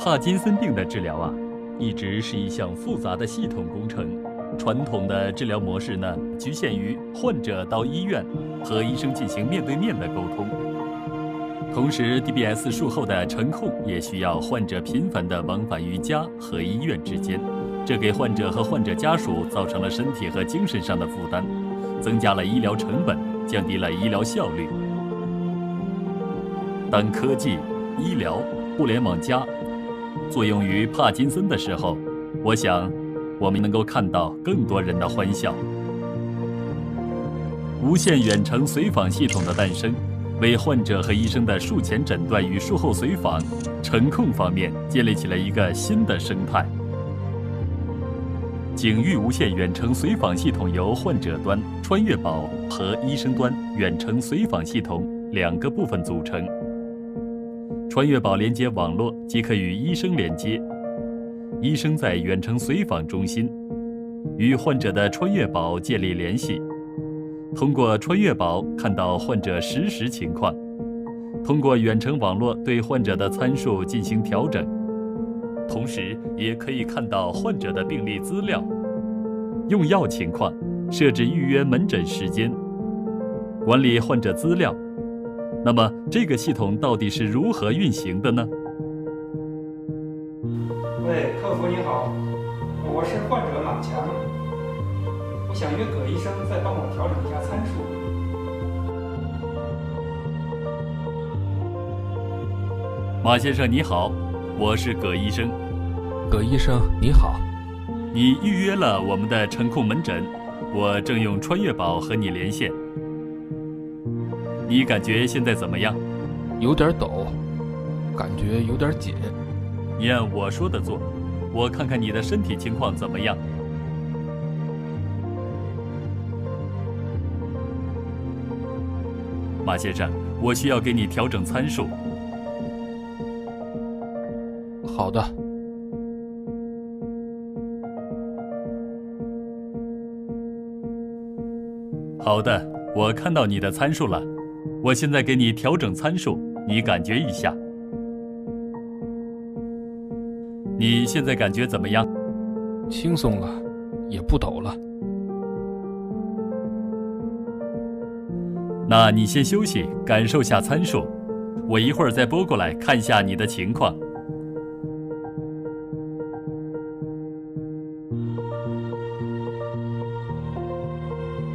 帕金森病的治疗啊，一直是一项复杂的系统工程。传统的治疗模式呢，局限于患者到医院和医生进行面对面的沟通。同时 ，DBS 术后的晨控也需要患者频繁地往返于家和医院之间，这给患者和患者家属造成了身体和精神上的负担，增加了医疗成本，降低了医疗效率。当科技、医疗、互联网加作用于帕金森的时候，我想我们能够看到更多人的欢笑。无线远程随访系统的诞生，为患者和医生的术前诊断与术后随访、晨控方面建立起了一个新的生态。景域无线远程随访系统由患者端穿越宝和医生端远程随访系统两个部分组成。穿越宝连接网络即可与医生连接，医生在远程随访中心与患者的穿越宝建立联系，通过穿越宝看到患者实时情况，通过远程网络对患者的参数进行调整，同时也可以看到患者的病历资料、用药情况，设置预约门诊时间，管理患者资料。那么这个系统到底是如何运行的呢？喂，客服你好，我是患者马强，我想约葛医生再帮我调整一下参数。马先生你好，我是葛医生。葛医生你好，你预约了我们的晨控门诊，我正用穿越宝和你连线。你感觉现在怎么样？有点抖，感觉有点紧。你按我说的做，我看看你的身体情况怎么样。马先生，我需要给你调整参数。好的。好的，我看到你的参数了，我现在给你调整参数，你感觉一下。你现在感觉怎么样？轻松了，也不抖了。那你先休息，感受下参数，我一会儿再拨过来看一下你的情况。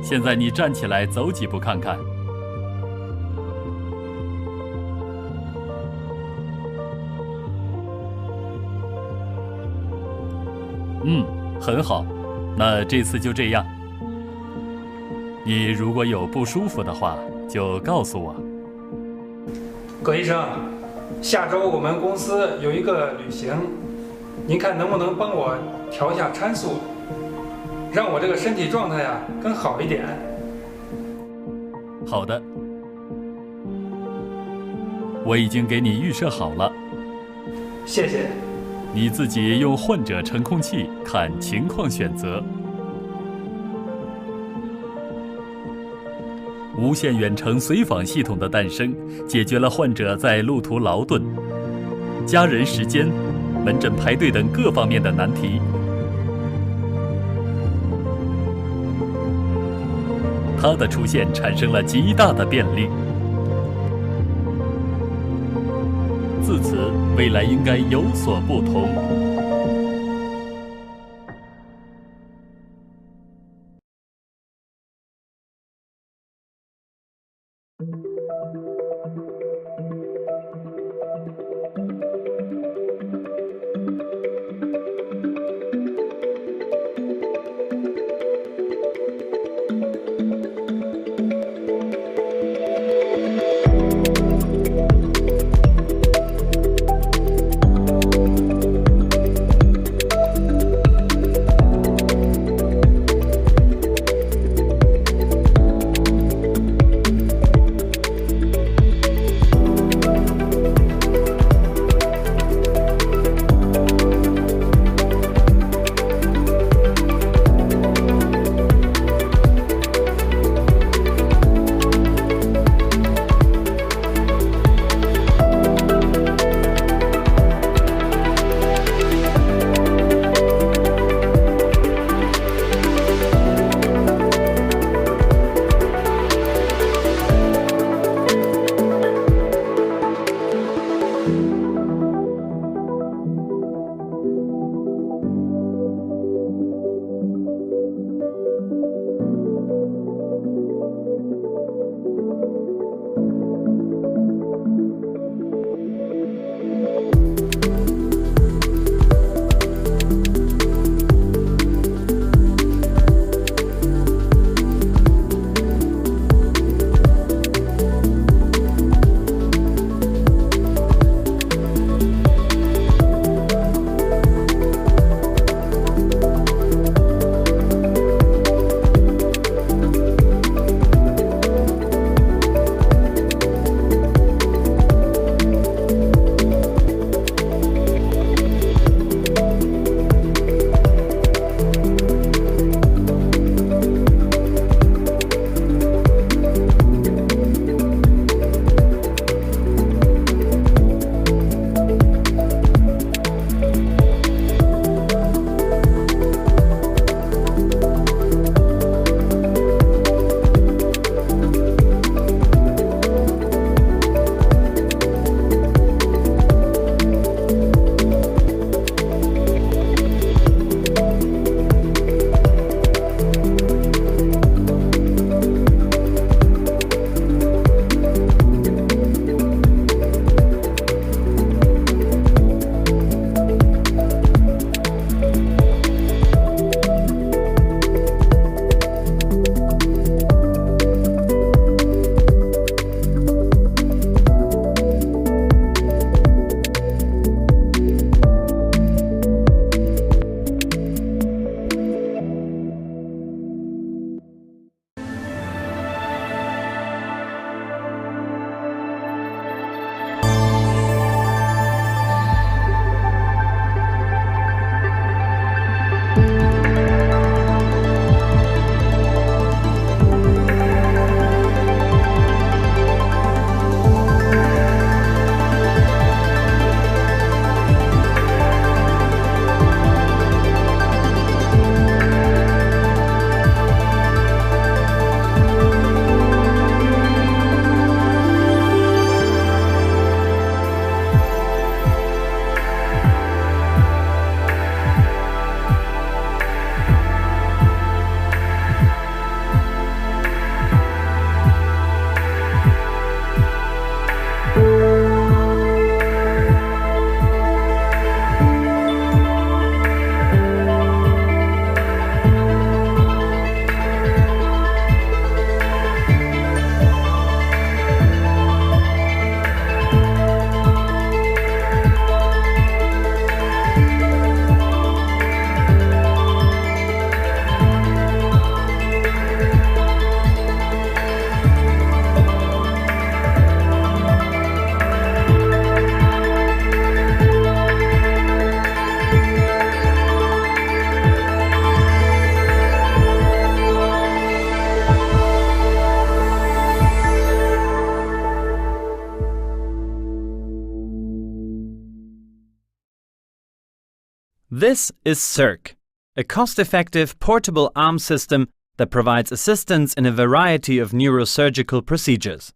现在你站起来走几步看看。很好，那这次就这样。你如果有不舒服的话，就告诉我。葛医生，下周我们公司有一个旅行，您看能不能帮我调一下参数，让我这个身体状态呀更好一点？好的，我已经给你预设好了。谢谢。你自己用患者晨控器看情况选择。无线远程随访系统的诞生，解决了患者在路途劳顿、家人时间、门诊排队等各方面的难题。它的出现产生了极大的便利。自此，未来应该有所不同。This is CIRC, a cost-effective portable arm system that provides assistance in a variety of neurosurgical procedures.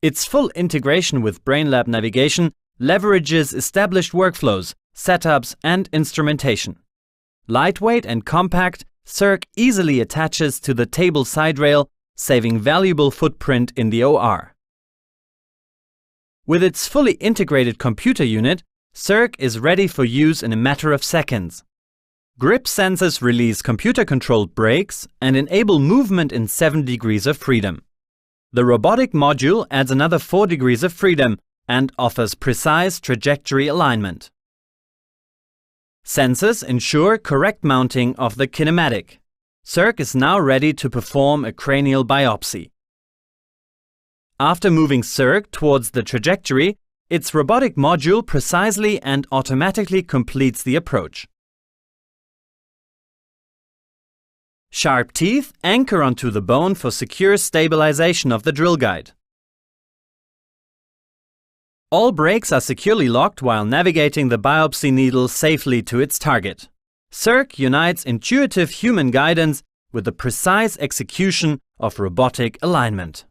Its full integration with BrainLab navigation leverages established workflows, setups, and instrumentation. Lightweight and compact, CIRC easily attaches to the table side rail, saving valuable footprint in the OR. With its fully integrated computer unit, CIRC is ready for use in a matter of seconds. Grip sensors release computer-controlled brakes and enable movement in 7 degrees of freedom. The robotic module adds another 4 degrees of freedom and offers precise trajectory alignment. Sensors ensure correct mounting of the kinematic. CIRC is now ready to perform a cranial biopsy. After moving CIRC towards the trajectory, its robotic module precisely and automatically completes the approach. Sharp teeth anchor onto the bone for secure stabilization of the drill guide. All brakes are securely locked while navigating the biopsy needle safely to its target. CIRC unites intuitive human guidance with the precise execution of robotic alignment.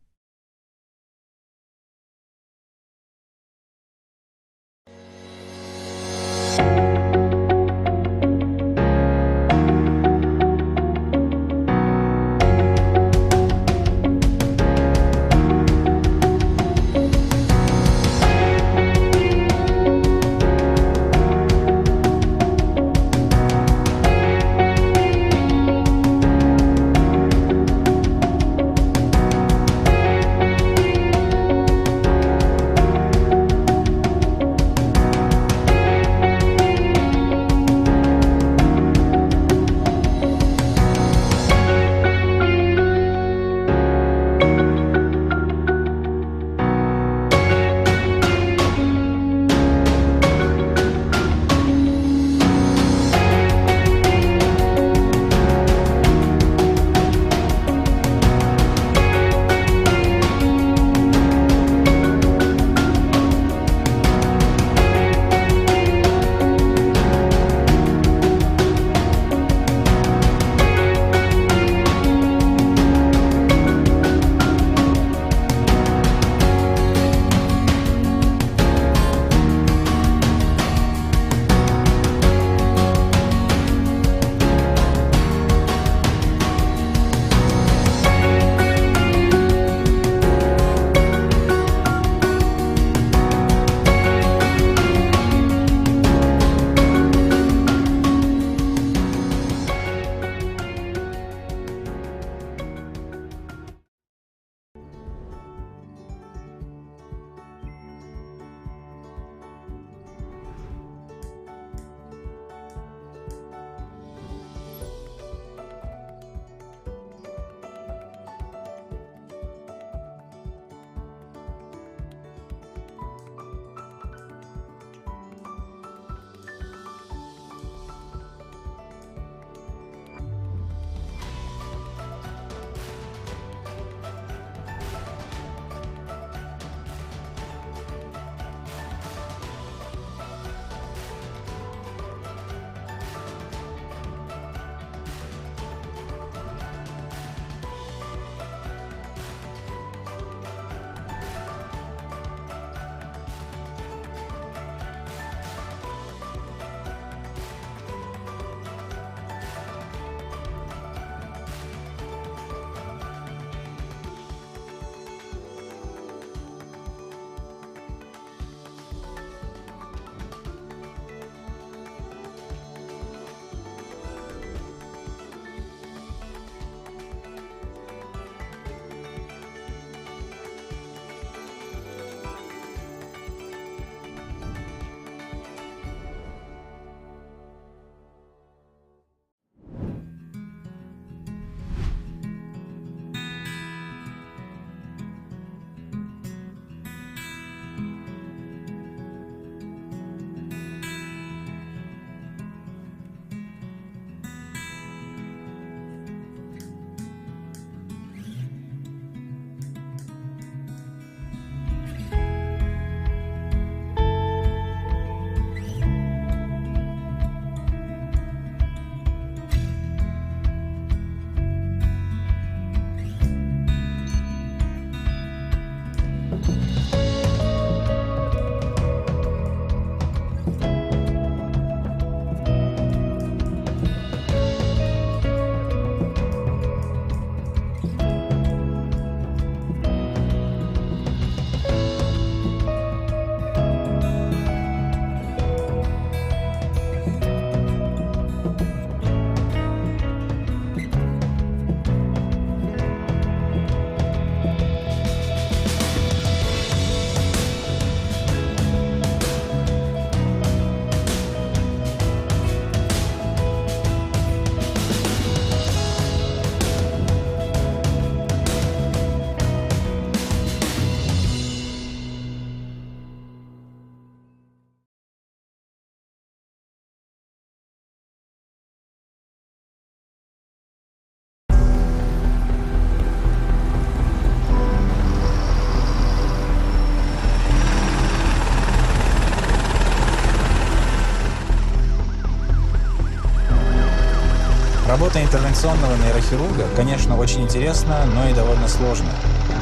Работа интервенционного нейрохирурга, конечно, очень интересна, но и довольно сложная.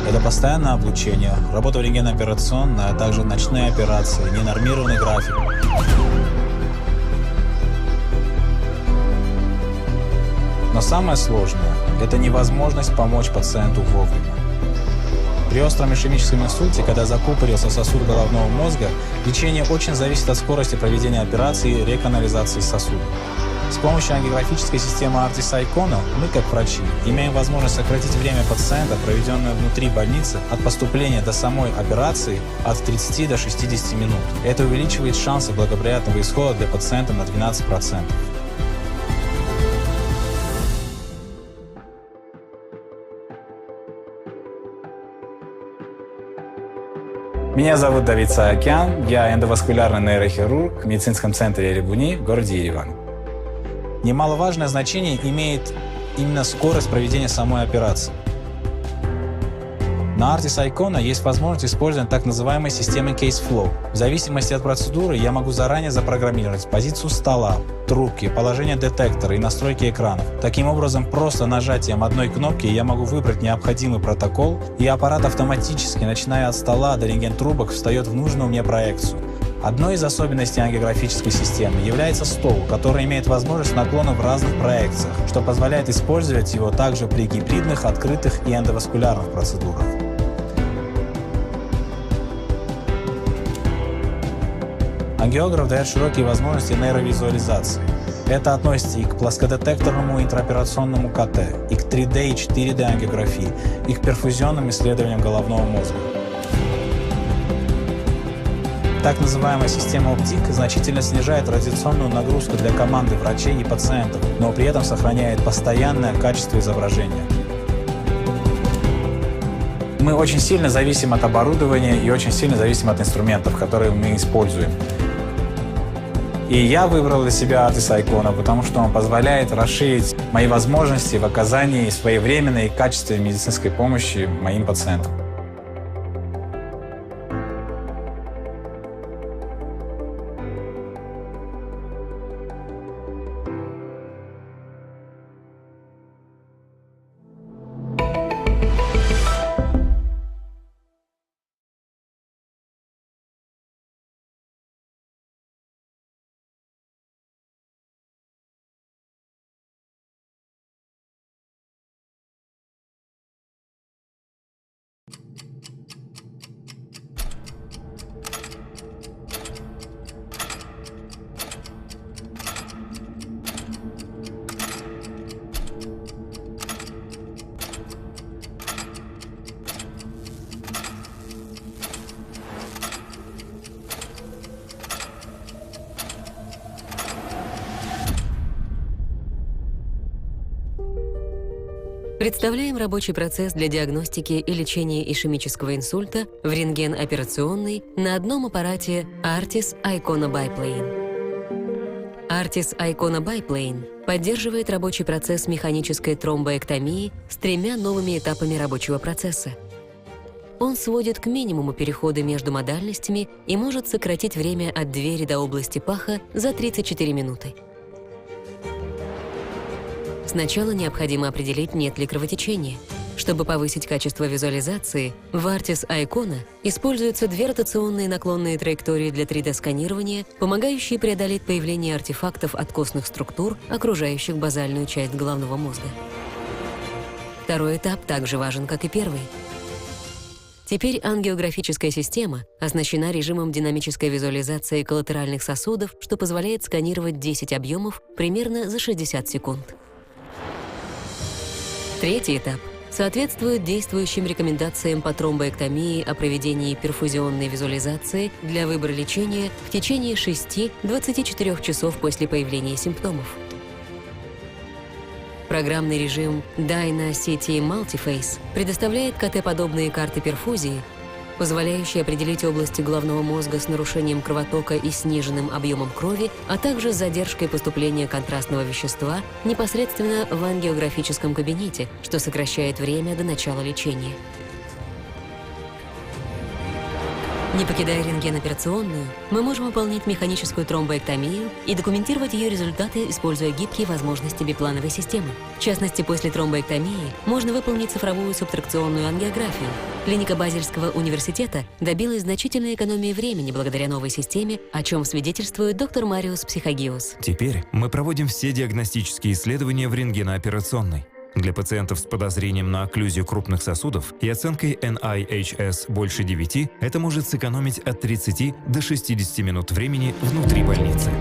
Это постоянное облучение, работа в рентгеноперационной, а также ночные операции, ненормированный график. Но самое сложное – это невозможность помочь пациенту вовремя. При остром ишемическом инсульте, когда закупорился сосуд головного мозга, лечение очень зависит от скорости проведения операции и реканализации сосуда. С помощью ангиографической системы ARTIS-ICONA мы, как врачи, имеем возможность сократить время пациента, проведенное внутри больницы, от поступления до самой операции от 30 до 60 минут. Это увеличивает шансы благоприятного исхода для пациента на 12%. Меня зовут Давид Саакян, я эндоваскулярный нейрохирург в медицинском центре Эребуни в городе Ереван. Немаловажное значение имеет именно скорость проведения самой операции. На ARTIS-ICONA есть возможность использования так называемой системы Case Flow. В зависимости от процедуры я могу заранее запрограммировать позицию стола, трубки, положение детектора и настройки экранов. Таким образом, просто нажатием одной кнопки я могу выбрать необходимый протокол, и аппарат автоматически, начиная от стола до рентген-трубок, встает в нужную мне проекцию. Одной из особенностей ангиографической системы является стол, который имеет возможность наклона в разных проекциях, что позволяет использовать его также при гибридных, открытых и эндоваскулярных процедурах. Ангиограф дает широкие возможности нейровизуализации. Это относится и к плоскодетекторному интраоперационному КТ, и к 3D и 4D ангиографии, и к перфузионным исследованиям головного мозга. Так называемая система оптик значительно снижает радиационную нагрузку для команды врачей и пациентов, но при этом сохраняет постоянное качество изображения. Мы очень сильно зависим от оборудования и очень сильно зависим от инструментов, которые мы используем. И я выбрал для себя ARTIS-ICONA, потому что он позволяет расширить мои возможности в оказании своевременной и качественной медицинской помощи моим пациентам. Представляем рабочий процесс для диагностики и лечения ишемического инсульта в рентген-операционной на одном аппарате ARTIS-ICONA Biplane. ARTIS-ICONA Biplane поддерживает рабочий процесс механической тромбоэктомии с 3 новыми этапами рабочего процесса. Он сводит к минимуму переходы между модальностями и может сократить время от двери до области паха за 34 минуты. Сначала необходимо определить, нет ли кровотечения. Чтобы повысить качество визуализации, в ARTIS-ICONA используются 2 ротационные наклонные траектории для 3D-сканирования, помогающие преодолеть появление артефактов от костных структур, окружающих базальную часть головного мозга. Второй этап также важен, как и первый. Теперь ангиографическая система оснащена режимом динамической визуализации коллатеральных сосудов, что позволяет сканировать 10 объемов примерно за 60 секунд. Третий этап соответствует действующим рекомендациям по тромбоэктомии о проведении перфузионной визуализации для выбора лечения в течение 6-24 часов после появления симптомов. Программный режим Dyna-CT Multiphase предоставляет КТ-подобные карты перфузии, позволяющие определить области головного мозга с нарушением кровотока и сниженным объемом крови, а также с задержкой поступления контрастного вещества непосредственно в ангиографическом кабинете, что сокращает время до начала лечения. Не покидая рентгеноперационную, мы можем выполнять механическую тромбоэктомию и документировать ее результаты, используя гибкие возможности биплановой системы. В частности, после тромбоэктомии можно выполнить цифровую субтракционную ангиографию. Клиника Базельского университета добилась значительной экономии времени благодаря новой системе, о чем свидетельствует доктор Мариус Психагиус. Теперь мы проводим все диагностические исследования в рентгенооперационной. Для пациентов с подозрением на окклюзию крупных сосудов и оценкой NIHS больше 9 это может сэкономить от 30 до 60 минут времени внутри больницы.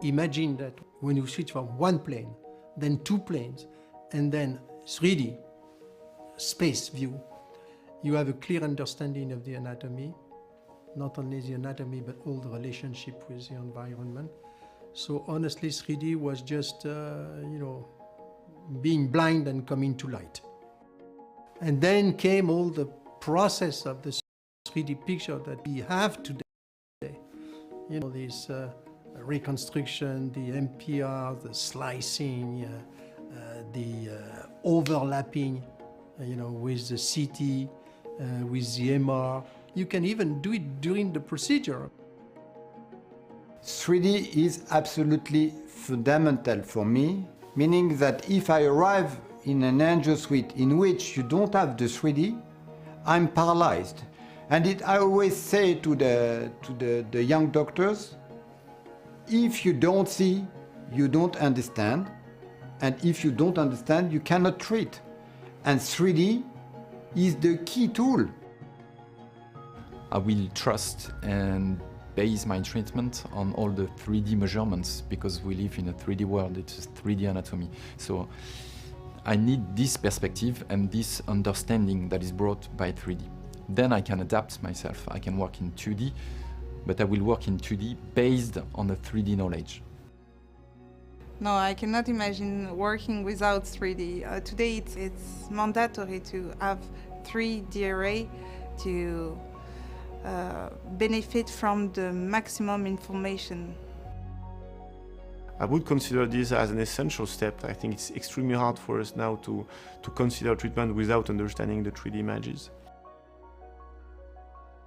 Imagine that when you switch from one plane, then two planes, and then 3D space view, you have a clear understanding of the anatomy, not only the anatomy, but all the relationship with the environment. So honestly, 3D was just, being blind and coming to light. And then came all the process of the 3D picture that we have today. This reconstruction, the MPR, the slicing, the overlapping, with the CT, with the MR. You can even do it during the procedure. 3D is absolutely fundamental for me, meaning that if I arrive in an angio suite in which you don't have the 3D, I'm paralyzed. And I always say to the young doctors, if you don't see, you don't understand, and if you don't understand, you cannot treat. And 3D is the key tool. I will trust and base my treatment on all the 3D measurements, because we live in a 3D world, it's a 3D anatomy. So I need this perspective and this understanding that is brought by 3D. Then I can adapt myself. I can work in 2D, but I will work in 2D based on the 3D knowledge. No, I cannot imagine working without 3D. Today it's mandatory to have 3D array to benefit from the maximum information. I would consider this as an essential step. I think it's extremely hard for us now to consider treatment without understanding the 3D images.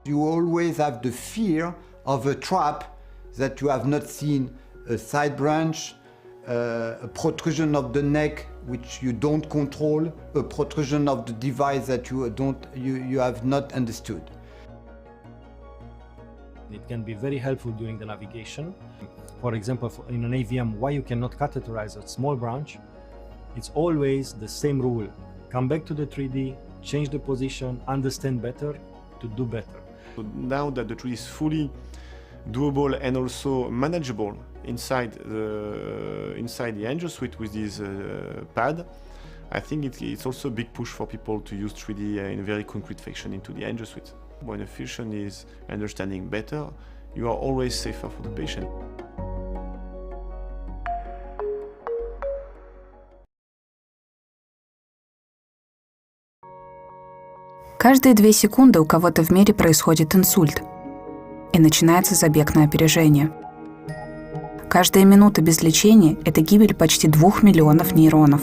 You always have the fear of a trap that you have not seen, a side branch, a protrusion of the neck which you don't control, a protrusion of the device that you have not understood. It can be very helpful during the navigation. For example, in an AVM, why you cannot catheterize a small branch, it's always the same rule. Come back to the 3D, change the position, understand better, to do better. So now that the 3D is fully doable and also manageable inside the angio suite with this pad, I think it's also a big push for people to use 3D in a very concrete fashion into the angio suite. When a physician is understanding better, you are always safer for the patient. Каждые 2 секунды у кого-то в мире происходит инсульт, и начинается забег на опережение. Каждая минута без лечения – это гибель почти 2 миллионов нейронов.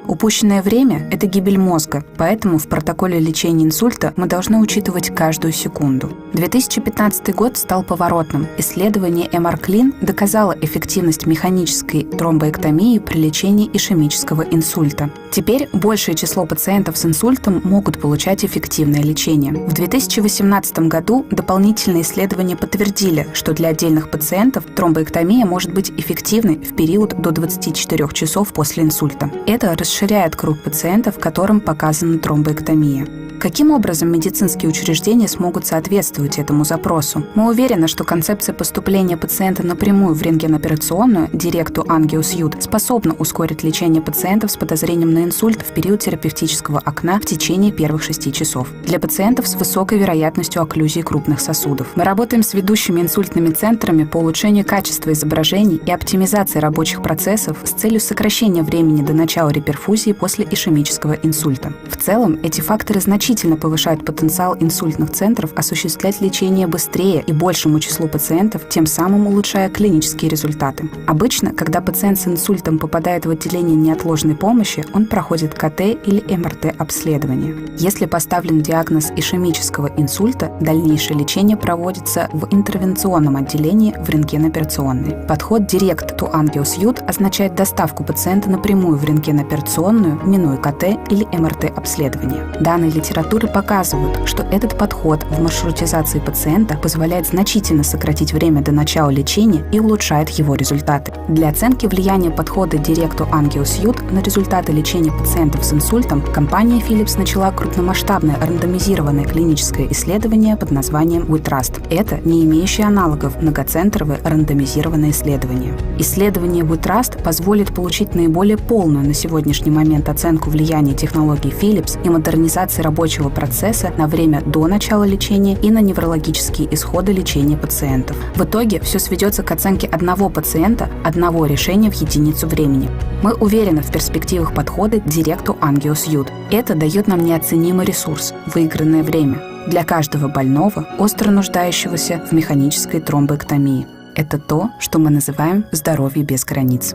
Упущенное время – это гибель мозга, поэтому в протоколе лечения инсульта мы должны учитывать каждую секунду. 2015 год стал поворотным. Исследование MR-Clean доказало эффективность механической тромбоэктомии при лечении ишемического инсульта. Теперь большее число пациентов с инсультом могут получать эффективное лечение. В 2018 году дополнительные исследования подтвердили, что для отдельных пациентов тромбоэктомия может быть эффективной в период до 24 часов после инсульта. Это расширяет круг пациентов, которым показана тромбоэктомия. Каким образом медицинские учреждения смогут соответствовать этому запросу? Мы уверены, что концепция поступления пациента напрямую в рентгеноперационную Direct to Angio Suite способна ускорить лечение пациентов с подозрением на инсульт в период терапевтического окна в течение первых 6 часов. Для пациентов с высокой вероятностью окклюзии крупных сосудов. Мы работаем с ведущими инсультными центрами по улучшению качества изображений и оптимизации рабочих процессов с целью сокращения времени до начала реперфузии после ишемического инсульта. В целом, эти факторы значительно повышают потенциал инсультных центров осуществлять лечение быстрее и большему числу пациентов, тем самым улучшая клинические результаты. Обычно, когда пациент с инсультом попадает в отделение неотложной помощи, он проходит КТ или МРТ-обследование. Если поставлен диагноз ишемического инсульта, дальнейшее лечение проводится в интервенционном отделении в рентгеноперационной. Подход Direct to Angio Suite означает доставку пациента напрямую в рентгеноперационную, минуя КТ или МРТ-обследование. Данные литературы показывают, что этот подход в маршрутизации пациента позволяет значительно сократить время до начала лечения и улучшает его результаты. Для оценки влияния подхода Direct to Angio Suite на результаты лечения пациентов с инсультом компания Philips начала крупномасштабное рандомизированное клиническое исследование под названием WeTrust. Это не имеющее аналогов многоцентровое рандомизированное исследование. Исследование WeTrust позволит получить наиболее полную на сегодняшний момент оценку влияния технологий Philips и модернизации рабочего процесса на время до начала лечения и на неврологические исходы лечения пациентов. В итоге все сведется к оценке одного пациента, одного решения в единицу времени. Мы уверены в перспективах подхода Direct to Angio Suite. Это дает нам неоценимый ресурс – выигранное время для каждого больного, остро нуждающегося в механической тромбоэктомии. Это то, что мы называем «здоровье без границ».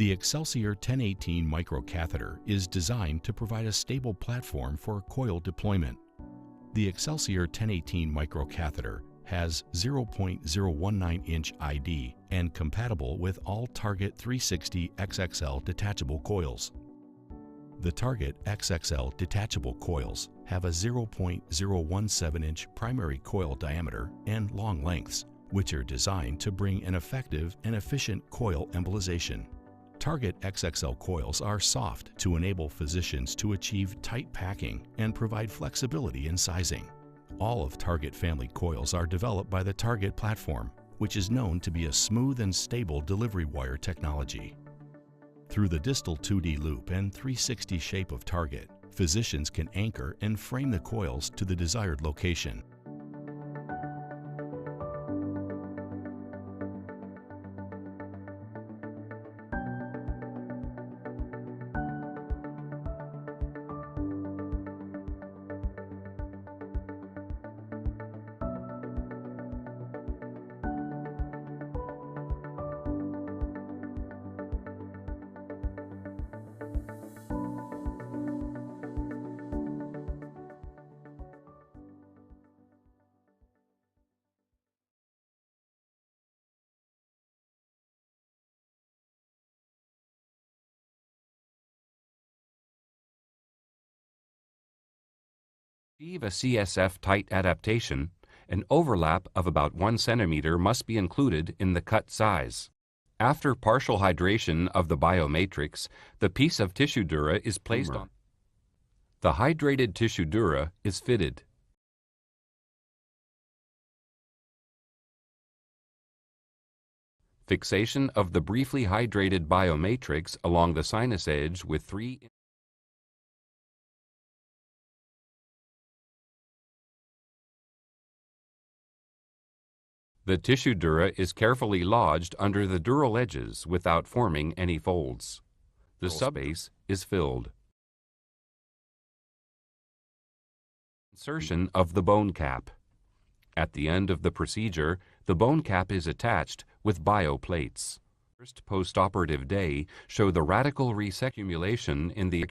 The Excelsior 1018 microcatheter is designed to provide a stable platform for coil deployment. The Excelsior 1018 microcatheter has 0.019-inch ID and compatible with all Target 360 XXL detachable coils. The Target XXL detachable coils have a 0.017-inch primary coil diameter and long lengths, which are designed to bring an effective and efficient coil embolization. Target XXL coils are soft to enable physicians to achieve tight packing and provide flexibility in sizing. All of Target family coils are developed by the Target platform, which is known to be a smooth and stable delivery wire technology. Through the distal 2D loop and 360 shape of Target, physicians can anchor and frame the coils to the desired location. achieve a CSF tight adaptation, an overlap of about 1 centimeter must be included in the cut size. After partial hydration of the biomatrix, the piece of tissue dura is placed on. The hydrated tissue dura is fitted. Fixation of the briefly hydrated biomatrix along the sinus edge with 3 The tissue dura is carefully lodged under the dural edges without forming any folds. The subbase is filled. Insertion of the bone cap. At the end of the procedure, the bone cap is attached with bioplates. First postoperative day show the radical resecumulation in the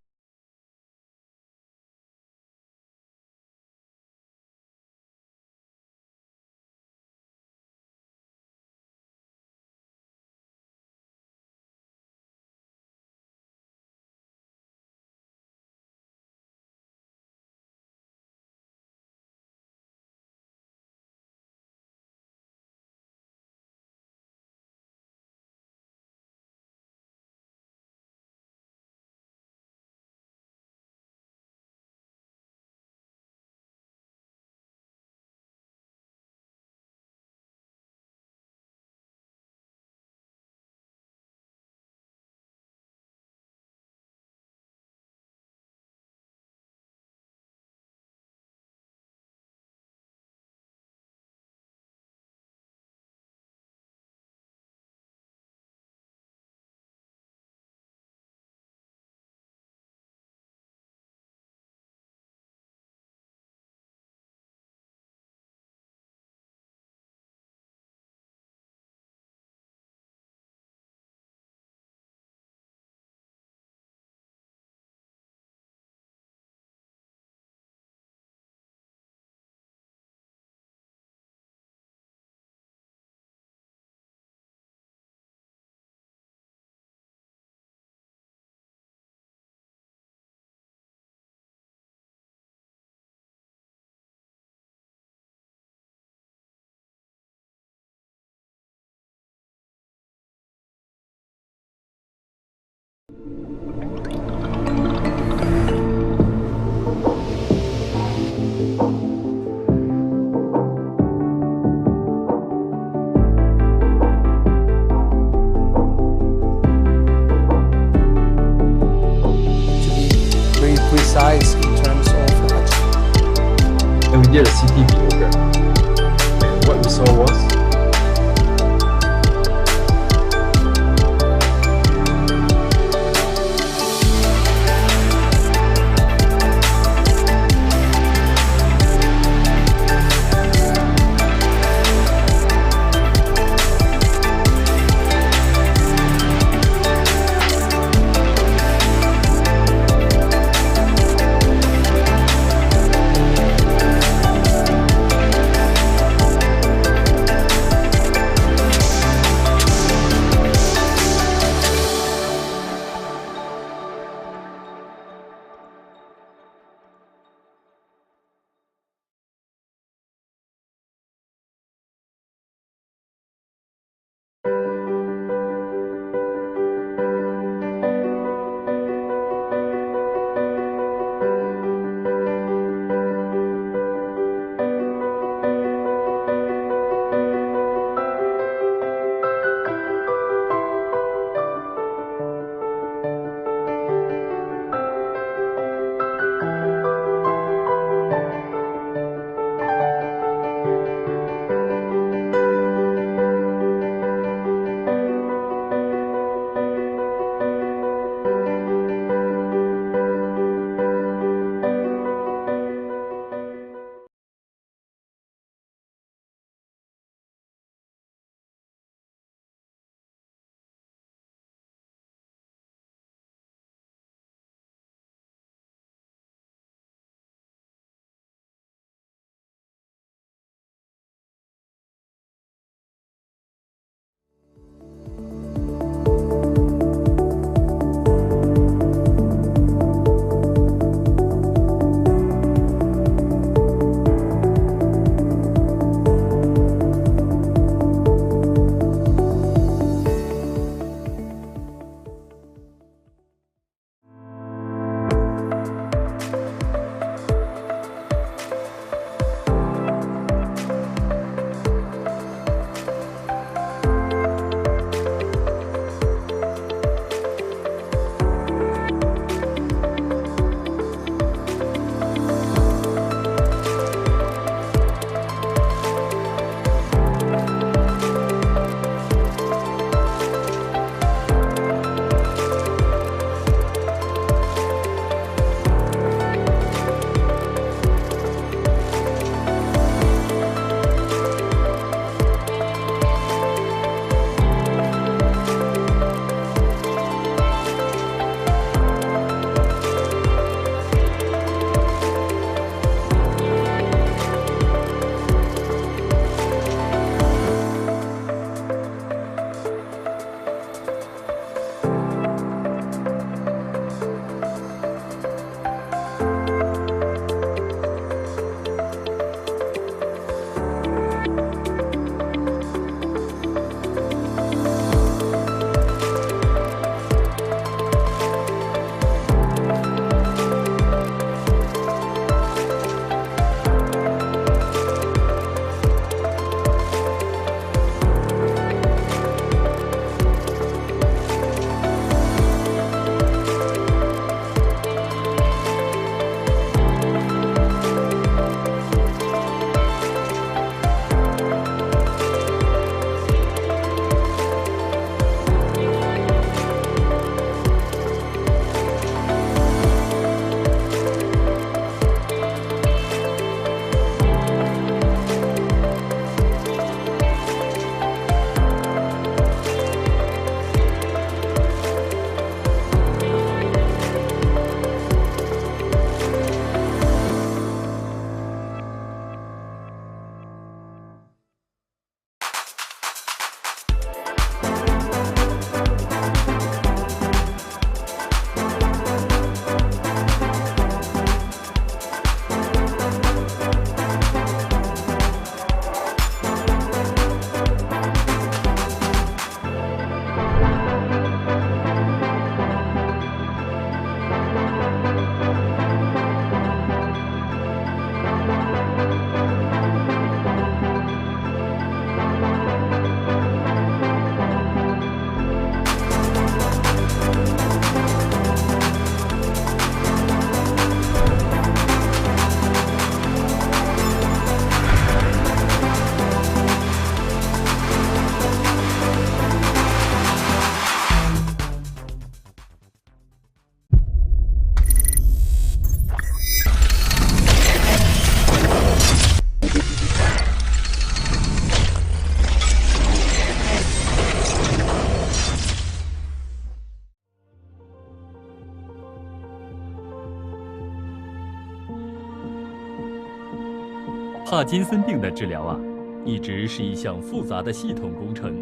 帕金森病的治疗啊，一直是一项复杂的系统工程。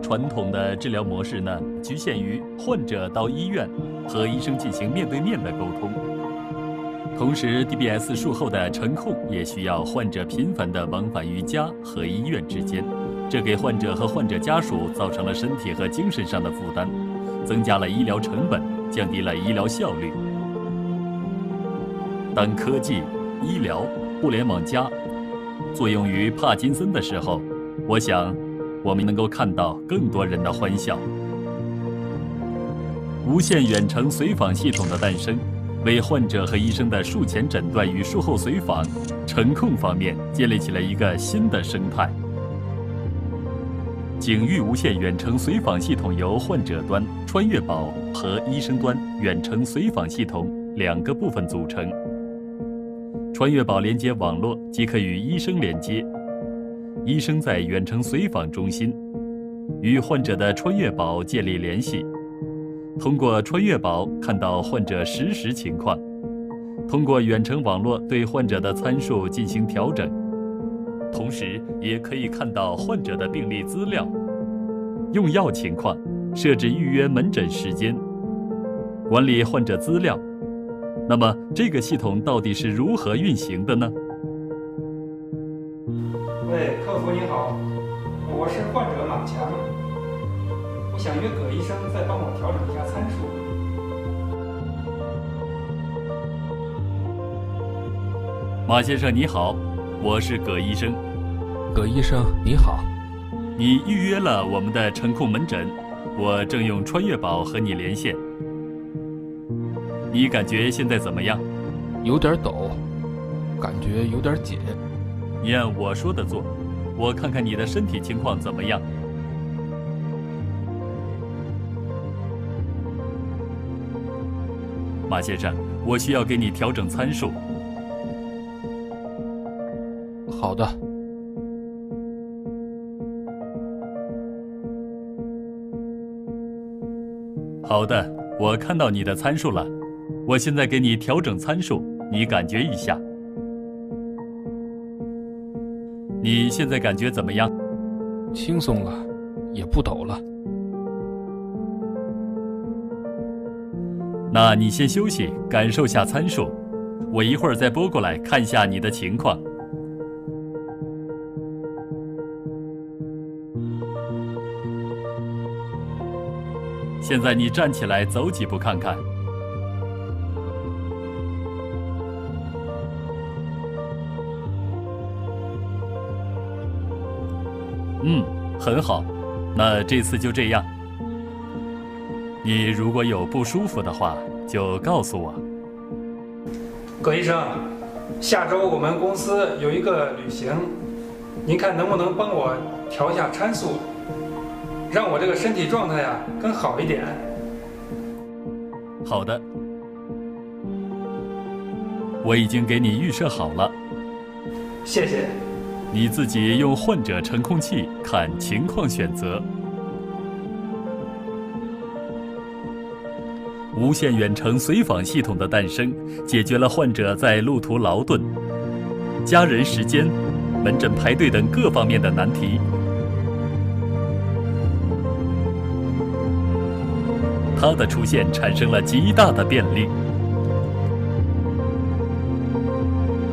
传统的治疗模式呢，局限于患者到医院和医生进行面对面的沟通。同时 ，DBS 术后的晨控也需要患者频繁地往返于家和医院之间，这给患者和患者家属造成了身体和精神上的负担，增加了医疗成本，降低了医疗效率。当科技、医疗、互联网加作用于帕金森的时候，我想我们能够看到更多人的欢笑。无线远程随访系统的诞生，为患者和医生的术前诊断与术后随访、晨控方面建立起了一个新的生态。景域无线远程随访系统由患者端、穿越宝和医生端远程随访系统两个部分组成。穿越宝连接网络即可与医生连接，医生在远程随访中心与患者的穿越宝建立联系，通过穿越宝看到患者实时情况，通过远程网络对患者的参数进行调整，同时也可以看到患者的病历资料、用药情况，设置预约门诊时间，管理患者资料。那么这个系统到底是如何运行的呢？喂，客服您好，我是患者马强，我想约葛医生再帮我调整一下参数。马先生你好，我是葛医生。葛医生你好，你预约了我们的晨控门诊，我正用穿越宝和你连线。你感觉现在怎么样？有点抖，感觉有点紧。你按我说的做，我看看你的身体情况怎么样。马先生，我需要给你调整参数。好的。好的，我看到你的参数了，我现在给你调整参数，你感觉一下。你现在感觉怎么样？轻松了，也不抖了。那你先休息，感受下参数，我一会儿再拨过来看一下你的情况。现在你站起来走几步看看。很好，那这次就这样。你如果有不舒服的话，就告诉我。葛医生，下周我们公司有一个旅行，您看能不能帮我调一下参数，让我这个身体状态呀更好一点？好的，我已经给你预设好了。谢谢。你自己用患者晨控器看情况选择。无线远程随访系统的诞生，解决了患者在路途劳顿、家人时间、门诊排队等各方面的难题。它的出现产生了极大的便利。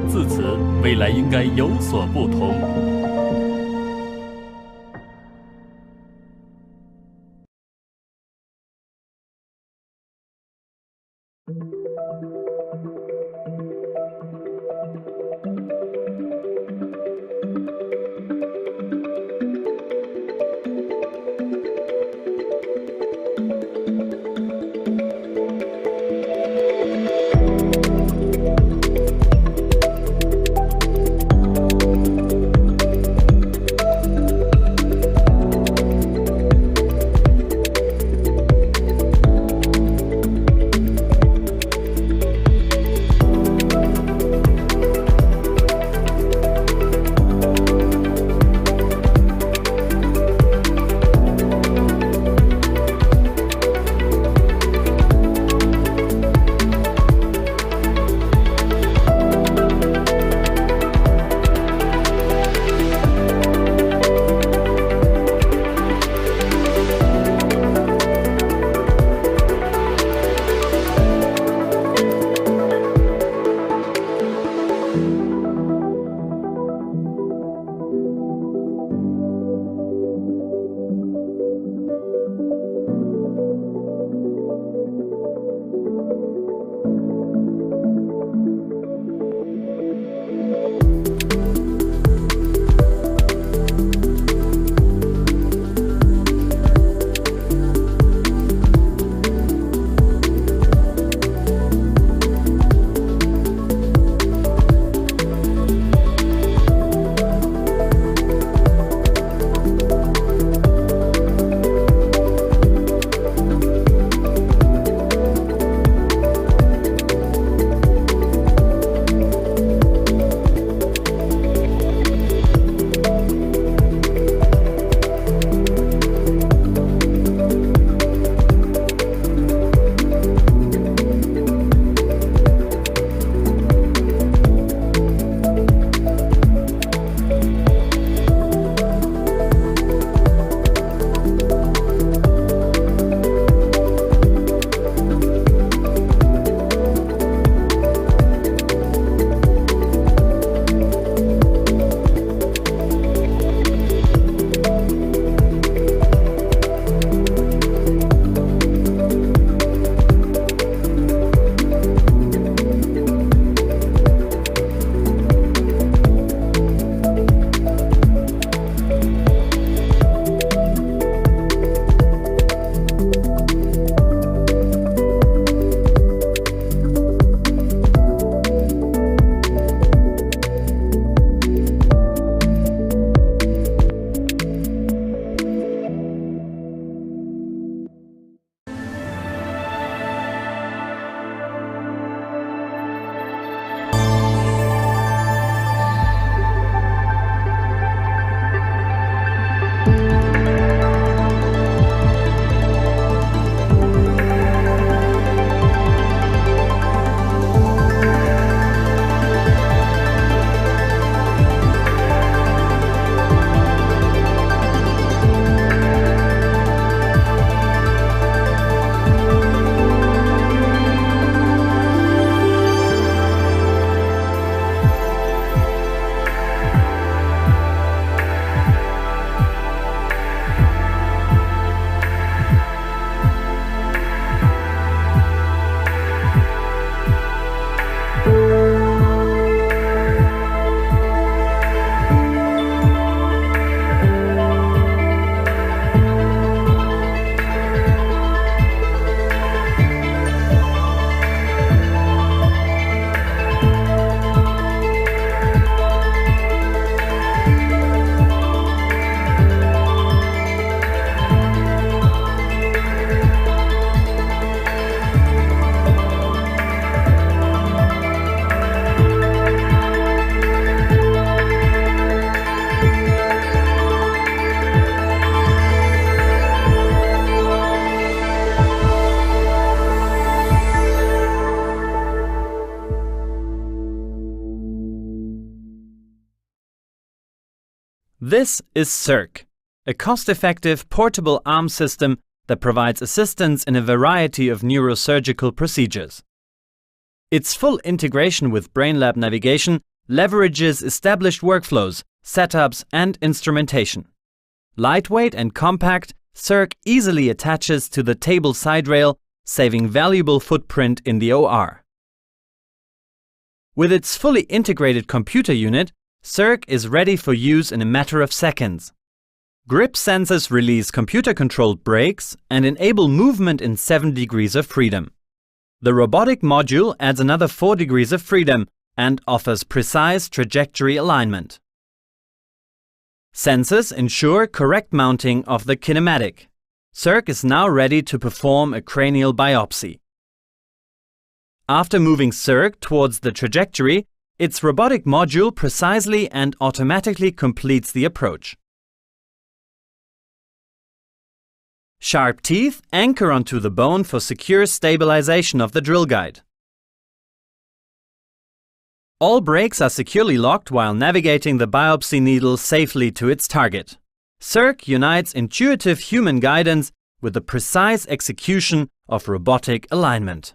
自此，未来应该有所不同。This is CIRC, a cost-effective portable arm system that provides assistance in a variety of neurosurgical procedures. Its full integration with BrainLab navigation leverages established workflows, setups, and instrumentation. Lightweight and compact, CIRC easily attaches to the table side rail, saving valuable footprint in the OR. With its fully integrated computer unit, CIRC is ready for use in a matter of seconds. Grip sensors release computer-controlled brakes and enable movement in 7 degrees of freedom. The robotic module adds another 4 degrees of freedom and offers precise trajectory alignment. Sensors ensure correct mounting of the kinematic. CIRC is now ready to perform a cranial biopsy. After moving CIRC towards the trajectory, its robotic module precisely and automatically completes the approach. Sharp teeth anchor onto the bone for secure stabilization of the drill guide. All brakes are securely locked while navigating the biopsy needle safely to its target. CIRC unites intuitive human guidance with the precise execution of robotic alignment.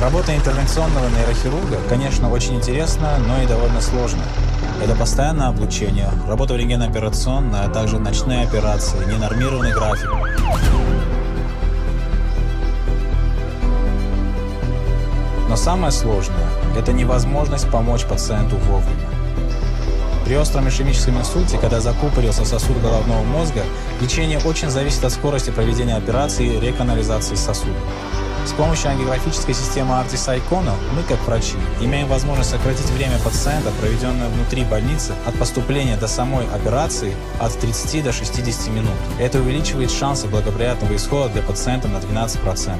Работа интервенционного нейрохирурга, конечно, очень интересна, но и довольно сложная. Это постоянное облучение, работа в рентгенооперационной, а также ночные операции, ненормированный график. Но самое сложное – это невозможность помочь пациенту вовремя. При остром ишемическом инсульте, когда закупорился сосуд головного мозга, лечение очень зависит от скорости проведения операции и реканализации сосуда. С помощью ангиографической системы ARTIS-ICONA мы, как врачи, имеем возможность сократить время пациента, проведенное внутри больницы, от поступления до самой операции от 30 до 60 минут. Это увеличивает шансы благоприятного исхода для пациента на 12%.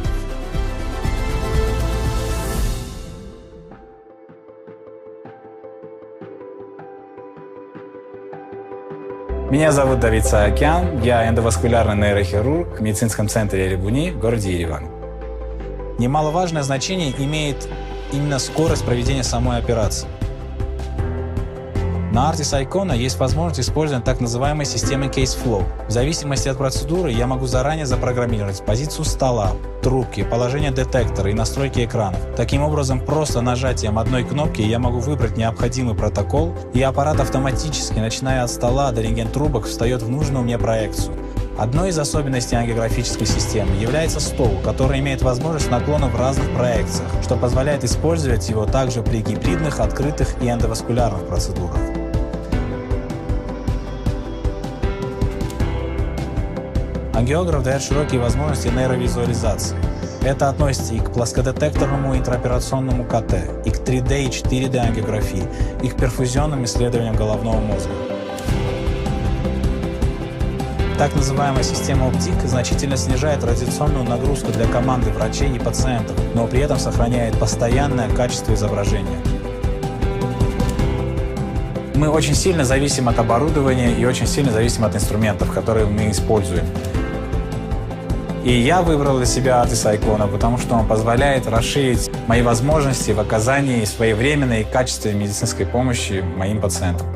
Меня зовут Давид Саакян, я эндоваскулярный нейрохирург в медицинском центре Эребуни в городе Ереван. Немаловажное значение имеет именно скорость проведения самой операции. На ARTIS-ICONA есть возможность использования так называемой системы Case Flow. В зависимости от процедуры я могу заранее запрограммировать позицию стола, трубки, положение детектора и настройки экранов. Таким образом, просто нажатием одной кнопки я могу выбрать необходимый протокол, и аппарат автоматически, начиная от стола до рентген-трубок, встает в нужную мне проекцию. Одной из особенностей ангиографической системы является стол, который имеет возможность наклона в разных проекциях, что позволяет использовать его также при гибридных, открытых и эндоваскулярных процедурах. Ангиограф дает широкие возможности нейровизуализации. Это относится и к плоскодетекторному интраоперационному КТ, и к 3D и 4D ангиографии, и к перфузионным исследованиям головного мозга. Так называемая система оптик значительно снижает радиационную нагрузку для команды врачей и пациентов, но при этом сохраняет постоянное качество изображения. Мы очень сильно зависим от оборудования и очень сильно зависим от инструментов, которые мы используем. И я выбрал для себя ARTIS-ICONA, потому что он позволяет расширить мои возможности в оказании своевременной и качественной медицинской помощи моим пациентам.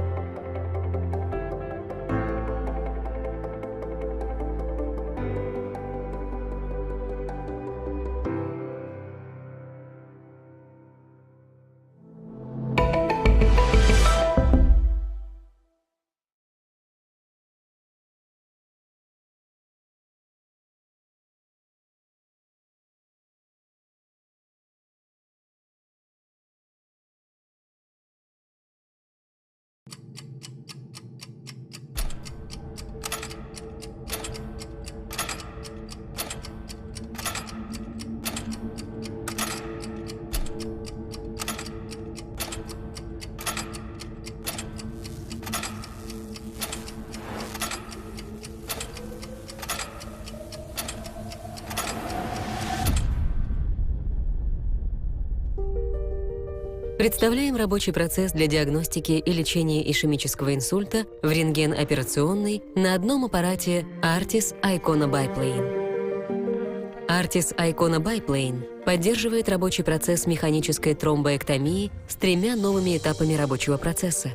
Представляем рабочий процесс для диагностики и лечения ишемического инсульта в рентген-операционной на одном аппарате ARTIS-ICONA Biplane. ARTIS-ICONA Biplane поддерживает рабочий процесс механической тромбоэктомии с 3 новыми этапами рабочего процесса.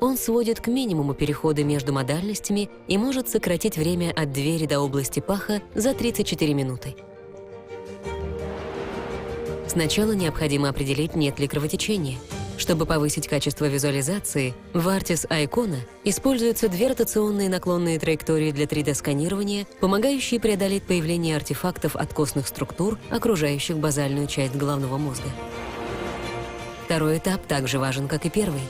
Он сводит к минимуму переходы между модальностями и может сократить время от двери до области паха за 34 минуты. Сначала необходимо определить, нет ли кровотечения. Чтобы повысить качество визуализации, в ARTIS-ICONA используются 2 ротационные наклонные траектории для 3D-сканирования, помогающие преодолеть появление артефактов от костных структур, окружающих базальную часть головного мозга. Второй этап также важен, как и первый.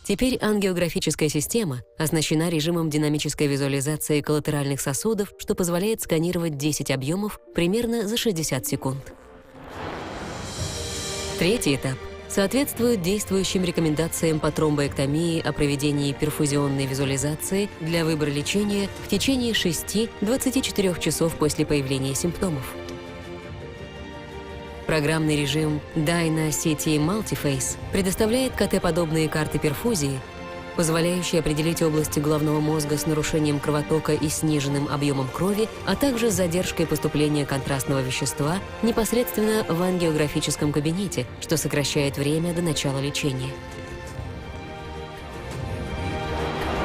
Теперь ангиографическая система оснащена режимом динамической визуализации коллатеральных сосудов, что позволяет сканировать 10 объемов примерно за 60 секунд. Третий этап соответствует действующим рекомендациям по тромбоэктомии о проведении перфузионной визуализации для выбора лечения в течение 6-24 часов после появления симптомов. Программный режим Dyna-CT Multiphase предоставляет КТ-подобные карты перфузии, позволяющие определить области головного мозга с нарушением кровотока и сниженным объемом крови, а также с задержкой поступления контрастного вещества непосредственно в ангиографическом кабинете, что сокращает время до начала лечения.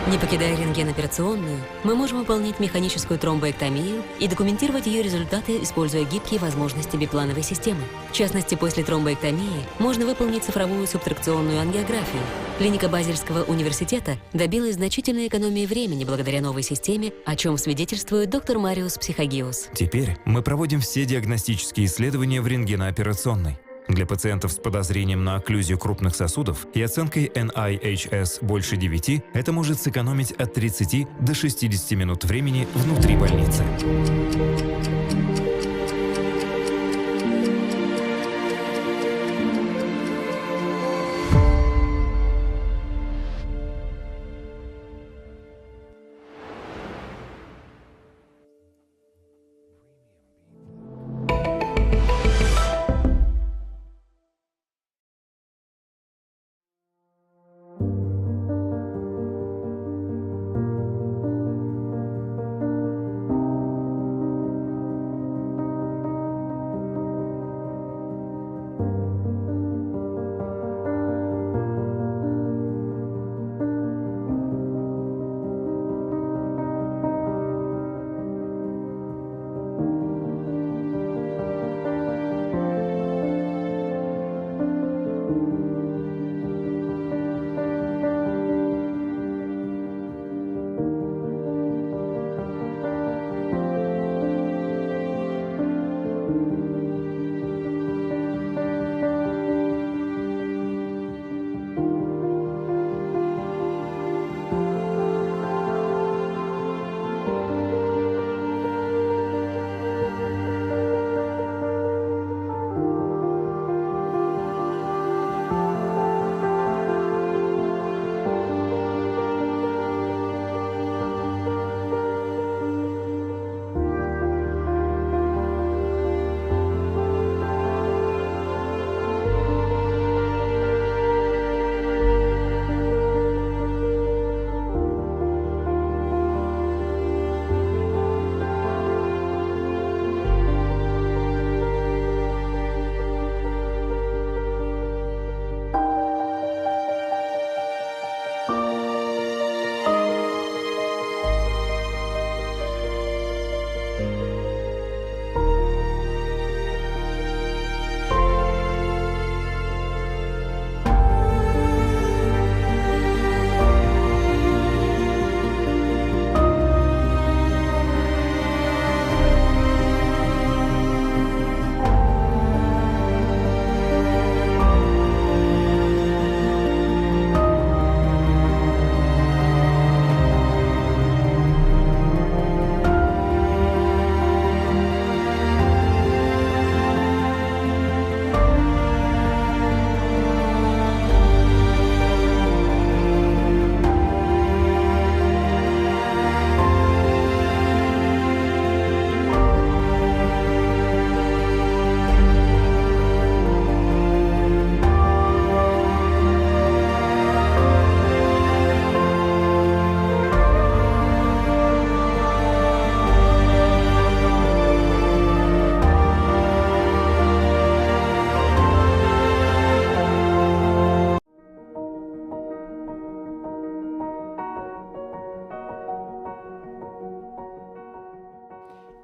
Не покидая рентгеноперационную, мы можем выполнять механическую тромбоэктомию и документировать ее результаты, используя гибкие возможности биплановой системы. В частности, после тромбоэктомии можно выполнить цифровую субтракционную ангиографию. Клиника Базельского университета добилась значительной экономии времени благодаря новой системе, о чем свидетельствует доктор Мариус Психагиус. Теперь мы проводим все диагностические исследования в рентгенооперационной. Для пациентов с подозрением на окклюзию крупных сосудов и оценкой NIHS больше 9 это может сэкономить от 30 до 60 минут времени внутри больницы.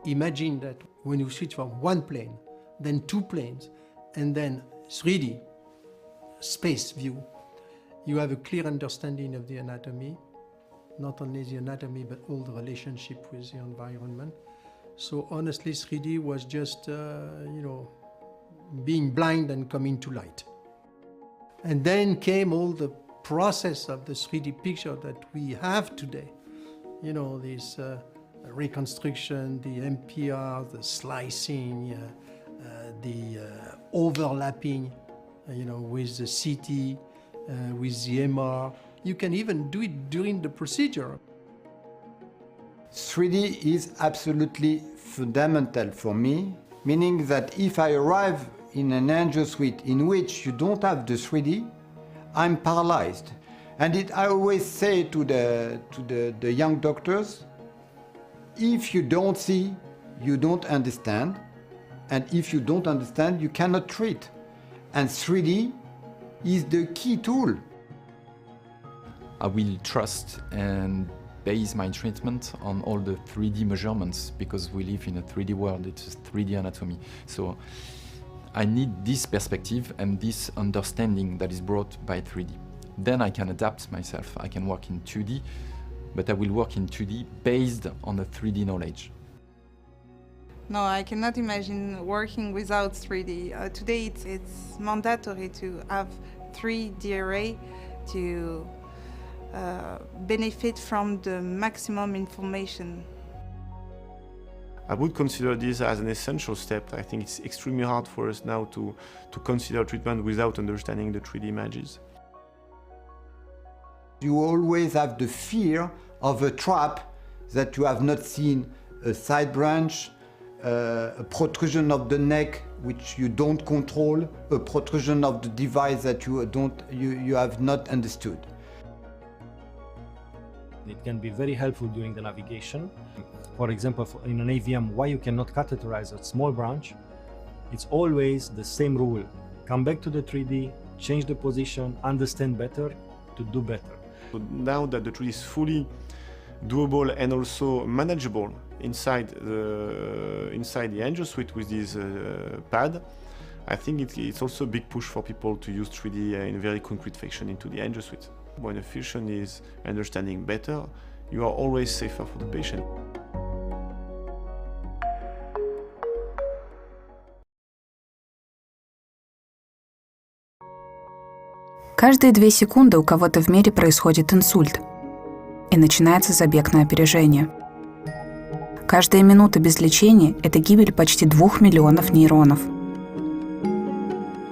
Imagine that when you switch from one plane, then two planes, and then 3D space view, you have a clear understanding of the anatomy, not only the anatomy, but all the relationship with the environment. So honestly, 3D was just, being blind and coming to light. And then came all the process of the 3D picture that we have today. This reconstruction, the MPR, the slicing, the overlapping, with the CT, with the MR. You can even do it during the procedure. 3D is absolutely fundamental for me, meaning that if I arrive in an angio suite in which you don't have the 3D, I'm paralyzed. And I always say to the young doctors, if you don't see, you don't understand. And if you don't understand, you cannot treat. And 3D is the key tool. I will trust and base my treatment on all the 3D measurements because we live in a 3D world, it's 3D anatomy. So I need this perspective and this understanding that is brought by 3D. Then I can adapt myself. I can work in 2D, but I will work in 2D based on the 3D knowledge. No, I cannot imagine working without 3D. Today it's mandatory to have 3D array to benefit from the maximum information. I would consider this as an essential step. I think it's extremely hard for us now to consider treatment without understanding the 3D images. You always have the fear of a trap that you have not seen, a side branch, a protrusion of the neck which you don't control, a protrusion of the device that you have not understood. It can be very helpful during the navigation. For example, in an AVM, why you cannot catheterize a small branch, it's always the same rule. Come back to the 3D, change the position, understand better to do better. Now that the 3D is fully doable and also manageable inside the Angel Suite with this pad, I think it's also a big push for people to use 3D in very concrete fashion into the Angel Suite. When a physician is understanding better, you are always safer for the patient. Каждые 2 секунды у кого-то в мире происходит инсульт, и начинается забег на опережение. Каждая минута без лечения – это гибель почти 2 миллионов нейронов.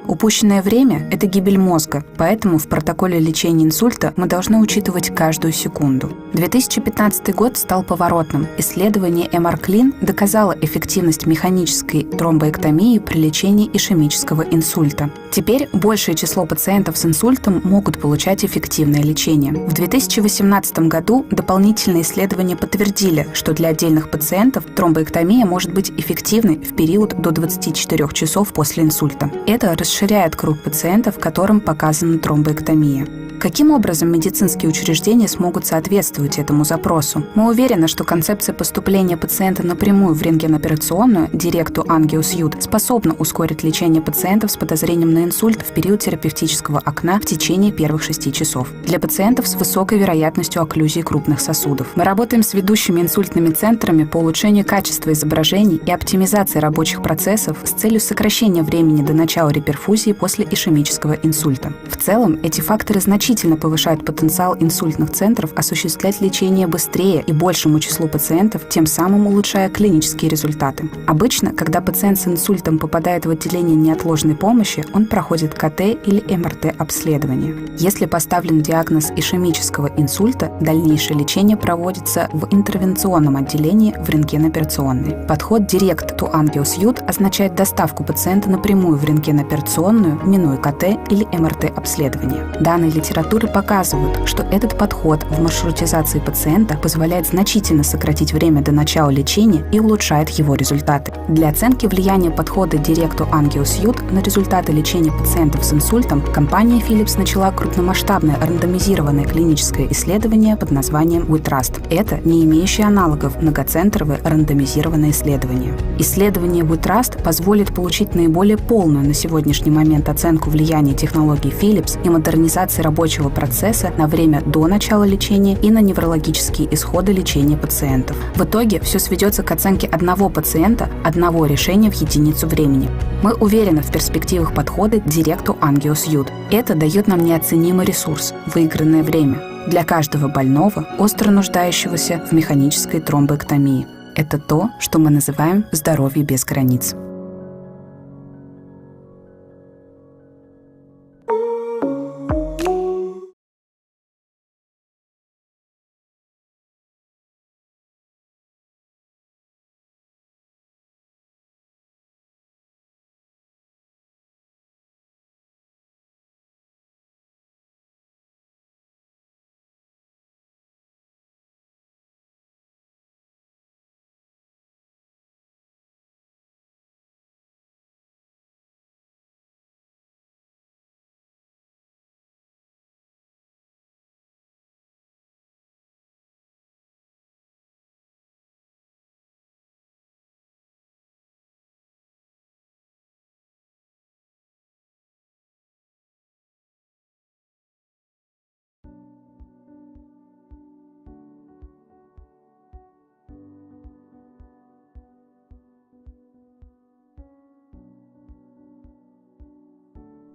Упущенное время – это гибель мозга, поэтому в протоколе лечения инсульта мы должны учитывать каждую секунду. 2015 год стал поворотным. Исследование MR-CLIN доказало эффективность механической тромбоэктомии при лечении ишемического инсульта. Теперь большее число пациентов с инсультом могут получать эффективное лечение. В 2018 году дополнительные исследования подтвердили, что для отдельных пациентов тромбоэктомия может быть эффективной в период до 24 часов после инсульта. Это расширяет круг пациентов, которым показана тромбоэктомия. Каким образом медицинские учреждения смогут соответствовать этому запросу? Мы уверены, что концепция поступления пациента напрямую в рентгеноперационную Direct to Angio Suite способна ускорить лечение пациентов с подозрением на инсульт в период терапевтического окна в течение первых 6 часов. Для пациентов с высокой вероятностью окклюзии крупных сосудов. Мы работаем с ведущими инсультными центрами по улучшению качества изображений и оптимизации рабочих процессов с целью сокращения времени до начала реперфузии после ишемического инсульта. В целом, эти факторы значительно повышают потенциал инсультных центров осуществлять лечение быстрее и большему числу пациентов, тем самым улучшая клинические результаты. Обычно, когда пациент с инсультом попадает в отделение неотложной помощи, он проходит КТ или МРТ-обследование. Если поставлен диагноз ишемического инсульта, дальнейшее лечение проводится в интервенционном отделении в рентгеноперационной. Подход Direct to Angio Suite означает доставку пациента напрямую в рентгеноперационную, минуя КТ или МРТ-обследование. Данные литературы показывают, что этот подход в маршрутизации пациента позволяет значительно сократить время до начала лечения и улучшает его результаты. Для оценки влияния подхода Direct to Angio Suite на результаты лечения пациентов с инсультом компания Philips начала крупномасштабное рандомизированное клиническое исследование под названием WeTrust. Это не имеющее аналогов многоцентровое рандомизированное исследование. Исследование WeTrust позволит получить наиболее полную на сегодняшний момент оценку влияния технологий Philips и модернизации рабочего процесса на время до начала лечения и на неврологические исходы лечения пациентов. В итоге все сведется к оценке одного пациента, одного решения в единицу времени. Мы уверены в перспективах подхода Direct to Angio Suite. Это дает нам неоценимый ресурс – выигранное время для каждого больного, остро нуждающегося в механической тромбоэктомии. Это то, что мы называем «здоровье без границ».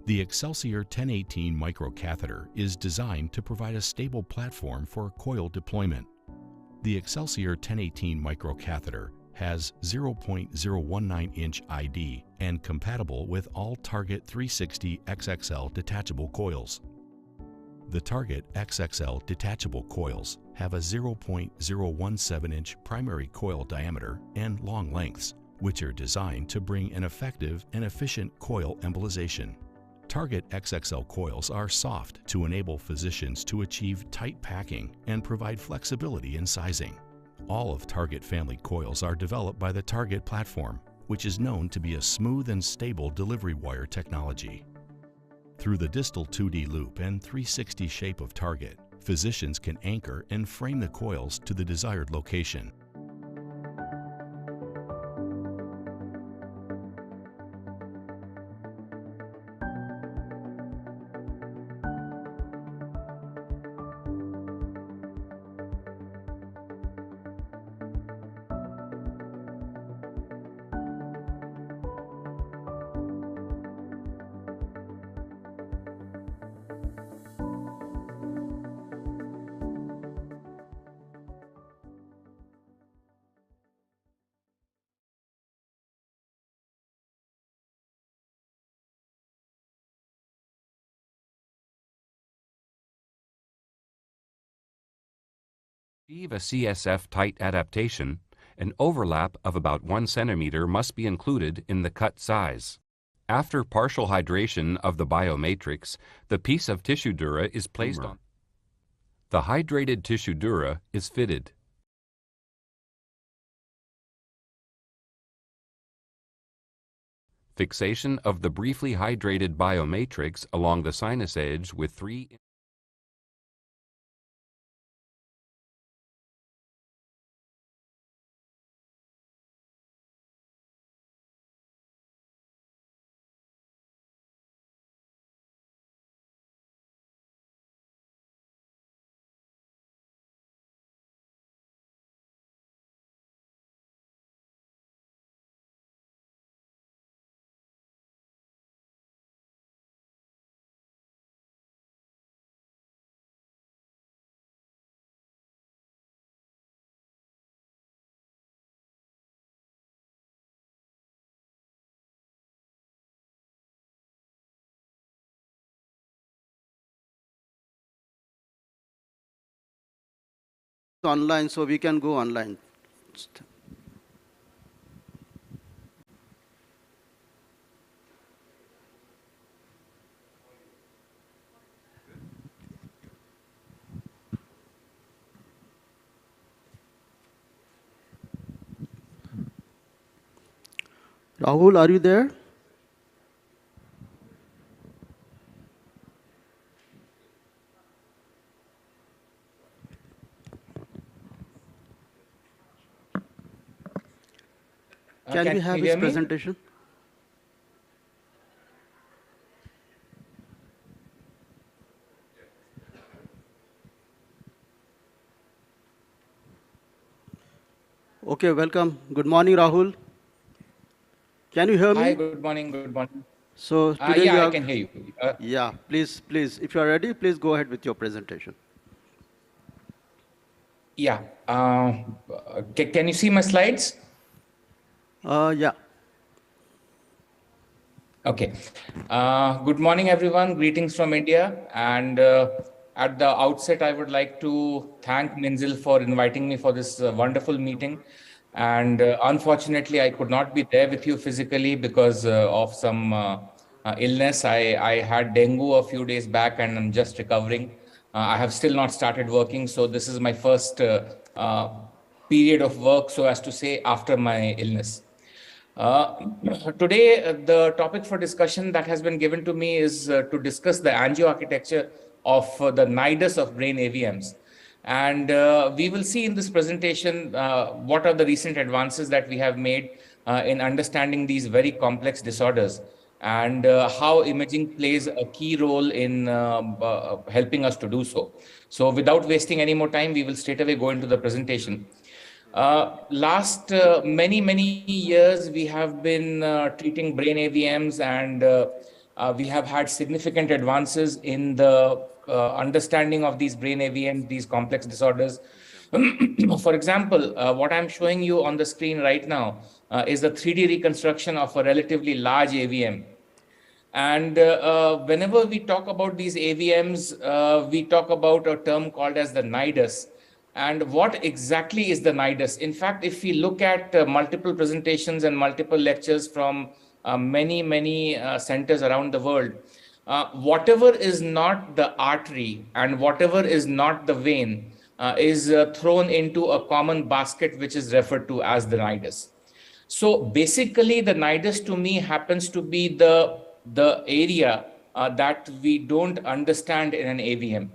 The Excelsior 1018 microcatheter is designed to provide a stable platform for coil deployment. The Excelsior 1018 microcatheter has 0.019-inch ID and compatible with all Target 360 XXL detachable coils. The Target XXL detachable coils have a 0.017-inch primary coil diameter and long lengths, which are designed to bring an effective and efficient coil embolization. Target XXL coils are soft to enable physicians to achieve tight packing and provide flexibility in sizing. All of Target family coils are developed by the Target platform, which is known to be a smooth and stable delivery wire technology. Through the distal 2D loop and 360 shape of Target, physicians can anchor and frame the coils to the desired location. achieve a CSF tight adaptation, an overlap of about 1 centimeter must be included in the cut size. After partial hydration of the biomatrix, the piece of tissue dura is placed on. The hydrated tissue dura is fitted. Fixation of the briefly hydrated biomatrix along the sinus edge with 3 online, so we can go online. Rahul, are you there? Can we have his presentation? Okay, welcome. Good morning, Rahul. Can you hear me? Hi, good morning, good morning. So today yeah, I can hear you. Yeah, please, if you are ready, please go ahead with your presentation. Yeah. Can you see my slides? Yeah. Okay. Good morning, everyone. Greetings from India. And at the outset, I would like to thank Minzil for inviting me for this wonderful meeting. And unfortunately, I could not be there with you physically because of some illness. I had dengue a few days back and I'm just recovering. I have still not started working. So this is my first period of work, so as to say, after my illness. Today, the topic for discussion that has been given to me is to discuss the angio-architecture of the nidus of brain AVMs. And we will see in this presentation what are the recent advances that we have made in understanding these very complex disorders and how imaging plays a key role in helping us to do so. So without wasting any more time, we will straight away go into the presentation. Last many years, we have been treating brain AVMs and We have had significant advances in the understanding of these brain AVMs, these complex disorders. For example, what I'm showing you on the screen right now is a 3D reconstruction of a relatively large AVM. And whenever we talk about these AVMs, we talk about a term called as the nidus. And what exactly is the nidus? In fact, if we look at multiple presentations and multiple lectures from many centers around the world, whatever is not the artery and whatever is not the vein is thrown into a common basket, which is referred to as the nidus. So basically, the nidus to me happens to be the area that we don't understand in an AVM.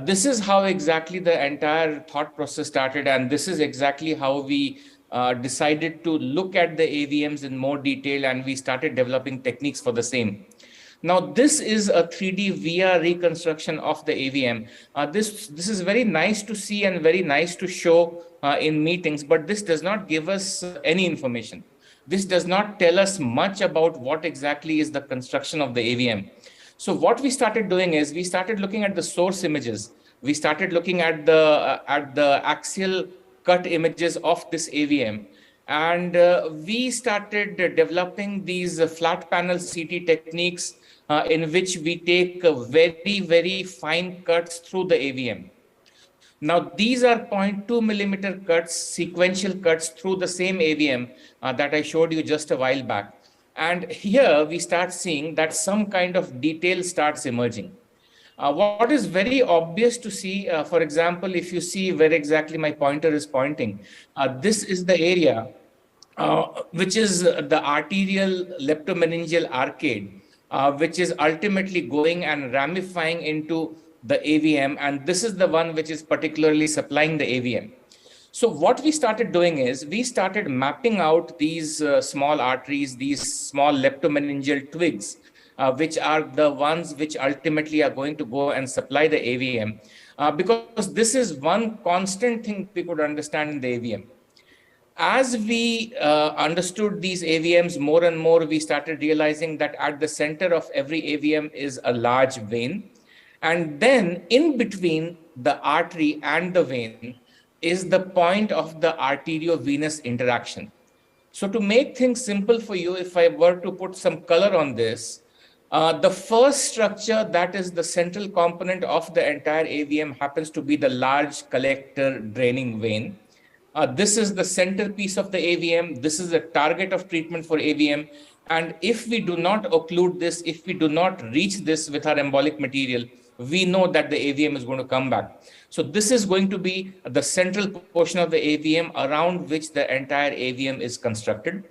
This is how exactly the entire thought process started, and this is exactly how we decided to look at the AVMs in more detail, and we started developing techniques for the same. Now, this is a 3D VR reconstruction of the AVM. This is very nice to see and very nice to show in meetings, but this does not give us any information. This does not tell us much about what exactly is the construction of the AVM. So what we started doing is we started looking at the source images. We started looking at the axial cut images of this AVM. And we started developing these flat panel CT techniques in which we take very fine cuts through the AVM. Now, these are 0.2 millimeter cuts, sequential cuts through the same AVM that I showed you just a while back. And here we start seeing that some kind of detail starts emerging. What is very obvious to see, for example, if you see where exactly my pointer is pointing, this is the area which is the arterial leptomeningeal arcade, which is ultimately going and ramifying into the AVM, and this is the one which is particularly supplying the AVM. So what we started doing is we started mapping out these small arteries, these small leptomeningeal twigs, which are the ones which ultimately are going to go and supply the AVM, because this is one constant thing we could understand in the AVM. As we understood these AVMs more and more, we started realizing that at the center of every AVM is a large vein. And then in between the artery and the vein is the point of the arteriovenous interaction. So to make things simple for you, if I were to put some color on this, the first structure that is the central component of the entire AVM happens to be the large collector draining vein. This is the centerpiece of the AVM. This is the target of treatment for AVM. And if we do not occlude this, if we do not reach this with our embolic material, we know that the AVM is going to come back. So this is going to be the central portion of the AVM around which the entire AVM is constructed.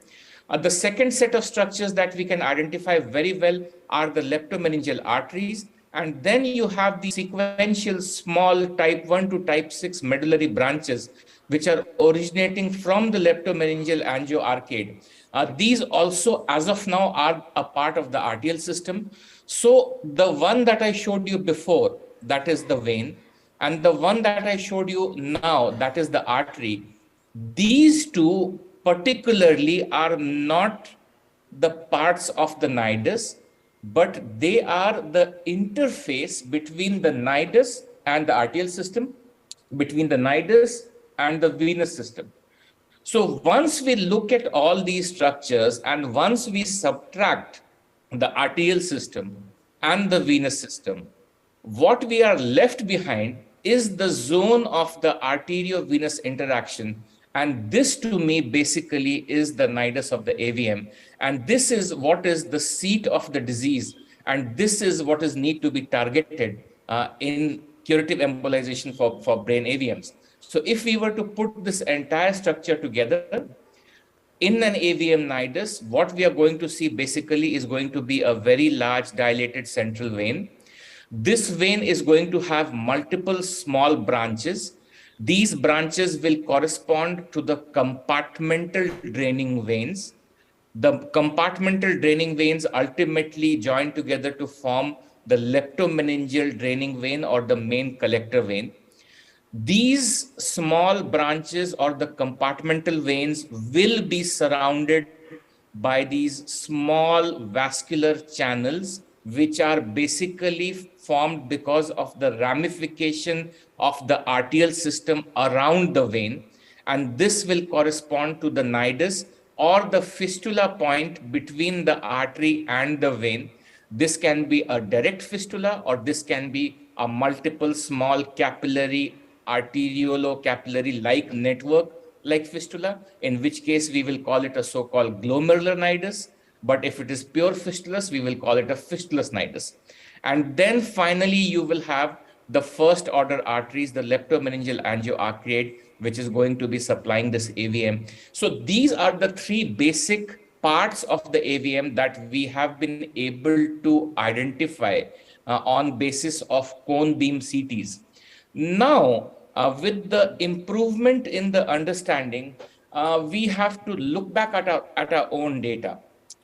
The second set of structures that we can identify very well are the leptomeningeal arteries. And then you have the sequential small type 1 to type 6 medullary branches, which are originating from the leptomeningeal angioarcade. These also, as of now, are a part of the arterial system. So the one that I showed you before, that is the vein, and the one that I showed you now, that is the artery, these two particularly are not the parts of the nidus, but they are the interface between the nidus and the arterial system, between the nidus and the venous system. So once we look at all these structures and once we subtract the arterial system and the venous system, what we are left behind is the zone of the arteriovenous interaction. And this to me basically is the nidus of the AVM. And this is what is the seat of the disease. And this is what is need to be targeted in curative embolization for brain AVMs. So if we were to put this entire structure together in an AVM nidus, what we are going to see basically is going to be a very large dilated central vein. This vein is going to have multiple small branches. These branches will correspond to the compartmental draining veins. The compartmental draining veins ultimately join together to form the leptomeningeal draining vein or the main collector vein. These small branches or the compartmental veins will be surrounded by these small vascular channels which are basically formed because of the ramification of the arterial system around the vein. And this will correspond to the nidus or the fistula point between the artery and the vein. This can be a direct fistula, or this can be a multiple small capillary, arteriolo-capillary-like network like fistula, in which case we will call it a so-called glomerular nidus. But if it is pure fistulous, we will call it a fistulous nidus. And then finally, you will have the first order arteries, the leptomeningeal angioarteriate, which is going to be supplying this AVM. So these are the three basic parts of the AVM that we have been able to identify on basis of cone beam CTs. Now, with the improvement in the understanding, we have to look back at our own data.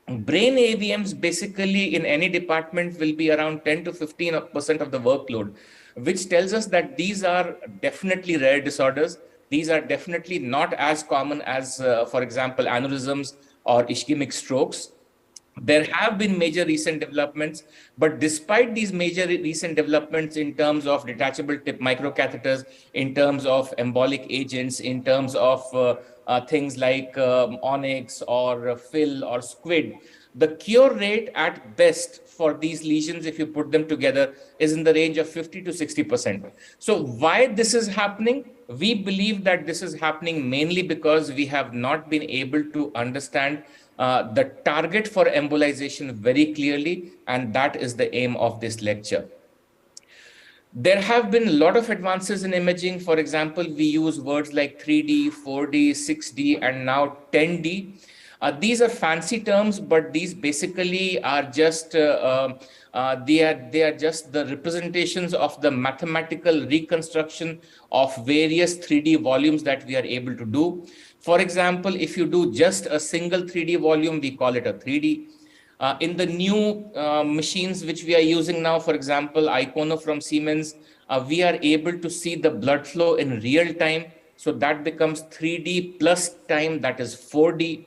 Brain AVMs basically in any department will be around 10 to 15% of the workload, which tells us that these are definitely rare disorders. These are definitely not as common as, for example, aneurysms or ischemic strokes. There have been major recent developments, but despite these major recent developments in terms of detachable tip microcatheters, in terms of embolic agents, in terms of things like onyx or fill or squid, the cure rate at best for these lesions, if you put them together, is in the range of 50 to 60%. So why this is happening? We believe that this is happening mainly because we have not been able to understand the target for embolization very clearly, and that is the aim of this lecture. There have been a lot of advances in imaging. For example, we use words like 3D, 4D, 6D, and now 10D. These are fancy terms, but these basically are just they are just the representations of the mathematical reconstruction of various 3D volumes that we are able to do. For example, if you do just a single 3D volume, we call it a 3D. In the new machines which we are using now, for example, Icono from Siemens, we are able to see the blood flow in real time. So that becomes 3D plus time, that is 4D.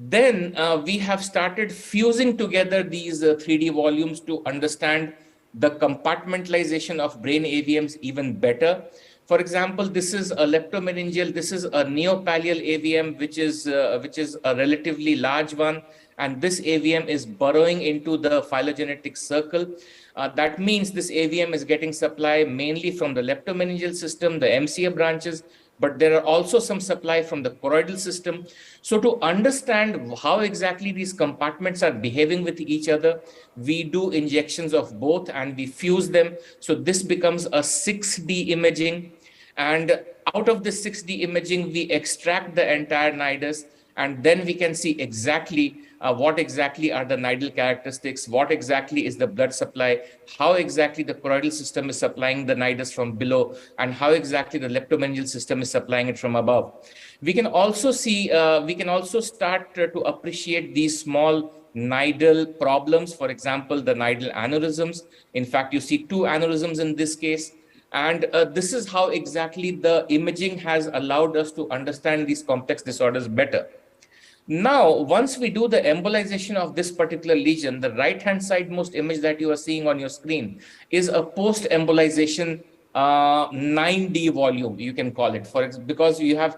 Then we have started fusing together these 3D volumes to understand the compartmentalization of brain AVMs even better. For example, this is a leptomeningeal, this is a neopallial AVM, which is a relatively large one. And this AVM is burrowing into the phylogenetic circle. That means this AVM is getting supply mainly from the leptomeningeal system, the MCA branches, but there are also some supply from the choroidal system. So to understand how exactly these compartments are behaving with each other, we do injections of both and we fuse them. So this becomes a 6D imaging. And out of the 6D imaging, we extract the entire nidus, and then we can see exactly what exactly are the nidal characteristics, what exactly is the blood supply, how exactly the choroidal system is supplying the nidus from below, and how exactly the leptomeningeal system is supplying it from above. We can also see, we can also start to appreciate these small nidal problems. For example, the nidal aneurysms. In fact, you see two aneurysms in this case. And this is how exactly the imaging has allowed us to understand these complex disorders better. Now, once we do the embolization of this particular lesion, the right-hand side most image that you are seeing on your screen is a post-embolization 9D volume, you can call it, because you have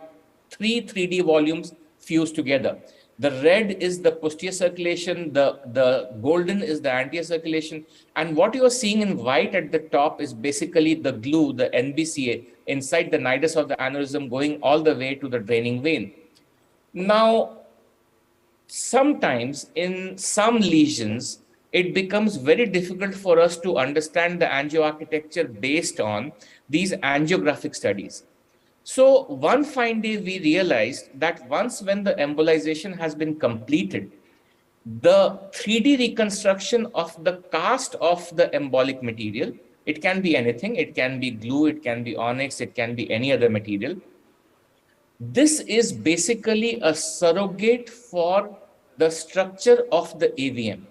three 3D volumes fused together. The red is the posterior circulation, the golden is the anterior circulation, and what you are seeing in white at the top is basically the glue, the NBCA, inside the nidus of the aneurysm going all the way to the draining vein. Now, sometimes in some lesions, it becomes very difficult for us to understand the angioarchitecture based on these angiographic studies. So one fine day, we realized that once when the embolization has been completed, the 3D reconstruction of the cast of the embolic material, it can be anything, it can be glue, it can be onyx, it can be any other material. This is basically a surrogate for the structure of the AVM.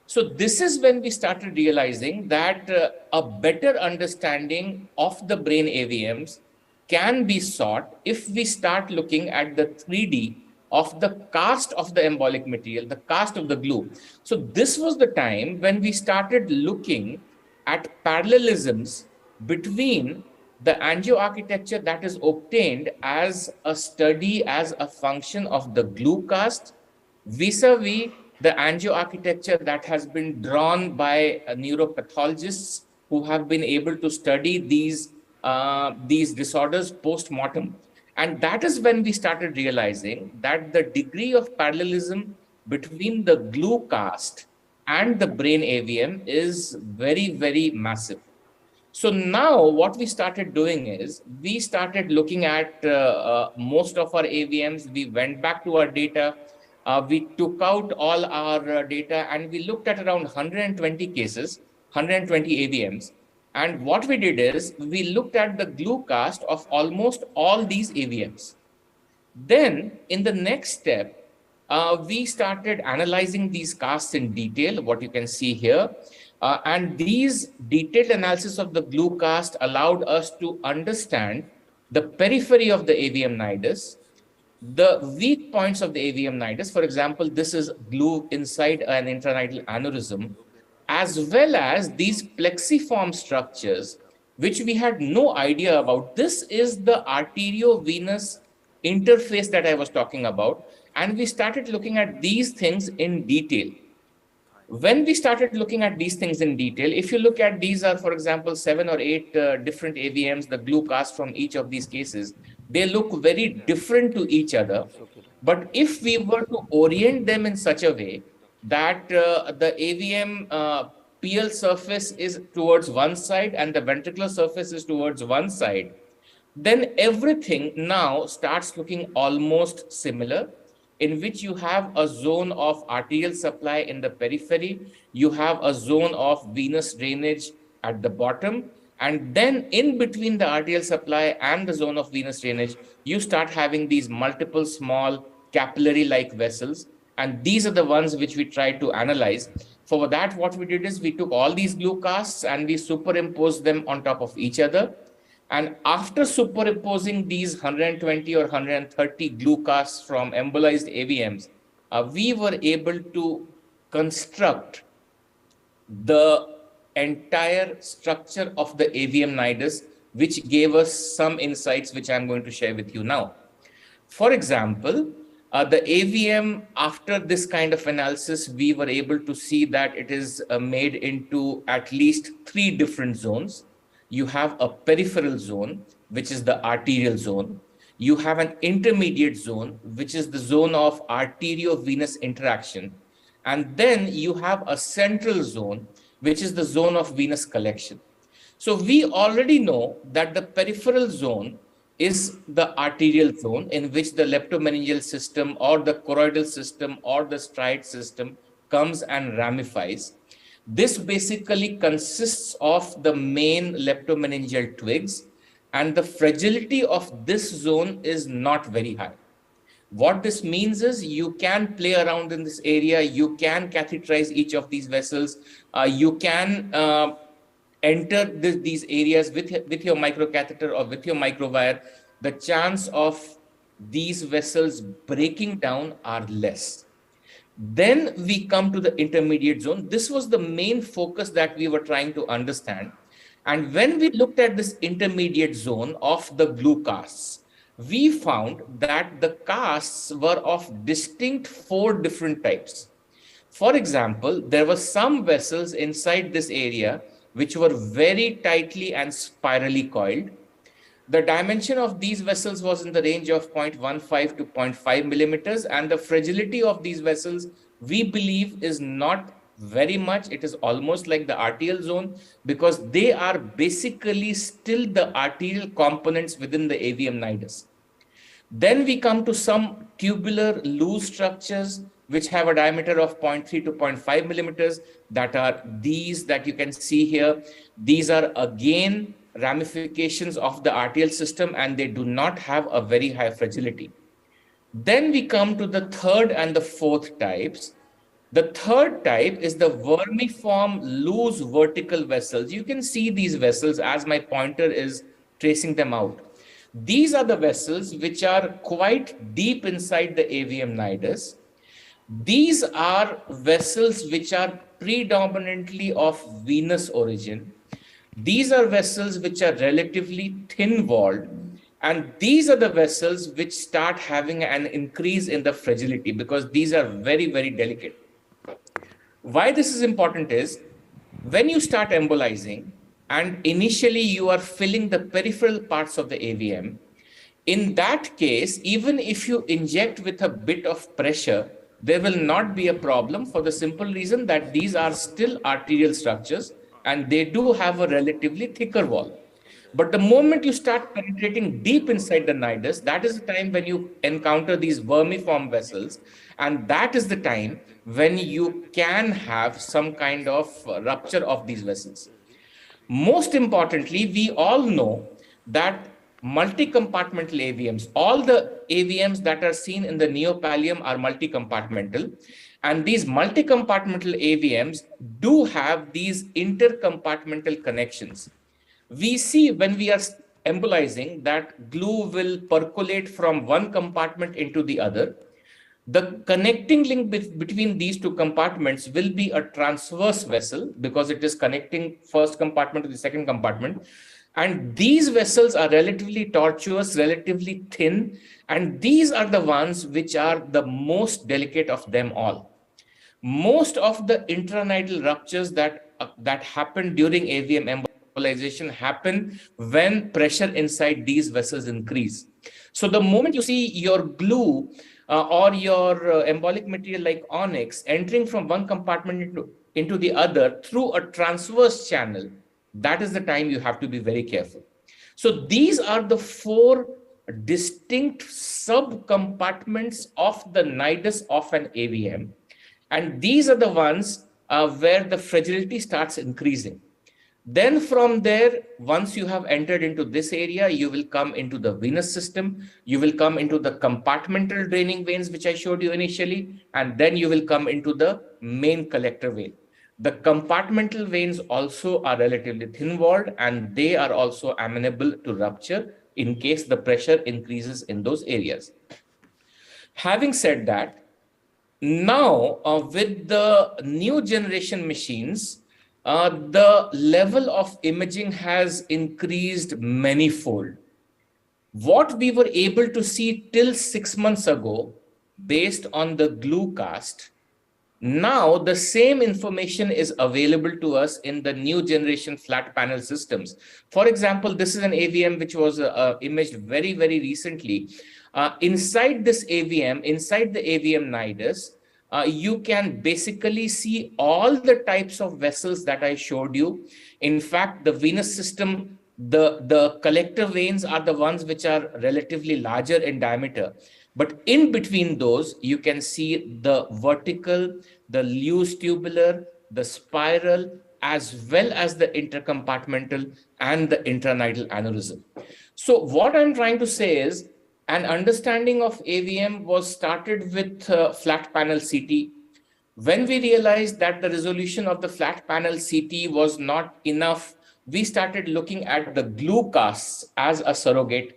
So this is when we started realizing that a better understanding of the brain AVMs can be sought if we start looking at the 3D of the cast of the embolic material, the cast of the glue. So this was the time when we started looking at parallelisms between the angioarchitecture that is obtained as a study, as a function of the glue cast, vis-a-vis the angioarchitecture that has been drawn by neuropathologists who have been able to study these disorders post-mortem. And that is when we started realizing that the degree of parallelism between the glue cast and the brain AVM is very, very massive. So now what we started doing is we started looking at most of our AVMs. We went back to our data. We took out all our data and we looked at around 120 cases, 120 AVMs. And what we did is we looked at the glue cast of almost all these AVMs. Then in the next step, we started analyzing these casts in detail, what you can see here. And these detailed analysis of the glue cast allowed us to understand the periphery of the AVM nidus, the weak points of the AVM nidus. For example, this is glue inside an intranidal aneurysm, as well as these plexiform structures, which we had no idea about. This is the arteriovenous interface that I was talking about. And we started looking at these things in detail. When we started looking at these things in detail, if you look at these are, for example, 7 or 8 different AVMs, the glue cast from each of these cases, they look very different to each other. But if we were to orient them in such a way that the AVM PL surface is towards one side and the ventricular surface is towards one side, then everything now starts looking almost similar, in which you have a zone of arterial supply in the periphery, you have a zone of venous drainage at the bottom, and then in between the arterial supply and the zone of venous drainage, you start having these multiple small capillary-like vessels, and these are the ones which we tried to analyze. For that, what we did is we took all these glue casts and we superimposed them on top of each other. And after superimposing these 120 or 130 glue casts from embolized AVMs, we were able to construct the entire structure of the AVM nidus, which gave us some insights which I'm going to share with you now. For example, the AVM, after this kind of analysis, we were able to see that it is made into at least 3 different zones. You have a peripheral zone, which is the arterial zone. You have an intermediate zone, which is the zone of arteriovenous interaction. And then you have a central zone, which is the zone of venous collection. So we already know that the peripheral zone is the arterial zone in which the leptomeningeal system or the choroidal system or the striate system comes and ramifies. This basically consists of the main leptomeningeal twigs, and the fragility of this zone is not very high. What this means is you can play around in this area, you can catheterize each of these vessels, you can enter these areas with your microcatheter or with your microwire. The chance of these vessels breaking down are less. Then we come to the intermediate zone. This was the main focus that we were trying to understand. And when we looked at this intermediate zone of the glue casts, we found that the casts were of distinct 4 different types. For example, there were some vessels inside this area which were very tightly and spirally coiled. The dimension of these vessels was in the range of 0.15 to 0.5 millimeters, and the fragility of these vessels, we believe, is not very much. It is almost like the arterial zone because they are basically still the arterial components within the AVM nidus. Then we come to some tubular loose structures which have a diameter of 0.3 to 0.5 millimeters, that are these that you can see here. These are again ramifications of the arterial system, and they do not have a very high fragility. Then we come to the 3rd and the 4th types. The 3rd type is the vermiform loose vertical vessels. You can see these vessels as my pointer is tracing them out. These are the vessels which are quite deep inside the AVM nidus. These are vessels which are predominantly of venous origin. These are vessels which are relatively thin-walled, and these are the vessels which start having an increase in the fragility because these are very, very delicate. Why this is important is when you start embolizing and initially you are filling the peripheral parts of the AVM, in that case, even if you inject with a bit of pressure, there will not be a problem for the simple reason that these are still arterial structures and they do have a relatively thicker wall. But the moment you start penetrating deep inside the nidus, that is the time when you encounter these vermiform vessels. And that is the time when you can have some kind of rupture of these vessels. Most importantly, we all know that multi-compartmental AVMs, all the AVMs that are seen in the neopallium are multi-compartmental. And these multi-compartmental AVMs do have these intercompartmental connections. We see when we are embolizing that glue will percolate from one compartment into the other. The connecting link between these two compartments will be a transverse vessel because it is connecting first compartment to the second compartment. And these vessels are relatively tortuous, relatively thin, and these are the ones which are the most delicate of them all. Most of the intranidal ruptures that happen during AVM embolization happen when pressure inside these vessels increase. So the moment you see your glue or your embolic material like onyx entering from one compartment into the other through a transverse channel, that is the time you have to be very careful. So these are the four distinct sub-compartments of the nidus of an AVM. And these are the ones where the fragility starts increasing. Then from there, once you have entered into this area, you will come into the venous system, you will come into the compartmental draining veins, which I showed you initially, and then you will come into the main collector vein. The compartmental veins also are relatively thin-walled, and they are also amenable to rupture in case the pressure increases in those areas. Having said that, now with the new generation machines, the level of imaging has increased manifold. What we were able to see till 6 months ago, based on the glue cast, now the same information is available to us in the new generation flat panel systems. For example, this is an AVM which was imaged very, very recently. Inside this AVM, inside the AVM nidus, you can basically see all the types of vessels that I showed you. In fact, the venous system, the collector veins are the ones which are relatively larger in diameter. But in between those, you can see the vertical, the loose tubular, the spiral, as well as the intercompartmental and the intranidal aneurysm. So what I'm trying to say is, an understanding of AVM was started with flat panel CT. When we realized that the resolution of the flat panel CT was not enough, we started looking at the glue casts as a surrogate.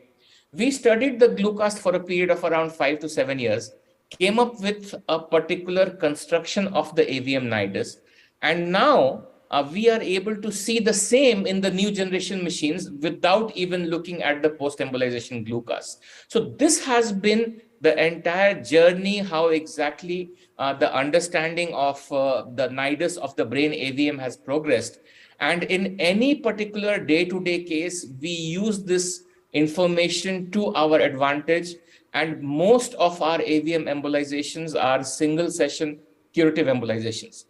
We studied the glue cast for a period of around 5 to 7 years, came up with a particular construction of the AVM nidus, and now we are able to see the same in the new generation machines without even looking at the post-embolization glue cast. So this has been the entire journey, how exactly the understanding of the nidus of the brain AVM has progressed. And in any particular day-to-day case, we use this information to our advantage. And most of our AVM embolizations are single session curative embolizations.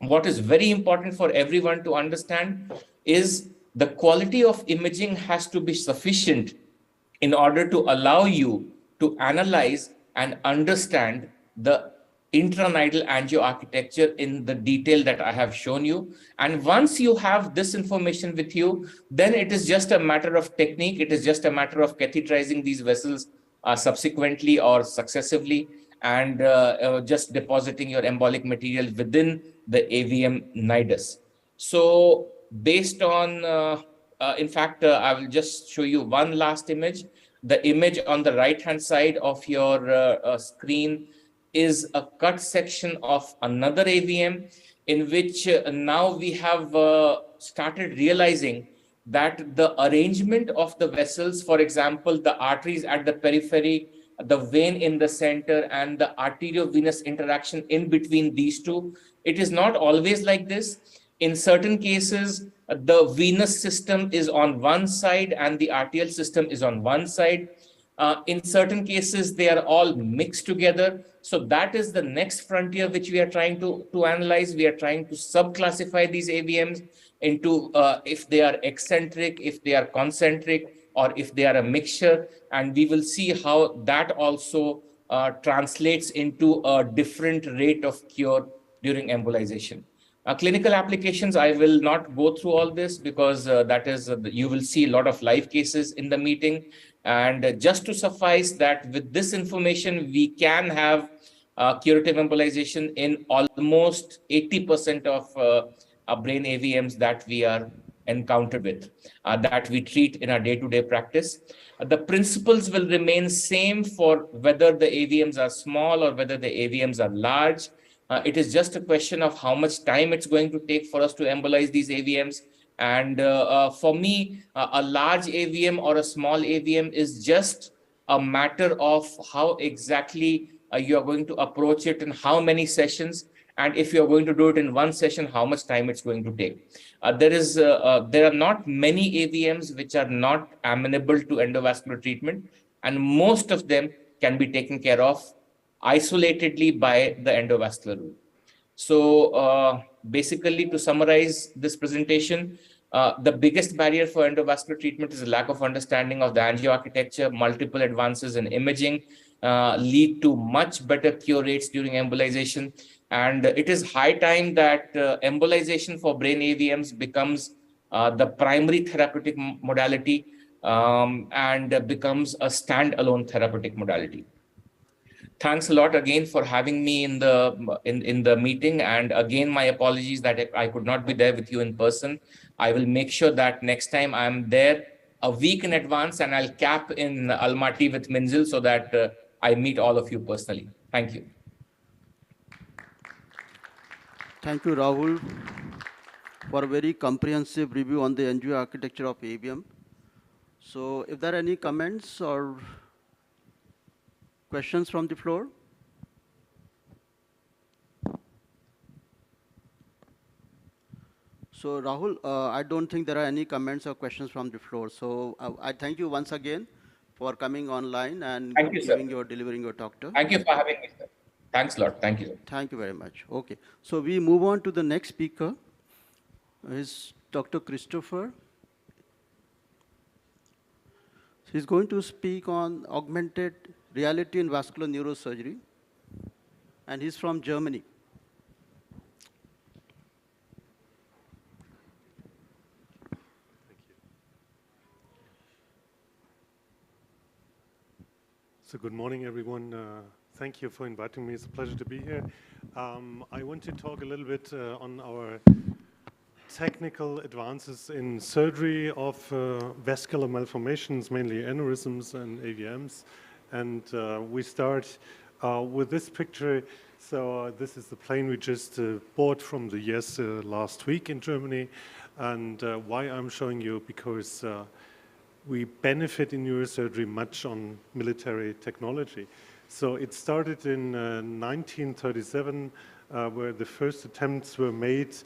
What is very important for everyone to understand is the quality of imaging has to be sufficient in order to allow you to analyze and understand the intranidal angioarchitecture in the detail that I have shown you. And once you have this information with you, then it is just a matter of technique. It is just a matter of catheterizing these vessels subsequently or successively, and just depositing your embolic material within the AVM nidus. So based on in fact, I will just show you one last image. The image on the right-hand side of your screen is a cut section of another AVM in which now we have started realizing that the arrangement of the vessels, for example, the arteries at the periphery, the vein in the center, and the arteriovenous interaction in between these two, it is not always like this. In certain cases, the venous system is on one side and the arterial system is on one side. In certain cases, they are all mixed together. So that is the next frontier which we are trying to analyze. We are trying to subclassify these AVMs into if they are eccentric, if they are concentric, or if they are a mixture. And we will see how that also translates into a different rate of cure during embolization. Clinical applications, I will not go through all this because that is, you will see a lot of live cases in the meeting. And just to suffice that with this information, we can have curative embolization in almost 80% of brain AVMs that we are encountered with, that we treat in our day-to-day practice. The principles will remain same for whether the AVMs are small or whether the AVMs are large. It is just a question of how much time it's going to take for us to embolize these AVMs. And for me, a large AVM or a small AVM is just a matter of how exactly you are going to approach it and how many sessions. And if you're going to do it in one session, how much time it's going to take. There are not many AVMs which are not amenable to endovascular treatment, and most of them can be taken care of isolatedly by the endovascular route. So basically, to summarize this presentation, the biggest barrier for endovascular treatment is a lack of understanding of the angioarchitecture. Multiple advances in imaging lead to much better cure rates during embolization. And it is high time that embolization for brain AVMs becomes the primary therapeutic modality and becomes a standalone therapeutic modality. Thanks a lot again for having me in the meeting, and again my apologies that I could not be there with you in person. I will make sure that next time I'm there a week in advance, and I'll cap in Almaty with Minzil so that I meet all of you personally. Thank you. Thank you, Rahul, for a very comprehensive review on the angio architecture of AVM. So if there are any comments or questions from the floor? So Rahul, I don't think there are any comments or questions from the floor. So I thank you once again for coming online and delivering your talk. Thank you for having me, sir. Thanks a lot. Thank you. Thank you very much. Okay. So we move on to the next speaker. Is Dr. Christopher. He's going to speak on augmented reality in vascular neurosurgery, and he's from Germany. So good morning, everyone. Thank you for inviting me. It's a pleasure to be here. I want to talk a little bit on our technical advances in surgery of vascular malformations, mainly aneurysms and AVMs. And we start with this picture. So this is the plane we just bought from the US last week in Germany. And why I'm showing you, because we benefit in neurosurgery much on military technology. So it started in 1937, where the first attempts were made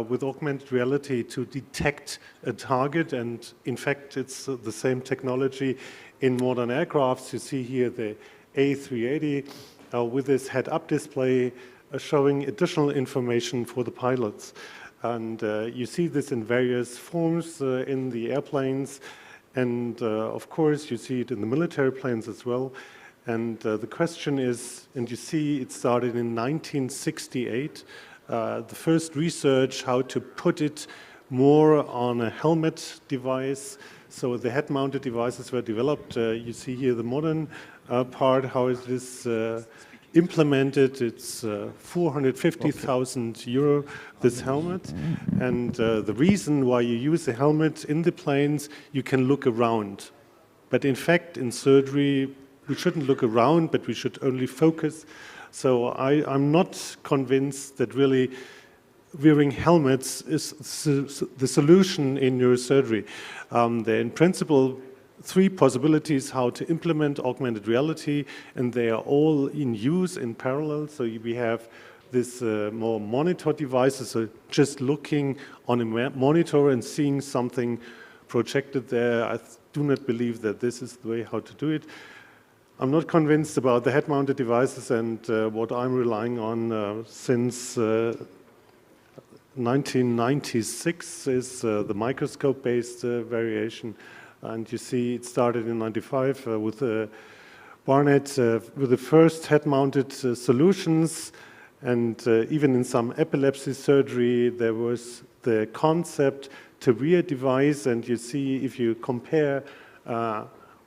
with augmented reality to detect a target. And in fact, it's the same technology in modern aircrafts. You see here the A380 with this head-up display showing additional information for the pilots. And you see this in various forms in the airplanes. And of course, you see it in the military planes as well. And the question is, and you see it started in 1968, the first research how to put it more on a helmet device. So the head-mounted devices were developed. You see here the modern part, how it is implemented. It's 450,000 euro, this helmet. And the reason why you use a helmet in the planes, you can look around. But in fact, in surgery, we shouldn't look around, but we should only focus. So I'm not convinced that really wearing helmets is the solution in neurosurgery. There are in principle 3 possibilities how to implement augmented reality, and they are all in use in parallel. So we have this more monitor devices, so just looking on a monitor and seeing something projected there. I do not believe that this is the way how to do it. I'm not convinced about the head-mounted devices, and what I'm relying on since 1996 is the microscope-based variation. And you see it started in 95 with Barnett with the first head-mounted solutions, and even in some epilepsy surgery there was the concept to wear a device, and you see if you compare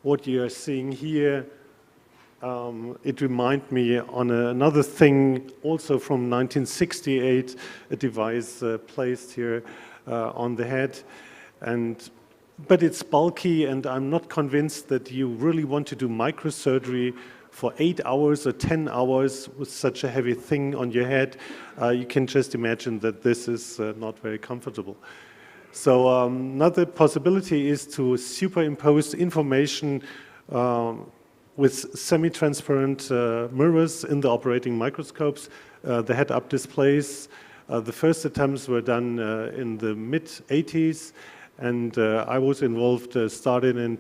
what you are seeing here, it reminds me on another thing also from 1968, a device placed here on the head. But it's bulky, and I'm not convinced that you really want to do microsurgery for 8 hours or 10 hours with such a heavy thing on your head. You can just imagine that this is not very comfortable. So another possibility is to superimpose information with semi-transparent mirrors in the operating microscopes, the head-up displays. The first attempts were done in the mid-80s, and I was involved, started in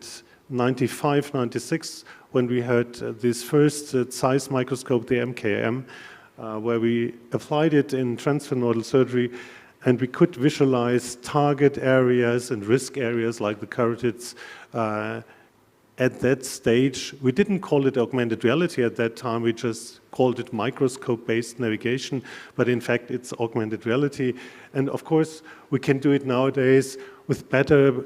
95, 96, when we had this first size microscope, the MKM, where we applied it in transfernodal surgery, and we could visualize target areas and risk areas like the carotids. At that stage, we didn't call it augmented reality at that time, we just called it microscope-based navigation, but in fact it's augmented reality. And of course, we can do it nowadays with better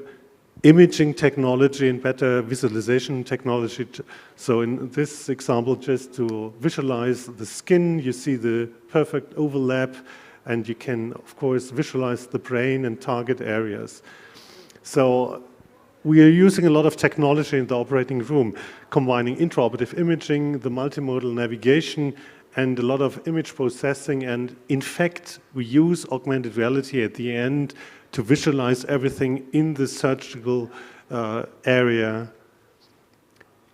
imaging technology and better visualization technology. So in this example, just to visualize the skin, you see the perfect overlap, and you can, of course, visualize the brain and target areas. So we are using a lot of technology in the operating room, combining intraoperative imaging, the multimodal navigation, and a lot of image processing. And in fact, we use augmented reality at the end to visualize everything in the surgical area.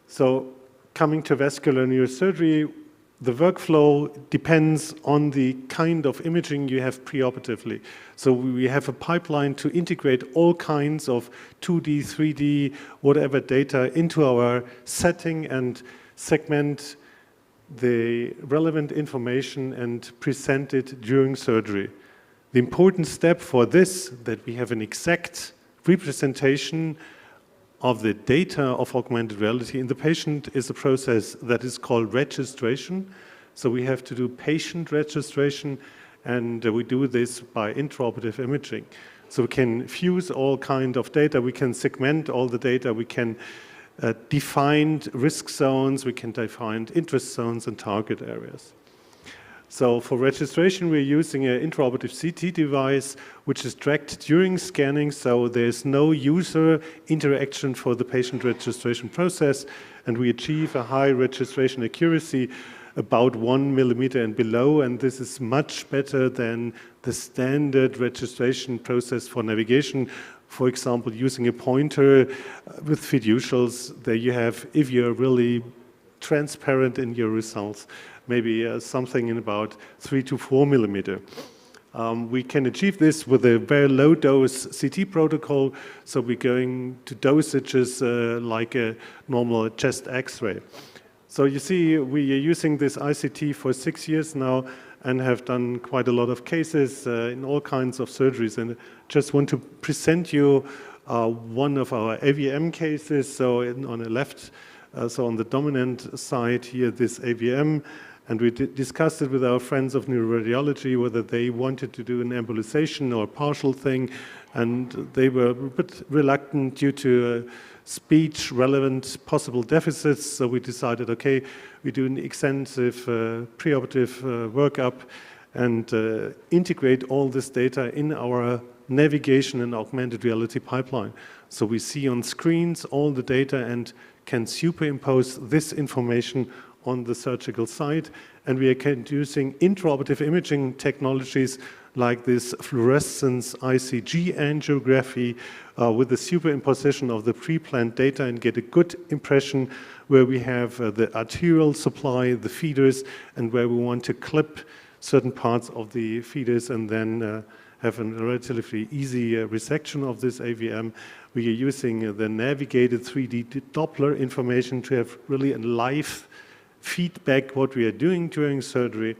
So coming to vascular neurosurgery, the workflow depends on the kind of imaging you have preoperatively. So we have a pipeline to integrate all kinds of 2D, 3D, whatever data into our setting and segment the relevant information and present it during surgery. The important step for this, that we have an exact representation of the data of augmented reality in the patient, is a process that is called registration. So we have to do patient registration, and we do this by intraoperative imaging. So we can fuse all kind of data, we can segment all the data, we can define risk zones, we can define interest zones and target areas. So for registration, we're using an intraoperative CT device, which is tracked during scanning, so there's no user interaction for the patient registration process, and we achieve a high registration accuracy, about 1 millimeter and below, and this is much better than the standard registration process for navigation. For example, using a pointer with fiducials, there you have, if you're really transparent in your results, maybe something in about 3 to 4 millimeter. We can achieve this with a very low dose CT protocol, so we're going to dosages like a normal chest X-ray. So you see, we are using this ICT for 6 years now and have done quite a lot of cases in all kinds of surgeries, and just want to present you one of our AVM cases. So on the left, so on the dominant side here, this AVM, and we discussed it with our friends of neuroradiology, whether they wanted to do an embolization or a partial thing, and they were a bit reluctant due to speech-relevant possible deficits. So we decided, okay, we do an extensive preoperative workup and integrate all this data in our navigation and augmented reality pipeline. So we see on screens all the data and can superimpose this information on the surgical site. And we are using intraoperative imaging technologies like this fluorescence ICG angiography with the superimposition of the pre-planned data and get a good impression where we have the arterial supply, the feeders, and where we want to clip certain parts of the feeders and then have a relatively easy resection of this AVM. We are using the navigated 3D Doppler information to have really a live feedback what we are doing during surgery.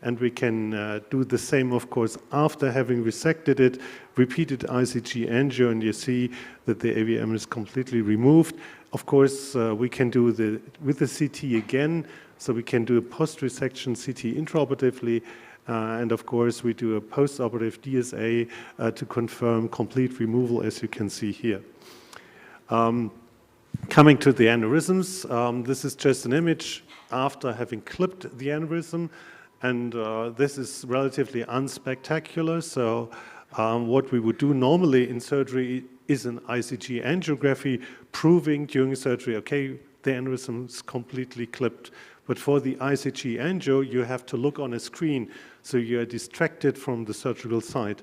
And we can do the same, of course, after having resected it, repeated ICG angio, and you see that the AVM is completely removed. Of course, we can do with the CT again, so we can do a post-resection CT intraoperatively, and of course, we do a post-operative DSA to confirm complete removal, as you can see here. Coming to the aneurysms, this is just an image after having clipped the aneurysm. And this is relatively unspectacular. So what we would do normally in surgery is an ICG angiography proving during surgery, okay, the aneurysm is completely clipped. But for the ICG angio, you have to look on a screen, so you are distracted from the surgical site.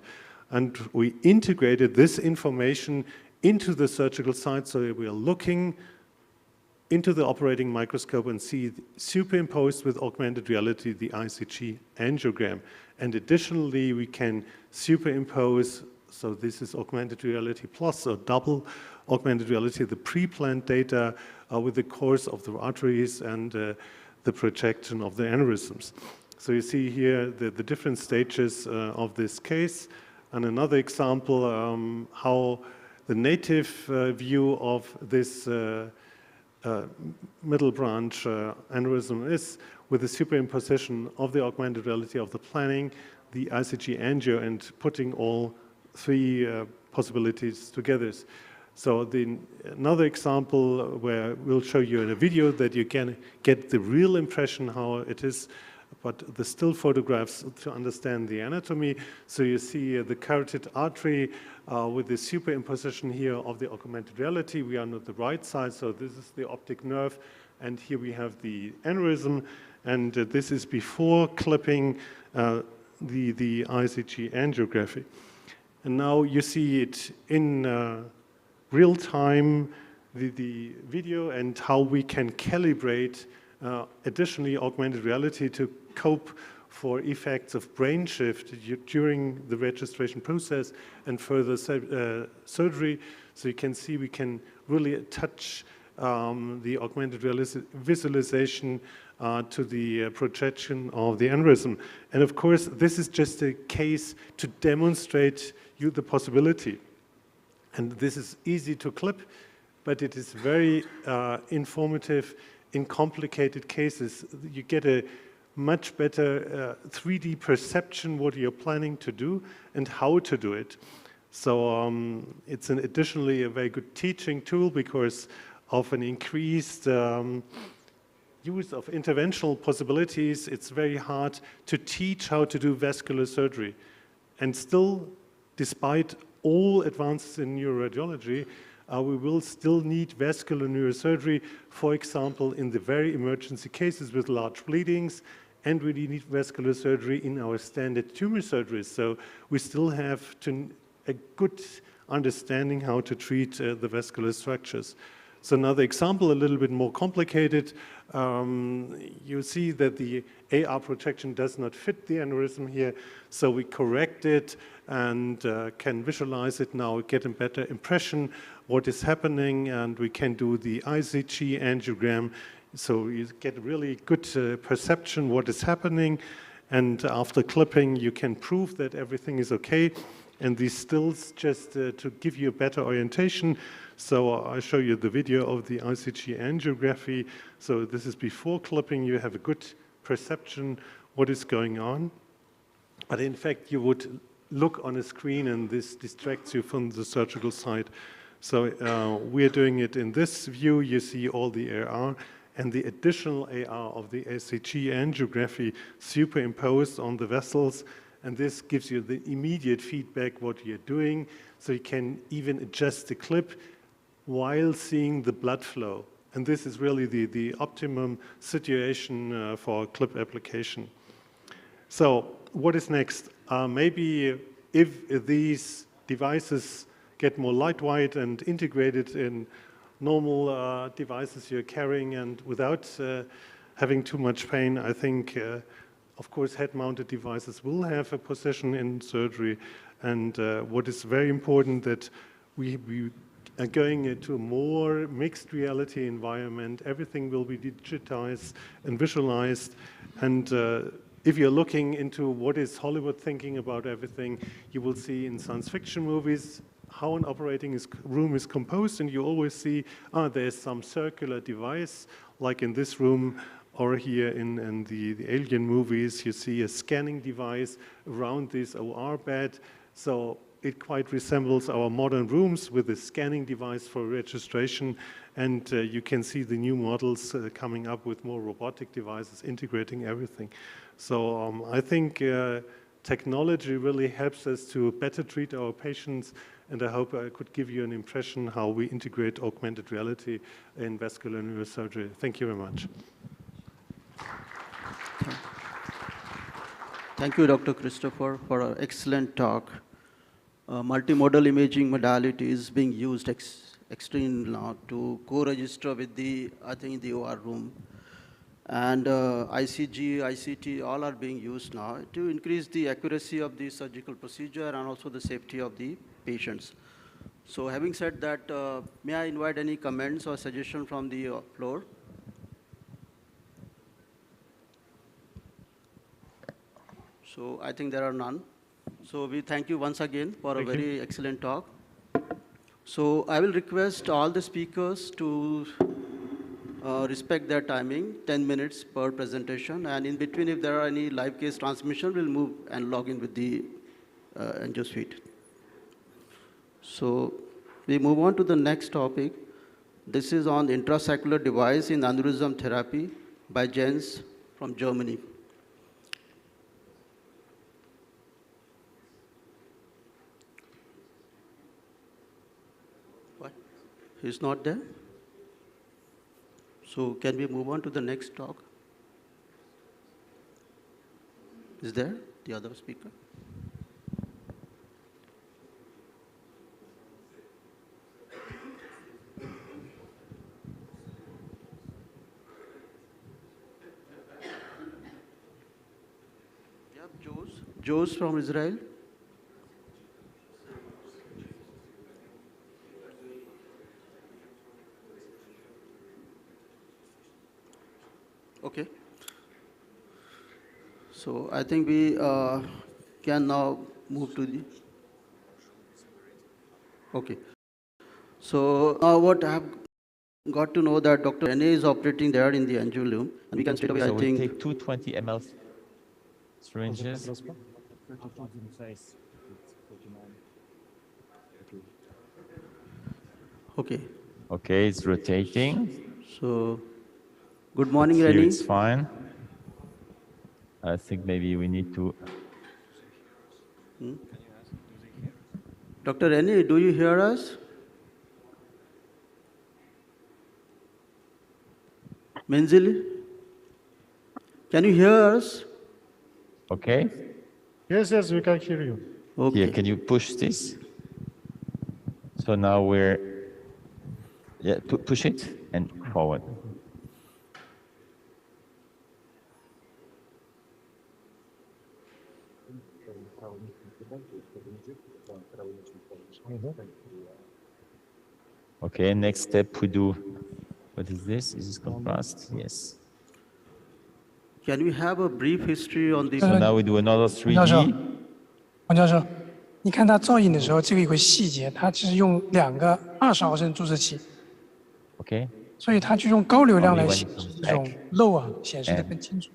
And we integrated this information into the surgical site, so we are looking into the operating microscope and see superimposed with augmented reality the ICG angiogram. And additionally, we can superimpose, so this is augmented reality plus or double augmented reality, the pre-planned data with the course of the arteries and the projection of the aneurysms. So you see here the different stages of this case. And another example, how the native view of this middle branch aneurysm is with the superimposition of the augmented reality of the planning, the ICG angio, and putting all three possibilities together. So another example where we'll show you in a video that you can get the real impression how it is, but the still photographs to understand the anatomy. So you see the carotid artery with the superimposition here of the augmented reality. We are on the right side, so this is the optic nerve, and here we have the aneurysm, and this is before clipping the ICG angiography. And now you see it in real time, the video, and how we can calibrate additionally augmented reality to cope for effects of brain shift during the registration process and further surgery. So you can see we can really touch the augmented visualization to the projection of the aneurysm. And of course, this is just a case to demonstrate you the possibility. And this is easy to clip, but it is very informative in complicated cases. You get a much better 3D perception what you're planning to do and how to do it. So it's additionally a very good teaching tool because of an increased use of interventional possibilities. It's very hard to teach how to do vascular surgery. And still, despite all advances in neuroradiology, we will still need vascular neurosurgery, for example, in the very emergency cases with large bleedings, and we need vascular surgery in our standard tumor surgeries. So we still have a good understanding how to treat the vascular structures. So another example, a little bit more complicated, you see that the AR projection does not fit the aneurysm here, so we correct it and can visualize it now, get a better impression what is happening, and we can do the ICG angiogram, so you get really good perception what is happening, and after clipping you can prove that everything is okay, and these stills just to give you a better orientation. So I show you the video of the ICG angiography. So this is before clipping, you have a good perception what is going on, but in fact you would look on a screen and this distracts you from the surgical site. So we're doing it in this view. You see all the AR and the additional AR of the ECG angiography superimposed on the vessels. And this gives you the immediate feedback what you're doing. So you can even adjust the clip while seeing the blood flow. And this is really the optimum situation for clip application. So what is next? Maybe if these devices get more lightweight and integrated in normal devices you're carrying and without having too much pain, I think, of course, head-mounted devices will have a position in surgery. And what is very important that we are going into a more mixed reality environment. Everything will be digitized and visualized. And if you're looking into what is Hollywood thinking about everything, you will see in science fiction movies how an operating room is composed, and you always see, there's some circular device, like in this room, or here in the Alien movies, you see a scanning device around this OR bed. So it quite resembles our modern rooms with a scanning device for registration, and you can see the new models coming up with more robotic devices integrating everything. So I think technology really helps us to better treat our patients, and I hope I could give you an impression how we integrate augmented reality in vascular neurosurgery. Thank you very much. Thank you, Dr. Christopher, for an excellent talk. Multimodal imaging modality is being used extremely now to co-register with the, I think, the OR room. And ICG, ICT, all are being used now to increase the accuracy of the surgical procedure and also the safety of the patients. So having said that, may I invite any comments or suggestions from the floor? So I think there are none. So we thank you once again for a very excellent talk. So I will request all the speakers to respect their timing, 10 minutes per presentation. And in between, if there are any live case transmission, we'll move and log in with the Angio Suite. So we move on to the next topic. This is on intrasaccular device in aneurysm therapy by Jens from Germany. What? He's not there? So can we move on to the next talk? Is there the other speaker? Yeah, Joe's from Israel. Okay. So I think we can now move to the. Okay. So what I have got to know that Dr. Rene is operating there in the angio room, and we can straight away, I think. Take 220 ml syringes. Okay. Okay, it's rotating. So, good morning, Here Rene. it's fine. I think maybe we need to. Dr. Rene, do you hear us? Menzili, can you hear us? Okay. Yes, we can hear you. Okay. Here, can you push this? So now we're, push it and forward. Okay, next step we do, what is this? Is this contrast? Yes. Can we have a brief history on this? So now we do another 3D. 王教授，你看他造影的时候，这个有个细节，他只是用2个20毫升注射器， Okay. 所以他就用高流量来显示这种漏啊，显示的更清楚。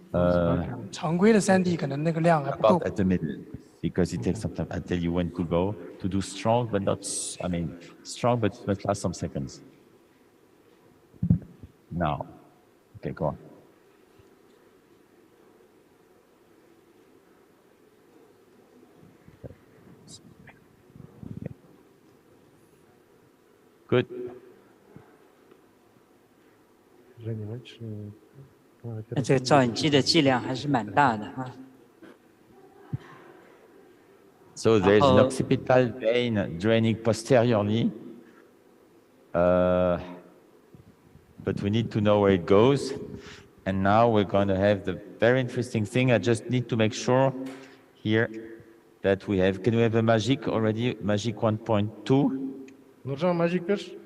常规的3D可能那个量还不够 About。at the middle. because it takes some time. I'll tell you when to go, to do strong, but not, I mean, strong, but must last some seconds. Now. Okay, go on. Good.这个造影机的剂量还是蛮大的啊。 So there's an occipital vein draining posteriorly, but we need to know where it goes. And now we're going to have the very interesting thing. I just need to make sure here that we have, can we have a magic already? Magic 1.2? Нужна магикаш?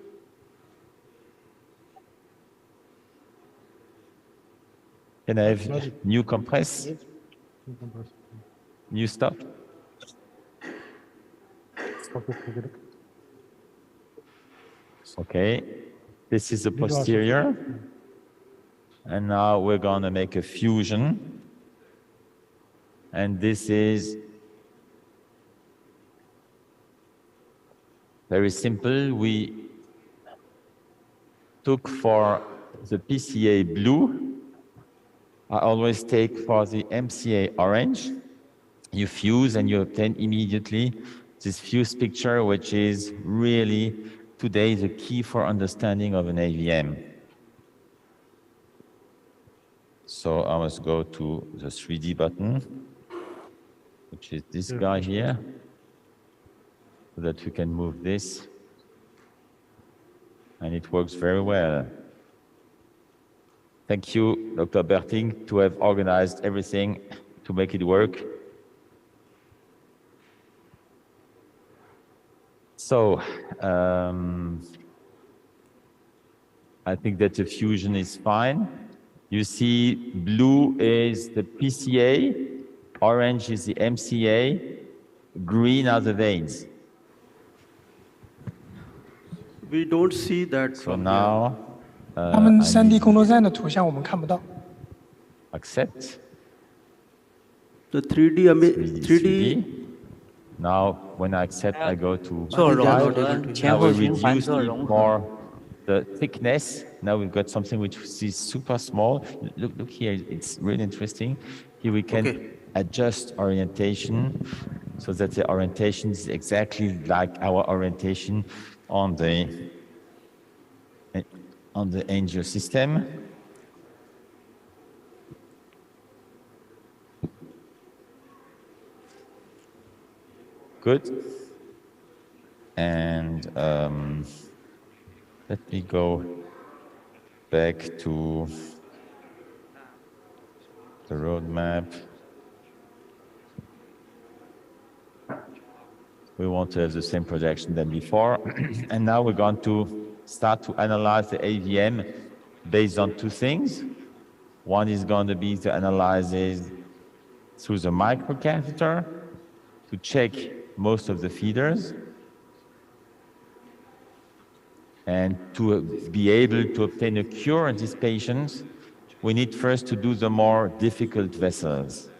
Can I have new compress? New stop? Okay, this is the posterior. And now we're going to make a fusion. And this is very simple. We took for the PCA blue. I always take for the MCA orange. You fuse and you obtain immediately this fuse picture, which is really today the key for understanding of an AVM. So I must go to the 3D button, which is this guy here, so that we can move this. And it works very well. Thank you, Dr. Berting, to have organized everything to make it work. So, I think that the fusion is fine. You see, blue is the PCA, orange is the MCA, green are the veins. We don't see that from now. 他们3D 工作站的图像我们看不到。 Accept. The 3D. Now, when I accept, I go to now we reduce more the thickness. Now we've got something which is super small. Look here, it's really interesting. Here we can adjust orientation so that the orientation is exactly like our orientation on the angio system. Good. And let me go back to the roadmap. We want to have the same projection than before. And now we're going to start to analyze the AVM based on two things. One is going to be to analyze it through the microcatheter to check most of the feeders. And to be able to obtain a cure in these patients, we need first to do the more difficult vessels.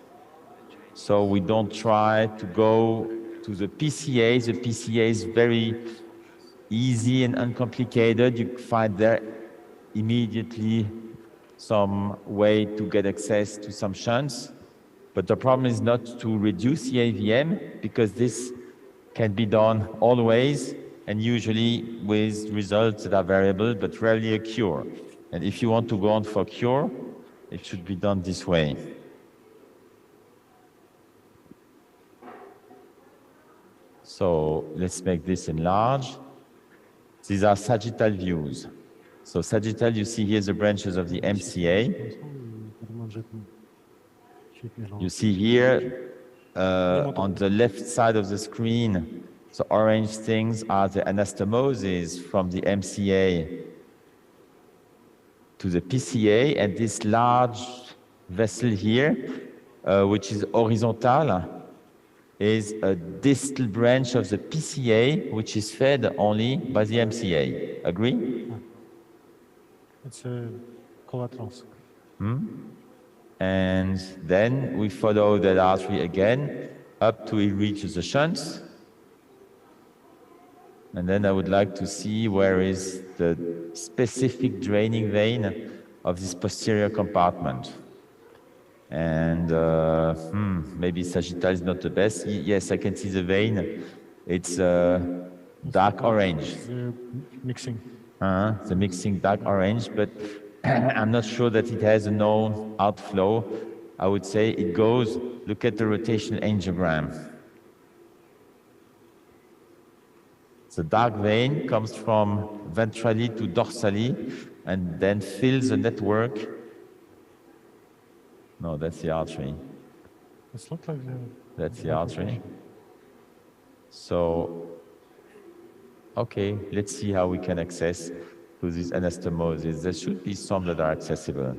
So we don't try to go to the PCA. The PCA is very easy and uncomplicated. You find there immediately some way to get access to some shunts. But the problem is not to reduce the AVM, because this can be done always and usually with results that are variable, but rarely a cure. And if you want to go on for cure, it should be done this way. So let's make this enlarge. These are sagittal views. So sagittal, you see here the branches of the MCA. You see here on the left side of the screen, the orange things are the anastomoses from the MCA to the PCA, and this large vessel here, which is horizontal, is a distal branch of the PCA, which is fed only by the MCA. Agree? It's a collaterals. And then we follow that artery again, up to it reaches the shunts. And then I would like to see where is the specific draining vein of this posterior compartment. And maybe sagittal is not the best. Yes, I can see the vein. It's dark orange. Mixing. The mixing dark orange, but I'm not sure that it has a known outflow. I would say it goes, look at the rotational angiogram. The dark vein comes from ventrally to dorsally and then fills the network. No, that's the artery. It's not like That's the artery. So, okay, let's see how we can access to this anastomosis. There should be some that are accessible.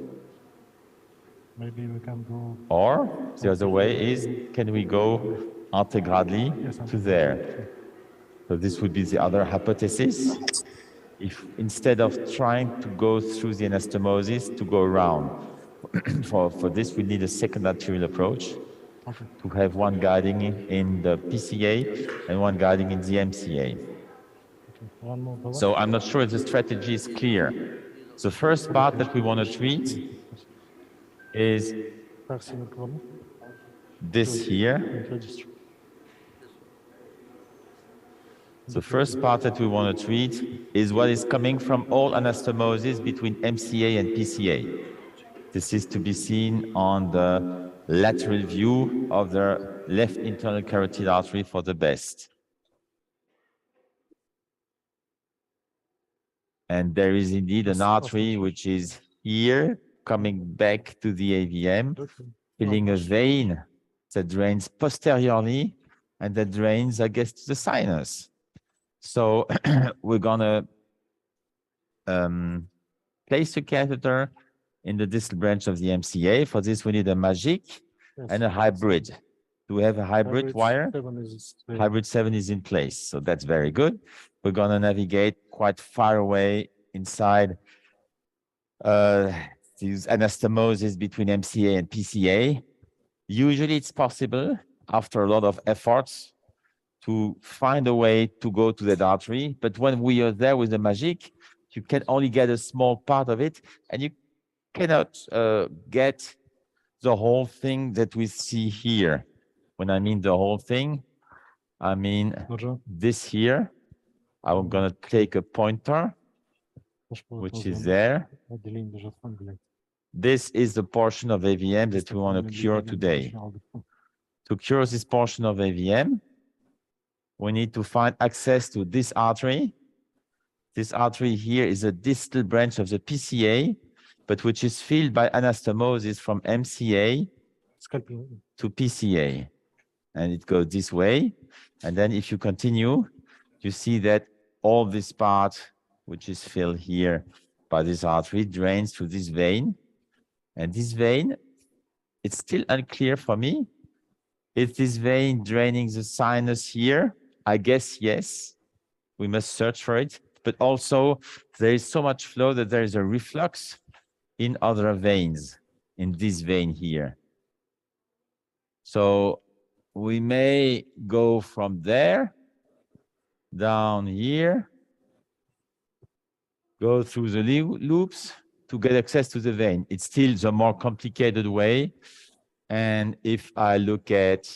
Maybe we can go. Or the other way is, can we go antegradly to there? So this would be the other hypothesis. If instead of trying to go through the anastomosis, to go around. For this, we need a second arterial approach. Okay. To have one guiding in the PCA and one guiding in the MCA. Okay. One more. So I'm not sure if the strategy is clear. The first part that we want to treat is this here. The first part that we want to treat is what is coming from all anastomosis between MCA and PCA. This is to be seen on the lateral view of the left internal carotid artery for the best. And there is indeed an artery which is here, coming back to the AVM, filling a vein that drains posteriorly and that drains, I guess, to the sinus. So we're gonna place the catheter in the distal branch of the MCA. For this, we need a MAGIC and a hybrid. Do we have a hybrid wire? Hybrid 7 is in place, so that's very good. We're gonna navigate quite far away inside these anastomosis between MCA and PCA. Usually it's possible, after a lot of efforts, to find a way to go to that artery. But when we are there with the MAGIC, you can only get a small part of it, and you cannot get the whole thing that we see here. When I mean the whole thing, I mean this here. I'm going to take a pointer, which is there. This is the portion of AVM that we want to cure today. To cure this portion of AVM, we need to find access to this artery. This artery here is a distal branch of the PCA, but which is filled by anastomosis from MCA to PCA. And it goes this way. And then if you continue, you see that all this part, which is filled here by this artery, drains to this vein. And this vein, it's still unclear for me. Is this vein draining the sinus here? I guess yes. We must search for it. But also, there is so much flow that there is a reflux in other veins, in this vein here. So we may go from there, down here, go through the loops to get access to the vein. It's still the more complicated way. And if I look at,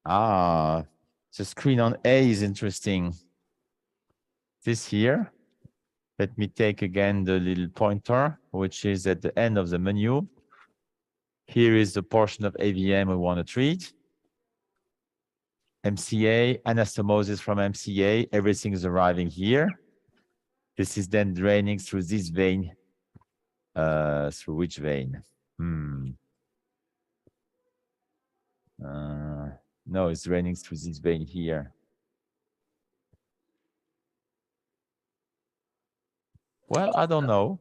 the screen on A is interesting. This here, let me take again the little pointer, which is at the end of the menu. Here is the portion of AVM we want to treat. MCA, anastomosis from MCA, everything is arriving here. This is then draining through this vein. Through which vein? No, it's draining through this vein here. Well, I don't know.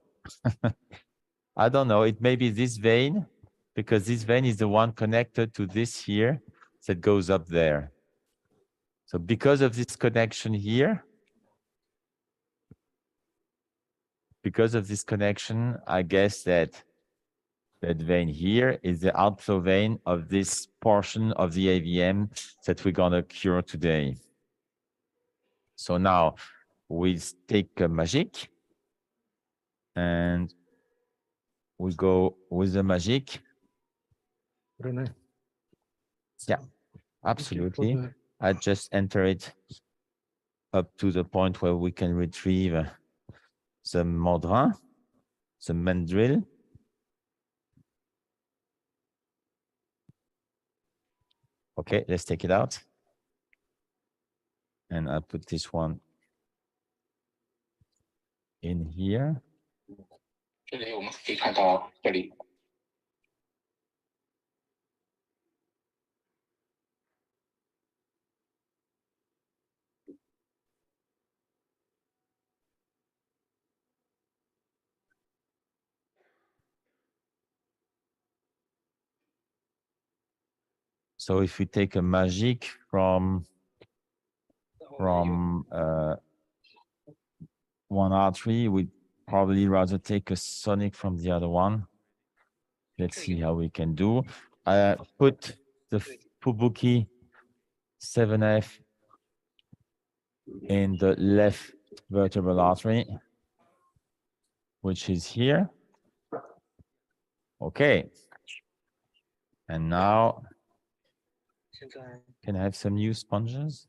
I don't know. It may be this vein, because this vein is the one connected to this here that goes up there. So because of this connection here, I guess that That vein here is the outflow vein of this portion of the AVM that we're gonna cure today. So now we take a magic and we go with the magic. René. Yeah, absolutely. I just enter it up to the point where we can retrieve the mandrin, the mandrill. Okay, let's take it out. And I put this one in here. So if we take a magic from one artery, we'd probably rather take a sonic from the other one. Let's see how we can do. Put the Fubuki 7F in the left vertebral artery, which is here. Okay. And now, can I have some new sponges?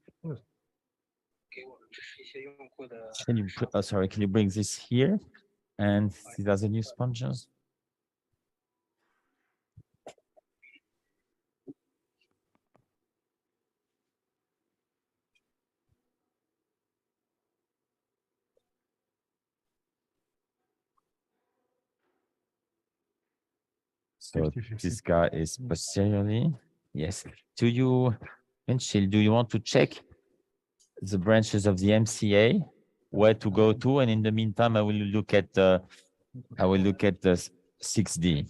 Can you put, sorry, can you bring this here? And these are the new sponges. So this guy is posteriorly. Yes. Do you, Winchell, do you want to check the branches of the MCA, where to go to? And in the meantime, I will look at the 6D.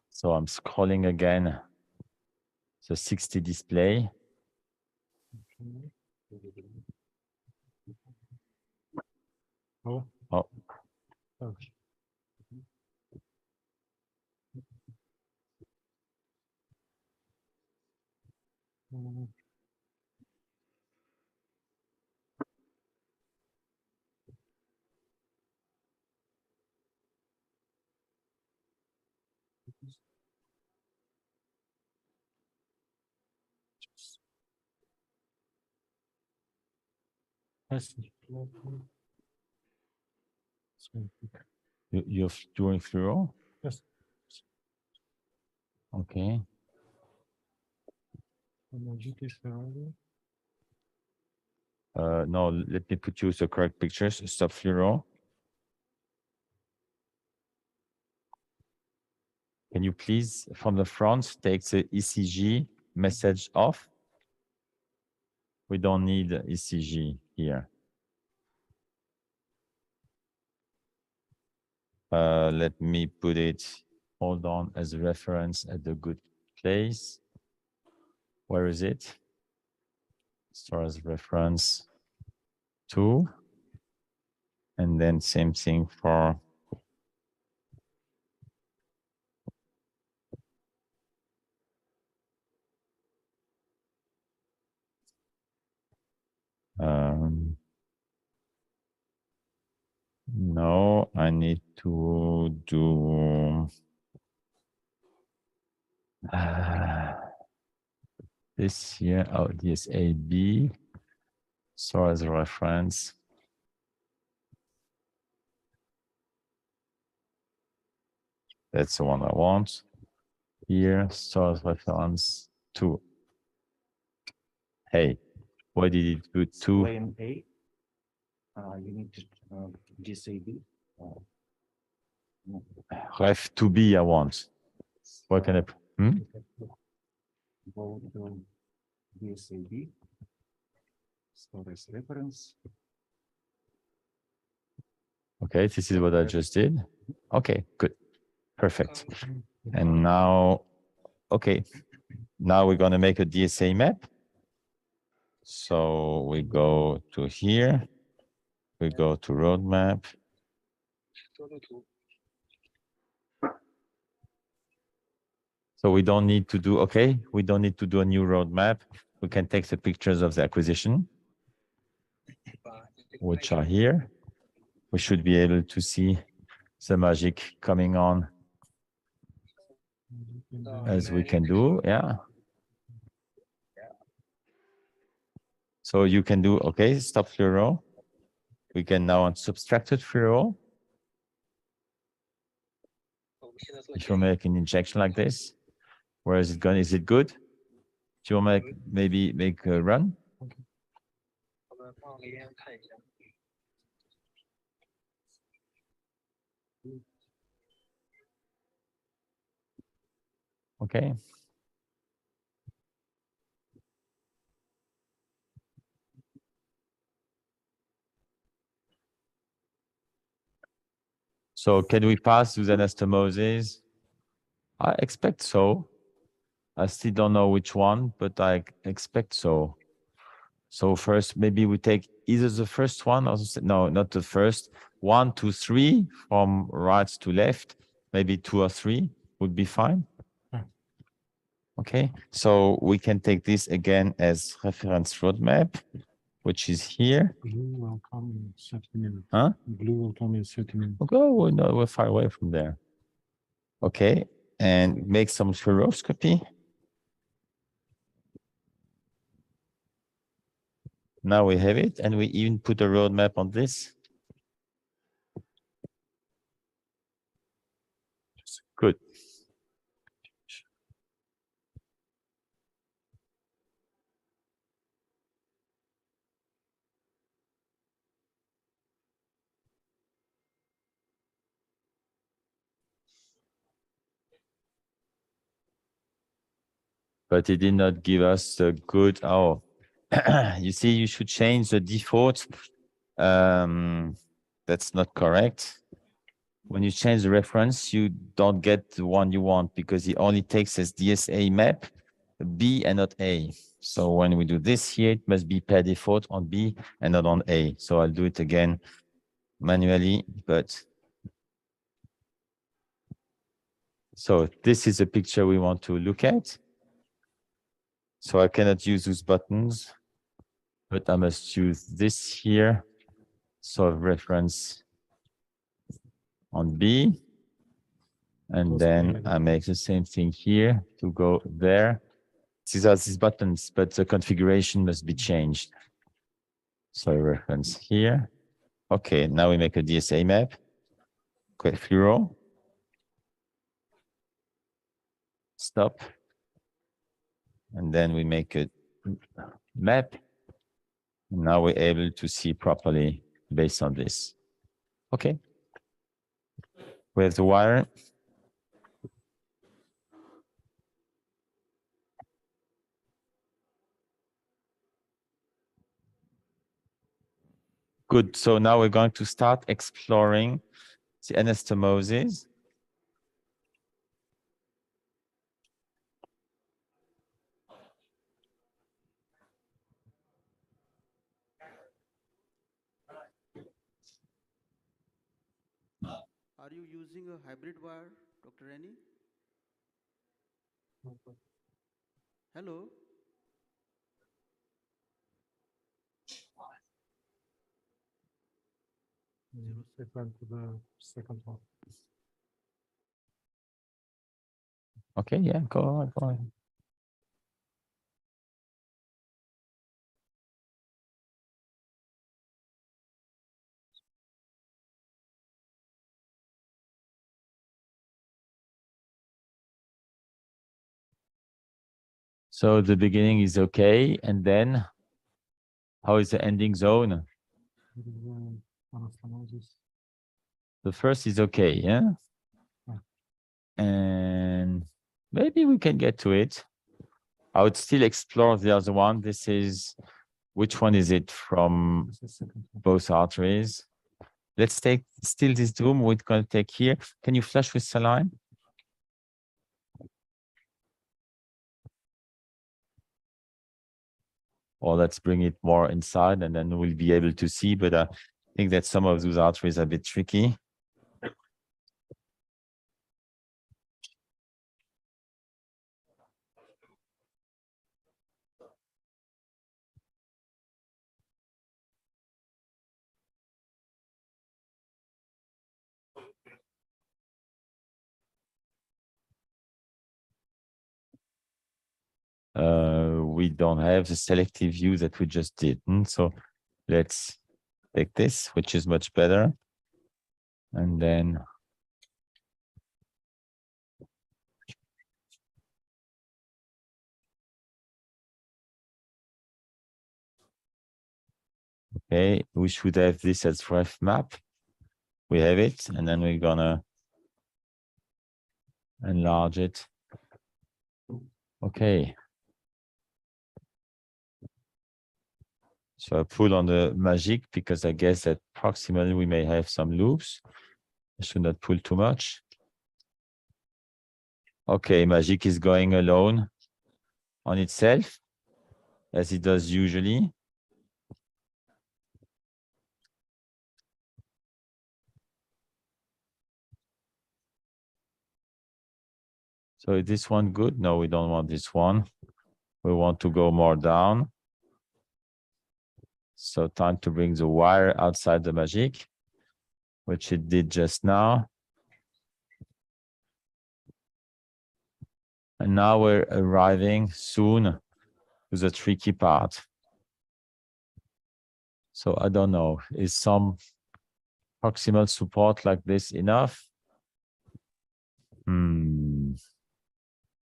So I'm scrolling again the 6D display. Oh. Oh. Okay. You're doing fluoro? Yes. Okay. No, let me put you the correct pictures. Stop fluoro. Can you please, from the front, take the ECG message off? We don't need ECG here. Let me put it, hold on, as a reference at the good place. Where is it? Store as reference 2. And then same thing for no, I need to do this here. Oh, this AB. So as a reference. That's the one I want. Here, so as reference 2. Hey, why did it do 2? Lane A. You need to disable. Ref 2B I want. What can I? Go to DSAB. Store as reference. Okay, this is what I just did. Okay, good. Perfect. And now Okay, now we're going to make a DSA map. So we go to here, we go to roadmap. So we don't need to do, okay, we don't need to do a new roadmap. We can take the pictures of the acquisition, which are here. We should be able to see the magic coming on as we can do, yeah. So you can do, okay, stop fluoro. We can now unsubtracted fluoro. If you make an injection like this, where is it going? Is it good? Do you want to maybe make a run? Okay. So can we pass to the anastomosis? I expect so. I still don't know which one, but I expect so. So first, maybe we take either the first one or no, not the first. 1, 2, 3 from right to left. Maybe 2 or 3 would be fine. Okay, so we can take this again as reference roadmap, which is here. Blue will come in 30 minutes. Huh? Blue will come in 30 minutes. Okay, well, no, we're far away from there. Okay, and make some fluoroscopy. Now we have it, and we even put a roadmap on this. Good. But it did not give us a good, oh, you see, you should change the default. That's not correct. When you change the reference, you don't get the one you want because it only takes as DSA map B and not A. So when we do this here, it must be per default on B and not on A. So I'll do it again manually, but so this is a picture we want to look at. So I cannot use those buttons, but I must use this here. So reference on B. And then I make the same thing here to go there. These are these buttons, but the configuration must be changed. So reference here. Okay, now we make a DSA map. Quick fluoro. Stop. And then we make a map. Now we're able to see properly based on this. Okay. We have the wire. Good. So now we're going to start exploring the anastomosis. Are you using a hybrid wire, Dr. Rennie? Hello? Different to the second one. Okay, yeah, go on, go on. So the beginning is okay, and then how is the ending zone? The first is okay, yeah? And maybe we can get to it. I would still explore the other one. This is, which one is it from both arteries? Let's take still this room we're going to take here. Can you flush with saline? or let's bring it more inside and then we'll be able to see. But I think that some of those arteries are a bit tricky. We don't have the selective view that we just did. So let's take this, which is much better. And then okay, we should have this as ref map. We have it, and then we're gonna enlarge it. Okay. So I pull on the magic because I guess that proximally we may have some loops. I should not pull too much. Okay, magic is going alone on itself, as it does usually. So is this one good? No, we don't want this one. We want to go more down. So time to bring the wire outside the magic, which it did just now. And now we're arriving soon to the tricky part. So I don't know, is some proximal support like this enough?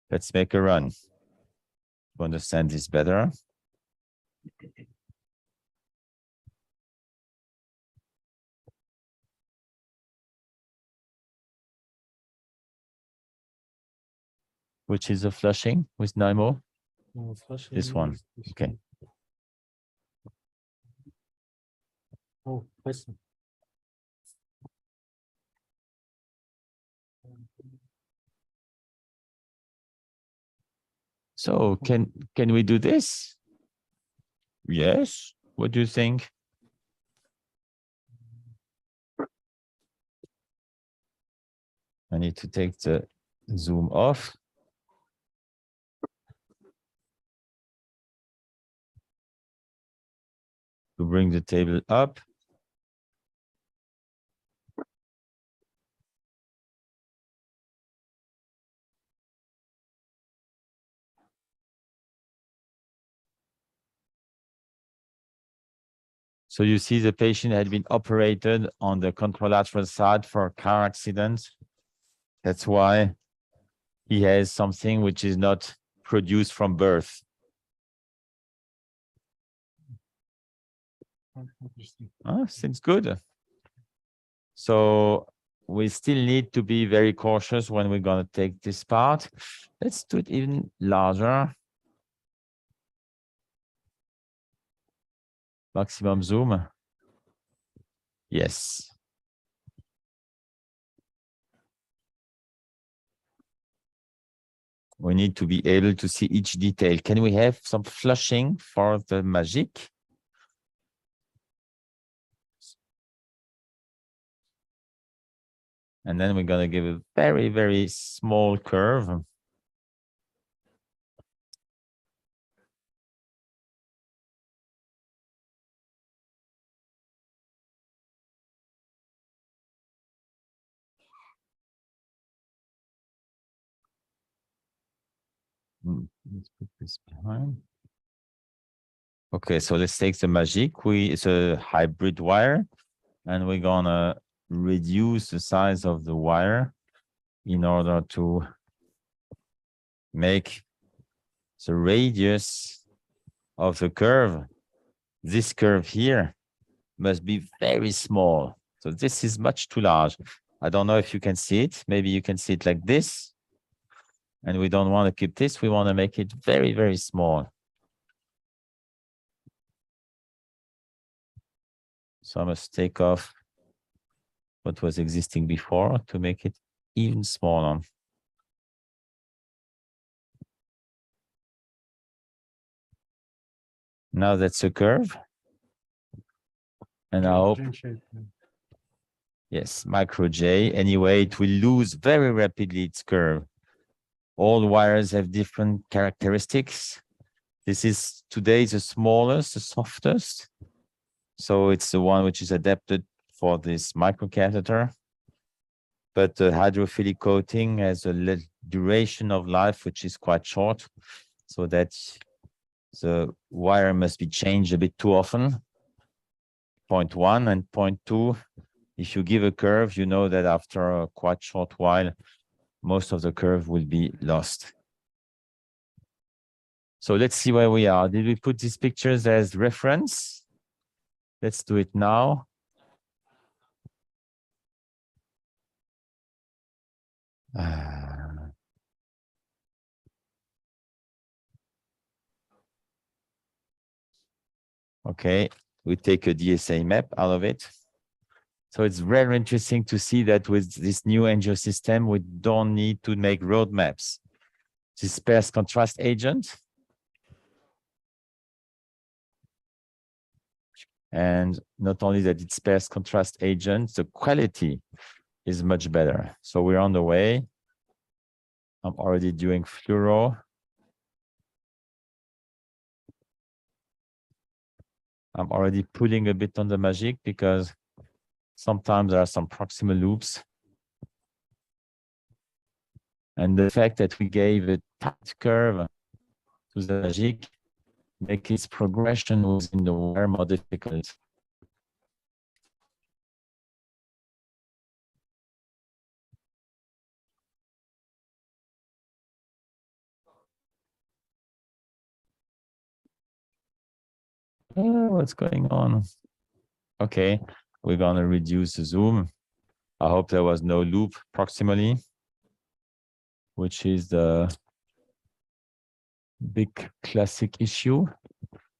Let's make a run to understand this better. Which is a flushing with NIMO? No, flushing This one. is this Okay. one. Oh, question. So can we do this? Yes. What do you think? I need to take the zoom off. To bring the table up. So you see the patient had been operated on the contralateral side for a car accident. That's why he has something which is not produced from birth. Seems good. So we still need to be very cautious when we're going to take this part. Let's do it even larger. Maximum zoom. Yes. We need to be able to see each detail. Can we have some flushing for the magic? And then we're going to give a very, very small curve. Let's put this behind. Okay, so let's take the magic. It's a hybrid wire, and we're gonna reduce the size of the wire in order to make the radius of the curve. This curve here must be very small. So this is much too large. I don't know if you can see it. Maybe you can see it like this. And we don't want to keep this. We want to make it very, very small. So I must take off what was existing before to make it even smaller. Now that's a curve. And I hope, yes, micro J. Anyway, it will lose very rapidly its curve. All wires have different characteristics. This is today the smallest, the softest. So it's the one which is adapted for this microcatheter. But the hydrophilic coating has a duration of life which is quite short, so that the wire must be changed a bit too often. Point 1 and point 2. If you give a curve, you know that after a quite short while, most of the curve will be lost. So let's see where we are. Did we put these pictures as reference? Let's do it now. Okay, we take a DSA map out of it. So it's very interesting to see that with this new angio system, we don't need to make road maps. This sparse contrast agent. And not only that it's sparse contrast agent, the quality is much better. So we're on the way. I'm already doing fluoro. I'm already pulling a bit on the magic because sometimes there are some proximal loops. And the fact that we gave a tight curve to the magic makes its progression within the wire more difficult. Oh, what's going on? Okay, we're going to reduce the zoom. I hope there was no loop proximally, which is the big classic issue.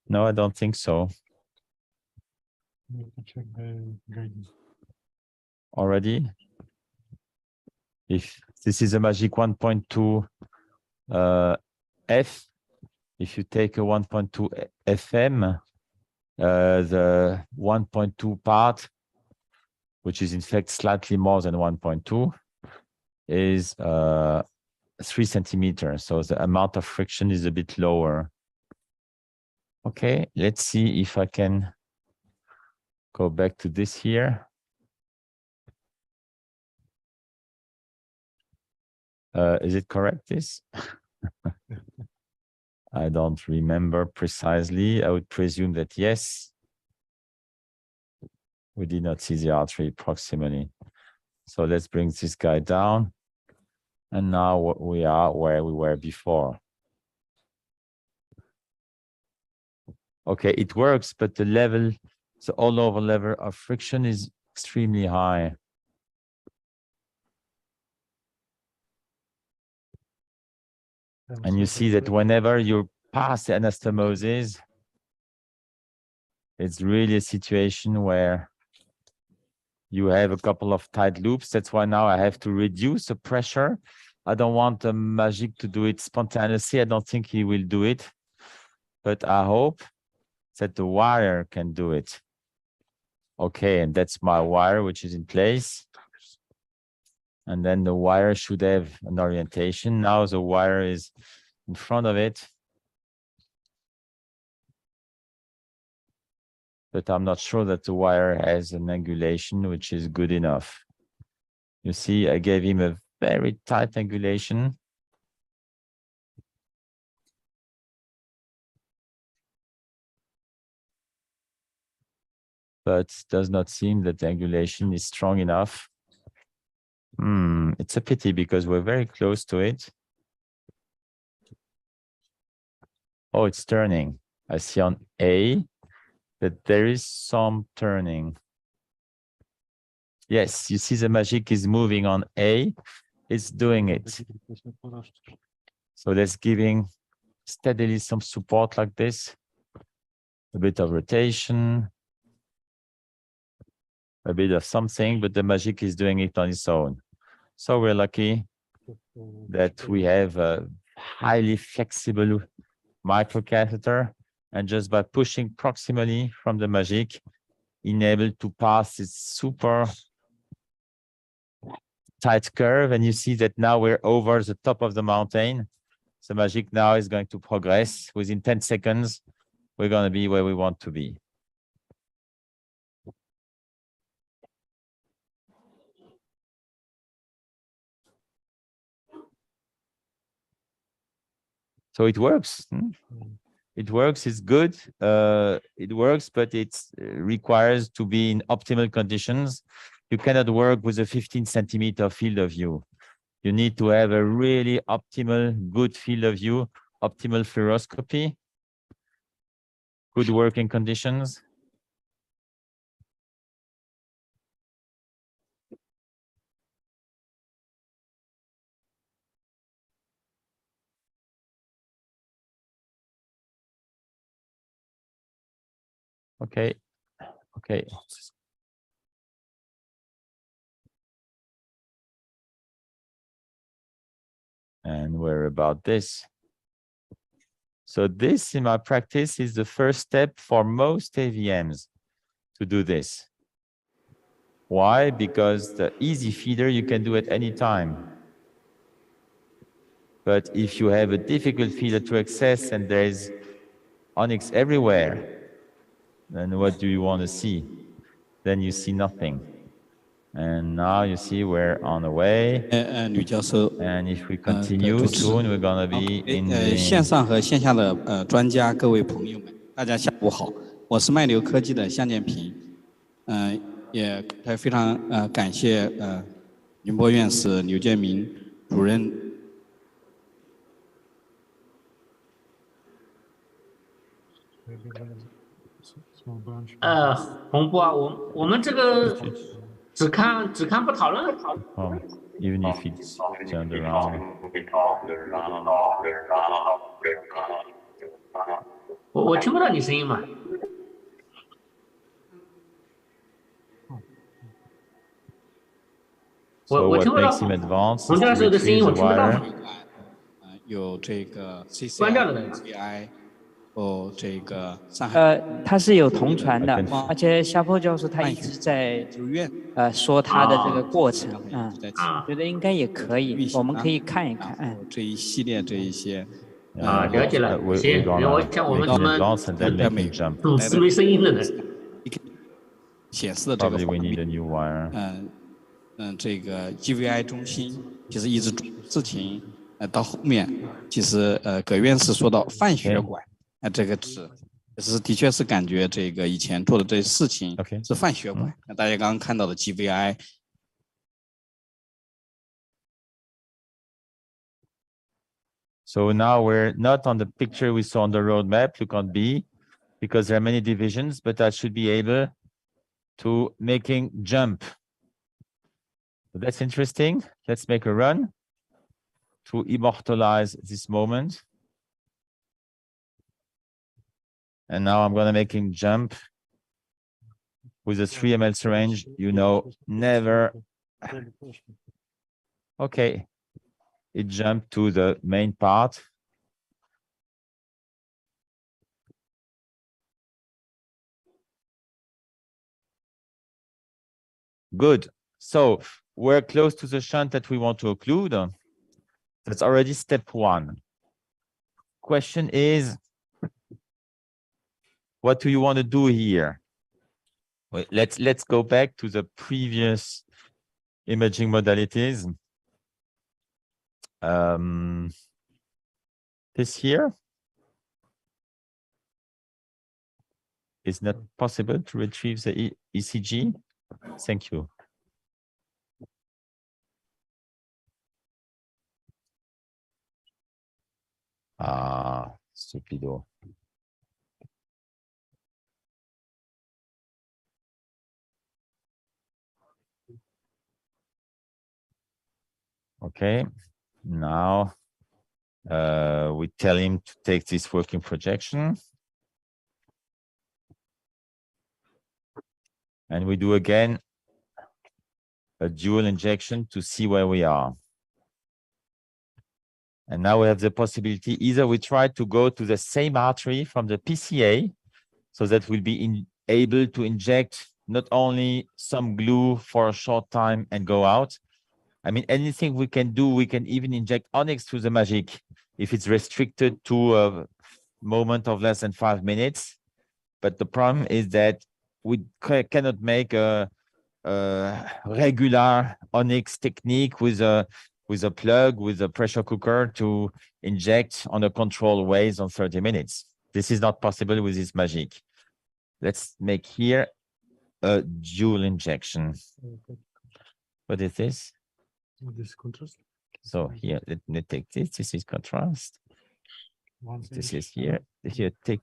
No, I don't think so. Already? If this is a magic 1.2 F, if you take a 1.2 FM, the 1.2 part, which is in fact slightly more than 1.2, is 3 centimeters. So the amount of friction is a bit lower. Okay, let's see if I can go back to this here. Is it correct, this? I don't remember precisely. I would presume that yes. We did not see the artery proximally. So let's bring this guy down. And now we are where we were before. Okay, it works, but the level, the all-over level of friction is extremely high. And you see that whenever you pass the anastomosis, it's really a situation where you have a couple of tight loops. That's why now I have to reduce the pressure. I don't want the magic to do it spontaneously. I don't think he will do it, but I hope that the wire can do it. Okay, and that's my wire, which is in place. And then the wire should have an orientation. Now the wire is in front of it. But I'm not sure that the wire has an angulation which is good enough. You see, I gave him a very tight angulation. But it does not seem that the angulation is strong enough. It's a pity because we're very close to it. Oh, it's turning. I see on A that there is some turning. Yes, you see the magic is moving on A. It's doing it. So that's giving steadily some support like this. A bit of rotation. A bit of something, but the magic is doing it on its own. So we're lucky that we have a highly flexible microcatheter And just by pushing proximally from the magic, enable to pass this super tight curve. And you see that now we're over the top of the mountain. The magic now is going to progress. Within 10 seconds, we're going to be where we want to be. So it works. It works, it's good. It works, but it requires to be in optimal conditions. You cannot work with a 15-centimeter field of view. You need to have a really optimal, good field of view, optimal fluoroscopy, good working conditions. Okay. Okay. And we're about this. So this, in my practice, is the first step for most AVMs to do this. Why? Because the easy feeder you can do at any time. But if you have a difficult feeder to access and there is onyx everywhere, then what do you want to see? Then you see nothing. And now you see we're on the way. And if we continue soon, we're going to be in the... 线上和线下的专家各位朋友们，大家下午好，我是脉流科技的向建平，也非常感谢宁波院士刘建明主任。洪波啊，我们这个只看不讨论。Even if it's turned around. 我听不到你声音嘛。我听不到。洪教授的声音我听不到。有这个 CCI 关掉了的。 这个上海它是有同传的，而且夏波教授他一直在说他的这个过程，觉得应该也可以，我们可以看一看，这一系列这一些了解了，行，我想我们怎么主持没声音了呢？显示的这个画面，这个 GVI 中心其实一直事情，到后面其实葛院士说到泛血管。 这个是的确是感觉这个以前做的这些事情是泛血管。那大家刚刚看到的 GVI。So now we're not on the picture we saw on the roadmap. Look on B, because there are many divisions, but I should be able to making jump. So that's interesting. Let's make a run to immortalize this moment. And now I'm going to make him jump with a 3 ml syringe. You know, never. Okay. It jumped to the main part. Good. So we're close to the shunt that we want to occlude. That's already step 1. Question is, what do you want to do here? Wait, let's go back to the previous imaging modalities. This here is not possible to retrieve the ECG. Thank you. Stupido. Okay, now we tell him to take this working projection. And we do again a dual injection to see where we are. And now we have the possibility, either we try to go to the same artery from the PCA, so that we'll be able to inject not only some glue for a short time and go out. I mean, anything we can do, we can even inject onyx through the MAGIC if it's restricted to a moment of less than 5 minutes. But the problem is that we cannot make a regular onyx technique with a plug, with a pressure cooker to inject on a controlled ways on 30 minutes. This is not possible with this MAGIC. Let's make here a dual injection. What is this? This contrast. So here, let me take this. This is contrast. This is here. Here, take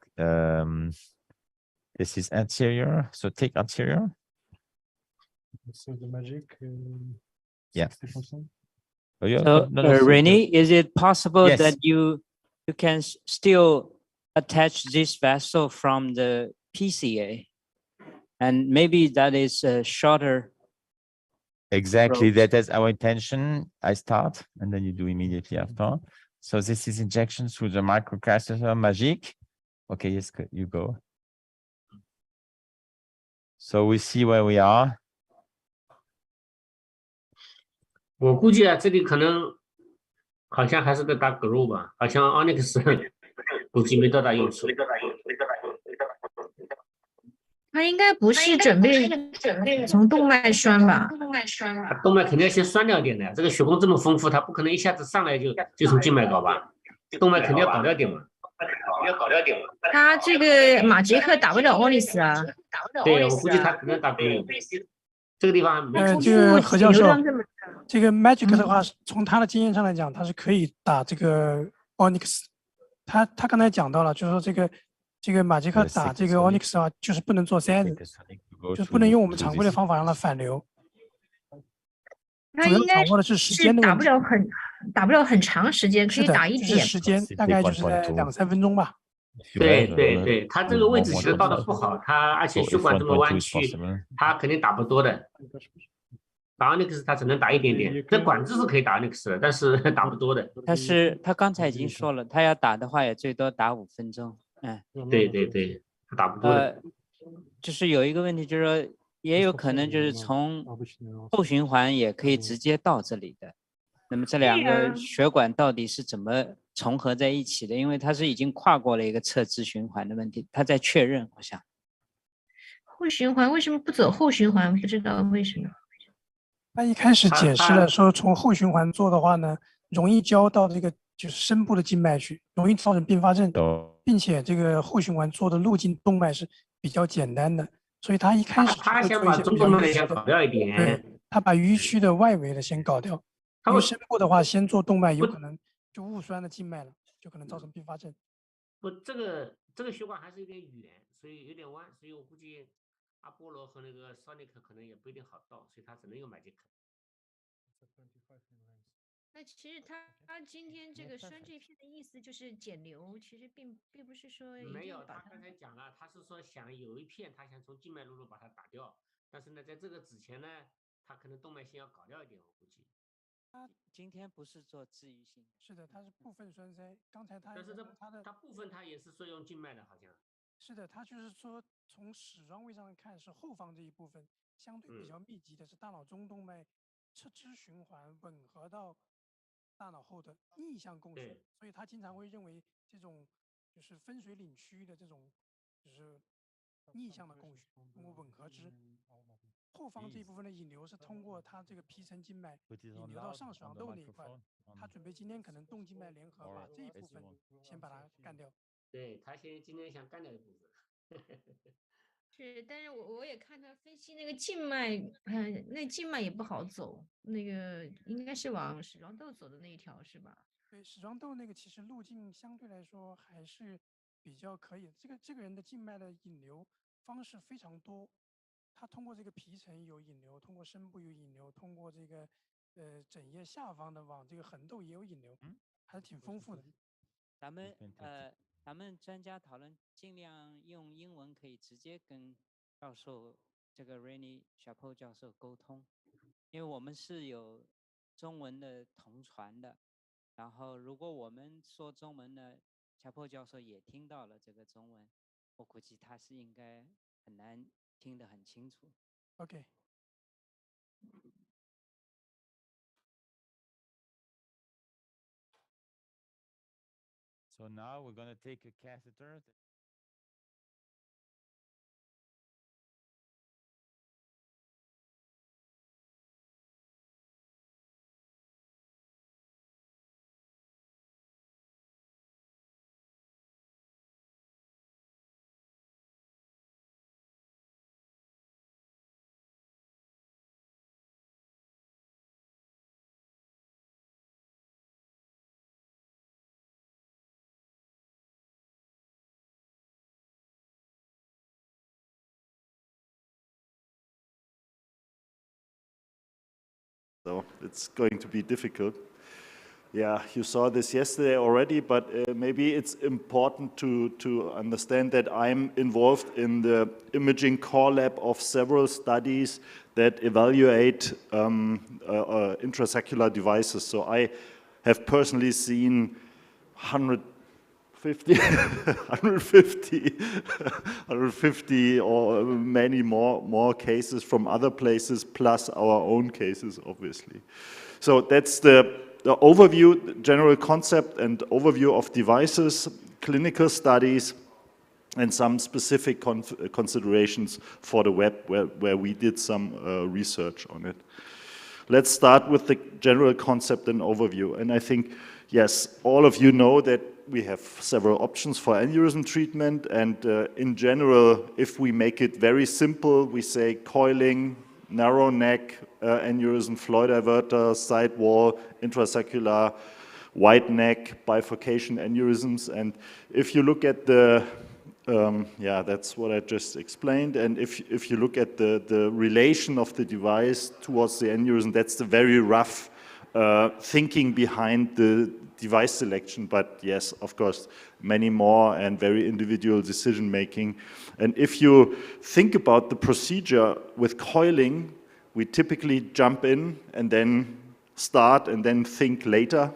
this is anterior. So take anterior. So the MAGIC. Yeah. 60%. Oh, yeah. So, Rennie, is it possible Yes. that you can still attach this vessel from the PCA, and maybe that is a shorter? Exactly, that is our intention. I start, and then you do immediately after. So this is injection through the microcatheter MAGIC. Okay, yes, you go. So we see where we are. 我估计啊，这里可能好像还是在打 grow 吧，好像 Onyx 估计没多大用处。他应该不是准备从动脉栓吧？它动脉肯定要先栓掉一点的，这个血供这么丰富，它不可能一下子上来就从静脉搞吧，动脉肯定要搞掉点嘛。他这个马杰克打不了 Onyx 啊。对，我估计他可能打 grow。这个地方没这个何教授，这个 Magic 的话，从他的经验上来讲，他是可以打这个 Onyx。他刚才讲到了，就是说这个马杰克打这个 Onyx 的话，就是不能做塞子，就是不能用我们常规的方法让它反流。他应该掌握的是时间的问题，打不了很长时间，可以打一点。时间大概就是在2-3分钟吧。对，他这个位置其实到的不好，他而且血管这么弯曲，他肯定打不多的。打 Onyx 他只能打一点点，这管子是可以打 Onyx 的，但是打不多的。他刚才已经说了，他要打的话也最多打5分钟。对，他打不多的。就是有一个问题，就是说也有可能就是从后循环也可以直接到这里的。那么这两个血管到底是怎么重合在一起的？因为它是已经跨过了一个侧支循环的问题，他在确认，我想。后循环为什么不走后循环？不知道为什么。他一开始解释了说，从后循环做的话呢，容易交到这个就是深部的静脉去，容易造成并发症，并且这个后循环做的路径动脉是比较简单的，所以他一开始他先把中动脉先搞掉一点，对，他把淤区的外围的先搞掉，因为深部的话先做动脉有可能就误栓了静脉了，就可能造成并发症。不，这个血管还是有点远，所以有点弯，所以我估计阿波罗和那个 Sonic 可能也不一定好到，所以他只能用MAGIC。那其实他今天这个栓这片的意思就是减流，其实并不是说没有，他刚才讲了，他是说想有一片，他想从静脉路把它打掉，但是呢，在这个之前呢，他可能动脉先要搞掉一点，我估计。他今天不是做治愈性，是的，他是部分栓塞。刚才他但是他部分他也是说用静脉的，好像。是的，他就是说从矢状位上看是后方这一部分相对比较密集的，是大脑中动脉侧支循环吻合到大脑后的逆向供血，所以他经常会认为这种就是分水岭区的这种就是逆向的供血，通过吻合支。后方这一部分的引流是通过它这个皮层静脉引流到上矢状窦那一块，他准备今天可能动静脉联合把这一部分先把它干掉。对，他今天想干掉一部分。是，但是我也看他分析那个静脉，那静脉也不好走，那个应该是往矢状窦走的那一条是吧？对，矢状窦那个其实路径相对来说还是比较可以的。这个人的静脉的引流方式非常多，他通过这个皮层有引流，通过深部有引流，通过这个枕叶下方的往这个横窦也有引流，还是挺丰富的。咱们专家讨论尽量用英文可以直接跟教授这个 Rennie Chapeau 教授沟通，因为我们是有中文的同传的，然后如果我们说中文呢，乔破教授也听到了这个中文，我估计他是应该很难听得很清楚。Okay. So now we're going to take a catheter. So it's going to be difficult. Yeah, you saw this yesterday already, but maybe it's important to understand that I'm involved in the imaging core lab of several studies that evaluate intracerebral devices. So I have personally seen 150 or many more cases from other places, plus our own cases, obviously. So that's the overview, general concept and overview of devices, clinical studies, and some specific considerations for the web where we did some research on it. Let's start with the general concept and overview. And I think, yes, all of you know that we have several options for aneurysm treatment, and in general, if we make it very simple, we say coiling, narrow neck, aneurysm, flow diverter, side wall, intracerebral, wide neck, bifurcation aneurysms. And if you look at the, yeah, that's what I just explained. And if you look at the relation of the device towards the aneurysm, that's the very rough thinking behind the device selection, but yes, of course, many more and very individual decision making. And if you think about the procedure with coiling, we typically jump in and then start and then think later.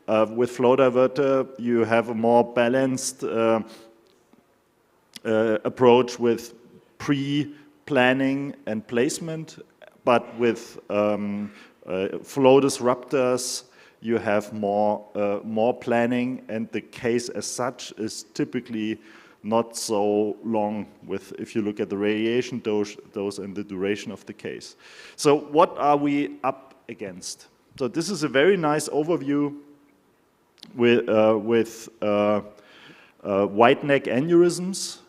With flow diverter, you have a more balanced approach with pre-planning and placement, but with flow disruptors, you have more planning, and the case as such is typically not so long with, if you look at the radiation dose and the duration of the case. So what are we up against? So this is a very nice overview with wide neck aneurysms,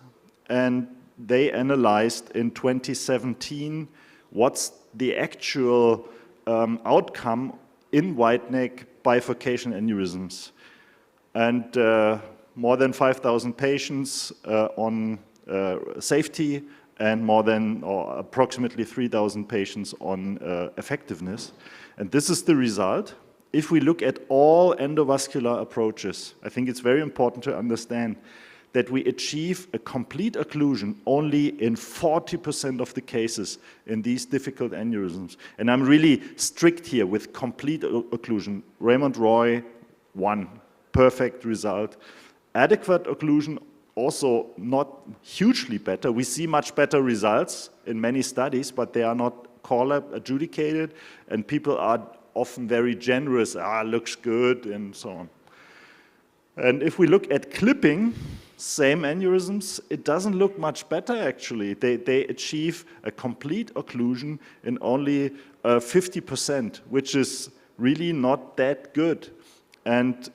and they analyzed in 2017 what's the actual outcome in wide neck bifurcation aneurysms. And more than 5,000 patients on safety, and more than or approximately 3,000 patients on effectiveness. And this is the result. If we look at all endovascular approaches, I think it's very important to understand that we achieve a complete occlusion only in 40% of the cases in these difficult aneurysms. And I'm really strict here with complete occlusion. Raymond Roy, 1, perfect result. Adequate occlusion, also not hugely better. We see much better results in many studies, but they are not core lab adjudicated, and people are often very generous, looks good, and so on. And if we look at clipping, same aneurysms, it doesn't look much better actually. They achieve a complete occlusion in only 50%, which is really not that good. And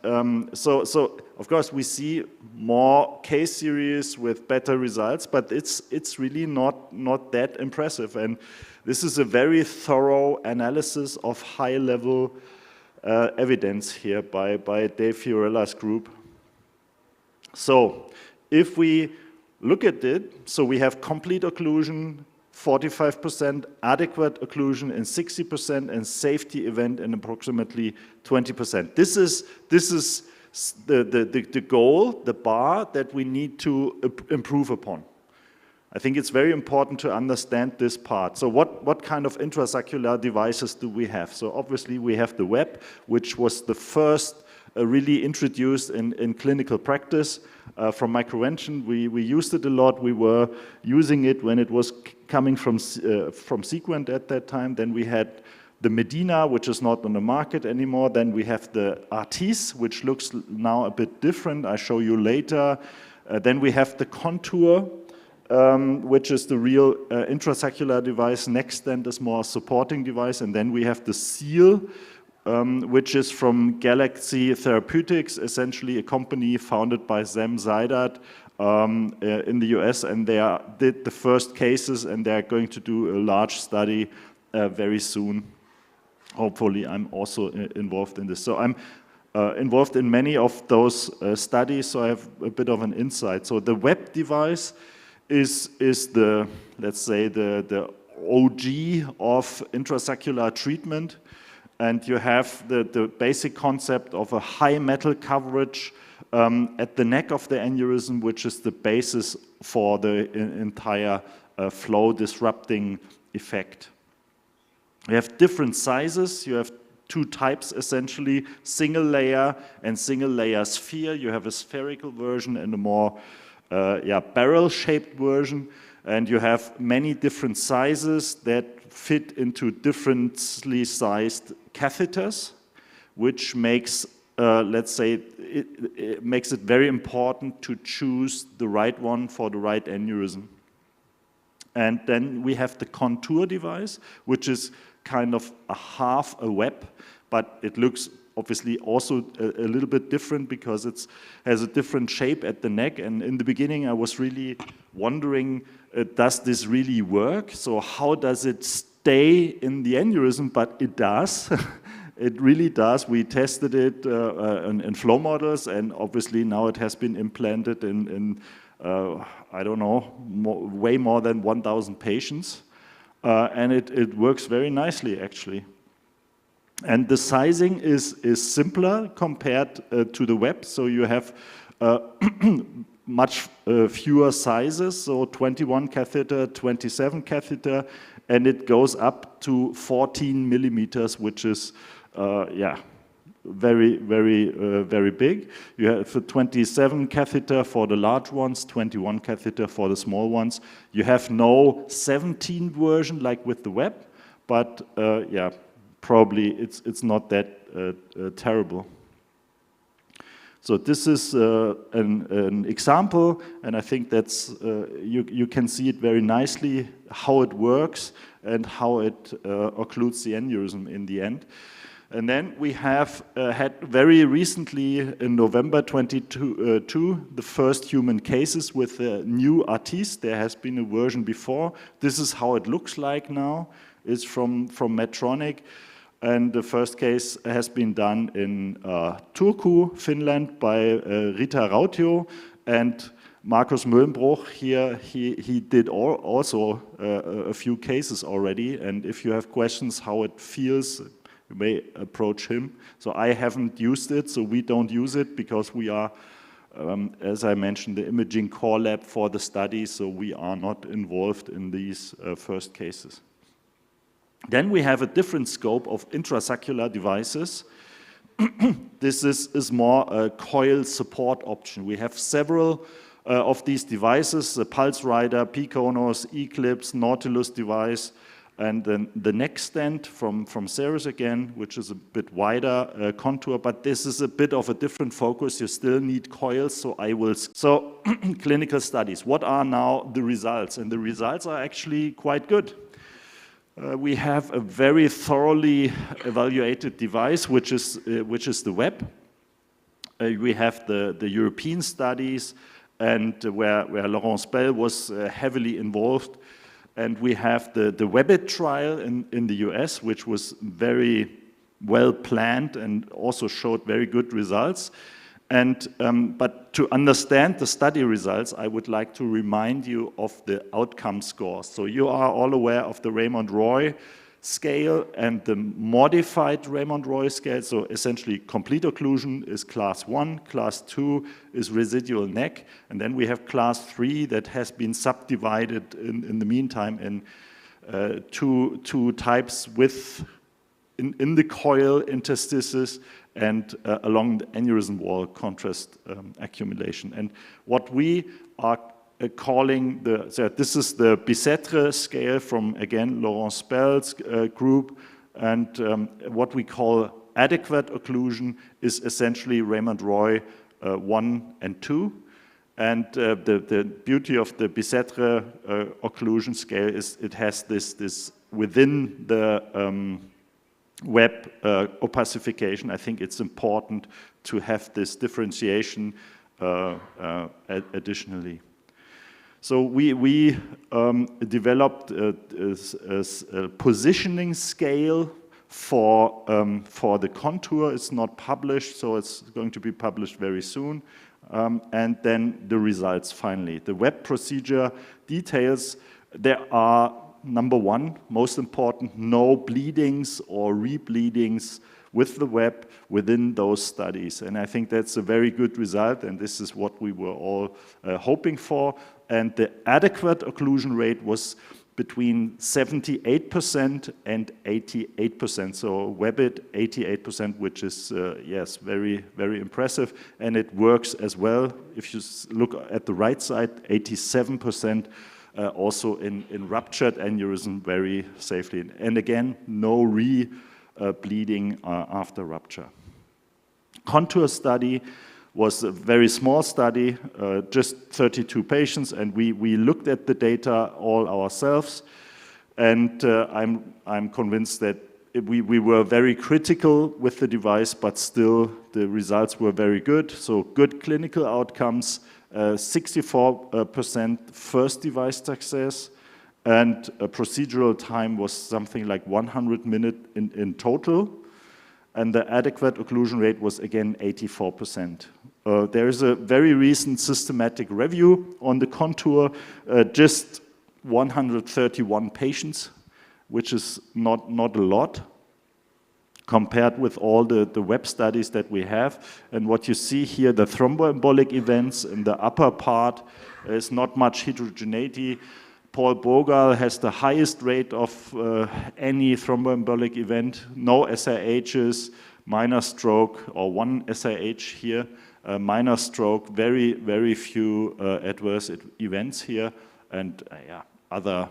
so of course we see more case series with better results, but it's really not that impressive. And this is a very thorough analysis of high-level evidence here by Dave Fiorella's group. So if we look at it, so we have complete occlusion, 45%, adequate occlusion in 60%, and safety event in approximately 20%. This is the goal, the bar that we need to improve upon. I think it's very important to understand this part. So what kind of intrasaccular devices do we have? So obviously we have the web, which was the first really introduced in clinical practice. From microvention, we used it a lot. We were using it when it was coming from Sequent at that time. Then we had the Medina, which is not on the market anymore. Then we have the Artis, which looks now a bit different. I show you later. Then we have the Contour, which is the real intrasaccular device. Next then is more supporting device. And then we have the Seal, which is from Galaxy Therapeutics, essentially a company founded by Zem Zaidat in the US. And they did the first cases, and they're going to do a large study very soon. Hopefully, I'm also involved in this. So I'm involved in many of those studies, so I have a bit of an insight. So the web device is the, let's say, the OG of intrasaccular treatment. And you have the basic concept of a high metal coverage at the neck of the aneurysm, which is the basis for the entire flow disrupting effect. You have different sizes. You have two types, essentially, single layer and single layer sphere. You have a spherical version and a more barrel-shaped version. And you have many different sizes that fit into differently sized catheters, which makes, let's say, it makes it very important to choose the right one for the right aneurysm. And then we have the Contour device, which is kind of half a web, but it looks obviously also a little bit different because it has a different shape at the neck. And in the beginning, I was really wondering, does this really work? So how does it stay in the aneurysm? But it does. It really does. We tested it in flow models, and obviously now it has been implanted in I don't know, way more than 1,000 patients. And it works very nicely, actually. And the sizing is simpler compared to the web. So you have much fewer sizes, so 21 catheter, 27 catheter, and it goes up to 14 millimeters, which is, very, very, very big. You have a 27 catheter for the large ones, 21 catheter for the small ones. You have no 17 version like with the web, but probably it's not that terrible. So this is an example, and I think that's you can see it very nicely how it works and how it occludes the aneurysm in the end. And then we have had very recently, in November 2022, the first human cases with the new Artis. There has been a version before. This is how it looks like now. It's from Medtronic. And the first case has been done in Turku, Finland, by Rita Rautio. And Markus Möllenbruch here, he did also a few cases already. And if you have questions how it feels, you may approach him. So I haven't used it, so we don't use it because we are, as I mentioned, the imaging core lab for the study, so we are not involved in these first cases. Then we have a different scope of intrasaccular devices. This is more a coil support option. We have several of these devices, the Pulse Rider, Piconos, Eclipse, Nautilus device, and then the neck stent from Ceres again, which is a bit wider contour, but this is a bit of a different focus. You still need coils, so So clinical studies, what are now the results? And the results are actually quite good. We have a very thoroughly evaluated device, which is the web. We have the European studies, and where Laurence Bell was heavily involved. And we have the WebIT trial in the US, which was very well planned and also showed very good results. And but to understand the study results, I would like to remind you of the outcome scores. So you are all aware of the Raymond Roy scale and the modified Raymond-Roy scale. So essentially complete occlusion is class 1, class 2 is residual neck, and then we have class 3 that has been subdivided in the meantime in two types with in the coil interstices and along the aneurysm wall contrast accumulation. And what we are calling this is the Bicêtre scale from, again, Laurent Spell's group, and what we call adequate occlusion is essentially Raymond-Roy 1 and 2. And the beauty of the Bicêtre occlusion scale is it has this within the web opacification. I think it's important to have this differentiation additionally. So we developed a positioning scale for the contour. It's not published, so it's going to be published very soon. And then the results finally. The web procedure details, there are, number one, most important, no bleedings or rebleedings with the web within those studies. And I think that's a very good result, and this is what we were all hoping for. And the adequate occlusion rate was between 78% and 88%. So WebIT 88%, which is, yes, very, very impressive. And it works as well. If you look at the right side, 87% also in ruptured aneurysm very safely. And again, no bleeding after rupture. Contour study was a very small study, just 32 patients, and we looked at the data all ourselves. And I'm convinced that we were very critical with the device, but still the results were very good. So good clinical outcomes, 64% first device success, and a procedural time was something like 100 minutes in total. And the adequate occlusion rate was again 84%. There is a very recent systematic review on the contour, just 131 patients, which is not a lot compared with all the web studies that we have. And what you see here, the thromboembolic events in the upper part, is not much heterogeneity. Paul Bogal has the highest rate of any thromboembolic event, no SIHs, minor stroke, or one SIH here, minor stroke, very, very few adverse events here, and yeah, other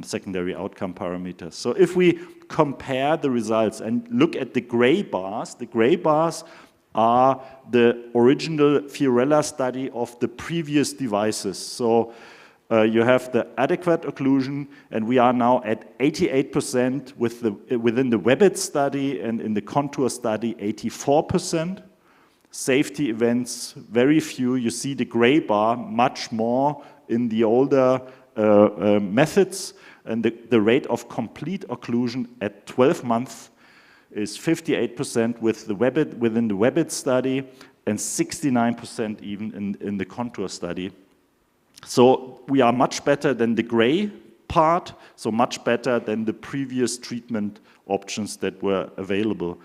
secondary outcome parameters. So if we compare the results and look at the gray bars are the original Fiorella study of the previous devices. So you have the adequate occlusion, and we are now at 88% within the WebIT study, and in the contour study, 84%. Safety events, very few. You see the gray bar, much more in the older methods, and the rate of complete occlusion at 12 months is 58% within the WebIT study, and 69% even in the contour study. So we are much better than the gray part, so much better than the previous treatment options that were available.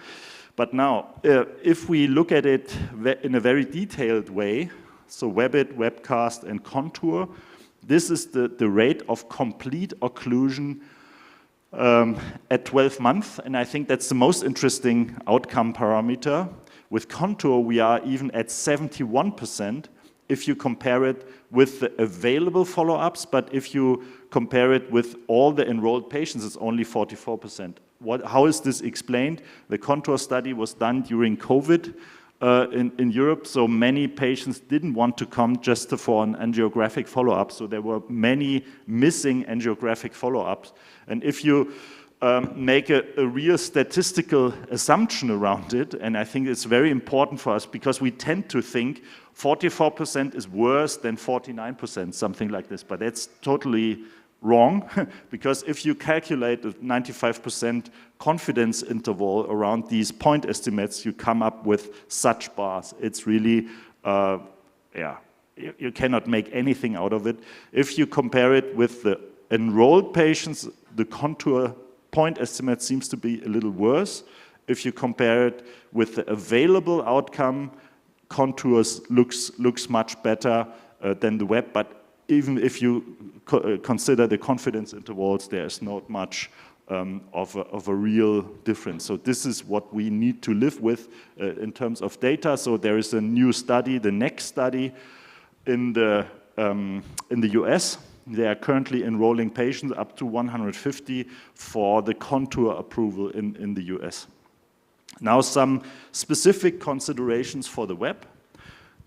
But now, if we look at it in a very detailed way, so WebIT, webcast, and contour, this is the rate of complete occlusion at 12 months, and I think that's the most interesting outcome parameter. With contour, we are even at 71%. If you compare it with the available follow-ups, but if you compare it with all the enrolled patients, it's only 44%. How is this explained? The contour study was done during COVID in Europe, so many patients didn't want to come just for an angiographic follow-up, so there were many missing angiographic follow-ups. And if you make a real statistical assumption around it, and I think it's very important for us because we tend to think 44% is worse than 49%, something like this, but that's totally wrong, because if you calculate a 95% confidence interval around these point estimates, you come up with such bars. It's really, yeah, you cannot make anything out of it. If you compare it with the enrolled patients, the contour point estimate seems to be a little worse. If you compare it with the available outcome, contours looks much better than the web, but even if you consider the confidence intervals, there's not much of a real difference. So this is what we need to live with in terms of data. So there is a new study, the next study in the US. They are currently enrolling patients up to 150 for the contour approval in the US. Now some specific considerations for the web,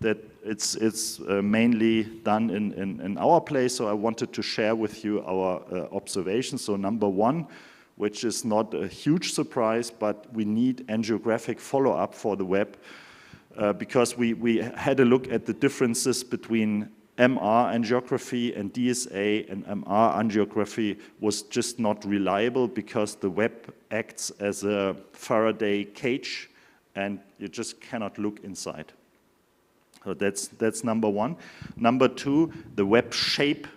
that it's mainly done in our place, so I wanted to share with you our observations. So number one, which is not a huge surprise, but we need angiographic follow-up for the web because we had a look at the differences between MR angiography and DSA, and MR angiography was just not reliable because the web acts as a Faraday cage and you just cannot look inside. So that's number one. Number two, the web shape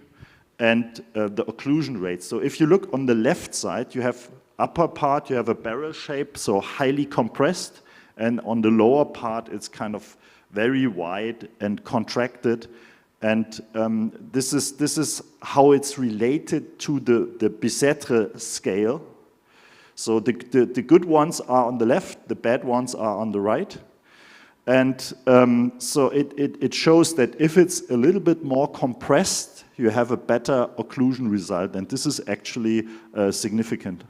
and the occlusion rate. So if you look on the left side, you have upper part, you have a barrel shape, so highly compressed, and on the lower part, it's kind of very wide and contracted. And this is how it's related to the Bicêtre scale. So the good ones are on the left, the bad ones are on the right. And so it shows that if it's a little bit more compressed, you have a better occlusion result, and this is actually significant.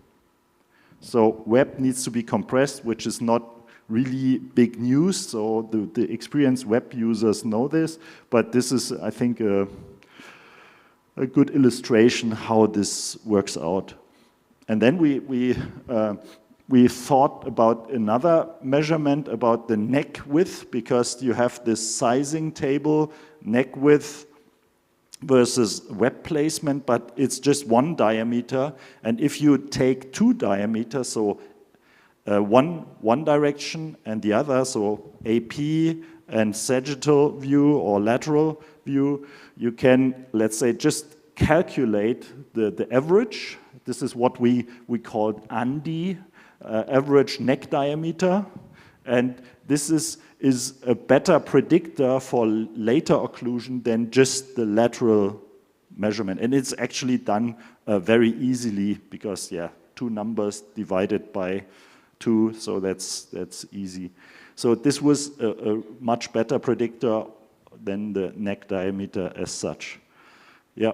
So web needs to be compressed, which is not really big news, so the experienced web users know this, but this is, I think, a good illustration how this works out. And then we thought about another measurement about the neck width, because you have this sizing table, neck width versus web placement, but it's just one diameter, and if you take two diameters, so one direction and the other, so AP and sagittal view or lateral view, you can, let's say, just calculate the average. This is what we called ANDI, average neck diameter, and this is a better predictor for later occlusion than just the lateral measurement. And it's actually done very easily because, yeah, two numbers divided by 2, so that's easy. So this was a much better predictor than the neck diameter as such. Yeah.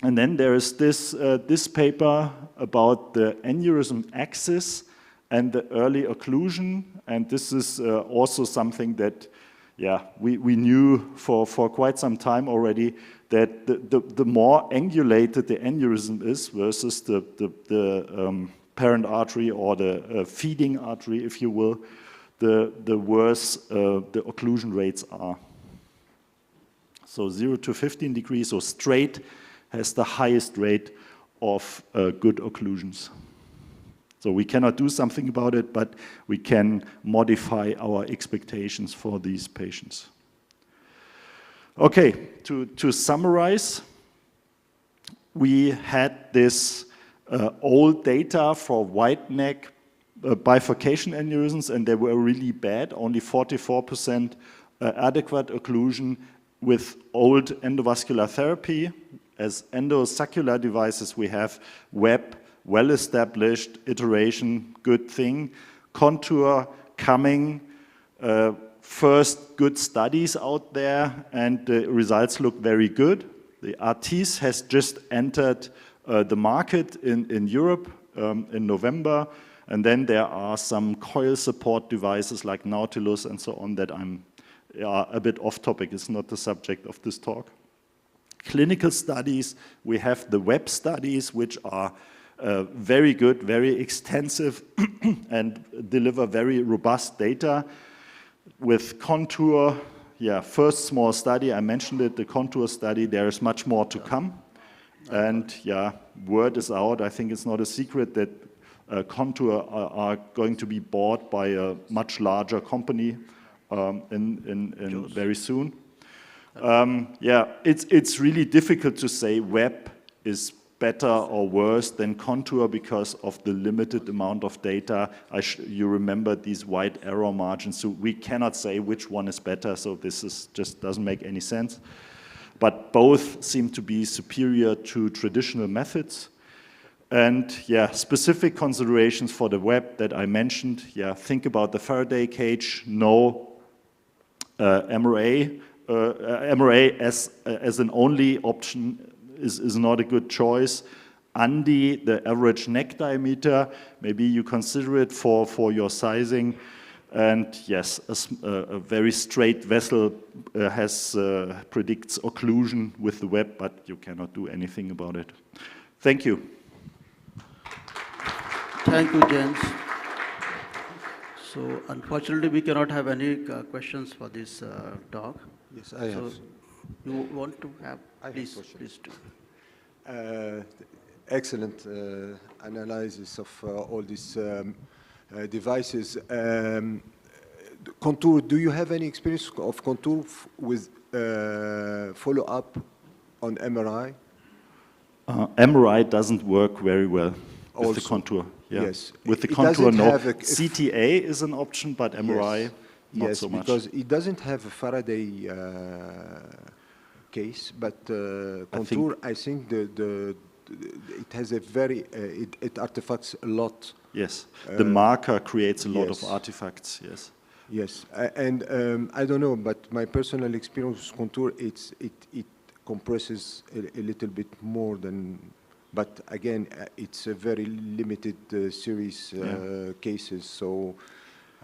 And then there is this paper about the aneurysm axis and the early occlusion, and this is also something that, yeah, we knew for quite some time already, that the more angulated the aneurysm is versus the parent artery or the feeding artery, if you will, the worse the occlusion rates are. So 0 to 15 degrees, so straight has the highest rate of good occlusions. So we cannot do something about it, but we can modify our expectations for these patients. Okay, to summarize, we had this old data for wide neck bifurcation aneurysms, and they were really bad, only 44% adequate occlusion with old endovascular therapy. As endosaccular devices, we have web, well-established, iteration, good thing. Contour coming, first good studies out there, and the results look very good. The ARTIS has just entered the market in Europe in November, and then there are some coil support devices like Nautilus and so on that I'm a bit off topic, it's not the subject of this talk. Clinical studies, we have the web studies, which are very good, very extensive, and deliver very robust data. With contour, yeah, first small study, I mentioned it, the contour study, there is much more to come. And yeah, word is out, I think it's not a secret that contour are going to be bought by a much larger company very soon. Yeah, it's really difficult to say web is better or worse than contour because of the limited amount of data. You remember these wide error margins, so we cannot say which one is better, so this is just doesn't make any sense. But both seem to be superior to traditional methods. And yeah, specific considerations for the web that I mentioned. Yeah, think about the Faraday cage, no MRA. MRA as an only option is not a good choice. ANDI, the average neck diameter, maybe you consider it for your sizing. And yes, a very straight vessel predicts occlusion with the web, but you cannot do anything about it. Thank you. Thank you, Jens. So unfortunately, we cannot have any questions for this talk. Yes, I have. You want to have? Please do. Excellent analysis of all these devices. Contour, do you have any experience of contour with follow-up on MRI? MRI doesn't work very well with the contour. Yeah. Yes. With the contour, no. CTA is an option, but MRI, not so much. Because it doesn't have a Faraday case, but contour, I think it has a very, it artifacts a lot. Yes, the marker creates a lot of artifacts, yes. Yes, and I don't know, but my personal experience with contour, it compresses a little bit more than, but again, it's a very limited series cases, so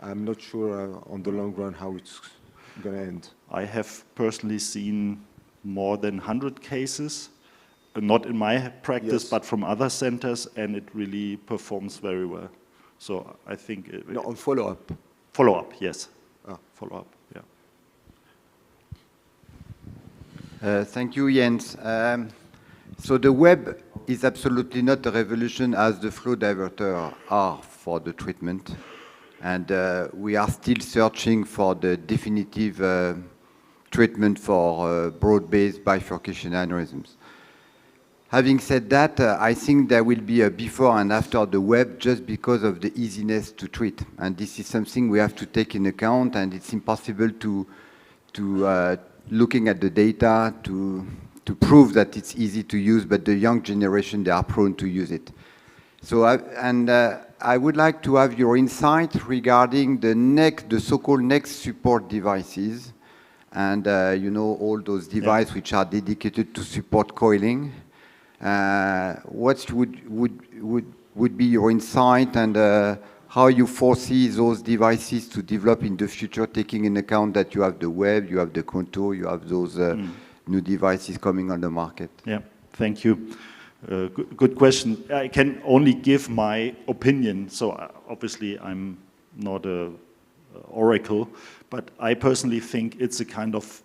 I'm not sure on the long run how it's going to end. I have personally seen more than 100 cases, not in my practice, but from other centers, and it really performs very well. So I think... on follow-up? Follow-up, yes. Follow-up, yeah. Thank you, Jens. So the web is absolutely not a revolution as the flow diverter are for the treatment. And we are still searching for the definitive treatment for broad-based bifurcation aneurysms. Having said that, I think there will be a before and after the web just because of the easiness to treat. And this is something we have to take in account, and it's impossible to looking at the data to prove that it's easy to use, but the young generation, they are prone to use it. So, I would like to have your insight regarding the so-called next support devices, and you know, all those devices which are dedicated to support coiling. What would be your insight, and how you foresee those devices to develop in the future, taking in account that you have the web, you have the contour, you have those new devices coming on the market? Yeah, thank you. Good question. I can only give my opinion, so obviously I'm not an oracle, but I personally think it's a kind of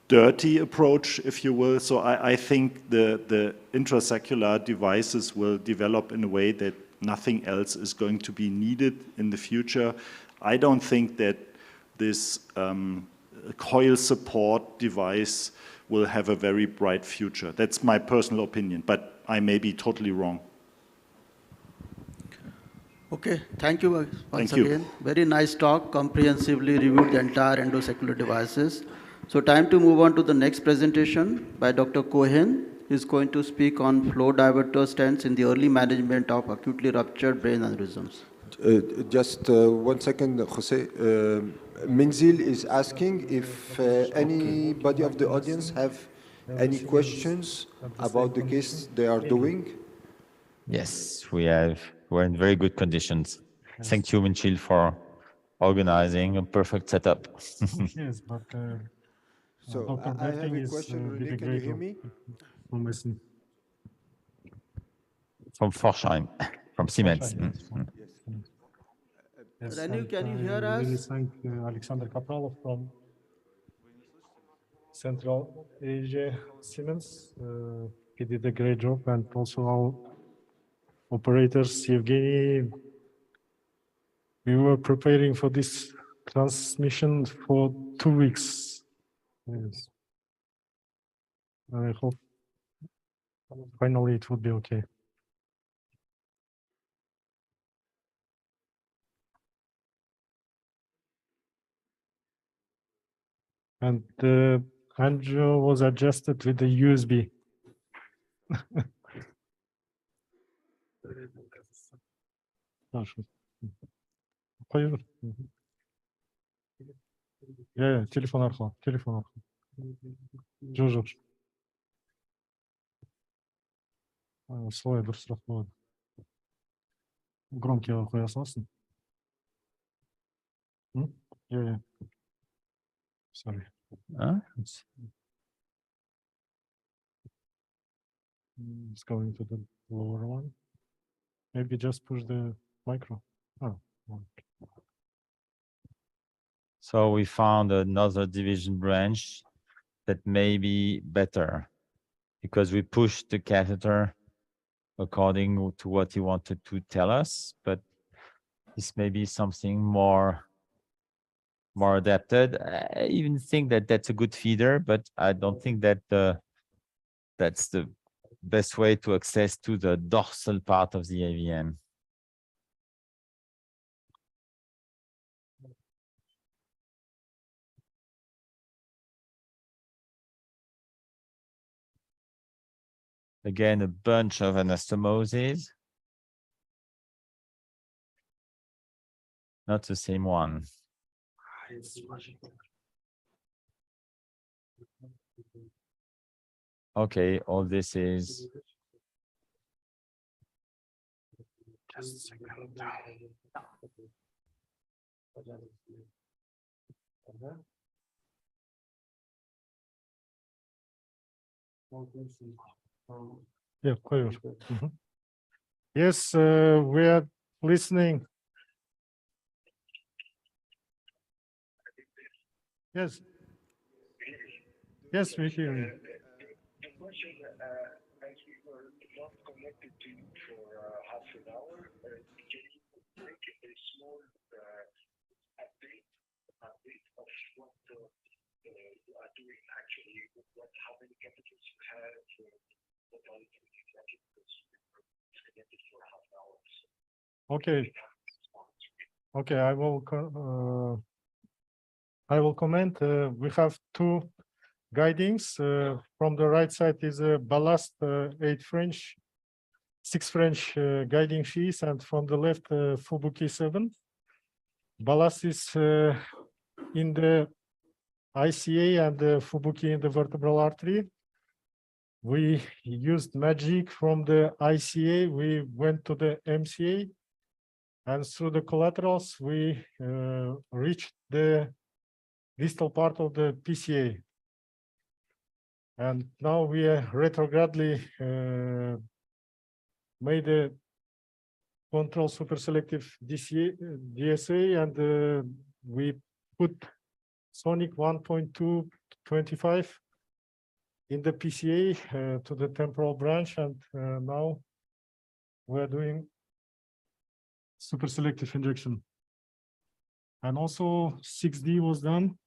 dirty approach, if you will. So I think the intracelular devices will develop in a way that nothing else is going to be needed in the future. I don't think that this coil support device will have a very bright future. That's my personal opinion, but I may be totally wrong. Okay, thank you once again. Very nice talk, comprehensively reviewed the entire endovascular devices. So time to move on to the next presentation by Dr. Cohen. He's going to speak on flow diverter stents in the early management of acutely ruptured brain aneurysms. Just 1 second, Jose. Minzil is asking if anybody of the audience have any questions about the case they are doing. Yes, we have. We're in very good conditions. Thank you, Minchil, for organizing a perfect setup. Yes, but so Dr. I have a question. Really, can you hear me? From Forschein, from Siemens. Yes, Renu, can you hear us? Really thank Alexander Kapralov from Central Asia Siemens. He did a great job, and also our operators, Evgeny. We were preparing for this transmission for 2 weeks. Yes. I hope Finally, it would be okay. And the angio was adjusted with the USB. Телефон арқылы, телефон арқылы. Жоқ. Солай дұрысырақ болады. Громкий қоя саласың. Sorry. It's going to the lower one. Maybe just push the micro. Oh, okay. So we found another division branch that may be better because we pushed the catheter according to what he wanted to tell us, but this may be something more adapted. I even think that that's a good feeder, but I don't think that that's the best way to access to the dorsal part of the AVM. Again, a bunch of anastomoses. Not the same one. Okay, all this is just a second. Yeah, clear. Yes, we are listening. Yes. Yes, we hear you. The question, as we were not connected to you for half an hour, can you make a small update of what you are doing actually, how many capitals you have, what are you doing exactly, because we were disconnected for half an hour. So okay. Okay, I will comment. We have two guidings. From the right side is a ballast 6 French guiding sheets, and from the left Fubuki 7. Ballast is in the ICA and the Fubuki in the vertebral artery. We used magic from the ICA. We went to the MCA, and through the collaterals we reached the distal part of the PCA. And now we retrogradely made a control superselective DSA, and we put sonic 1.225 in the PCA to the temporal branch, and now we are doing superselective injection. And also 6D was done.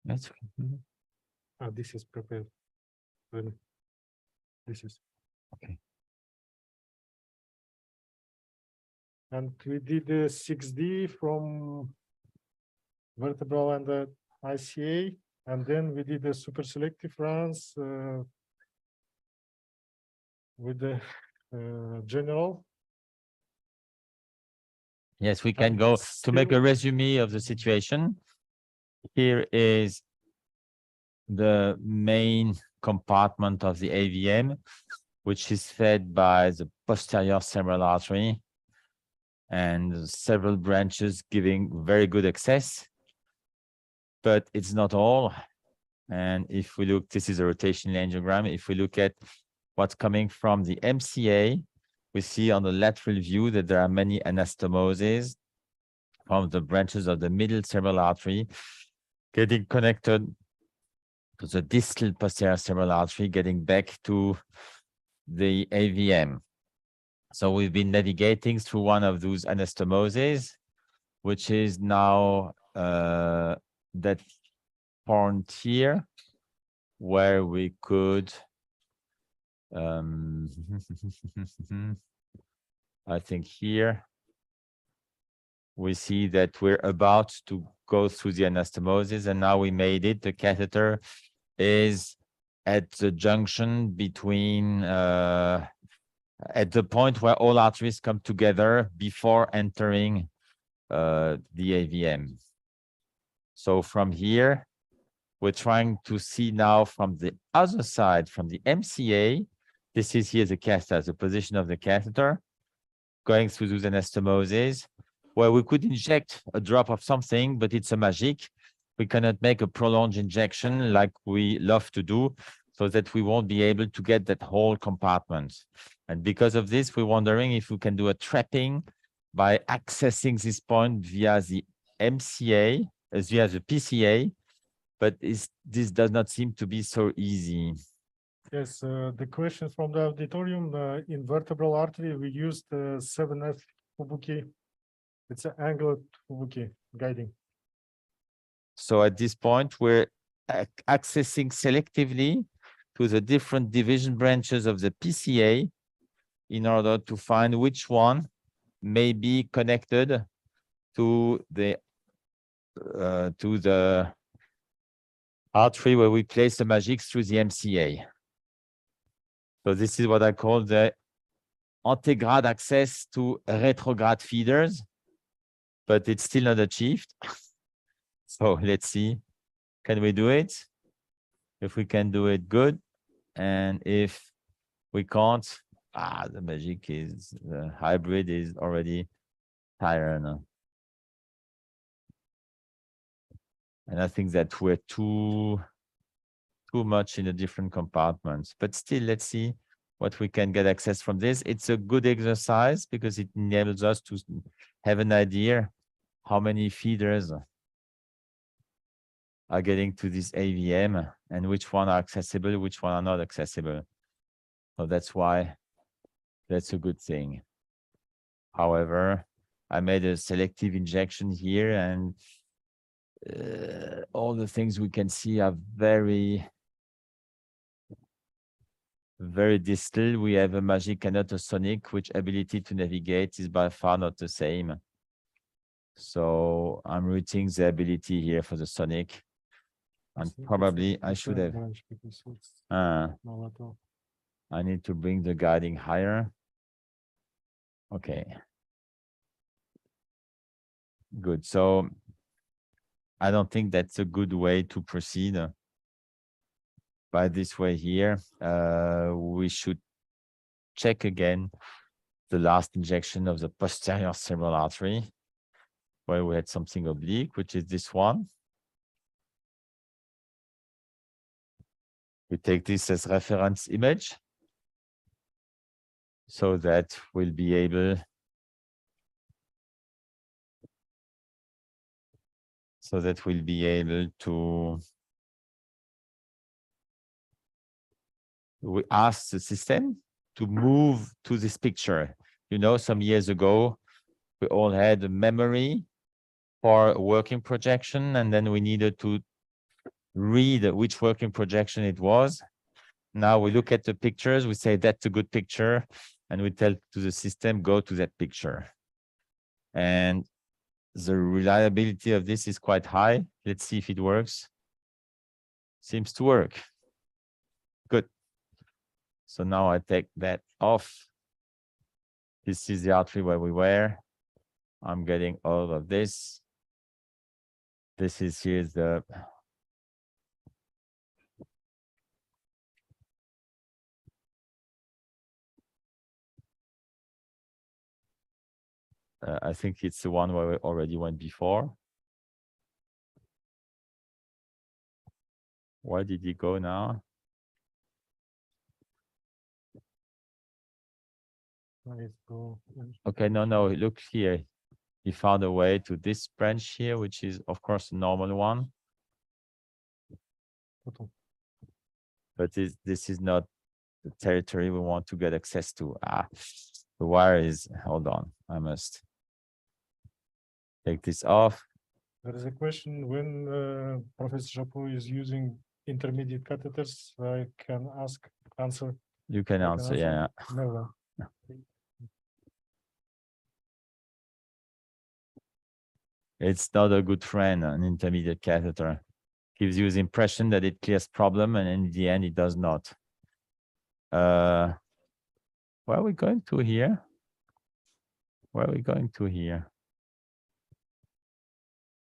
That's okay. This is prepared. This is okay. And we did the 6D from vertebral and the ICA, and then we did the super selective runs with the general. Yes, we can go to make a resume of the situation. Here is the main compartment of the AVM, which is fed by the posterior cerebral artery and several branches giving very good access. But it's not all. And if we look, this is a rotational angiogram. If we look at what's coming from the MCA, we see on the lateral view that there are many anastomoses from the branches of the middle cerebral artery getting connected to the distal posterior cerebral artery, getting back to the AVM. So we've been navigating through one of those anastomoses, which is now that point here. where we could I think here we see that we're about to go through the anastomosis, and now we made it. The catheter is at the junction between at the point where all arteries come together before entering the AVM. So from here, we're trying to see now from the other side, from the MCA. This is here the catheter, the position of the catheter, going through those anastomoses, where we could inject a drop of something, but it's a magic. We cannot make a prolonged injection like we love to do, so that we won't be able to get that whole compartment. And because of this, we're wondering if we can do a trapping by accessing this point via the MCA, via the PCA, but this does not seem to be so easy. Yes, the question from the auditorium, in vertebral artery, we used 7F Fubuki. It's an angular Fubuki guiding. So at this point, we're accessing selectively to the different division branches of the PCA in order to find which one may be connected to the artery where we place the magic through the MCA. So this is what I call the antegrade access to retrograde feeders, but it's still not achieved. So let's see, can we do it? If we can do it, good. And if we can't, the magic is, the hybrid is already tired now. And I think that we're too much in the different compartments, but still, let's see what we can get access from this. It's a good exercise because it enables us to have an idea how many feeders are getting to this AVM and which one are accessible, which one are not accessible. So that's why that's a good thing. However, I made a selective injection here, and all the things we can see are very distal. We have a magic and not a sonic, which ability to navigate is by far not the same. So I'm routing the ability here for the sonic. And probably I should have. I need to bring the guiding higher. Okay. Good. So I don't think that's a good way to proceed. By this way here, we should check again the last injection of the posterior cerebral artery, where we had something oblique, which is this one. We take this as reference image so that we'll be able to we ask the system to move to this picture. You know, some years ago, we all had a memory for working projection, and then we needed to read which working projection it was. Now we look at the pictures, we say that's a good picture, and we tell to the system, go to that picture. And the reliability of this is quite high. Let's see if it works. Seems to work. Good. So now I take that off. This is the artery where we were. I'm getting all of this. This is here's the I think it's the one where we already went before. Where did he go now? Okay, no, look here. He found a way to this branch here, which is, of course, a normal one. But this is not the territory we want to get access to. The wire is, hold on, I must take this off. There is a question when Professor Chapeau is using intermediate catheters, I can answer. You can answer, yeah. Never. It's not a good friend, an intermediate catheter. Gives you the impression that it clears problem, and in the end, it does not. Where are we going to here? Where are we going to here?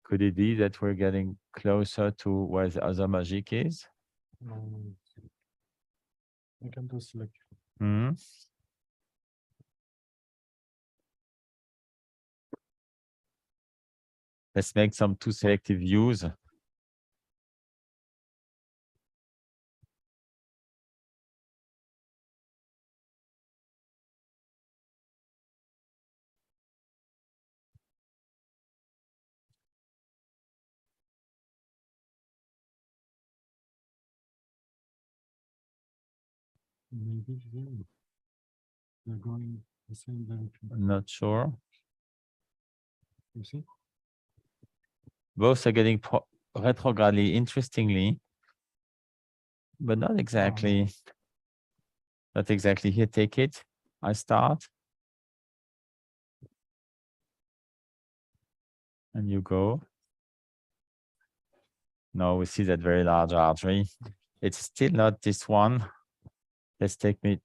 Could it be that we're getting closer to where the other magic is? We can do select. Let's make some two selective views. Maybe they're going the same direction. I'm not sure. You see? Both are getting retrogradely, interestingly, but not exactly. Not exactly. Here, take it. I start. And you go. No, we see that very large artery. It's still not this one. Let's take me.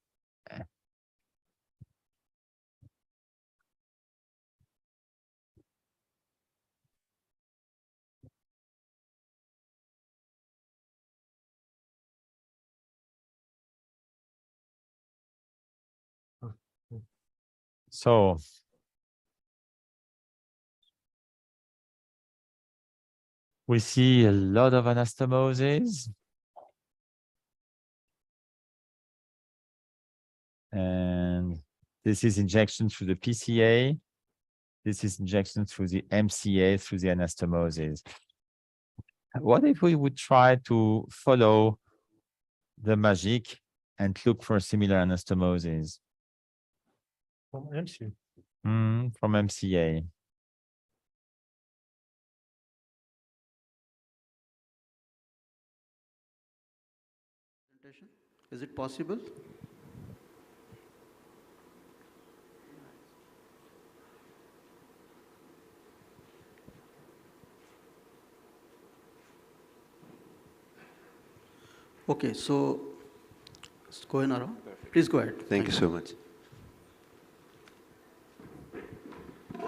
So we see a lot of anastomosis. And this is injection through the PCA. This is injection through the MCA, through the anastomosis. What if we would try to follow the magic and look for similar anastomosis? From MCA. From MCA. Is it possible? Okay, so it's going around. Please go ahead. Thank you so much.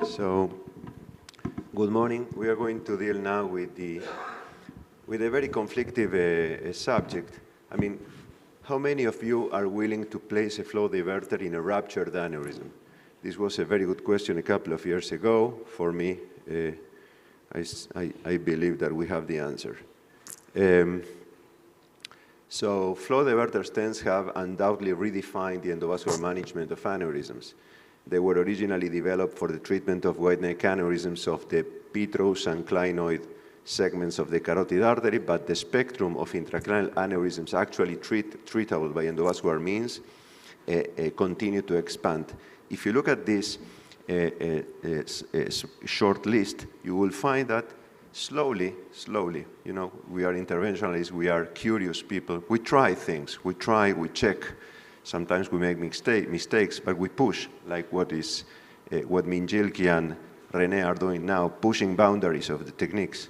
So, good morning. We are going to deal now with a very conflictive subject. I mean, how many of you are willing to place a flow diverter in a ruptured aneurysm? This was a very good question a couple of years ago. For me, I believe that we have the answer. So flow diverter stents have undoubtedly redefined the endovascular management of aneurysms. They were originally developed for the treatment of wide neck aneurysms of the petrous and clinoid segments of the carotid artery, but the spectrum of intracranial aneurysms actually treatable by endovascular means continue to expand. If you look at this short list, you will find that slowly, you know, we are interventionalists, we are curious people. We try things, we check. Sometimes we make mistakes, but we push, like what Minjilki and René are doing now, pushing boundaries of the techniques.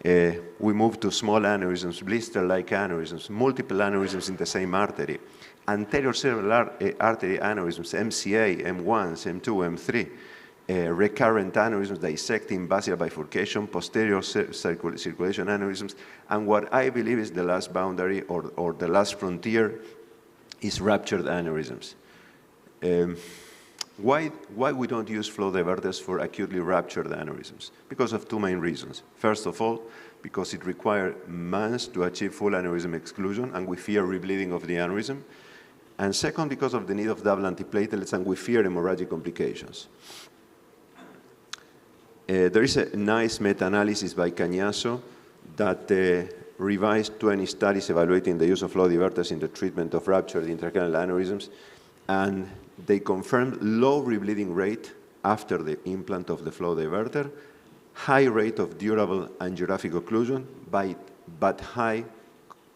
We move to small aneurysms, blister-like aneurysms, multiple aneurysms in the same artery, anterior cerebral artery aneurysms, MCA, M1s, M2, M3, recurrent aneurysms dissecting basilar bifurcation, posterior circulation aneurysms, and what I believe is the last boundary or the last frontier is ruptured aneurysms. Why we don't use flow diverters for acutely ruptured aneurysms? Because of two main reasons. First of all, because it requires months to achieve full aneurysm exclusion, and we fear rebleeding of the aneurysm. And second, because of the need of double antiplatelets, and we fear hemorrhagic complications. There is a nice meta-analysis by Cañazo that revised 20 studies evaluating the use of flow diverters in the treatment of ruptured intracranial aneurysms, and they confirmed low rebleeding rate after the implant of the flow diverter, high rate of durable angiographic occlusion, but high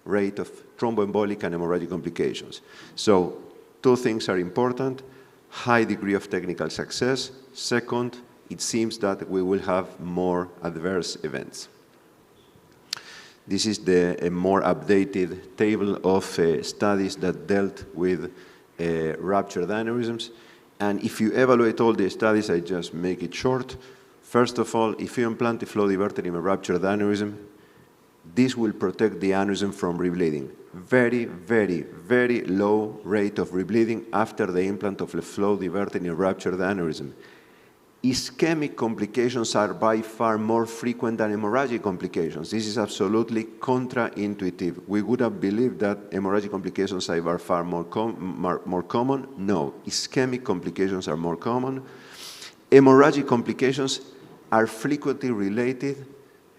rate of thromboembolic and hemorrhagic complications. So 2 things are important: high degree of technical success. Second, it seems that we will have more adverse events. This is a more updated table of studies that dealt with ruptured aneurysms. And if you evaluate all the studies, I just make it short. First of all, if you implant a flow diverter in a ruptured aneurysm, this will protect the aneurysm from rebleeding. Very, very, very low rate of rebleeding after the implant of a flow diverter in a ruptured aneurysm. Ischemic complications are by far more frequent than hemorrhagic complications. This is absolutely counterintuitive. We would have believed that hemorrhagic complications are far more common. No, ischemic complications are more common. Hemorrhagic complications are frequently related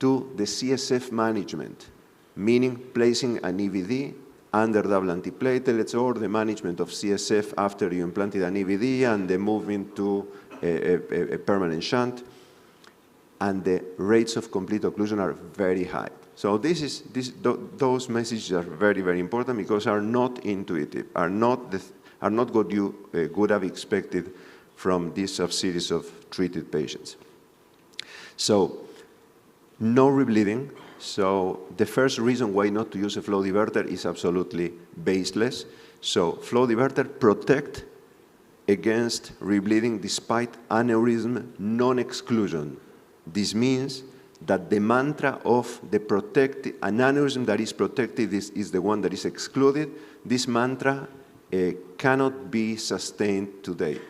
to the CSF management, meaning placing an EVD under double antiplatelets or the management of CSF after you implanted an EVD and the moving to a permanent shunt, and the rates of complete occlusion are very high. So those messages are very, very important because are not intuitive, are not what you would have expected from this subseries of treated patients. So no rebleeding. So the first reason why not to use a flow diverter is absolutely baseless. So flow diverter protect against rebleeding despite aneurysm non-exclusion. This means that the mantra of the an aneurysm that is protected is the one that is excluded. This mantra cannot be sustained today.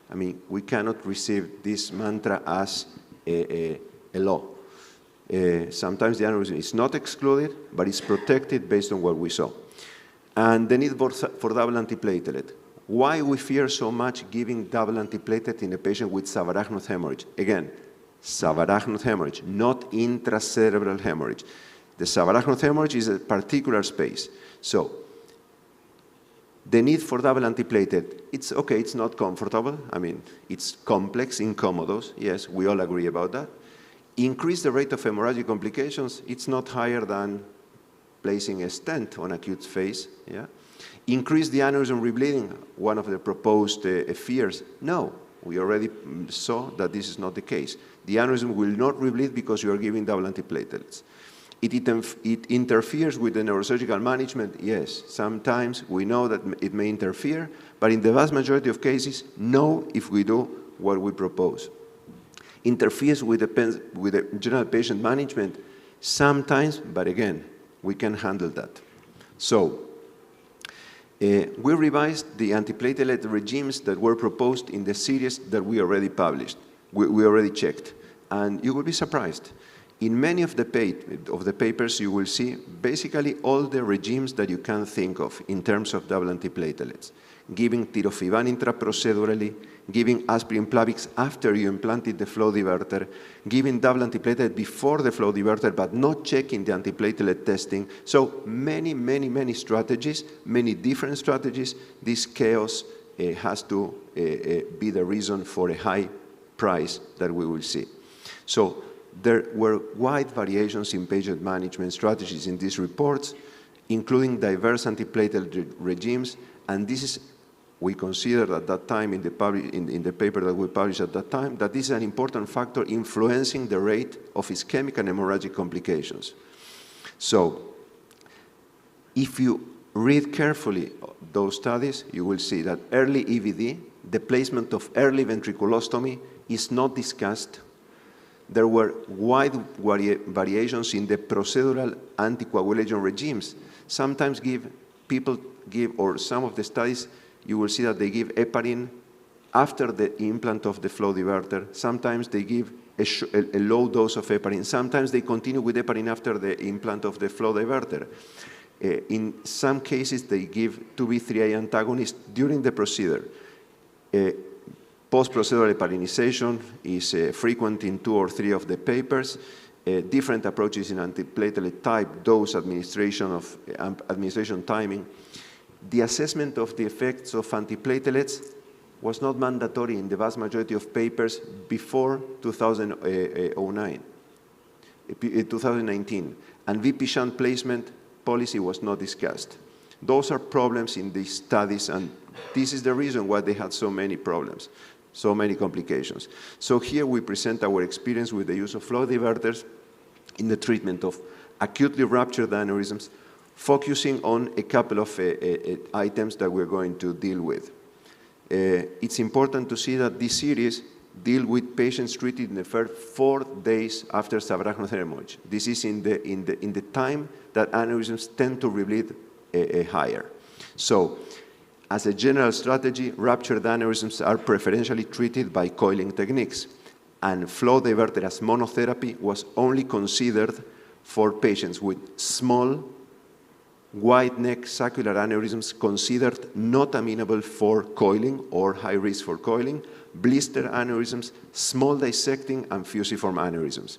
I mean, we cannot receive this mantra as a law. Sometimes the aneurysm is not excluded, but it's protected based on what we saw. And the need for double antiplatelet. Why we fear so much giving double antiplatelet in a patient with subarachnoid hemorrhage? Again, subarachnoid hemorrhage, not intracerebral hemorrhage. The subarachnoid hemorrhage is a particular space. So the need for double antiplatelet, it's okay, it's not comfortable. I mean, it's complex, incommodous. Yes, we all agree about that. Increase the rate of hemorrhagic complications. It's not higher than placing a stent on acute phase. Yeah. Increase the aneurysm rebleeding, one of the proposed fears. No, we already saw that this is not the case. The aneurysm will not rebleed because you are giving double antiplatelets. It interferes with the neurosurgical management. Yes, sometimes we know that it may interfere, but in the vast majority of cases, no, if we do what we propose. Interferes with the general patient management sometimes, but again, we can handle that. So, we revised the antiplatelet regimes that were proposed in the series that we already published. We already checked. And you will be surprised. In many of the papers, you will see basically all the regimes that you can think of in terms of double antiplatelets. Giving tirofiban intraprocedurally, giving aspirin Plavix after you implanted the flow diverter, giving double antiplatelet before the flow diverter, but not checking the antiplatelet testing. So many, many, many strategies, many different strategies. This chaos has to be the reason for a high price that we will see. So there were wide variations in patient management strategies in these reports, including diverse antiplatelet regimes, and this is, we considered at that time in the paper that we published at that time, that this is an important factor influencing the rate of ischemic and hemorrhagic complications. So, if you read carefully those studies, you will see that early EVD, the placement of early ventriculostomy is not discussed. There were wide variations in the procedural anticoagulation regimes. Sometimes people give, or some of the studies, you will see that they give heparin after the implant of the flow diverter. Sometimes they give a low dose of heparin. Sometimes they continue with heparin after the implant of the flow diverter. In some cases, they give 2B3A antagonist during the procedure. Post-procedural heparinization is frequent in 2 or 3 of the papers. Different approaches in antiplatelet type, dose administration timing. The assessment of the effects of antiplatelets was not mandatory in the vast majority of papers before 2019. And VP shunt placement policy was not discussed. Those are problems in these studies, and this is the reason why they had so many problems, so many complications. So here we present our experience with the use of flow diverters in the treatment of acutely ruptured aneurysms, focusing on a couple of items that we're going to deal with. It's important to see that this series deal with patients treated in the first 4 days after subarachnoid hemorrhage. This is in the time that aneurysms tend to rebleed higher. So, as a general strategy, ruptured aneurysms are preferentially treated by coiling techniques, and flow diverter as monotherapy was only considered for patients with small, wide neck saccular aneurysms considered not amenable for coiling or high risk for coiling, blister aneurysms, small dissecting, and fusiform aneurysms.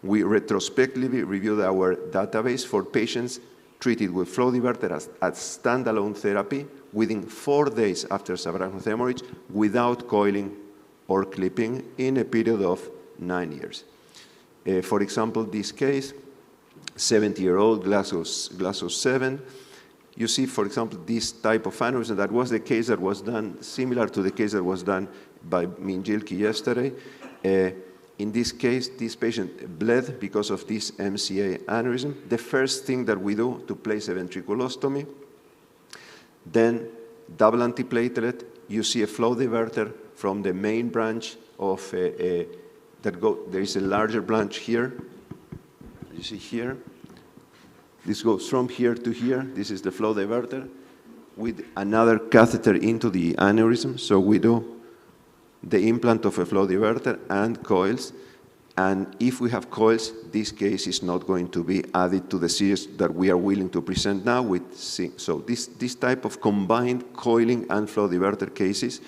We retrospectively reviewed our database for patients treated with flow diverter as standalone therapy within 4 days after subarachnoid hemorrhage without coiling or clipping in a period of 9 years. For example, this case, 70-year-old Glasgow 7, you see, for example, this type of aneurysm. That was the case that was done, similar to the case that was done by Minjilki yesterday. In this case, this patient bled because of this MCA aneurysm. The first thing that we do to place a ventriculostomy, then double antiplatelet. You see a flow diverter from the main branch of there is a larger branch here. You see here. This goes from here to here. This is the flow diverter with another catheter into the aneurysm. So we do the implant of a flow diverter and coils. And if we have coils, this case is not going to be added to the series that we are willing to present now with zinc. So this type of combined coiling and flow diverter cases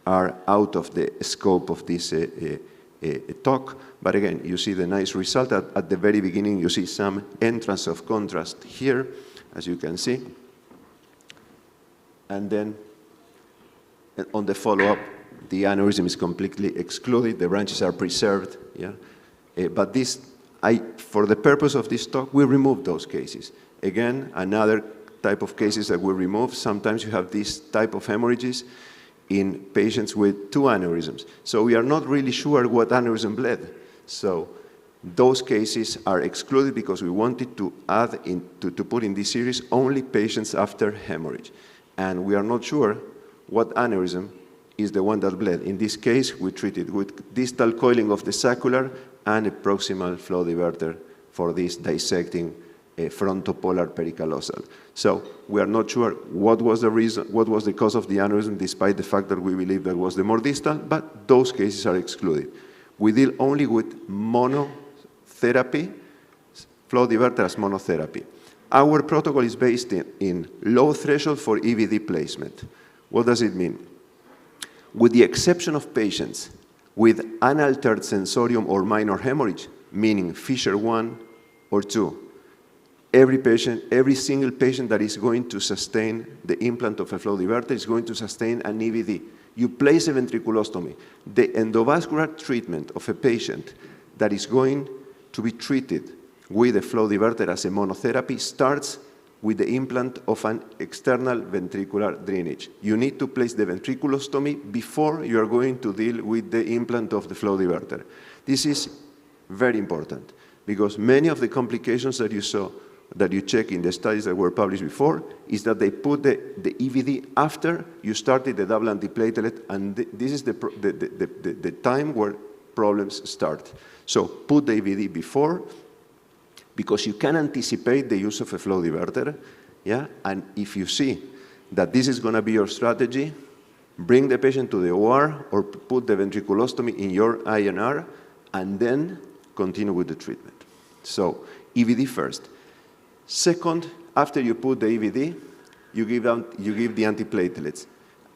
are out of the scope of this talk. But again, you see the nice result. At the very beginning, you see some entrance of contrast here, as you can see. And then on the follow-up, the aneurysm is completely excluded. The branches are preserved. Yeah? But for the purpose of this talk, we remove those cases. Again, another type of cases that we remove. Sometimes you have this type of hemorrhages in patients with 2 aneurysms. So we are not really sure what aneurysm bled. So those cases are excluded because we wanted to add to put in this series only patients after hemorrhage. And we are not sure what aneurysm is the one that bled. In this case, we treated with distal coiling of the saccular and a proximal flow diverter for this dissecting frontopolar pericallosal. So we are not sure what was the reason, what was the cause of the aneurysm, despite the fact that we believe that was the more distal, but those cases are excluded. We deal only with monotherapy, flow diverter as monotherapy. Our protocol is based in low threshold for EVD placement. What does it mean? With the exception of patients with unaltered sensorium or minor hemorrhage, meaning fissure 1 or 2, every single patient that is going to sustain the implant of a flow diverter is going to sustain an EVD. You place a ventriculostomy. The endovascular treatment of a patient that is going to be treated with a flow diverter as a monotherapy starts with the implant of an external ventricular drainage. You need to place the ventriculostomy before you are going to deal with the implant of the flow diverter. This is very important because many of the complications that you saw, that you check in the studies that were published before, is that they put the EVD after you started the double antiplatelet, and this is the time where problems start. So put the EVD before, because you can anticipate the use of a flow diverter, yeah? And if you see that this is going to be your strategy, bring the patient to the OR or put the ventriculostomy in your INR, and then continue with the treatment. So EVD first. Second, after you put the EVD, you give the antiplatelets.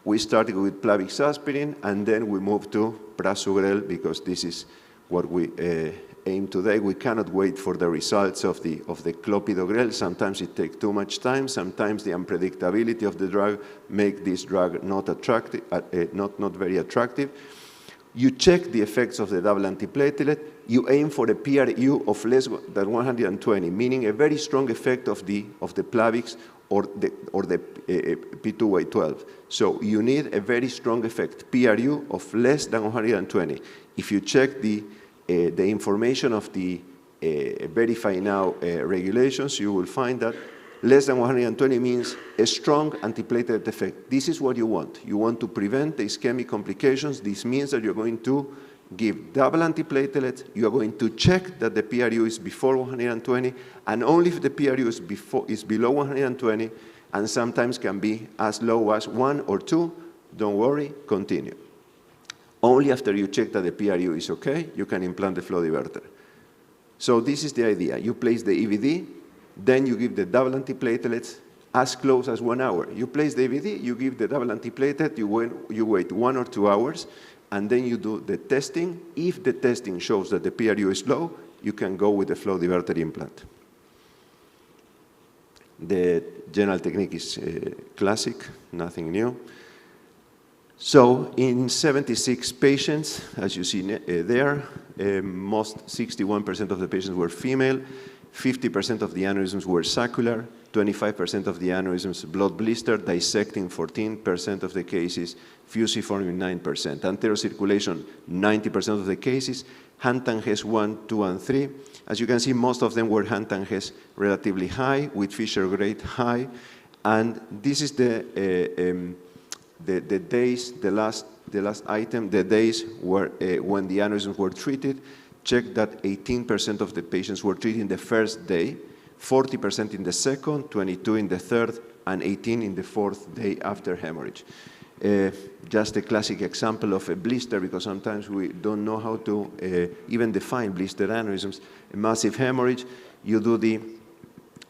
We started with Plavix aspirin, and then we moved to Prasugrel because this is what we aim today. We cannot wait for the results of the clopidogrel. Sometimes it takes too much time. Sometimes the unpredictability of the drug make this drug not attractive, not very attractive. You check the effects of the double antiplatelet. You aim for a PRU of less than 120, meaning a very strong effect of the Plavix or the P2Y12. So you need a very strong effect, PRU of less than 120. If you check the information of the Verify Now regulations, you will find that less than 120 means a strong antiplatelet effect. This is what you want. You want to prevent the ischemic complications. This means that you're going to give double antiplatelets. You are going to check that the PRU is before 120, and only if the PRU is below 120, and sometimes can be as low as 1 or 2, don't worry, continue. Only after you check that the PRU is okay, you can implant the flow diverter. So this is the idea. You place the EVD, then you give the double antiplatelets as close as 1 hour. You place the EVD, you give the double antiplatelet, you wait 1 or 2 hours, and then you do the testing. If the testing shows that the PRU is low, you can go with the flow diverter implant. The general technique is classic, nothing new. So in 76 patients, as you see there, most 61% of the patients were female, 50% of the aneurysms were saccular, 25% of the aneurysms blood blister, dissecting 14% of the cases, fusiform in 9%, anterior circulation 90% of the cases, Hantan-Hess 1, 2, and 3. As you can see, most of them were Hantan-Hess relatively high, with Fisher grade high, and this is the days, the last item, the days where, when the aneurysms were treated. Check that 18% of the patients were treated in the first day, 40% in the second, 22 in the third, and 18 in the fourth day after hemorrhage. Just a classic example of a blister, because sometimes we don't know how to even define blister aneurysms. A massive hemorrhage, you do the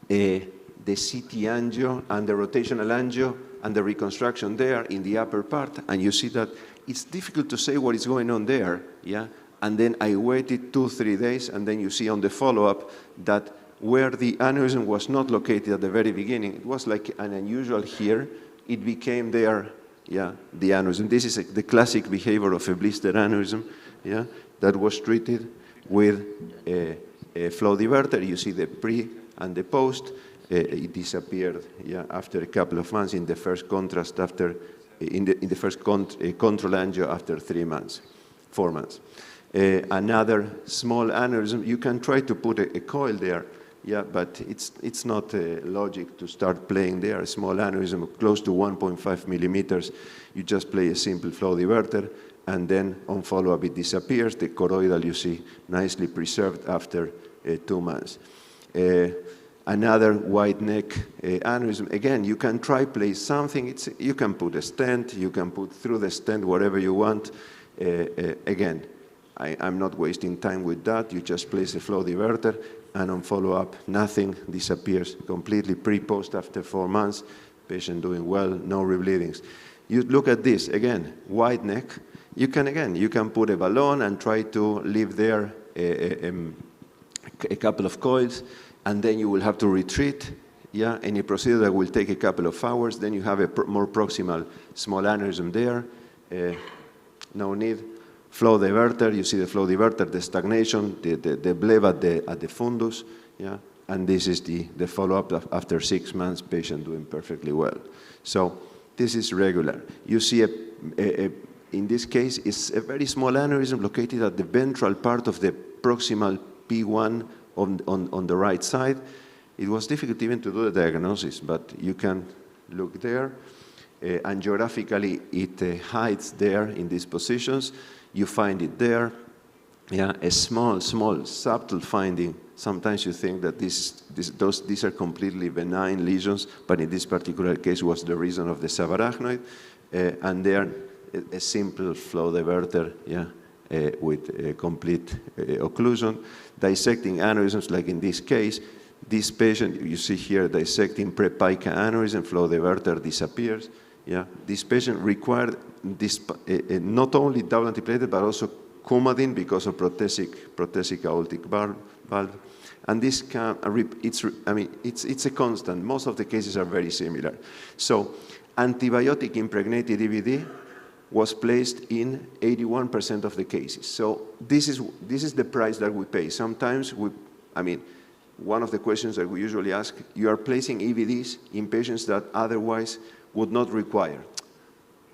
CT angio and the rotational angio and the reconstruction there in the upper part, and you see that it's difficult to say what is going on there, yeah? And then I waited 2-3 days, and then you see on the follow-up that where the aneurysm was not located at the very beginning, it was like an unusual here, it became there, yeah, the aneurysm. This is the classic behavior of a blister aneurysm, yeah, that was treated with a flow diverter. You see the pre and the post. It disappeared, yeah, after a couple of months in the first contrast after, in the first control angio after 4 months. Another small aneurysm, you can try to put a coil there, yeah, but it's not logic to start playing there. A small aneurysm close to 1.5 millimeters, you just play a simple flow diverter, and then on follow-up it disappears. The choroidal you see nicely preserved after 2 months. Another wide neck aneurysm, again, you can try place something. You can put a stent, you can put through the stent whatever you want. Again, I'm not wasting time with that. You just place a flow diverter, and on follow-up, nothing disappears completely. Pre-post after 4 months, patient doing well, no rebleedings. You look at this, again, wide neck. You can put a balloon and try to leave there a couple of coils, and then you will have to retreat, yeah, any procedure that will take a couple of hours. Then you have a more proximal small aneurysm there. No need. Flow diverter, you see the flow diverter, the stagnation, the bleb at the fundus, yeah, and this is the follow-up after 6 months, patient doing perfectly well. So this is regular. You see, in this case, it's a very small aneurysm located at the ventral part of the proximal P1 on the right side. It was difficult even to do the diagnosis, but you can look there. Angiographically, it hides there in these positions. You find it there. Yeah, a small, subtle finding. Sometimes you think that these are completely benign lesions, but in this particular case was the reason of the subarachnoid. And there, a simple flow diverter, yeah, with a complete occlusion. Dissecting aneurysms, like in this case, this patient, you see here, dissecting prepica aneurysm, flow diverter disappears. Yeah, this patient required this not only double antiplatelet, but also Coumadin because of prothetic aortic valve. And this can, it's a constant. Most of the cases are very similar. So antibiotic impregnated EVD, was placed in 81% of the cases. So this is the price that we pay. Sometimes one of the questions that we usually ask, you are placing EVDs in patients that otherwise would not require.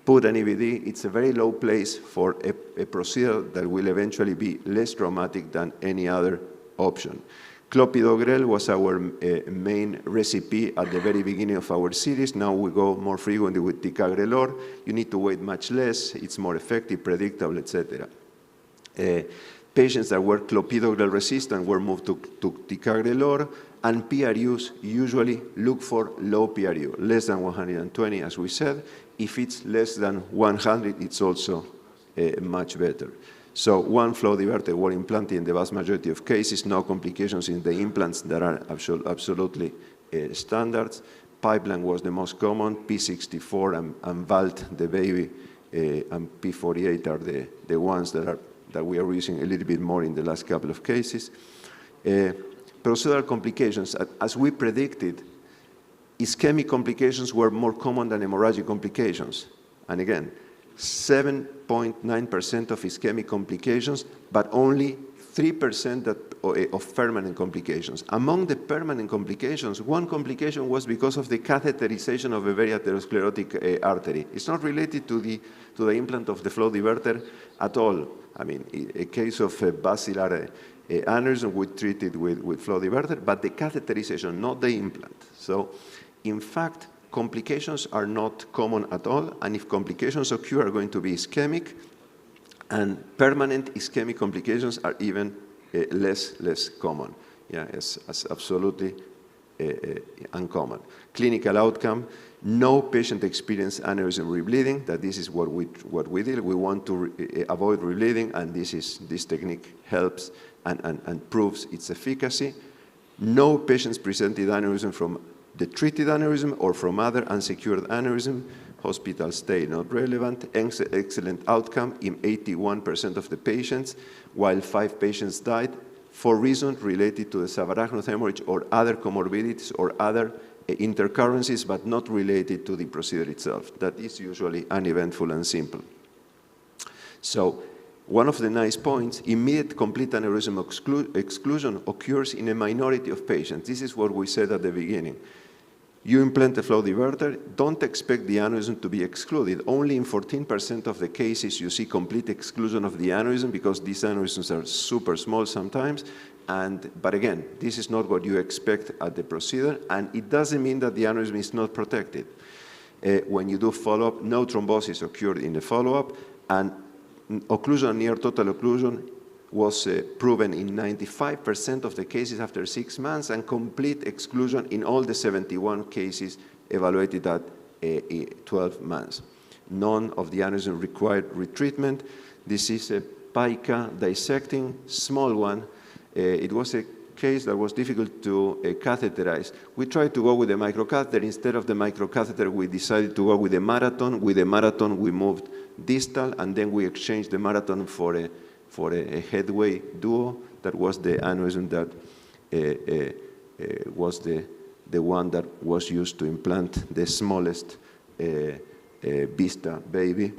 Put an EVD, it's a very low place for a procedure that will eventually be less traumatic than any other option. Clopidogrel was our main recipe at the very beginning of our series. Now we go more frequently with ticagrelor. You need to wait much less. It's more effective, predictable, etc. Patients that were clopidogrel resistant were moved to ticagrelor, and PRUs usually look for low PRU, less than 120, as we said. If it's less than 100, it's also much better. So one flow diverter were implanted in the vast majority of cases, no complications in the implants that are absolutely standards. Pipeline was the most common, P64 and VALT, the baby, and P48 are the ones that we are using a little bit more in the last couple of cases. Procedural complications, as we predicted, ischemic complications were more common than hemorrhagic complications. And again, 7.9% of ischemic complications, but only 3% of permanent complications. Among the permanent complications, one complication was because of the catheterization of a very atherosclerotic artery. It's not related to the implant of the flow diverter at all. I mean, a case of basilar aneurysm we treated with flow diverter, but the catheterization, not the implant. So, in fact, complications are not common at all, and if complications occur, are going to be ischemic, and permanent ischemic complications are even less common. Yeah, it's absolutely uncommon. Clinical outcome: no patient experienced aneurysm rebleeding. That this is what we did. We want to avoid rebleeding, and this technique helps and proves its efficacy. No patients presented aneurysm from the treated aneurysm or from other unsecured aneurysm. Hospital stay not relevant. Excellent outcome in 81% of the patients, while 5 patients died for reasons related to the subarachnoid hemorrhage or other comorbidities or other intercurrencies, but not related to the procedure itself. That is usually uneventful and simple. So, one of the nice points, immediate complete aneurysm exclusion occurs in a minority of patients. This is what we said at the beginning. You implant a flow diverter, don't expect the aneurysm to be excluded. Only in 14% of the cases you see complete exclusion of the aneurysm because these aneurysms are super small sometimes. But again, this is not what you expect at the procedure, and it doesn't mean that the aneurysm is not protected. When you do follow-up, no thrombosis occurred in the follow-up, and occlusion near total occlusion was proven in 95% of the cases after 6 months, and complete exclusion in all the 71 cases evaluated at 12 months. None of the aneurysm required retreatment. This is a pica dissecting, small one. It was a case that was difficult to catheterize. We tried to go with a microcatheter. Instead of the microcatheter, we decided to go with a marathon. With a marathon, we moved distal, and then we exchanged the marathon for a headway duo. That was the aneurysm that was the one that was used to implant the smallest Vista baby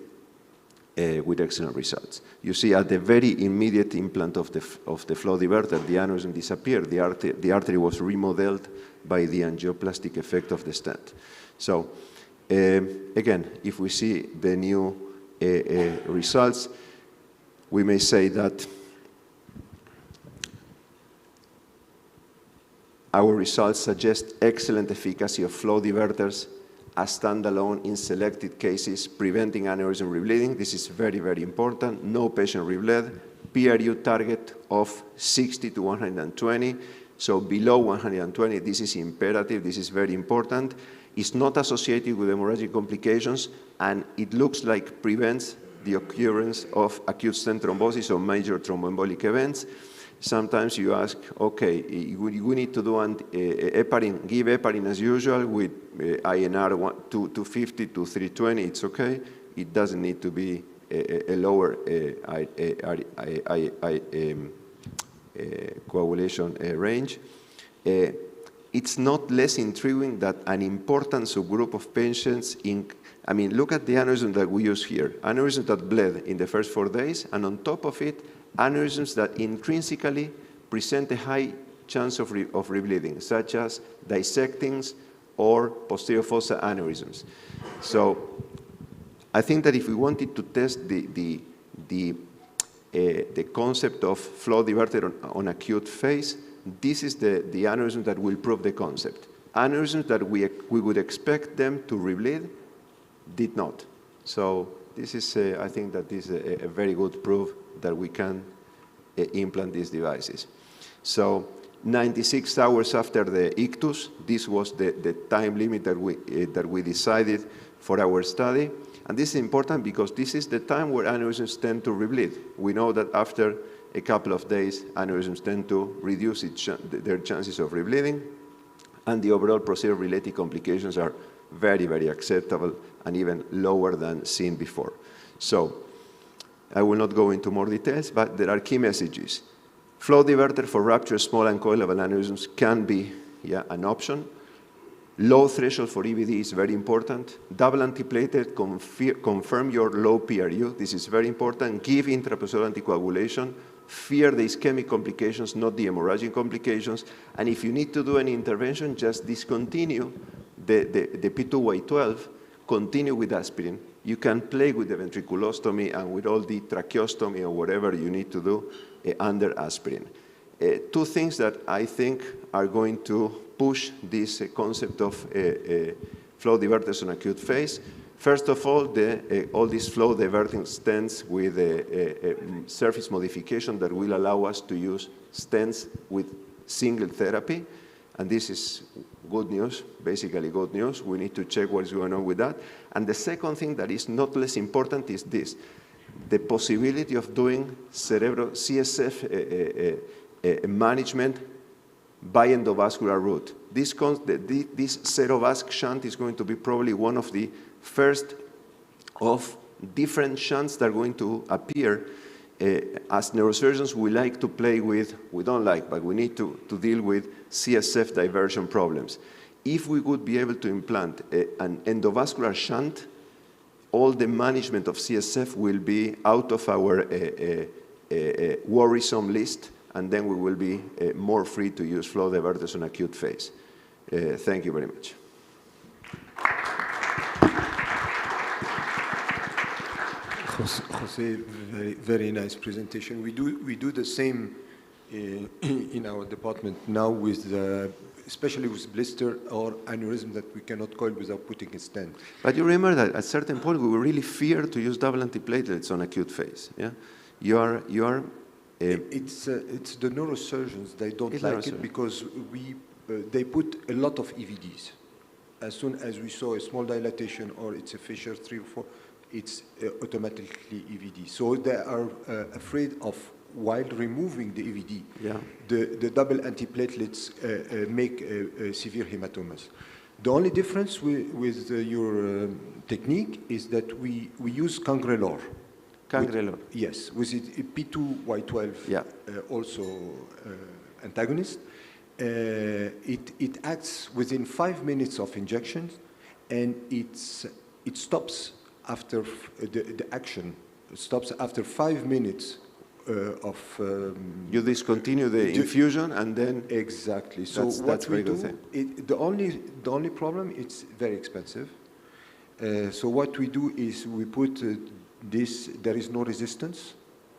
with excellent results. You see, at the very immediate implant of the flow diverter, the aneurysm disappeared. The artery was remodeled by the angioplastic effect of the stent. So, again, if we see the new results, we may say that our results suggest excellent efficacy of flow diverters as standalone in selected cases, preventing aneurysm rebleeding. This is very, very important. No patient rebled. PRU target of 60 to 120. So below 120, this is imperative. This is very important. It's not associated with hemorrhagic complications, and it looks like prevents the occurrence of acute stent thrombosis or major thromboembolic events. Sometimes you ask, okay, we need to do heparin, give heparin as usual with INR 250 to 320, it's okay. It doesn't need to be a lower coagulation range. it's not less intriguing that an important subgroup of patients I mean, look at the aneurysm that we use here. Aneurysms that bled in the first 4 days, and on top of it, aneurysms that intrinsically present a high chance of rebleeding, such as dissectings or posterior fossa aneurysms. So I think that if we wanted to test the concept of flow diverter on acute phase, this is the aneurysm that will prove the concept. Aneurysms that we would expect them to rebleed did not. So this is, I think that this is a very good proof that we can implant these devices. So 96 hours after the ictus, this was the time limit that we decided for our study. And this is important because this is the time where aneurysms tend to rebleed. We know that after a couple of days, aneurysms tend to reduce their chances of rebleeding, and the overall procedure-related complications are very, very acceptable and even lower than seen before. So I will not go into more details, but there are key messages. Flow diverter for ruptured small and coilable aneurysms can be an option. Low threshold for EVD is very important. Double antiplatelet, confirm your low PRU. This is very important. Give intraprocedural anticoagulation. Fear the ischemic complications, not the hemorrhagic complications. And if you need to do any intervention, just discontinue the P2Y12, continue with aspirin. You can play with the ventriculostomy and with all the tracheostomy or whatever you need to do under aspirin. Two things that I think are going to push this concept of flow diverters on acute phase. First of all, all these flow diverting stents with surface modification that will allow us to use stents with single therapy. And this is good news, basically good news. We need to check what is going on with that. And the second thing that is not less important is this, the possibility of doing CSF management by endovascular route. This Cerovasc shunt is going to be probably one of the first of different shunts that are going to appear. As neurosurgeons, we like to play with, we don't like, but we need to deal with CSF diversion problems. If we would be able to implant an endovascular shunt, all the management of CSF will be out of our worrisome list, and then we will be more free to use flow diverters on acute phase. Thank you very much. Jose, very nice presentation. We do the same in our department now with especially with blister or aneurysm that we cannot coil without putting a stent. But you remember that at a certain point we will really fear to use double antiplatelets on acute phase. Yeah, it's the neurosurgeons, they don't like it because they put a lot of EVDs. As soon as we saw a small dilatation or it's a fissure 3 or 4, it's automatically EVD. So they are afraid of, while removing the EVD, the double antiplatelets make severe hematomas. The only difference with your technique is that we use Cangrelor. Cangrelor. Yes, with it P2Y12 also antagonist. It acts within 5 minutes of injection, and it stops after the action. It stops after 5 minutes of. You discontinue the infusion and then. Exactly. So what we do, the only problem, it's very expensive. So what we do is we put this. There is no resistance.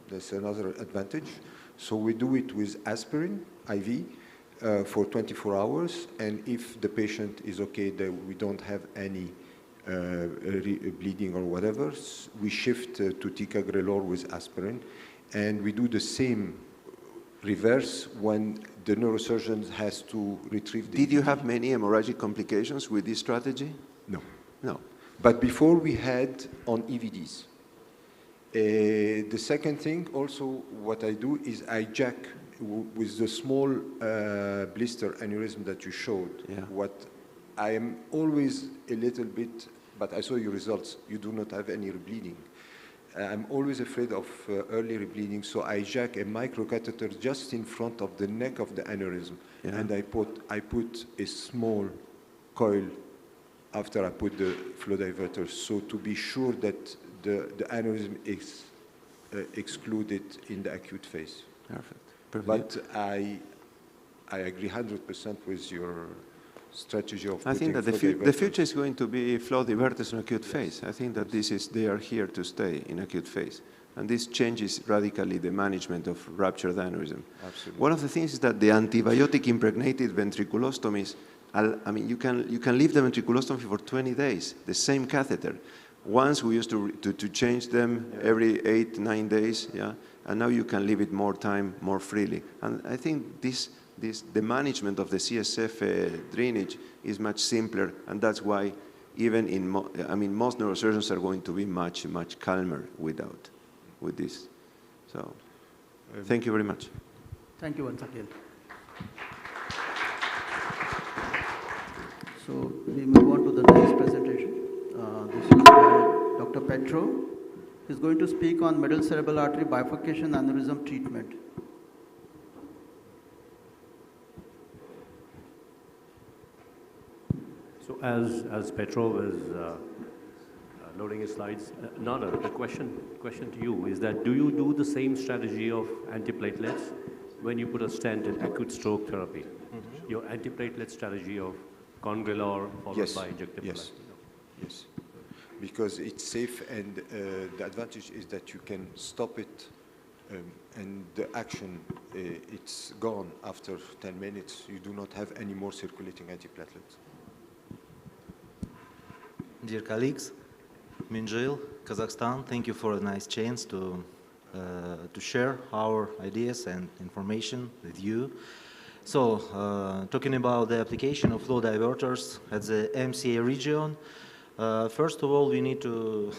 That's another advantage. So we do it with aspirin IV. For 24 hours, and if the patient is okay, that we don't have any bleeding or whatever, we shift to ticagrelor with aspirin, and we do the same reverse when the neurosurgeon has to retrieve the Did you have many hemorrhagic complications with this strategy? No. No. But before we had on EVDs. The second thing also, what I do is I jack with the small blister aneurysm that you showed. What I am always a little bit, but I saw your results, you do not have any bleeding. I'm always afraid of early rebleeding, so I jack a microcatheter just in front of the neck of the aneurysm, and I put a small coil after I put the flow diverter, so to be sure that the aneurysm is excluded in the acute phase. Perfect. But I agree 100% with your strategy of I think that the diverters. future is going to be flow diverters in acute phase. I think that they are here to stay in acute phase. And this changes radically the management of ruptured aneurysm. Absolutely. One of the things is that the antibiotic impregnated ventriculostomies, I mean, you can leave the ventriculostomy for 20 days, the same catheter. Once we used to change them every 8-9 days, and now you can leave it more time, more freely. And I think the management of the CSF drainage is much simpler, and that's why even in, most neurosurgeons are going to be much calmer with this. So, thank you very much. Thank you once again. So we move on to the next presentation. This is by Dr. Petro. He's going to speak on middle cerebral artery bifurcation aneurysm treatment. So as Petro was loading his slides, Nana, the question to you is that do you do the same strategy of antiplatelets when you put a stent in acute stroke therapy? Mm-hmm. Your antiplatelet strategy of Congrelor followed by injectable? Yes, because it's safe, and the advantage is that you can stop it and the action, it's gone after 10 minutes. You do not have any more circulating antiplatelets. Dear colleagues, Minjil, Kazakhstan, thank you for a nice chance to share our ideas and information with you. So, talking about the application of flow diverters at the MCA region, first of all, we need to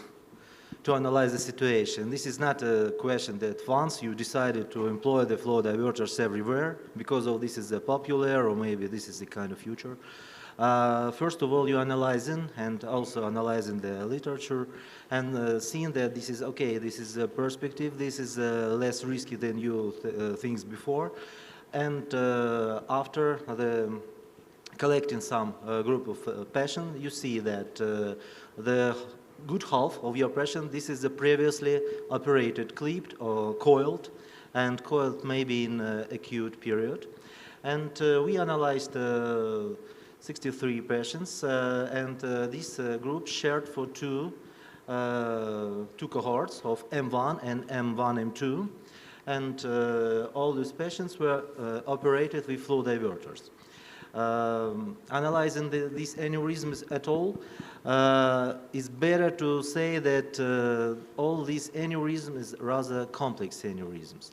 analyze the situation. This is not a question that once you decided to employ the flow diverters everywhere, because of this is a popular, or maybe this is the kind of future. First of all, you analyzing and also analyzing the literature and seeing that this is okay, this is a perspective, this is less risky than you things before. And after collecting some group of patients, you see that the good half of your patient, this is the previously operated, clipped or coiled, and coiled maybe in acute period. And we analyzed 63 patients, and this group shared for two cohorts of M1 and M1, M2, and all these patients were operated with flow diverters. Analyzing these aneurysms at all, it's better to say that all these aneurysms is rather complex aneurysms.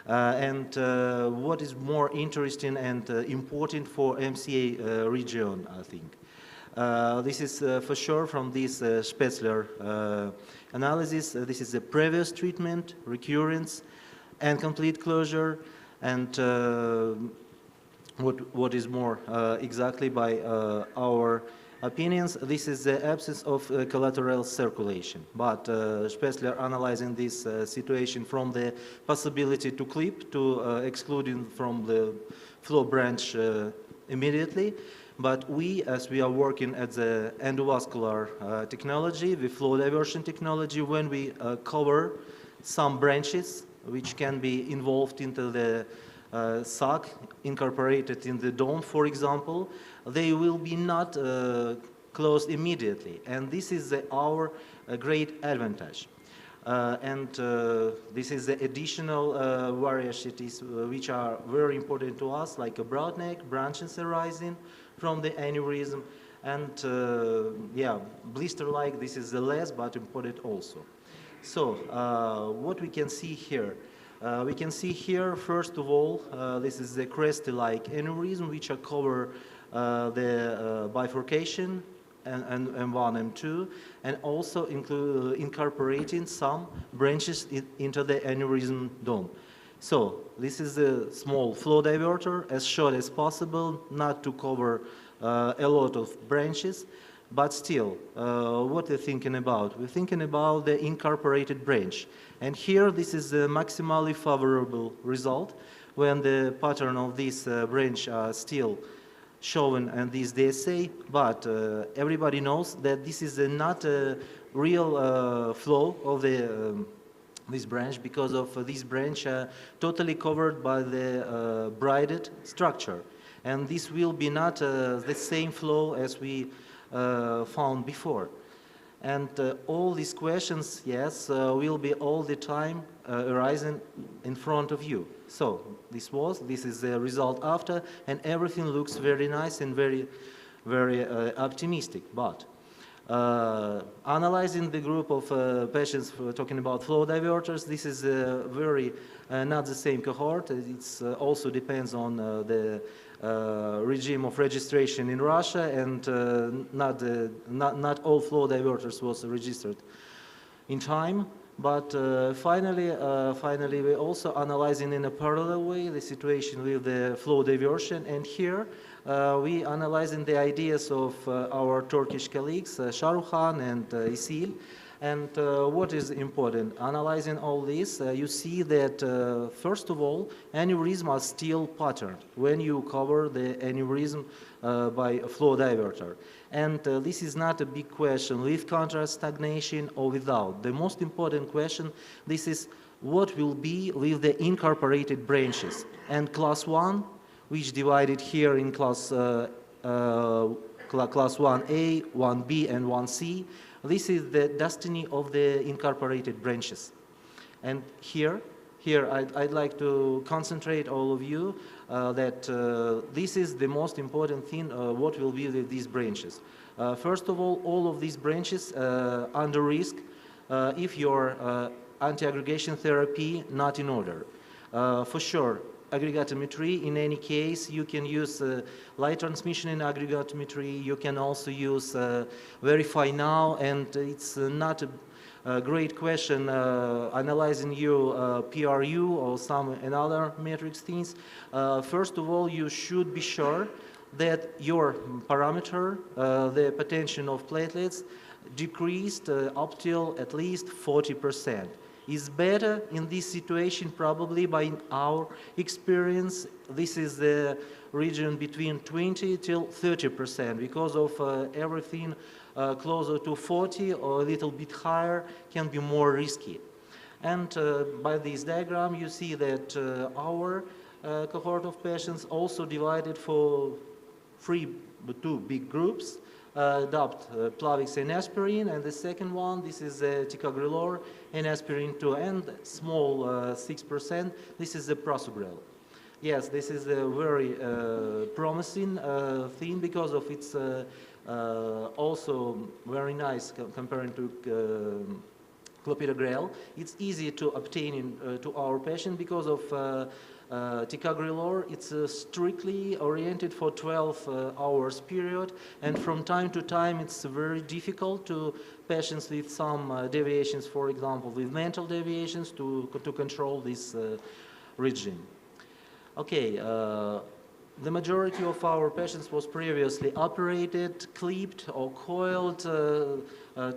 And what is more interesting and important for MCA region, I think. This is for sure from this Spätzler analysis. This is the previous treatment, recurrence, and complete closure, and what is more exactly by our opinions, this is the absence of collateral circulation. But Spätzler analyzing this situation from the possibility to clip to excluding from the flow branch immediately. But we, as we are working at the endovascular technology, the flow diversion technology, when we cover some branches which can be involved into the sac incorporated in the dome, for example, they will be not closed immediately, and this is our great advantage. And this is the additional varieties which are very important to us, like a broad neck, branches arising from the aneurysm, and yeah, blister-like, this is the less but important also. So what we can see here, we can see here, first of all, this is the crest-like aneurysm which are cover the bifurcation and M1, M2, and also incorporating some branches into the aneurysm dome. So this is a small flow diverter, as short as possible, not to cover a lot of branches. But still, what we're thinking about? We're thinking about the incorporated branch. And here, this is a maximally favorable result when the pattern of this branch are still shown in this DSA, but everybody knows that this is not a real flow of this branch, because of this branch totally covered by the braided structure. And this will be not the same flow as we found before. And all these questions, yes, will be all the time arising in front of you. So this is the result after, and everything looks very nice and very, very optimistic. But analyzing the group of patients talking about flow diverters, this is very not the same cohort. It also depends on the regime of registration in Russia, and not all flow diverters was registered in time. But finally, we're also analyzing in a parallel way the situation with the flow diversion, and here we analyzing the ideas of our Turkish colleagues, Shahrukhan and Isil. And what is important? Analyzing all this, you see that, first of all, aneurysm are still patterned when you cover the aneurysm by a flow diverter. And this is not a big question, with contrast stagnation or without. The most important question, this is what will be with the incorporated branches. And class 1, which divided here in class 1A, 1B, and 1C, this is the destiny of the incorporated branches. And here I'd like to concentrate all of you that this is the most important thing, what will be with these branches. First of all of these branches under risk if your anti-aggregation therapy not in order. For sure, aggregatometry, in any case, you can use light transmission in aggregatometry. You can also use verify now, and it's not a great question analyzing your PRU or some another metrics things. First of all, you should be sure that your parameter, the potential of platelets, decreased up till at least 40%. Is better in this situation, probably by our experience. This is the region between 20 till 30%, because of everything closer to 40 or a little bit higher can be more risky. And by this diagram, you see that our cohort of patients also divided for two big groups. Adopt Plavix and aspirin, and the second one, this is ticagrelor and aspirin 2, and small 6%, this is the prasugrel. Yes, this is a very promising thing, because of its also very nice comparing to clopidogrel. It's easy to obtain to our patient because of ticagrelor. It's strictly oriented for 12 hours period, and from time to time it's very difficult to patients with some deviations, for example with mental deviations, to control this regime. Okay, the majority of our patients was previously operated, clipped or coiled.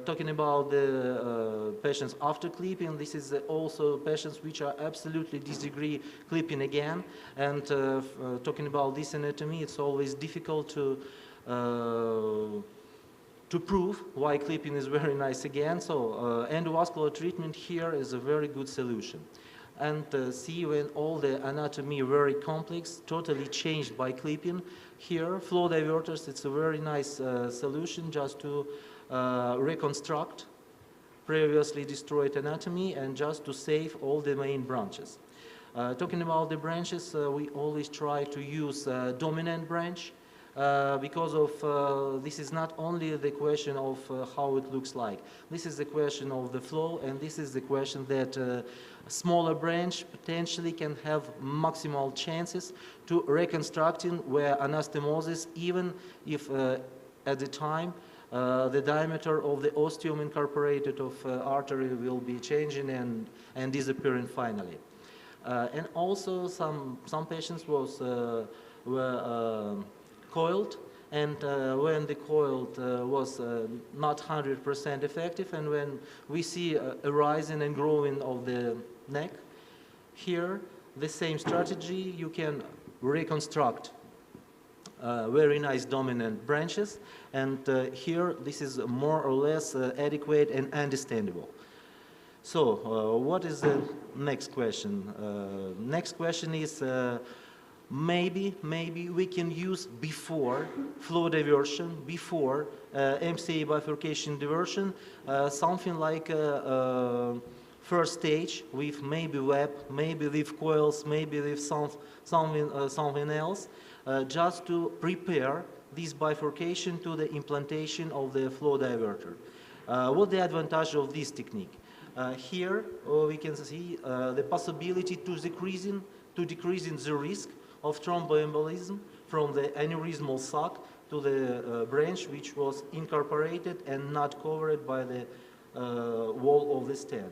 Talking about the patients after clipping, this is also patients which are absolutely disagree clipping again. And talking about this anatomy, it's always difficult to prove why clipping is very nice again. So endovascular treatment here is a very good solution. And see when all the anatomy very complex, totally changed by clipping. Here, flow diverters, it's a very nice solution just to reconstruct previously destroyed anatomy and just to save all the main branches. Talking about the branches, we always try to use dominant branch because of this is not only the question of how it looks like. This is the question of the flow, and this is the question that a smaller branch potentially can have maximal chances to reconstructing where anastomosis, even if at the time the diameter of the osteum incorporated of artery will be changing and disappearing finally. And also some patients were coiled, and when the coil was not 100% effective, and when we see a rising and growing of the neck, here the same strategy, you can reconstruct very nice dominant branches, and here this is more or less adequate and understandable. So what is the next question? Next question is maybe we can use before flow diversion, before MCA bifurcation diversion, something like first stage with maybe web, maybe with coils, maybe with something else, just to prepare this bifurcation to the implantation of the flow diverter. What's the advantage of this technique? Here we can see the possibility to decreasing the risk of thromboembolism from the aneurysmal sac to the branch which was incorporated and not covered by the wall of the stent.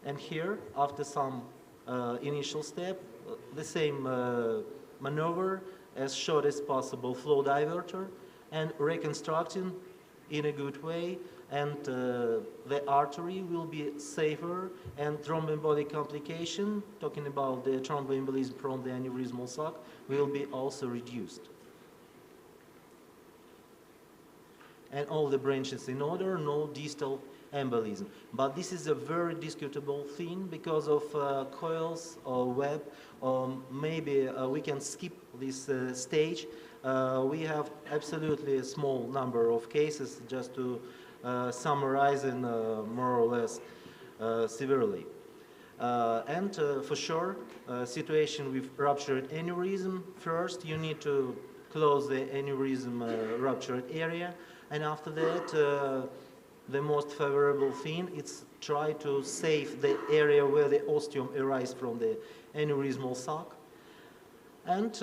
And here, after some initial step, the same maneuver as short as possible flow diverter and reconstructing in a good way, and the artery will be safer, and thromboembolic complication, talking about the thromboembolism from the aneurysmal sac, will be also reduced. And all the branches in order, no distal embolism. But this is a very discutable thing because of coils or web, or maybe we can skip this stage. We have absolutely a small number of cases just to summarize in more or less severely. And for sure, situation with ruptured aneurysm, first you need to close the aneurysm ruptured area, and after that the most favorable thing is try to save the area where the osteum arises from the aneurysmal sac, and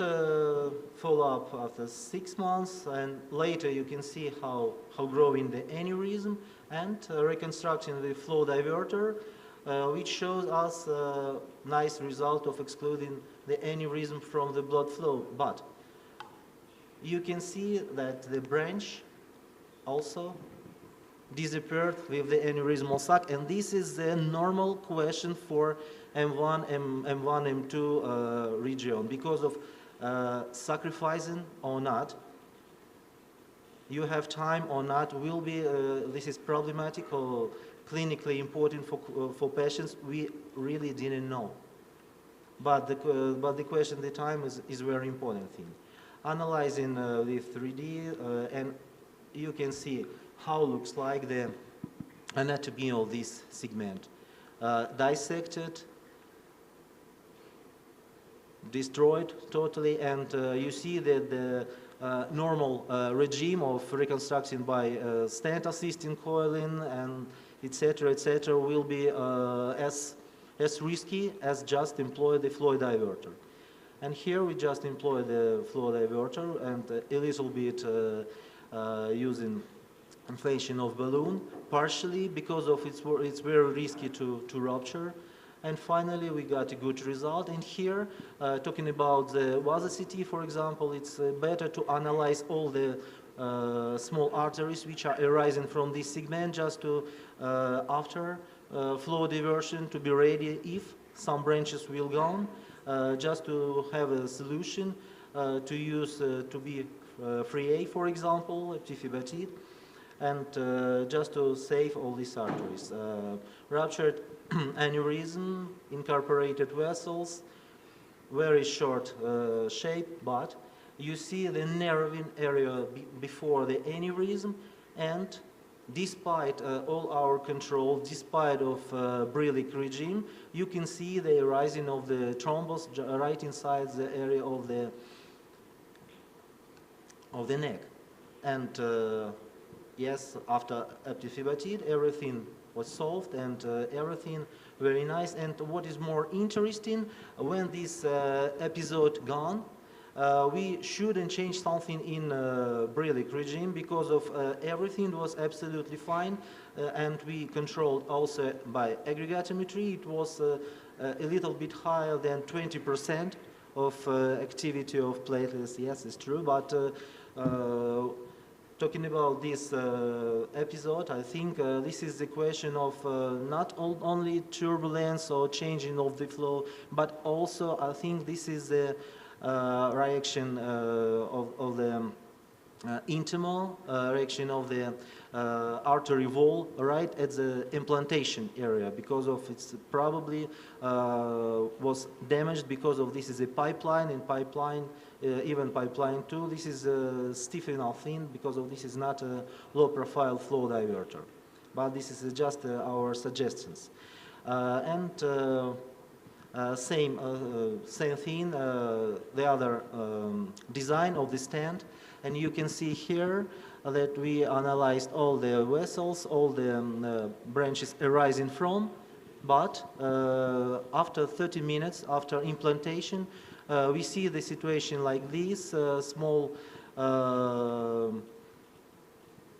follow up after 6 months, and later you can see how growing the aneurysm, and reconstructing the flow diverter, which shows us a nice result of excluding the aneurysm from the blood flow. But you can see that the branch also disappeared with the aneurysmal sac, and this is the normal question for M1, M2 region. Because of sacrificing or not, you have time or not, will be, this is problematic or clinically important for patients. We really didn't know. But the question, the time is very important thing. Analyzing with 3D, and you can see how looks like the anatomy of this segment. Dissected, destroyed totally, and you see that the normal regime of reconstruction by stent assisting coiling and etc. will be as risky as just employ the flow diverter. And here we just employ the flow diverter and a little bit using inflation of balloon, partially because of it's very risky to rupture. And finally, we got a good result. And here, talking about the VASA-CT, for example, it's better to analyze all the small arteries which are arising from this segment, just to, after flow diversion, to be ready if some branches will go on, just to have a solution to use to be free A, for example, eptifibatide, and just to save all these arteries. Ruptured aneurysm, incorporated vessels, very short shape, but you see the narrowing area before the aneurysm, and despite all our control, despite of Brillig regime, you can see the rising of the thrombus right inside the area of the neck. And yes, after eptifibatide, everything was solved, and everything very nice. And what is more interesting, when this episode gone, we shouldn't change something in Brillig regime, because of everything was absolutely fine, and we controlled also by aggregatometry. It was a little bit higher than 20% of activity of platelets. Yes, it's true, but talking about this episode, I think this is the question of not only turbulence or changing of the flow, but also I think this is the reaction of the intimal, reaction of the artery wall right at the implantation area, because of it's probably was damaged because of this is a pipeline, and pipeline even pipeline 2, this is stiff enough thin because of this is not a low profile flow diverter, but this is just our suggestions. Same thing, the other design of the stand, and you can see here that we analyzed all the vessels, all the branches arising from, but after 30 minutes after implantation, we see the situation like this, small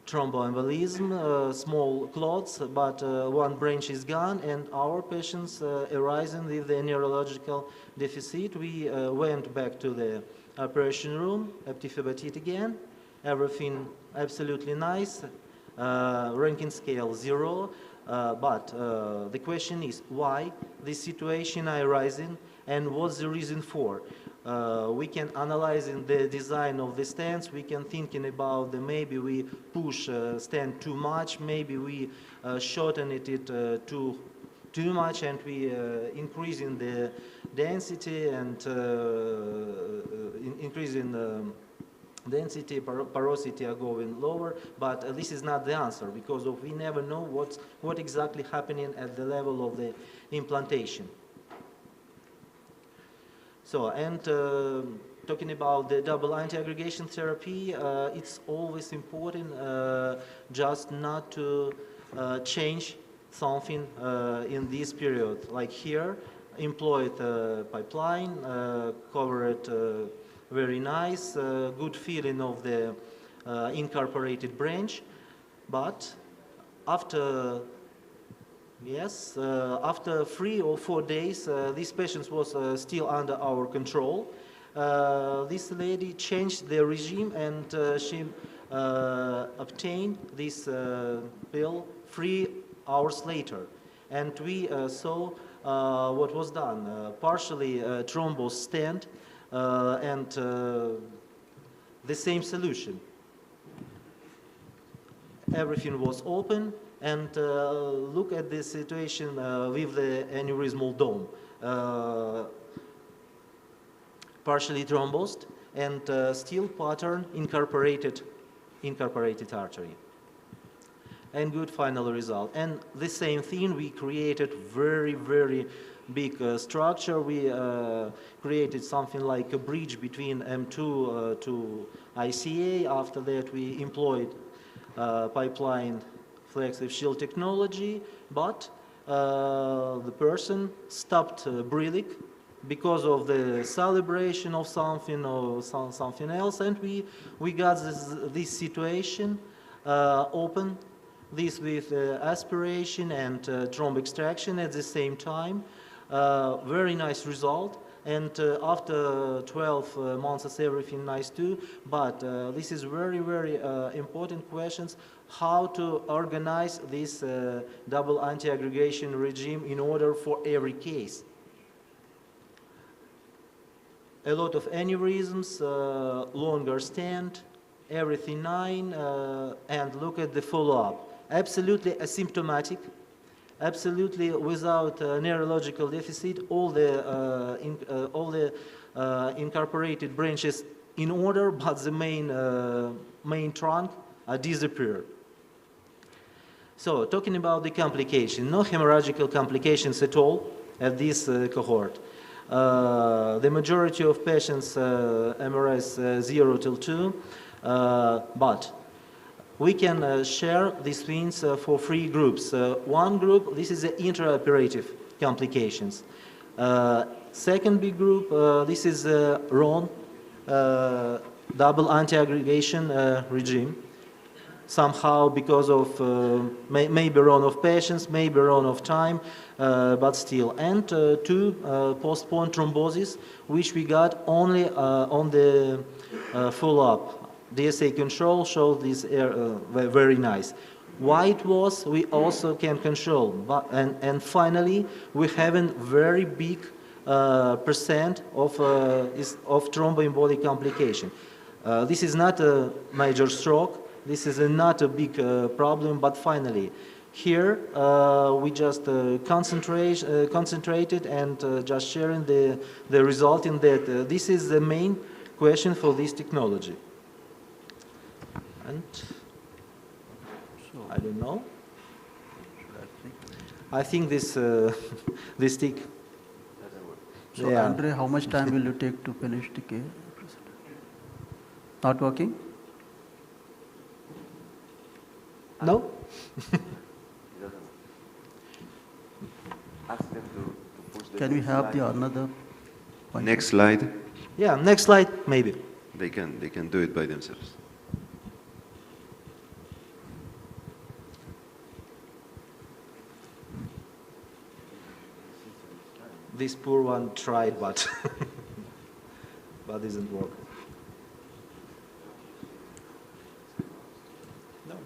thromboembolism, small clots, but one branch is gone, and our patients arising with the neurological deficit. We went back to the operation room, epiphybatid again, everything absolutely nice, ranking scale 0, but the question is why this situation arising and what's the reason for? We can analyze in the design of the stents, we can thinking about the maybe we push stent too much, maybe we shorten it too much, and we increasing the density and increasing the density, porosity are going lower, but this is not the answer, because of we never know what exactly happening at the level of the implantation. So, and talking about the double anti-aggregation therapy, it's always important just not to change something in this period. Like here, employed pipeline, cover it very nice, good feeling of the incorporated branch, but after after 3 or 4 days, this patient was still under our control. This lady changed the regime, and she obtained this pill 3 hours later. And we saw what was done. Partially thrombus stent and the same solution. Everything was open. And look at this situation with the aneurysmal dome, partially thrombosed, and still pattern incorporated artery, and good final result. And the same thing, we created very, very big structure. We created something like a bridge between M2 to ICA. After that, we employed pipeline flexive shield technology, but the person stopped breathing because of the celebration of something or something else, and we got this situation open, this with aspiration and thromb extraction at the same time. Very nice result. And after 12 months, everything nice too. But this is very, very important questions: how to organize this double anti-aggregation regime in order for every case. A lot of aneurysms, longer stent, everything 9, and look at the follow-up. Absolutely asymptomatic. Absolutely without neurological deficit, all the incorporated branches in order, but the main trunk disappeared. So, talking about the complication, no hemorrhagical complications at all at this cohort. The majority of patients MRS 0 till 2, but we can share these things for 3 groups. One group, this is the intraoperative complications. Second big group, this is RON, double anti-aggregation regime. Somehow because of maybe run of patients, maybe run of time, but still. And 2 postponed thrombosis, which we got only on the follow-up. DSA control shows this very nice. Why it was, we also can control. And finally, we have a very big percent of thromboembolic complication. This is not a major stroke. This is not a big problem, but finally, here we just concentrated and just sharing the result in that this is the main question for this technology. And I don't know. I think this this stick. So yeah. Andre, how much time will you take to finish the case? Not working? No. Can we have the another point? Next slide. Yeah, next slide, maybe. They can do it by themselves. This poor one tried, but but doesn't work. No.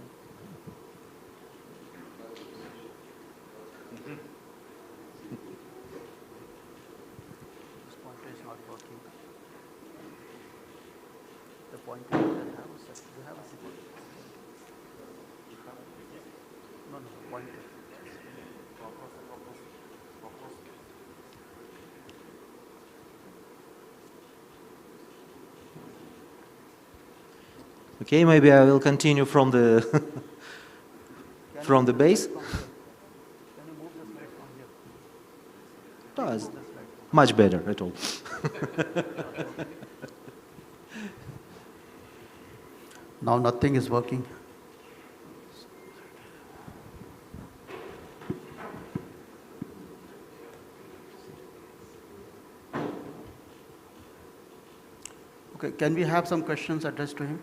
This pointer is not working. The pointer you have a second. No, pointer. Okay, maybe I will continue from the from the base. Does much better at all. Now nothing is working. Okay, can we have some questions addressed to him?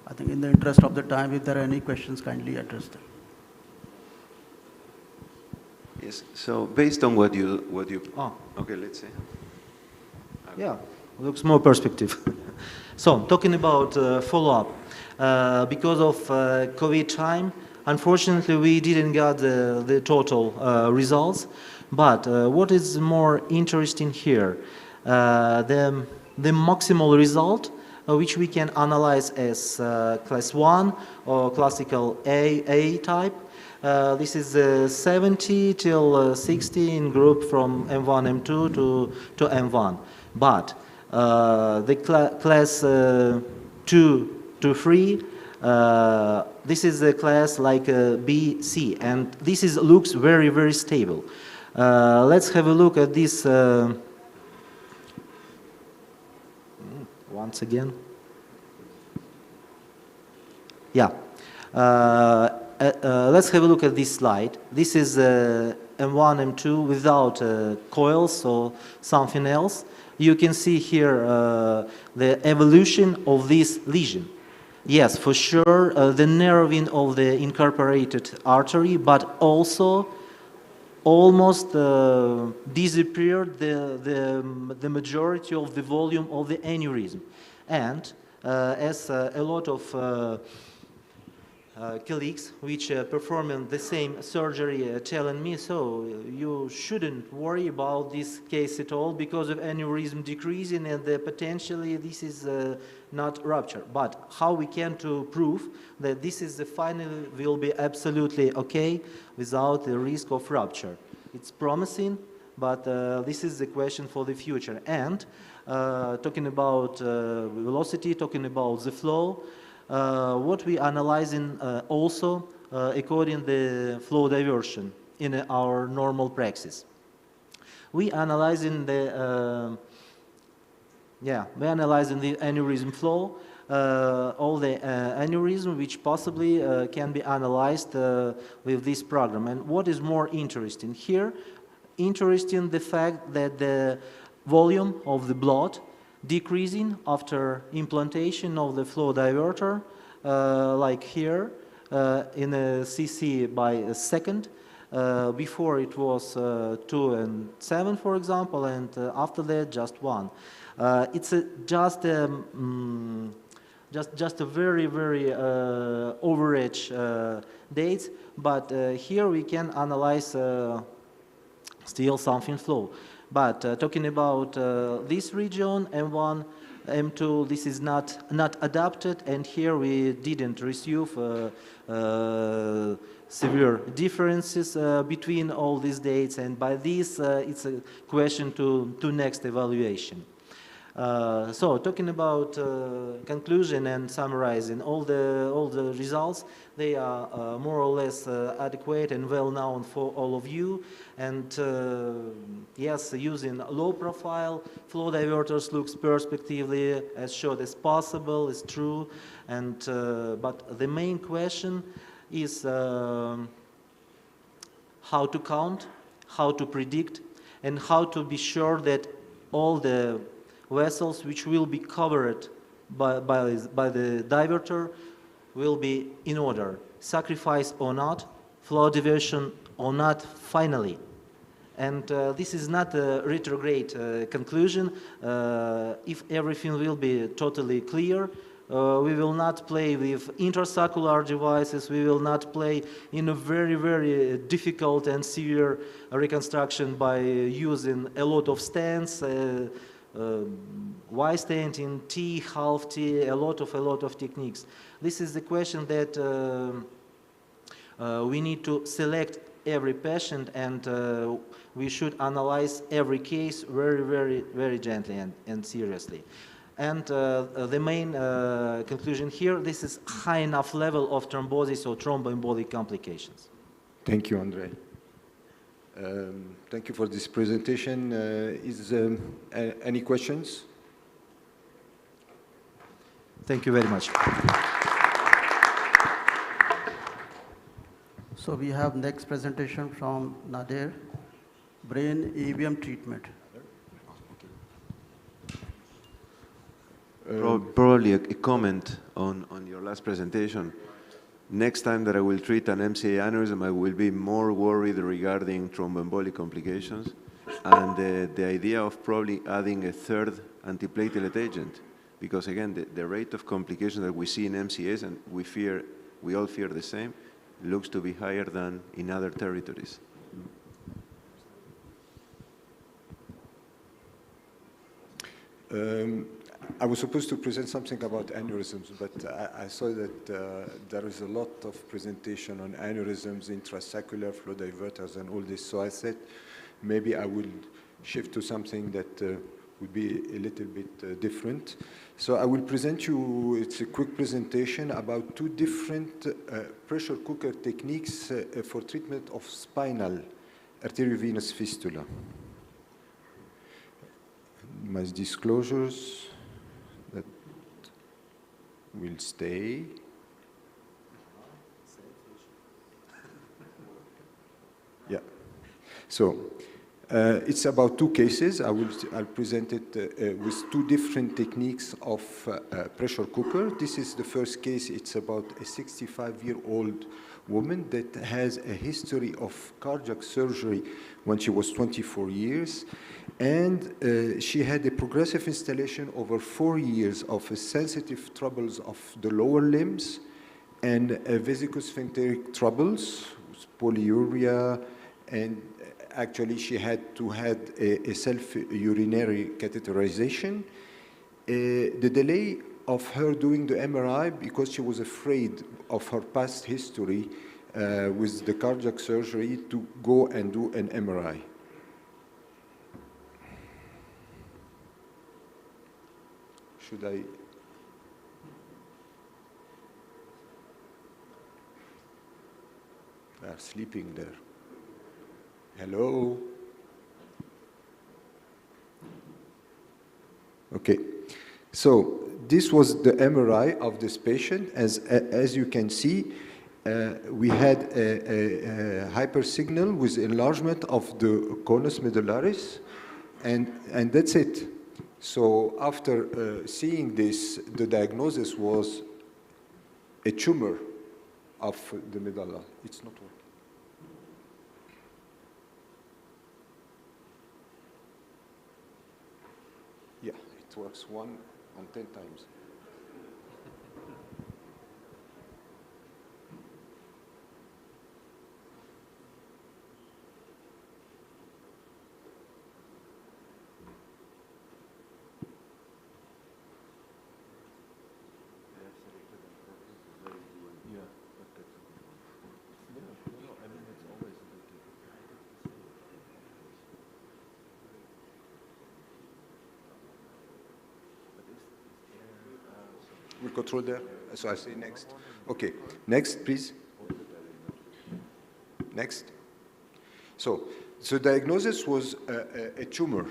I think in the interest of the time, if there are any questions, kindly address them. Yes. So based on what you okay, let's say. Yeah, looks more perspective. So talking about follow-up, because of COVID time, unfortunately we didn't get the total results. But what is more interesting here, the maximal result, which we can analyze as class 1 or classical A type. This is 70 till 60 in group from M1, M2 to M1. But the class 2 to 3, this is a class like B, C, and this looks very, very stable. Let's have a look at this once again. Yeah. Let's have a look at this slide. This is M1, M2 without coils or something else. You can see here the evolution of this lesion. Yes, for sure, the narrowing of the incorporated artery, but also almost disappeared the majority of the volume of the aneurysm. And as a lot of colleagues which performing the same surgery telling me, so you shouldn't worry about this case at all because of aneurysm decreasing and potentially this is not rupture. But how we can to prove that this is the finally will be absolutely okay without the risk of rupture? It's promising, but this is the question for the future. And talking about velocity, talking about the flow, what we analyzing also according the flow diversion in our normal praxis. We analyzing the aneurysm flow, all the aneurysm which possibly can be analyzed with this program. And what is more interesting here? Interesting the fact that the volume of the blood decreasing after implantation of the flow diverter, like here, in a cc by a second. Before it was 2 and 7, for example, and after that just 1. It's just a very, very average dates, but here we can analyze still something flow. But talking about this region, M1, M2, this is not adapted, and here we didn't receive severe differences between all these dates, and by this it's a question to next evaluation. So talking about conclusion and summarizing all the results, they are more or less adequate and well known for all of you. And yes, using low profile flow diverters looks prospectively as short as possible, is true. And but the main question is how to count, how to predict, and how to be sure that all the vessels which will be covered by the diverter will be in order, sacrifice or not, flow diversion or not finally. And this is not a retrograde conclusion. If everything will be totally clear, we will not play with intrasaccular devices, we will not play in a very, very difficult and severe reconstruction by using a lot of stents, Y stent in T, half T, a lot of techniques. This is the question that we need to select every patient, and we should analyze every case very, very, very gently and seriously. And the main conclusion here, this is high enough level of thrombosis or thromboembolic complications. Thank you, Andre. Thank you for this presentation. Is any questions? Thank you very much. So we have next presentation from Nader, brain EVM treatment. Probably a comment on your last presentation. Next time that I will treat an MCA aneurysm, I will be more worried regarding thromboembolic complications and the idea of probably adding a third antiplatelet agent, because again, the rate of complications that we see in MCAs, and we all fear the same, looks to be higher than in other territories. I was supposed to present something about aneurysms, but I saw that there is a lot of presentation on aneurysms, intrasaccular flow diverters, and all this. So I said maybe I will shift to something that would be a little bit different. So I will present you, it's a quick presentation about two different pressure cooker techniques for treatment of spinal arteriovenous fistula. My disclosures that will stay. Yeah. So it's about two cases. I'll present it with two different techniques of pressure cooker. This is the first case. It's about a 65-year-old woman that has a history of cardiac surgery when she was 24 years. And she had a progressive installation over 4 years of sensitive troubles of the lower limbs and vesicosphincteric troubles, polyuria, and actually she had to have a self-urinary catheterization. The delay of her doing the MRI, because she was afraid of her past history with the cardiac surgery, to go and do an MRI. Should I? They are sleeping there. Hello? Okay. So this was the MRI of this patient. As you can see, we had a hypersignal with enlargement of the conus medullaris, and that's it. So after seeing this, the diagnosis was a tumor of the medulla. It's not working. Yeah, it works 1 on 10 times. We control there. So I say next. Okay, next, please. Next. So diagnosis was a tumor,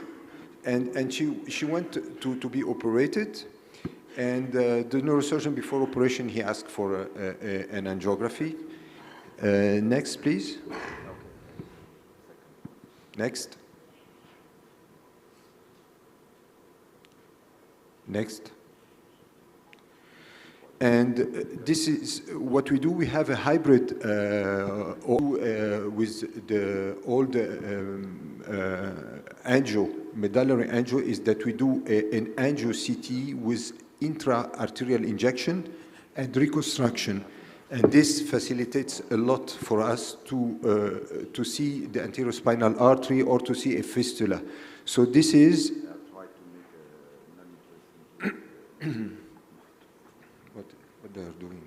and she went to be operated, and the neurosurgeon before operation he asked for an angiography. Next, please. Next. Next. And this is what we do. We have a hybrid with all the angio, medullary angio, is that we do an angio CT with intra-arterial injection and reconstruction. And this facilitates a lot for us to see the anterior spinal artery or to see a fistula. So this is what they are doing.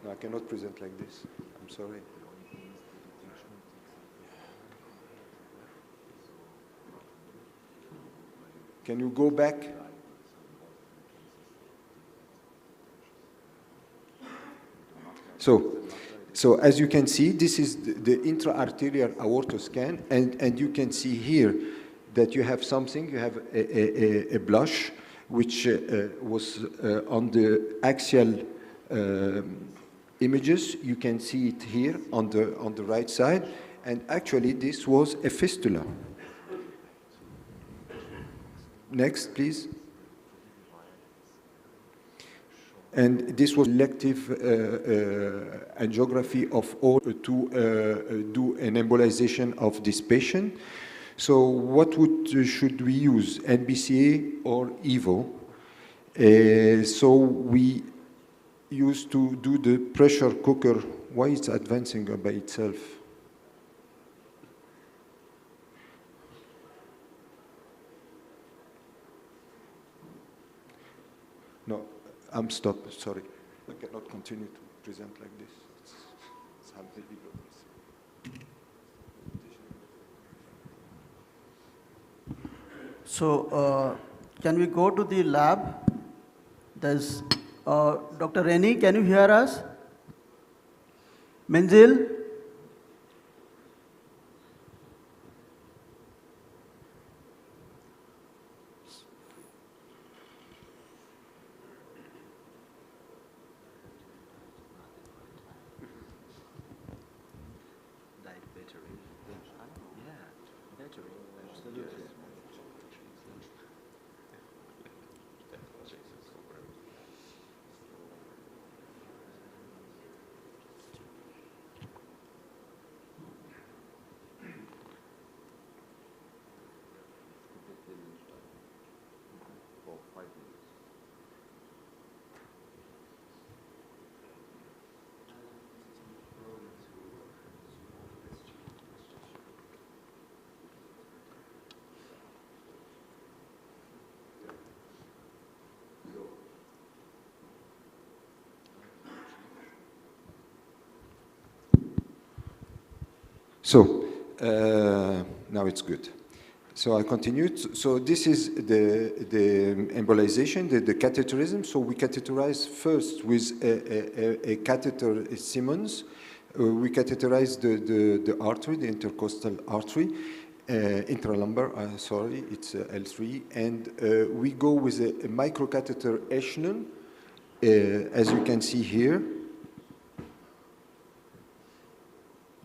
No, I cannot present like this. I'm sorry. Can you go back? So as you can see, this is the intra-arterial aorta scan, and you can see here that you have something, you have a blush, which was on the axial images. You can see it here on the right side, and actually this was a fistula. Next, please. And this was selective angiography of all to do an embolization of this patient. So what should we use, NBCA or EVO? So we used to do the pressure cooker. Why it's advancing by itself? No, I'm stopped, sorry. I cannot continue to present like this. It's unbelievable. So can we go to the lab? There's Dr. Rennie, can you hear us? Menzil? So now it's good. So I continued. So this is the embolization, the catheterism. So we catheterize first with a catheter Simmons. We catheterize the artery, the intercostal artery, intralumbar, sorry, it's L3. And we go with a microcatheter echelon, as you can see here.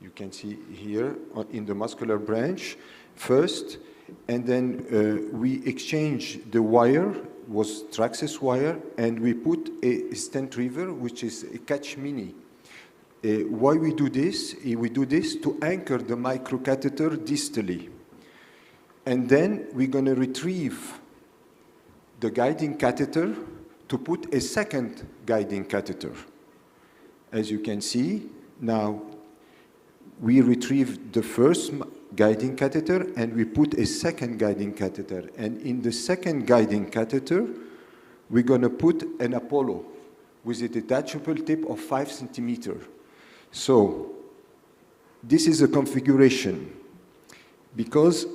You can see here in the muscular branch first, and then we exchange the wire, was Traxxas wire, and we put a stent retriever, which is a catch mini. Why we do this? We do this to anchor the microcatheter distally. And then we're going to retrieve the guiding catheter to put a second guiding catheter. As you can see, now we retrieve the first guiding catheter and we put a second guiding catheter. And in the second guiding catheter, we're going to put an Apollo with a detachable tip of 5 centimeters. So this is a configuration. Because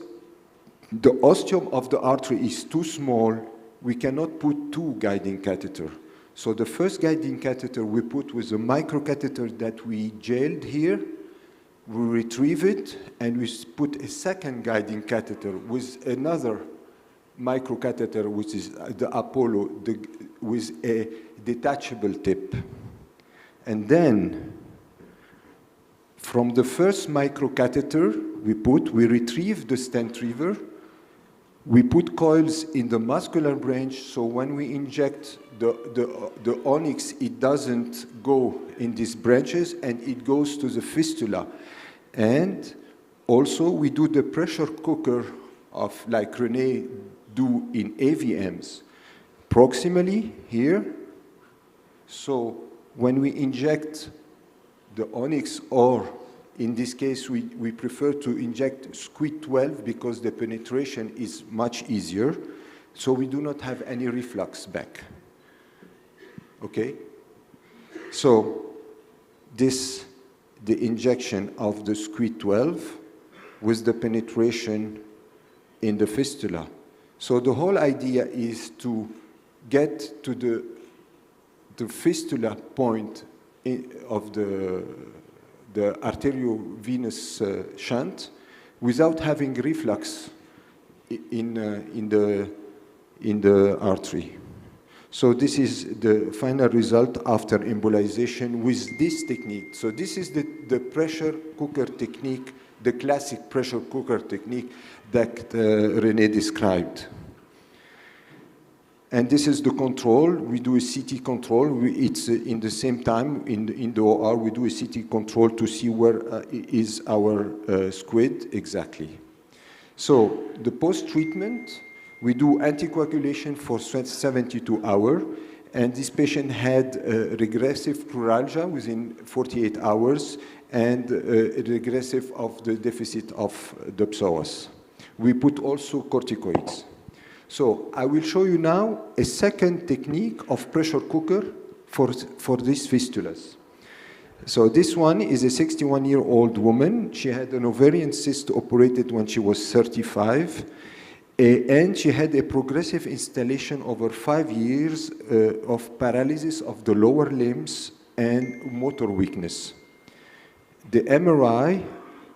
the ostium of the artery is too small, we cannot put 2 guiding catheters. So the first guiding catheter we put with a microcatheter that we gelled here, we retrieve it, and we put a second guiding catheter with another microcatheter, which is the Apollo, with a detachable tip. And then, from the first microcatheter we retrieve the stent retriever, we put coils in the muscular branch, so when we inject the onyx, it doesn't go in these branches, and it goes to the fistula. And also, we do the pressure cooker of, like René do in AVMs, proximally here. So when we inject the onyx, or in this case, we prefer to inject squid 12 because the penetration is much easier, so we do not have any reflux back. Okay? So the injection of the squid 12 with the penetration in the fistula. So the whole idea is to get to the fistula point of the arteriovenous shunt without having reflux in the artery. So this is the final result after embolization with this technique. So this is the pressure cooker technique, the classic pressure cooker technique that René described. And this is the control. We do a CT control. It's in the same time, in the OR, we do a CT control to see where is our squid exactly. So the post-treatment, we do anticoagulation for 72 hours, and this patient had regressive pleuralgia within 48 hours and regressive of the deficit of the psoas. We put also corticoids. So I will show you now a second technique of pressure cooker for these fistulas. So this one is a 61-year-old woman. She had an ovarian cyst operated when she was 35. And she had a progressive installation over 5 years of paralysis of the lower limbs and motor weakness. The MRI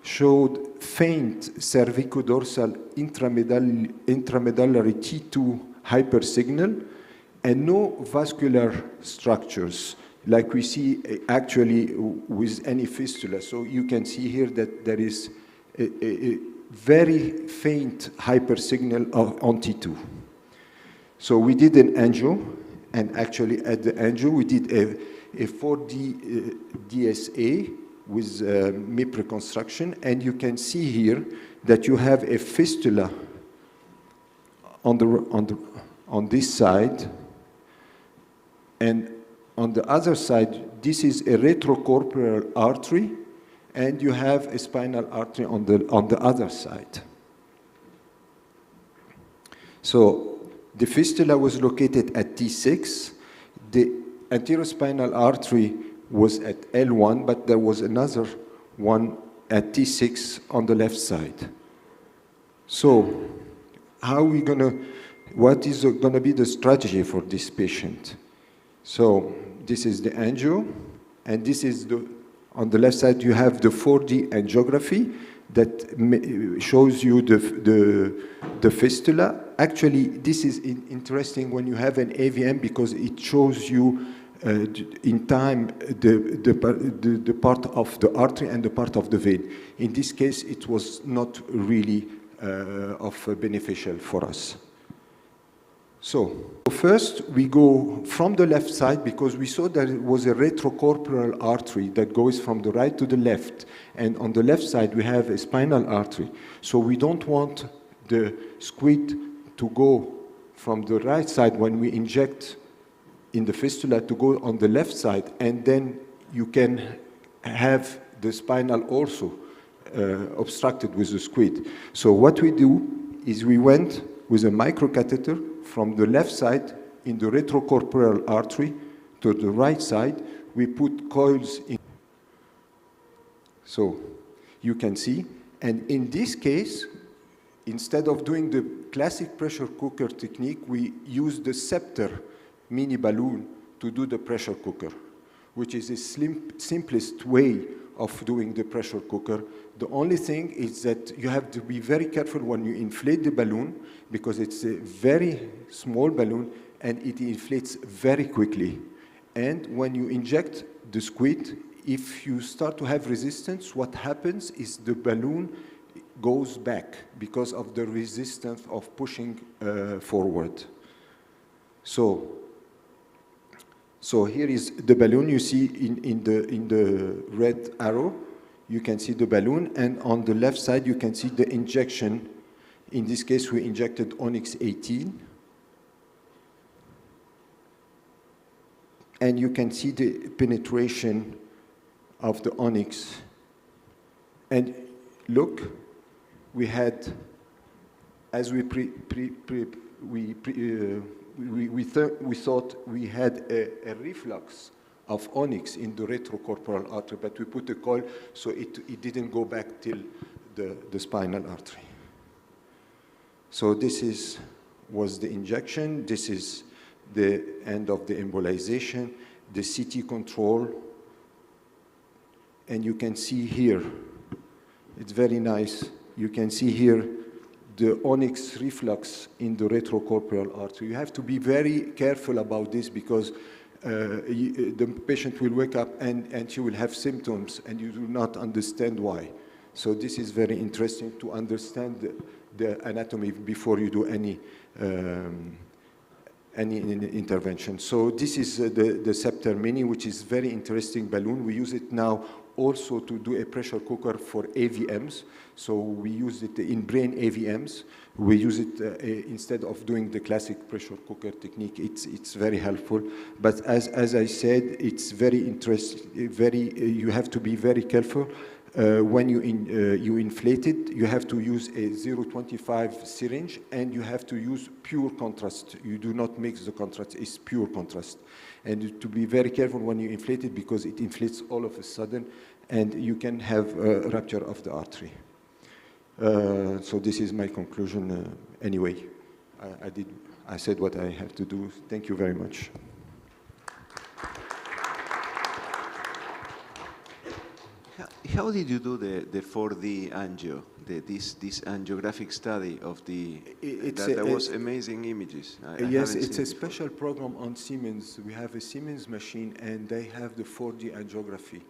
showed faint cervicodorsal intramedullary T2 hypersignal and no vascular structures like we see actually with any fistula. So you can see here that there is a very faint hypersignal on T2. So we did an angio, and actually at the angio we did a 4D DSA with MIP reconstruction, and you can see here that you have a fistula on this side, and on the other side, this is a retrocorporeal artery, and you have a spinal artery on the other side. So the fistula was located at T6. The anterospinal artery was at L1, but there was another one at T6 on the left side. So how are we what is gonna be the strategy for this patient? So this is the angio, and this is on the left side you have the 4D angiography that shows you the fistula. Actually, this is interesting when you have an AVM because it shows you in time the part of the artery and the part of the vein. In this case, it was not really beneficial for us. So first we go from the left side because we saw that it was a retrocorporeal artery that goes from the right to the left, and on the left side we have a spinal artery. So we don't want the squid to go from the right side when we inject in the fistula to go on the left side, and then you can have the spinal also obstructed with the squid. So what we do is we went with a microcatheter from the left side in the retrocorporeal artery to the right side. We put coils in. So you can see, and in this case, instead of doing the classic pressure cooker technique, we use the scepter mini balloon to do the pressure cooker, which is the simplest way of doing the pressure cooker. The only thing is that you have to be very careful when you inflate the balloon, because it's a very small balloon and it inflates very quickly. And when you inject the squid, if you start to have resistance, what happens is the balloon goes back because of the resistance of pushing forward. So here is the balloon. You see in the red arrow, you can see the balloon, and on the left side you can see the injection. In this case, we injected Onyx 18. And you can see the penetration of the Onyx. And look, we had, as we thought we had a reflux of Onyx in the retrocorporeal artery, but we put a coil so it didn't go back till the spinal artery. So this was the injection. This is the end of the embolization, the CT control. And you can see here, it's very nice. You can see here the Onyx reflux in the retrocorporeal artery. You have to be very careful about this because the patient will wake up and she will have symptoms and you do not understand why. So this is very interesting to understand the anatomy before you do any intervention. So this is the Scepter Mini, which is very interesting balloon. We use it now also to do a pressure cooker for AVMs. So we use it in brain AVMs. We use it instead of doing the classic pressure cooker technique. It's very helpful. But as I said, it's very interesting. You have to be very careful. When you inflate it, you have to use a 0.25 syringe, and you have to use pure contrast. You do not mix the contrast, it's pure contrast. And to be very careful when you inflate it, because it inflates all of a sudden, and you can have a rupture of the artery. So this is my conclusion. Anyway, I said what I have to do. Thank you very much. How did you do the 4D angio, this angiographic study of there was amazing images? Yes, it's a special program on Siemens. We have a Siemens machine, and they have the 4D angiography.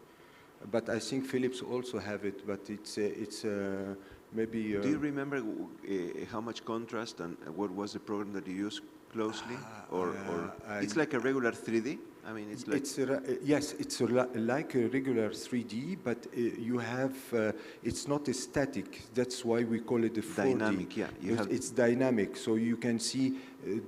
But I think Philips also have it, but it's maybe... Do you remember how much contrast and what was the program that you used closely? Or it's like a regular 3D? I mean, it's like... Yes, it's like a regular 3D, but you have, it's not a static. That's why we call it the 4D. Dynamic, yeah. It's dynamic, so you can see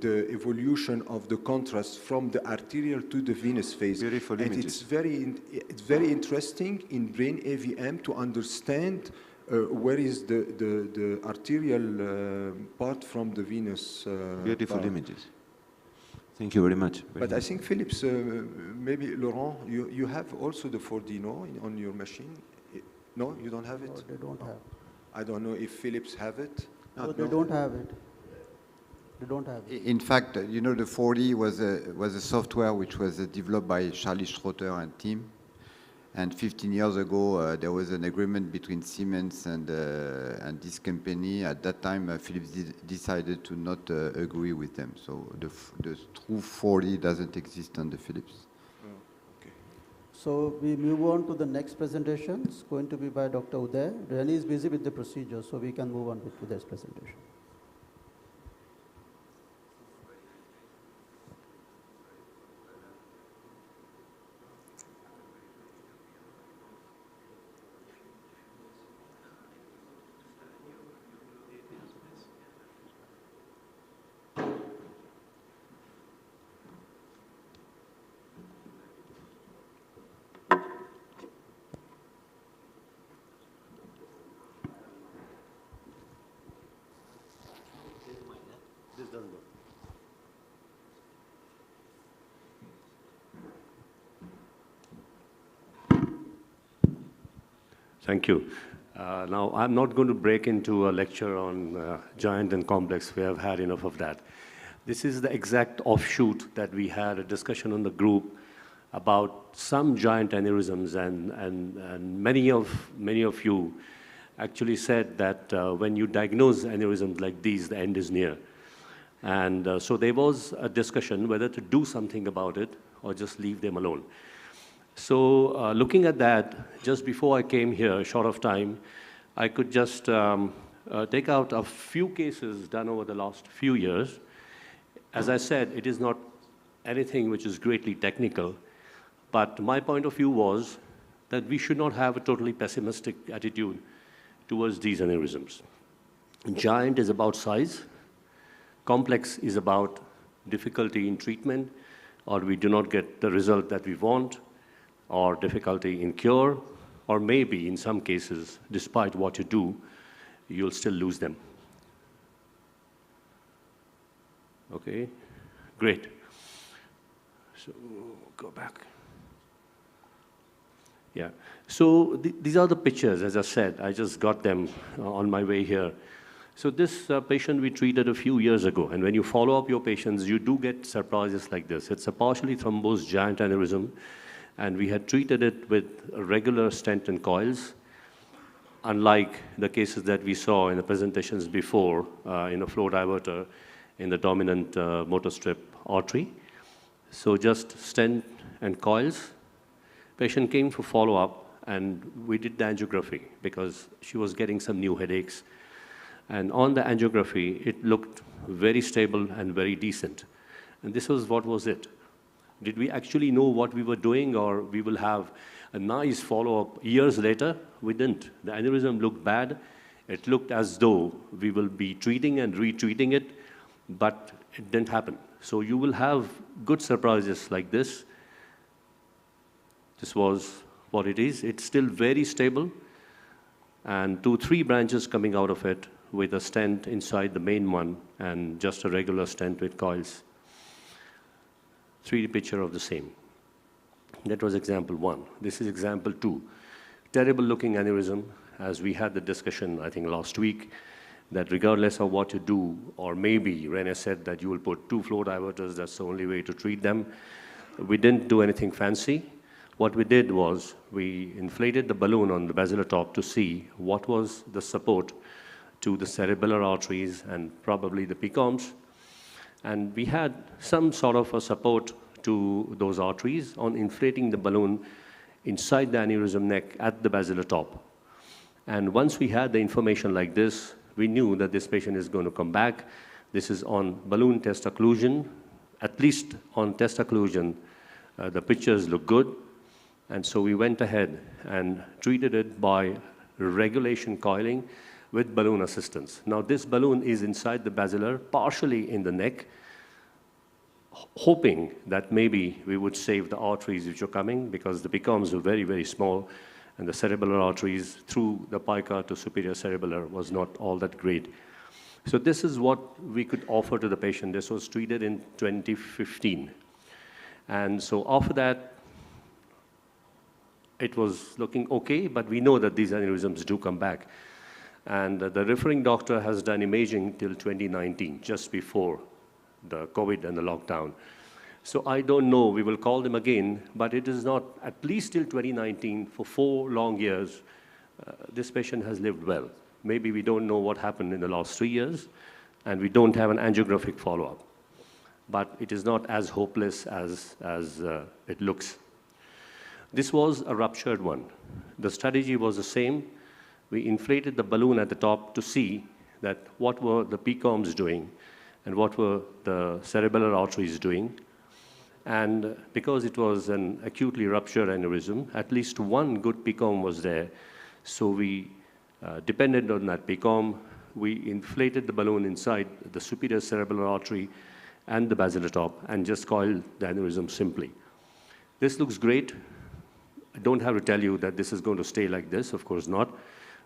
the evolution of the contrast from the arterial to the venous phase. Beautiful and images. It's very interesting in brain AVM to understand where is the arterial part from the venous Beautiful part. images. Thank you very much. But I think Philips, maybe Laurent, you have also the 4D, no, on your machine? No, you don't have it? No, they don't have. I don't know if Philips have it. No, they don't have it. They don't have it. In fact, you know, the 4D was a software which was developed by Charlie Schroeter and team. And 15 years ago, there was an agreement between Siemens and this company. At that time, Philips decided to not agree with them. So the true 4D doesn't exist on the Philips. So we move on to the next presentation. It's going to be by Dr. Uday. Rani is busy with the procedure, so we can move on with Uday's presentation. This doesn't work. Thank you. Now, I'm not going to break into a lecture on giant and complex. We have had enough of that. This is the exact offshoot that we had a discussion on the group about some giant aneurysms, and many of you actually said that when you diagnose aneurysms like these, the end is near. And so there was a discussion whether to do something about it or just leave them alone. So looking at that, just before I came here, short of time, I could just take out a few cases done over the last few years. As I said, it is not anything which is greatly technical, but my point of view was that we should not have a totally pessimistic attitude towards these aneurysms. Giant is about size. Complex is about difficulty in treatment, or we do not get the result that we want, or difficulty in cure, or maybe in some cases, despite what you do, you'll still lose them. Okay, great. So go back. Yeah, so these are the pictures, as I said. I just got them on my way here. So this patient we treated a few years ago, and when you follow up your patients, you do get surprises like this. It's a partially thrombosed giant aneurysm, and we had treated it with regular stent and coils, unlike the cases that we saw in the presentations before in a flow diverter in the dominant motor strip artery. So just stent and coils. Patient came for follow-up, and we did the angiography because she was getting some new headaches. And on the angiography, it looked very stable and very decent. And this was what was it. Did we actually know what we were doing, or we will have a nice follow-up years later? We didn't. The aneurysm looked bad. It looked as though we will be treating and retreating it, but it didn't happen. So you will have good surprises like this. This was what it is. It's still very stable, and 2-3 branches coming out of it with a stent inside the main one and just a regular stent with coils. 3D picture of the same. That was example 1. This is example 2. Terrible looking aneurysm, as we had the discussion, I think, last week, that regardless of what you do, or maybe René said that you will put 2 flow diverters, that's the only way to treat them. We didn't do anything fancy. What we did was we inflated the balloon on the basilar top to see what was the support to the cerebellar arteries and probably the PCOMs. And we had some sort of a support to those arteries on inflating the balloon inside the aneurysm neck at the basilar top. And once we had the information like this, we knew that this patient is going to come back. This is on balloon test occlusion. At least on test occlusion, the pictures look good. And so we went ahead and treated it by regulation coiling with balloon assistance. Now this balloon is inside the basilar, partially in the neck, hoping that maybe we would save the arteries which are coming, because the PCOMs are very, very small, and the cerebellar arteries through the pica to superior cerebellar was not all that great. So this is what we could offer to the patient. This was treated in 2015. And so after that, it was looking okay, but we know that these aneurysms do come back. And the referring doctor has done imaging till 2019, just before the COVID and the lockdown. So I don't know, we will call them again, but it is not, at least till 2019, for 4 long years, this patient has lived well. Maybe we don't know what happened in the last 3 years, and we don't have an angiographic follow-up. But it is not as hopeless as it looks. This was a ruptured one. The strategy was the same. We inflated the balloon at the top to see that what were the PCOMs doing and what were the cerebellar arteries doing. And because it was an acutely ruptured aneurysm, at least one good PCOM was there. So we depended on that PCOM. We inflated the balloon inside the superior cerebellar artery and the basilar top and just coiled the aneurysm simply. This looks great. I don't have to tell you that this is going to stay like this, of course not.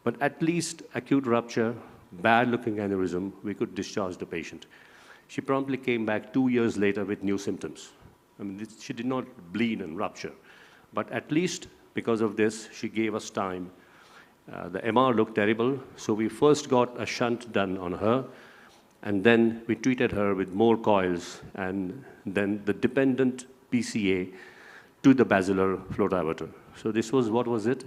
But at least acute rupture, bad-looking aneurysm, we could discharge the patient. She promptly came back 2 years later with new symptoms. I mean, she did not bleed and rupture. But at least because of this, she gave us time. The MR looked terrible, so we first got a shunt done on her, and then we treated her with more coils, and then the dependent PCA to the basilar flow diverter. So this was, what was it?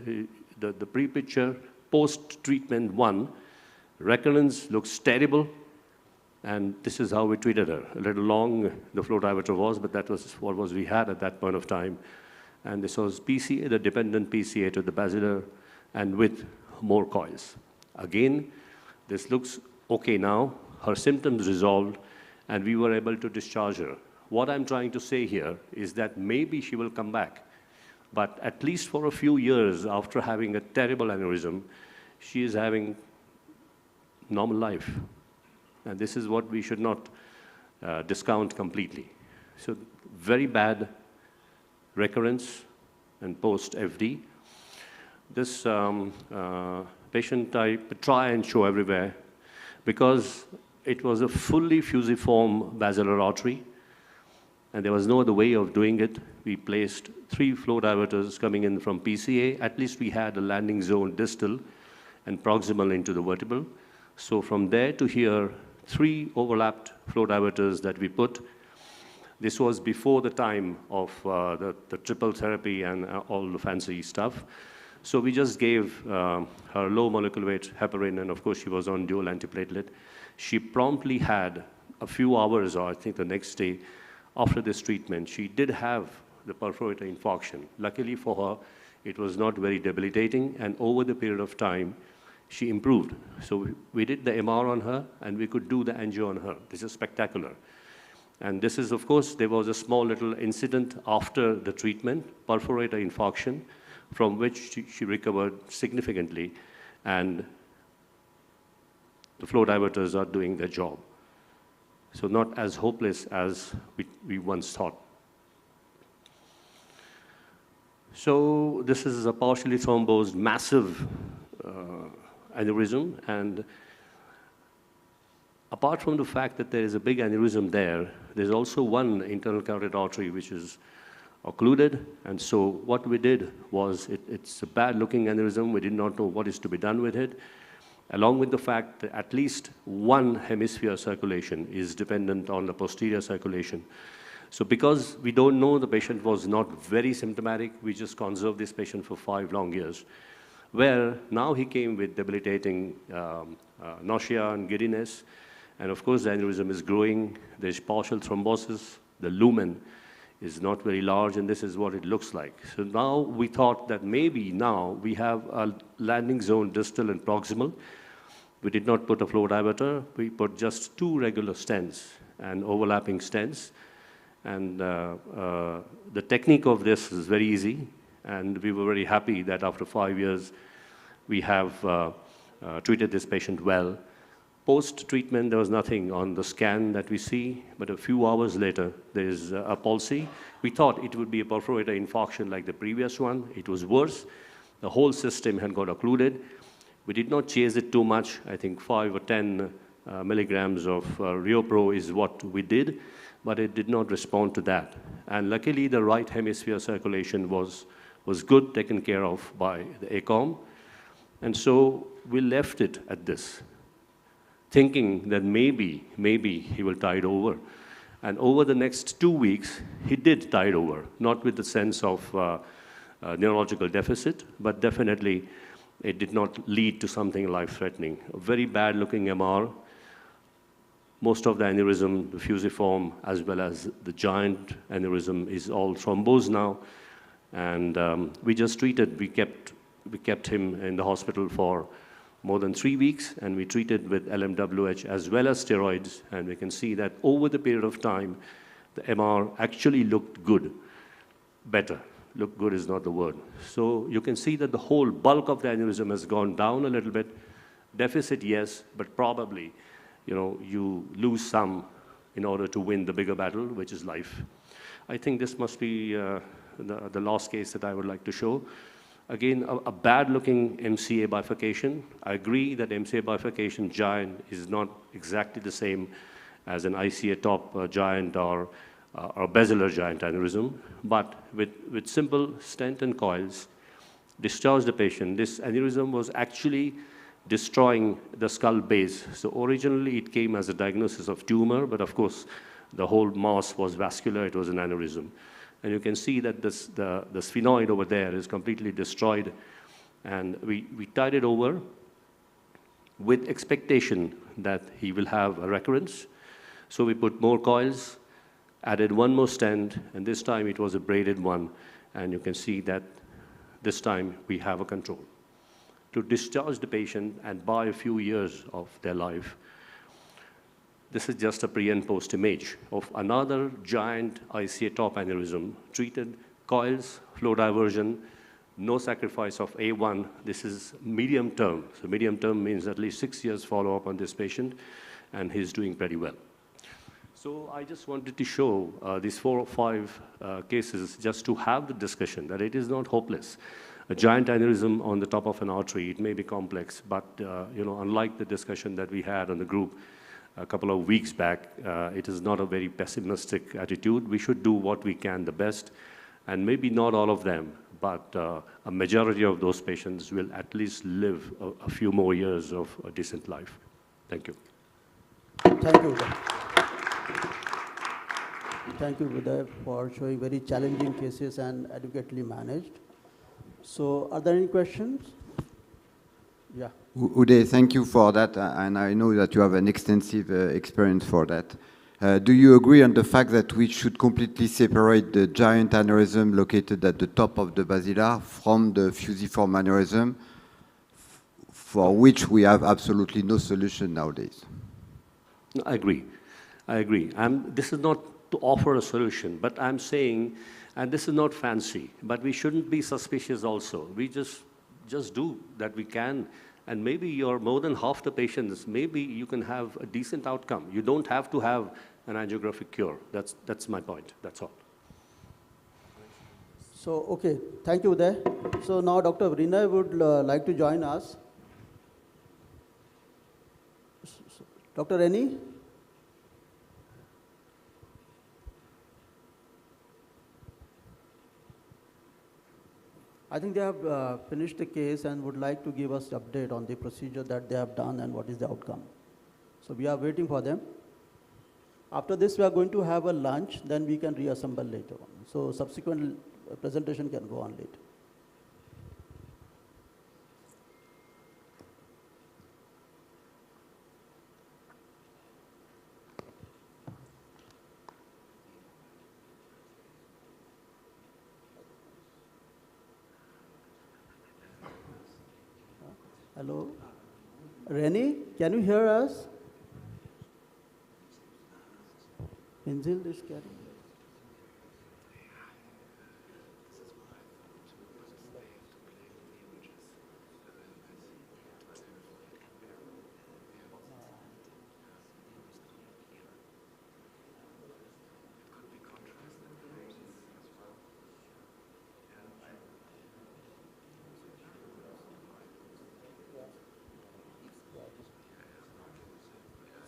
The pre-picture, post-treatment 1, recurrence looks terrible, and this is how we treated her. A little long the flow diverter was, but that was what we had at that point of time. And this was PCA, the dependent PCA to the basilar, and with more coils. Again, this looks okay now. Her symptoms resolved, and we were able to discharge her. What I'm trying to say here is that maybe she will come back, but at least for a few years after having a terrible aneurysm, she is having normal life. And this is what we should not discount completely. So very bad recurrence and post-FD. This patient I try and show everywhere because it was a fully fusiform basilar artery, and there was no other way of doing it. We placed 3 flow diverters coming in from PCA. At least we had a landing zone distal and proximal into the vertebral. So from there to here, 3 overlapped flow diverters that we put. This was before the time of the triple therapy and all the fancy stuff. So we just gave her low molecular weight heparin, and of course she was on dual antiplatelet. She promptly had a few hours, or I think the next day, after this treatment, she did have the perforator infarction. Luckily for her, it was not very debilitating, and over the period of time, she improved. So we did the MR on her, and we could do the angio on her. This is spectacular. And this is, of course, there was a small little incident after the treatment, perforator infarction, from which she recovered significantly, and the flow diverters are doing their job. So not as hopeless as we once thought. So this is a partially thrombosed, massive aneurysm, and apart from the fact that there is a big aneurysm there, there's also one internal carotid artery which is occluded, and so what we did was, it's a bad-looking aneurysm. We did not know what is to be done with it, along with the fact that at least one hemisphere circulation is dependent on the posterior circulation. So because we don't know the patient was not very symptomatic, we just conserved this patient for 5 long years, where now he came with debilitating nausea and giddiness, and of course the aneurysm is growing, there's partial thrombosis, the lumen is not very large, and this is what it looks like. So now we thought that maybe now we have a landing zone distal and proximal. We did not put a flow diverter. We put just 2 regular stents and overlapping stents. And the technique of this is very easy, and we were very happy that after 5 years, we have treated this patient well. Post-treatment, there was nothing on the scan that we see, but a few hours later, there's a palsy. We thought it would be a perforator infarction like the previous one. It was worse. The whole system had got occluded. We did not chase it too much. I think 5 or 10 milligrams of Riopro is what we did, but it did not respond to that. And luckily, the right hemisphere circulation was good, taken care of by the ACOM. And so we left it at this, thinking that maybe he will tide over. And over the next 2 weeks, he did tide over, not with the sense of neurological deficit, but definitely it did not lead to something life-threatening. A very bad-looking MR. Most of the aneurysm, the fusiform, as well as the giant aneurysm, is all thrombosed now. And we just treated, we kept him in the hospital for more than 3 weeks, and we treated with LMWH as well as steroids, and we can see that over the period of time, the MR actually looked good, better. Look good is not the word. So you can see that the whole bulk of the aneurysm has gone down a little bit. Deficit, yes, but probably, you lose some in order to win the bigger battle, which is life. I think this must be the last case that I would like to show. Again, a bad-looking MCA bifurcation. I agree that MCA bifurcation giant is not exactly the same as an ICA top giant or basilar giant aneurysm, but with simple stent and coils, discharge the patient. This aneurysm was actually destroying the skull base. So originally it came as a diagnosis of tumor, but of course the whole mass was vascular, it was an aneurysm. And you can see that the sphenoid over there is completely destroyed, and we tied it over with expectation that he will have a recurrence. So we put more coils, added one more stent, and this time it was a braided one, and you can see that this time we have a control. To discharge the patient and buy a few years of their life, this is just a pre and post image of another giant ICA top aneurysm, treated, coils, flow diversion, no sacrifice of A1. This is medium term. So medium term means at least 6 years follow-up on this patient, and he's doing pretty well. So I just wanted to show these 4 or 5 cases just to have the discussion that it is not hopeless. A giant aneurysm on the top of an artery, it may be complex, but unlike the discussion that we had on the group a couple of weeks back, it is not a very pessimistic attitude. We should do what we can the best, and maybe not all of them, but a majority of those patients will at least live a few more years of a decent life. Thank you. Thank you. Thank you, Uday, for showing very challenging cases and adequately managed. So, are there any questions? Yeah. Uday, thank you for that, and I know that you have an extensive experience for that. Do you agree on the fact that we should completely separate the giant aneurysm located at the top of the basilar from the fusiform aneurysm, for which we have absolutely no solution nowadays? I agree. I agree. This is not to offer a solution, but I'm saying, and this is not fancy, but we shouldn't be suspicious also. We just do that we can, and maybe you're more than half the patients, maybe you can have a decent outcome. You don't have to have an angiographic cure. That's my point. That's all. So, okay, thank you, Uday. So now Dr. Vinay would like to join us. Dr. Reni? I think they have finished the case and would like to give us an update on the procedure that they have done and what is the outcome. So we are waiting for them. After this, we are going to have a lunch, then we can reassemble later on. So subsequent presentation can go on later. Hello? Reni, can you hear us? Inzil is carrying.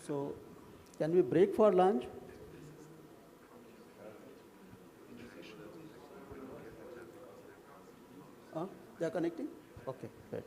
So, can we break for lunch? They are connecting? Okay, great.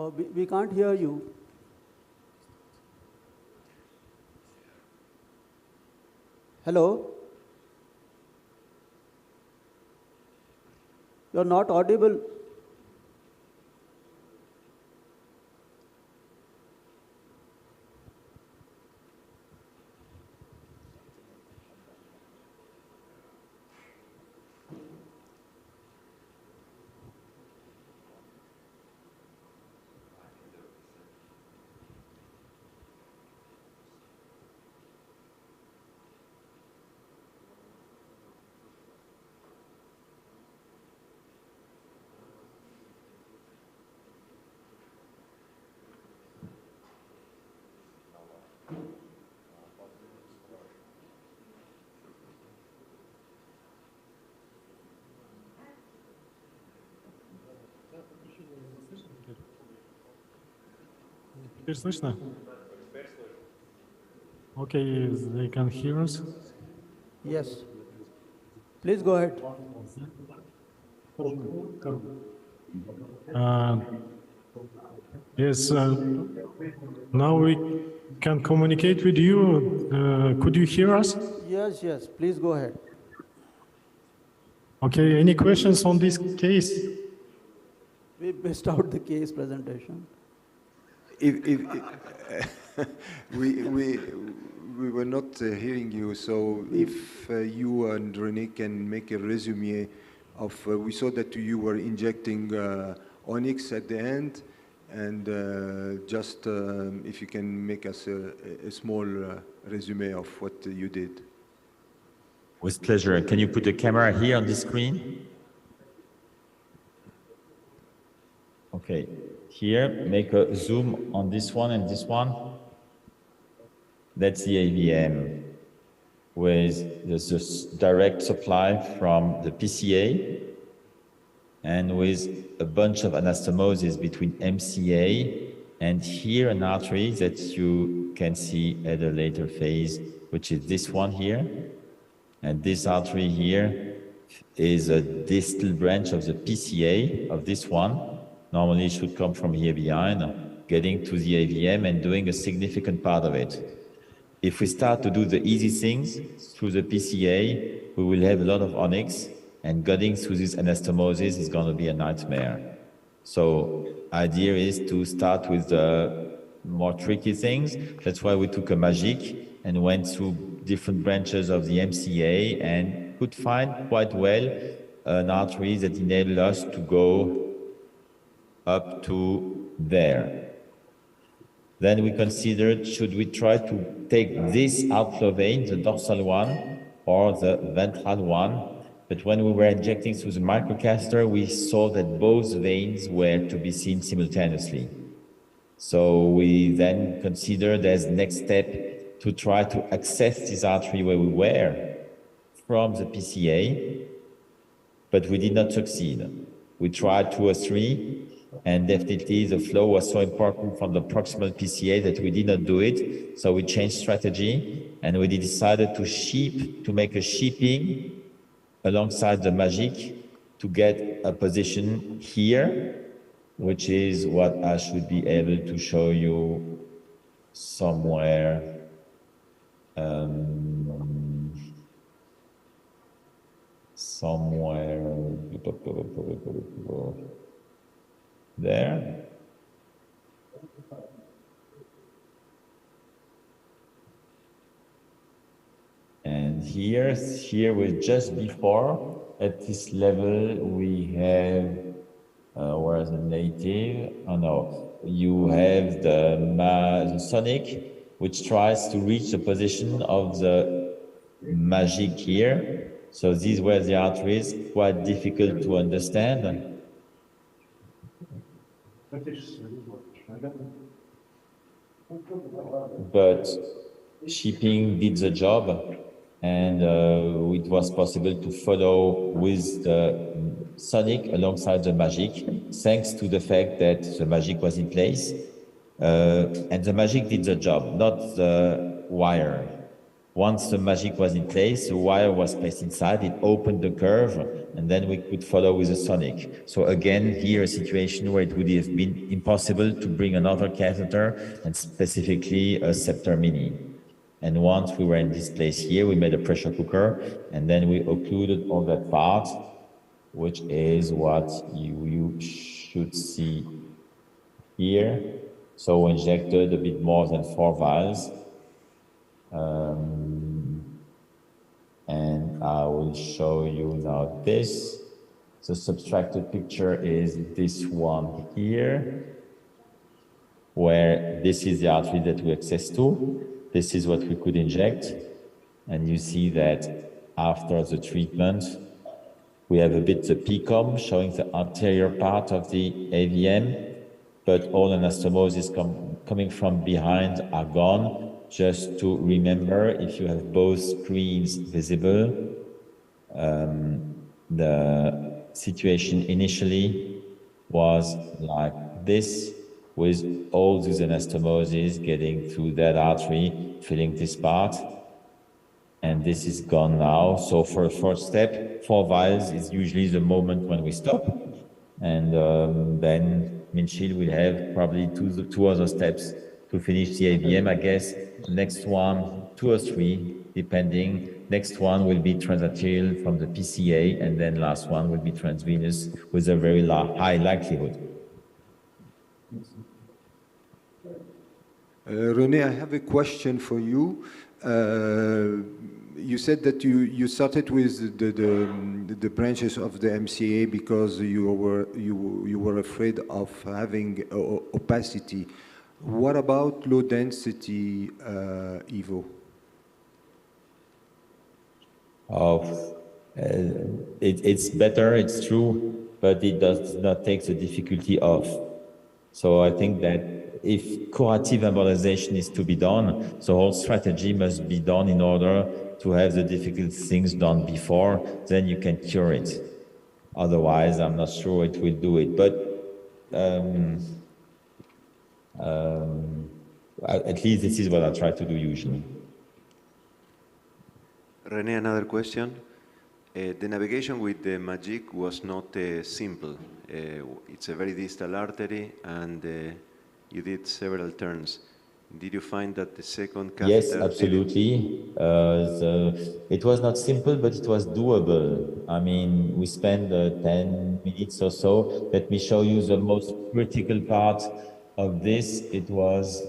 We can't hear you. Hello? You're not audible. Теперь слышно? Okay, they can hear us. Yes. Please go ahead. Yes, now we can communicate with you. Could you hear us? Yes, yes. Please go ahead. Okay, any questions on this case? We missed out the case presentation. We were not hearing you, so if you and René can make a resume of, we saw that you were injecting onyx at the end, and just if you can make us a small resume of what you did. With pleasure. Can you put the camera here on the screen? Okay, here, make a zoom on this one and this one. That's the AVM with the direct supply from the PCA and with a bunch of anastomosis between MCA and here an artery that you can see at a later phase, which is this one here. And this artery here is a distal branch of the PCA of this one. Normally it should come from here behind, getting to the AVM and doing a significant part of it. If we start to do the easy things through the PCA, we will have a lot of onyx, and getting through this anastomosis is going to be a nightmare. So idea is to start with the more tricky things. That's why we took a MAGIC and went through different branches of the MCA and could find quite well an artery that enabled us to go up to there. Then we considered, should we try to take this outflow vein, the dorsal one, or the ventral one? But when we were injecting through the microcatheter, we saw that both veins were to be seen simultaneously. So we then considered as next step to try to access this artery where we were from the PCA, but we did not succeed. We tried 2 or 3, and definitely the flow was so important from the proximal PCA that we did not do it. So we changed strategy, and we decided to make a sheeping alongside the MAGIC to get a position here, which is what I should be able to show you somewhere. There. And here we're just before, at this level, we have, where's the native? Oh no, you have the sonic, which tries to reach the position of the MAGIC here. So these were the arteries, quite difficult to understand. But shipping did the job, and it was possible to follow with the sonic alongside the MAGIC, thanks to the fact that the MAGIC was in place. And the MAGIC did the job, not the wire. Once the magic was in place, the wire was placed inside, it opened the curve, and then we could follow with a sonic. So again, here a situation where it would have been impossible to bring another catheter, and specifically a Scepter Mini. And once we were in this place here, we made a pressure cooker, and then we occluded all that part, which is what you should see here. So we injected a bit more than 4 vials. And I will show you now this. The subtracted picture is this one here, where this is the artery that we access to. This is what we could inject. And you see that after the treatment, we have a bit the PCOM showing the anterior part of the AVM, but all anastomosis coming from behind are gone. Just to remember, if you have both screens visible, the situation initially was like this, with all these anastomosis getting through that artery, filling this part, and this is gone now. So for a first step, 4 vials is usually the moment when we stop, and then Minchil will have probably two other steps to finish the AVM, I guess. Next one, 2 or 3, depending. Next one will be transarterial from the PCA, and then last one will be transvenous with a very high likelihood. René, I have a question for you. You said that you started with the branches of the MCA because you were afraid of having opacity. What about low density EVO? It's better, it's true, but it does not take the difficulty off. So I think that if curative embolization is to be done, the whole strategy must be done in order to have the difficult things done before, then you can cure it. Otherwise, I'm not sure it will do it. But at least this is what I try to do usually. René, another question. The navigation with the MAGIC was not simple. It's a very distal artery, and you did several turns. Did you find that the second catheter... Yes, absolutely. It was not simple, but it was doable. I mean, we spent 10 minutes or so. Let me show you the most critical part of this. It was...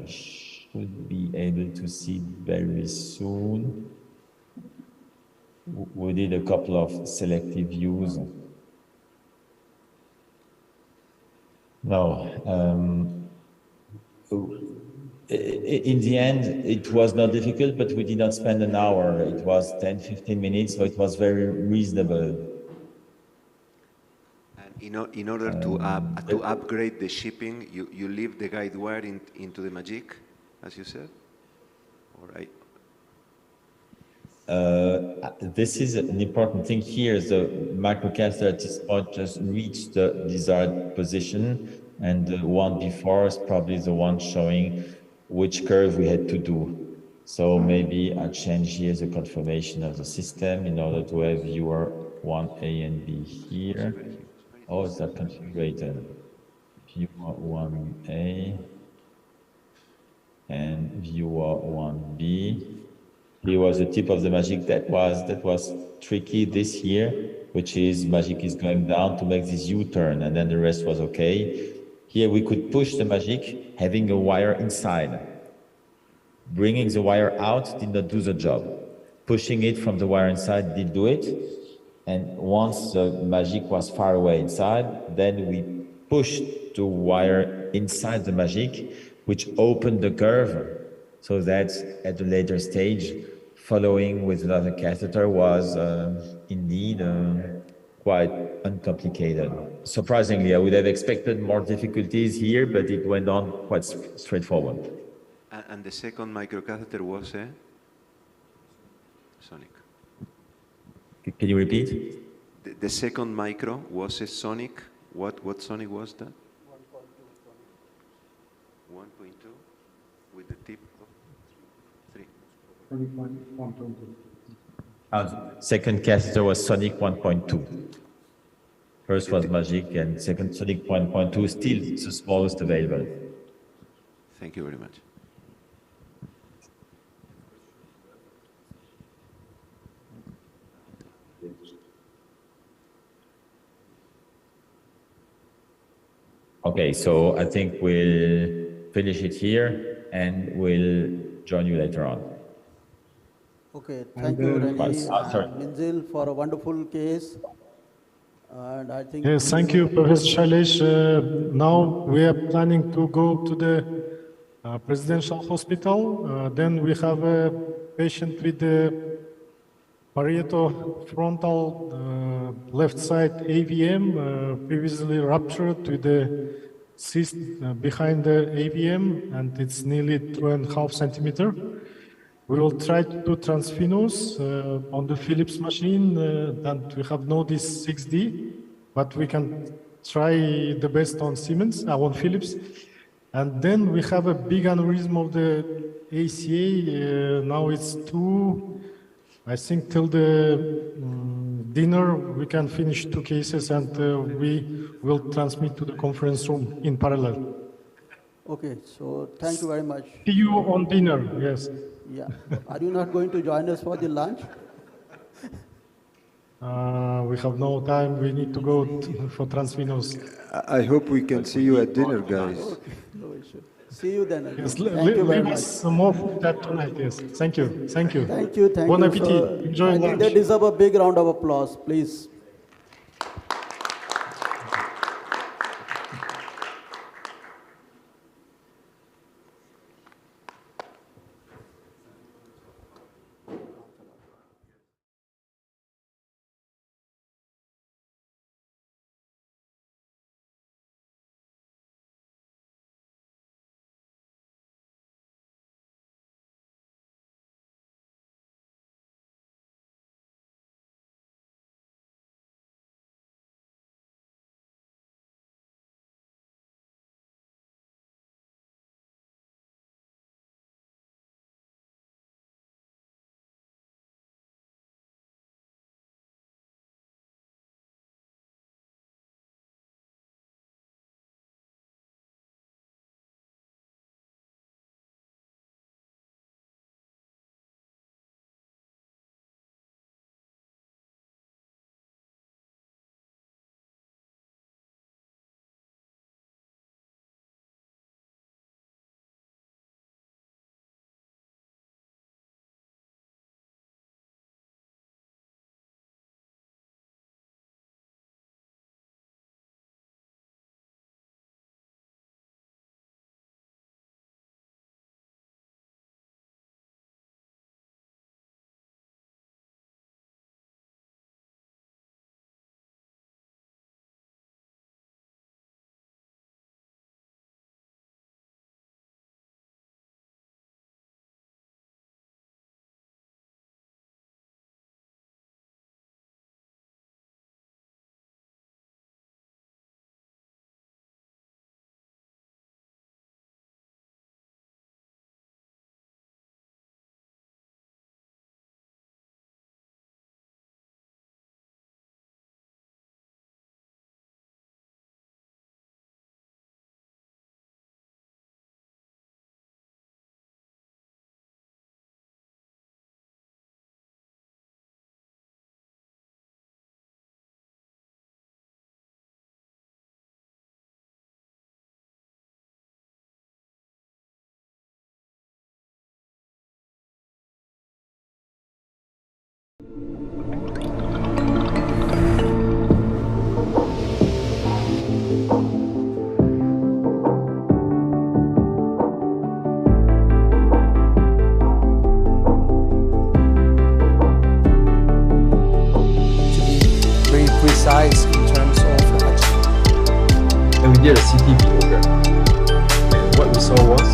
should be able to see very soon. We did a couple of selective views. No, in the end, it was not difficult, but we did not spend an hour. It was 10-15 minutes, so it was very reasonable. And in order to upgrade the shipping, you leave the guide wire into the MAGIC, as you said? All right. This is an important thing here. The microcatheter at this point just reached the desired position, and the one before is probably the one showing which curve we had to do. So maybe I change here the confirmation of the system in order to have viewer 1A and B here. Oh, is that configured? Viewer 1A and viewer 1B. Here was the tip of the MAGIC that was tricky this year, which is MAGIC is going down to make this U-turn, and then the rest was okay. Here we could push the MAGIC having a wire inside. Bringing the wire out did not do the job. Pushing it from the wire inside did do it. And once the MAGIC was far away inside, then we pushed the wire inside the MAGIC, which opened the curve, so that at a later stage, following with another catheter was indeed quite uncomplicated. Surprisingly, I would have expected more difficulties here, but it went on quite straightforward. And the second microcatheter was a sonic. Can you repeat? The second micro was a sonic. What sonic was that? 1.2 with the tip. 3. Second catheter was Sonic 1.2. First was Magic, and second Sonic 1.2 still the smallest available. Thank you very much. Okay, so I think we'll finish it here and we'll join you later on. Okay, thank you, Rennie and Minzil, for a wonderful case. And I think yes, thank you, Professor Shailesh. Now we are planning to go to the presidential hospital. Then we have a patient with the parieto-frontal left side AVM, previously ruptured with the cyst behind the AVM, and it's nearly 2.5 centimeter. We will try to do transvenous on the Philips machine, and we have no this 6D, but we can try the best on Siemens, on Philips. And then we have a big aneurysm of the ACA. Now it's 2. I think till the dinner we can finish 2 cases, and we will transmit to the conference room in parallel. Okay, so thank you very much. See you on dinner, yes. Yeah. Are you not going to join us for the lunch? We have no time. We need to go for transvenous. I hope we can see you at dinner, guys. Okay, no issue. See you then. Yes, thank you very much. Some more food that tonight, yes. Thank you. Thank you. Thank you. Thank bon you. appetit. So Enjoy I lunch. think they deserve a big round of applause, please. Precise in terms of and we did a CT behavior, and what we saw was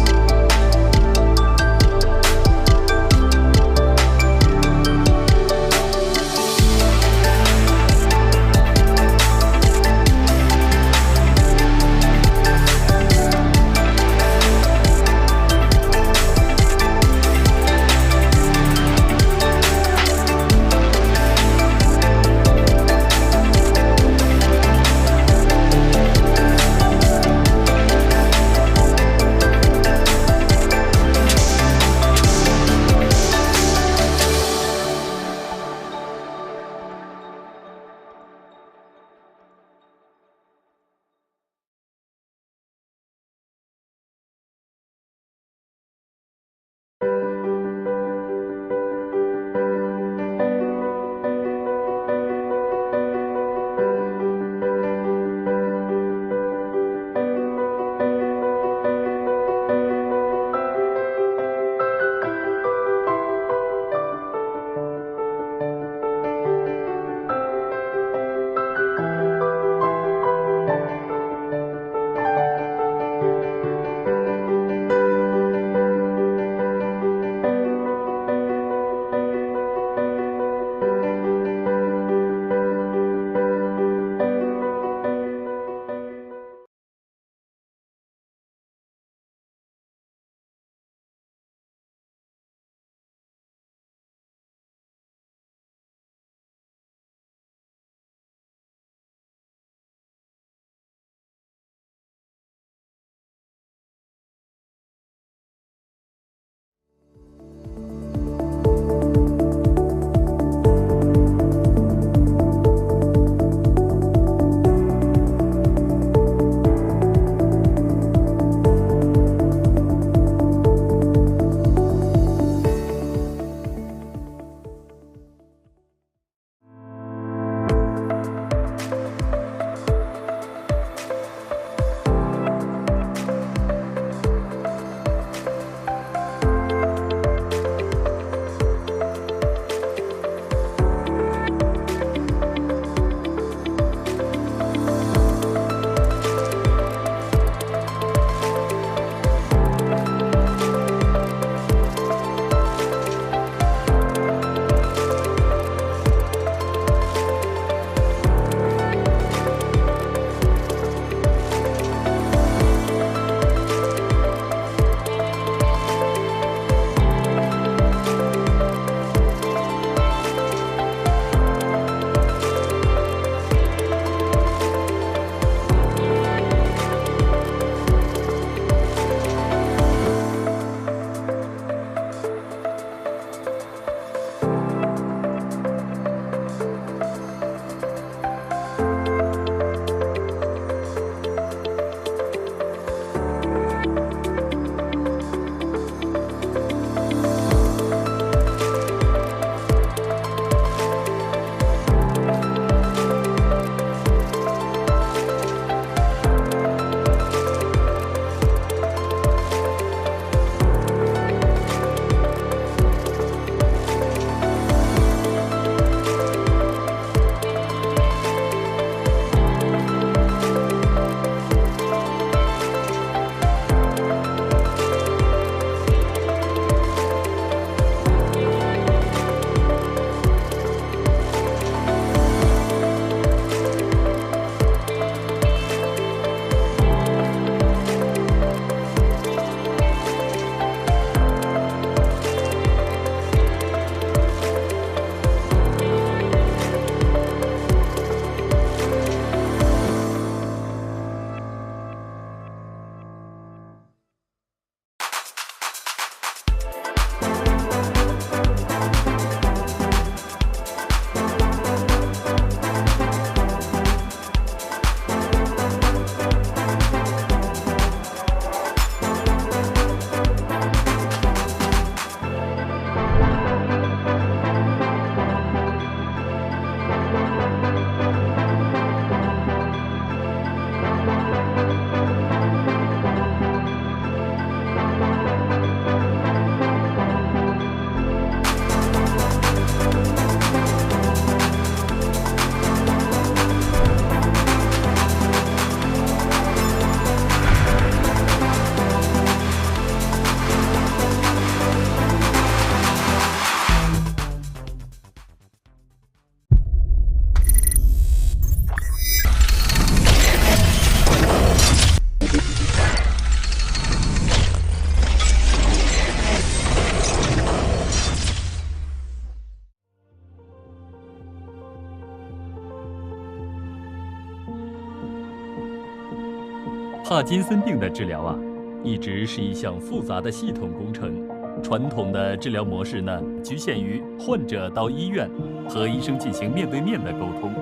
帕金森病的治疗啊，一直是一项复杂的系统工程。传统的治疗模式呢，局限于患者到医院和医生进行面对面的沟通。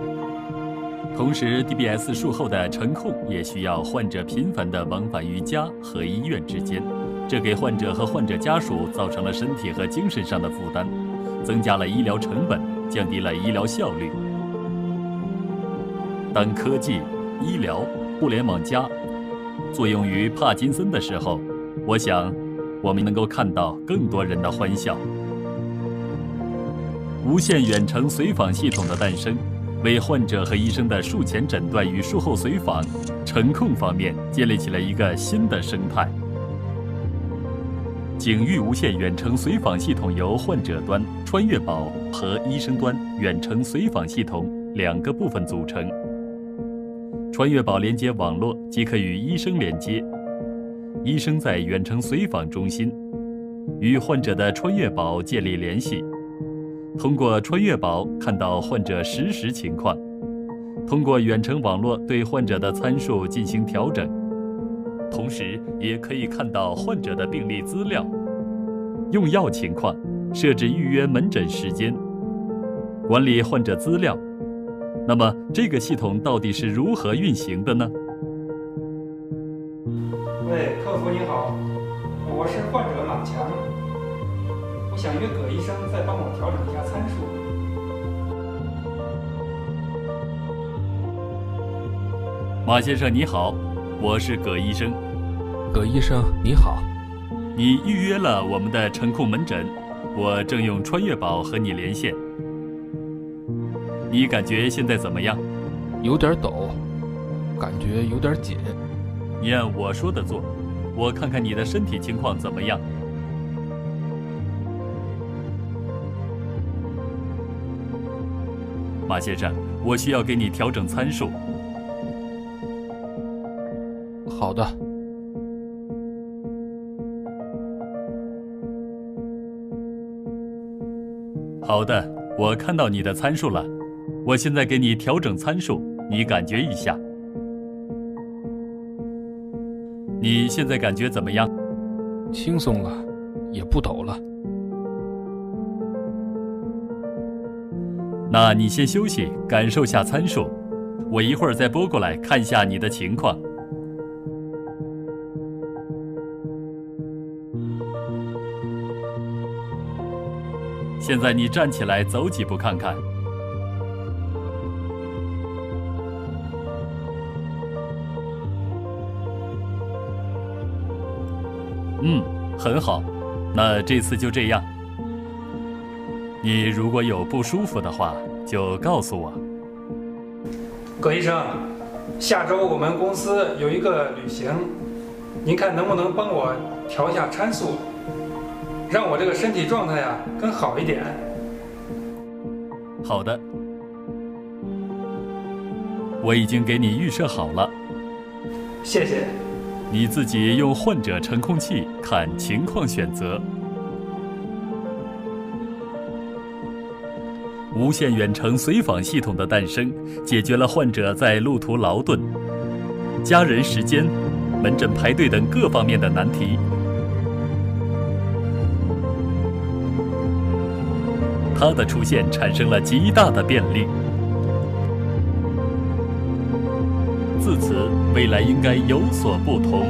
同时 ，DBS 术后的晨控也需要患者频繁地往返于家和医院之间，这给患者和患者家属造成了身体和精神上的负担，增加了医疗成本，降低了医疗效率。当科技、医疗、互联网加作用于帕金森的时候，我想我们能够看到更多人的欢笑。无线远程随访系统的诞生，为患者和医生的术前诊断与术后随访、晨控方面建立起了一个新的生态。景域无线远程随访系统由患者端穿越宝和医生端远程随访系统两个部分组成。穿越宝连接网络即可与医生连接，医生在远程随访中心与患者的穿越宝建立联系，通过穿越宝看到患者实时情况，通过远程网络对患者的参数进行调整，同时也可以看到患者的病历资料、用药情况，设置预约门诊时间，管理患者资料。那么这个系统到底是如何运行的呢？喂，客服你好，我是患者马强，我想约葛医生再帮我调整一下参数。马先生你好，我是葛医生。葛医生你好，你预约了我们的晨控门诊，我正用穿越宝和你连线。你感觉现在怎么样？有点抖，感觉有点紧。你按我说的做，我看看你的身体情况怎么样。马先生，我需要给你调整参数。好的。好的，我看到你的参数了。我现在给你调整参数，你感觉一下。你现在感觉怎么样？轻松了，也不抖了。那你先休息，感受下参数。我一会儿再拨过来看一下你的情况。现在你站起来走几步看看。很好，那这次就这样。你如果有不舒服的话，就告诉我。葛医生，下周我们公司有一个旅行，您看能不能帮我调一下参数，让我这个身体状态呀更好一点？好的，我已经给你预设好了。谢谢。你自己用患者晨控器看情况选择。无线远程随访系统的诞生，解决了患者在路途劳顿、家人时间、门诊排队等各方面的难题。它的出现产生了极大的便利。自此，未来应该有所不同。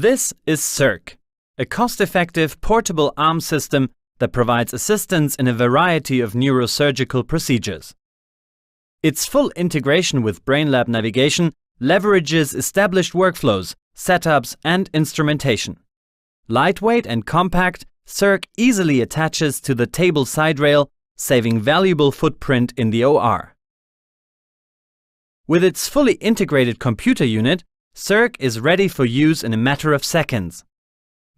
This is CIRC, a cost-effective portable arm system that provides assistance in a variety of neurosurgical procedures. Its full integration with BrainLab navigation leverages established workflows, setups, and instrumentation. Lightweight and compact, CIRC easily attaches to the table side rail, saving valuable footprint in the OR. With its fully integrated computer unit, CIRC is ready for use in a matter of seconds.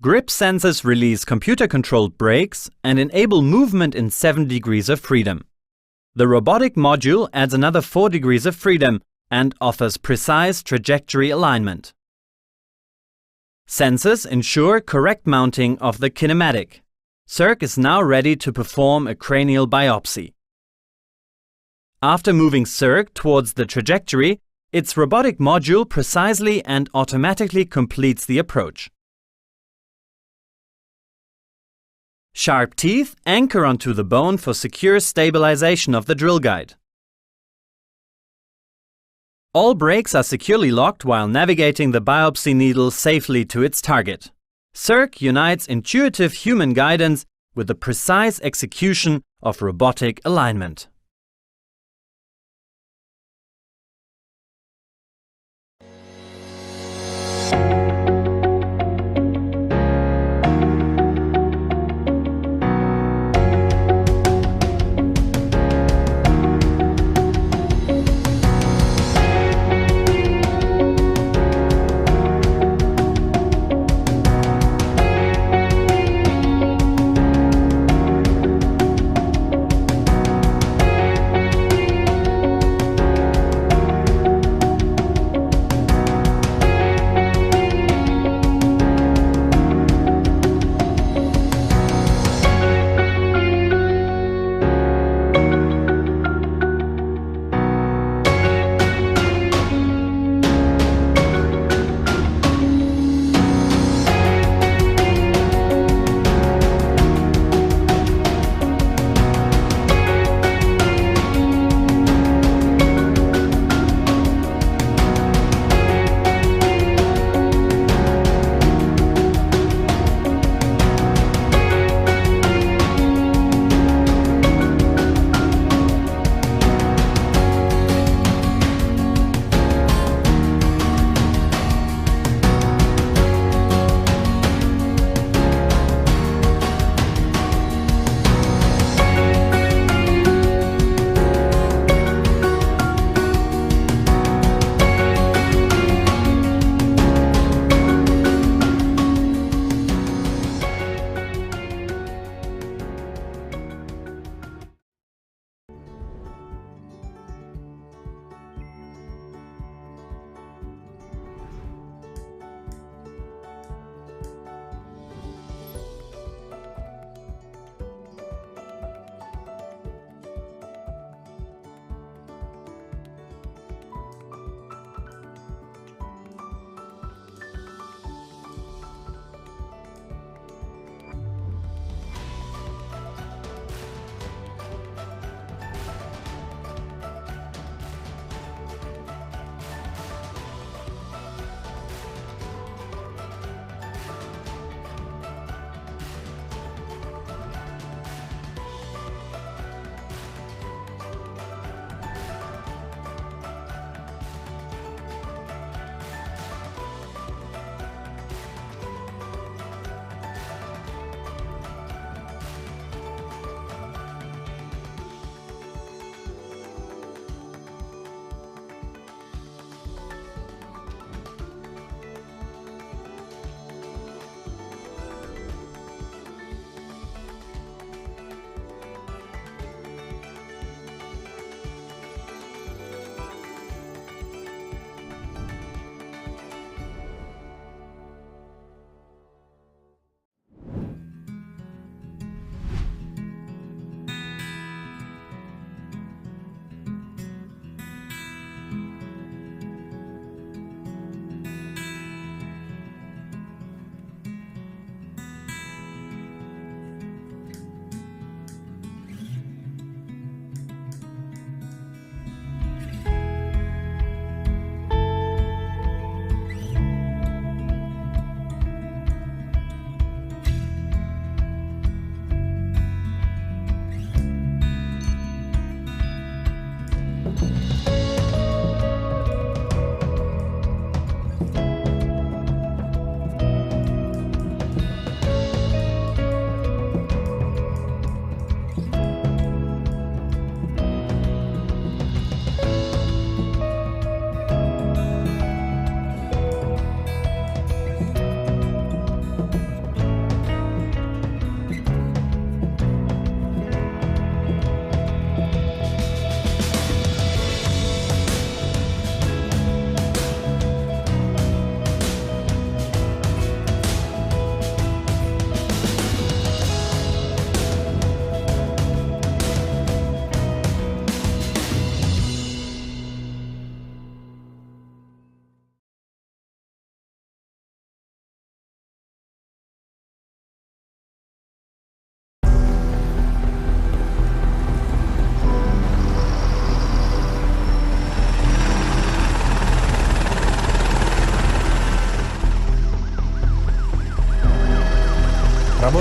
Grip sensors release computer-controlled brakes and enable movement in 7 degrees of freedom. The robotic module adds another 4 degrees of freedom and offers precise trajectory alignment. Sensors ensure correct mounting of the kinematic. CIRC is now ready to perform a cranial biopsy. After moving CIRC towards the trajectory, its robotic module precisely and automatically completes the approach. Sharp teeth anchor onto the bone for secure stabilization of the drill guide. All brakes are securely locked while navigating the biopsy needle safely to its target. CIRC unites intuitive human guidance with the precise execution of robotic alignment.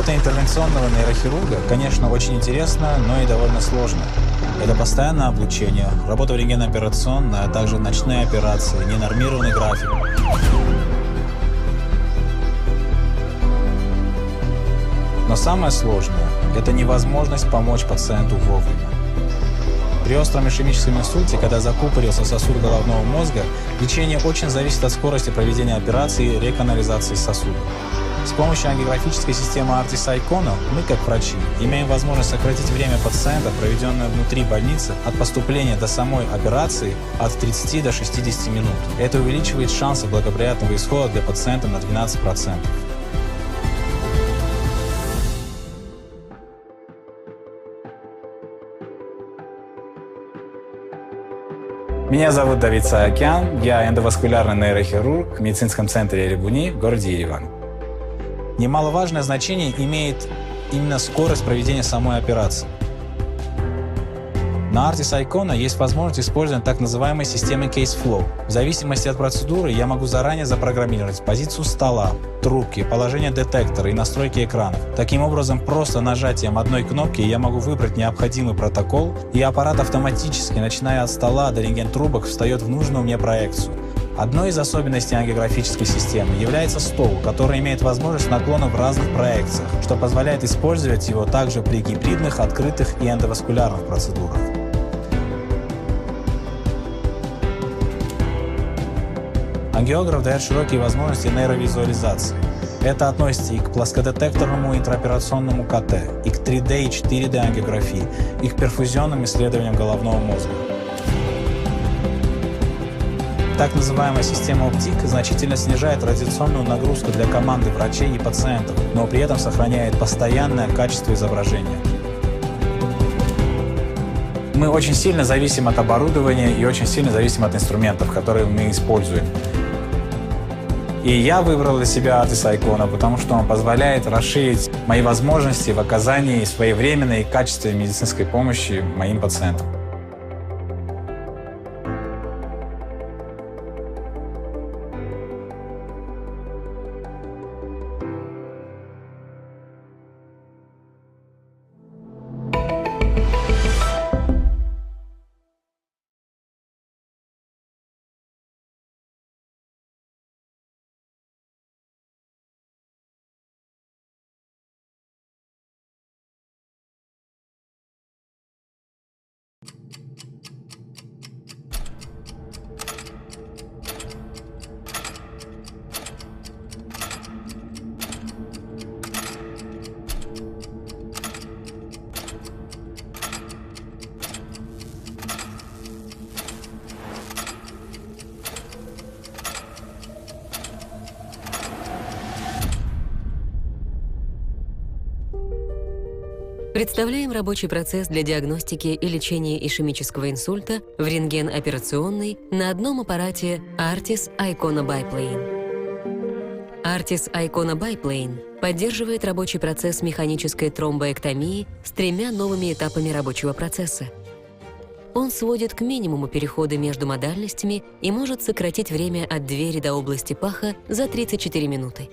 Работа интервенционного нейрохирурга, конечно, очень интересна, но и довольно сложная. Это постоянное облучение, работа в рентгеноперационной, а также ночные операции, ненормированный график. Но самое сложное – это невозможность помочь пациенту вовремя. При остром ишемическом инсульте, когда закупорился сосуд головного мозга, лечение очень зависит от скорости проведения операции и реканализации сосуда. С помощью ангиографической системы ARTIS-ICONO мы, как врачи, имеем возможность сократить время пациента, проведенное внутри больницы, от поступления до самой операции от 30 до 60 минут. Это увеличивает шансы благоприятного исхода для пациента на 12%. Меня зовут Давид Саакян, я эндоваскулярный нейрохирург в медицинском центре Эребуни в городе Ереван. Немаловажное значение имеет именно скорость проведения самой операции. На ARTIS-ICONO есть возможность использования так называемой системы Case Flow. В зависимости от процедуры я могу заранее запрограммировать позицию стола, трубки, положение детектора и настройки экранов. Таким образом, просто нажатием одной кнопки я могу выбрать необходимый протокол, и аппарат автоматически, начиная от стола до рентген-трубок, встает в нужную мне проекцию. Одной из особенностей ангиографической системы является стол, который имеет возможность наклона в разных проекциях, что позволяет использовать его также при гибридных, открытых и эндоваскулярных процедурах. Ангиограф дает широкие возможности нейровизуализации. Это относится и к плоскодетекторному интраоперационному КТ, и к 3D и 4D ангиографии, и к перфузионным исследованиям головного мозга. Так называемая система оптик значительно снижает радиационную нагрузку для команды врачей и пациентов, но при этом сохраняет постоянное качество изображения. Мы очень сильно зависим от оборудования и очень сильно зависим от инструментов, которые мы используем. И я выбрал для себя ARTIS-ICONO, потому что он позволяет расширить мои возможности в оказании своевременной и качественной медицинской помощи моим пациентам. Представляем рабочий процесс для диагностики и лечения ишемического инсульта в рентген-операционной на одном аппарате ARTIS-ICONO Biplane. ARTIS-ICONO Biplane поддерживает рабочий процесс механической тромбоэктомии с 3 новыми этапами рабочего процесса. Он сводит к минимуму переходы между модальностями и может сократить время от двери до области паха за 34 минуты.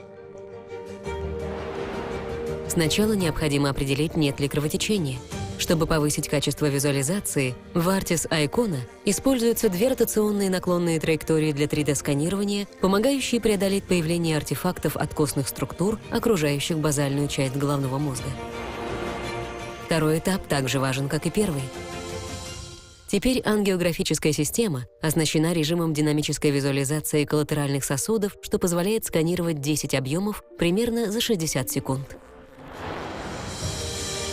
Сначала необходимо определить, нет ли кровотечения. Чтобы повысить качество визуализации, в ARTIS-ICONO используются 2 ротационные наклонные траектории для 3D-сканирования, помогающие преодолеть появление артефактов от костных структур, окружающих базальную часть головного мозга. Второй этап также важен, как и первый. Теперь ангиографическая система оснащена режимом динамической визуализации коллатеральных сосудов, что позволяет сканировать 10 объемов примерно за 60 секунд.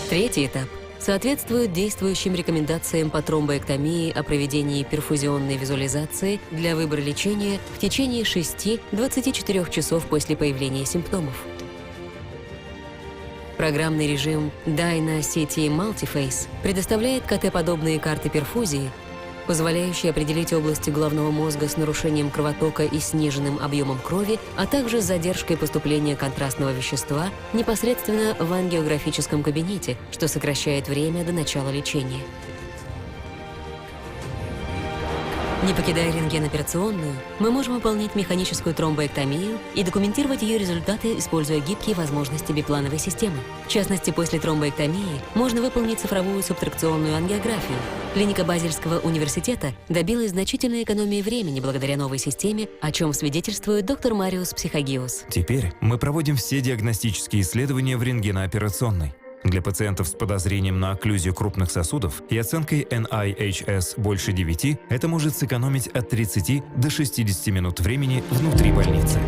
Третий этап соответствует действующим рекомендациям по тромбоэктомии о проведении перфузионной визуализации для выбора лечения в течение 6-24 часов после появления симптомов. Программный режим Dyna-CT Multiphase предоставляет КТ-подобные карты перфузии, позволяющие определить области головного мозга с нарушением кровотока и сниженным объемом крови, а также с задержкой поступления контрастного вещества непосредственно в ангиографическом кабинете, что сокращает время до начала лечения. Не покидая рентгеноперационную, мы можем выполнять механическую тромбоэктомию и документировать ее результаты, используя гибкие возможности биплановой системы. В частности, после тромбоэктомии можно выполнить цифровую субтракционную ангиографию. Клиника Базельского университета добилась значительной экономии времени благодаря новой системе, о чем свидетельствует доктор Мариус Психагиос. Теперь мы проводим все диагностические исследования в рентгенооперационной. Для пациентов с подозрением на окклюзию крупных сосудов и оценкой NIHS больше 9 это может сэкономить от 30 до 60 минут времени внутри больницы.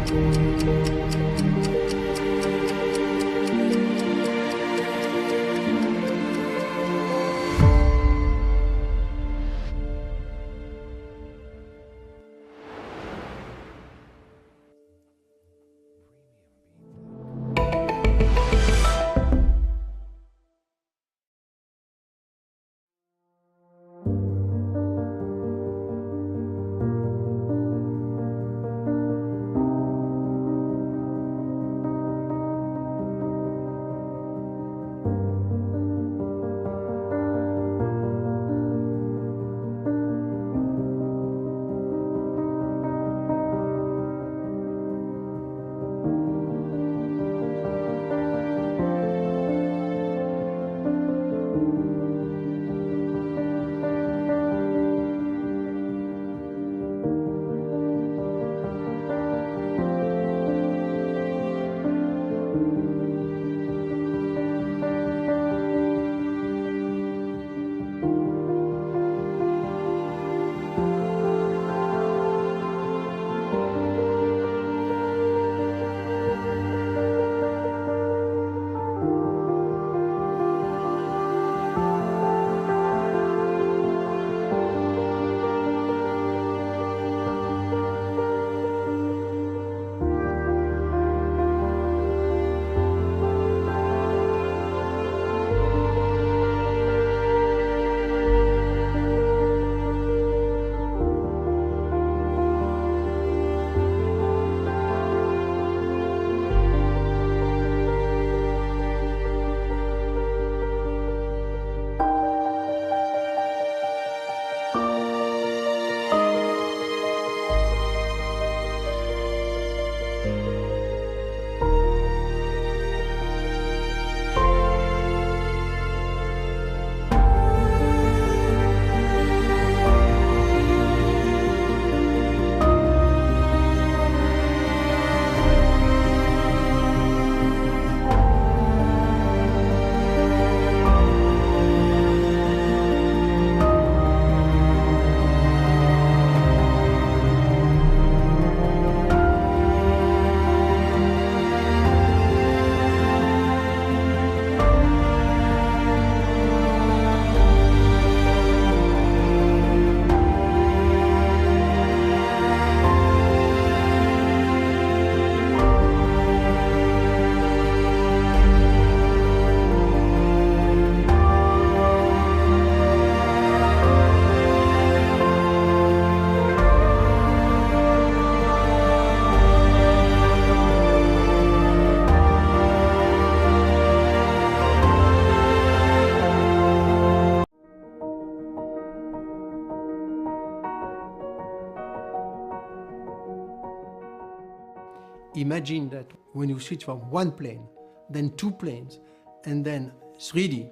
Imagine that when you switch from one plane, then two planes, and then 3D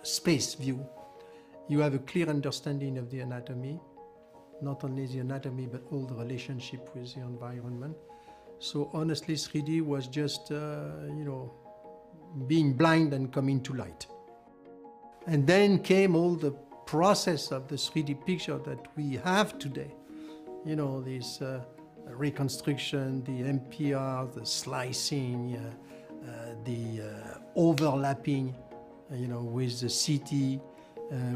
space view, you have a clear understanding of the anatomy, not only the anatomy, but all the relationship with the environment. So honestly, 3D was just, being blind and coming to light. And then came all the process of the 3D picture that we have today. This reconstruction, the MPR, the slicing, the overlapping, with the CT,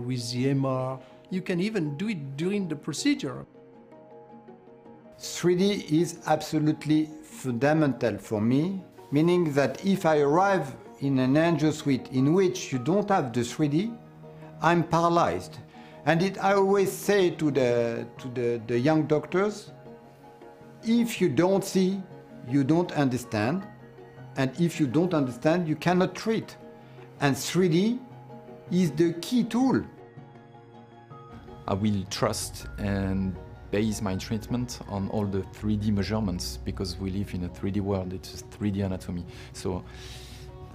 with the MR. You can even do it during the procedure. 3D is absolutely fundamental for me, meaning that if I arrive in an angio suite in which you don't have the 3D, I'm paralyzed. And I always say to the young doctors, if you don't see, you don't understand. And if you don't understand, you cannot treat. And 3D is the key tool. I will trust and base my treatment on all the 3D measurements, because we live in a 3D world, it's 3D anatomy. So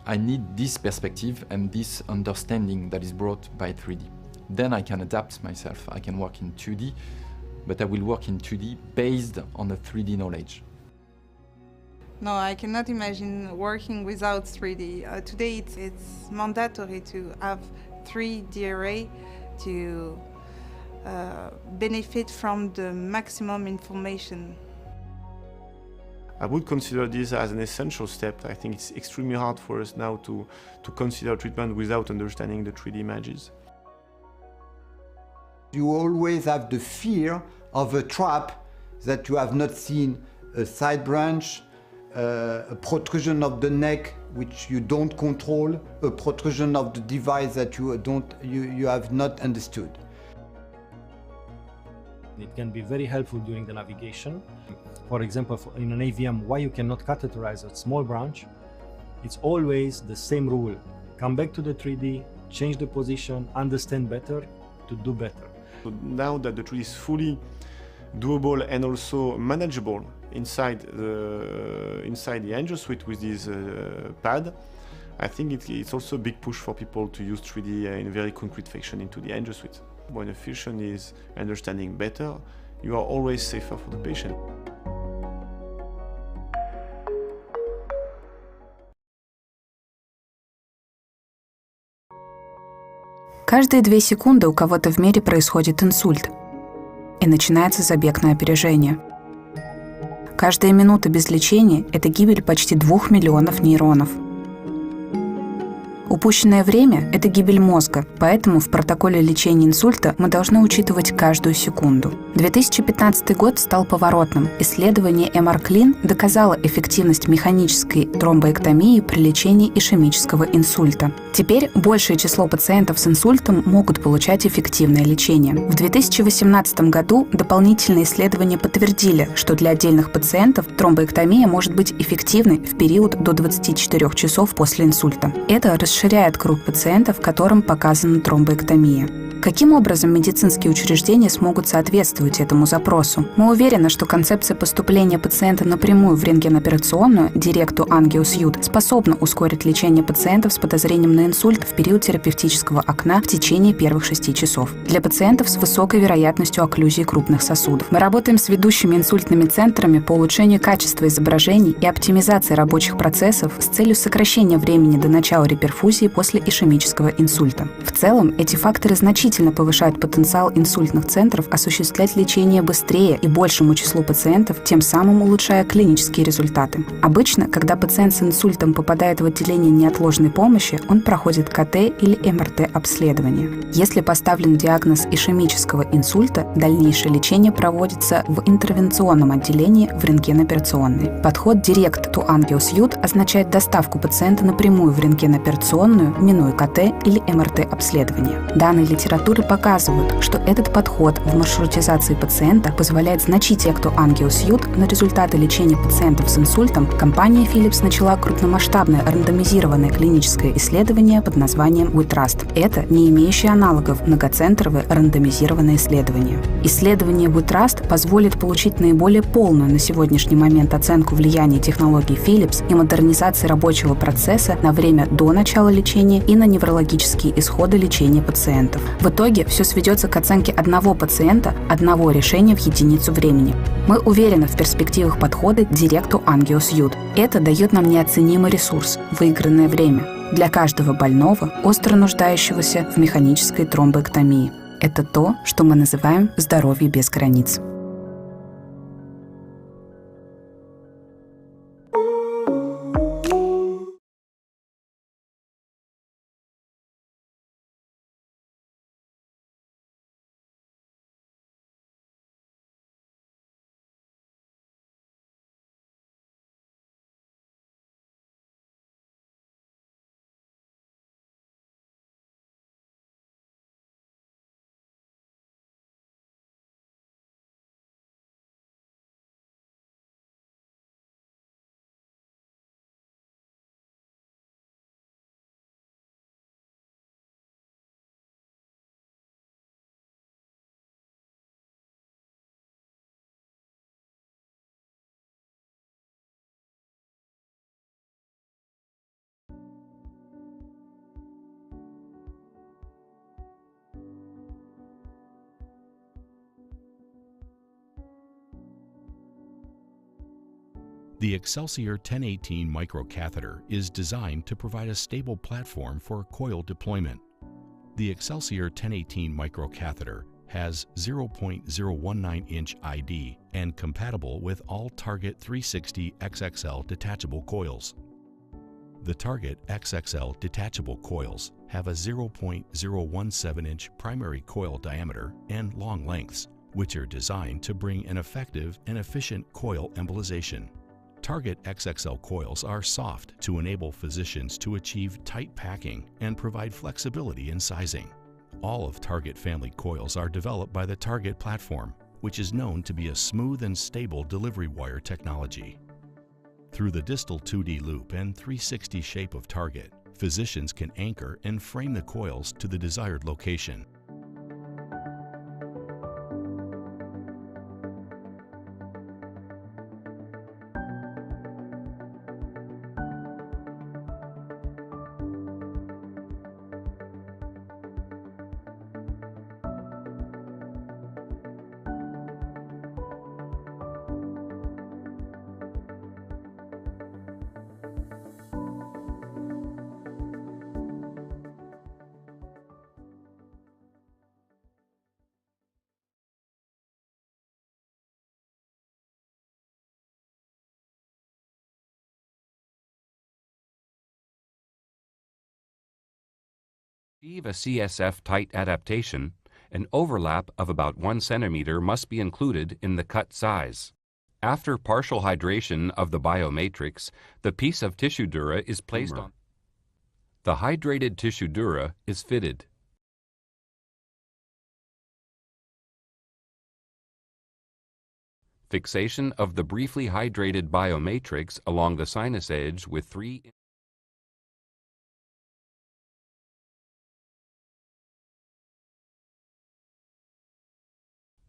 I need this perspective and this understanding that is brought by 3D. Then I can adapt myself. I can work in 2D, but I will work in 2D based on the 3D knowledge. No, I cannot imagine working without 3D. Today it's mandatory to have 3D array to benefit from the maximum information. I would consider this as an essential step. I think it's extremely hard for us now to consider treatment without understanding the 3D images. You always have the fear of a trap that you have not seen, a side branch, a protrusion of the neck which you don't control, a protrusion of the device that you have not understood. It can be very helpful during the navigation. For example, in an AVM, why you cannot catheterize a small branch, it's always the same rule. Come back to the 3D, change the position, understand better, to do better. So now that the 3D is fully doable and also manageable inside the Angio suite with this pad, I think it's also a big push for people to use 3D in very concrete fashion into the Angio suite. When a physician is understanding better, you are always safer for the patient. Каждые 2 секунды у кого-то в мире происходит инсульт, и начинается забег на опережение. Каждая минута без лечения – это гибель почти 2 миллионов нейронов. Упущенное время – это гибель мозга, поэтому в протоколе лечения инсульта мы должны учитывать каждую секунду. 2015 год стал поворотным. Исследование MR-Clean доказало эффективность механической тромбоэктомии при лечении ишемического инсульта. Теперь большее число пациентов с инсультом могут получать эффективное лечение. В 2018 году дополнительные исследования подтвердили, что для отдельных пациентов тромбоэктомия может быть эффективной в период до 24 часов после инсульта. Это расширяет круг пациентов, которым показана тромбоэктомия. Каким образом медицинские учреждения смогут соответствовать этому запросу? Мы уверены, что концепция поступления пациента напрямую в рентгеноперационную Direct to Angio Suite способна ускорить лечение пациентов с подозрением на инсульт в период терапевтического окна в течение первых 6 часов. Для пациентов с высокой вероятностью окклюзии крупных сосудов. Мы работаем с ведущими инсультными центрами по улучшению качества изображений и оптимизации рабочих процессов с целью сокращения времени до начала реперфузии после ишемического инсульта. В целом, эти факторы значительно повышают потенциал инсультных центров осуществлять лечение быстрее и большему числу пациентов, тем самым улучшая клинические результаты. Обычно, когда пациент с инсультом попадает в отделение неотложной помощи, он проходит КТ или МРТ-обследование. Если поставлен диагноз ишемического инсульта, дальнейшее лечение проводится в интервенционном отделении в рентгеноперационной. Подход Direct to Angio Suite означает доставку пациента напрямую в рентгеноперационную, минуя КТ или МРТ-обследование. Данные литературы показывают, что этот подход в маршрутизации пациента позволяет значить Direct to Angio Suite. На результаты лечения пациентов с инсультом компания Philips начала крупномасштабное рандомизированное клиническое исследование под названием We Trust. Это не имеющее аналогов многоцентровое рандомизированное исследование. Исследование We Trust позволит получить наиболее полную на сегодняшний момент оценку влияния технологий Philips и модернизации рабочего процесса на время до начала лечения и на неврологические исходы лечения пациентов. В итоге все сведется к оценке одного пациента, одного решения в единицу времени. Мы уверены в перспективах подхода Direct to Angio Suite. Это дает нам неоценимый ресурс – выигранное время для каждого больного, остро нуждающегося в механической тромбоэктомии. Это то, что мы называем «здоровье без границ». The Excelsior 1018 microcatheter is designed to provide a stable platform for coil deployment. The Excelsior 1018 microcatheter has 0.019-inch ID and compatible with all Target 360 XXL detachable coils. The Target XXL detachable coils have a 0.017-inch primary coil diameter and long lengths, which are designed to bring an effective and efficient coil embolization. Target XXL coils are soft to enable physicians to achieve tight packing and provide flexibility in sizing. All of Target family coils are developed by the Target platform, which is known to be a smooth and stable delivery wire technology. Through the distal 2D loop and 360 shape of Target, physicians can anchor and frame the coils to the desired location. To achieve a CSF tight adaptation, an overlap of about 1 centimeter must be included in the cut size. After partial hydration of the biomatrix, the piece of tissue dura is placed on. The hydrated tissue dura is fitted. Fixation of the briefly hydrated biomatrix along the sinus edge with 3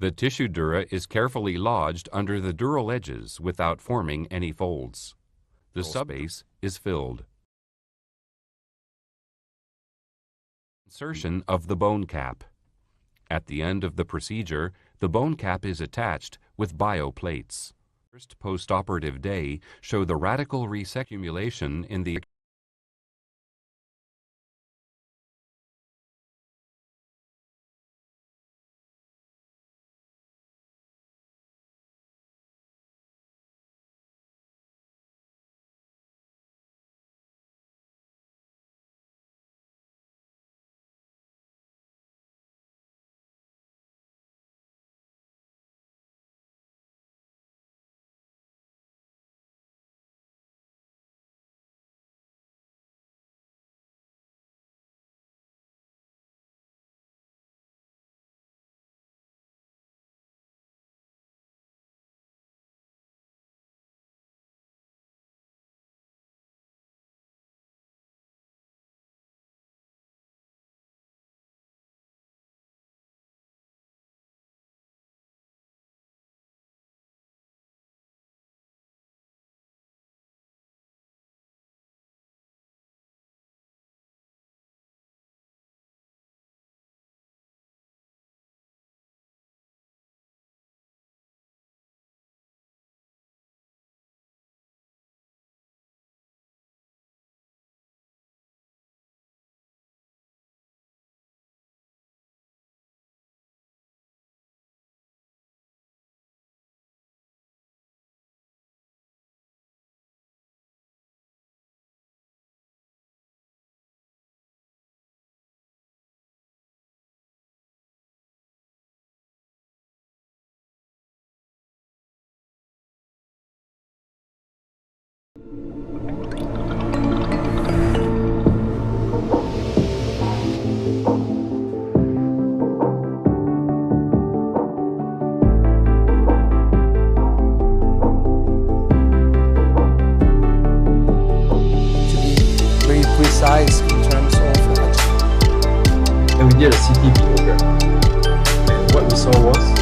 The tissue dura is carefully lodged under the dural edges without forming any folds. The subbase is filled. Insertion of the bone cap. At the end of the procedure, the bone cap is attached with bioplates. First postoperative day show the radical resecumulation in the precise in terms of and we did a CT program. And what we saw was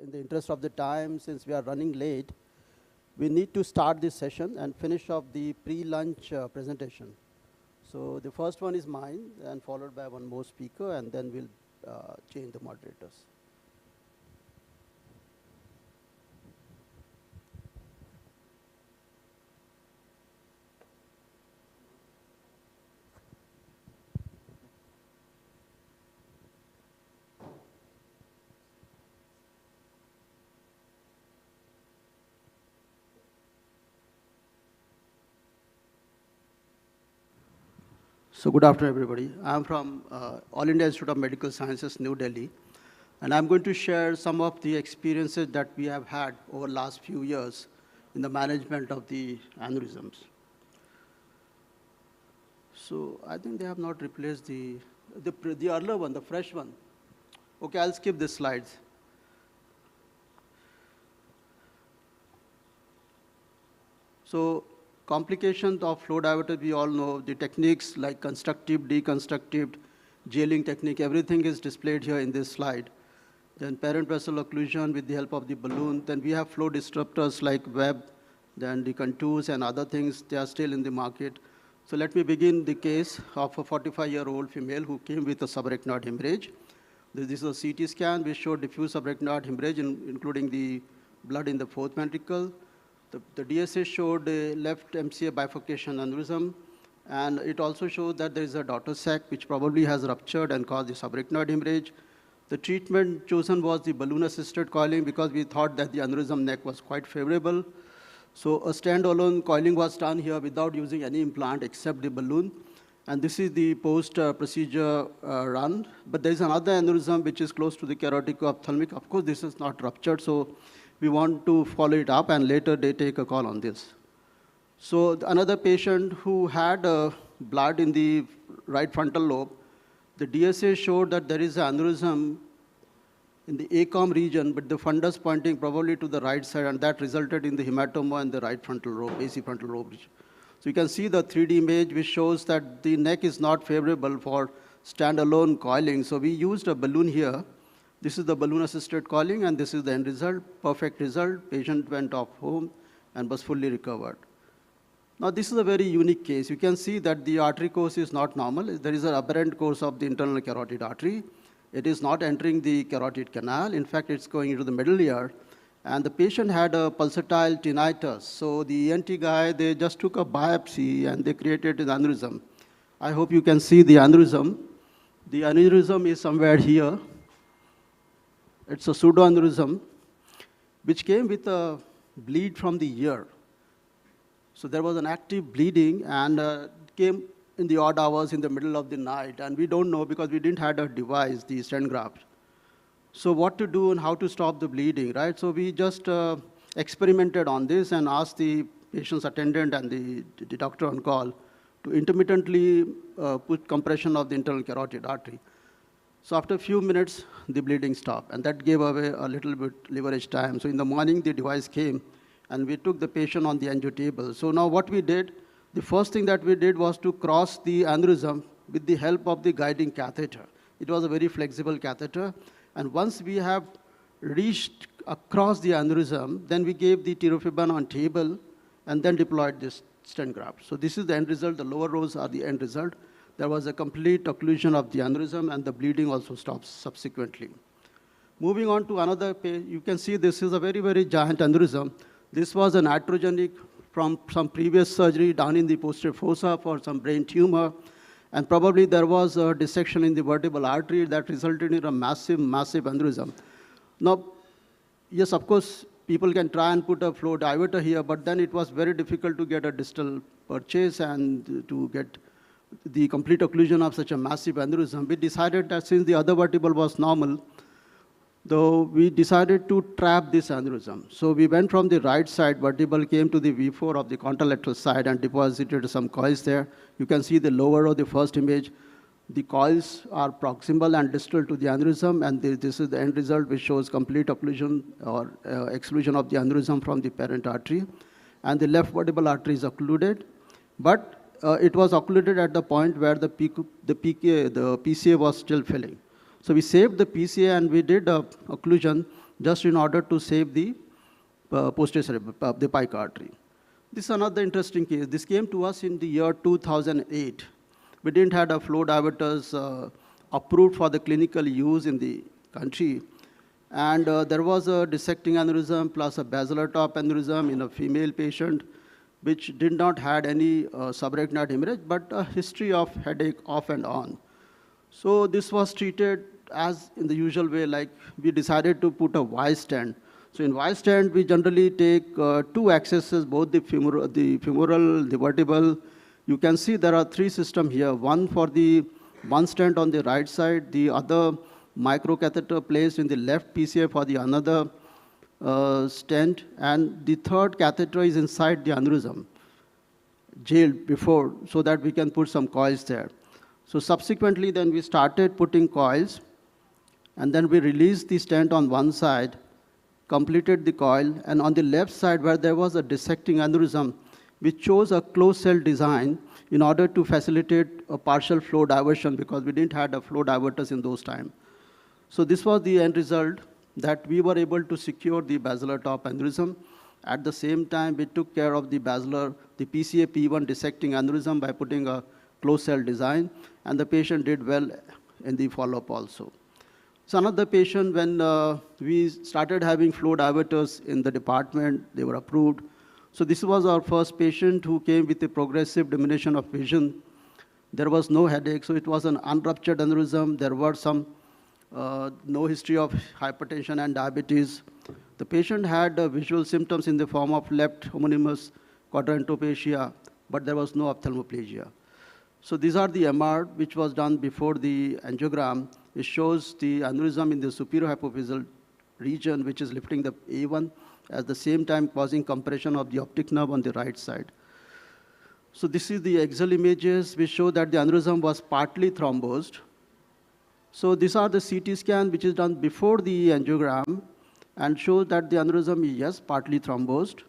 in the interest of the time, since we are running late, we need to start this session and finish off the pre-lunch presentation. So the first one is mine, and followed by one more speaker, and then we'll change the moderators. So good afternoon, everybody. I'm from All India Institute of Medical Sciences, New Delhi, and I'm going to share some of the experiences that we have had over the last few years in the management of the aneurysms. So I think they have not replaced the earlier one, the fresh one. Okay, I'll skip the slides. So complications of flow diverter, we all know the techniques like constructive, deconstructive, jailing technique, everything is displayed here in this slide. Then parent vessel occlusion with the help of the balloon. Then we have flow disruptors like Webb, then the contours and other things, they are still in the market. So let me begin the case of a 45-year-old female who came with a subarachnoid hemorrhage. This is a CT scan which showed diffuse subarachnoid hemorrhage, including the blood in the fourth ventricle. The DSA showed a left MCA bifurcation aneurysm, and it also showed that there is a daughter sac which probably has ruptured and caused the subarachnoid hemorrhage. The treatment chosen was the balloon-assisted coiling because we thought that the aneurysm neck was quite favorable. So a standalone coiling was done here without using any implant except the balloon. And this is the post-procedure run. But there is another aneurysm which is close to the carotid-ophthalmic. Of course, this is not ruptured, so we want to follow it up, and later they take a call on this. So another patient who had blood in the right frontal lobe, the DSA showed that there is an aneurysm in the ACOM region, but the fundus pointing probably to the right side, and that resulted in the hematoma in the right frontal lobe, AC frontal lobe region. So you can see the 3D image which shows that the neck is not favorable for standalone coiling. So we used a balloon here. This is the balloon-assisted coiling, and this is the end result, perfect result. Patient went off home and was fully recovered. Now, this is a very unique case. You can see that the artery course is not normal. There is an aberrant course of the internal carotid artery. It is not entering the carotid canal. In fact, it's going into the middle ear. And the patient had a pulsatile tinnitus. So the ENT guy, they just took a biopsy, and they created an aneurysm. I hope you can see the aneurysm. The aneurysm is somewhere here. It's a pseudoaneurysm, which came with a bleed from the ear. So there was an active bleeding, and came in the odd hours in the middle of the night. And we don't know because we didn't have a device, the stent graft. So what to do and how to stop the bleeding, right? So we just experimented on this and asked the patient's attendant and the doctor on call to intermittently put compression of the internal carotid artery. So after a few minutes, the bleeding stopped, and that gave away a little bit leverage time. So in the morning, the device came, and we took the patient on the angio table. So now what we did, the first thing that we did was to cross the aneurysm with the help of the guiding catheter. It was a very flexible catheter, and once we have reached across the aneurysm, then we gave the tirofiban on table, and then deployed this stent graft. So this is the end result. The lower rows are the end result. There was a complete occlusion of the aneurysm, and the bleeding also stops subsequently. Moving on to another page, you can see this is a very, very giant aneurysm. This was an iatrogenic from some previous surgery down in the posterior fossa for some brain tumor. And probably there was a dissection in the vertebral artery that resulted in a massive, massive aneurysm. Now, yes, of course, people can try and put a flow diverter here, but then it was very difficult to get a distal purchase and to get the complete occlusion of such a massive aneurysm. We decided that since the other vertebral was normal, though we decided to trap this aneurysm. So we went from the right side vertebral, came to the V4 of the contralateral side and deposited some coils there. You can see the lower row, the first image. The coils are proximal and distal to the aneurysm, and this is the end result, which shows complete occlusion or exclusion of the aneurysm from the parent artery. And the left vertebral artery is occluded, but it was occluded at the point where the PCA was still filling. So we saved the PCA and we did occlusion. just in order to save the posterior cerebral, the pike artery. This is another interesting case. This came to us in the year 2008. We didn't have a flow diverters approved for the clinical use in the country. And there was a dissecting aneurysm plus a basilar top aneurysm in a female patient, which did not had any subarachnoid hemorrhage, but a history of headache off and on. So this was treated as in the usual way, like we decided to put a Y stand. So in Y stand, we generally take two accesses, both the femoral, the vertebral. You can see there are three systems here. One for the one stent on the right side, the other microcatheter placed in the left PCA for the another stent, and the third catheter is inside the aneurysm, jailed before, so that we can put some coils there. So subsequently, then we started putting coils, and then we released the stent on one side, completed the coil, and on the left side where there was a dissecting aneurysm, we chose a closed cell design in order to facilitate a partial flow diversion because we didn't have a flow diverters in those times. So this was the end result, that we were able to secure the basilar top aneurysm. At the same time, we took care of the basilar, the PCA P1 dissecting aneurysm by putting a closed cell design, and the patient did well in the follow-up also. So another patient, when we started having flow diverters in the department, they were approved. So this was our first patient who came with a progressive diminution of vision. There was no headache, so it was an unruptured aneurysm. There were some no history of hypertension and diabetes. The patient had visual symptoms in the form of left homonymous quadrantopatia, but there was no ophthalmoplegia. So these are the MR, which was done before the angiogram. It shows the aneurysm in the superior hypophyseal region, which is lifting the A1, at the same time causing compression of the optic nerve on the right side. So this is the axial images, which show that the aneurysm was partly thrombosed. So these are the CT scan, which is done before the angiogram, and shows that the aneurysm is, yes, partly thrombosed.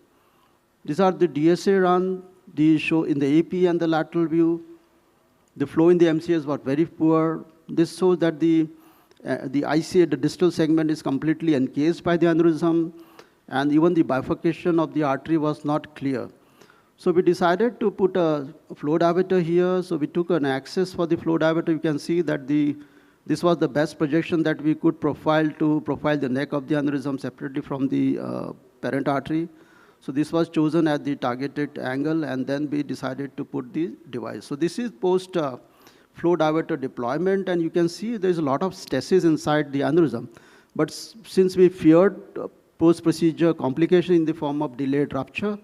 These are the DSA run, these show in the AP and the lateral view. The flow in the MCS was very poor. This shows that the ICA, the distal segment, is completely encased by the aneurysm, and even the bifurcation of the artery was not clear. So we decided to put a flow diverter here. So we took an axis for the flow diverter. You can see that this was the best projection that we could profile to profile the neck of the aneurysm separately from the parent artery. So this was chosen at the targeted angle, and then we decided to put the device. So this is post flow diverter deployment, and you can see there's a lot of stasis inside the aneurysm. But since we feared post-procedure complication in the form of delayed rupture,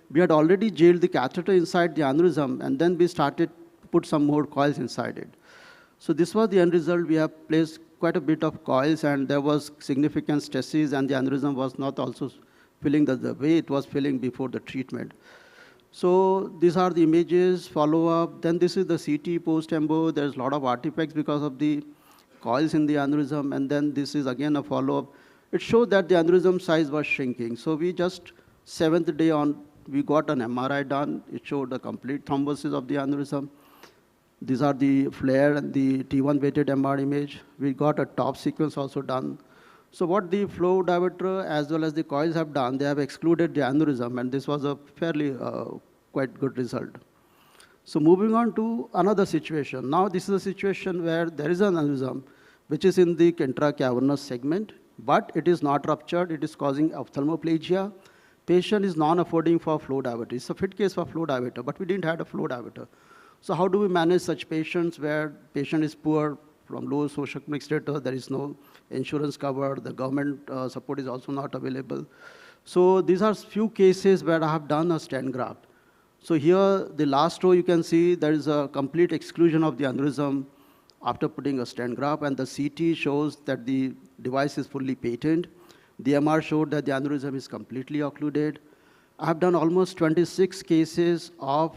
we had already jailed the catheter inside the aneurysm, and then we started to put some more coils inside it. So this was the end result. We have placed quite a bit of coils, and there was significant stasis, and the aneurysm was not also filling the way it was filling before the treatment. So these are the images, follow-up. Then this is the CT post-embo. There's a lot of artifacts because of the coils in the aneurysm, and then this is again a follow-up. It showed that the aneurysm size was shrinking. So we just, 7th day on, we got an MRI done. It showed a complete thrombosis of the aneurysm. These are the flare and the T1 weighted MR image. We got a top sequence also done. So what the flow diverter as well as the coils have done, they have excluded the aneurysm, and this was a fairly quite good result. So moving on to another situation. Now this is a situation where there is an aneurysm which is in the intracavernous segment, but it is not ruptured. It is causing ophthalmoplegia. Patient is non-affording for flow diverter. It's a fit case for flow diverter, but we didn't have a flow diverter. So how do we manage such patients where patient is poor, from low socioeconomic status, there is no insurance cover, the government support is also not available. So these are few cases where I have done a stent graft. So here, the last row, you can see there is a complete exclusion of the aneurysm after putting a stent graft, and the CT shows that the device is fully patent. The MR showed that the aneurysm is completely occluded. I have done almost 26 cases of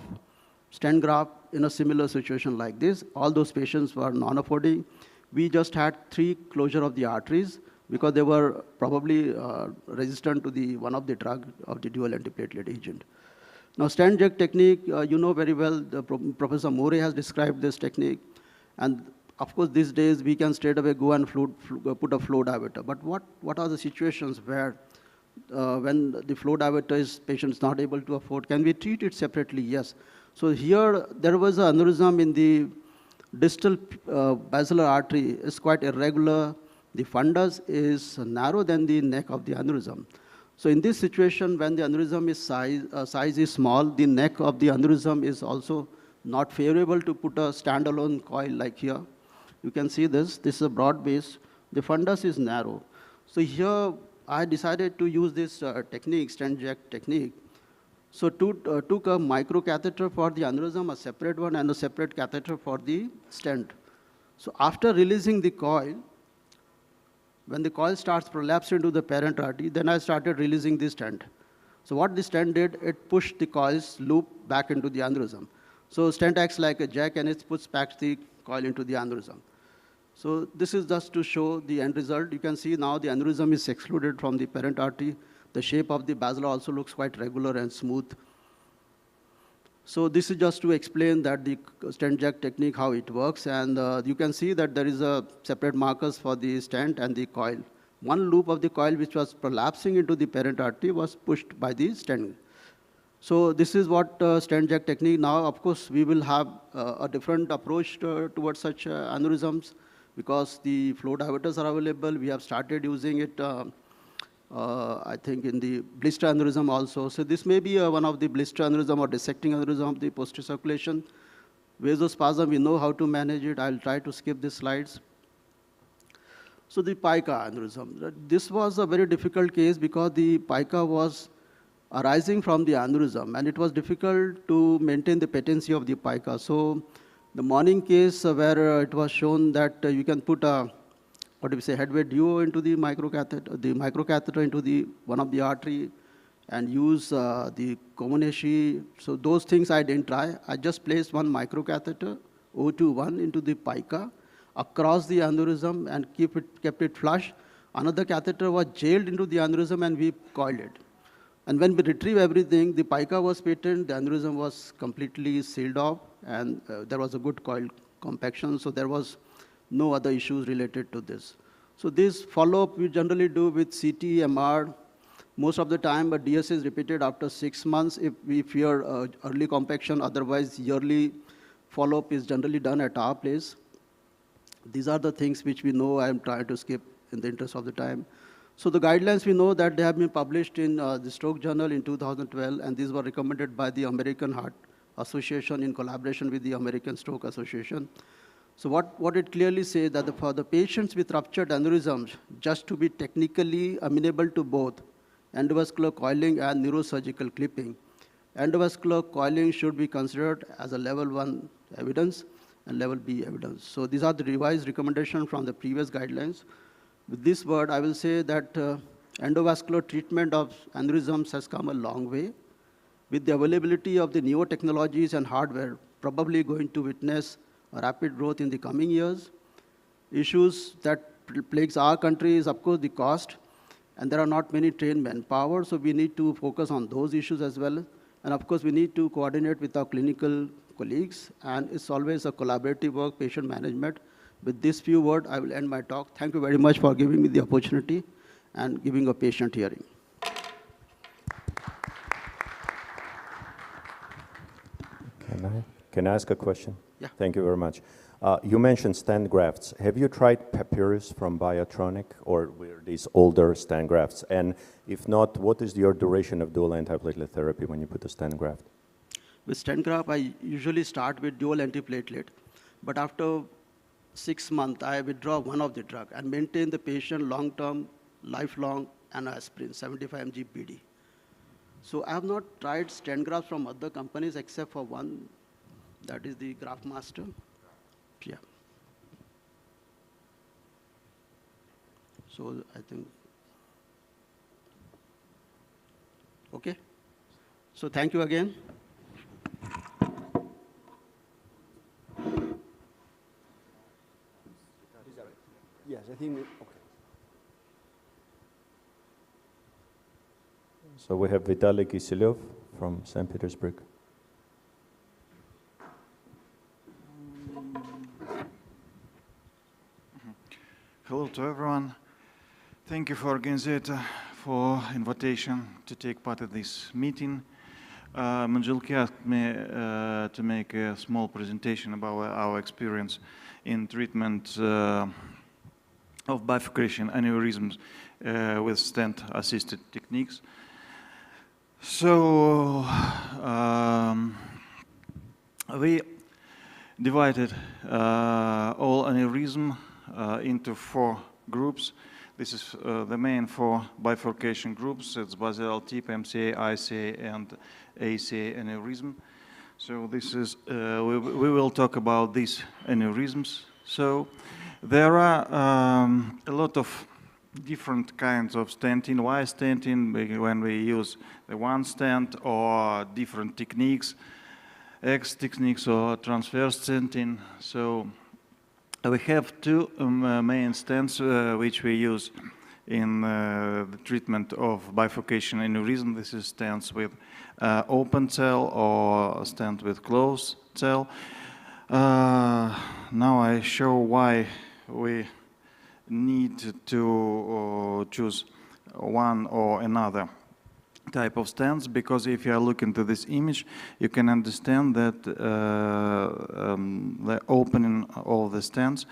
stent graft in a similar situation like this. All those patients were non-affording. We just had 3 closure of the arteries because they were probably resistant to one of the drug of the dual antiplatelet agent. Now, stent inject technique, you know very well, Professor More has described this technique. And Of course, these days we can straight away go and put a flow diverter. But what are the situations where when the flow diverter is patient is not able to afford? Can we treat it separately? Yes. So here there was an aneurysm in the distal basilar artery. Is quite irregular. The fundus is narrow than the neck of the aneurysm. So in this situation, when the aneurysm is size is small, the neck of the aneurysm is also not favorable to put a standalone coil like here. You can see this. This is a broad base. The fundus is narrow. So here I decided to use this technique, stent jack technique. So took a microcatheter for the aneurysm, a separate one, and a separate catheter for the stent. So after releasing the coil, when the coil starts prolapsing into the parent artery, then I started releasing the stent. So what the stent did, it pushed the coil's loop back into the aneurysm. So stent acts like a jack and it puts back the coil into the aneurysm. So this is just to show the end result. You can see now the aneurysm is excluded from the parent artery. The shape of the basilar also looks quite regular and smooth. So this is just to explain that the stent jack technique, how it works. And you can see that there is a separate markers for the stent and the coil. One loop of the coil which was prolapsing into the parent artery was pushed by the stent. So this is what stent jack technique. Now, of course, we will have a different approach towards such aneurysms because the flow diverters are available. We have started using it, I think, in the blister aneurysm also. So this may be one of the blister aneurysm or dissecting aneurysm of the posterior circulation. Vasospasm, we know how to manage it. I'll try to skip these slides. So the pica aneurysm. This was a very difficult case because the pica was arising from the aneurysm, and it was difficult to maintain the patency of the pica. So the morning case where it was shown that you can put a, what do we say, headway duo into the microcatheter into the one of the artery and use the Komuneshi. So those things I didn't try. I just placed one microcatheter, O21, into the pica across the aneurysm and kept it flush. Another catheter was jailed into the aneurysm and we coiled it. And when we retrieve everything, the pica was patent, the aneurysm was completely sealed off, and there was a good coil compaction, so there was no other issues related to this. So this follow-up we generally do with CT, MR, most of the time, but DS is repeated after 6 months if we fear early compaction. Otherwise, yearly follow-up is generally done at our place. These are the things which we know. I am trying to skip in the interest of the time. So the guidelines, we know that they have been published in the Stroke Journal in 2012, and these were recommended by the American Heart Association in collaboration with the American Stroke Association. So what it clearly says that for the patients with ruptured aneurysms, just to be technically amenable to both endovascular coiling and neurosurgical clipping, endovascular coiling should be considered as a level 1 evidence and level B evidence. So these are the revised recommendations from the previous guidelines. With this word, I will say that endovascular treatment of aneurysms has come a long way. With the availability of the newer technologies and hardware, probably going to witness a rapid growth in the coming years. Issues that plagues our country is, of course, the cost, and there are not many trained manpower, so we need to focus on those issues as well. And of course, we need to coordinate with our clinical colleagues, and it's always a collaborative work, patient management. With this few words, I will end my talk. Thank you very much for giving me the opportunity and giving a patient hearing. Can I ask a question? Yeah. Thank you very much. You mentioned stent grafts. Have you tried Papyrus from Biotronic, or were these older stent grafts? And if not, what is your duration of dual antiplatelet therapy when you put a stent graft? With stent graft, I usually start with dual antiplatelet, but after 6 months, I withdraw one of the drug and maintain the patient long-term, lifelong, and aspirin, 75 mg PD. So I have not tried stent grafts from other companies except for one, that is the Graft Master. Yeah. So I think, okay. So thank you again. Yes, I think, okay. So we have Vitaly Kisilev from St. Petersburg. hello to everyone. Thank you for organizer for invitation to take part in this meeting. Manjulki asked me to make a small presentation about our experience in treatment of bifurcation aneurysms with stent-assisted techniques. So we divided all aneurysm into 4 groups. This is the main 4 bifurcation groups. It's basal tip, MCA, ICA, and ACA aneurysm. So this is, we will talk about these aneurysms. So there are a lot of different kinds of stenting. Why stenting? When we use the one stent or different techniques, X techniques or transverse stenting. So we have 2 main stents which we use in the treatment of bifurcation aneurysm. This is stents with open cell or stent with closed cell. Now I show why we need to choose one or another type of stents, because if you are looking to this image, you can understand that the opening of the stents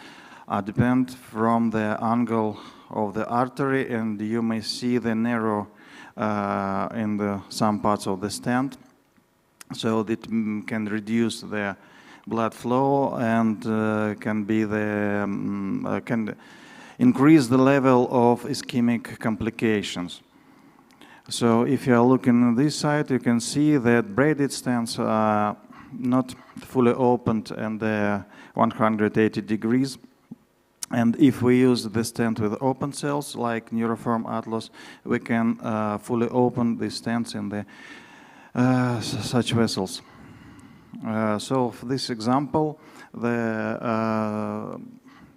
depend from the angle of the artery, and you may see the narrow in some parts of the stent, so that can reduce the blood flow and can increase the level of ischemic complications. So if you are looking on this side, you can see that braided stents are not fully opened and they're 180 degrees. And if we use the stent with open cells, like Neuroform Atlas, we can fully open the stents in the such vessels. So for this example, the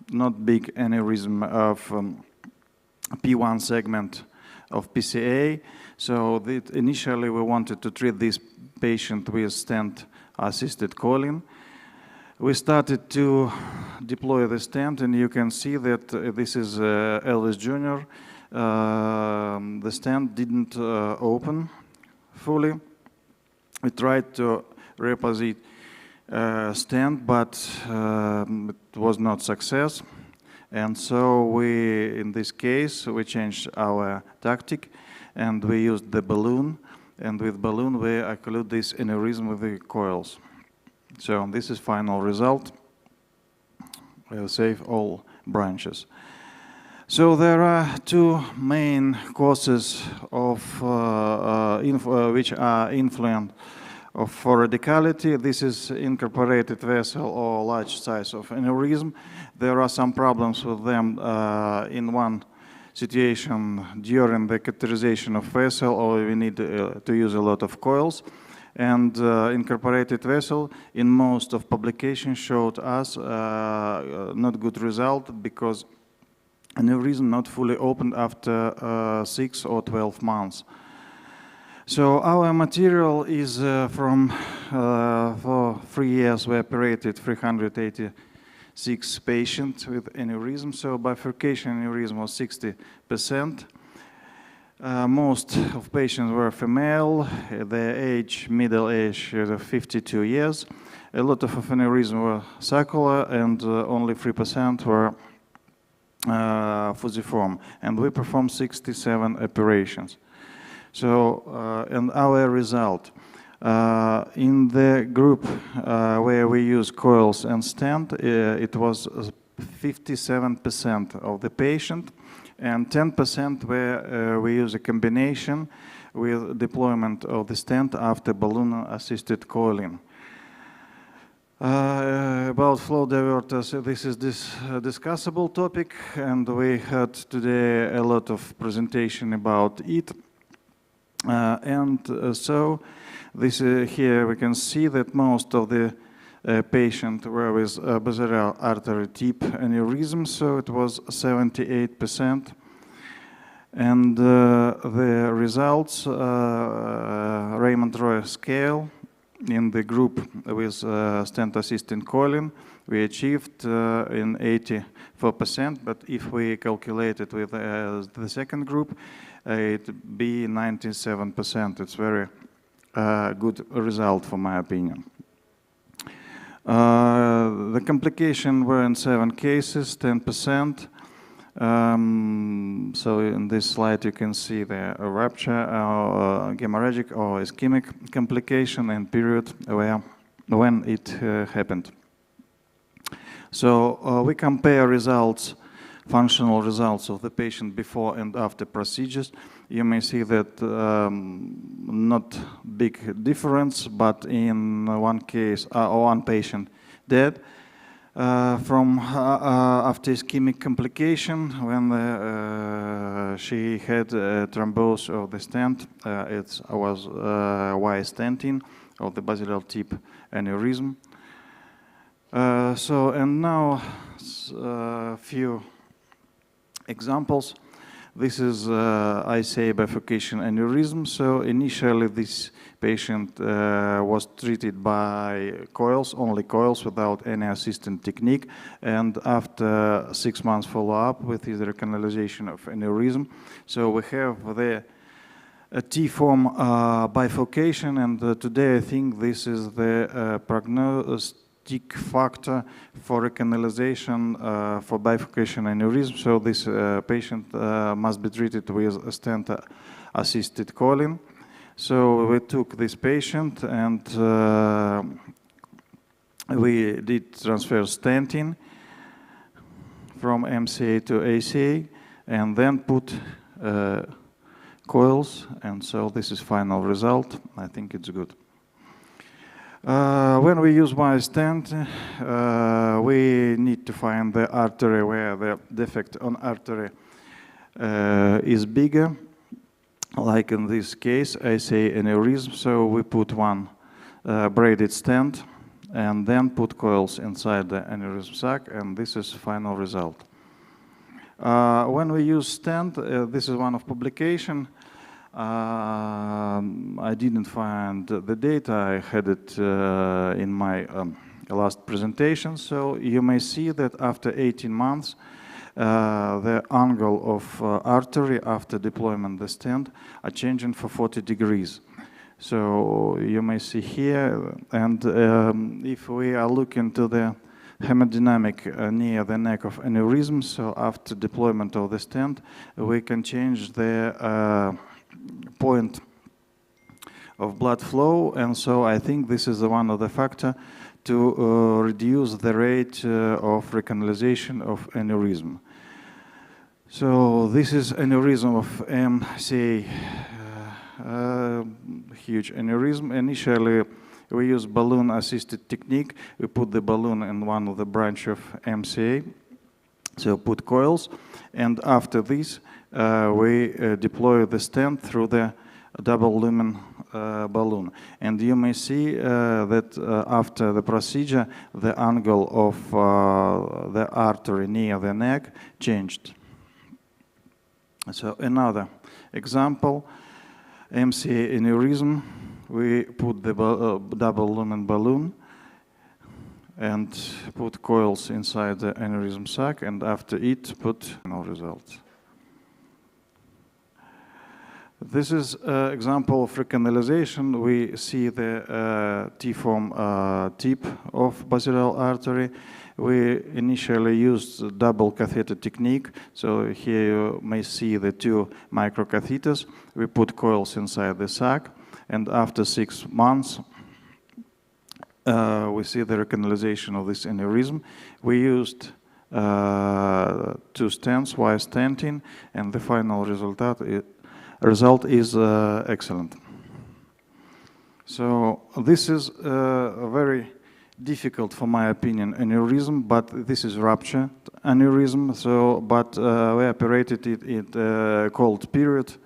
not big aneurysm of P1 segment of PCA. So initially we wanted to treat this patient with stent-assisted coiling. We started to deploy the stent, and you can see that this is Elvis Jr. The stent didn't open fully. We tried to reposit stent, but it was not success. And so we, in this case, we changed our tactic and we used the balloon. And with balloon, we occlude this aneurysm with the coils. So this is final result. We'll save all branches. So there are 2 main causes of which are influent for radicality. This is incorporated vessel or large size of aneurysm. There are some problems with them in one situation during the catheterization of vessel, or we need to use a lot of coils. And incorporated vessel in most of publications showed us not good result, because aneurysm not fully opened after 6 or 12 months. So our material is from, for 3 years we operated 386 patients with aneurysm, so bifurcation aneurysm was 60%. Most of patients were female, the age, middle age, 52 years. A lot of aneurysm were saccular, and only 3% were fusiform, and we performed 67 operations. So, and our result, in the group where we use coils and stent, it was 57% of the patient, and 10% where we use a combination with deployment of the stent after balloon-assisted coiling. About flow diverters, this is discussable topic, and we had today a lot of presentation about it. So this here we can see that most of the patients were with basal artery tip aneurysm, so it was 78%. And the results, Raymond Roy scale in the group with stent-assisted coiling we achieved in 84%, but if we calculate it with the second group, it'd be 97%. It's very good result, for my opinion. The complication were in 7 cases, 10%. So in this slide you can see the rupture, hemorrhagic or ischemic complication and period when it happened. So we compare results, functional results of the patient before and after procedures. You may see that not big difference, but in one case, one patient dead from after ischemic complication when she had thrombose of the stent. It was Y stenting of the basilar tip aneurysm. And now a few examples. This is ICA bifurcation aneurysm. So initially this patient was treated by coils, only coils without any assistant technique. And after 6 months follow-up with his recanalization of aneurysm, so we have the T-form bifurcation, and today I think this is the prognostic factor for recanalization for bifurcation aneurysm. So this patient must be treated with a stent-assisted coiling. So we took this patient and we did transfer stenting from MCA to ACA and then put coils, and so this is final result. I think it's good. When we use Y stent, we need to find the artery where the defect on artery is bigger. Like in this case, I say aneurysm, so we put one braided stent and then put coils inside the aneurysm sac, and this is final result. When we use stent, this is one of publication. I didn't find the data. I had it in my last presentation. So you may see that after 18 months, the angle of artery after deployment the stent are changing for 40 degrees. So you may see here, and if we are looking to the hemodynamic near the neck of aneurysm, so after deployment of the stent, we can change the point of blood flow, and so I think this is one of the factors to reduce the rate of recanalization of aneurysm. So this is aneurysm of MCA, huge aneurysm. Initially, we use balloon-assisted technique. We put the balloon in one of the branch of MCA, so put coils, and after this, we deploy the stent through the double lumen balloon. And you may see that after the procedure, the angle of the artery near the neck changed. So another example, MCA aneurysm, we put the double lumen balloon and put coils inside the aneurysm sac, and after it put no result. This is an example of recanalization. We see the T-form tip of basilar artery. We initially used double catheter technique. So here you may see the 2 microcatheters. We put coils inside the sac, and after 6 months, we see the recanalization of this aneurysm. We used 2 stents, Y stenting, and the final result is excellent. So this is a very difficult, for my opinion, aneurysm, but this is rupture aneurysm. So, but we operated it in a cold period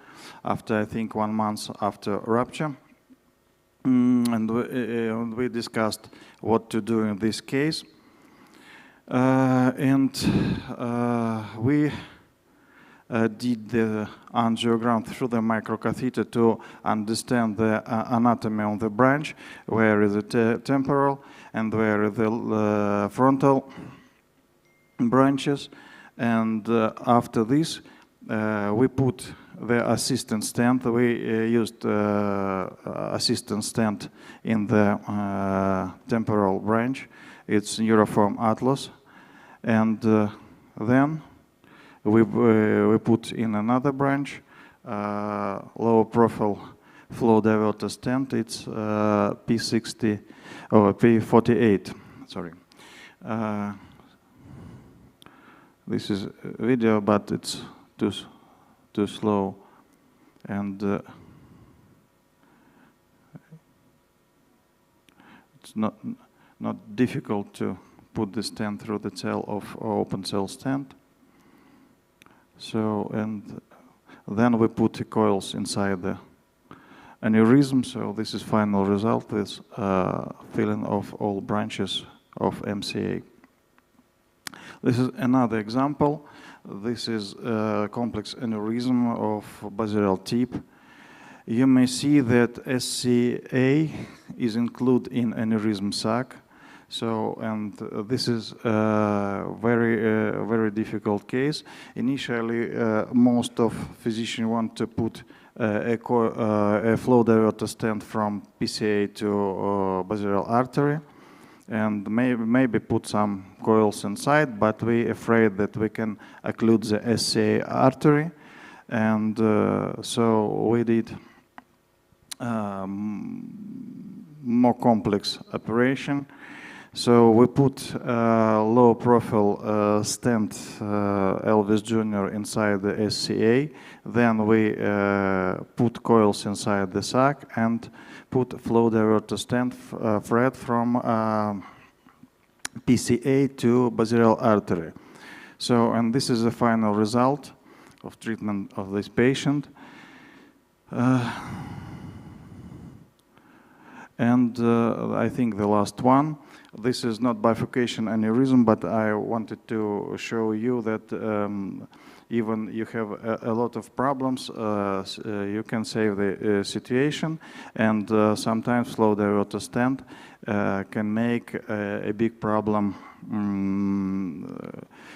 after, I think, 1 month after rupture. And we discussed what to do in this case. We did the angiogram through the microcatheter to understand the anatomy of the branch, where is the temporal and where is the frontal branches. And after this, we put the assistant stent. We used assistant stent in the temporal branch. It's Neuroform Atlas. And then we put in another branch, lower profile flow diverter stent. It's P60 or P48. Sorry. This is video, but it's too slow, and it's not difficult to put the stent through the cell of open cell stent. So, and then we put the coils inside the aneurysm. So this is final result with filling of all branches of MCA. This is another example. This is a complex aneurysm of basilar tip. You may see that SCA is included in aneurysm sac. So, and this is a very difficult case. Initially, most of physicians want to put a flow diverter stent from PCA to basilar artery, and maybe put some coils inside, but we're afraid that we can occlude the SCA artery, and so we did more complex operation. So we put low profile stent Elvis Jr. inside the SCA, then we put coils inside the sac and put flow diverter stent thread from PCA to basilar artery. So, and this is the final result of treatment of this patient. And I think the last one. This is not bifurcation aneurysm, but I wanted to show you that even you have a lot of problems, you can save the situation, and sometimes flow diverter stent can make a big problem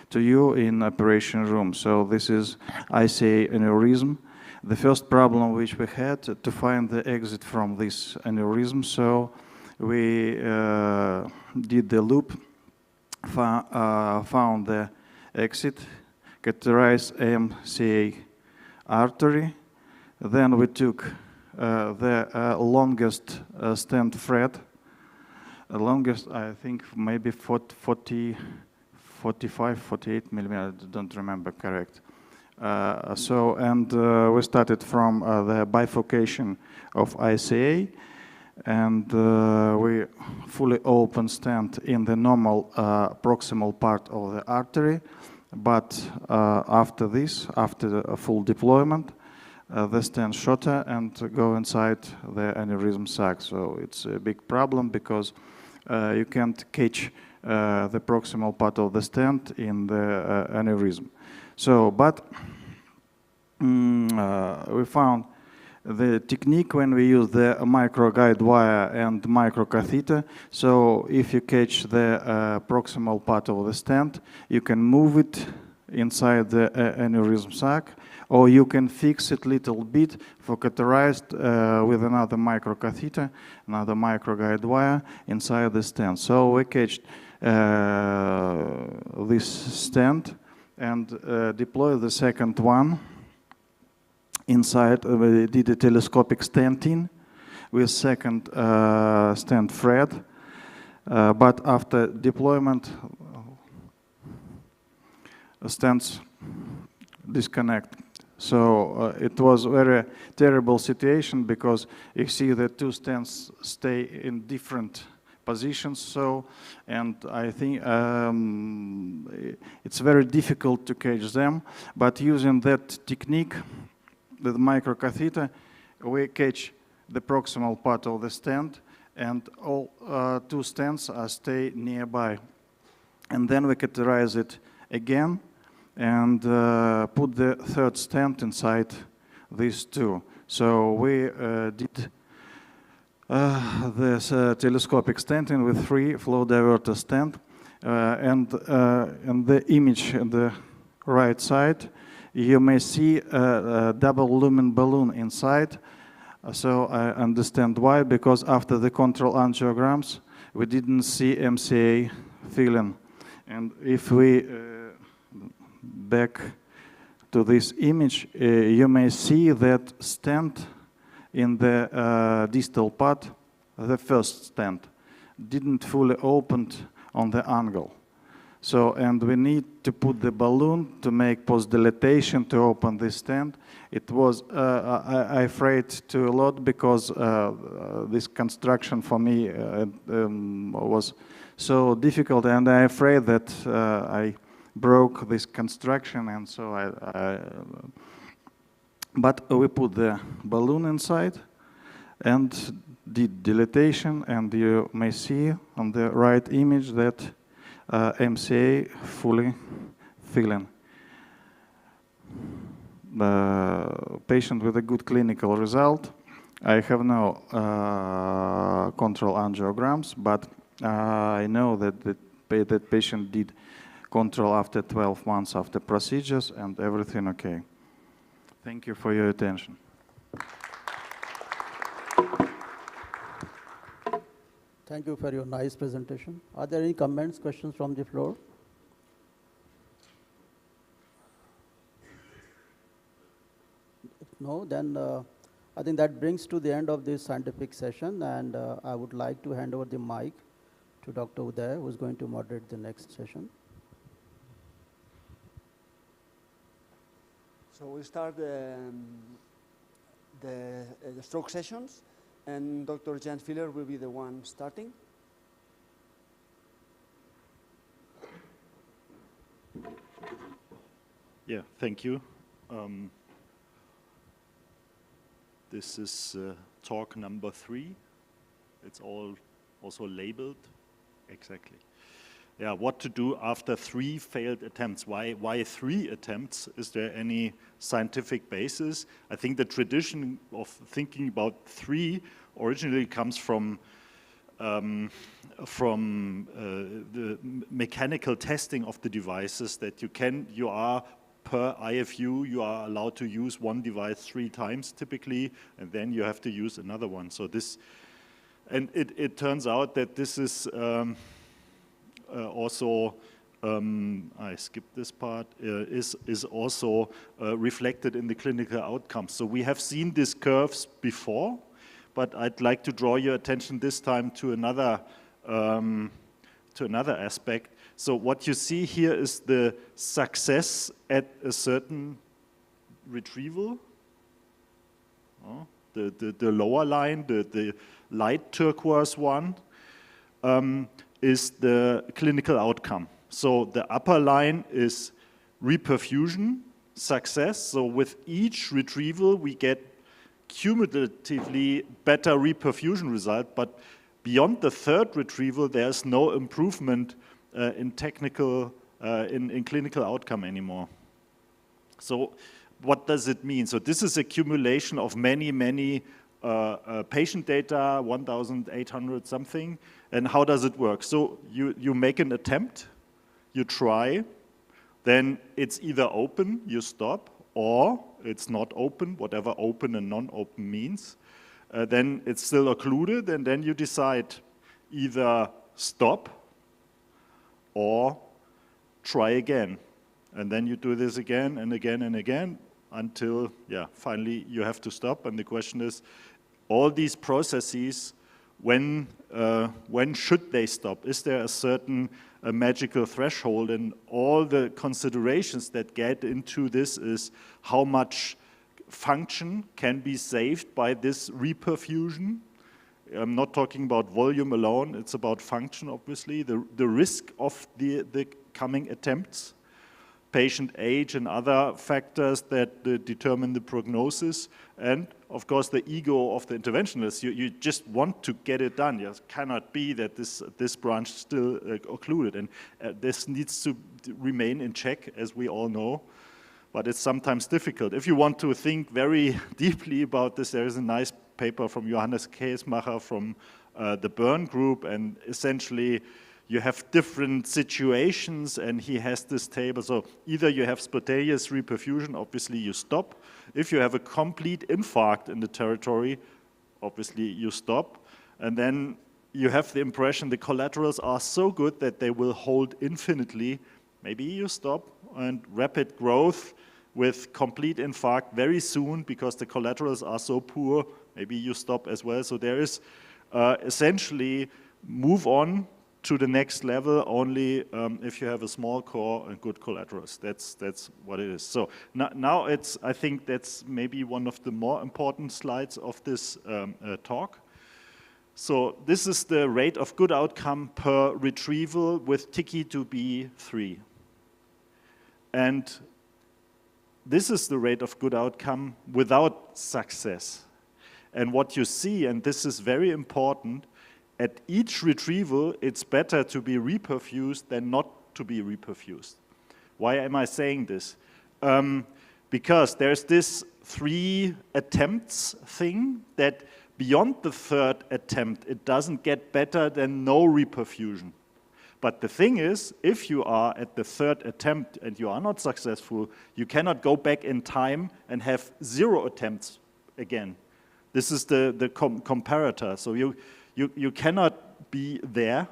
to you in operation room. So this is ICA aneurysm. The first problem which we had to find the exit from this aneurysm, so we did the loop, found the exit, catheterized MCA artery. Then we took the longest stent thread, the longest, I think, maybe 45, 48 millimeters, I don't remember correct. So, and we started from the bifurcation of ICA, and we fully open stent in the normal proximal part of the artery, but after this, after a full deployment, the stent shorter and go inside the aneurysm sac. So it's a big problem because you can't catch the proximal part of the stent in the aneurysm. So, but we found the technique when we use the micro guide wire and microcatheter. So if you catch the proximal part of the stent, you can move it inside the aneurysm sac, or you can fix it little bit for catheterized with another microcatheter, another micro guide wire inside the stent. So we catch this stent and deploy the second one inside. We did a telescopic stenting with second stent thread, but after deployment, stents disconnect. So it was a very terrible situation because you see the two stents stay in different positions. So, and I think it's very difficult to catch them, but using that technique, the microcatheter, we catch the proximal part of the stent, and all two stents stay nearby. And then we catheterize it again, and put the third stent inside these two. So we did this telescopic stenting with 3 flow diverter stent, and in the image on the right side, you may see a double lumen balloon inside. So I understand why, because after the control angiograms, we didn't see MCA filling. And if we back to this image, you may see that stent in the distal part, the first stent, didn't fully open on the angle. So, and we need to put the balloon to make post-dilatation to open this stent. It was, I afraid too a lot because this construction for me was so difficult, and I'm afraid that I broke this construction, and so but we put the balloon inside and did dilatation, and you may see on the right image that MCA fully filling. The patient with a good clinical result. I have no control angiograms, but I know that that patient did control after 12 months after procedures, and everything okay. Thank you for your attention. Thank you for your nice presentation. Are there any comments, questions from the floor? If no, then I think that brings to the end of this scientific session, and I would like to hand over the mic to Dr. Uday, who is going to moderate the next session. So we'll start the stroke sessions, and Dr. Jan Filler will be the one starting. Yeah, thank you. This is talk number 3. It's all also labeled exactly. Yeah, what to do after 3 failed attempts? Why 3 attempts? Is there any scientific basis? I think the tradition of thinking about 3 originally comes from the mechanical testing of the devices, that you are per IFU, you are allowed to use one device 3 times typically, and then you have to use another one. So this, and it turns out that this is also, I skipped this part, is also reflected in the clinical outcomes. So we have seen these curves before, but I'd like to draw your attention this time to another aspect. So what you see here is the success at a certain retrieval. The lower line, the light turquoise one, is the clinical outcome. So the upper line is reperfusion success. So with each retrieval, we get cumulatively better reperfusion result, but beyond the 3rd retrieval, there's no improvement in technical, in clinical outcome anymore. So what does it mean? So this is accumulation of many patient data, 1,800 something, and how does it work? So you make an attempt, you try, then it's either open, you stop, or it's not open, whatever open and non-open means. Then it's still occluded, and then you decide either stop or try again. And then you do this again and again and again until, yeah, finally you have to stop. And the question is, all these processes, when should they stop? Is there a certain magical threshold? And all the considerations that get into this is how much function can be saved by this reperfusion. I'm not talking about volume alone, it's about function, obviously. The risk of the coming attempts, patient age and other factors that determine the prognosis, and of course, the ego of the interventionist. You just want to get it done. It cannot be that this branch still occluded, and this needs to remain in check, as we all know. But it's sometimes difficult. If you want to think very deeply about this, there is a nice paper from Johannes Keesmacher from the Bern group, and essentially you have different situations, and he has this table. So either you have spontaneous reperfusion, obviously you stop. If you have a complete infarct in the territory, obviously you stop. And then you have the impression the collaterals are so good that they will hold infinitely. Maybe you stop, and rapid growth with complete infarct very soon because the collaterals are so poor, maybe you stop as well. So there is essentially move on to the next level only if you have a small core and good collaterals. That's what it is. So now I think that's maybe one of the more important slides of this talk. So this is the rate of good outcome per retrieval with TICI to B3. And this is the rate of good outcome without success. And what you see, and this is very important, at each retrieval, it's better to be reperfused than not to be reperfused. Why am I saying this? Because there's this 3 attempts thing that beyond the 3rd attempt, it doesn't get better than no reperfusion. But the thing is, if you are at the 3rd attempt and you are not successful, you cannot go back in time and have 0 attempts again. This is the comparator. So you cannot be there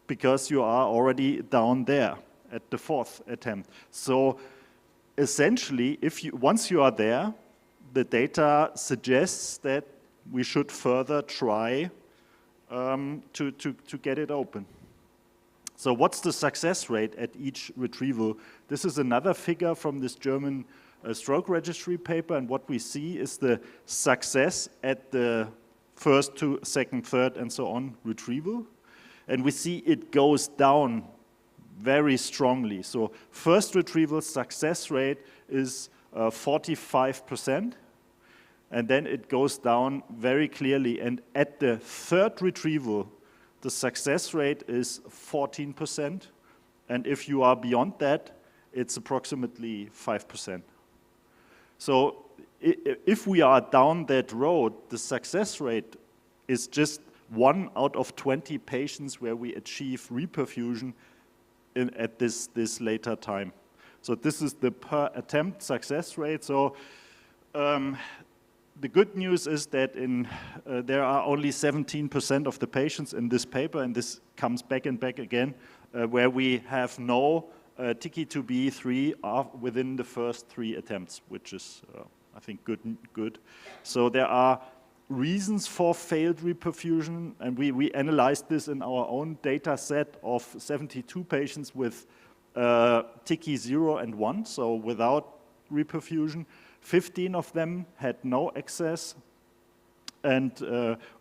because you are already down there at the 4th attempt. So essentially, once you are there, the data suggests that we should further try to get it open. So what's the success rate at each retrieval? This is another figure from this German stroke registry paper, and what we see is the success at the 1st to 2nd, 3rd, and so on retrieval. And we see it goes down very strongly. So first retrieval success rate is 45%. And then it goes down very clearly. And at the 3rd retrieval, the success rate is 14%. And if you are beyond that, it's approximately 5%. So if we are down that road, the success rate is just 1 out of 20 patients where we achieve reperfusion at this later time. So this is the per attempt success rate. So the good news is that there are only 17% of the patients in this paper, and this comes back and back again, where we have no TICI to B3 within the first 3 attempts, which is, I think, good. So there are reasons for failed reperfusion, and we analyzed this in our own data set of 72 patients with TICI 0 and 1, so without reperfusion. 15 of them had no access, and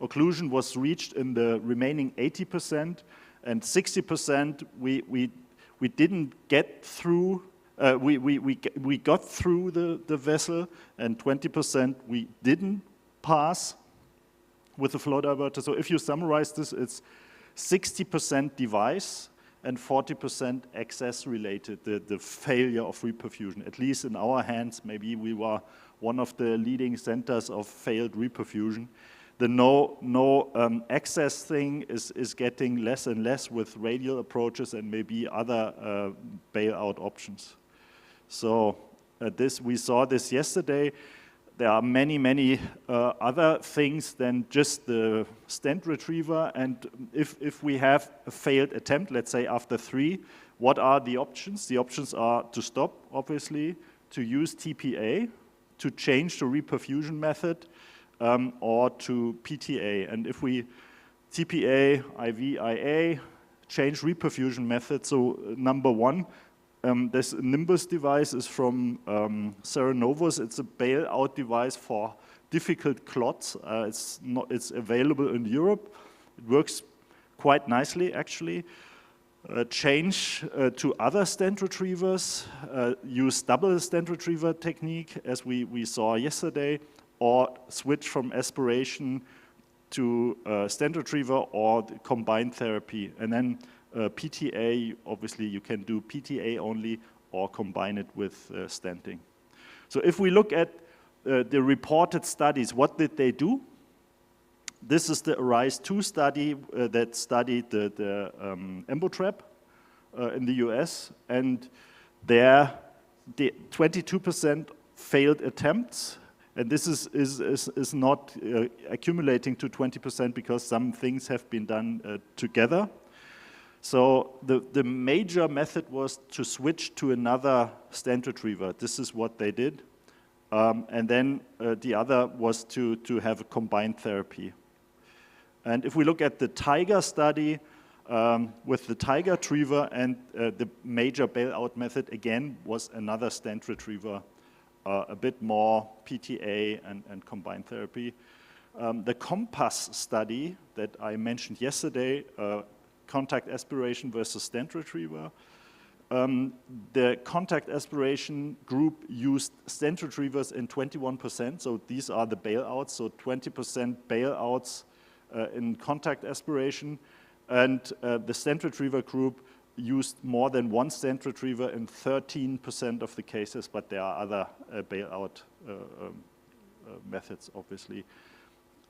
occlusion was reached in the remaining 80%, and 60% we didn't get through. We got through the vessel, and 20% we didn't pass with the flow diverter. So if you summarize this, it's 60% device and 40% access related, the failure of reperfusion. At least in our hands, maybe we were one of the leading centers of failed reperfusion. The no access thing is getting less and less with radial approaches and maybe other bailout options. So we saw this yesterday. There are many other things than just the stent retriever, and if we have a failed attempt, let's say after 3, what are the options? The options are to stop, obviously, to use TPA, to change the reperfusion method, or to PTA. And if we TPA, IV, IA, change reperfusion method, so number 1, this Nimbus device is from Cerenovus. It's a bailout device for difficult clots. It's available in Europe. It works quite nicely, actually. Change to other stent retrievers. Use double stent retriever technique, as we saw yesterday. or switch from aspiration to stent retriever or the combined therapy. And then PTA, obviously you can do PTA only or combine it with stenting. So if we look at the reported studies, what did they do? This is the ARISE-2 study that studied the EMBOTRAP in the US, and there the 22% failed attempts, and this is not accumulating to 20% because some things have been done together. So the major method was to switch to another stent retriever. This is what they did. And then the other was to have a combined therapy. And if we look at the TIGER study with the TIGER retriever, and the major bailout method again was another stent retriever, a bit more PTA and combined therapy. The COMPASS study that I mentioned yesterday, contact aspiration versus stent retriever, the contact aspiration group used stent retrievers in 21%, so these are the bailouts, so 20% bailouts in contact aspiration, and the stent retriever group used more than one stent retriever in 13% of the cases, but there are other bailout methods, obviously.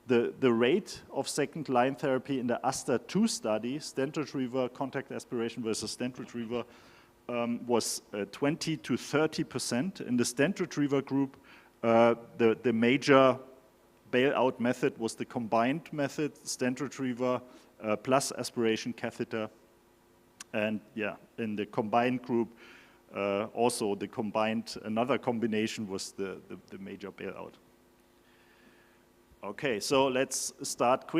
The rate of second-line therapy in the ASTA-2 study, stent retriever, contact aspiration versus stent retriever, was 20 to 30%. In the stent retriever group, the major bailout method was the combined method, stent retriever plus aspiration catheter. And yeah, in the combined group, also the combined, another combination was the major bailout. Okay, so let's start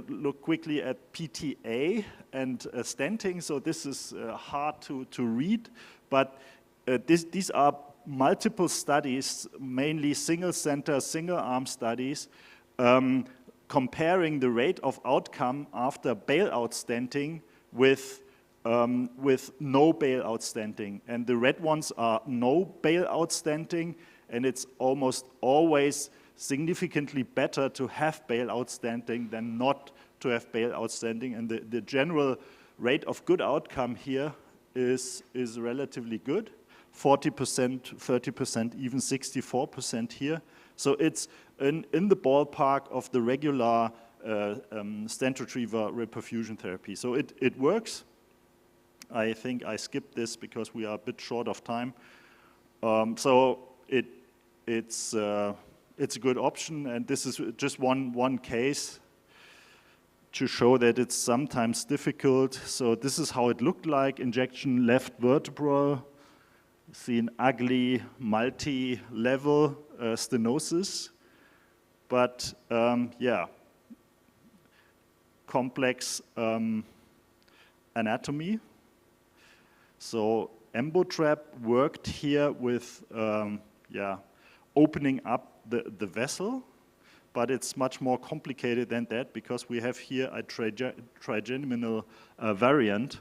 look quickly at PTA and stenting. So this is hard to read, but these are multiple studies, mainly single center, single arm studies, comparing the rate of outcome after bailout stenting with no bailout stenting. And the red ones are no bailout stenting, and it's almost always significantly better to have bailout stenting than not to have bailout stenting. And the general rate of good outcome here is relatively good, 40%, 30%, even 64% here. So it's in the ballpark of the regular stent retriever reperfusion therapy. So it works. I think I skipped this because we are a bit short of time. So it's a good option, and this is just one case to show that it's sometimes difficult. So this is how it looked like, injection left vertebral, see an ugly multi-level stenosis, but yeah, complex anatomy. So EMBOTRAP worked here with yeah, opening up the vessel, but it's much more complicated than that because we have here a trigeminal variant.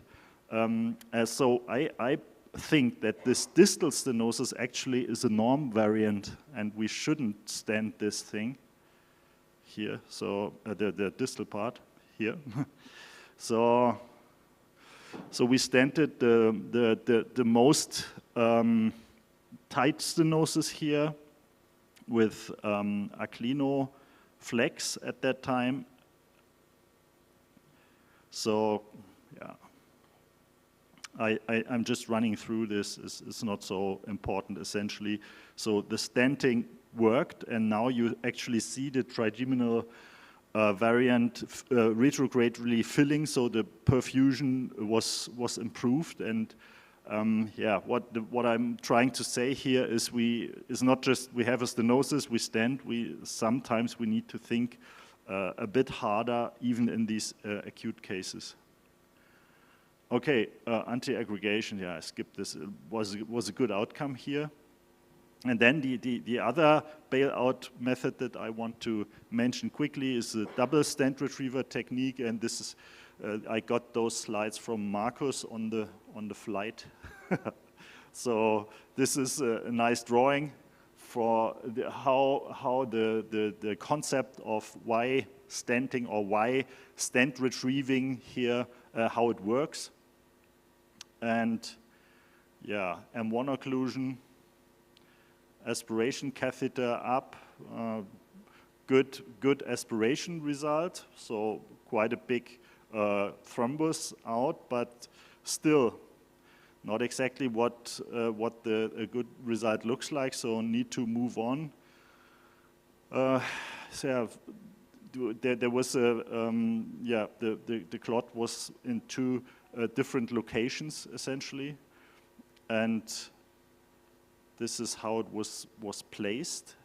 So I think that this distal stenosis actually is a norm variant, and we shouldn't stent this thing here, so the distal part here. So we stented the most tight stenosis here with Aclino flex at that time. So yeah, I'm just running through this. It's not so important essentially. So the stenting worked, and now you actually see the trigeminal variant retrogradally filling, so the perfusion was improved. And yeah, what I'm trying to say here is it's not just we have a stenosis, we stent, sometimes we need to think a bit harder even in these acute cases. Okay, anti-aggregation, yeah, I skipped this. It was a good outcome here. And then the other bailout method that I want to mention quickly is the double stent retriever technique, and this is I got those slides from Marcus on the flight. So this is a nice drawing. for how the concept of why stenting or why stent retrieving here, how it works. And yeah, M1 occlusion, aspiration catheter up, good aspiration result, so quite a big thrombus out, but still not exactly what a good result looks like, so need to move on. So there was a, the clot was in two different locations essentially, and this is how it was placed.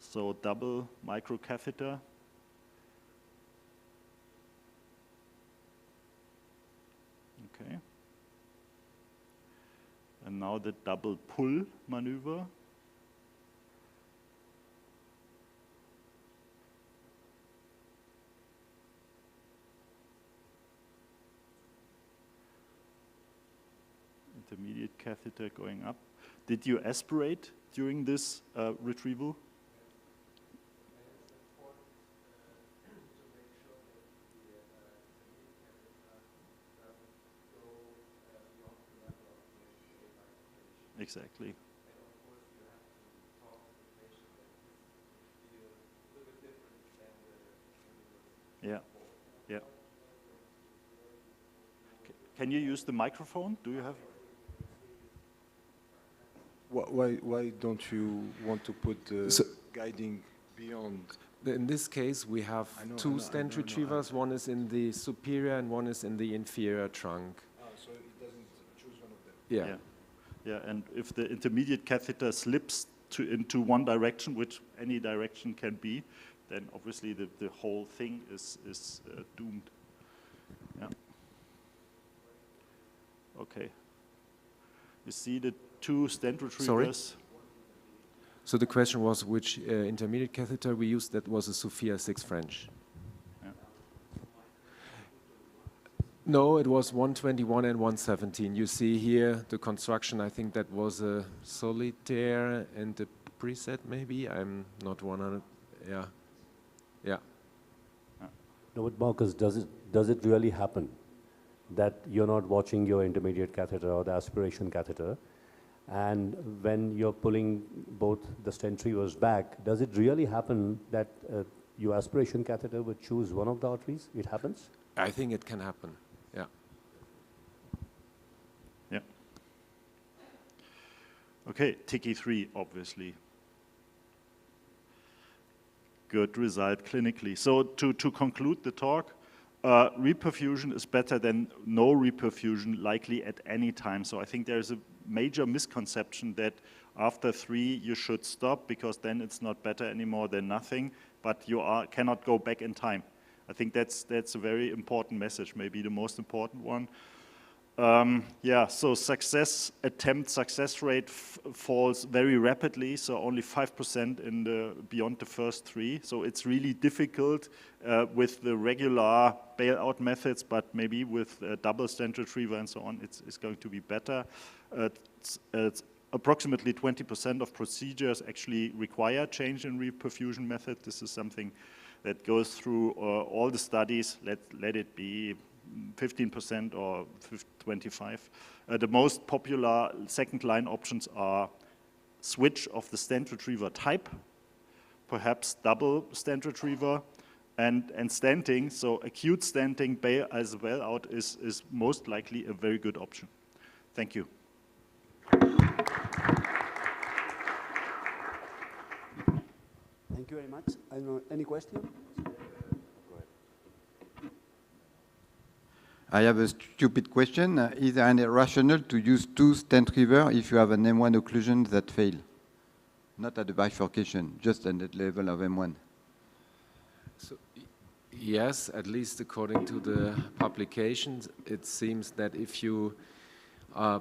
So double microcatheter. Okay. And now the double pull maneuver. Intermediate catheter going up. Did you aspirate during this retrieval? Exactly. Yeah, yeah. Can you use the microphone? Do you have? Why don't you want to put the guiding beyond? In this case, we have two stent retrievers. One is in the superior and one is in the inferior trunk. So it doesn't choose one of them? Yeah. Yeah, and if the intermediate catheter slips into one direction, which any direction can be, then obviously the whole thing is doomed. Yeah. Okay. You see the two stent retrievers. Sorry? So the question was which intermediate catheter we used. That was a Sophia 6 French. Yeah. No, it was 121 and 117. You see here the construction. I think that was a solitaire and a preset maybe. I'm not 100. Yeah. Yeah. No, but Marcus, does it really happen that you're not watching your intermediate catheter or the aspiration catheter, and when you're pulling both the stent retrievers back, does it really happen that your aspiration catheter would choose one of the arteries? It happens? I think it can happen. Yeah. Yeah. Okay, TICI 3, obviously. Good result clinically. So to conclude the talk, reperfusion is better than no reperfusion likely at any time. So I think there's a major misconception that after 3 you should stop because then it's not better anymore than nothing, but you cannot go back in time. I think that's a very important message, maybe the most important one. Yeah, so attempt success rate falls very rapidly, so only 5% beyond the first 3. So it's really difficult with the regular bailout methods, but maybe with double stent retriever and so on, it's going to be better. It's approximately 20% of procedures actually require change in reperfusion method. This is something that goes through all the studies. Let it be 15% or 25. The most popular second-line options are switch of the stent retriever type, perhaps double stent retriever, and stenting. So acute stenting as well out is most likely a very good option. Thank you. Thank you very much. I don't know, any question? I have a stupid question. Is there any rationale to use 2 stent retrievers if you have an M1 occlusion that fail? Not at the bifurcation, just at the level of M1. So, yes, at least according to the publications, it seems that if you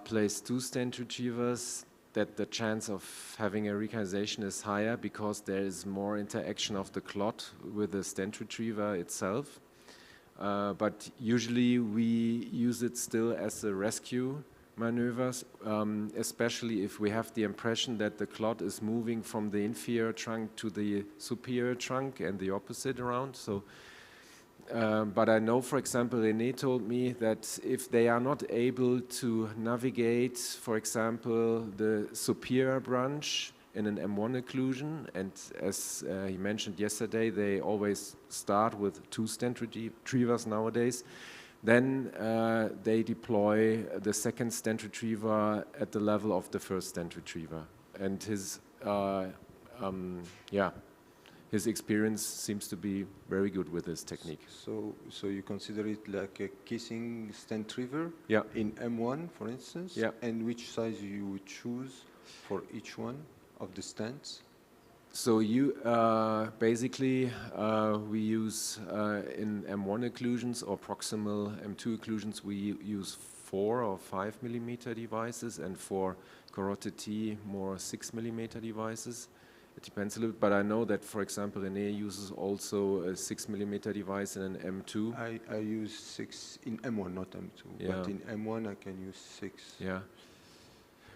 place 2 stent retrievers, that the chance of having a recanalization is higher because there is more interaction of the clot with the stent retriever itself. But usually we use it still as a rescue maneuvers, especially if we have the impression that the clot is moving from the inferior trunk to the superior trunk and the opposite around. So, but I know, for example, René told me that if they are not able to navigate, for example, the superior branch in an M1 occlusion, and as he mentioned yesterday, they always start with 2 stent retrievers nowadays, then they deploy the second stent retriever at the level of the first stent retriever. And his, his experience seems to be very good with this technique. So you consider it like a kissing stent retriever? Yeah. In M1, for instance? Yeah. And which size you would choose for each one of the stents? So you basically we use in M1 occlusions or proximal M2 occlusions we use 4 or 5 millimeter devices, and for carotid T more 6 millimeter devices. It depends a little bit, but I know that, for example, René uses also a 6 millimeter device in an M2. I use 6 in M1, not M2. Yeah. But in M1 I can use 6. Yeah.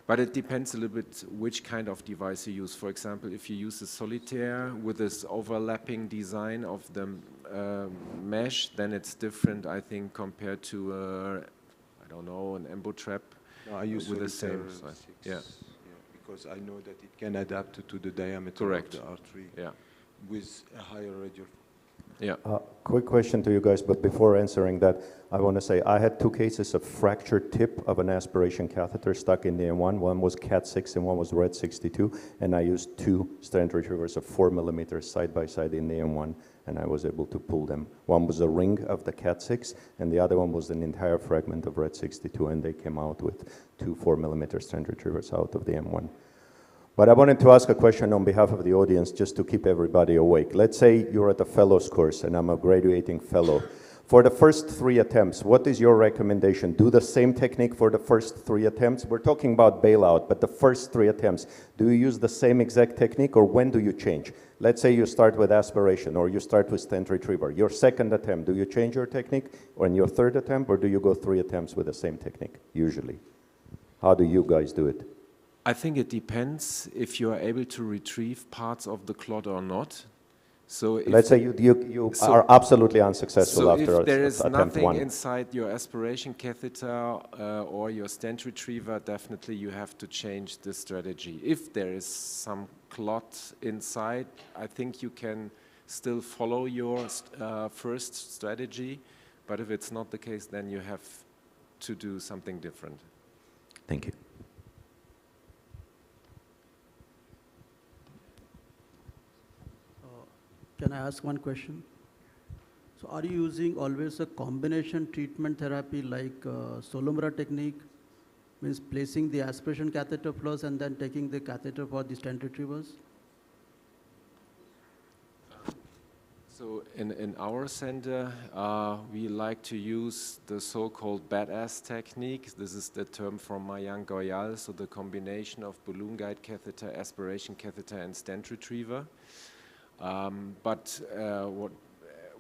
But it depends a little bit which kind of device you use. For example, if you use a solitaire with this overlapping design of the mesh, then it's different, I think, compared to, I don't know, an embo trap I use with the same solitaire size. 6. Yeah. Because I know that it can adapt to the diameter Correct. of the artery. Yeah. With a higher radial. Yeah. Quick question to you guys, but before answering that, I want to say I had 2 cases of fractured tip of an aspiration catheter stuck in the M1. One was CAT6 and one was RED 62, and I used 2 stent retrievers of 4 millimeters side by side in the M1, and I was able to pull them. One was a ring of the CAT6, and the other one was an entire fragment of RED 62, and they came out with 2 4 millimeter stent retrievers out of the M1. But I wanted to ask a question on behalf of the audience just to keep everybody awake. Let's say you're at a fellows course and I'm a graduating fellow. For the first 3 attempts, what is your recommendation? Do the same technique for the first 3 attempts? We're talking about bailout, but the first 3 attempts, do you use the same exact technique or when do you change? Let's say you start with aspiration or you start with stent retriever. Your second attempt, do you change your technique? Or in your third attempt, or do you go 3 attempts with the same technique, usually? How do you guys do it? I think it depends if you are able to retrieve parts of the clot or not. So if let's say you are absolutely unsuccessful after if there is attempt nothing 1. inside your aspiration catheter or your stent retriever, definitely you have to change the strategy. If there is some clot inside, I think you can still follow your first strategy, but if it's not the case, then you have to do something different. Thank you. Can I ask one question? So are you using always a combination treatment therapy like Solomra technique, means placing the aspiration catheter first and then taking the catheter for the stent retrievers? So in our center, we like to use the so-called badass technique. This is the term from Mayank Goyal, so the combination of balloon guide catheter, aspiration catheter, and stent retriever. But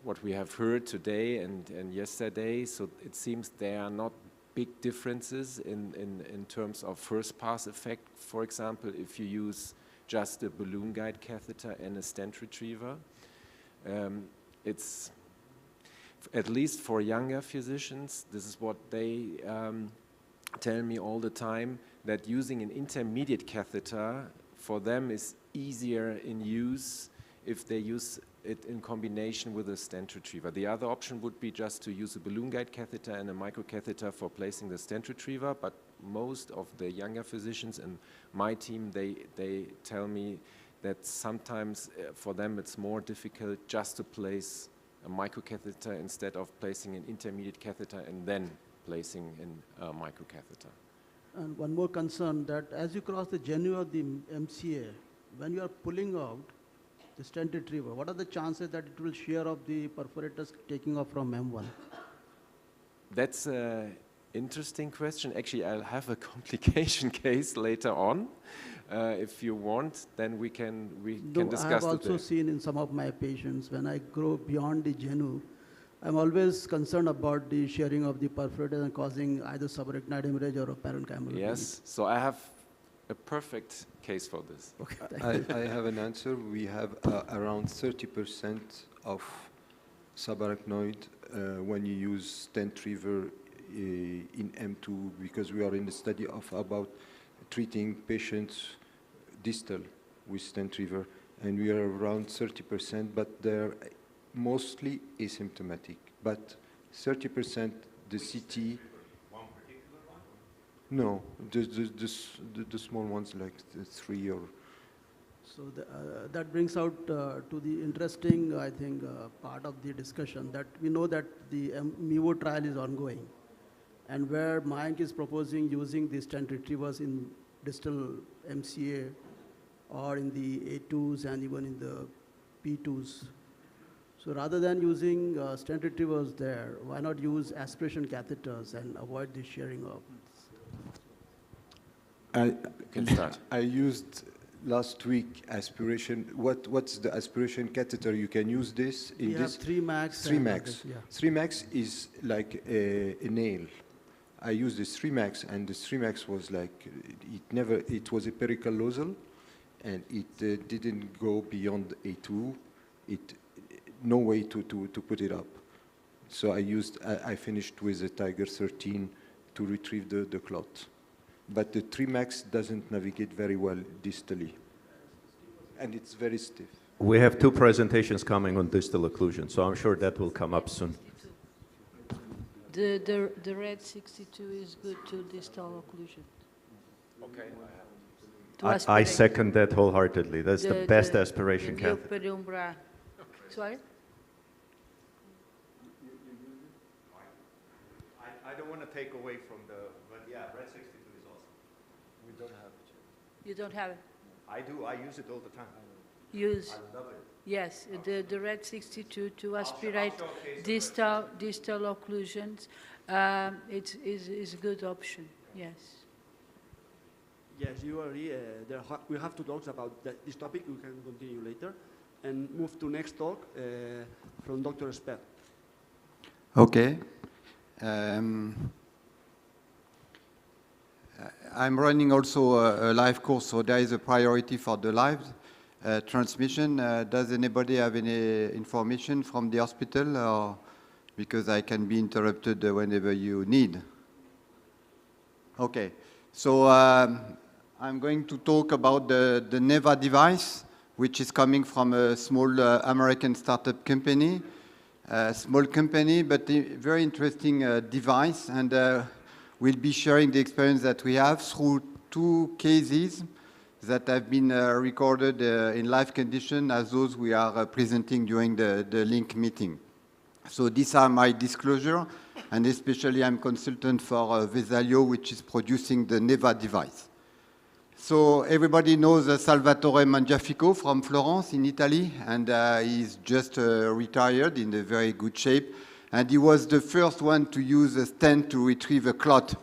what we have heard today and yesterday, so it seems there are not big differences in terms of first pass effect. For example, if you use just a balloon guide catheter and a stent retriever, it's, at least for younger physicians, this is what they tell me all the time, that using an intermediate catheter for them is easier in use if they use it in combination with a stent retriever. The other option would be just to use a balloon guide catheter and a microcatheter for placing the stent retriever, but most of the younger physicians in my team, they tell me that sometimes for them it's more difficult just to place a microcatheter instead of placing an intermediate catheter and then placing in a microcatheter. And one more concern, that as you cross the genu of the MCA, when you are pulling out the stent retriever, what are the chances that it will shear off the perforators taking off from M1? That's interesting question. Actually, I'll have a complication case later on. If you want, then we can discuss I have also seen in some of my patients, when I go beyond the genu, I'm always concerned about the sharing of the perforator and causing either subarachnoid hemorrhage or a parenchymal. Yes, so I have a perfect case for this. Okay, I have an answer. We have around 30% of subarachnoid when you use stent retriever in M2, because we are in the study of about treating patients distal with stent retriever, and we are around 30%, but they're mostly asymptomatic. But 30% the CT. One particular one? No, the small ones like the 3 or. So that brings out to the interesting, I think, part of the discussion, that we know that the MIVO trial is ongoing, and where Mayank is proposing using the stent retrievers in distal MCA or in the A2s and even in the P2s. So rather than using stent retrievers there, why not use aspiration catheters and avoid the sharing of? I used last week aspiration. What's the aspiration catheter? You can use this in this. 3-max. 3-max. Yeah. 3-max is like a nail. I used the 3-max, and the 3-max was like it was a pericallosal, and it didn't go beyond A2. No way to put it up. So I finished with a Tiger 13 to retrieve the clot. But the 3-max doesn't navigate very well distally, and it's very stiff. We have 2 presentations coming on distal occlusion, so I'm sure that will come up soon. The red 62 is good to distal occlusion. Okay. I second that wholeheartedly. That's the best aspiration catheter. Sorry? I don't want to take away from but yeah, red 62 is awesome. We don't have it. You don't have it? I do. I use it all the time. Use? I love it. Yes, the red 62 to aspirate distal occlusions. It's a good option, yes. Yes, you agree. We have 2 talks about this topic. We can continue later. And move to next talk from Dr. Sper. Okay. I'm running also a live course, so there is a priority for the live transmission. Does anybody have any information from the hospital, or because I can be interrupted whenever you need? Okay. So I'm going to talk about the NEVA device, which is coming from a small American startup company, a small company, but a very interesting device. And we'll be sharing the experience that we have through 2 cases that have been recorded in live condition as those we are presenting during the link meeting. So these are my disclosure, and especially I'm consultant for Vesalio, which is producing the NEVA device. So everybody knows Salvatore Mangiafico from Florence in Italy, and he's just retired in a very good shape. And he was the first one to use a stent to retrieve a clot.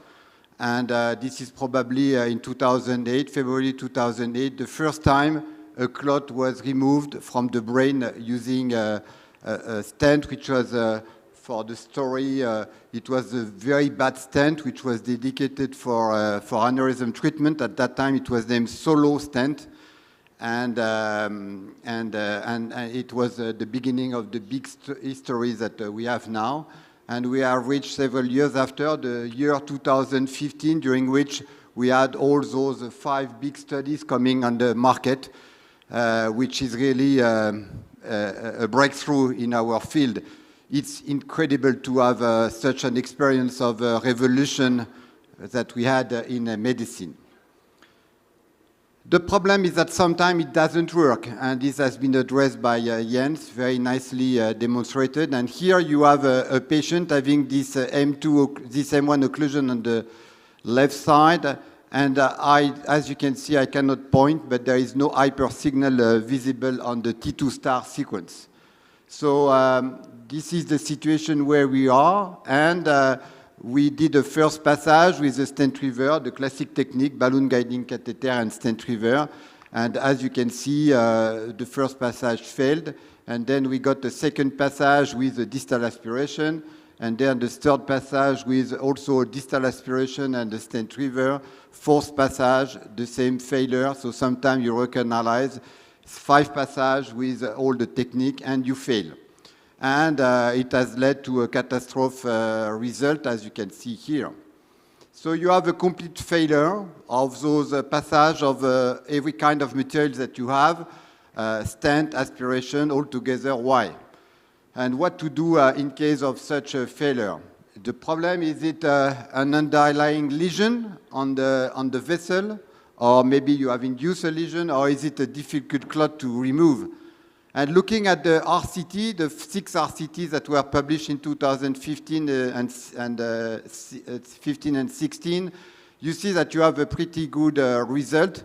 And this is probably in 2008, February 2008, the first time a clot was removed from the brain using a stent, which was, for the story, it was a very bad stent, which was dedicated for aneurysm treatment. At that time, it was named Solo stent. And it was the beginning of the big history that we have now. And we have reached several years after, the year 2015, during which we had all those 5 big studies coming on the market, which is really a breakthrough in our field. It's incredible to have such an experience of revolution that we had in medicine. The problem is that sometimes it doesn't work, and this has been addressed by Jens, very nicely demonstrated. And here you have a patient having this this M1 occlusion on the left side, and as you can see, I cannot point, but there is no hypersignal visible on the T2 star sequence. So this is the situation where we are, and we did a first passage with the stent reaver, the classic technique, balloon guiding catheter and stent reaver. And as you can see, the first passage failed. And then we got the second passage with the distal aspiration. And then the third passage with also a distal aspiration and the stent reaver. Fourth passage, the same failure. So sometimes you recanalize. 5 passages with all the technique and you fail. And it has led to a catastrophic result, as you can see here. So you have a complete failure of those passages of every kind of materials that you have, stent, aspiration, all together. Why? And what to do in case of such a failure? The problem is it an underlying lesion on the vessel, or maybe you have induced a lesion, or is it a difficult clot to remove? And looking at the RCT, the 6 RCTs that were published in 2015 and 16, you see that you have a pretty good result,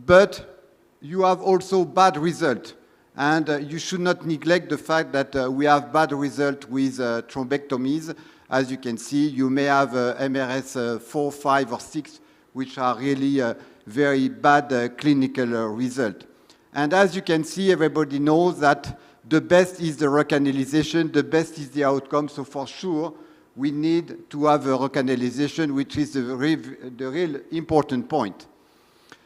but you have also bad result. And you should not neglect the fact that we have bad result with thrombectomies. As you can see, you may have MRS 4, 5, or 6, which are really very bad clinical result. And as you can see, everybody knows that the best is the recanalization, the best is the outcome. So for sure, we need to have a recanalization, which is the real important point.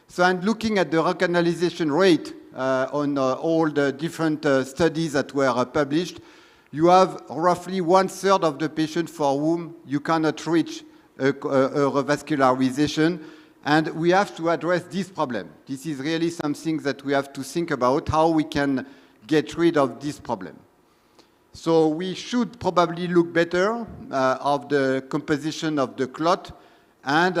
So and looking at the recanalization rate on all the different studies that were published, you have roughly 1/3 of the patients for whom you cannot reach a revascularization. And we have to address this problem. This is really something that we have to think about, how we can get rid of this problem. So we should probably look better of the composition of the clot. And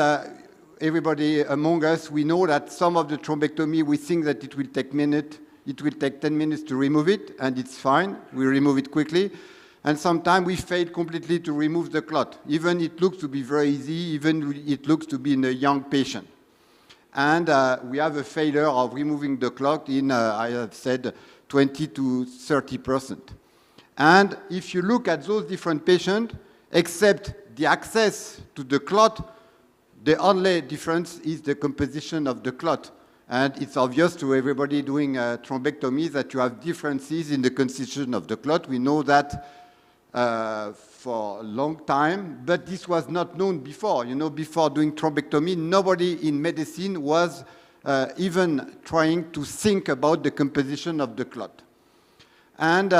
everybody among us, we know that some of the thrombectomy, we think that it will take minutes. It will take 10 minutes to remove it, and it's fine. We remove it quickly. And sometimes we fail completely to remove the clot. Even it looks to be very easy, even it looks to be in a young patient. And we have a failure of removing the clot in, I have said, 20 to 30%. And if you look at those different patients, except the access to the clot, the only difference is the composition of the clot. And it's obvious to everybody doing thrombectomy that you have differences in the constitution of the clot. We know that for a long time, but this was not known before. You know, before doing thrombectomy, nobody in medicine was even trying to think about the composition of the clot. And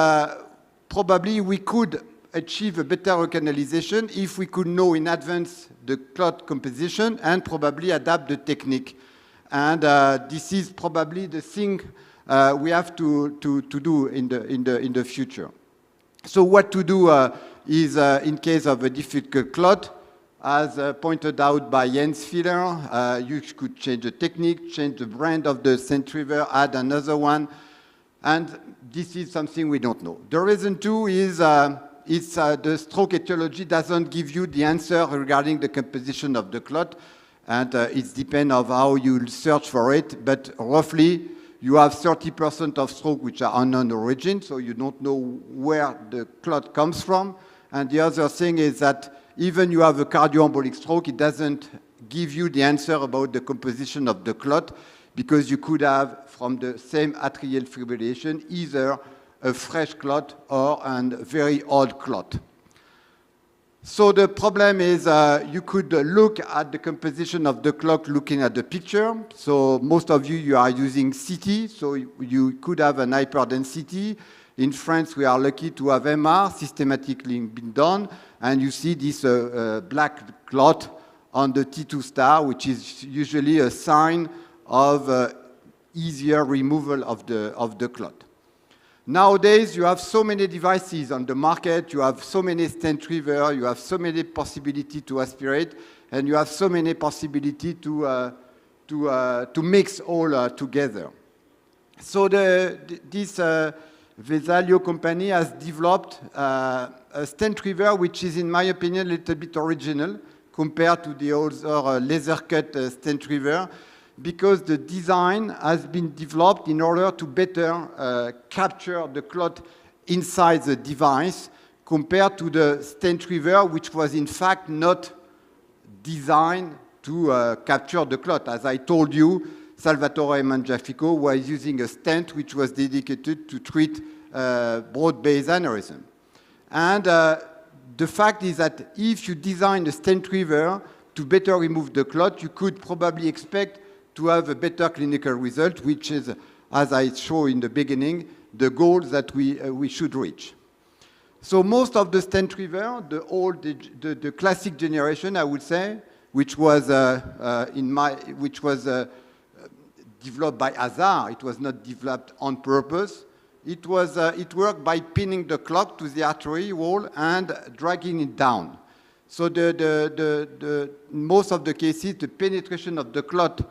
probably we could achieve a better recanalization if we could know in advance the clot composition and probably adapt the technique. And this is probably the thing we have to do in the future. So what to do is in case of a difficult clot, as pointed out by Jens Filler, you could change the technique, change the brand of the stent reaver, add another one, and this is something we don't know. The reason too is the stroke etiology doesn't give you the answer regarding the composition of the clot, and it depends on how you search for it, but roughly you have 30% of stroke which are unknown origin, so you don't know where the clot comes from. And the other thing is that even you have a cardioembolic stroke, it doesn't give you the answer about the composition of the clot, because you could have, from the same atrial fibrillation, either a fresh clot or a very old clot. So the problem is you could look at the composition of the clot looking at the picture. So most of you are using CT, so you could have an hyperdensity. In France, we are lucky to have MR systematically been done, and you see this black clot on the T2 star, which is usually a sign of easier removal of the clot. Nowadays, you have so many devices on the market, you have so many stent reaver, you have so many possibilities to aspirate, and you have so many possibilities to mix all together. So this Vesalio company has developed a stent reaver which is, in my opinion, a little bit original compared to the other laser-cut stent reaver, because the design has been developed in order to better capture the clot inside the device compared to the stent retriever, which was in fact not designed to capture the clot. As I told you, Salvatore Mangiafico was using a stent which was dedicated to treat broad-based aneurysm. And the fact is that if you design a stent retriever to better remove the clot, you could probably expect to have a better clinical result, which is, as I showed in the beginning, the goal that we should reach. So most of the stent retriever, the classic generation, I would say, which was developed by hazard. It was not developed on purpose. It worked by pinning the clot to the artery wall and dragging it down. So most of the cases, the penetration of the clot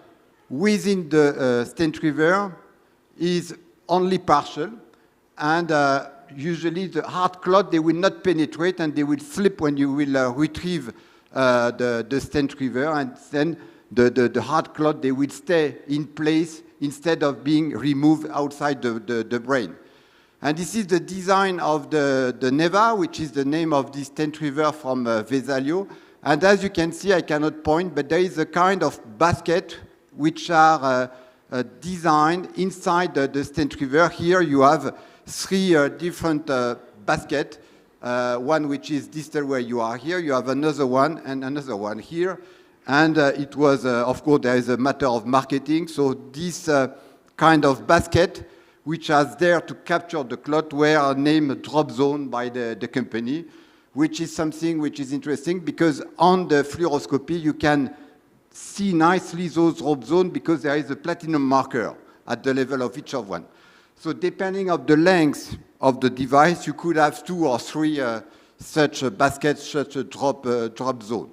within the stent retriever is only partial, and usually the hard clot, they will not penetrate and they will slip when you will retrieve the stent retriever, and then the hard clot, they will stay in place instead of being removed outside the brain. And this is the design of the NEVA, which is the name of this stent retriever from Vesalio. And as you can see, I cannot point, but there is a kind of basket which are designed inside the stent retriever. Here you have three different baskets, one which is distal where you are here, you have another one and another one here. And it was, of course, there is a matter of marketing. So this kind of basket, which was there to capture the clot, were named drop zone by the company, which is something which is interesting because on the fluoroscopy, you can see nicely those drop zones because there is a platinum marker at the level of each of one. So depending on the length of the device, you could have 2 or 3 such baskets, such a drop zone.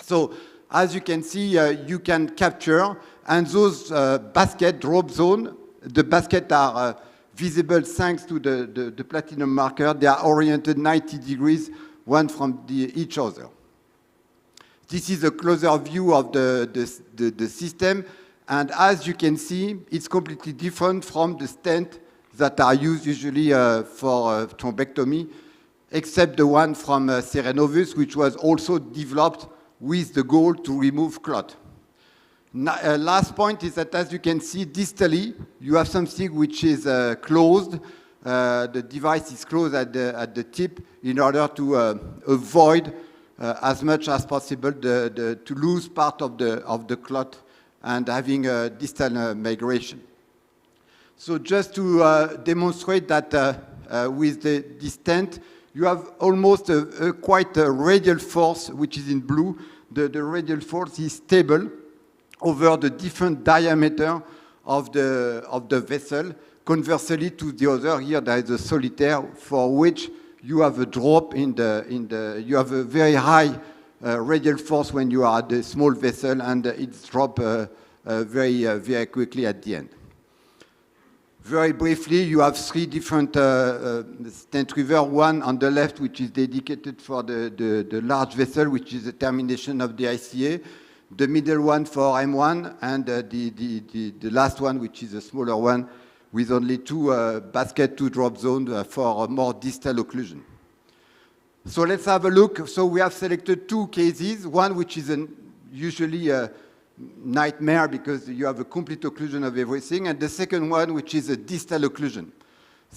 So as you can see, you can capture, and those basket drop zone, the baskets are visible thanks to the platinum marker. They are oriented 90 degrees, one from each other. This is a closer view of the system. And as you can see, it's completely different from the stent that are used usually for thrombectomy, except the one from Cerenovus, which was also developed with the goal to remove clot. Last point is that, as you can see, distally, you have something which is closed. The device is closed at the tip in order to avoid as much as possible to lose part of the clot and having a distal migration. So just to demonstrate that with this stent, you have almost quite a radial force, which is in blue. The radial force is stable over the different diameter of the vessel. Conversely to the other, here there is a solitaire for which you have a drop you have a very high radial force when you are at the small vessel, and it's dropped very quickly at the end. Very briefly, you have 3 different stent retriever. One on the left, which is dedicated for the large vessel, which is the termination of the ICA. The middle one for M1, and the last one, which is a smaller one, with only 2 basket, 2 drop zones for a more distal occlusion. So let's have a look. So we have selected 2 cases, one which is usually a nightmare because you have a complete occlusion of everything, and the second one, which is a distal occlusion.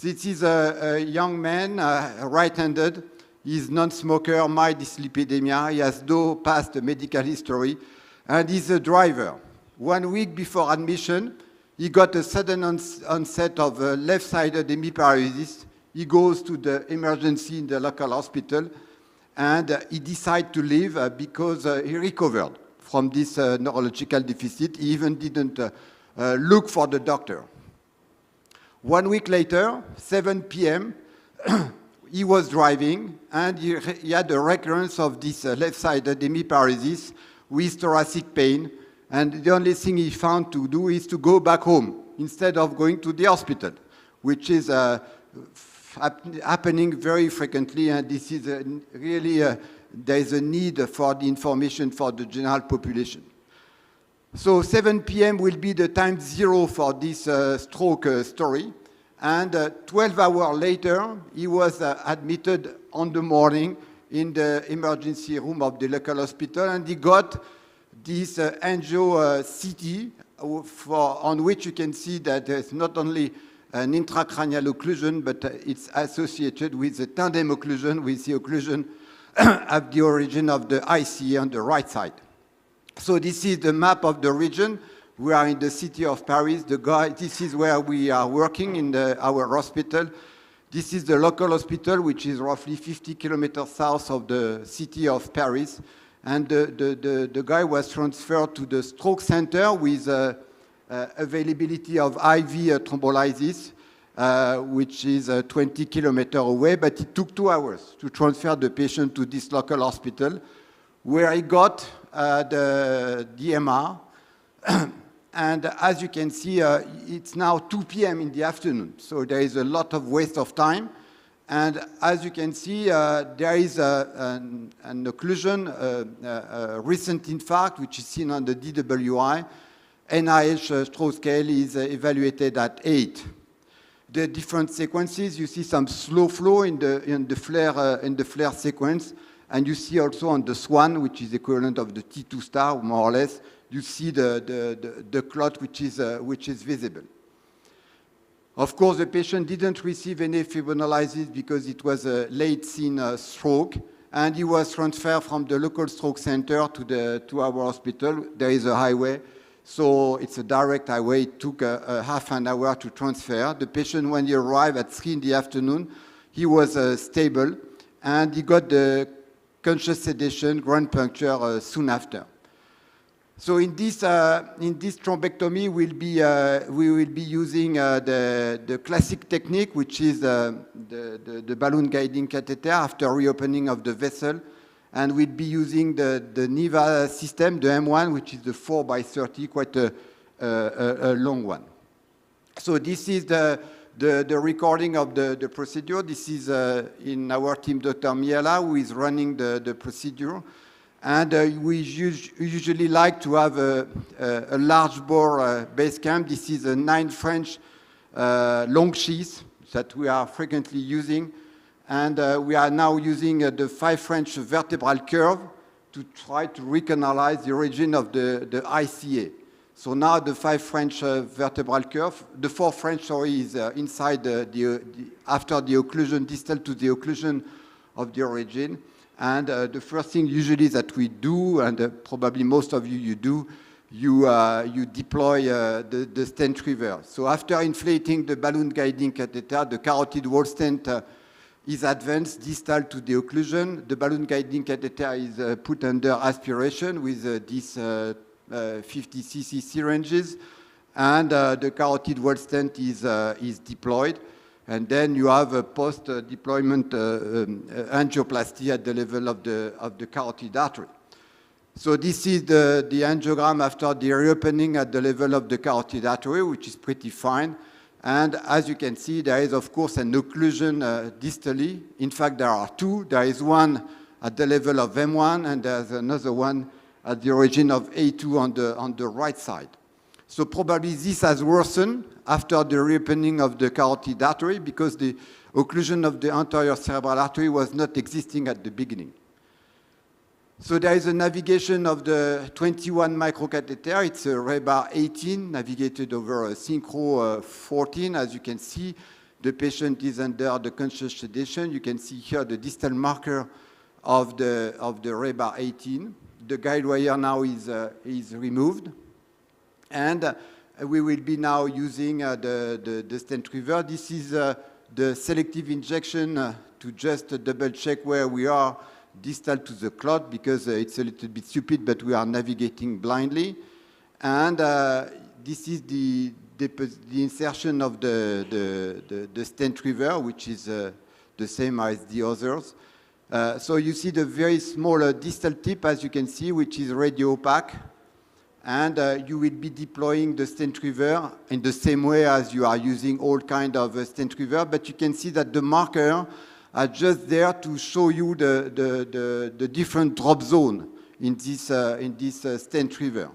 This is a young man, right-handed. He's non-smoker, mild dyslipidemia. He has no past medical history, and he's a driver. 1 week before admission, he got a sudden onset of left-sided hemiparesis. He goes to the emergency in the local hospital, and he decided to leave because he recovered from this neurological deficit. He even didn't look for the doctor. 1 week later, 7 p.m., he was driving, and he had a recurrence of this left-sided hemiparesis with thoracic pain. And the only thing he found to do is to go back home instead of going to the hospital, which is happening very frequently. And this is really, there is a need for the information for the general population. So 7 p.m. will be the time 0 for this stroke story. And 12 hours later, he was admitted on the morning in the emergency room of the local hospital, and he got this angio CT on which you can see that there's not only an intracranial occlusion, but it's associated with the tandem occlusion, with the occlusion at the origin of the ICA on the right side. So this is the map of the region. We are in the city of Paris. This is where we are working in our hospital. This is the local hospital, which is roughly 50 kilometers south of the city of Paris. And the guy was transferred to the stroke center with availability of IV thrombolysis, which is 20 kilometers away. But it took 2 hours to transfer the patient to this local hospital, where he got the DMR. And as you can see, it's now 2 p.m. in the afternoon, so there is a lot of waste of time. And as you can see, there is an occlusion, a recent infarct, which is seen on the DWI. NIH stroke scale is evaluated at 8. The different sequences, you see some slow flow in the flare sequence, and you see also on the SWAN, which is equivalent of the T2 star, more or less, you see the clot which is visible. Of course, the patient didn't receive any fibrinolysis because it was a late scene stroke, and he was transferred from the local stroke center to our hospital. There is a highway, so it's a direct highway. It took half an hour to transfer. The patient, when he arrived at 3 in the afternoon, he was stable, and he got the conscious sedation, groin puncture soon after. So in this thrombectomy, we will be using the classic technique, which is the balloon guiding catheter after reopening of the vessel. And we'll be using the NEVA system, the M1, which is the 4x30, quite a long one. So this is the recording of the procedure. This is in our team, Dr. Miela, who is running the procedure. And we usually like to have a large bore base cam. This is a 9 French long sheath that we are frequently using. And we are now using the 5 French vertebral curve to try to recanalize the origin of the ICA. So now the 5 French vertebral curve, the 4 French, sorry, is inside after the occlusion, distal to the occlusion of the origin. And the first thing usually that we do, and probably most of you do, you deploy the stent reverse. So after inflating the balloon guiding catheter, the carotid wall stent is advanced distal to the occlusion. The balloon guiding catheter is put under aspiration with these 50 cc syringes, and the carotid wall stent is deployed. And then you have a post-deployment angioplasty at the level of the carotid artery. So this is the angiogram after the reopening at the level of the carotid artery, which is pretty fine. And as you can see, there is, of course, an occlusion distally. In fact, there are 2. There is one at the level of M1, and there's another one at the origin of A2 on the right side. So probably this has worsened after the reopening of the carotid artery because the occlusion of the anterior cerebral artery was not existing at the beginning. So there is a navigation of the 21 microcatheter. It's a Rebar 18 navigated over a Synchro 14. As you can see, the patient is under the conscious sedation. You can see here the distal marker of the Rebar 18. The guide wire now is removed. And we will be now using the stent reverse. This is the selective injection to just double check where we are distal to the clot, because it's a little bit stupid, but we are navigating blindly. And this is the insertion of the stent reverse, which is the same as the others. So you see the very small distal tip, as you can see, which is radio opaque. And you will be deploying the stent reverse in the same way as you are using all kind of stent reverse, but you can see that the marker are just there to show you the different drop zone in this stent reverse.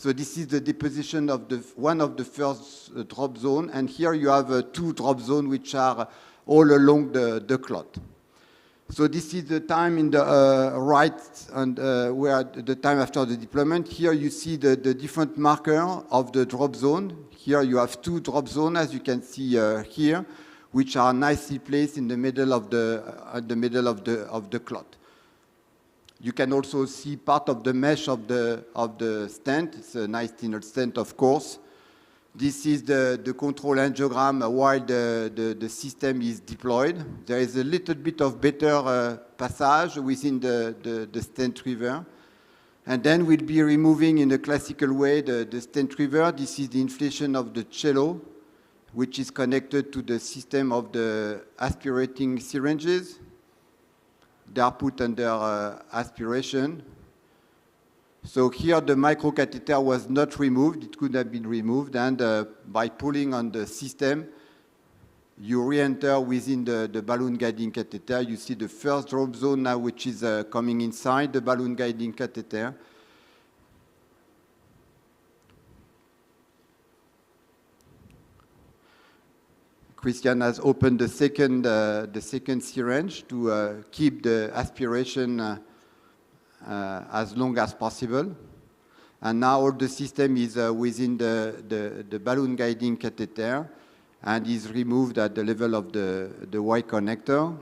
So this is the deposition of one of the first drop zone, and here you have 2 drop zones which are all along the clot. So this is the time in the right, and where the time after the deployment. Here you see the different marker of the drop zone. Here you have 2 drop zones, as you can see here, which are nicely placed in the middle of the clot. You can also see part of the mesh of the stent. It's a nice thinner stent, of course. This is the control angiogram while the system is deployed. There is a little bit of better passage within the stent river. And then we'll be removing in a classical way the stent river. This is the inflation of the cello, which is connected to the system of the aspirating syringes. They are put under aspiration. So here the microcatheter was not removed. It could have been removed, and by pulling on the system, you re-enter within the balloon guiding catheter. You see the first drop zone now, which is coming inside the balloon guiding catheter. Christian has opened the second syringe to keep the aspiration as long as possible. And now all the system is within the balloon guiding catheter and is removed at the level of the Y connector.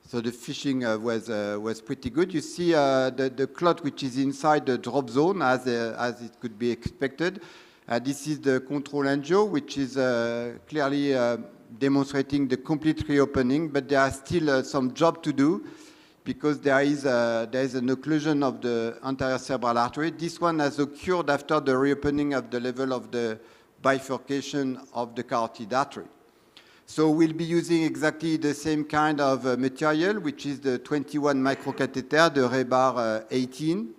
So the fishing was pretty good. You see the clot which is inside the drop zone as it could be expected. This is the control angio, which is clearly demonstrating the complete reopening, but there are still some job to do because there is an occlusion of the anterior cerebral artery. This one has occurred after the reopening of the level of the bifurcation of the carotid artery. So we'll be using exactly the same kind of material, which is the 21 microcatheter, the rebar 18.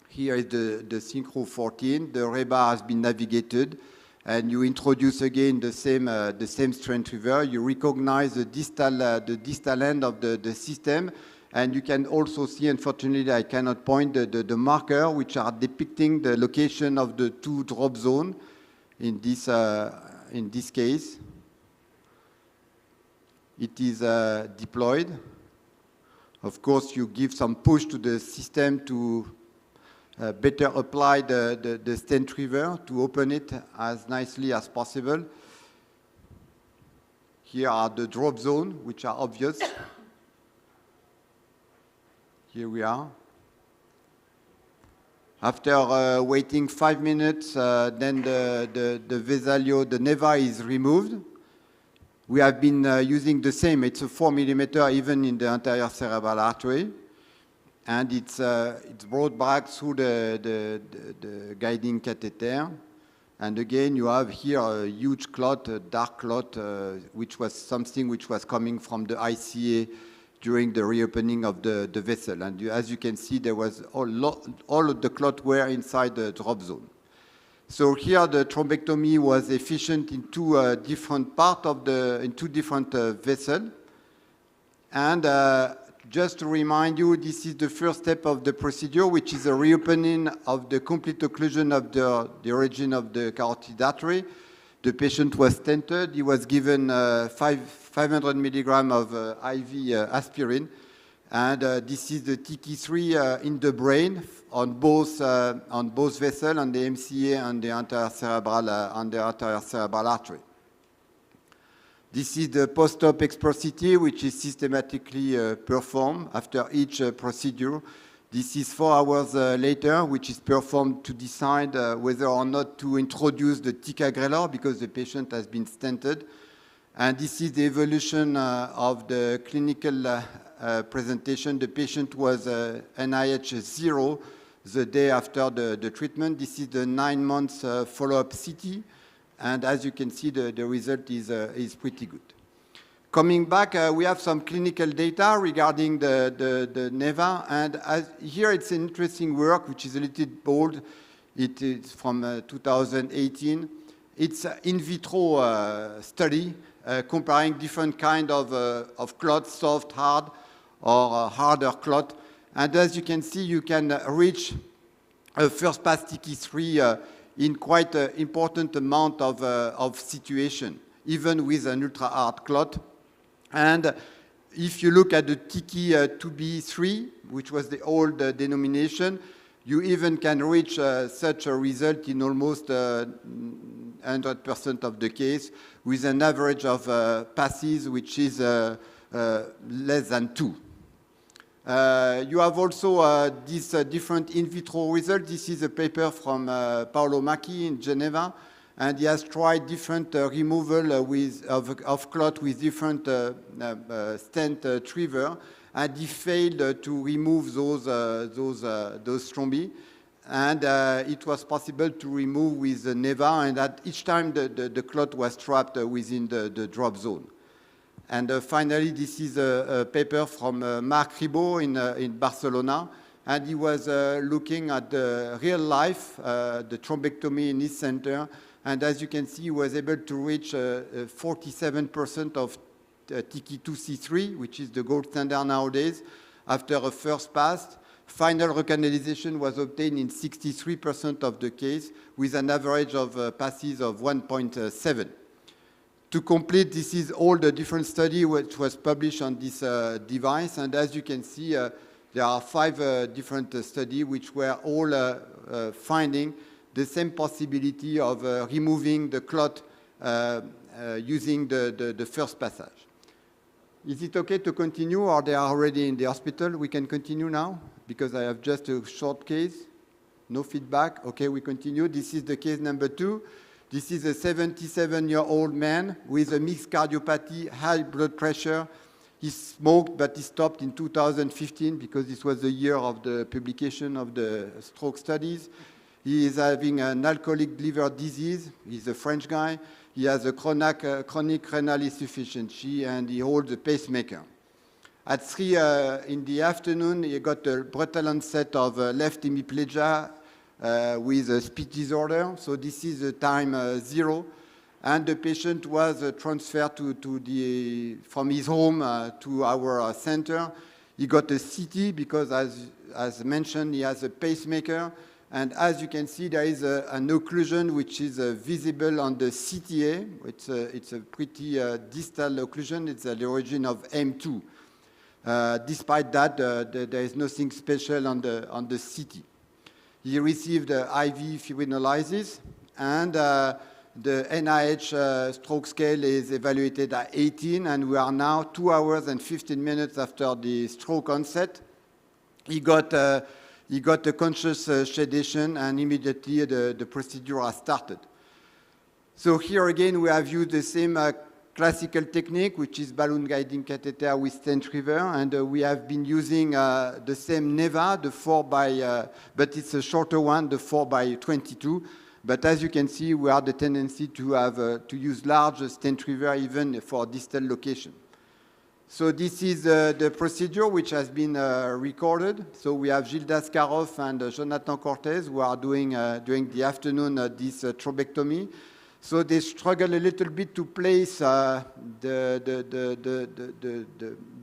Here is the Synchro 14. The rebar has been navigated, and you introduce again the same strength river. You recognize the distal end of the system. And you can also see, unfortunately, I cannot point the marker, which are depicting the location of the 2 drop zones in this case. It is deployed. Of course, you give some push to the system to better apply the stent river to open it as nicely as possible. Here are the drop zones, which are obvious. Here we are. After waiting 5 minutes, then the Vesalio, the Neva is removed. We have been using the same. It's a 4 millimeter even in the anterior cerebral artery. And it's brought back through the guiding catheter. And again, you have here a huge clot, a dark clot, which was something which was coming from the ICA during the reopening of the vessel. And as you can see, there was all of the clot were inside the drop zone. So here the thrombectomy was efficient in 2 different parts in 2 different vessels. And just to remind you, this is the first step of the procedure, which is a reopening of the complete occlusion of the origin of the carotid artery. The patient was stented. He was given 500 milligrams of IV aspirin. And this is the TT3 in the brain on both vessels, on the MCA and the anterior cerebral artery. This is the post-op expressity, which is systematically performed after each procedure. This is 4 hours later, which is performed to decide whether or not to introduce the ticagrelor because the patient has been stented. And this is the evolution of the clinical presentation. The patient was NIH 0 the day after the treatment. This is the 9 months follow-up CT. And as you can see, the result is pretty good. Coming back, we have some clinical data regarding the NEVA, and here it's an interesting work, which is a little bold. It is from 2018. It's an in vitro study comparing different kind of clots, soft, hard, or harder clot. And as you can see, you can reach a first pass TK3 in quite an important amount of situation, even with an ultra hard clot. And if you look at the TK2B3, which was the old denomination, you even can reach such a result in almost 100% of the case, with an average of passes which is less than 2. You have also these different in vitro results. This is a paper from Paolo Macchi in Geneva, and he has tried different removal of clot with different stent trigger, and he failed to remove those thrombi. And it was possible to remove with the NEVA, and at each time the clot was trapped within the drop zone. And finally, this is a paper from Marc Ribot in Barcelona, and he was looking at the real life, the thrombectomy in his center, and as you can see, he was able to reach 47% of TK2C3, which is the gold standard nowadays, after a first pass. Final recanalization was obtained in 63% of the case, with an average of passes of 1.7. To complete, this is all the different study which was published on this device, and as you can see, there are 5 different studies which were all finding the same possibility of removing the clot using the first passage. Is it okay to continue, or they are already in the hospital? We can continue now, because I have just a short case. No feedback. Okay, we continue. This is the case number 2. This is a 77-year-old man with a mixed cardiopathy, high blood pressure. He smoked, but he stopped in 2015 because this was the year of the publication of the stroke studies. He is having an alcoholic liver disease. He's a French guy. He has a chronic renal insufficiency, and he holds a pacemaker. At 3 in the afternoon, he got a brutal onset of left hemiplegia with a speech disorder. So this is the time 0. And the patient was transferred from his home to our center. He got a CT because, as mentioned, he has a pacemaker. And as you can see, there is an occlusion which is visible on the CTA. It's a pretty distal occlusion. It's at the origin of M2. Despite that, there is nothing special on the CT. He received IV fibrinolysis, and the NIH stroke scale is evaluated at 18, and we are now 2 hours and 15 minutes after the stroke onset. He got a conscious sedation, and immediately the procedure has started. So here again, we have used the same classical technique, which is balloon guiding catheter with stent river, and we have been using the same NEVA, the 4x, but it's a shorter one, the 4x22. But as you can see, we have the tendency to have to use large stent river even for distal location. So this is the procedure which has been recorded. So we have Gilles Daskarov and Jonathan Cortez who are doing during the afternoon this thrombectomy. So they struggle a little bit to place the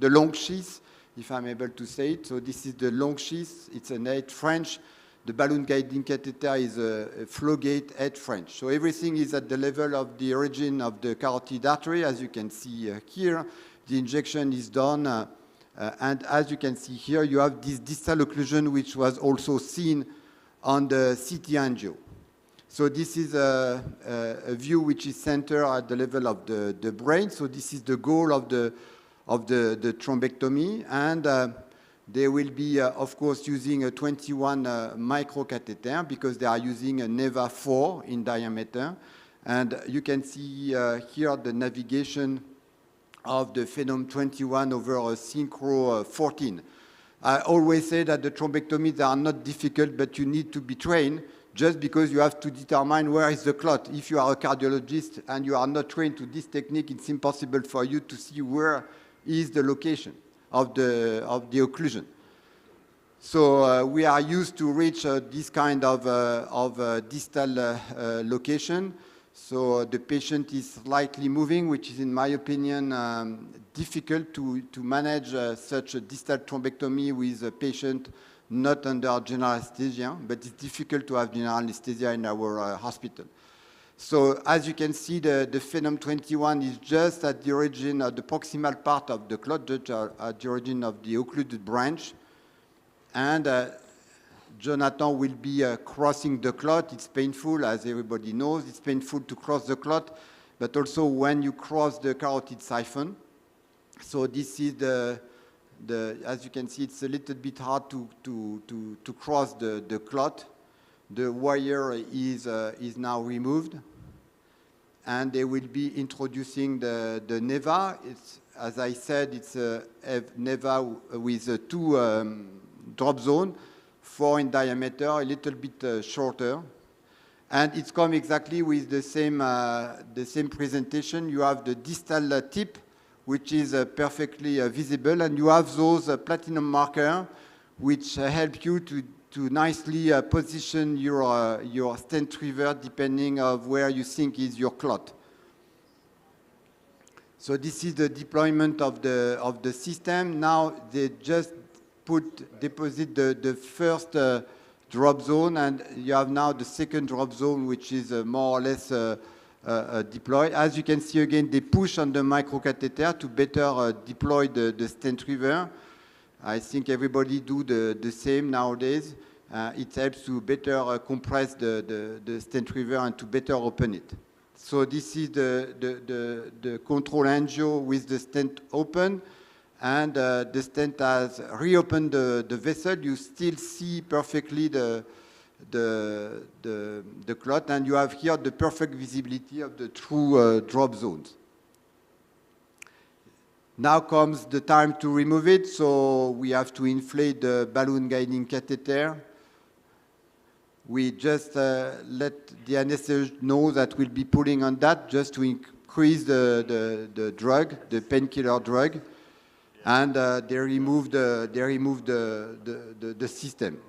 long sheath, if I'm able to say it. So this is the long sheath. It's an 8 French. The balloon guiding catheter is a flow gate 8 French. So everything is at the level of the origin of the carotid artery, as you can see here. The injection is done, and as you can see here, you have this distal occlusion, which was also seen on the CT angio. So this is a view which is centered at the level of the brain. So this is the goal of the thrombectomy, and they will be, of course, using a 21 microcatheter because they are using a NEVA 4 in diameter. And you can see here the navigation of the Phenom 21 over a Synchro 14. I always say that the thrombectomies are not difficult, but you need to be trained just because you have to determine where is the clot. If you are a cardiologist and you are not trained to this technique, it's impossible for you to see where is the location of the occlusion. So we are used to reach this kind of distal location. So the patient is slightly moving, which is, in my opinion, difficult to manage such a distal thrombectomy with a patient not under general anesthesia, but it's difficult to have general anesthesia in our hospital. So as you can see, the phenom 21 is just at the origin of the proximal part of the clot, just at the origin of the occluded branch. And Jonathan will be crossing the clot. It's painful, as everybody knows. It's painful to cross the clot, but also when you cross the carotid siphon. So this is as you can see, it's a little bit hard to cross the clot. The wire is now removed, and they will be introducing the NEVA. It's, as I said, it's a NEVA with two drop zone, 4 in diameter, a little bit shorter. And it's come exactly with the same presentation. You have the distal tip, which is perfectly visible, and you have those platinum markers, which help you to nicely position your stent retriever depending on where you think is your clot. So this is the deployment of the system. Now they just deposit the first drop zone, and you have now the second drop zone, which is more or less deployed. As you can see again, they push on the microcatheter to better deploy the stent retriever. I think everybody do the same nowadays. It helps to better compress the stent retriever and to better open it. So this is the control angio with the stent open. And the stent has reopened the vessel. You still see perfectly the clot, and you have here the perfect visibility of the true drop zones. Now comes the time to remove it, so we have to inflate the balloon guiding catheter. We just let the anesthetist know that we'll be pulling on that just to increase the drug, the painkiller drug. And they remove the system.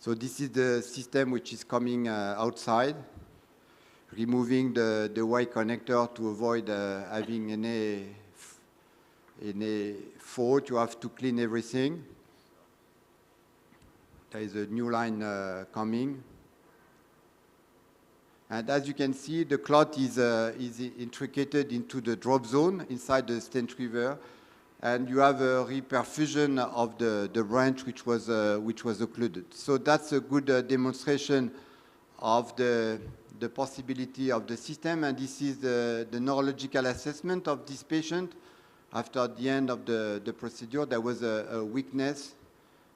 So this is the system which is coming outside, removing the Y connector to avoid having any fault. You have to clean everything. There is a new line coming. And as you can see, the clot is intricated into the drop zone inside the stent retriever, and you have a reperfusion of the branch which was occluded. So that's a good demonstration of the possibility of the system, and this is the neurological assessment of this patient. After the end of the procedure, there was a weakness,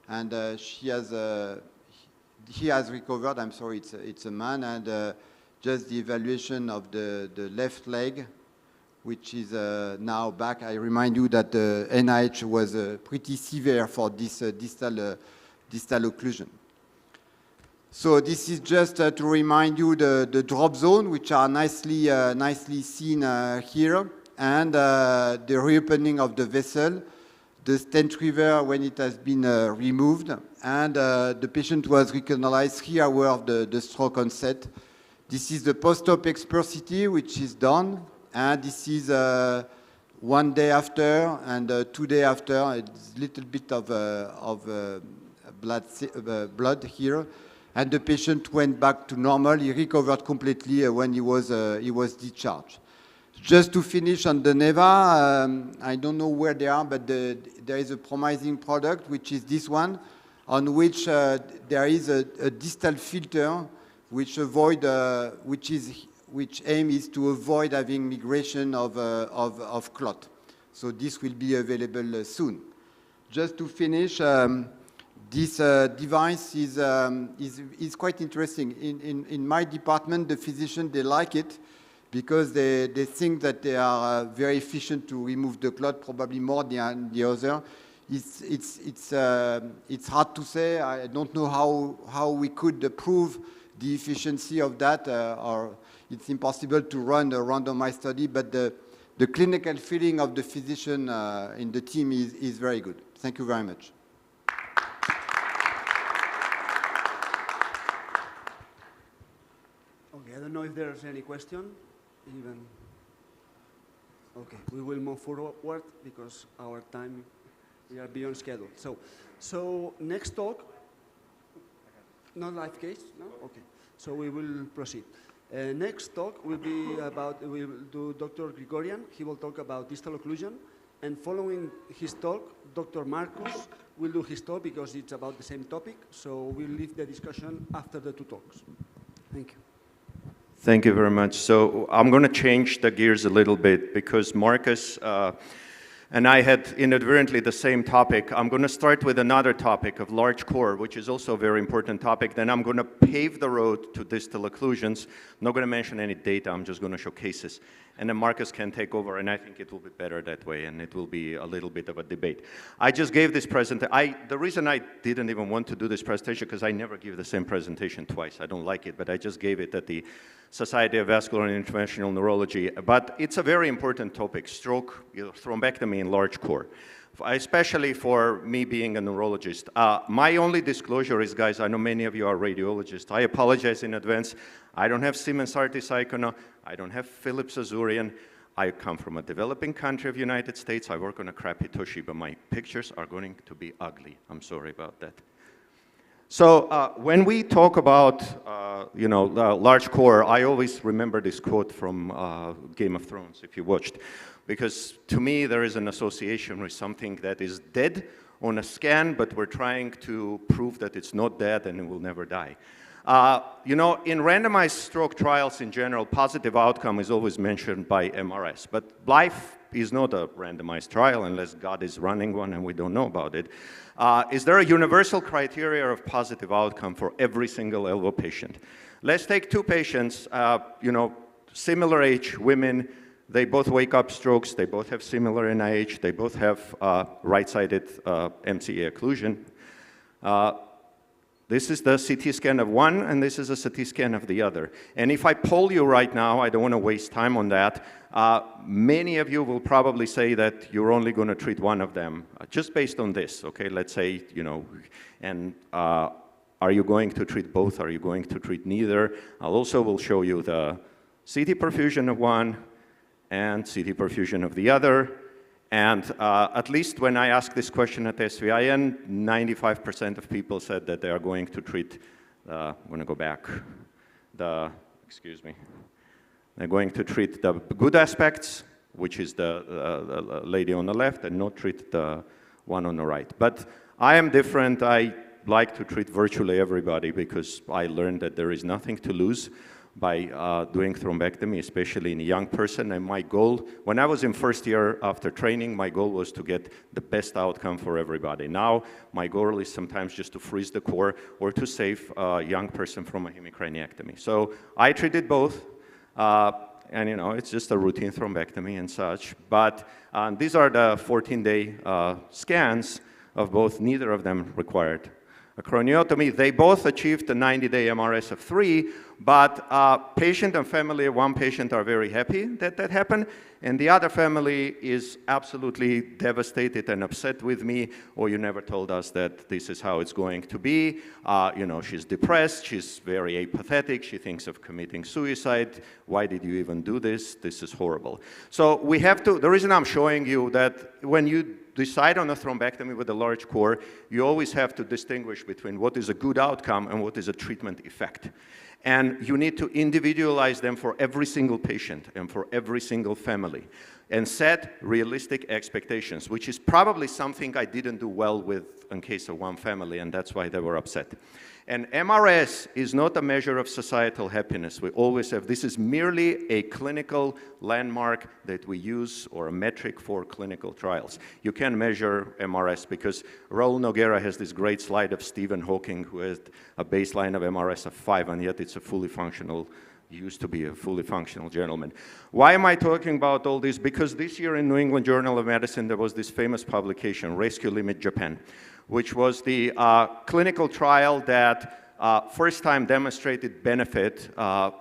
and he has recovered. I'm sorry, it's a man, and just the evaluation of the left leg, which is now back. I remind you that the NIH was pretty severe for this distal occlusion. So this is just to remind you the drop zone, which are nicely seen here, and the reopening of the vessel, the stent retriever when it has been removed, and the patient was recognized 3 hours of the stroke onset. This is the post-op expertity, which is done, and this is 1 day after and 2 days after. It's a little bit of blood here, and the patient went back to normal. He recovered completely when he was discharged. Just to finish on the NEVA, I don't know where they are, but there is a promising product, which is this one, on which there is a distal filter which aim is to avoid having migration of clot. So this will be available soon. Just to finish, this device is quite interesting. In my department, the physicians, they like it because they think that they are very efficient to remove the clot, probably more than the other. it's hard to say. I don't know how we could prove the efficiency of that, or it's impossible to run a randomized study, but the clinical feeling of the physician in the team is very good. Thank you very much. Okay, I don't know if there's any question, even. Okay, we will move forward because our time, we are beyond schedule. So next talk, not live case, no? Okay, so we will proceed. Next talk will be about, we will do Dr. Grigorian. He will talk about distal occlusion. And following his talk, Dr. Marcus will do his talk because it's about the same topic. So we'll leave the discussion after the two talks. Thank you. Thank you very much. So I'm going to change the gears a little bit because Marcus and I had inadvertently the same topic. I'm going to start with another topic of large core, which is also a very important topic. Then I'm going to pave the road to distal occlusions. I'm not going to mention any data. I'm just going to show cases. And then Marcus can take over, and I think it will be better that way, and it will be a little bit of a debate. I just gave this presentation. The reason I didn't even want to do this presentation, because I never give the same presentation twice. I don't like it, but I just gave it at the Society of Vascular and Interventional Neurology. But it's a very important topic, stroke, thrombectomy in large core, especially for me being a neurologist. My only disclosure is, guys, I know many of you are radiologists. I apologize in advance. I don't have Siemens Artis Icono. I don't have Philips Azurion. I come from a developing country of United States. I work on a crappy Toshiba. My pictures are going to be ugly. I'm sorry about that. So when we talk about, large core, I always remember this quote from Game of Thrones, if you watched, because to me there is an association with something that is dead on a scan, but we're trying to prove that it's not dead and it will never die. In randomized stroke trials in general, positive outcome is always mentioned by MRS, but life is not a randomized trial unless God is running one and we don't know about it. Is there a universal criteria of positive outcome for every single elbow patient? Let's take two patients, similar age women. They both wake up strokes. They both have similar NIH. They both have right-sided MCA occlusion. This is the CT scan of one, and this is a CT scan of the other. And if I poll you right now, I don't want to waste time on that, many of you will probably say that you're only going to treat one of them, just based on this, okay? Let's say, and are you going to treat both? Are you going to treat neither? I also will show you the CT perfusion of one and CT perfusion of the other. And at least when I asked this question at SVIN, 95% of people said that they are going to treat, I'm going to go back, excuse me. They're going to treat the good aspects, which is the lady on the left, and not treat the one on the right. But I am different. I like to treat virtually everybody because I learned that there is nothing to lose by doing thrombectomy, especially in a young person. And my goal, when I was in first year after training, my goal was to get the best outcome for everybody. Now, my goal is sometimes just to freeze the core or to save a young person from a hemicraniectomy. So I treated both, and it's just a routine thrombectomy and such. But these are the 14-day scans of both. Neither of them required a craniotomy. They both achieved a 90-day MRS of 3, but patient and family of one patient are very happy that that happened, and the other family is absolutely devastated and upset with me. Or you never told us that this is how it's going to be. She's depressed, she's very apathetic, she thinks of committing suicide. Why did you even do this? This is horrible. So we have to, the reason I'm showing you that when you decide on a thrombectomy with a large core, you always have to distinguish between what is a good outcome and what is a treatment effect. And you need to individualize them for every single patient and for every single family and set realistic expectations, which is probably something I didn't do well with in case of one family, and that's why they were upset. And MRS is not a measure of societal happiness. We always have, this is merely a clinical landmark that we use, or a metric for clinical trials. You can measure MRS because Raul Noguera has this great slide of Stephen Hawking, who has a baseline of MRS of 5, and yet it's a fully functional He used to be a fully functional gentleman. Why am I talking about all this? Because this year in New England Journal of Medicine, there was this famous publication, Rescue Limit Japan, which was the clinical trial that first time demonstrated benefit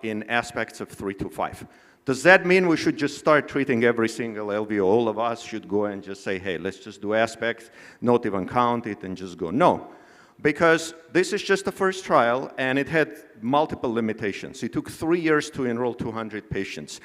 in aspects of 3 to 5. Does that mean we should just start treating every single LVO? All of us should go and just say, hey, let's just do aspects, not even count it, and just go. No, because this is just the first trial, and it had multiple limitations. It took 3 years to enroll 200 patients.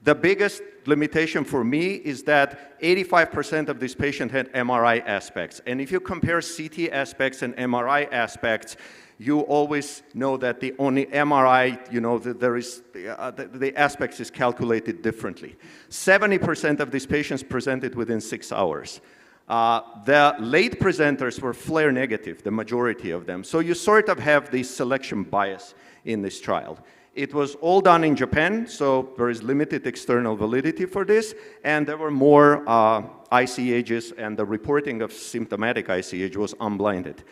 The biggest limitation for me is that 85% of these patients had MRI aspects. And if you compare CT aspects and MRI aspects, you always know that the only MRI, you know, the aspects is calculated differently. 70% of these patients presented within 6 hours. The late presenters were flare negative, the majority of them. So you sort of have this selection bias in this trial. It was all done in Japan, so there is limited external validity for this, and there were more ICHs, and the reporting of symptomatic ICH was unblinded.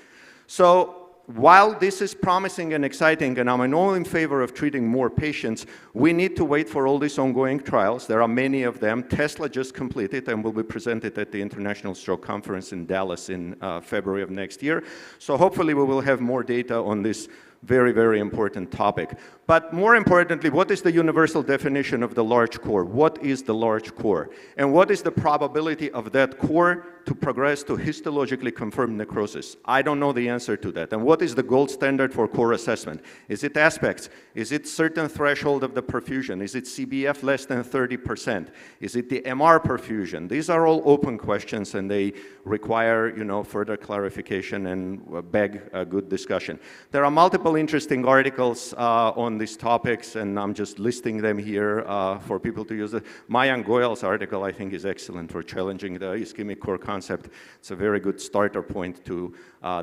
So while this is promising and exciting, and I'm all in favor of treating more patients, we need to wait for all these ongoing trials. There are many of them. Tesla just completed and will be presented at the International Stroke Conference in Dallas in February of next year. So hopefully we will have more data on this very, very important topic. But more importantly, what is the universal definition of the large core? What is the large core? And what is the probability of that core to progress to histologically confirmed necrosis? I don't know the answer to that. And what is the gold standard for core assessment? Is it aspects? Is it certain threshold of the perfusion? Is it CBF less than 30%? Is it the MR perfusion? These are all open questions, and they require, you know, further clarification and beg a good discussion. There are multiple interesting articles on these topics, and I'm just listing them here for people to use. Mayank Goyal's article, I think, is excellent for challenging the ischemic core concept. It's a very good starter point to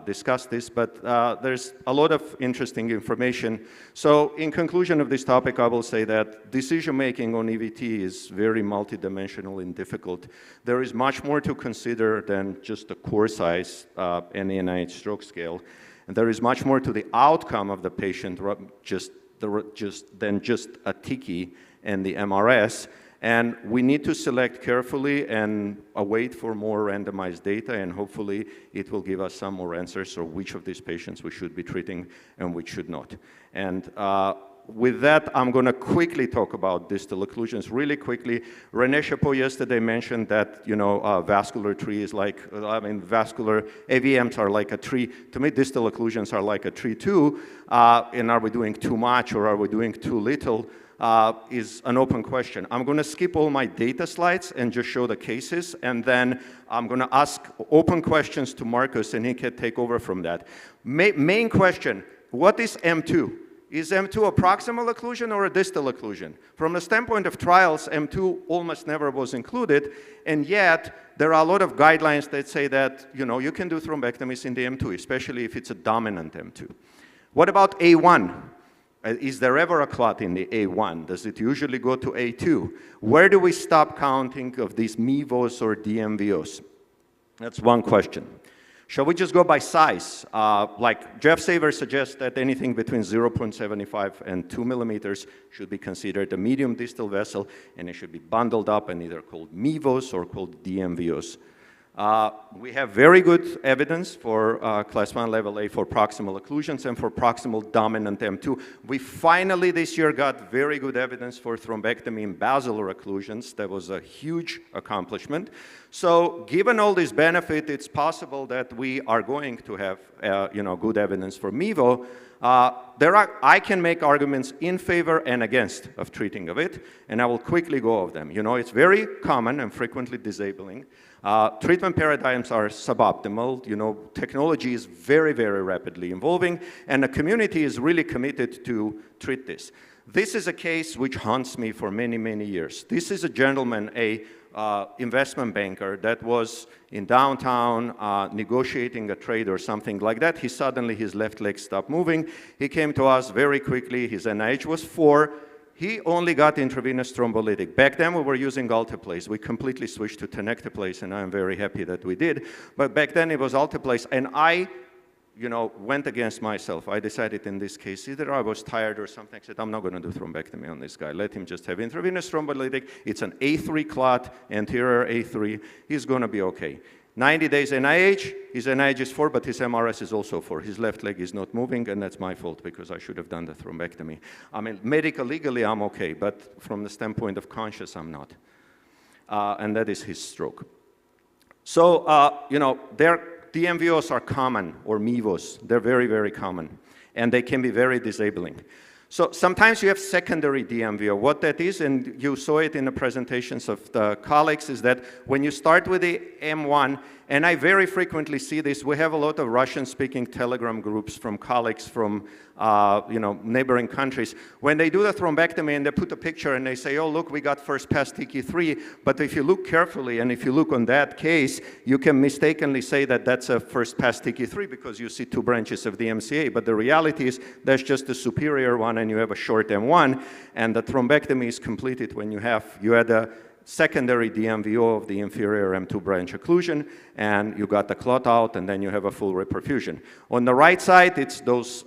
discuss this, but there's a lot of interesting information. So in conclusion of this topic, I will say that decision-making on EVT is very multidimensional and difficult. There is much more to consider than just the core size and the NIH stroke scale. And there is much more to the outcome of the patient than just a TICI and the MRS. And we need to select carefully and await for more randomized data, and hopefully it will give us some more answers on which of these patients we should be treating and which should not. And with that, I'm going to quickly talk about distal occlusions really quickly. René Chapeau yesterday mentioned that, you know, vascular tree is like, I mean, vascular AVMs are like a tree. To me, distal occlusions are like a tree too. And are we doing too much or are we doing too little? Is an open question. I'm going to skip all my data slides and just show the cases, and then I'm going to ask open questions to Marcus, and he can take over from that. Main question, what is M2? Is M2 a proximal occlusion or a distal occlusion? From the standpoint of trials, M2 almost never was included, and yet there are a lot of guidelines that say that, you know, you can do thrombectomies in the M2, especially if it's a dominant M2. What about A1? Is there ever a clot in the A1? Does it usually go to A2? Where do we stop counting of these MEVOs or DMVOs? That's one question. Shall we just go by size? Like Jeff Saver suggests that anything between 0.75 and 2 millimeters should be considered a medium distal vessel, and it should be bundled up and either called MEVOs or called DMVOs. We have very good evidence for class 1 level A for proximal occlusions and for proximal dominant M2. We finally this year got very good evidence for thrombectomy in basilar occlusions. That was a huge accomplishment. So given all this benefit, it's possible that we are going to have you know, good evidence for MEVO. I can make arguments in favor and against of treating of it, and I will quickly go over them. You know, it's very common and frequently disabling. Treatment paradigms are suboptimal. You know, technology is very, very rapidly evolving, and the community is really committed to treat this. This is a case which haunts me for many, many years. This is a gentleman, investment banker that was in downtown negotiating a trade or something like that. His left leg stopped moving. He came to us very quickly. His NIH was 4. He only got intravenous thrombolytic. Back then we were using alteplase. We completely switched to tenecteplase, and I'm very happy that we did. But back then it was alteplase, and I you know, went against myself. I decided in this case, either I was tired or something. I said, I'm not going to do thrombectomy on this guy. Let him just have intravenous thrombolytic. It's an A3 clot, anterior A3. He's going to be okay. 90 days NIH. His NIH is 4, but his MRS is also 4. His left leg is not moving, and that's my fault because I should have done the thrombectomy. I mean, medical legally, I'm okay, but from the standpoint of conscience, I'm not. And that is his stroke. So, you know, DMVOs are common, or MIVOs. They're very, very common, and they can be very disabling. So sometimes you have secondary DMVO. What that is, and you saw it in the presentations of the colleagues, is that when you start with the M1, and I very frequently see this, we have a lot of Russian-speaking Telegram groups from colleagues from you know, neighboring countries. When they do the thrombectomy and they put a picture and they say, oh, look, we got first pass TK3, but if you look carefully and if you look on that case, you can mistakenly say that that's a first pass TK3 because you see 2 branches of the MCA, but the reality is that's just the superior one and you have a short M1, and the thrombectomy is completed when you had a secondary DMVO of the inferior M2 branch occlusion, and you got the clot out, and then you have a full reperfusion. On the right side, it's those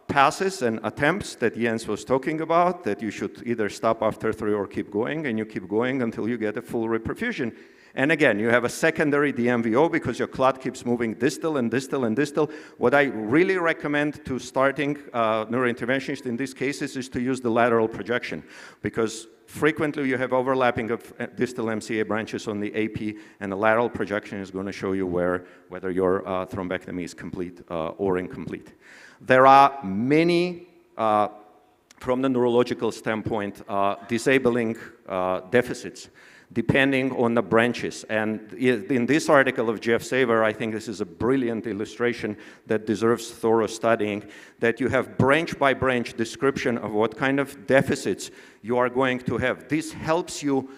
passes and attempts that Jens was talking about, that you should either stop after 3 or keep going, and you keep going until you get a full reperfusion. And again, you have a secondary DMVO because your clot keeps moving distal and distal and distal. What I really recommend to starting neurointerventionists in these cases is to use the lateral projection, because frequently you have overlapping of distal MCA branches on the AP, and the lateral projection is going to show you whether your thrombectomy is complete or incomplete. There are many, from the neurological standpoint, disabling deficits depending on the branches. And in this article of Jeff Saver, I think this is a brilliant illustration that deserves thorough studying, that you have branch by branch description of what kind of deficits you are going to have. This helps you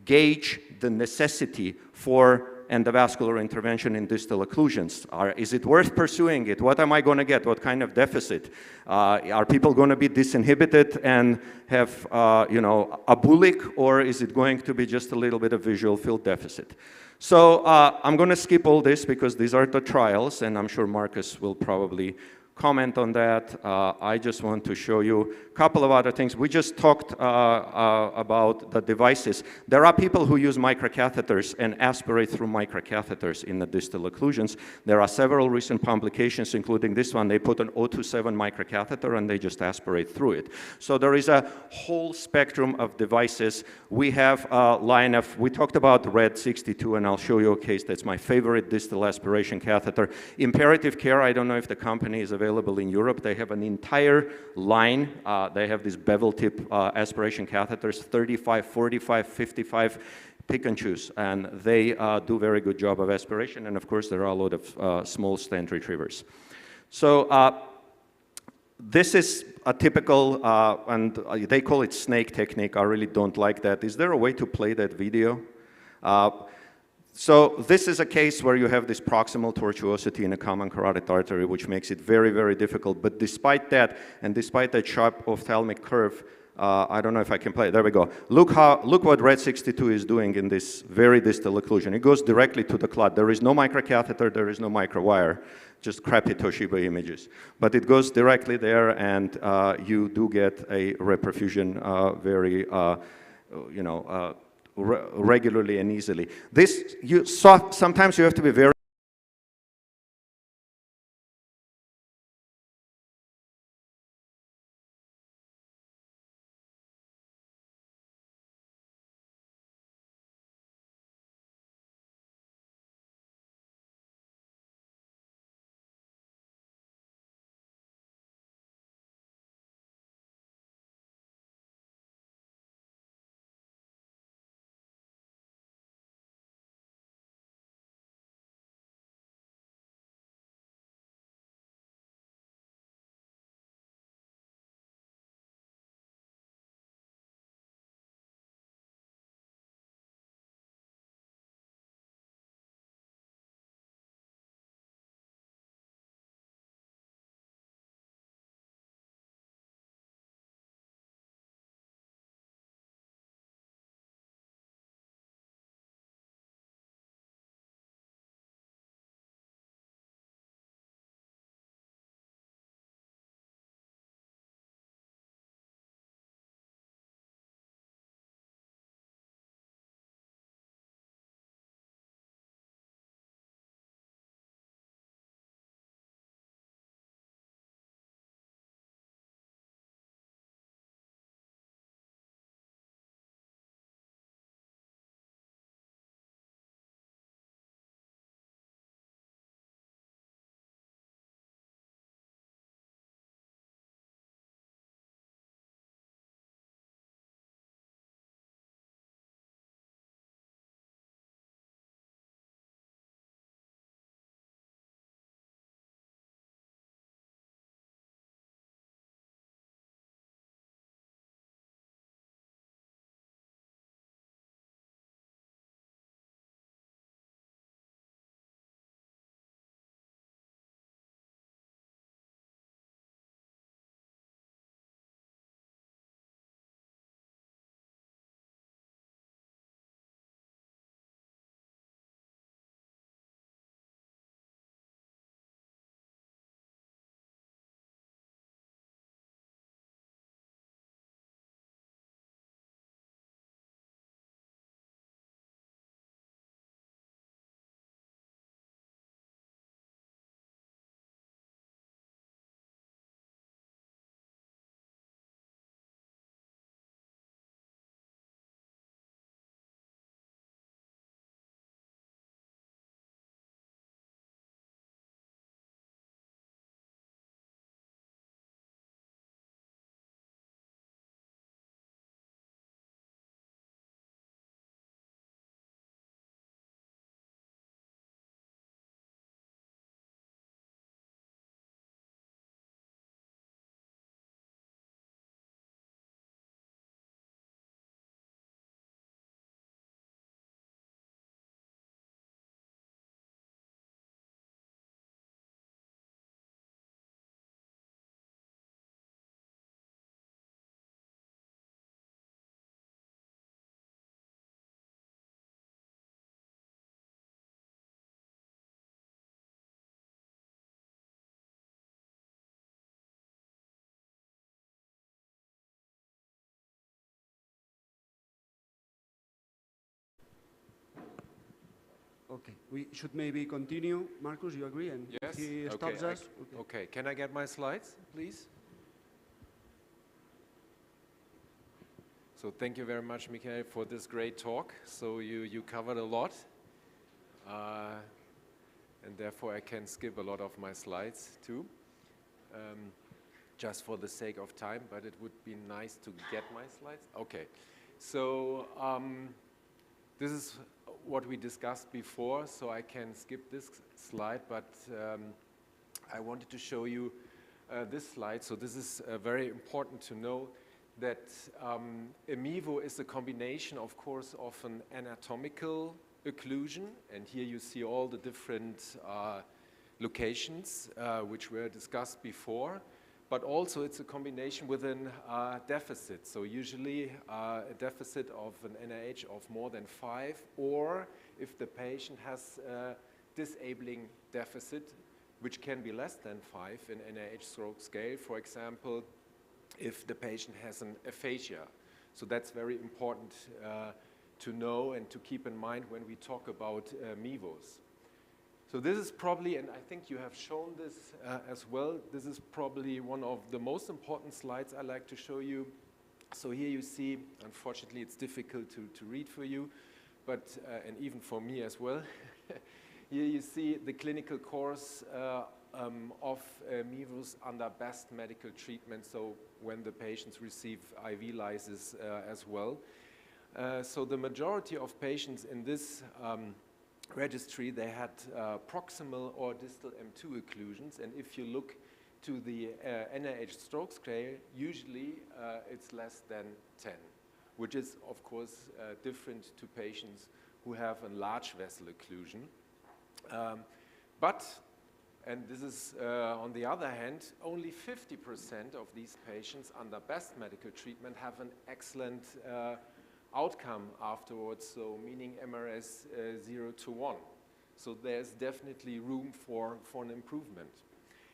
gauge the necessity for endovascular intervention in distal occlusions. Is it worth pursuing it? What am I going to get? What kind of deficit? Are people going to be disinhibited and have, you know, a bulic, or is it going to be just a little bit of visual field deficit? So I'm going to skip all this because these are the trials, and I'm sure Marcus will probably comment on that. I just want to show you a couple of other things. We just talked about the devices. There are people who use microcatheters and aspirate through microcatheters in the distal occlusions. There are several recent publications, including this one. They put an 027 microcatheter and they just aspirate through it. So there is a whole spectrum of devices. We have a line of, we talked about RED 62, and I'll show you a case that's my favorite distal aspiration catheter. Imperative Care, I don't know if the company is available in Europe. They have an entire line. They have these bevel tip aspiration catheters, 35, 45, 55, pick and choose. And they do a very good job of aspiration. And of course, there are a lot of small stent retrievers. So this is a typical, and they call it snake technique. I really don't like that. Is there a way to play that video? So this is a case where you have this proximal tortuosity in a common carotid artery, which makes it very, very difficult. But despite that, and despite that sharp ophthalmic curve, I don't know if I can play it. There we go. Look what RED 62 is doing in this very distal occlusion. It goes directly to the clot. There is no microcatheter, there is no microwire, just crappy Toshiba images. But it goes directly there, and you do get a reperfusion very, you know, regularly and easily. This, sometimes you have to be very Okay, we should maybe continue. Marcus, you agree? And Yes? he Okay, stops us? okay, can I get my slides, please? So thank you very much, Michael, for this great talk. So you covered a lot, and therefore I can skip a lot of my slides too, just for the sake of time, but it would be nice to get my slides. Okay, so this is what we discussed before, so I can skip this slide, but I wanted to show you this slide. So this is very important to know that a MEVO is a combination, of course, of an anatomical occlusion, and here you see all the different locations which were discussed before, but also it's a combination with a deficit. So usually a deficit of an NIH of more than 5, or if the patient has a disabling deficit, which can be less than 5 in NIH stroke scale, for example, if the patient has an aphasia. So that's very important to know and to keep in mind when we talk about MEVOs. So this is probably, and I think you have shown this as well, this is probably one of the most important slides I like to show you. So here you see, unfortunately it's difficult to read for you, but, and even for me as well. Here you see the clinical course of MEVOs under best medical treatment, so when the patients receive IV lysis as well. So the majority of patients in this registry, they had proximal or distal M2 occlusions, and if you look to the NIH stroke scale, usually it's less than 10, which is of course different to patients who have a large vessel occlusion. But, and this is on the other hand, only 50% of these patients under best medical treatment have an excellent outcome afterwards, so meaning MRS 0 to 1. So there's definitely room for an improvement.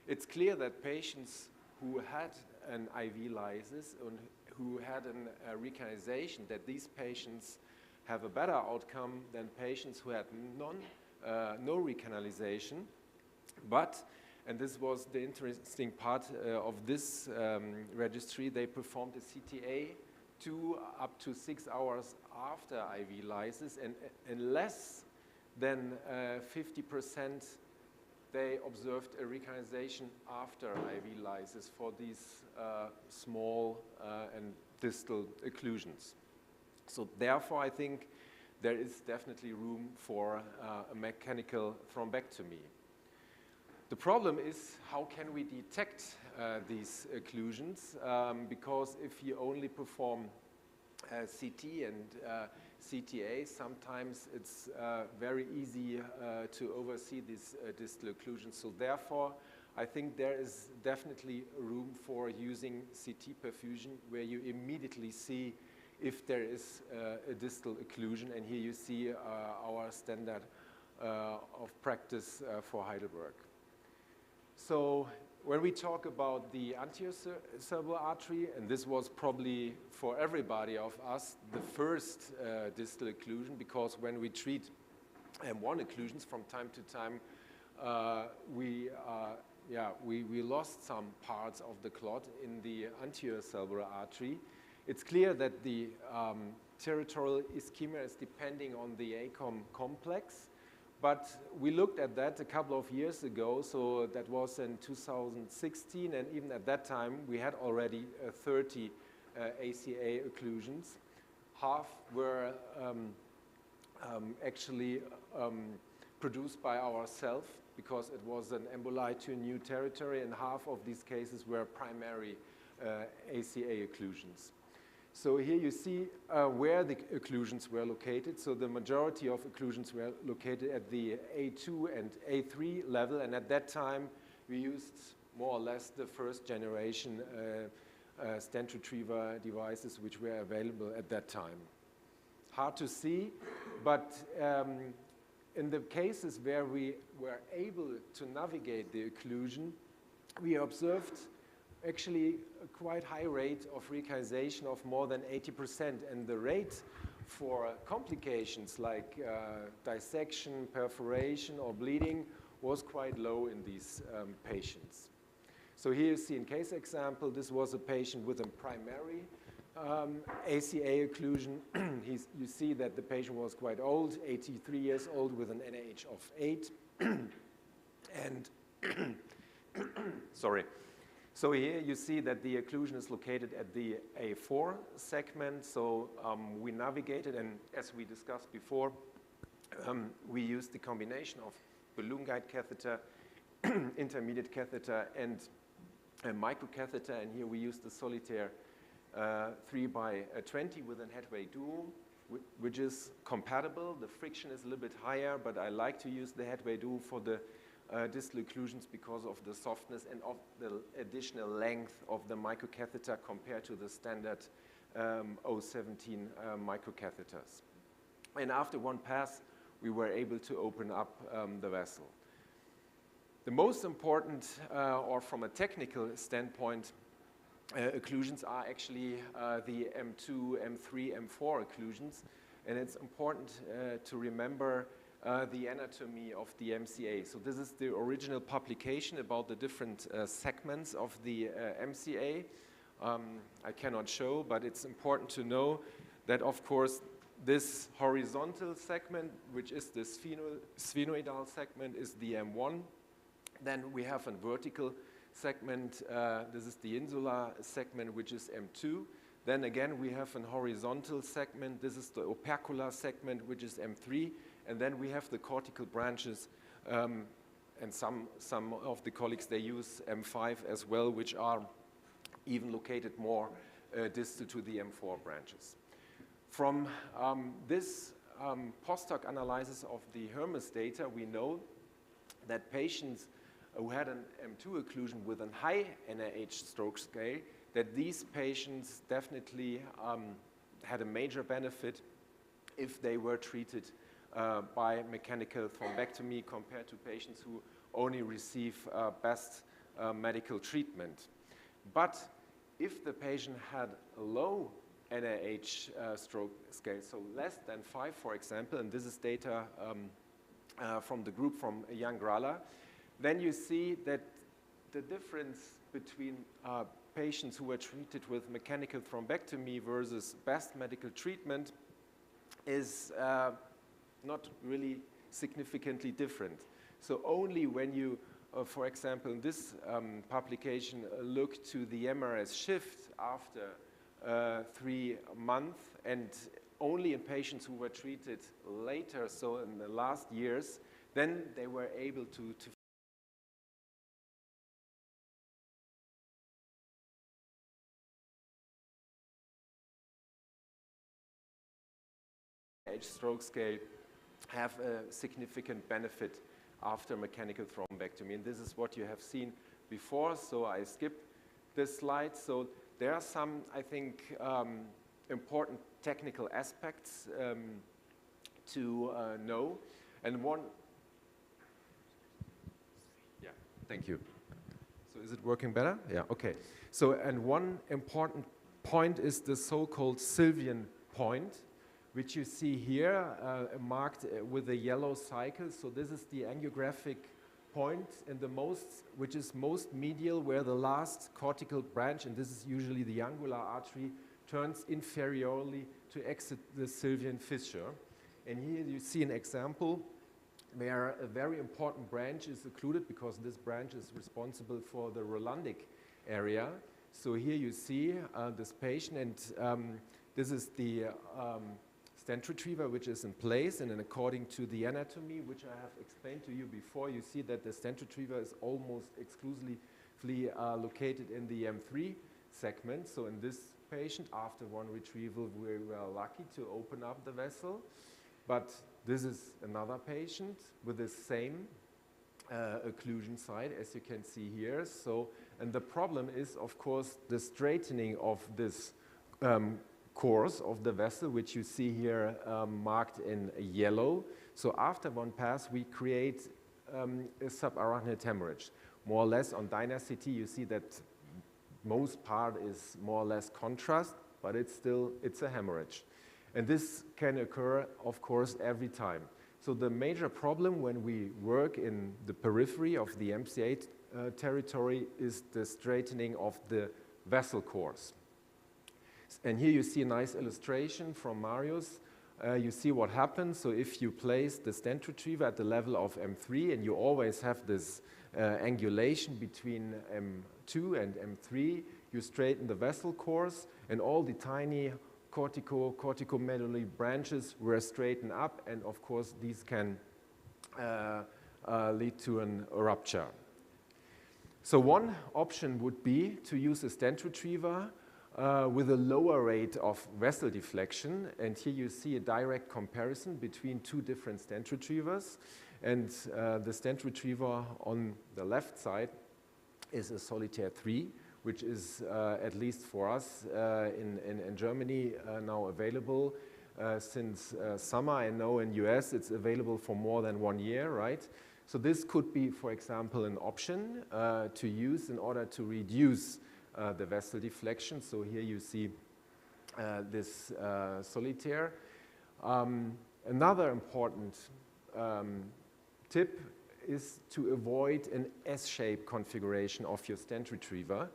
It's clear that patients who had an IV lysis and who had a recanalization, that these patients have a better outcome than patients who had no recanalization. But, and this was the interesting part of this registry, they performed a CTA up to 6 hours after IV lysis, and less than 50% they observed a recanalization after IV lysis for these small and distal occlusions. So therefore I think there is definitely room for a mechanical thrombectomy. The problem is, how can we detect these occlusions? Because if you only perform CT and CTA, sometimes it's very easy to oversee these distal occlusions. So therefore, I think there is definitely room for using CT perfusion, where you immediately see if there is a distal occlusion. And here you see our standard of practice for Heidelberg. So when we talk about the anterior cerebral artery, and this was probably for everybody of us the first distal occlusion, because when we treat M1 occlusions from time to time, we lost some parts of the clot in the anterior cerebral artery. It's clear that the territorial ischemia is depending on the ACOM complex. But we looked at that a couple of years ago, so that was in 2016, and even at that time we had already 30 ACA occlusions. Half were actually produced by ourselves, because it was an emboli to a new territory, and half of these cases were primary ACA occlusions. So here you see where the occlusions were located. So the majority of occlusions were located at the A2 and A3 level, and at that time we used more or less the first generation stent retriever devices which were available at that time. Hard to see, but in the cases where we were able to navigate the occlusion, we observed actually a quite high rate of recanalization of more than 80%, and the rate for complications like dissection, perforation, or bleeding was quite low in these patients. So here you see in case example, this was a patient with a primary ACA occlusion. You see that the patient was quite old, 83 years old with an NIH of 8. And sorry. So here you see that the occlusion is located at the A4 segment. So we navigated, and as we discussed before, we used the combination of balloon guide catheter, intermediate catheter, and a microcatheter. And here we used the solitaire 3x20 with an headway duo, which is compatible. The friction is a little bit higher, but I like to use the headway duo for the distal occlusions because of the softness and of the additional length of the microcatheter compared to the standard 017 microcatheters. And after one pass, we were able to open up the vessel. The most important, or from a technical standpoint, occlusions are actually the M2, M3, M4 occlusions. And it's important to remember the anatomy of the MCA. So this is the original publication about the different segments of the MCA. I cannot show, but it's important to know that, of course, this horizontal segment, which is the sphenoidal segment, is the M1. Then we have a vertical segment. This is the insular segment, which is M2. Then again, we have a horizontal segment. This is the opercular segment, which is M3. And then we have the cortical branches, and some of the colleagues, they use M5 as well, which are even located more distal to the M4 branches. From this post-hoc analysis of the Hermes data, we know that patients who had an M2 occlusion with a high NIH stroke scale, that these patients definitely had a major benefit if they were treated by mechanical thrombectomy compared to patients who only receive best medical treatment. But if the patient had a low NIH stroke scale, so less than 5, for example, and this is data from the group from Jan Gralla, then you see that the difference between patients who were treated with mechanical thrombectomy versus best medical treatment is not really significantly different. So only when you, for example, in this publication, look to the MRS shift after 3 months, and only in patients who were treated later, so in the last years, then they were able to stroke scale have a significant benefit after mechanical thrombectomy. And this is what you have seen before, so I skip this slide. So there are some, I think, important technical aspects to know. And one, yeah, thank you. So is it working better? Yeah, okay. So, and one important point is the so-called Sylvian point, which you see here marked with a yellow cycle. So this is the angiographic point and the most, which is most medial, where the last cortical branch, and this is usually the angular artery, turns inferiorly to exit the Sylvian fissure. And here you see an example where a very important branch is occluded, because this branch is responsible for the Rolandic area. So here you see this patient, and this is the stent retriever, which is in place, and then according to the anatomy, which I have explained to you before, you see that the stent retriever is almost exclusively located in the M3 segment. So in this patient, after one retrieval, we were lucky to open up the vessel. But this is another patient with the same occlusion site, as you can see here. So, and the problem is, of course, the straightening of this course of the vessel, which you see here marked in yellow. So after one pass, we create a subarachnoid hemorrhage. More or less on DynaCT, you see that most part is more or less contrast, but it's still, it's a hemorrhage. And this can occur, of course, every time. So the major problem when we work in the periphery of the MCA territory is the straightening of the vessel course. And here you see a nice illustration from Marius. You see what happens. So if you place the stent retriever at the level of M3, and you always have this angulation between M2 and M3, you straighten the vessel course, and all the tiny corticomedullary branches were straightened up, and of course these can lead to a rupture. So one option would be to use a stent retriever with a lower rate of vessel deflection, and here you see a direct comparison between two different stent retrievers, and the stent retriever on the left side is a Solitaire 3, which is, at least for us in Germany, now available since summer. I know in US it's available for more than 1 year, right? So this could be, for example, an option to use in order to reduce the vessel deflection. So here you see this Solitaire. Another important tip is to avoid an S-shaped configuration of your stent retriever,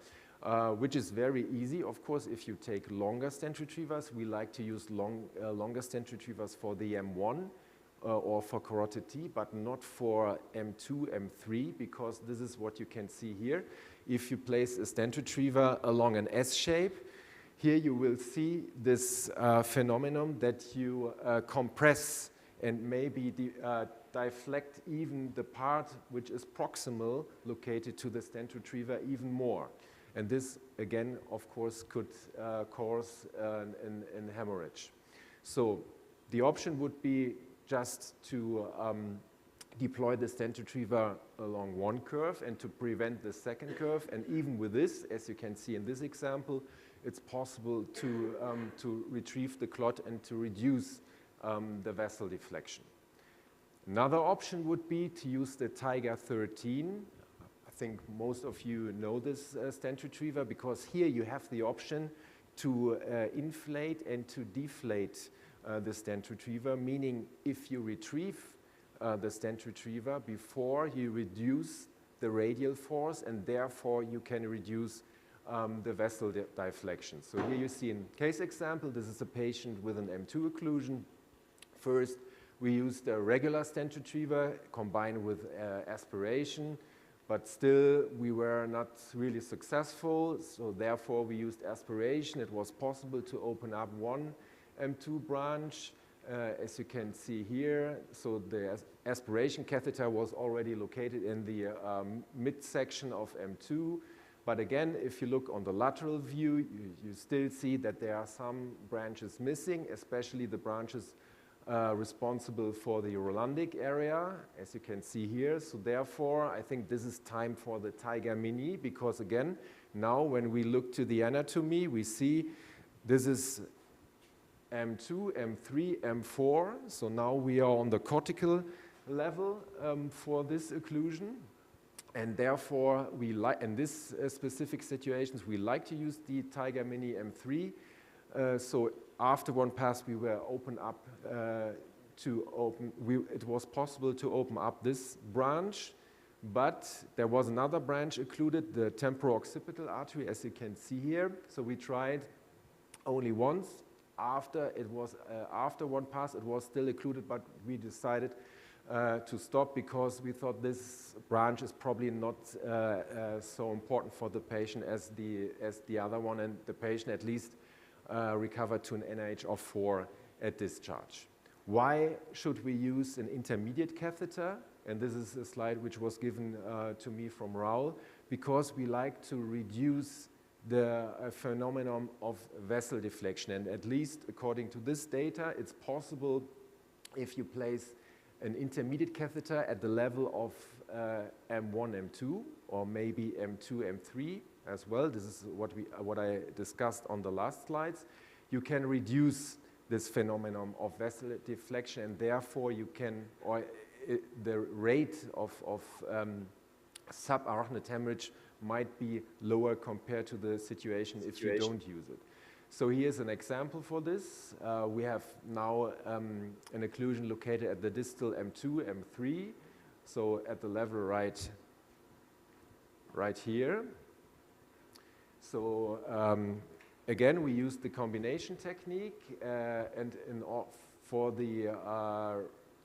which is very easy. Of course, if you take longer stent retrievers, we like to use longer stent retrievers for the M1 or for carotid T, but not for M2, M3, because this is what you can see here. If you place a stent retriever along an S shape, here you will see this phenomenon that you compress and maybe deflect even the part which is proximal located to the stent retriever even more. And this, again, of course, could cause an hemorrhage. So the option would be just to deploy the stent retriever along one curve and to prevent the second curve. And even with this, as you can see in this example, it's possible to retrieve the clot and to reduce the vessel deflection. Another option would be to use the Tiger 13. I think most of you know this stent retriever, because here you have the option to inflate and to deflate the stent retriever, meaning if you retrieve the stent retriever before you reduce the radial force, and therefore you can reduce the vessel deflection. So here you see in case example, this is a patient with an M2 occlusion. First, we used a regular stent retriever combined with aspiration, but still we were not really successful, so therefore we used aspiration. It was possible to open up one M2 branch, as you can see here. So the aspiration catheter was already located in the midsection of M2. But again, if you look on the lateral view, you still see that there are some branches missing, especially the branches responsible for the urolundic area, as you can see here. So therefore, I think this is time for the Tiger Mini, because again, now when we look to the anatomy, we see this is M2, M3, M4. So now we are on the cortical level for this occlusion. And therefore, we like, in this specific situations, we like to use the Tiger Mini M3. So after one pass, we were open up it was possible to open up this branch, but there was another branch occluded, the temporo-occipital artery, as you can see here. So we tried only once. After one pass, it was still occluded, but we decided to stop because we thought this branch is probably not so important for the patient as the other one, and the patient at least recovered to an NIH of 4 at discharge. Why should we use an intermediate catheter? And this is a slide which was given to me from Raul, because we like to reduce the phenomenon of vessel deflection. And at least according to this data, it's possible if you place an intermediate catheter at the level of M1, M2, or maybe M2, M3 as well. This is what I discussed on the last slides. You can reduce this phenomenon of vessel deflection, and therefore you can, the rate of subarachnoid hemorrhage might be lower compared to the situation if you don't use it. So here's an example for this. We have now an occlusion located at the distal M2, M3, so at the level right here. So again, we use the combination technique, and for the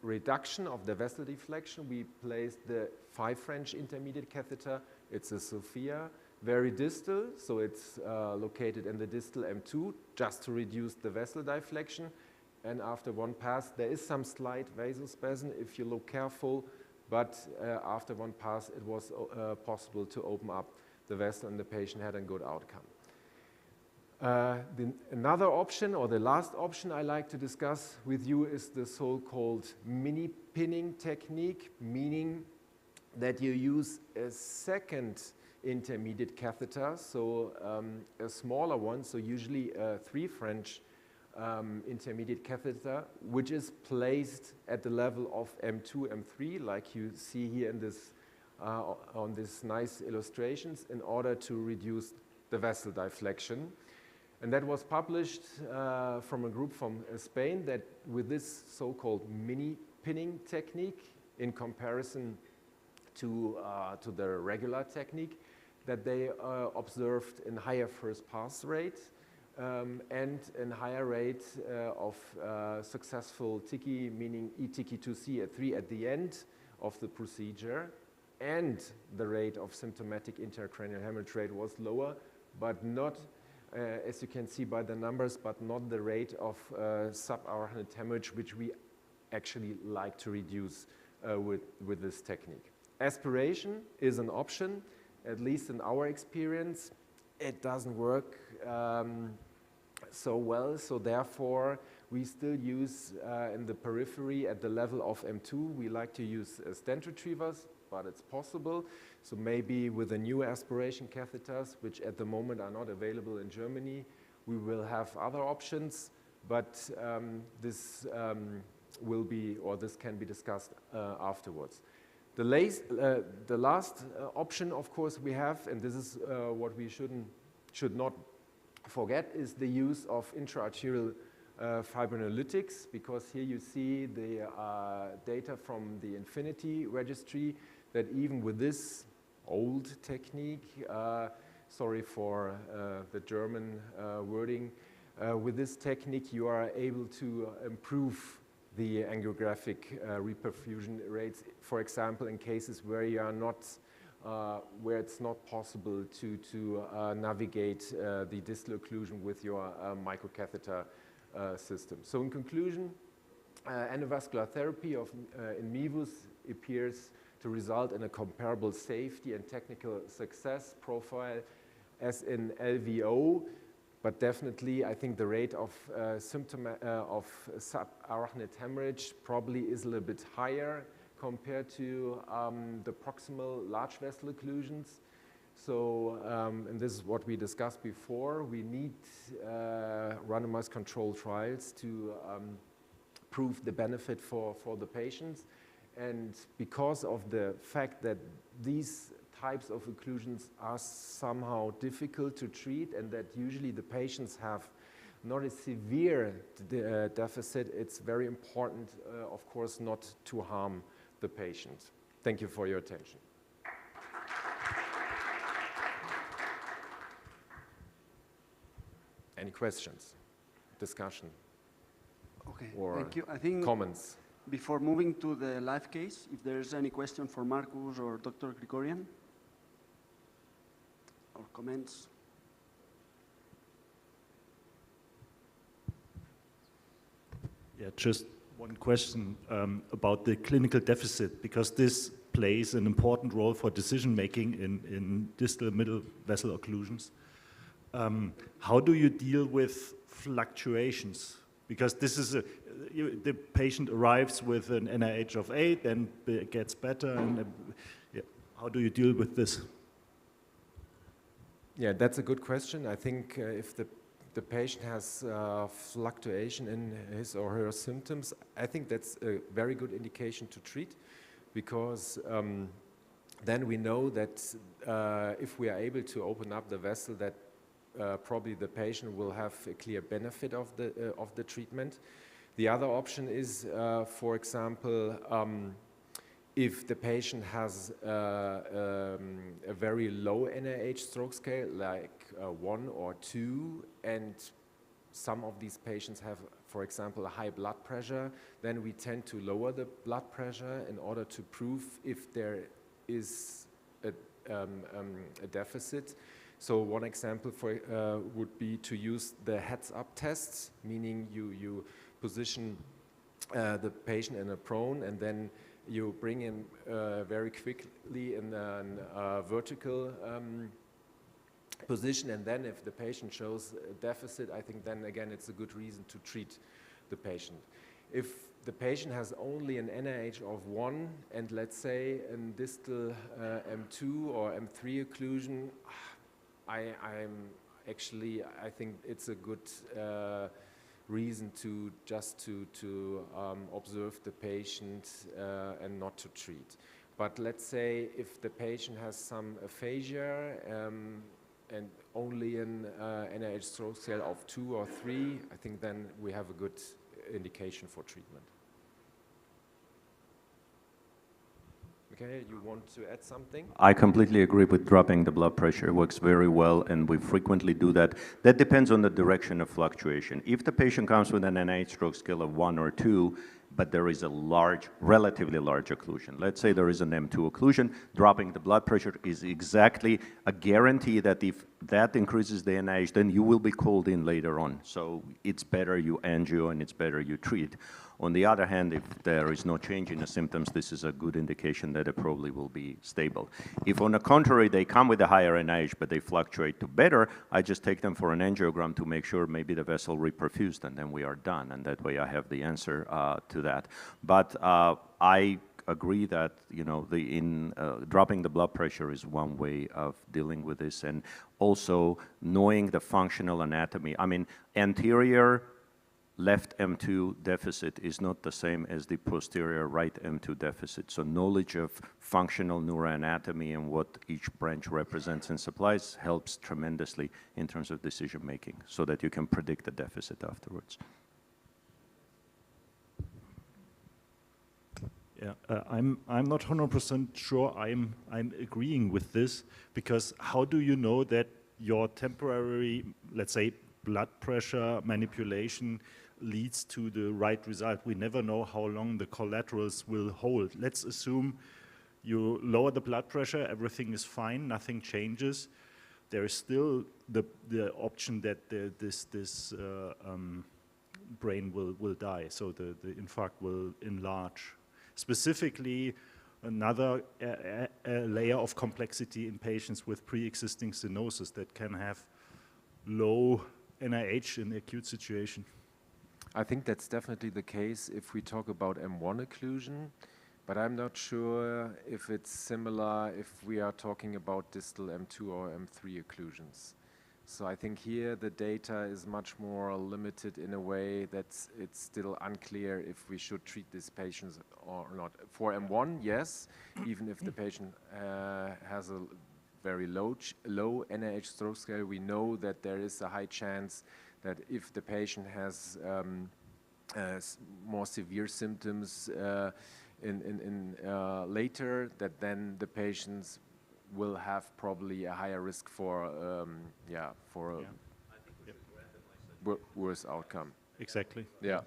reduction of the vessel deflection, we placed the 5 French intermediate catheter. It's a Sophia, very distal, so it's located in the distal M2, just to reduce the vessel deflection. And after one pass, there is some slight vasospasm if you look careful, but after one pass, it was possible to open up the vessel, and the patient had a good outcome. Another option, or the last option I like to discuss with you, is the so-called mini pinning technique, meaning that you use a second intermediate catheter, so a smaller one, so usually a 3 French intermediate catheter, which is placed at the level of M2, M3, like you see here in this, on these nice illustrations, in order to reduce the vessel deflection. And that was published from a group from Spain, that with this so-called mini pinning technique, in comparison to the regular technique, that they observed in higher first pass rate and in higher rate of successful TICI, meaning eTICI2C at 3 at the end of the procedure, and the rate of symptomatic intracranial hemorrhage rate was lower, but not, as you can see by the numbers, but not the rate of subarachnoid hemorrhage, which we actually like to reduce with this technique. Aspiration is an option, at least in our experience. It doesn't work so well, so therefore we still use in the periphery at the level of M2, we like to use stent retrievers, but it's possible. So maybe with the new aspiration catheters, which at the moment are not available in Germany, we will have other options, but this will be, or this can be discussed afterwards. The last option, of course, we have, and this is what we should not forget, is the use of intraarterial fibrinolytics, because here you see the data from the Infinity registry, that even with this old technique, sorry for the German wording, with this technique you are able to improve the angiographic reperfusion rates, for example, in cases where you are not, where it's not possible to navigate the distal occlusion with your microcatheter system. So in conclusion, endovascular therapy in MEVUS appears to result in a comparable safety and technical success profile as in LVO, but definitely I think the rate of subarachnoid hemorrhage probably is a little bit higher compared to the proximal large vessel occlusions. So, and this is what we discussed before, we need randomized controlled trials to prove the benefit for the patients. And because of the fact that these types of occlusions are somehow difficult to treat, and that usually the patients have not a severe deficit, it's very important, of course, not to harm the patient. Thank you for your attention. Any questions, discussion, okay, or thank you. I think comments? Before moving to the live case, if there's any question for Marcus or Dr. Grigorian, or comments? Yeah, just one question about the clinical deficit, because this plays an important role for decision-making in distal middle vessel occlusions. How do you deal with fluctuations? Because this is the patient arrives with an NIH of 8 and gets better, and yeah, how do you deal with this? Yeah, that's a good question. I think if the patient has fluctuation in his or her symptoms, I think that's a very good indication to treat, because then we know that if we are able to open up the vessel, that probably the patient will have a clear benefit of the treatment. The other option is, for example, if the patient has a very low NIH stroke scale, like 1 or 2, and some of these patients have, for example, a high blood pressure, then we tend to lower the blood pressure in order to prove if there is a deficit. So one example would be to use the heads-up tests, meaning you position the patient in a prone, and then you bring him very quickly in a vertical position, and then if the patient shows a deficit, I think then again it's a good reason to treat the patient. If the patient has only an NIH of 1 and let's say a distal M2 or M3 occlusion, I think it's a good reason to just to observe the patient and not to treat. But let's say if the patient has some aphasia and only an NIH stroke scale of 2 or 3, I think then we have a good indication for treatment. Okay, you want to add something? I completely agree with dropping the blood pressure. It works very well, and we frequently do that. That depends on the direction of fluctuation. If the patient comes with an NIH stroke scale of 1 or 2, but there is a relatively large occlusion. Let's say there is an M2 occlusion, dropping the blood pressure is exactly a guarantee that if that increases the NIH, then you will be called in later on. So it's better you angio and it's better you treat. On the other hand, if there is no change in the symptoms, this is a good indication that it probably will be stable. If on the contrary, they come with a higher NIH, but they fluctuate to better, I just take them for an angiogram to make sure maybe the vessel reperfused, and then we are done. And that way I have the answer to that. But I agree that, you know, dropping the blood pressure is one way of dealing with this, and also knowing the functional anatomy. I mean, anterior left M2 deficit is not the same as the posterior right M2 deficit. So knowledge of functional neuroanatomy and what each branch represents and supplies helps tremendously in terms of decision making, so that you can predict the deficit afterwards. Yeah, I'm not 100% sure I'm agreeing with this, because how do you know that your temporary, let's say, blood pressure manipulation leads to the right result? We never know how long the collaterals will hold. Let's assume you lower the blood pressure, everything is fine, nothing changes. There is still the option that this brain will die, so the infarct will enlarge. Specifically, another layer of complexity in patients with pre-existing stenosis that can have low NIH in the acute situation. I think that's definitely the case if we talk about M1 occlusion, but I'm not sure if it's similar if we are talking about distal M2 or M3 occlusions. So I think here the data is much more limited in a way that it's still unclear if we should treat these patients or not. For M1, yes, even if the patient has a very low NIH stroke scale, we know that there is a high chance that if the patient has more severe symptoms later, that then the patients will have probably a higher risk for worse outcome. Exactly. Yeah.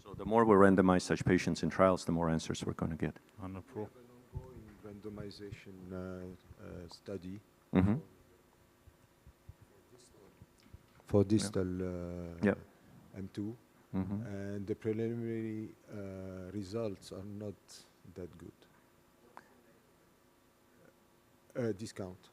So the more we randomize such patients in trials, the more answers we're going to get. On a pro. Randomization study Mm-hmm. for distal M2, Mm-hmm. and the preliminary results are not that good. Discount.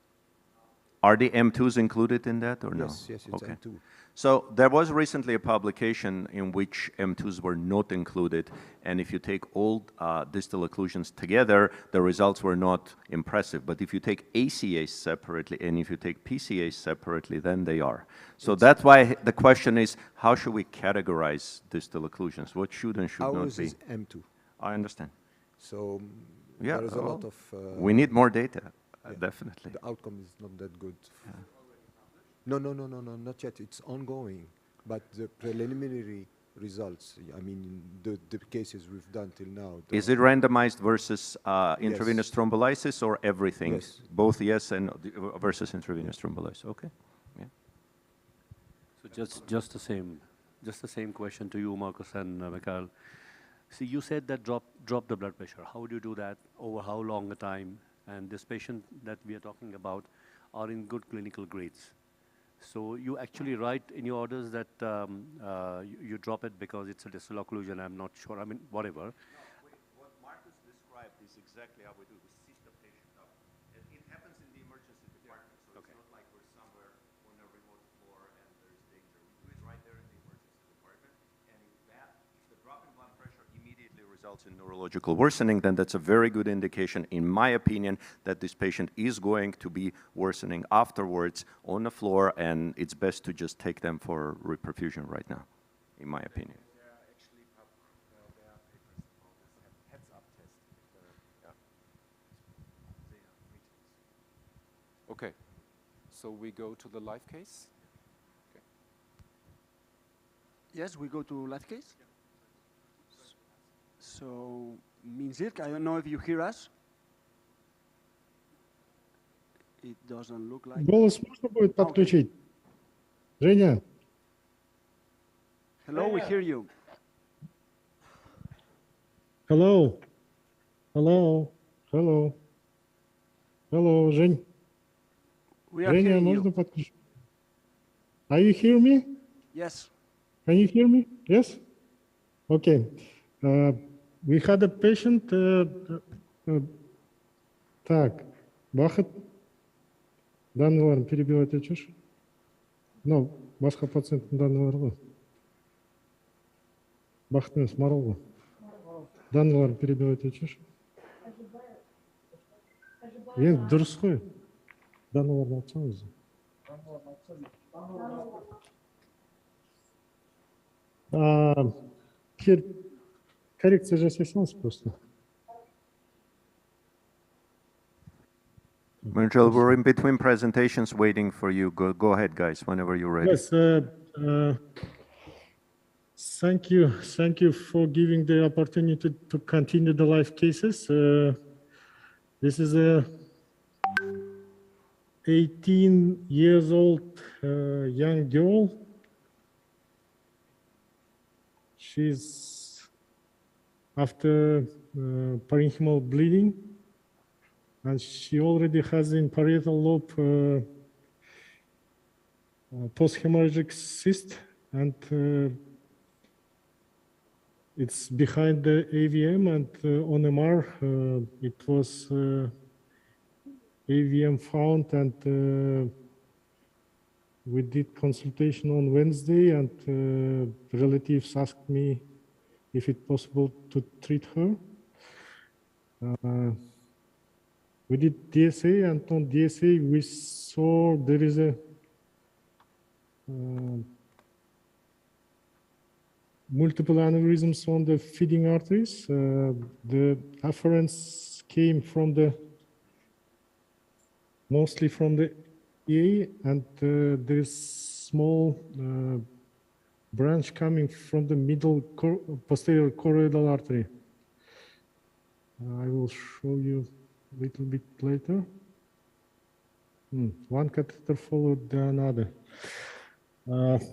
Are the M2s included in that or no? Yes, yes, it's M2. So there was recently a publication in which M2s were not included, and if you take all distal occlusions together, the results were not impressive. But if you take ACAs separately and if you take PCAs separately, then they are. So that's why the question is, how should we categorize distal occlusions? What should and should not be? Ours is M2. I understand. So Yeah, there is a lot of... we need more data, definitely. The outcome is not that good. No, not yet. It's ongoing. But the preliminary results, I mean, the cases we've done till now. Is it randomized versus intravenous thrombolysis or everything? Yes. Both yes and versus intravenous thrombolysis. Okay. Yeah. So just the same question to you, Marcus and Mikhail. See, you said that drop the blood pressure. How do you do that? Over how long a time? And this patient that we are talking about are in good clinical grades. So you actually write in your orders that you drop it because it's a distal occlusion. I'm not sure. I mean, whatever. No, what Marcus described is exactly how we do. We sit the patient up. It happens in the emergency department, so it's not like we're somewhere on a remote floor and there's danger. We do it right there in the emergency department, and if the drop in blood pressure immediately results in neurological worsening, then that's a very good indication, in my opinion, that this patient is going to be worsening afterwards on the floor, and it's best to just take them for reperfusion right now, in my opinion. Okay, so we go to the live case. Okay. Yes, we go to live case. So, Minzirk, I don't know if you hear us. It doesn't look like. Голос можно будет подключить? Женя? Hello, we hear you. Hello? Hello? Hello? Hello, Жень? We are Женя, hearing можно you. подключить? Are you hear me? Yes. Can you hear me? Yes? Okay. We had a patient. Так, Бахат. Данный ладно, перебивать чушь. Но, başka пациент данный ладно. Бахатны сморолу. Данный ладно, перебивать чушь. Ен дұрыс қой. Данный ладно айтсаңыз. Коррекция жасайсаңыз просто. Marcel, we're in between presentations waiting for you. Go ahead, guys, whenever you're ready. Yes, thank you for giving the opportunity to continue the live cases. This is a 18 years old young girl. She's after parenchymal bleeding, and she already has in parietal lobe post-hemorrhagic cyst, and it's behind the AVM, and on MR it was AVM found, and we did consultation on Wednesday, and relatives asked me if it's possible to treat her. We did DSA, and on DSA we saw there is a multiple aneurysms on the feeding arteries. The afferents came from mostly from the EA, and there is small branch coming from the middle posterior choroidal artery. I will show you a little bit later. One catheter followed the another.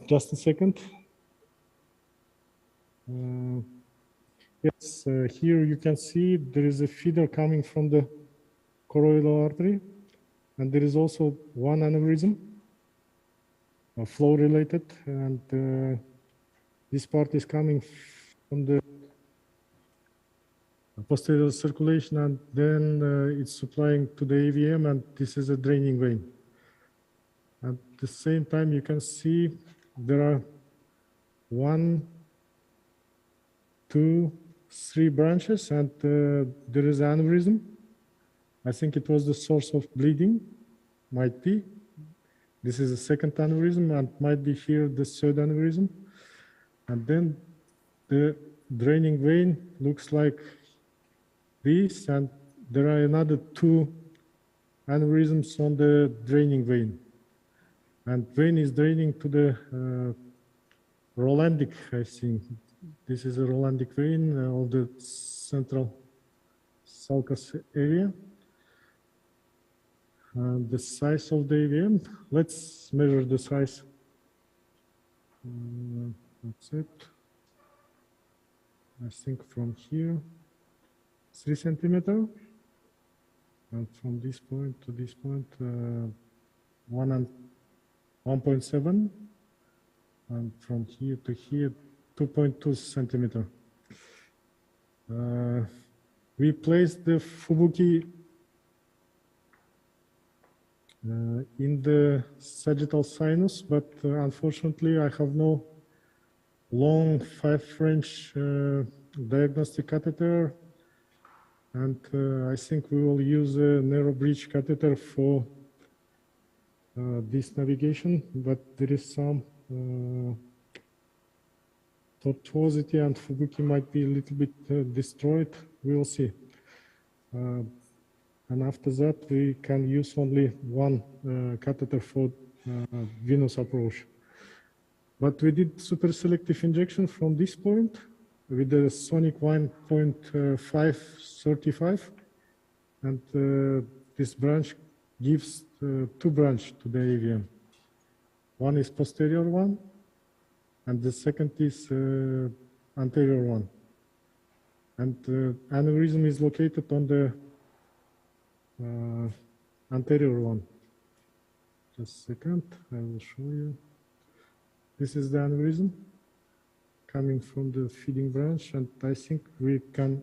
Just a second. Yes, here you can see there is a feeder coming from the choroidal artery, and there is also one aneurysm, flow related, and this part is coming from the posterior circulation, and then it's supplying to the AVM, and this is a draining vein. At the same time, you can see there are 1, 2, 3 branches, and there is aneurysm. I think it was the source of bleeding, might be. This is the second aneurysm, and might be here the third aneurysm. And then the draining vein looks like this, and there are another 2 aneurysms on the draining vein. And vein is draining to the Rolandic, I think. This is a Rolandic vein of the central sulcus area. And the size of the AVM, let's measure the size. That's it. I think from here, 3 centimeter. And from this point to this point, 1.7. And from here to here, 2.2 centimeter. We placed the Fubuki in the sagittal sinus, but unfortunately I have no long 5 French diagnostic catheter, and I think we will use a narrow bridge catheter for this navigation, but there is some tortuosity and Fubuki might be a little bit destroyed. We will see. And after that, we can use only one catheter for venous approach. But we did super selective injection from this point with the sonic 1.535, and this branch gives 2 branches to the AVM. One is posterior one, and the second is anterior one. And aneurysm is located on the anterior one. Just a second, I will show you. This is the aneurysm coming from the feeding branch, and I think we can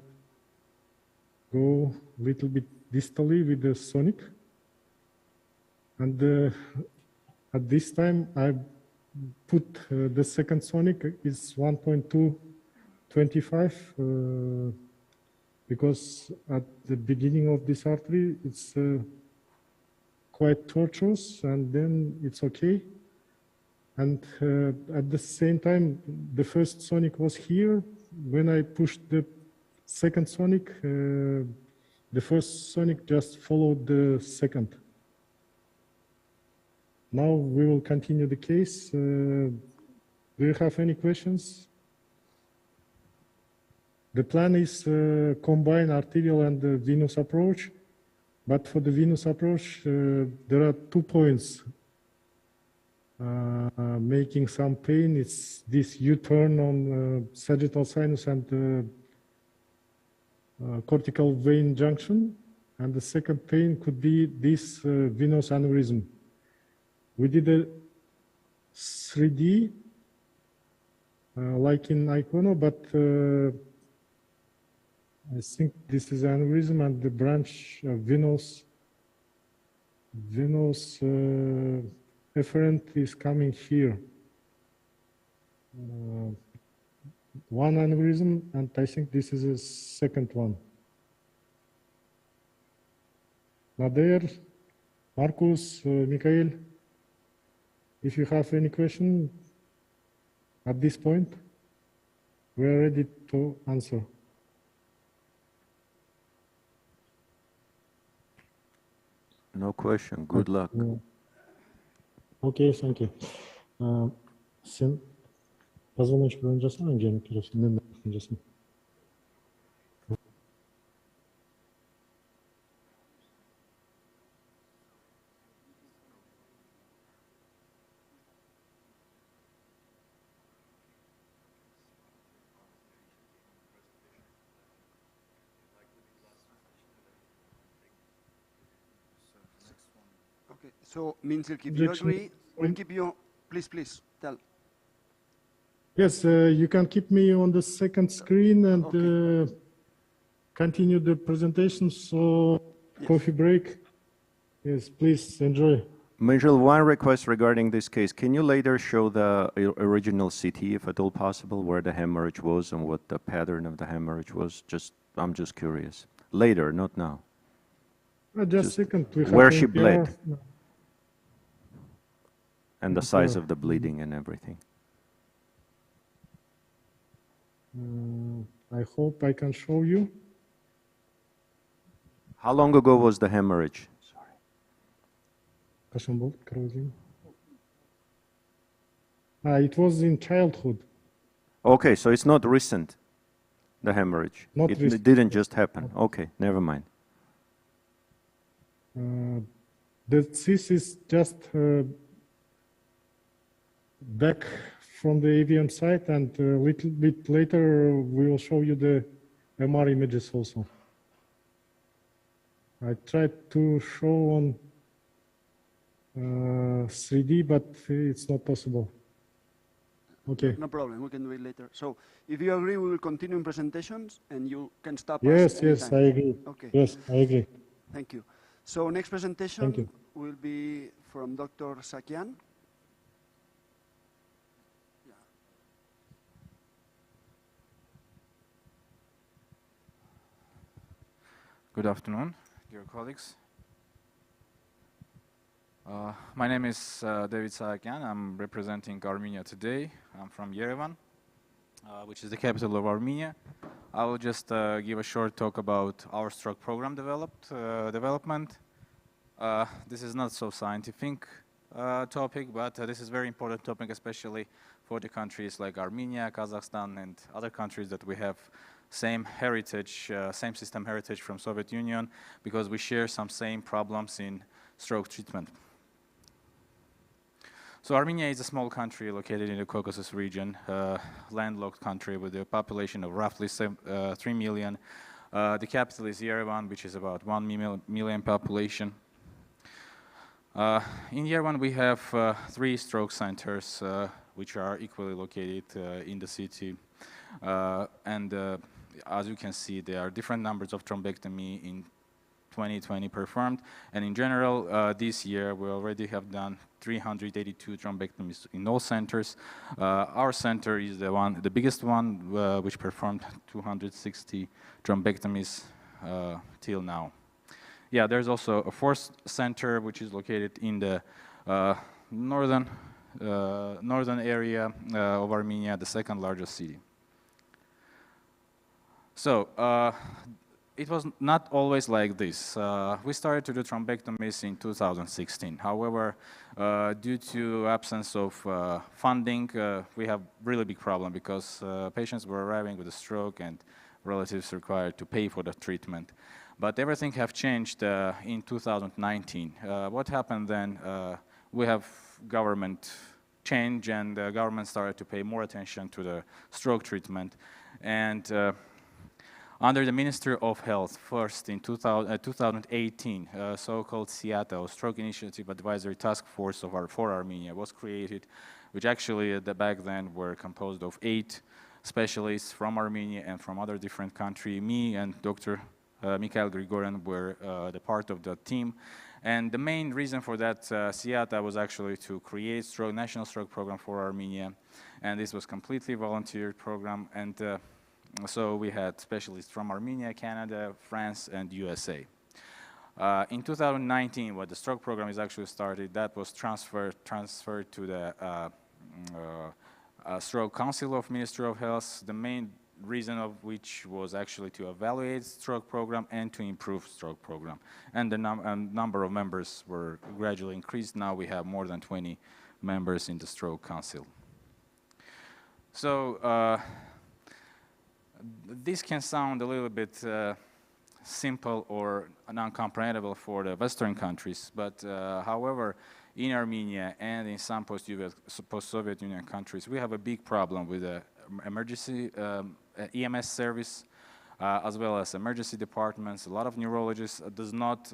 go a little bit distally with the sonic. And at this time, I put the second sonic is 1.225 because at the beginning of this artery, it's quite tortuous, and then it's okay. And at the same time, the first sonic was here. When I pushed the second sonic, the first sonic just followed the second. Now we will continue the case. Do you have any questions? The plan is combine arterial and the venous approach, but for the venous approach, there are 2 points making some pain. It's this U-turn on sagittal sinus and cortical vein junction, and the second pain could be this venous aneurysm. We did a 3D like in Icono, but I think this is aneurysm, and the branch venous efferent is coming here. One aneurysm, and I think this is a second one. Nader, Marcus, Mikhail, if you have any question at this point, we are ready to answer. No question. Good luck. Okay, thank you. Sen позвоночник öncesi önce mi kırıyorsun? Öncesi mi? Okay, so Minzil, if you agree, we'll keep you, please, tell. Yes, you can keep me on the second screen and continue the presentation. So, coffee break. Yes, please enjoy. Minzil, one request regarding this case. Can you later show the original CT, if at all possible, where the hemorrhage was and what the pattern of the hemorrhage was? I'm just curious. Later, not now. Just a second. Where she bled. And the size of the bleeding and everything. I hope I can show you. How long ago was the hemorrhage? It was in childhood. Okay, so it's not recent, the hemorrhage. Not it recent. didn't just happen. Okay, never mind. This is just back from the AVM site, and a little bit later we will show you the MR images also. I tried to show on 3D, but it's not possible. Okay. No problem, we can do it later. So, if you agree, we will continue in presentations, and you can stop Yes, us yes, anytime. I agree. Okay. Yes, I agree. Thank you. So, next presentation Thank you. will be from Dr. Sakian. Good afternoon, dear colleagues. My name is David Sakian. I'm representing Armenia today. I'm from Yerevan, which is the capital of Armenia. I will just give a short talk about our stroke program development. This is not so scientific topic, but this is very important topic, especially for the countries like Armenia, Kazakhstan, and other countries that we have same heritage, same system heritage from Soviet Union, because we share some same problems in stroke treatment. So Armenia is a small country located in the Caucasus region, landlocked country with a population of roughly 3 million. The capital is Yerevan, which is about 1 million population. In Yerevan, we have 3 stroke centers, which are equally located in the city. As you can see, there are different numbers of thrombectomy in 2020 performed. And in general, this year, we already have done 382 thrombectomies in all centers. Our center is the biggest one, which performed 260 thrombectomies till now. Yeah, there's also a 4th center, which is located in the northern area of Armenia, the 2nd largest city. So, it was not always like this. We started to do thrombectomies in 2016. However, due to absence of funding, we have really big problem because patients were arriving with a stroke and relatives required to pay for the treatment. But everything have changed in 2019. What happened then? We have government change, and the government started to pay more attention to the stroke treatment. And under the Ministry of Health, first in 2018, so-called SIATA, or Stroke Initiative Advisory Task Force for Armenia, was created, which actually back then were composed of 8 specialists from Armenia and from other different countries. Me and Dr. Mikhail Grigorian were the part of the team. And the main reason for that SIATA was actually to create national stroke program for Armenia. And this was completely volunteer program. And so we had specialists from Armenia, Canada, France, and USA. In 2019, when the stroke program is actually started, that was transferred to the Stroke Council of Ministry of Health. The main reason of which was actually to evaluate stroke program and to improve stroke program. And the number of members were gradually increased. Now we have more than 20 members in the Stroke Council. So, this can sound a little bit simple or non-comprehensible for the Western countries, but however, in Armenia and in some post-Soviet Union countries, we have a big problem with the emergency EMS service, as well as emergency departments. A lot of neurologists does not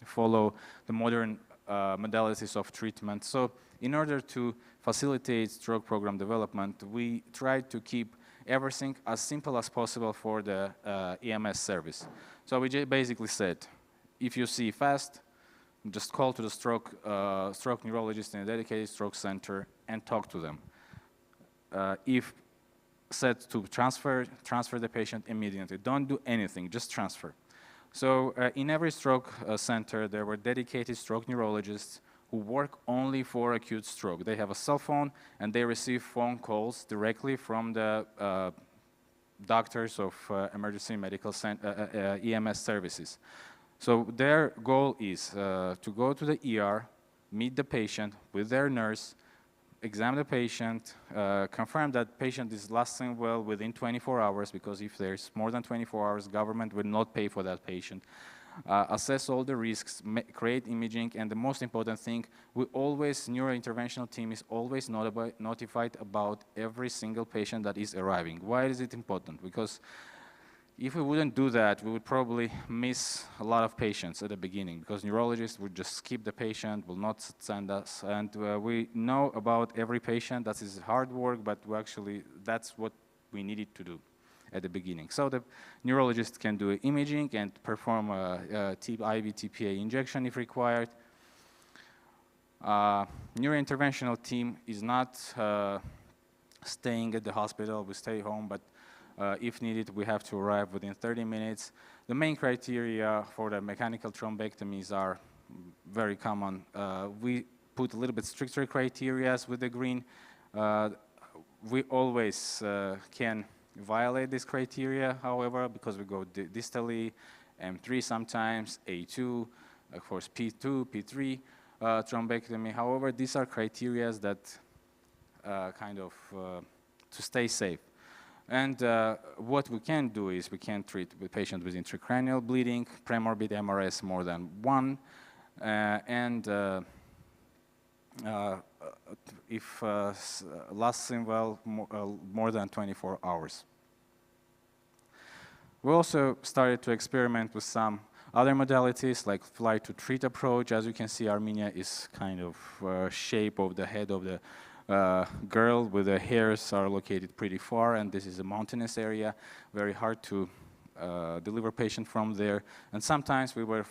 follow the modern modalities of treatment. So in order to facilitate stroke program development, we try to keep everything as simple as possible for the EMS service. So we basically said, if you see fast, just call to the stroke neurologist in a dedicated stroke center and talk to them. If said to transfer the patient immediately. Don't do anything, just transfer. So in every stroke center, there were dedicated stroke neurologists who work only for acute stroke. They have a cell phone and they receive phone calls directly from the doctors of emergency medical EMS services. So their goal is to go to the ER, meet the patient with their nurse, examine the patient, confirm that patient is lasting well within 24 hours, because if there's more than 24 hours, government will not pay for that patient. Assess all the risks, create imaging, and the most important thing, neurointerventional team is always notified about every single patient that is arriving. Why is it important? Because if we wouldn't do that, we would probably miss a lot of patients at the beginning, because neurologists would just skip the patient, will not send us, and we know about every patient. That is hard work, but that's what we needed to do at the beginning. So the neurologist can do imaging and perform a IV TPA injection if required. Neurointerventional team is not staying at the hospital. We stay home, but if needed, we have to arrive within 30 minutes. The main criteria for the mechanical thrombectomies are very common. We put a little bit stricter criteria with the green. We always can violate this criteria, however, because we go distally, M3 sometimes, A2, of course P2, P3 thrombectomy. However, these are criteria that to stay safe. And what we can do is we can treat the patient with intracranial bleeding, premorbid MRS more than 1, and if lasting well more than 24 hours. We also started to experiment with some other modalities like fly to treat approach. As you can see, Armenia is kind of shape of the head of the girl, with the hairs are located pretty far, and this is a mountainous area, very hard to deliver patient from there. And sometimes we were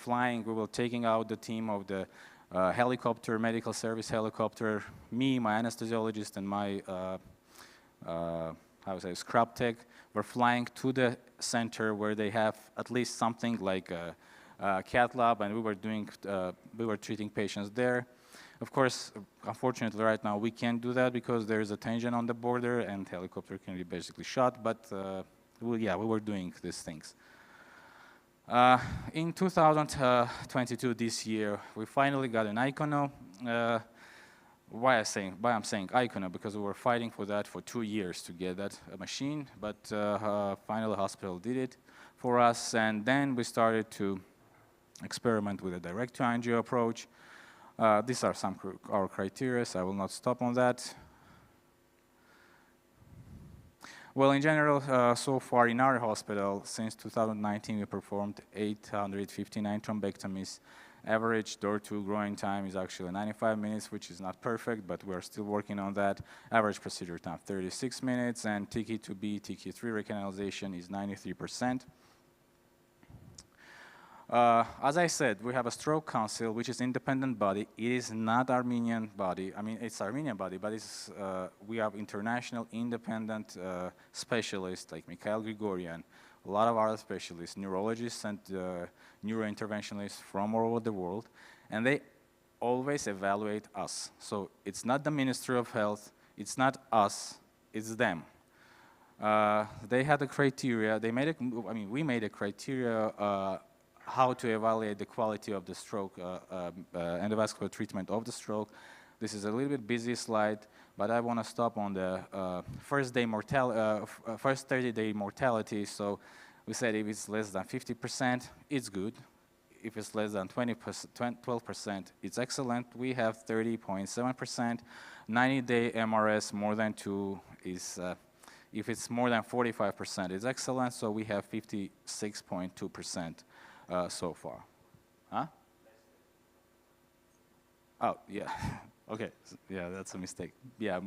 taking out the team of the helicopter, medical service helicopter, me, my anesthesiologist, and my scrub tech were flying to the center where they have at least something like a cath lab, and we were treating patients there. Of course, unfortunately, right now we can't do that because there is a tension on the border and helicopter can be basically shot. But we were doing these things. In 2022, this year, we finally got an ICONO. Why I'm saying ICONO? Because we were fighting for that for 2 years to get that machine, but finally the hospital did it for us, and then we started to experiment with a direct-to-angio approach. These are some our criteria, so I will not stop on that. Well, in general, so far in our hospital, since 2019, we performed 859 thrombectomies. Average door-to growing time is actually 95 minutes, which is not perfect, but we're still working on that. Average procedure time, 36 minutes, and TK2B, TK3 recanalization is 93%. As I said, we have a stroke council, which is independent body. It is not Armenian body. I mean, it's Armenian body, but it's, we have international independent specialists like Mikhail Grigorian, a lot of other specialists, neurologists and neurointerventionalists from all over the world, and they always evaluate us. So it's not the Ministry of Health, it's not us, it's them. They had a criteria, we made a criteria how to evaluate the quality of the stroke, endovascular treatment of the stroke. This is a little bit busy slide, but I want to stop on the first 30-day mortality. So we said if it's less than 50%, it's good. If it's less than 12%, it's excellent. We have 30.7%. 90-day MRS more than 2 is, if it's more than 45%, it's excellent. So we have 56.2%. So far. Huh? Oh, yeah. Okay. Yeah, that's a mistake. Yeah,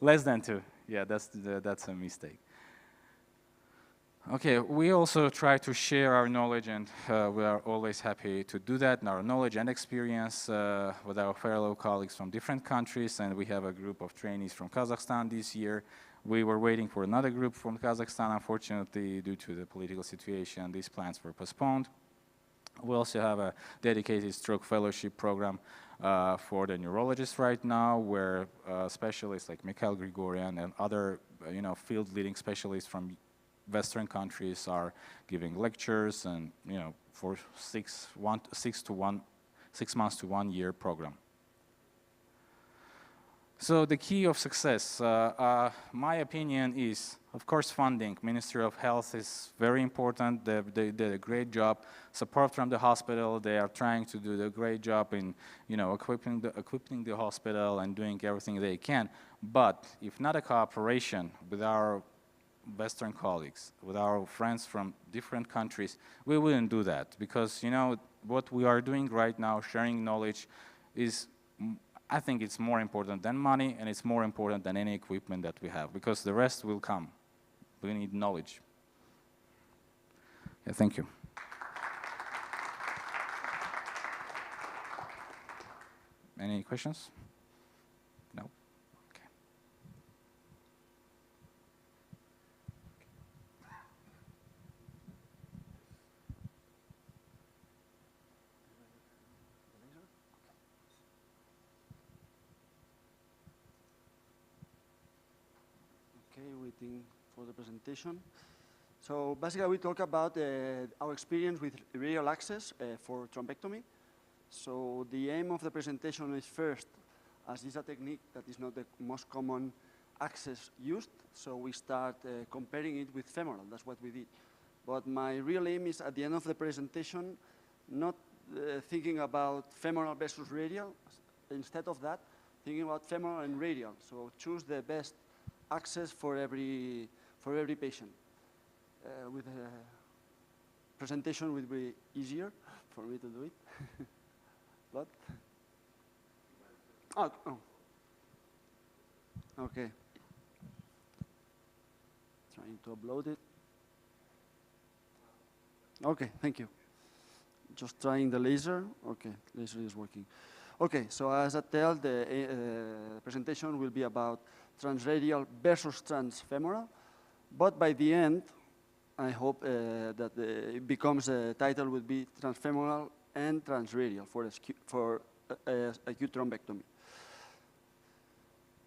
less than 2. Yeah, that's a mistake. Okay, we also try to share our knowledge, and we are always happy to do that, and our knowledge and experience with our fellow colleagues from different countries, and we have a group of trainees from Kazakhstan this year. We were waiting for another group from Kazakhstan. Unfortunately, due to the political situation, these plans were postponed. We also have a dedicated stroke fellowship program for the neurologists right now, where specialists like Mikhail Grigorian and other field leading specialists from Western countries are giving lectures and, you know, for 6 months to 1 year program. So the key of success, my opinion is, of course, funding. Ministry of Health is very important. They did a great job. Support from the hospital. They are trying to do a great job in, you know, equipping the hospital and doing everything they can. But if not a cooperation with our Western colleagues, with our friends from different countries, we wouldn't do that. Because, you know, what we are doing right now, sharing knowledge, is, I think it's more important than money, and it's more important than any equipment that we have, because the rest will come. We need knowledge. Yeah, thank you. Any questions? No? Okay. Okay, waiting for the presentation. So basically we talk about our experience with radial access for thrombectomy. So the aim of the presentation is first, as this is a technique that is not the most common access used, so we start comparing it with femoral, that's what we did. But my real aim is at the end of the presentation, not thinking about femoral versus radial, instead of that, thinking about femoral and radial. So choose the best access for every patient. With a presentation will be easier for me to do it. What? Oh. Okay. Trying to upload it. Okay, thank you. Just trying the laser. Okay, laser is working. Okay, so as I tell, the presentation will be about transradial versus transfemoral, but by the end, I hope that it becomes the title would be transfemoral and transradial for acute thrombectomy.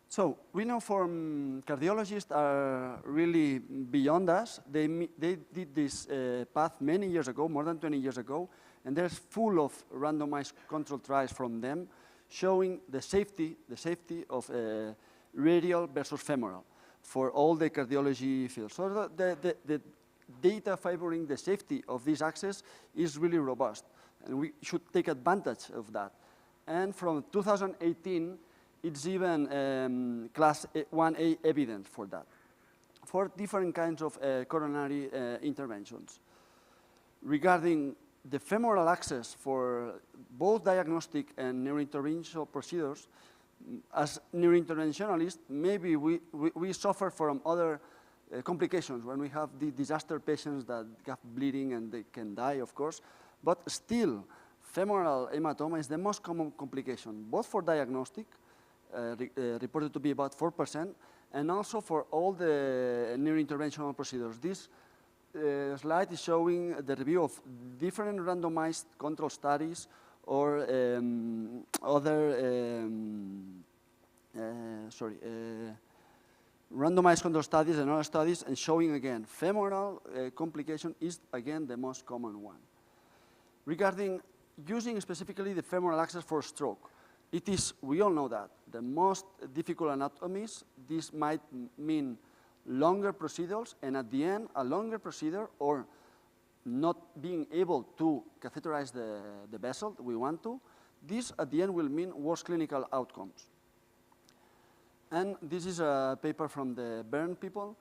So we know from cardiologists are really beyond us. They did this path many years ago, more than 20 years ago, and there's full of randomized controlled trials from them showing the safety of radial versus femoral for all the cardiology fields. So the data favoring the safety of this access is really robust, and we should take advantage of that. And from 2018, it's even class 1A evidence for that, for different kinds of coronary interventions. Regarding the femoral access for both diagnostic and neurointerventional procedures, as neurointerventionalists, maybe we suffer from other complications when we have the disaster patients that have bleeding and they can die, of course, but still, femoral hematoma is the most common complication, both for diagnostic, reported to be about 4%, and also for all the neurointerventional procedures. This slide is showing the review of different randomized control studies or randomized control studies and other studies, and showing again femoral complication is again the most common one. Regarding using specifically the femoral access for stroke, it is, we all know that, the most difficult anatomies. This might mean longer procedures, and at the end, a longer procedure or not being able to catheterize the vessel we want to, this at the end will mean worse clinical outcomes. And this is a paper from the Bern people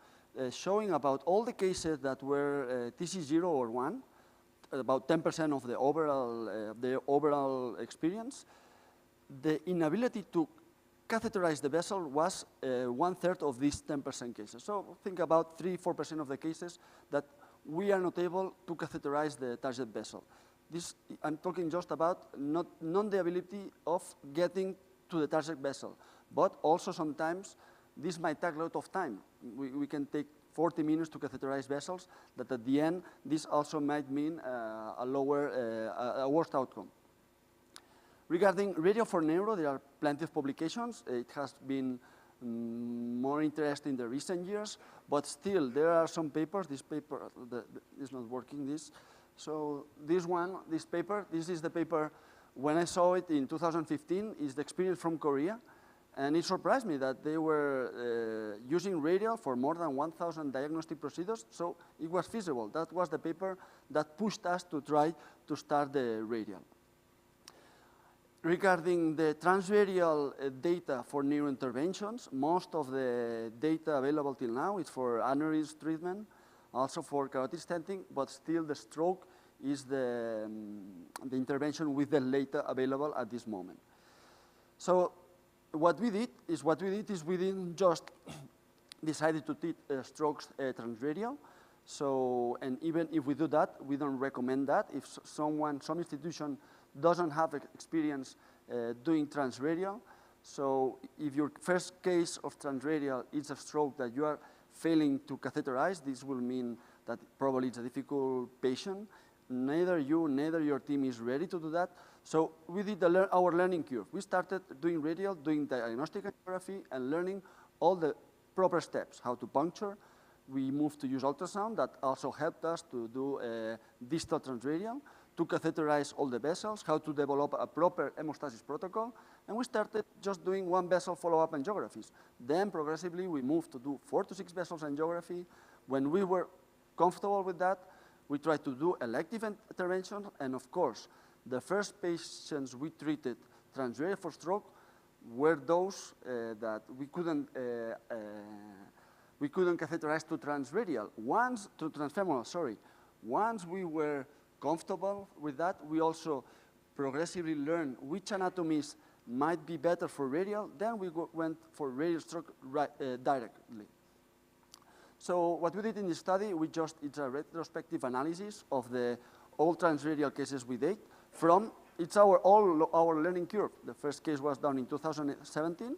showing about all the cases that were TC0 or 1, about 10% of the overall experience. The inability to catheterize the vessel was 1/3 of these 10% cases. So think about 3–4% of the cases that we are not able to catheterize the target vessel. This, I'm talking just about not the ability of getting to the target vessel, but also sometimes this might take a lot of time. We can take 40 minutes to catheterize vessels, that at the end, this also might mean a worse outcome. Regarding radio for neuro, there are plenty of publications. It has been more interest in the recent years, but still there are some papers. This paper is not working. So this paper, this is the paper. When I saw it in 2015, is the experience from Korea, and it surprised me that they were using radial for more than 1,000 diagnostic procedures. So it was feasible. That was the paper that pushed us to try to start the radial. Regarding the transradial data for neurointerventions, most of the data available till now is for aneurysm treatment, also for carotid stenting, but still the stroke is the intervention with the data available at this moment. So what we did is we didn't just decided to treat strokes transradial. So, and even if we do that, we don't recommend that. If some institution doesn't have experience doing transradial, so if your first case of transradial is a stroke that you are failing to catheterize, this will mean that probably it's a difficult patient. Neither you, neither your team is ready to do that. So we did our learning curve. We started doing radial, doing diagnostic angiography, and learning all the proper steps, how to puncture. We moved to use ultrasound. That also helped us to do distal transradial, to catheterize all the vessels, how to develop a proper hemostasis protocol. And we started just doing one vessel follow-up angiographies. Then progressively we moved to do 4 to 6 vessels angiography. When we were comfortable with that, we tried to do elective interventions. And of course, the first patients we treated transradial for stroke were those that we couldn't catheterize to transradial. To transfemoral, sorry. Once we were comfortable with that, we also progressively learned which anatomies might be better for radial. Then we went for radial stroke directly. So what we did in this study, it's a retrospective analysis of the all transradial cases we did from, it's our learning curve. The first case was done in 2017.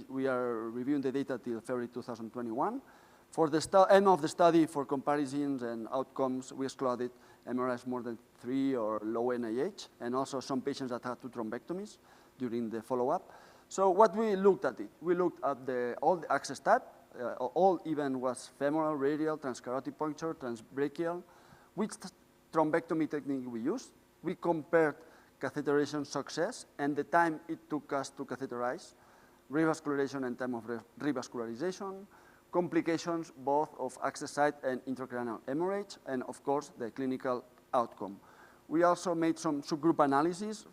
We are reviewing the data till February 2021. For the end of the study, for comparisons and outcomes, we excluded MRIs more than 3 or low NIH, and also some patients that had 2 thrombectomies during the follow-up. So what we looked at we looked at all the access type, all even was femoral, radial, transcarotid puncture, transbrachial, which thrombectomy technique we used. We compared catheterization success and the time it took us to catheterize, revascularization and time of revascularization, complications both of access site and intracranial hemorrhage, and of course the clinical outcome. We also made some subgroup analysis,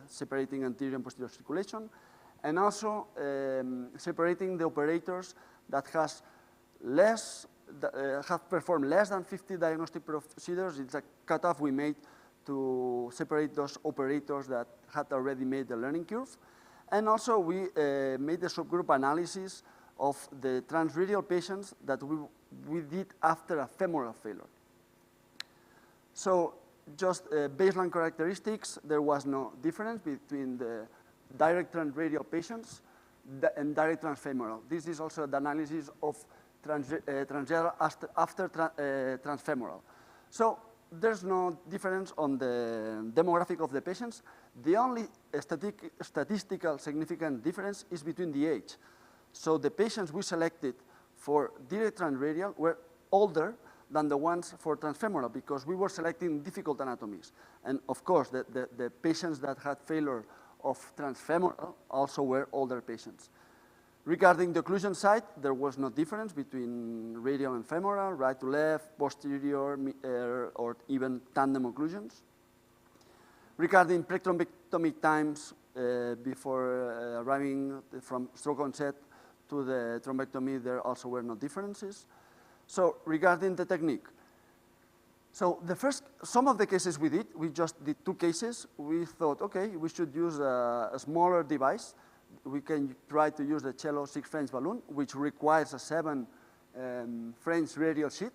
separating anterior and posterior circulation, and also separating the operators that have performed less than 50 diagnostic procedures. It's a cutoff we made to separate those operators that had already made the learning curve. And also we made the subgroup analysis of the transradial patients that we did after a femoral failure. So just baseline characteristics, there was no difference between the direct transradial patients and direct transfemoral. This is also the analysis of transradial after transfemoral. So there's no difference on the demographic of the patients. The only statistical significant difference is between the age. So the patients we selected for direct transradial were older than the ones for transfemoral because we were selecting difficult anatomies. And of course, the patients that had failure of transfemoral also were older patients. Regarding the occlusion site, there was no difference between radial and femoral, right to left, posterior, or even tandem occlusions. Regarding pre-thrombectomy times before arriving from stroke onset to the thrombectomy, there also were no differences. So regarding the technique, so some of the cases we just did 2 cases. We thought, okay, we should use a smaller device. We can try to use the cello 6 French balloon, which requires a 7 French radial sheet.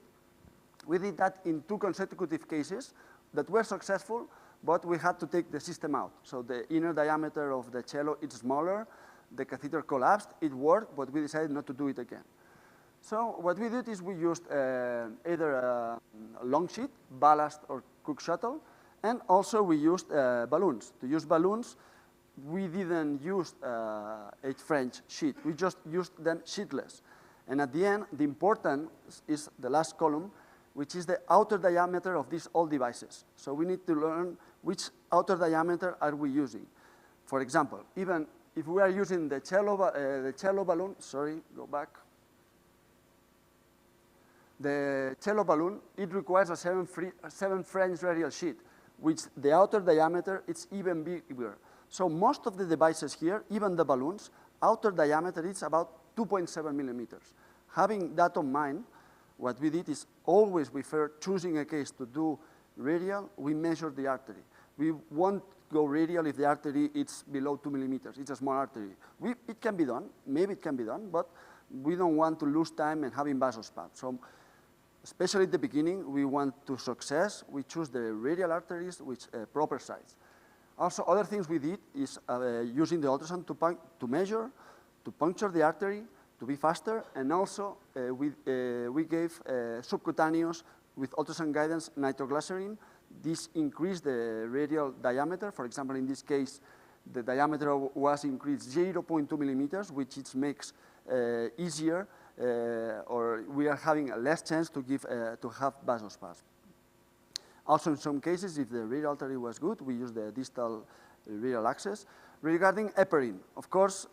We did that in 2 consecutive cases that were successful, but we had to take the system out. So the inner diameter of the cello is smaller. The catheter collapsed. It worked, but we decided not to do it again. So what we did is we used either a long sheet, ballast or Cook shuttle, and also we used balloons. To use balloons, we didn't use a French sheet. We just used them sheetless. And at the end, the important is the last column, which is the outer diameter of these all devices. So we need to learn which outer diameter are we using. For example, even if we are using the cello balloon, sorry, go back. The cello balloon, it requires a 7 French radial sheet, which the outer diameter is even bigger. So most of the devices here, even the balloons, outer diameter is about 2.7 millimeters. Having that in mind, what we did is always before choosing a case to do radial, we measure the artery. We won't go radial if the artery is below 2 millimeters. It's a small artery. It can be done, maybe it can be done, but we don't want to lose time in having vasospasm. So especially at the beginning, we want to success. We choose the radial arteries with proper size. Also, other things we did is using the ultrasound to measure, to puncture the artery, to be faster, and also we gave subcutaneous with ultrasound guidance nitroglycerin. This increased the radial diameter. For example, in this case, the diameter was increased 0.2 millimeters, which it makes easier, or we are having a less chance to have vasospasm. Also, in some cases, if the radial artery was good, we use the distal radial access. Regarding heparin, of course,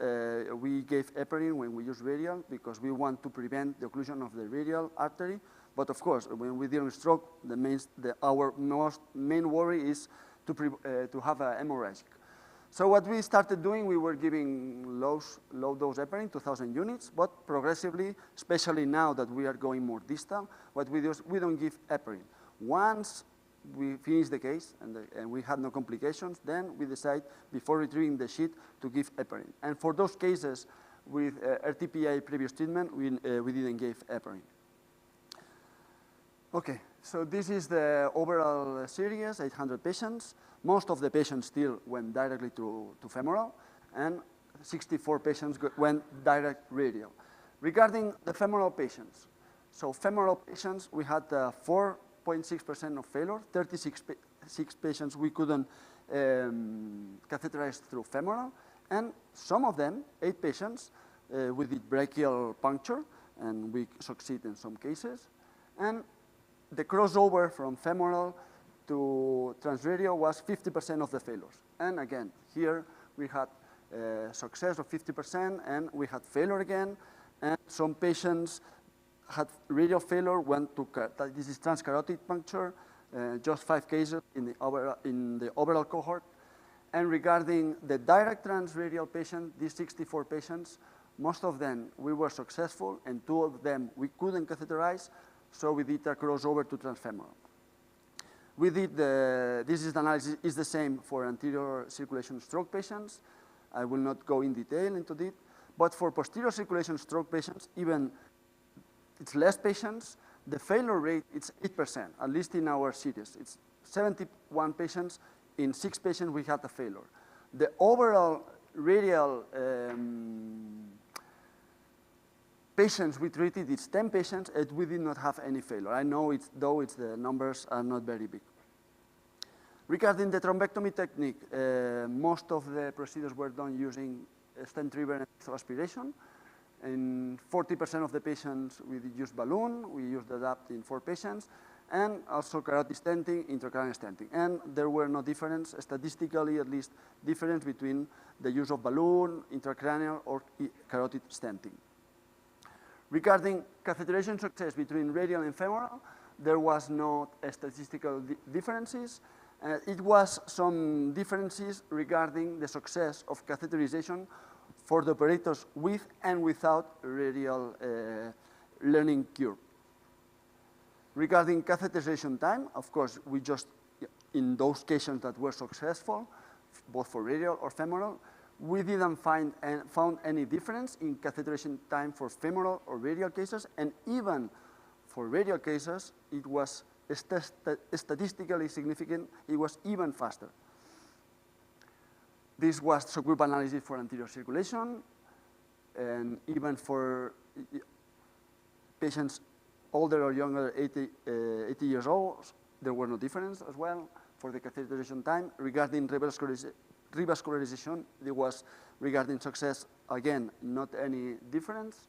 we gave heparin when we use radial because we want to prevent the occlusion of the radial artery. But of course, when we deal with stroke, our most main worry is to have a hemorrhagic. So what we started doing, we were giving low dose heparin, 2,000 units, but progressively, especially now that we are going more distal, what we do is we don't give heparin. Once we finish the case and we had no complications, then we decide, before retrieving the sheet, to give heparin. And for those cases with RTPA previous treatment, we didn't give heparin. Okay, so this is the overall series, 800 patients. Most of the patients still went directly to femoral, and 64 patients went direct radial. Regarding the femoral patients, so femoral patients, we had 4.6% of failure, 36 patients we couldn't catheterize through femoral, and some of them, 8 patients, we did brachial puncture, and we succeed in some cases. And the crossover from femoral to transradial was 50% of the failures. And again, here we had success of 50%, and we had failure again, and some patients had radial failure, went to, this is transcarotid puncture, just 5 cases in the overall cohort. And regarding the direct transradial patient, these 64 patients, most of them we were successful, and 2 of them we couldn't catheterize, so we did a crossover to transfemoral. We did this is the analysis is the same for anterior circulation stroke patients. I will not go in detail into it, but for posterior circulation stroke patients, even it's less patients, the failure rate is 8%, at least in our series. It's 71 patients, in 6 patients we had a failure. The overall radial patients we treated, it's 10 patients, and we did not have any failure. I know though the numbers are not very big. Regarding the thrombectomy technique, most of the procedures were done using stent retriever and aspiration. In 40% of the patients, we used balloon. We used the DAPT in 4 patients, and also carotid stenting, intracranial stenting. And there were no difference, statistically at least, difference between the use of balloon, intracranial, or carotid stenting. Regarding catheterization success between radial and femoral, there was no statistical differences. It was some differences regarding the success of catheterization for the operators with and without radial learning curve. Regarding catheterization time, of course, we just, in those cases that were successful, both for radial or femoral, we didn't found any difference in catheterization time for femoral or radial cases, and even for radial cases, it was statistically significant. It was even faster. This was subgroup analysis for anterior circulation, and even for patients older or younger, 80 years old, there were no difference as well for the catheterization time. Regarding revascularization, there was regarding success, again, not any difference.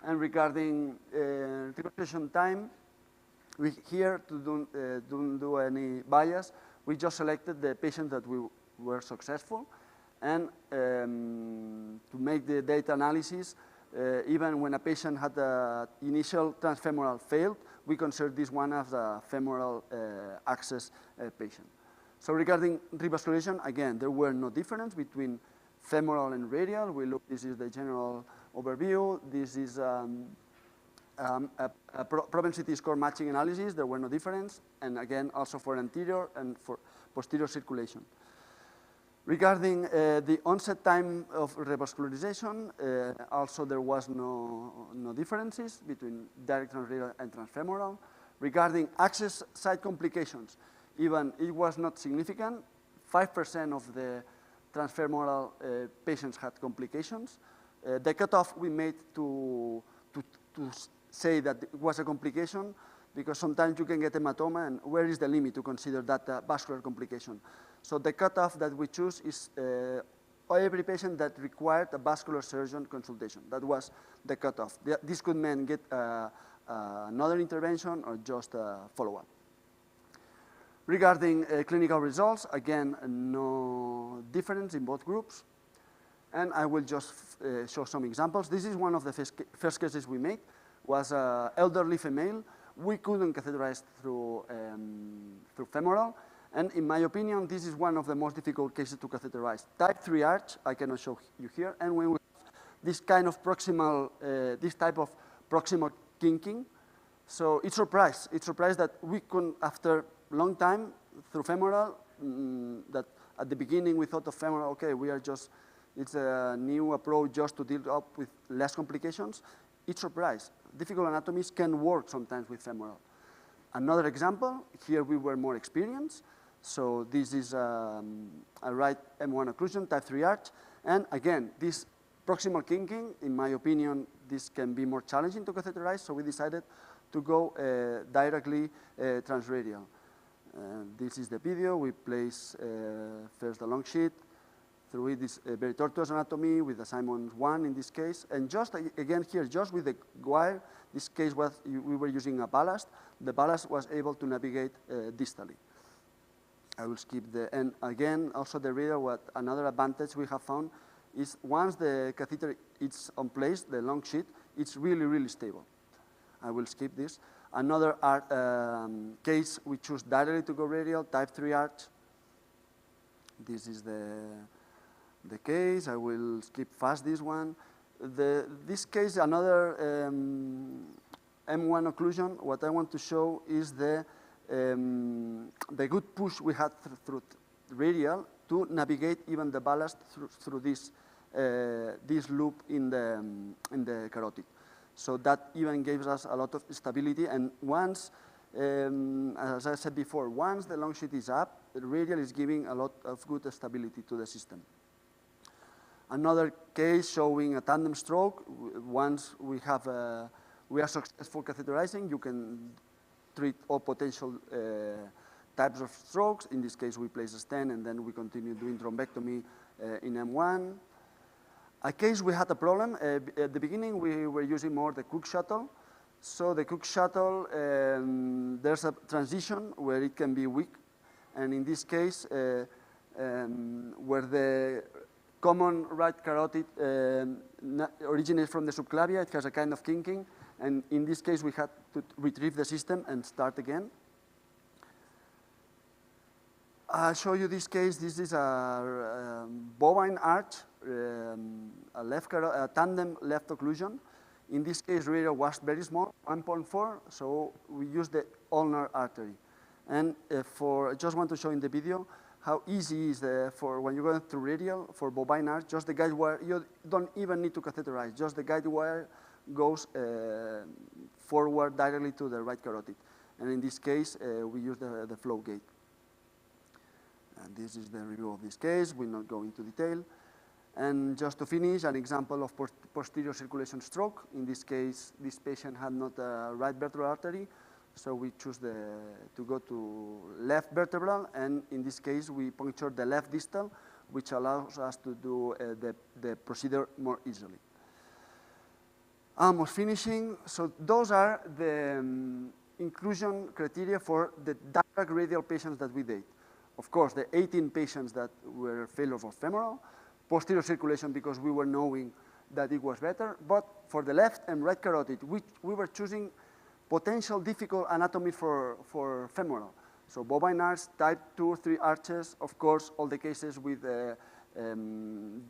And regarding revascularization time, we here don't do any bias. We just selected the patients that we were successful. And to make the data analysis, even when a patient had the initial transfemoral failed, we consider this one as a femoral access patient. So regarding revascularization, again, there were no difference between femoral and radial. This is the general overview. This is a propensity score matching analysis. There were no difference. And again, also for anterior and for posterior circulation. Regarding the onset time of revascularization, also there was no differences between direct transradial and transfemoral. Regarding access site complications, even it was not significant. 5% of the transfemoral patients had complications. The cutoff we made to say that it was a complication, because sometimes you can get hematoma, and where is the limit to consider that a vascular complication? So the cutoff that we choose is every patient that required a vascular surgeon consultation. That was the cutoff. This could mean get another intervention or just a follow-up. Regarding clinical results, again, no difference in both groups. And I will just show some examples. This is one of the first cases we made, was an elderly female. We couldn't catheterize through femoral. And in my opinion, this is one of the most difficult cases to catheterize. Type 3 arch, I cannot show you here. And when we have this kind of proximal, this type of proximal kinking, so it's surprised that we could, after a long time, through femoral, that at the beginning we thought of femoral, okay, we are just, it's a new approach just to deal up with less complications. It's surprised. Difficult anatomies can work sometimes with femoral. Another example, here we were more experienced. So this is a right M1 occlusion, type 3 arch. And again, this proximal kinking, in my opinion, this can be more challenging to catheterize, so we decided to go directly transradial. This is the video. We place first the long sheet. Through it is a very tortuous anatomy with the Simon's 1 in this case. And just again here, just with the wire, this case was, we were using a ballast. The ballast was able to navigate distally. I will skip and again, also the reader, what another advantage we have found is once the catheter is on place, the long sheet, it's really, really stable. I will skip this. Another case, we choose directly to go radial, type 3 arch. This is the case. I will skip fast this one. This case, another M1 occlusion. What I want to show is the good push we had through radial to navigate even the ballast through this loop in the carotid. So that even gives us a lot of stability. And once, as I said before, once the long sheet is up, the radial is giving a lot of good stability to the system. Another case showing a tandem stroke. Once we are successful catheterizing, you can treat all potential types of strokes. In this case, we place a stent, and then we continue doing thrombectomy in M1. A case we had a problem. At the beginning, we were using more the Cook shuttle. So the Cook shuttle, there's a transition where it can be weak. And in this case, where the common right carotid originates from the subclavia, it has a kind of kinking. And in this case, we had to retrieve the system and start again. I'll show you this case. This is a bovine arch, a tandem left occlusion. In this case, radial was very small, 1.4, so we used the ulnar artery. And I just want to show in the video how easy is for when you go through radial for bovine arch, just the guide wire, you don't even need to catheterize, just the guide wire goes forward directly to the right carotid. And in this case, we use the flow gate. And this is the review of this case. We'll not go into detail. And just to finish, an example of posterior circulation stroke. In this case, this patient had not a right vertebral artery, so we choose to go to left vertebral, and in this case, we punctured the left distal which allows us to do the procedure more easily. Almost finishing. So those are the inclusion criteria for the direct radial patients that we did. Of course, the 18 patients that were failures of femoral, posterior circulation because we were knowing that it was better, but for the left and right carotid, we were choosing potential difficult anatomy for femoral. So bovine arch, type 2 or 3 arches, of course, all the cases with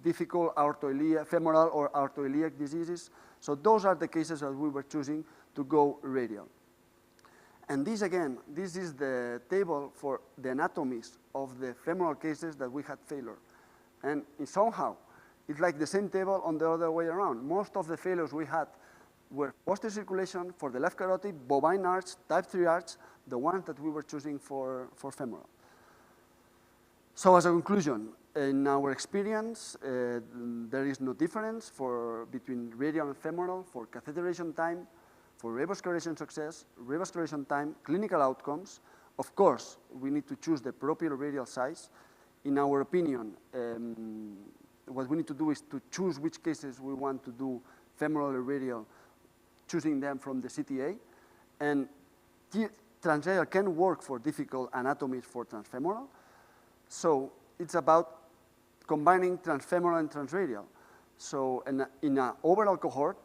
difficult aortoiliac, femoral or aortoiliac diseases. So those are the cases that we were choosing to go radial. And this again, this is the table for the anatomies of the femoral cases that we had failure. And somehow, it's like the same table on the other way around. Most of the failures we had were posterior circulation for the left carotid, bovine arch, type 3 arch, the ones that we were choosing for femoral. So as a conclusion, in our experience, there is no difference between radial and femoral for catheterization time, for revascularization success, revascularization time, clinical outcomes. Of course, we need to choose the appropriate radial size. In our opinion, what we need to do is to choose which cases we want to do femoral or radial, choosing them from the CTA. And transradial can work for difficult anatomies for transfemoral. So it's about combining transfemoral and transradial. So in an overall cohort,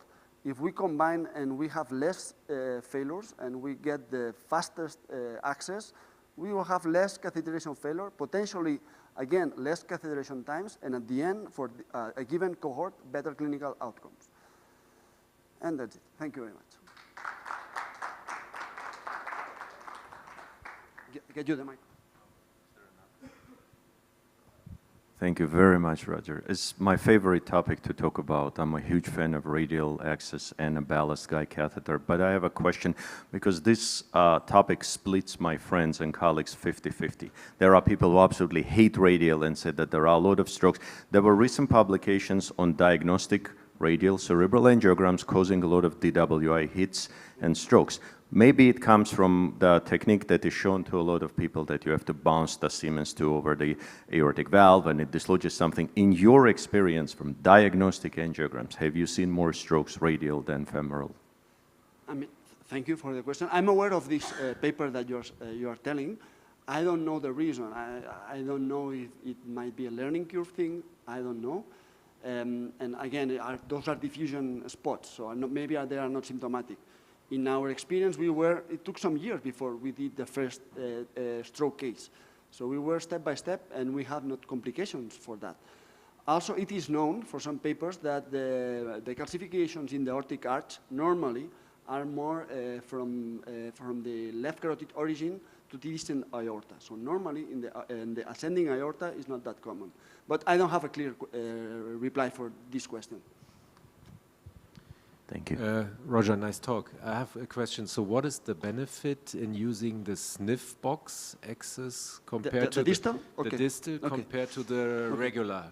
if we combine and we have less failures and we get the fastest access, we will have less catheterization failure, potentially, again, less catheterization times, and at the end, for a given cohort, better clinical outcomes. And that's it. Thank you very much. Get you the mic. Thank you very much, Roger. It's my favorite topic to talk about. I'm a huge fan of radial access and a ballast guide catheter, but I have a question because this topic splits my friends and colleagues 50-50. There are people who absolutely hate radial and said that there are a lot of strokes. There were recent publications on diagnostic radial cerebral angiograms causing a lot of DWI hits and strokes. Maybe it comes from the technique that is shown to a lot of people that you have to bounce the Siemens 2 over the aortic valve and it dislodges something. In your experience from diagnostic angiograms, have you seen more strokes radial than femoral? I mean, thank you for the question. I'm aware of this paper that you are telling. I don't know the reason. I don't know if it might be a learning curve thing. I don't know. And again, those are diffusion spots, so maybe they are not symptomatic. In our experience, it took some years before we did the first stroke case. So we were step by step, and we have not complications for that. Also, it is known for some papers that the calcifications in the aortic arch normally are more from the left carotid origin to the distant aorta. So normally, in the ascending aorta is not that common. But I don't have a clear reply for this question. Thank you. Roger, nice talk. I have a question. So what is the benefit in using the sniff box axis compared to the distal? The distal compared to the regular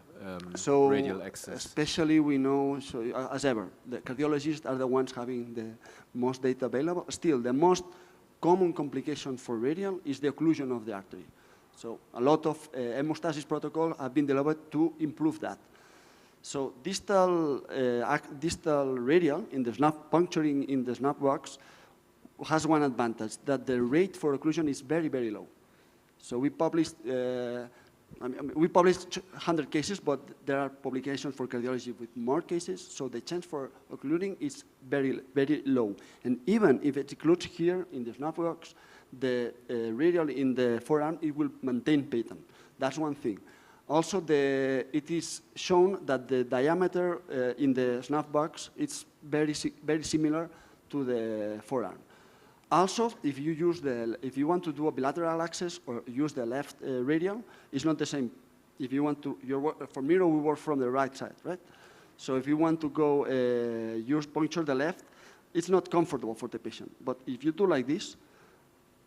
radial axis? Especially we know, so as ever, the cardiologists are the ones having the most data available. Still, the most common complication for radial is the occlusion of the artery. So a lot of hemostasis protocols have been developed to improve that. So distal radial in the snap, puncturing in the snap box has one advantage, that the rate for occlusion is very, very low. So we published, we published 100 cases, but there are publications for cardiology with more cases, so the chance for occluding is very, very low. And even if it occludes here in the snap box, the radial in the forearm, it will maintain patent. That's one thing. Also, it is shown that the diameter in the snap box is very similar to the forearm. Also, if you want to do a bilateral access or use the left radial, it's not the same. If you want to, for Miro, we work from the right side, right? So if you want to go puncture the left, it's not comfortable for the patient. But if you do like this,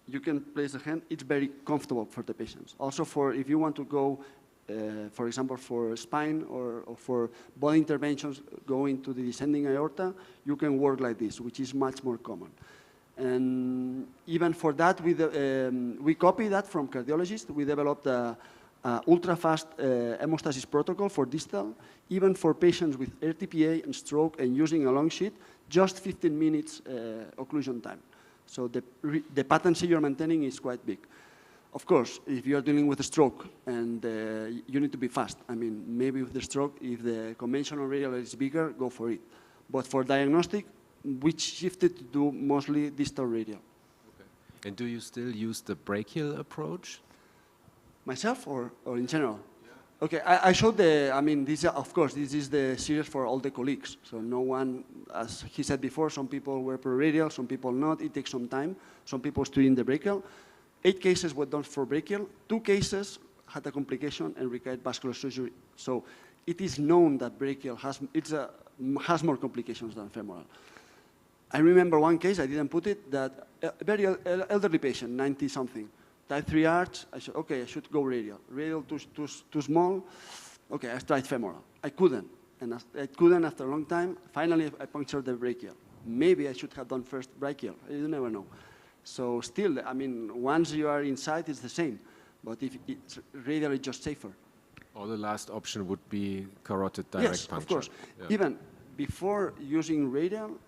you can place the hand, it's very comfortable for the patients. Also, if you want to go for example, for spine or for body interventions going to the descending aorta, you can work like this, which is much more common. And even for that, we copy that from cardiologists. We developed a ultra-fast hemostasis protocol for distal, even for patients with RTPA and stroke and using a long sheet, just 15 minutes occlusion time. So the patency you're maintaining is quite big. Of course, if you're dealing with a stroke and you need to be fast, I mean, maybe with the stroke, if the conventional radial is bigger, go for it. But for diagnostic, we shifted to do mostly distal radial. Okay. And do you still use the brachial approach? Myself or in general? Yeah. Okay, I showed I mean, of course, this is the series for all the colleagues. So no one, as he said before, some people were pro-radial, some people not. It takes some time. Some people studying the brachial. 8 cases were done for brachial. 2 cases had a complication and required vascular surgery. So it is known that brachial has more complications than femoral. I remember one case, I didn't put it, that a very elderly patient, 90-something, type 3 arch. I said, okay, I should go radial. Radial too small. Okay, I tried femoral. I couldn't. And I couldn't after a long time. Finally, I punctured the brachial. Maybe I should have done first brachial. You never know. So still, I mean, once you are inside, it's the same. But if it's radial, it's just safer. Or the last option would be carotid direct puncture. Yes, of course. Yeah. Even before using radial,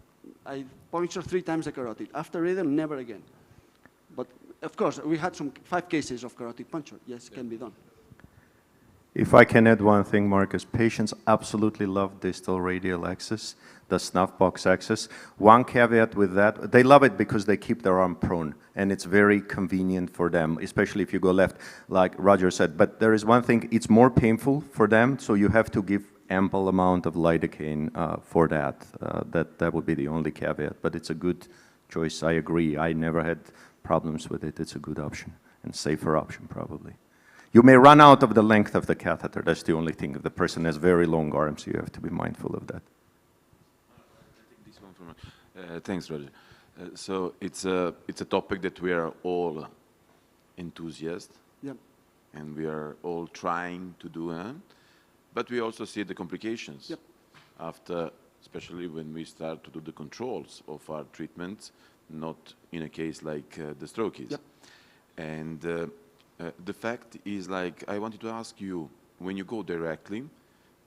I punctured 3 times the carotid. After radial, never again. But of course, we had 5 cases of carotid puncture. Yes, it can be done. If I can add one thing, Marcus, patients absolutely love distal radial access, the snuff box access. One caveat with that, they love it because they keep their arm prone, and it's very convenient for them, especially if you go left, like Roger said. But there is one thing, it's more painful for them, so you have to give ample amount of lidocaine for that. That would be the only caveat, but it's a good choice. I agree. I never had problems with it. It's a good option and safer option, probably. You may run out of the length of the catheter. That's the only thing. If the person has very long arms, you have to be mindful of that. This one from, thanks, Roger. So it's a topic that we are all enthusiasts, yep. And we are all trying to do it. But we also see the complications yep. after, especially when we start to do the controls of our treatments, not in a case like the stroke is. Yep. And the fact is, like, I wanted to ask you, when you go directly,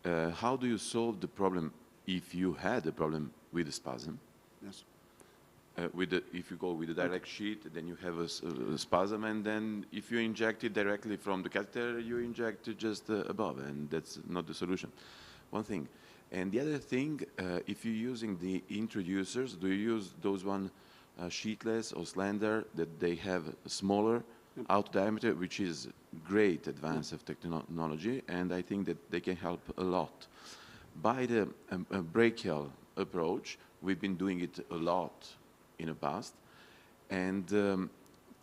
how do you solve the problem if you had a problem with the spasm? Yes. If you go with a direct sheet, then you have a spasm, and then if you inject it directly from the catheter, you inject just above, and that's not the solution. One thing. And the other thing, if you're using the introducers, do you use those one sheetless or slender that they have a smaller out diameter, which is great advance of technology, and I think that they can help a lot. By the brachial approach, we've been doing it a lot in the past, and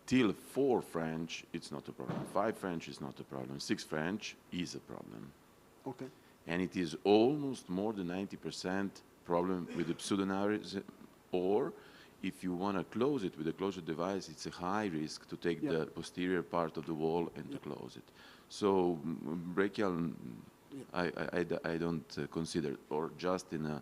till 4 French, it's not a problem. 5 French is not a problem. 6 French is a problem. Okay. And it is almost more than 90% problem with the pseudoaneurysm, or if you want to close it with a closure device, it's a high risk to take the posterior part of the wall and to close it. So brachial, I don't consider, or just in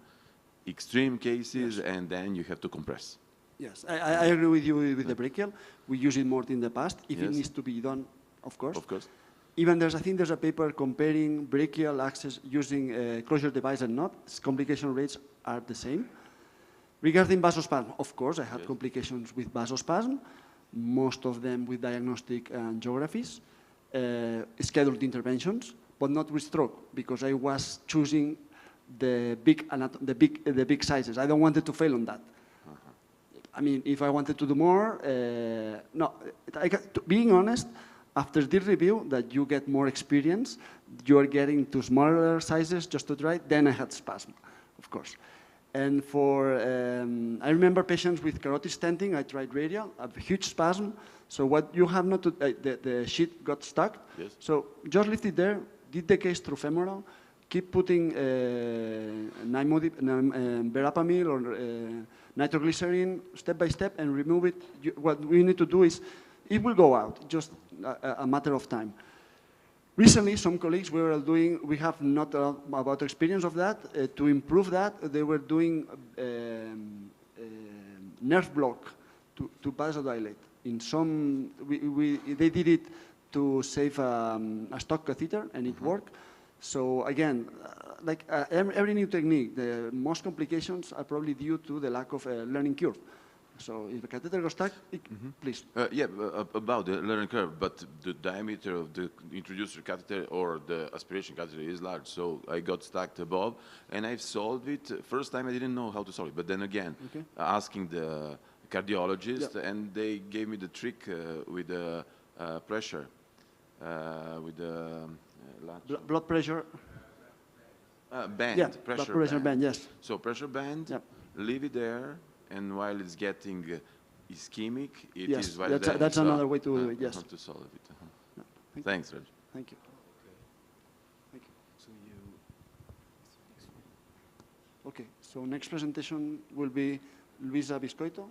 extreme cases, and then you have to compress. Yes, I agree with you with the brachial. We use it more in the past. If it needs to be done, of course. Of course. Even I think there's a paper comparing brachial access using a closure device and not. Complication rates are the same. Regarding vasospasm, of course, I had complications with vasospasm, most of them with diagnostic angiographies, scheduled interventions, but not with stroke, because I was choosing the big sizes. I don't want to fail on that. I mean, if I wanted to do more, no. Being honest, after this review, that you get more experience, you are getting to smaller sizes just to try, then I had spasm, of course. And I remember patients with carotid stenting, I tried radial, a huge spasm. So what you have not to, the sheet got stuck. Yes. So just lift it there, did the case through femoral, keep putting verapamil or nitroglycerin step by step and remove it. What we need to do is, it will go out, just a matter of time. Recently, some colleagues we have not about experience of that. To improve that, they were doing nerve block to vasodilate. In some, they did it to save a stock catheter, and it worked. So again, every new technique, the most complications are probably due to the lack of a learning curve. So if the catheter goes stuck, please. Yeah, about the learning curve, but the diameter of the introducer catheter or the aspiration catheter is large, so I got stuck above, and I've solved it. First time I didn't know how to solve it, but then again, asking the cardiologist, and they gave me the trick with the pressure, with the blood pressure. Band, pressure blood pressure band, yes. So pressure band, leave it there, and while it's getting ischemic, it is while that's another way to do it, yes. How to solve it. Thanks, Reg. Thank you. Thank you. Okay, so next presentation will be Luisa Biscoito.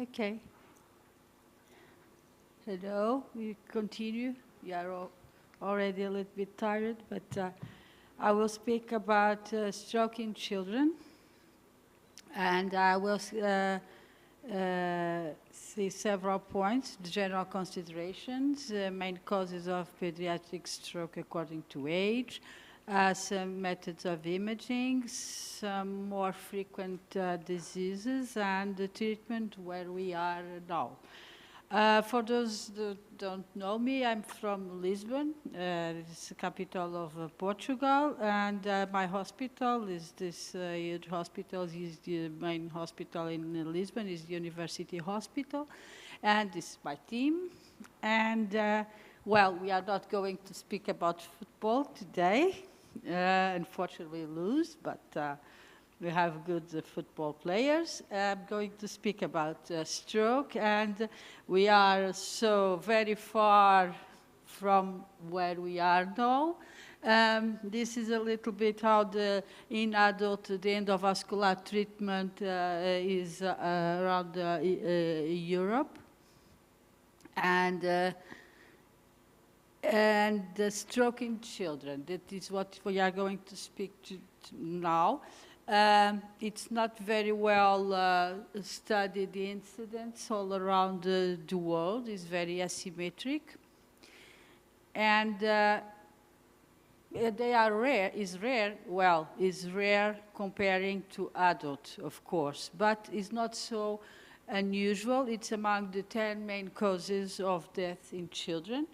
Okay. Hello, we continue. We are already a little bit tired, but I will speak about stroke in children. And I will see several points, the general considerations, main causes of pediatric stroke according to age, some methods of imaging, some more frequent diseases, and the treatment where we are now. For those that don't know me, I'm from Lisbon. It's the capital of Portugal, and my hospital is this huge hospital. Is the main hospital in Lisbon, is the University Hospital, and this is my team. And well, we are not going to speak about football today. Unfortunately, we lose, but we have good football players. I'm going to speak about stroke, and we are so very far from where we are now. This is a little bit how in adult the endovascular treatment is around Europe, and the stroke in children. That is what we are going to speak to now. It's not very well studied incidents all around the world. It's very asymmetric. And they are rare. Is rare, well, is rare comparing to adult, of course, but it's not so unusual. It's among the 10 main causes of death in children,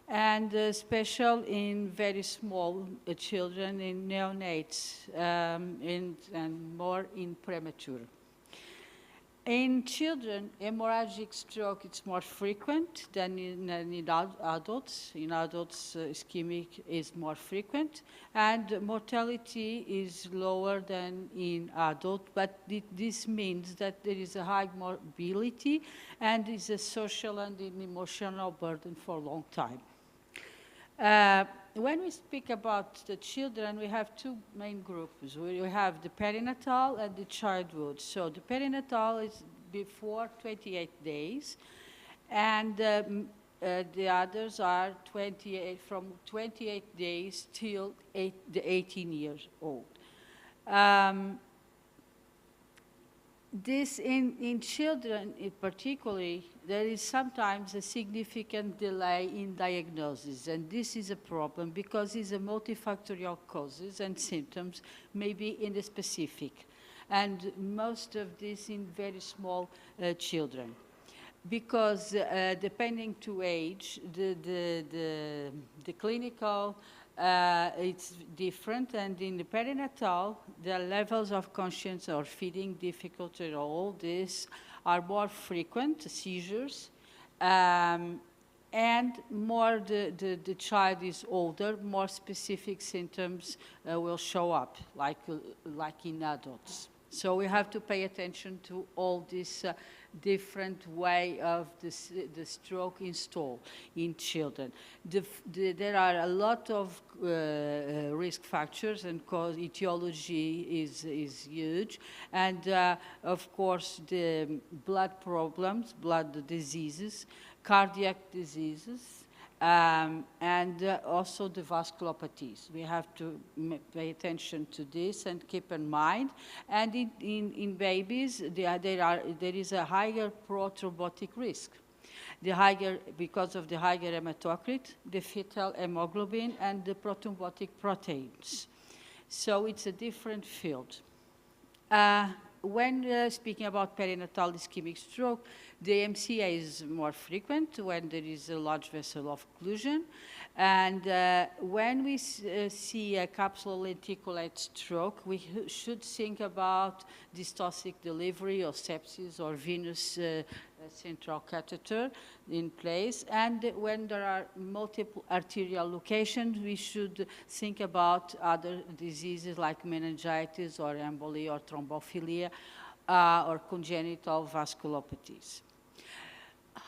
and special in very small children, in neonates, and more in premature. In children, hemorrhagic stroke is more frequent than in adults. In adults, ischemic is more frequent, and mortality is lower than in adult, but this means that there is a high morbidity and is a social and an emotional burden for a long time. When we speak about the children, we have two main groups. We have the perinatal and the childhood. So the perinatal is before 28 days, and the others are from 28 days till the 18 years old. This in children, particularly, there is sometimes a significant delay in diagnosis, and this is a problem because it's a multifactorial causes and symptoms, maybe in the specific, and most of this in very small children. Because depending to age, the clinical it's different, and in the perinatal, the levels of conscience or feeding difficulty, all this are more frequent, seizures, and more the child is older, more specific symptoms will show up, like in adults. So we have to pay attention to all this different way of the stroke installed in children. There are a lot of risk factors, and cause etiology is huge, and of course the blood problems, blood diseases, cardiac diseases, and also the vasculopathies. We have to pay attention to this and keep in mind. And in babies, there is a higher prothrombotic risk. Because of the higher hematocrit, the fetal hemoglobin, and the prothrombotic proteins. So it's a different field. When speaking about perinatal ischemic stroke, the MCA is more frequent when there is a large vessel occlusion. And when we see a capsular lenticulate stroke, we should think about diastolic delivery or sepsis or venous central catheter in place. And when there are multiple arterial locations, we should think about other diseases like meningitis or embolia or thrombophilia or congenital vasculopathies.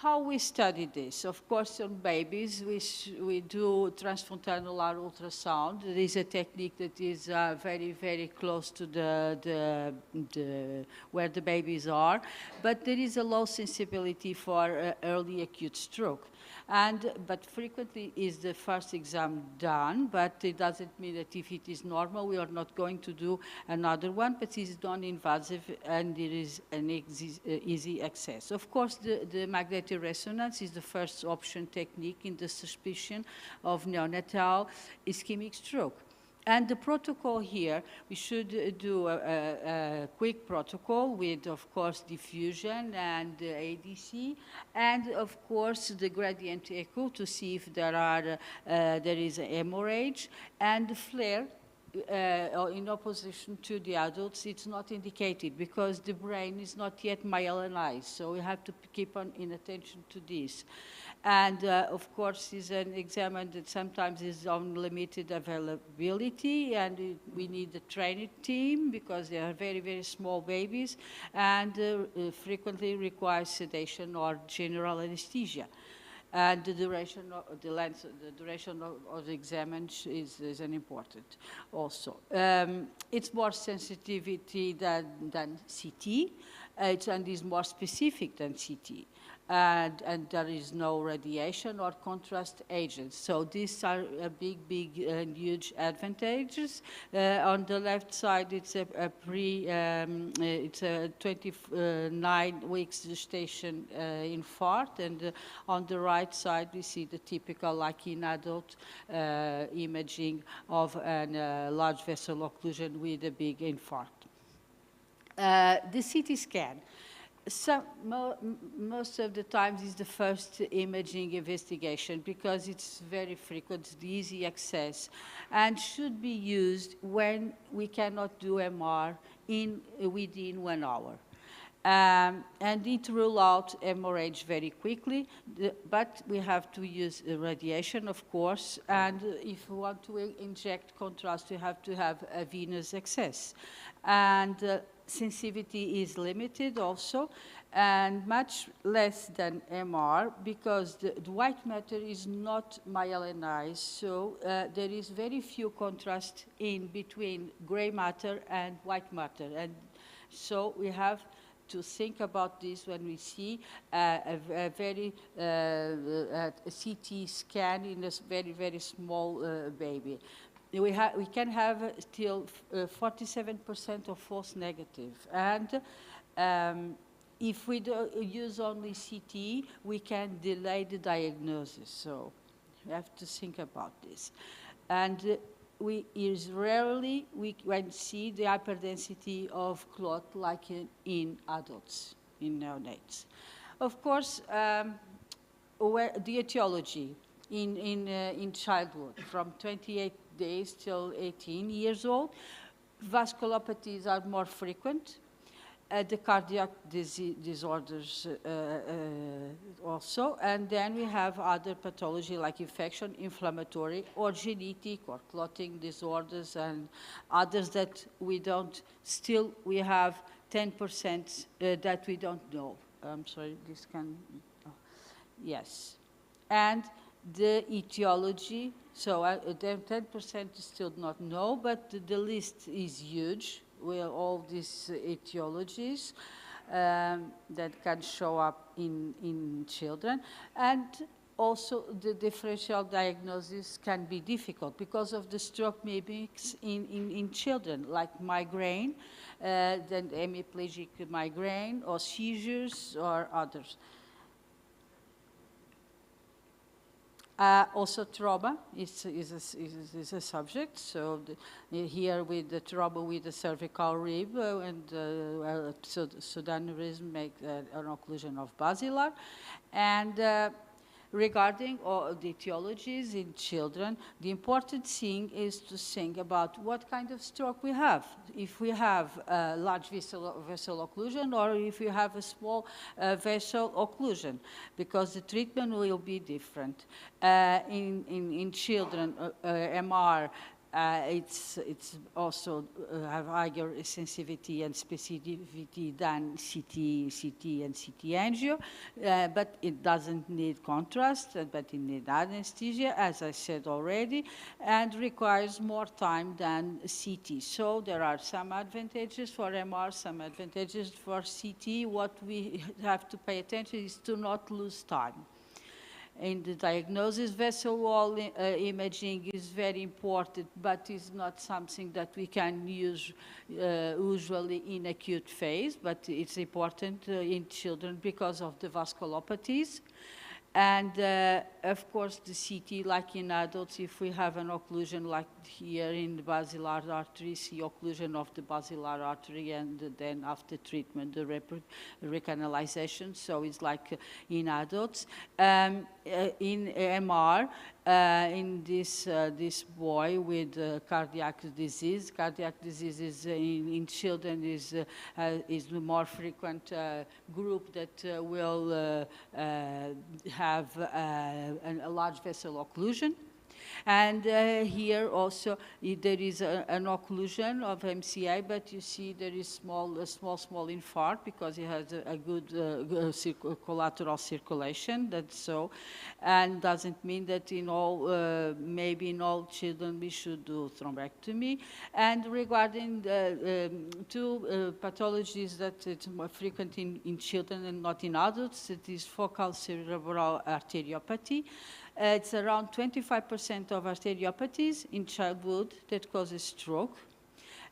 How we study this? Of course, on babies, we do transfrontalular ultrasound. There is a technique that is very, very close to where the babies are, but there is a low sensibility for early acute stroke. But frequently is the first exam done, but it doesn't mean that if it is normal, we are not going to do another one, but it's non-invasive and there is an easy access. Of course, the magnetic resonance is the first option technique in the suspicion of neonatal ischemic stroke. And the protocol here, we should do a quick protocol with, of course, diffusion and ADC, and, of course, the gradient echo to see if there is a hemorrhage, and the flare. In opposition to the adults, it's not indicated because the brain is not yet myelinized, so we have to keep in attention to this. And of course, is an exam that sometimes is on limited availability, and we need a trained team because they are very, very small babies, and frequently require sedation or general anesthesia. And the duration of the length, the duration of the exam is an important also. It's more sensitivity than CT, and is more specific than CT. And there is no radiation or contrast agents. So these are big and huge advantages. On the left side, it's it's a 29 weeks gestation infarct, and on the right side, we see the typical, like in adult, imaging of a large vessel occlusion with a big infarct. The CT scan. Most of the times is the first imaging investigation because it's very frequent, it's easy access, and should be used when we cannot do MR within 1 hour. And it rule out hemorrhage very quickly, but we have to use radiation, of course, and if we want to inject contrast, we have to have a venous access. And sensitivity is limited also, and much less than MR because the white matter is not myelinized, so there is very few contrast in between gray matter and white matter, and so we have to think about this when we see a very CT scan in a very, very small baby. We can have still 47% of false negative. And if we use only CT, we can delay the diagnosis. So we have to think about this. And we rarely see the hyperdensity of clot like in adults, in neonates. Of course, the etiology in childhood from 28 days till 18 years old. Vasculopathies are more frequent. The cardiac disorders also. And then we have other pathology like infection, inflammatory, or genetic, or clotting disorders, and others that we don't, still we have 10% that we don't know. I'm sorry, this can, yes. And the etiology, so 10% still not know, but the list is huge with all these etiologies that can show up in children. And also the differential diagnosis can be difficult because of the stroke mimics in children, like migraine, then hemiplegic migraine, or seizures, or others. Also trauma is a subject, so here with the trauma with the cervical rib so the aneurysm make an occlusion of basilar. And regarding the etiologies in children, the important thing is to think about what kind of stroke we have. If we have a large vessel occlusion, or if you have a small vessel occlusion, because the treatment will be different. In children, MR, it's also have higher sensitivity and specificity than CT and CT angio, but it doesn't need contrast, but it needs anesthesia, as I said already, and requires more time than CT. So there are some advantages for MR, some advantages for CT. What we have to pay attention is to not lose time. In the diagnosis, vessel wall imaging is very important, but is not something that we can use usually in acute phase, but it's important in children because of the vasculopathies. And of course, the CT, like in adults, if we have an occlusion like here in the basilar artery, see occlusion of the basilar artery, and then after treatment, the recanalization. So it's like in adults. In MR, in this boy with cardiac disease is in children is the more frequent group that will have a large vessel occlusion. And here also there is an occlusion of MCA, but you see there is small infarct because it has a good collateral circulation. That's so, and doesn't mean that in all maybe in all children we should do thrombectomy. And regarding the two pathologies that it's more frequent in children and not in adults, it is focal cerebral arteriopathy. It's around 25% of arteriopathies in childhood that causes stroke.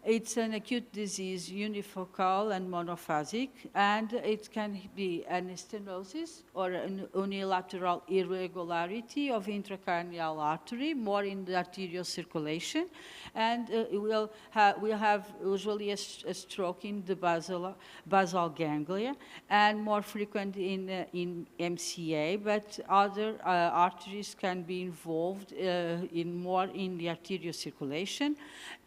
It's an acute disease, unifocal and monophasic, and it can be an stenosis or an unilateral irregularity of intracranial artery, more in the arterial circulation, and we have usually a stroke in the basal ganglia, and more frequent in MCA, but other arteries can be involved more in the arterial circulation,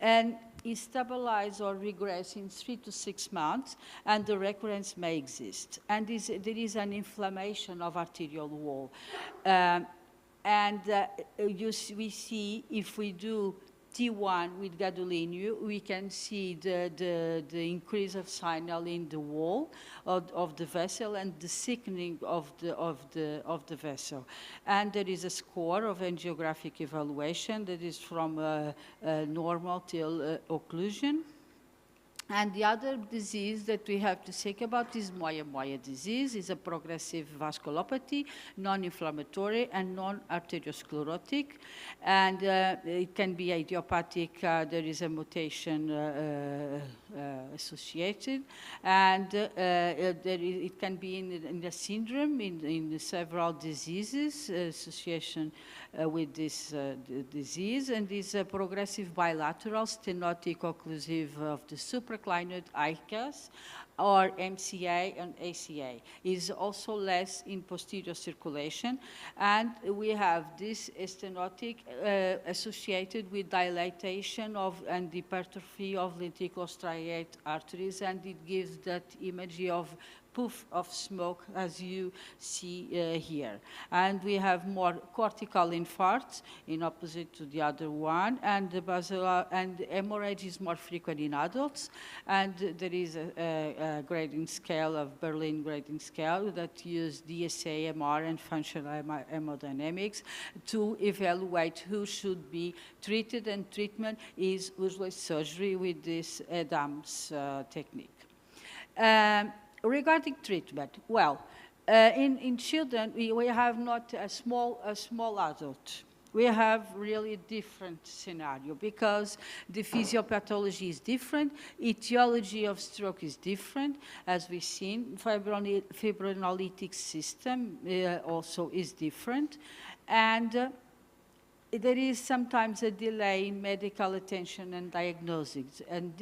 and is stabilized or regress in 3 to 6 months, and the recurrence may exist. And there is an inflammation of arterial wall. We see if we do T1 with gadolinium, we can see the increase of signal in the wall of the vessel and the thickening of the vessel. And there is a score of angiographic evaluation that is from normal till occlusion. And the other disease that we have to think about is moya-moya disease. It's a progressive vasculopathy, non-inflammatory and non-arteriosclerotic. And it can be idiopathic. There is a mutation associated. And it can be in the syndrome, in several diseases, association with this disease. And is a progressive bilateral stenotic occlusive of the supraclinoid ICAS, or MCA and ACA. Is also less in posterior circulation, and we have this stenotic associated with dilatation and hypertrophy of lenticulostriate arteries, and it gives that image of puff of smoke, as you see here. And we have more cortical infarcts in opposite to the other one, and the basilar and the hemorrhage is more frequent in adults. And there is a grading scale of Berlin grading scale that use DSA, MR, and functional hemodynamics to evaluate who should be treated, and treatment is usually surgery with this Adams technique. Regarding treatment, well, In children, we have not a small adult. We have really a different scenario because the physiopathology is different, etiology of stroke is different, as we've seen, fibrinolytic system also is different, and there is sometimes a delay in medical attention and diagnosis, and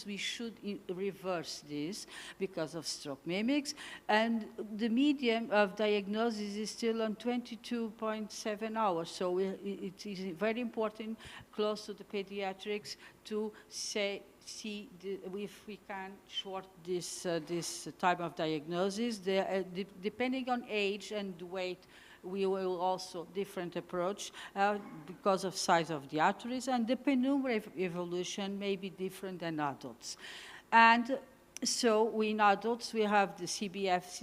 we should reverse this because of stroke mimics, and the median of diagnosis is still on 22.7 hours, so it is very important, close to the pediatrics, to see if we can short this time of diagnosis. Depending on age and weight, we will also different approach because of size of the arteries, and the penumbra evolution may be different than adults. And so in adults, we have the CBF,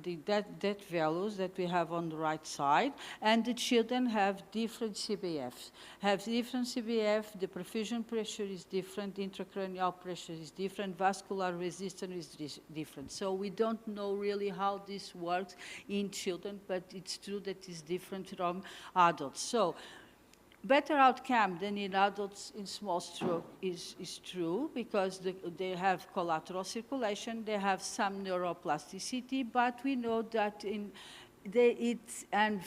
the death values that we have on the right side, and the children have different CBFs. The perfusion pressure is different, intracranial pressure is different, vascular resistance is different. So we don't know really how this works in children, but it's true that it's different from adults. So better outcome than in adults in small stroke is true because they have collateral circulation, they have some neuroplasticity, but we know that it's a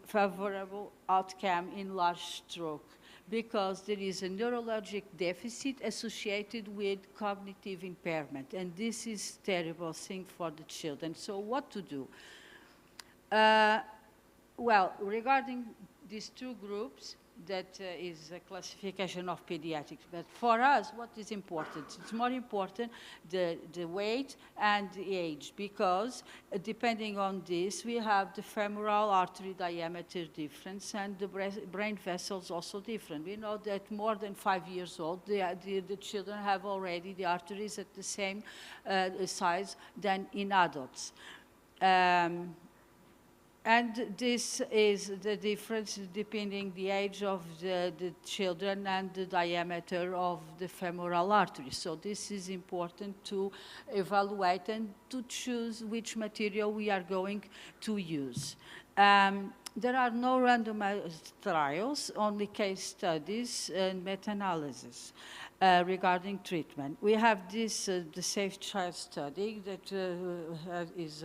favorable outcome in large stroke because there is a neurologic deficit associated with cognitive impairment, and this is a terrible thing for the children. So what to do? Well, regarding these two groups, that is a classification of pediatrics. But for us, what is important? It's more important the weight and the age, because depending on this, we have the femoral artery diameter difference and the brain vessels also different. We know that more than 5 years old, the children have already the arteries at the same size than in adults. And this is the difference depending the age of the children and the diameter of the femoral artery. So this is important to evaluate and to choose which material we are going to use. There are no randomized trials, only case studies and meta-analysis regarding treatment. We have this, the Safe Child study that is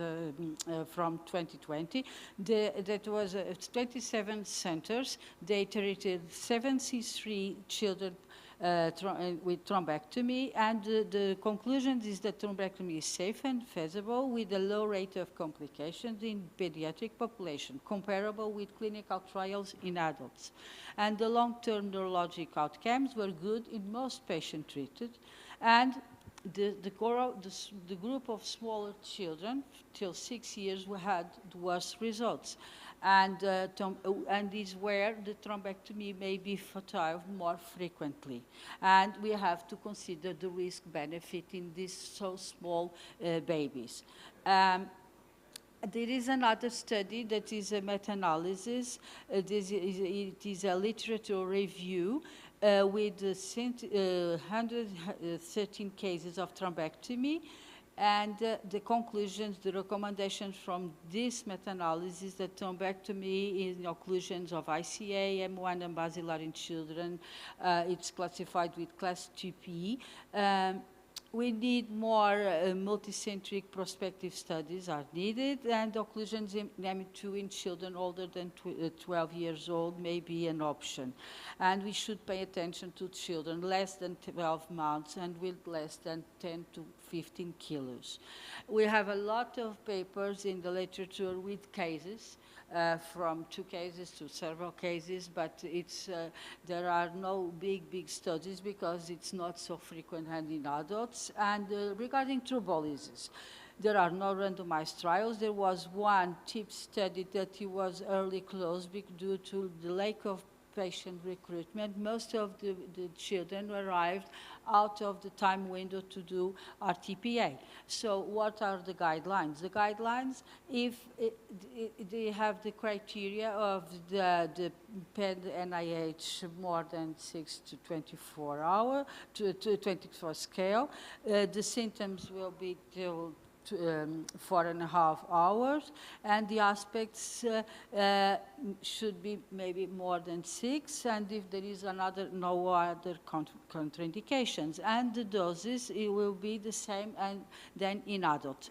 from 2020. That was 27 centers. They treated 73 children with thrombectomy, and the conclusion is that thrombectomy is safe and feasible with a low rate of complications in pediatric population, comparable with clinical trials in adults. And the long-term neurologic outcomes were good in most patients treated, and the group of smaller children till 6 years had worse results. And is where the thrombectomy may be fatal more frequently. And we have to consider the risk-benefit in these so small babies. There is another study that is a meta-analysis. It is a literature review with 113 cases of thrombectomy. And the conclusions, the recommendations from this meta-analysis that thrombectomy in occlusions of ICA, M1 and basilar in children, it's classified with class 2P. We need more multicentric prospective studies are needed, and occlusions in M2 in children older than 12 years old may be an option. And we should pay attention to children less than 12 months and with less than 10 to 15 kilos. We have a lot of papers in the literature with cases, from 2 cases to several cases, but there are no big studies because it's not so frequent and in adults. And regarding thrombolysis, there are no randomized trials. There was one TIP study that it was early closed due to the lack of patient recruitment. Most of the children arrived out of the time window to do RTPA. So what are the guidelines? The guidelines, if they have the criteria of the PED NIH more than 6 to 24 hour, to 24 scale, the symptoms will be till 4.5 hours, and the aspects should be maybe more than 6, and if there is no other contraindications. And the doses, it will be the same than in adults.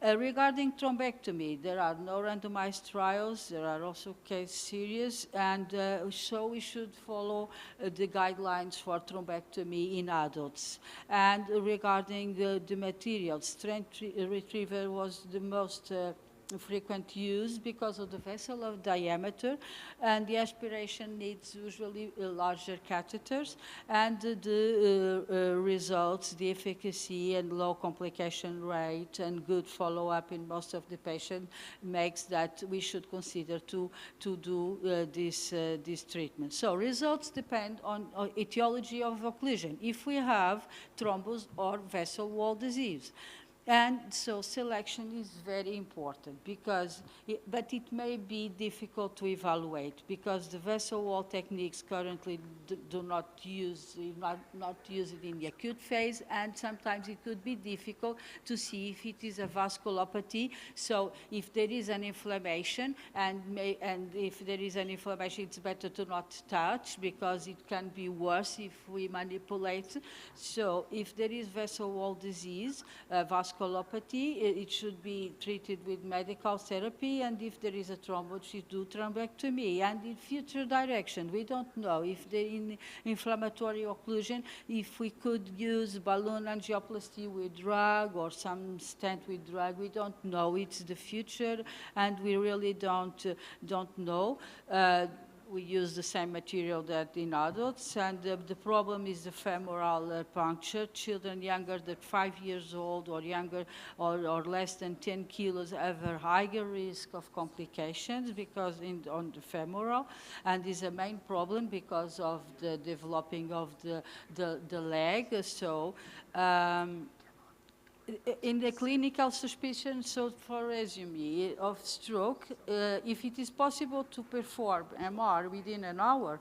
Regarding thrombectomy, there are no randomized trials. There are also case series, and so we should follow the guidelines for thrombectomy in adults. And regarding the materials, strength retriever was the most frequent use because of the vessel of diameter, and the aspiration needs usually larger catheters, and the results, the efficacy and low complication rate and good follow-up in most of the patients makes that we should consider to do this treatment. So results depend on etiology of occlusion, if we have thrombus or vessel wall disease. And so selection is very important because, but it may be difficult to evaluate because the vessel wall techniques currently do not use it in the acute phase, and sometimes it could be difficult to see if it is a vasculopathy. So if there is an inflammation, and if there is an inflammation, it's better to not touch because it can be worse if we manipulate. So if there is vessel wall disease, vasculopathy, it should be treated with medical therapy, and if there is a thrombus, we should do thrombectomy. And in future direction, we don't know if in inflammatory occlusion, if we could use balloon angioplasty with drug or some stent with drug. We don't know. It's the future, and we really don't know. We use the same material that in adults, and the problem is the femoral puncture. Children younger than 5 years old or younger or less than 10 kilos have a higher risk of complications because on the femoral, and is a main problem because of the developing of the leg. So in the clinical suspicion, so for resume of stroke, if it is possible to perform MR within an hour,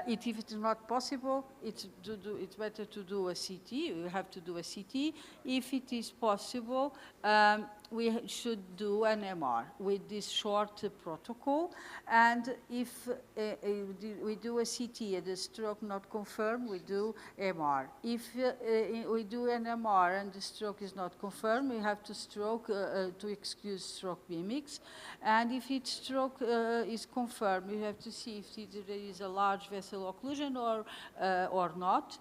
if it is not possible, it's better to do a CT. We have to do a CT. If it is possible, we should do an MR with this short protocol. And if we do a CT and the stroke not confirmed, we do MR. If we do an MR and the stroke is not confirmed, we have to to excuse stroke mimics. And if its stroke is confirmed, we have to see if there is a large vessel occlusion or not.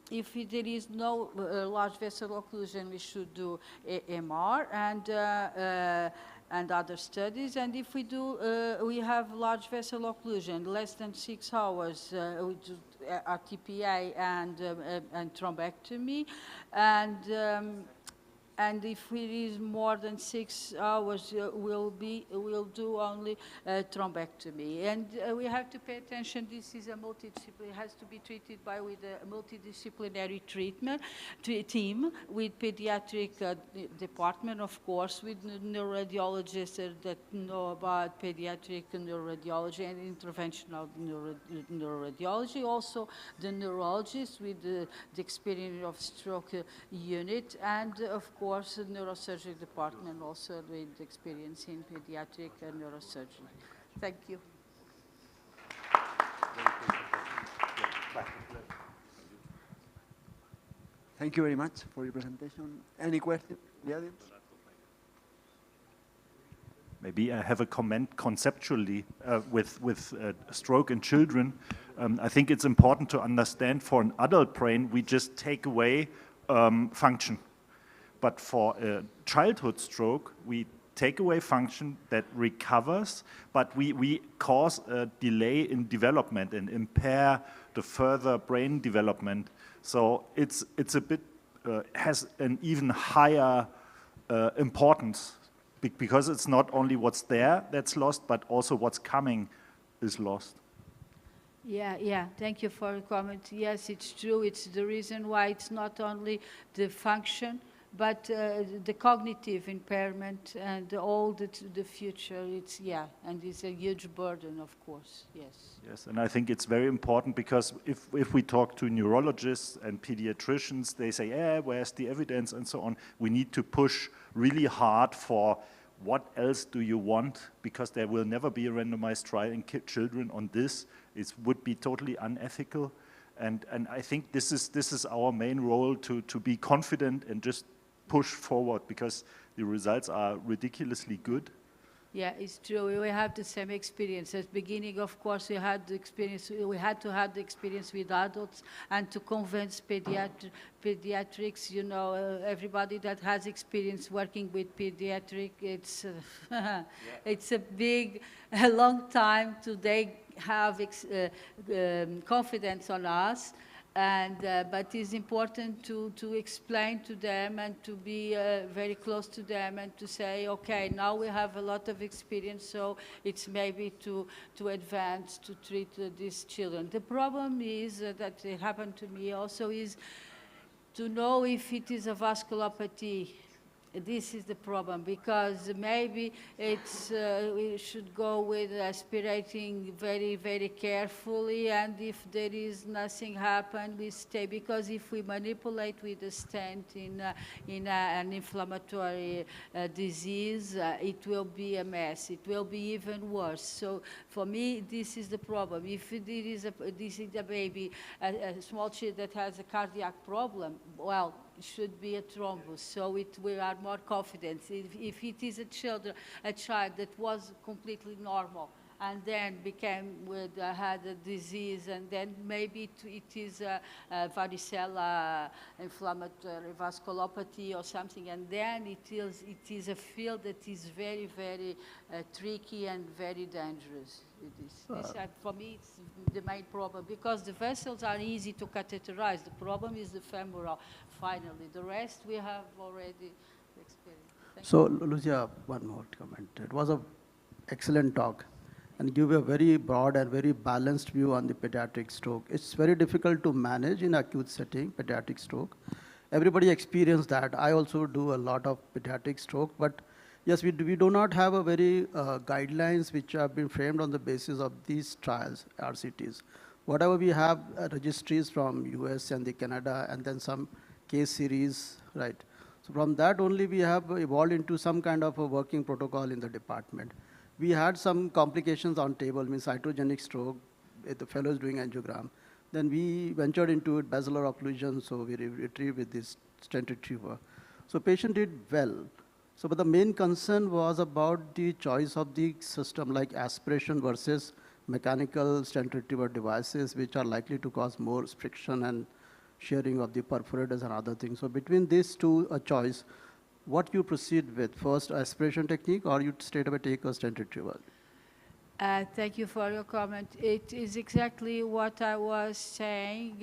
If there is no large vessel occlusion, we should do MR and other studies. And if we have large vessel occlusion, less than 6 hours, we do RTPA and thrombectomy. And if it is more than 6 hours, we'll do only thrombectomy. And we have to pay attention. This is a multidisciplinary, has to be treated with a multidisciplinary treatment team with pediatric department, of course, with neuroradiologists that know about pediatric neuroradiology and interventional neuroradiology. Also, the neurologists with the experience of stroke unit, and of course, the neurosurgery department also with experience in pediatric neurosurgery. Thank you. Thank you very much for your presentation. Any question, the audience? Maybe I have a comment conceptually with stroke in children. I think it's important to understand for an adult brain, we just take away function. But for a childhood stroke, we take away function that recovers, but we cause a delay in development and impair the further brain development. So it's a bit, has an even higher importance because it's not only what's there that's lost, but also what's coming is lost. Yeah, thank you for your comment. Yes, it's true. It's the reason why it's not only the function, but the cognitive impairment and all the future, it's, yeah, and it's a huge burden, of course, yes. Yes, and I think it's very important because if we talk to neurologists and pediatricians, they say, yeah, where's the evidence and so on. We need to push really hard for what else do you want, because there will never be a randomized trial in children on this. It would be totally unethical. And I think this is our main role to be confident and just push forward, because the results are ridiculously good. Yeah, it's true. We have the same experience. At the beginning, of course, we had the experience. We had to have the experience with adults and to convince pediatrics. You know, everybody that has experience working with pediatric, it's it's a long time to they have confidence on us. And but it's important to explain to them and to be very close to them and to say, okay, now we have a lot of experience, so it's maybe to advance to treat these children. The problem is that it happened to me also is to know if it is a vasculopathy. This is the problem, because maybe it's we should go with aspirating very, very carefully, and if there is nothing happen, we stay, because if we manipulate with a stent in an inflammatory disease, it will be a mess. It will be even worse. So for me, this is the problem. If this is a baby, a small child that has a cardiac problem, well, it should be a thrombus, so we are more confident. If it is a child that was completely normal and then had a disease, and then maybe it is a varicella inflammatory vasculopathy or something, and then it is a field that is very, very tricky and very dangerous. For me, it's the main problem, because the vessels are easy to catheterize. The problem is the femoral, finally. The rest we have already experienced. So, Lucia, one more comment. It was an excellent talk, and give a very broad and very balanced view on the pediatric stroke. It's very difficult to manage in acute setting, pediatric stroke. Everybody experienced that. I also do a lot of pediatric stroke, but yes, we do not have a very guidelines which have been framed on the basis of these trials, RCTs. Whatever we have registries from US and the Canada, and then some case series, right? So from that only we have evolved into some kind of a working protocol in the department. We had some complications on table, means iatrogenic stroke, with the fellows doing angiogram. Then we ventured into it, basilar occlusion, so we retrieved with this stent retriever. So patient did well. So, but the main concern was about the choice of the system, like aspiration versus mechanical stent retriever devices, which are likely to cause more friction and sharing of the perforators and other things. So between these two, a choice, what you proceed with? First, aspiration technique, or you straight away take a stent retriever? Thank you for your comment. It is exactly what I was saying.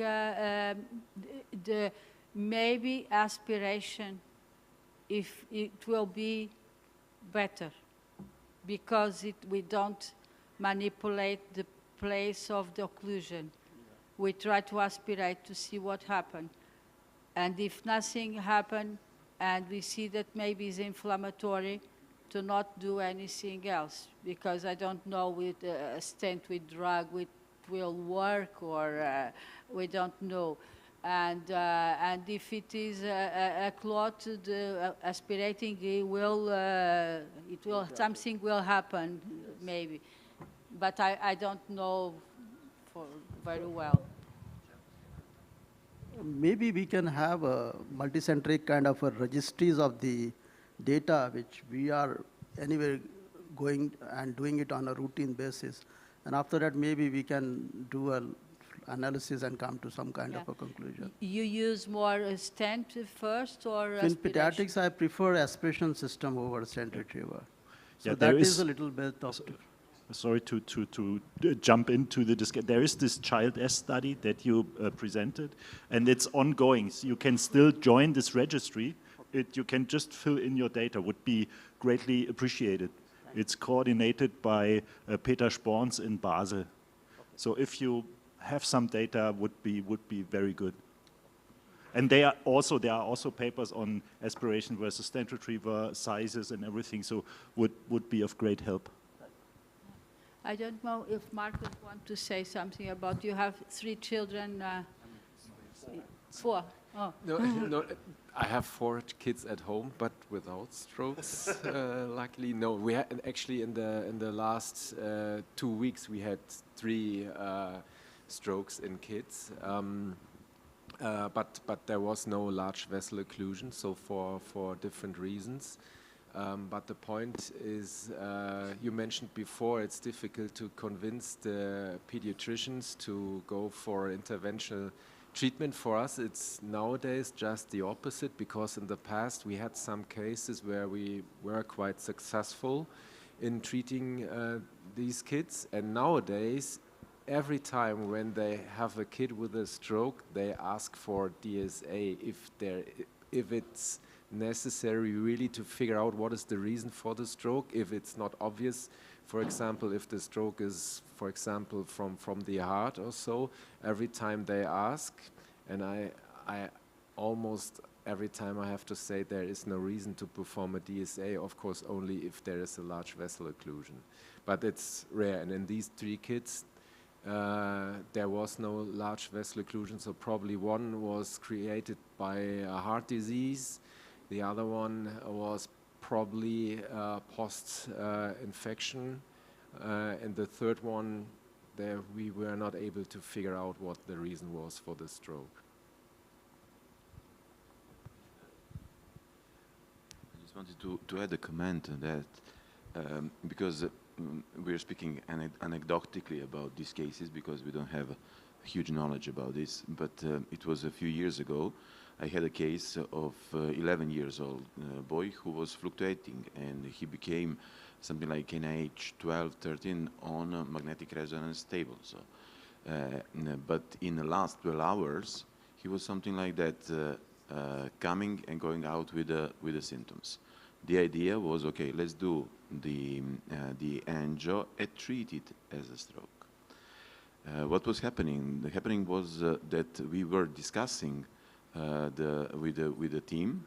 Maybe aspiration, if it will be better, because we don't manipulate the place of the occlusion. We try to aspirate to see what happened. And if nothing happened, and we see that maybe it's inflammatory, to not do anything else, because I don't know with a stent with drug will work, or we don't know. And if it is a clot, aspirating, something will happen, maybe. But I don't know very well. Maybe we can have a multicentric kind of a registries of the data, which we are anyway going and doing it on a routine basis. And after that, maybe we can do an analysis and come to some kind of a conclusion. You use more stent first, or in pediatrics, I prefer aspiration system over stent retriever. So yeah, that is a little bit of... Sorry to jump into the discussion. There is this Child S study that you presented, and it's ongoing. So you can still join this registry. You can just fill in your data, would be greatly appreciated. It's coordinated by Peter Sporns in Basel. So if you have some data, would be very good. And there are also papers on aspiration versus stent retriever sizes and everything, so would be of great help. I don't know if Marcus wants to say something about, you have 3 children, 4. Oh. No, no, I have 4 kids at home, but without strokes. Luckily, no. We had actually in the last 2 weeks we had 3 strokes in kids, but there was no large vessel occlusion. So for different reasons. But the point is, you mentioned before, it's difficult to convince the pediatricians to go for interventional treatment. For us, it's nowadays just the opposite, because in the past we had some cases where we were quite successful in treating these kids, and nowadays every time when they have a kid with a stroke, they ask for DSA if it's necessary really to figure out what is the reason for the stroke. If it's not obvious, for example, if the stroke is, for example, from the heart or so, every time they ask, and I almost every time I have to say there is no reason to perform a DSA, of course only if there is a large vessel occlusion. But it's rare, and in these 3 kids there was no large vessel occlusion, so probably one was created by a heart disease. The other one was probably post-infection, and the third one, there we were not able to figure out what the reason was for the stroke. I just wanted to add a comment on that, because we're speaking anecdotically about these cases because we don't have huge knowledge about this, but it was a few years ago. I had a case of 11 years old boy who was fluctuating, and he became something like NIH 12, 13 on a magnetic resonance table. So, but in the last 12 hours, he was something like that, coming and going out with the symptoms. The idea was, okay, let's do the angio and treat it as a stroke. What was happening? The happening was that we were discussing with the team,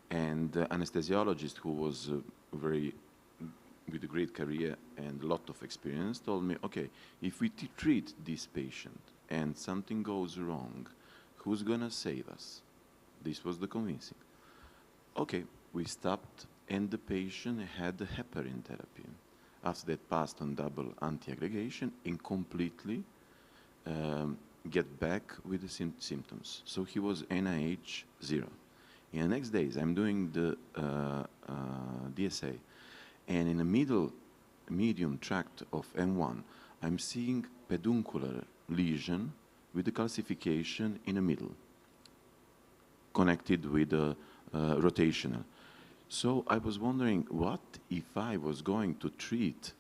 and the anesthesiologist, who was with a great career and a lot of experience, told me, okay, if we treat this patient and something goes wrong, who's gonna save us? This was the convincing. Okay, we stopped, and the patient had the heparin therapy. After that, passed on double anti-aggregation and completely get back with the symptoms. So he was NIH 0. In the next days, I'm doing the DSA, and in the medium tract of M1, I'm seeing peduncular lesion with the calcification in the middle, connected with the rotational. So I was wondering, what if I was going to treat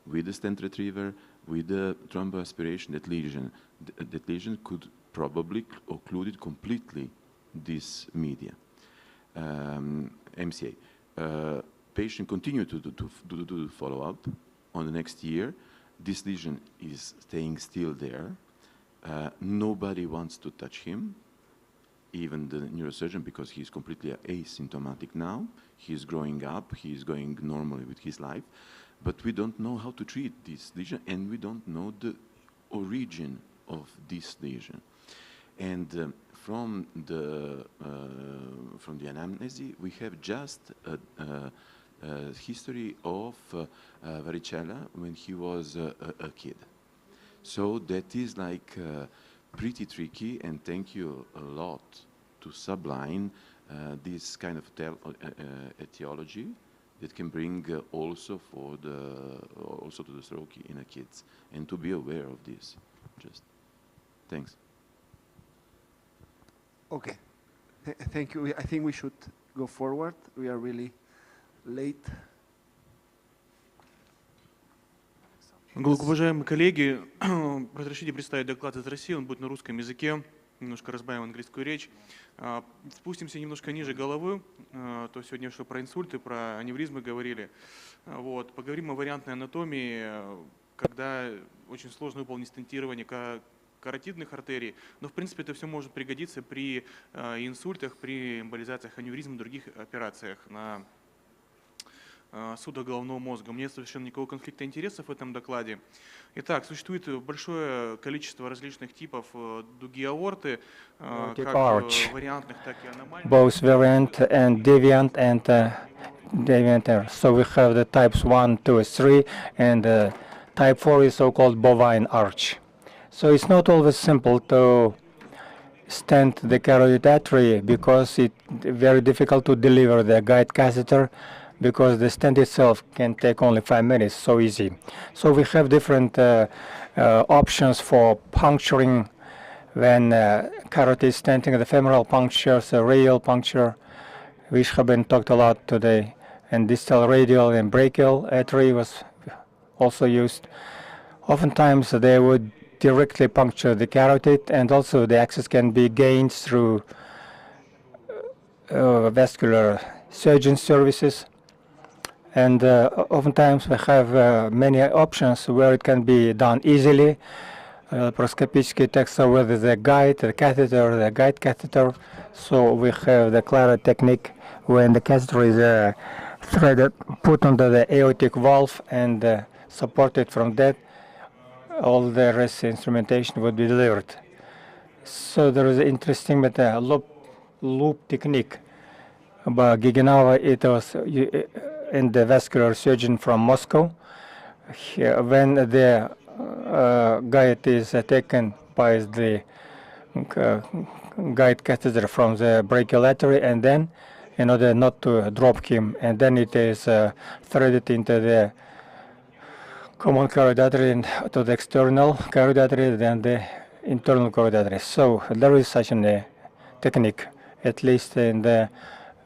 with the stent retriever, with the thromboaspiration, that lesion could probably occlude completely this media. MCA. Patient continued to do follow-up on the next year. This lesion is staying still there. Nobody wants to touch him, even the neurosurgeon, because he's completely asymptomatic now. He's growing up, he's going normally with his life, but we don't know how to treat this lesion, and we don't know the origin of this lesion. And from the anamnesy, we have just a history of varicella when he was a kid. So that is like pretty tricky, and thank you a lot to Sublime this kind of etiology that can bring also to the stroke in the kids, and to be aware of this. Just thanks. Okay, thank you. I think we should go forward. We are really late. Уважаемые коллеги, разрешите представить доклад из России, он будет на русском языке, немножко разбавим английскую речь. Спустимся немножко ниже головы, то сегодня что про инсульты, про аневризмы говорили. Вот. Поговорим о вариантной анатомии, когда очень сложно выполнить стентирование, каротидных артерий, но в принципе это все может пригодиться при инсультах, при эмболизациях аневризм и других операциях на судах головного мозга. У меня совершенно никакого конфликта интересов в этом докладе. Итак, существует большое количество различных типов дуги аорты, как вариантных, так и аномальных. Both variant and deviant and deviant error. So we have the types 1, 2, 3, and type 4 is so-called bovine arch. So it's not always simple to stent the carotid artery because it's very difficult to deliver the guide catheter because the stent itself can take only 5 minutes, so easy. So we have different options for puncturing when carotid stenting, the femoral punctures, the radial puncture, which have been talked a lot today, and distal radial and brachial artery was also used. Oftentimes they would directly puncture the carotid, and also the access can be gained through vascular surgeon services. And oftentimes we have many options where it can be done easily. Laparoscopic text whether the guide, the catheter, the guide catheter. So we have the Clara technique when the catheter is threaded, put under the aortic valve and supported from that. All the rest instrumentation would be delivered. So there is an interesting loop technique. By Giganova, it was in the vascular surgeon from Moscow. When the guide is taken by the guide catheter from the brachial artery, and then in order not to drop him, and then it is threaded into the common carotid artery and to the external carotid artery, then the internal carotid artery. So there is such a technique, at least in the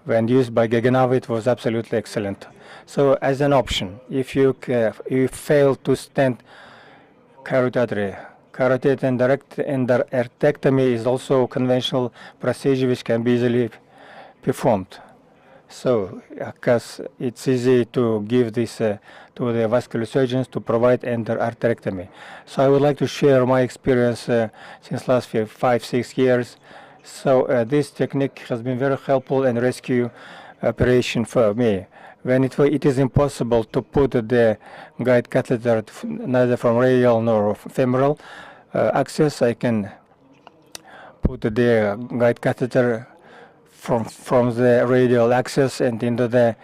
when used by Gaganov, it was absolutely excellent. So as an option, if you fail to stent carotid artery, carotid endarterectomy is also a conventional procedure which can be easily performed. So, because it's easy to give this to the vascular surgeons to provide endarterectomy. So I would like to share my experience since last 5-6 years. So this technique has been very helpful in rescue operation for me. When it is impossible to put the guide catheter neither from radial nor femoral axis, I can put the guide catheter from the radial axis and into the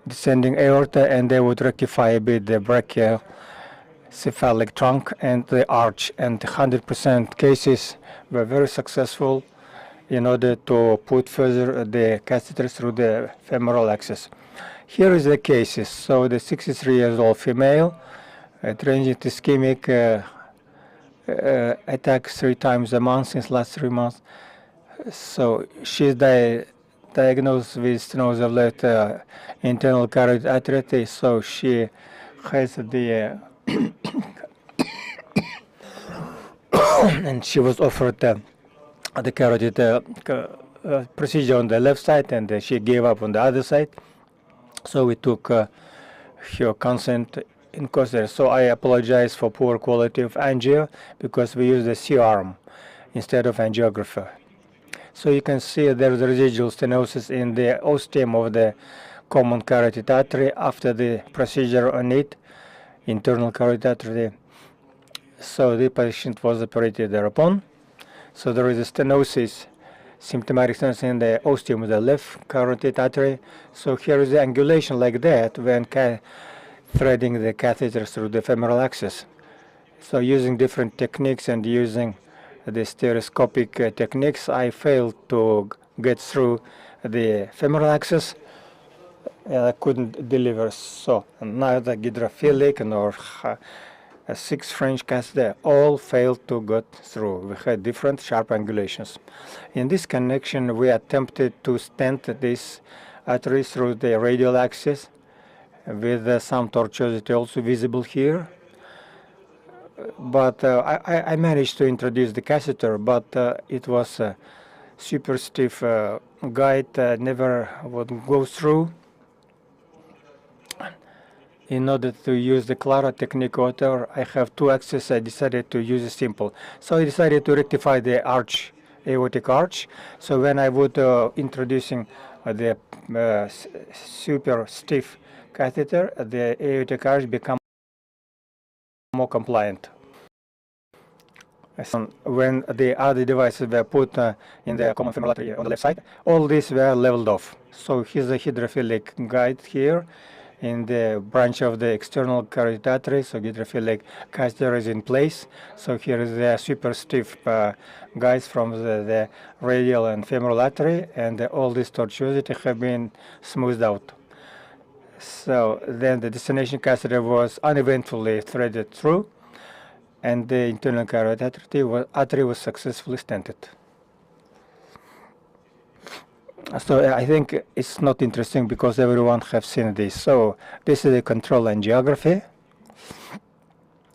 descending aorta, and they would rectify a bit the brachial cephalic trunk and the arch. And 100% cases were very successful in order to put further the catheter through the femoral axis. Here is the cases. So the 63-year-old female, transient ischemic, attacks 3 times a month since last 3 months. So she's diagnosed with stenosis of left internal carotid artery. So she has the and she was offered the carotid procedure on the left side, and she gave up on the other side. So we took her consent in consideration. So I apologize for poor quality of angio because we use the C-arm instead of angiographer. So you can see there is residual stenosis in the ostium of the common carotid artery after the procedure on it, internal carotid artery. So the patient was operated thereupon. So there is a stenosis, symptomatic stenosis in the ostium of the left carotid artery. So here is the angulation like that when threading the catheter through the femoral axis. So using different techniques and using the stereoscopic techniques, I failed to get through the femoral axis. I couldn't deliver, so neither hydrophilic nor a 6 French catheter all failed to get through. We had different sharp angulations. In this connection, we attempted to stent this artery through the radial axis with some tortuosity also visible here. But I managed to introduce the catheter, but it was a super stiff guide, never would go through. in order to use the Clara technique or whatever, I have two axes. I decided to use a simple. So I decided to rectify the arch, aortic arch. So when I would introducing the super stiff catheter, the aortic arch become more compliant. So when the other devices were put in the common femoral artery on the left side, all these were leveled off. So here's a hydrophilic guide here in the branch of the external carotid artery. So hydrophilic catheter is in place. So here is the super stiff guides from the radial and femoral artery, and all these tortuosity have been smoothed out. So then the destination catheter was uneventfully threaded through, and the internal carotid artery was successfully stented. So I think it's not interesting because everyone has seen this. So this is the control angiography.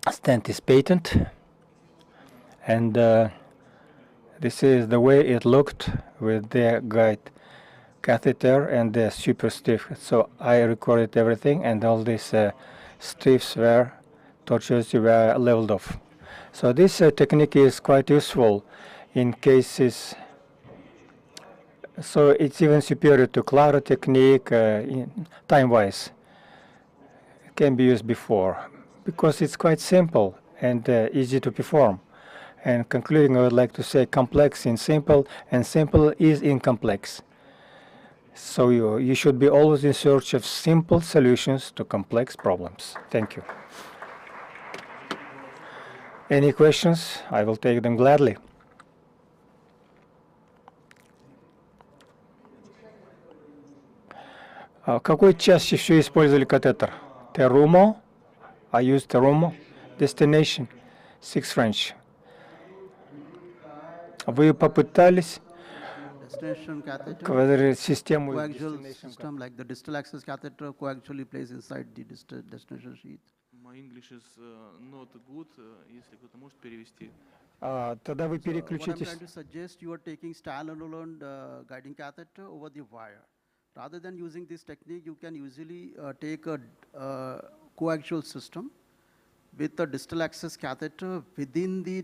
Stent is patent, and this is the way it looked with the guide catheter and the super stiff. So I recorded everything, and all these stiffs were tortuosity were leveled off. So this technique is quite useful in cases. So it's even superior to Clara technique time-wise. It can be used before because it's quite simple and easy to perform. And concluding, I would like to say complex in simple, and simple is in complex. So you should be always in search of simple solutions to complex problems. Thank you. Any questions? I will take them gladly. Какой чаще всего использовали катетер? Terumo. I used Terumo. Destination 6 French. Вы попытались Destination catheter, систему coaxial system like the distal access catheter coaxially placed inside the destination sheath. My English is not good. Если кто-то может перевести. Тогда вы What I'm переключитесь. trying to suggest, you are taking standalone guiding catheter over the wire. Rather than using this technique, you can usually take a coaxial system with a distal access catheter within the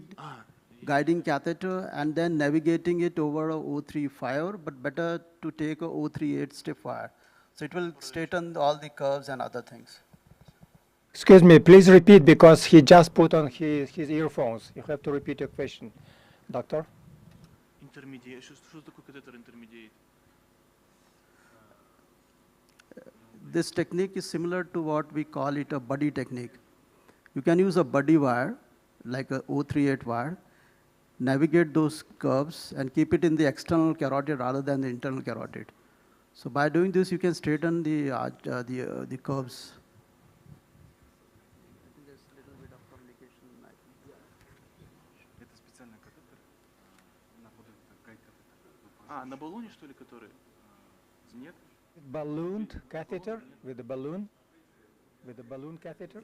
guiding catheter and then navigating it over a 0.3 wire, but better to take a 0.38 stiff wire. So it will straighten all the curves and other things. Excuse me, please repeat because he just put on his earphones. You have to repeat your question, doctor. Intermediate. Что такое катетер intermediate? This technique is similar to what we call it a buddy technique. You can use a buddy wire, like a 0.38 wire, navigate those curves and keep it in the external carotid rather than the internal carotid. So by doing this, you can straighten the curves. На баллоне, что ли, который? Нет? Ballooned catheter with the balloon catheter,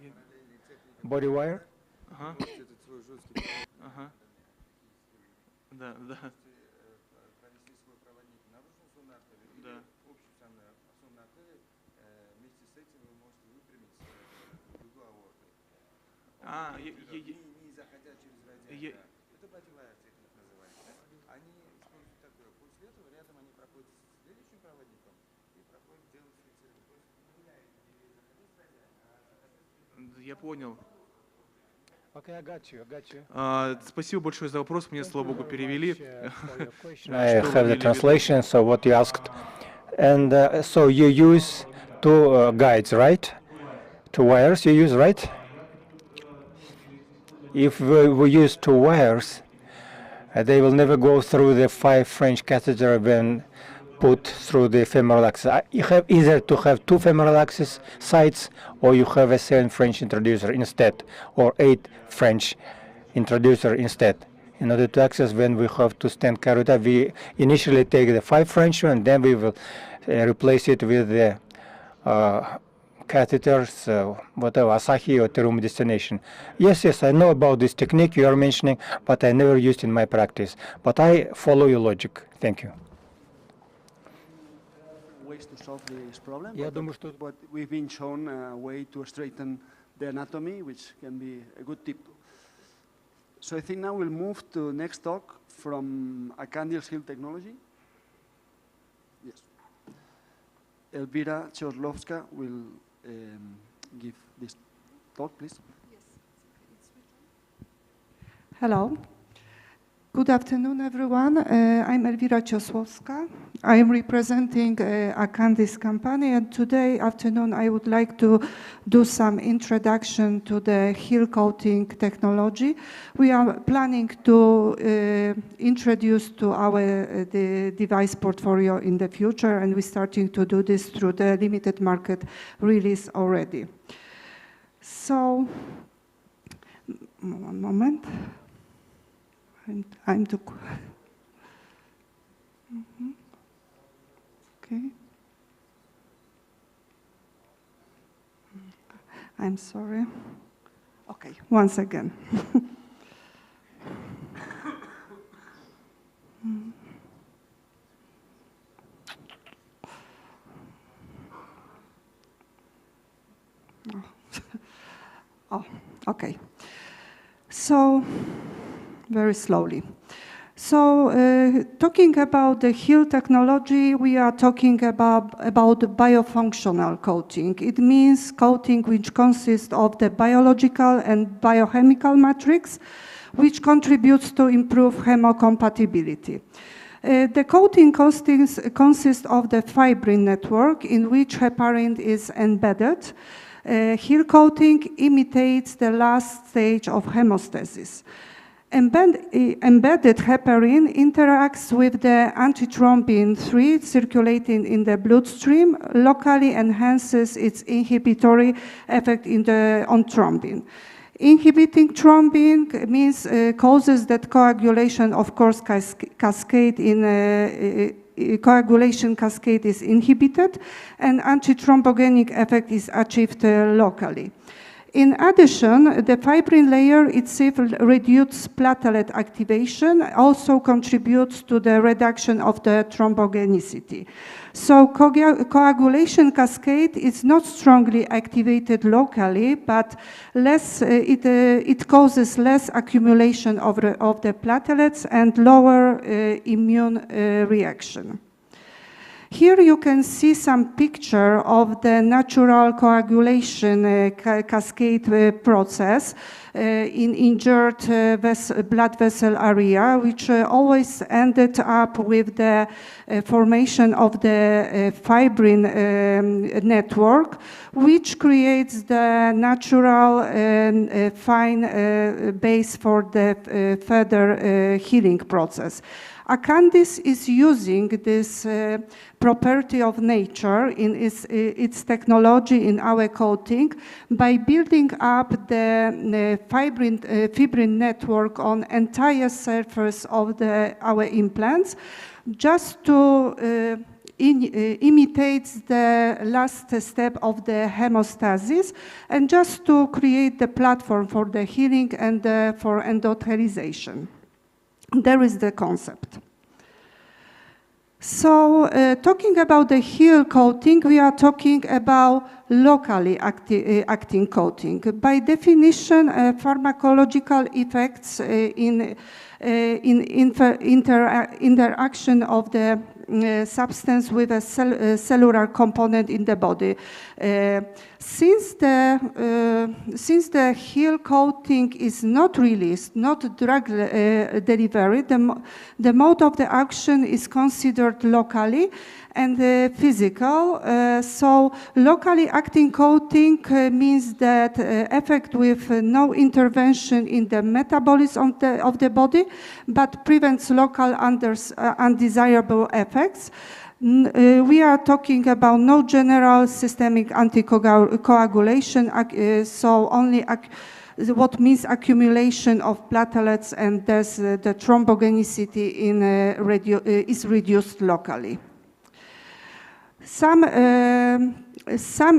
body wire. Ага. Ага. Да, да. Да. Это бодивайр техник называется. Они используют такое. После этого рядом они проходят с следующим проводником и проходят, делают фиксировку. Я понял. Okay, I got you. Спасибо большое за вопрос. Мне, слава богу, перевели. I have the translation, so what you asked. And so you use two guides, right? Two wires you use, right? If we use two wires, they will never go through the 5 French catheter when put through the femoral axis. You have either to have 2 femoral axis sites, or you have a 7 French introducer instead, or 8 French introducer instead. In order to access when we have to stent carotid, we initially take the 5 French one, and then we will replace it with the catheters, whatever, Asahi or Terumo destination. Yes, I know about this technique you are mentioning, but I never used in my practice. But I follow your logic. Thank you. Wait ways to solve this problem. Я but, думаю, что- but we've been shown a way to straighten the anatomy, which can be a good tip. So I think now we'll move to next talk from Arkhangelsk Hill Technology. Yes. Elvira Chorlovska will give this talk, please. Hello. Good afternoon, everyone. I'm Elvira Ciosłowska. I am representing Arkhangelsk company, and today afternoon I would like to do some introduction to the heel coating technology. We are planning to introduce to our the device portfolio in the future, and we're starting to do this through the limited market release already. So, one moment. I'm too. Okay. I'm sorry. Okay, once again. Oh, okay. So, very slowly. So, talking about the heel technology, we are talking about biofunctional coating. It means coating which consists of the biological and biochemical matrix, which contributes to improve hemocompatibility. The coating consists of the fibrin network in which heparin is embedded. Heel coating imitates the last stage of hemostasis. Embedded heparin interacts with the antithrombin 3 circulating in the bloodstream, locally enhances its inhibitory effect on thrombin. Inhibiting thrombin means causes that coagulation, of course, coagulation cascade is inhibited, and antithrombogenic effect is achieved locally. In addition, the fibrin layer itself reduces platelet activation, also contributes to the reduction of the thrombogenicity. So coagulation cascade is not strongly activated locally, but it causes less accumulation of the platelets and lower immune reaction. Here you can see some picture of the natural coagulation cascade process in injured blood vessel area, which always ended up with the formation of the fibrin network, which creates the natural fine base for the further healing process. Arkhangelsk is using this property of nature in its technology in our coating by building up the fibrin network on entire surface of our implants, just to imitate the last step of the hemostasis, and just to create the platform for the healing and for endothelialization. There is the concept. So, talking about the heel coating, we are talking about locally acting coating. By definition, pharmacological effects in interaction of the substance with a cellular component in the body. Since the heel coating is not released, not drug delivery, the mode of the action is considered locally and physical. So locally acting coating means that effect with no intervention in the metabolism of the body, but prevents local undesirable effects. We are talking about no general systemic anticoagulation, so only what means accumulation of platelets, and thus the thrombogenicity is reduced locally. Some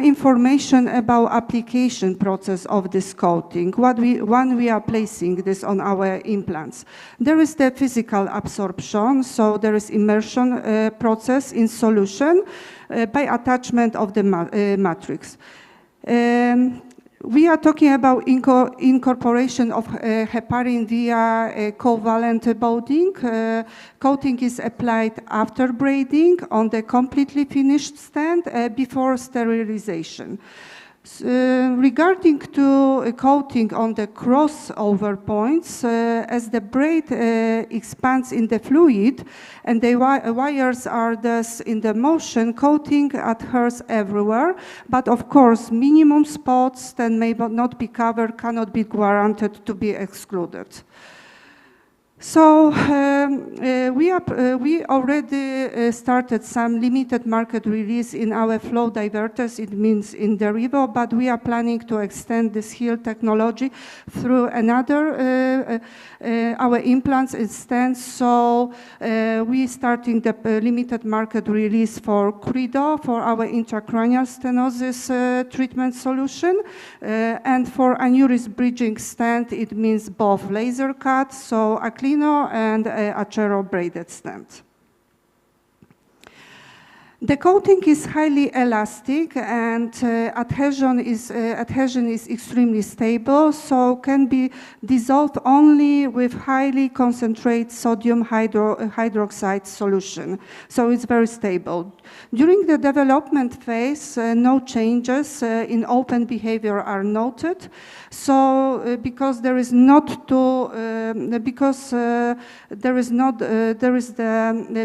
information about application process of this coating, when we are placing this on our implants. There is the physical absorption, so there is immersion process in solution by attachment of the matrix. We are talking about incorporation of heparin via covalent bonding. Coating is applied after braiding on the completely finished stand before sterilization. Regarding to coating on the crossover points, as the braid expands in the fluid and the wires are thus in the motion, coating adheres everywhere, but of course minimum spots that may not be covered cannot be guaranteed to be excluded. So we already started some limited market release in our flow diverters, it means in the Revo, but we are planning to extend this HEAL technology through another, our implants instance. So we starting the limited market release for Credo, for our intracranial stenosis treatment solution, and for aneurysm bridging stent, it means both laser cut, so a and Acero braided stent. The coating is highly elastic and adhesion is extremely stable, so can be dissolved only with highly concentrated sodium hydroxide solution. So it's very stable. During the development phase, no changes in open behavior are noted. So because there is not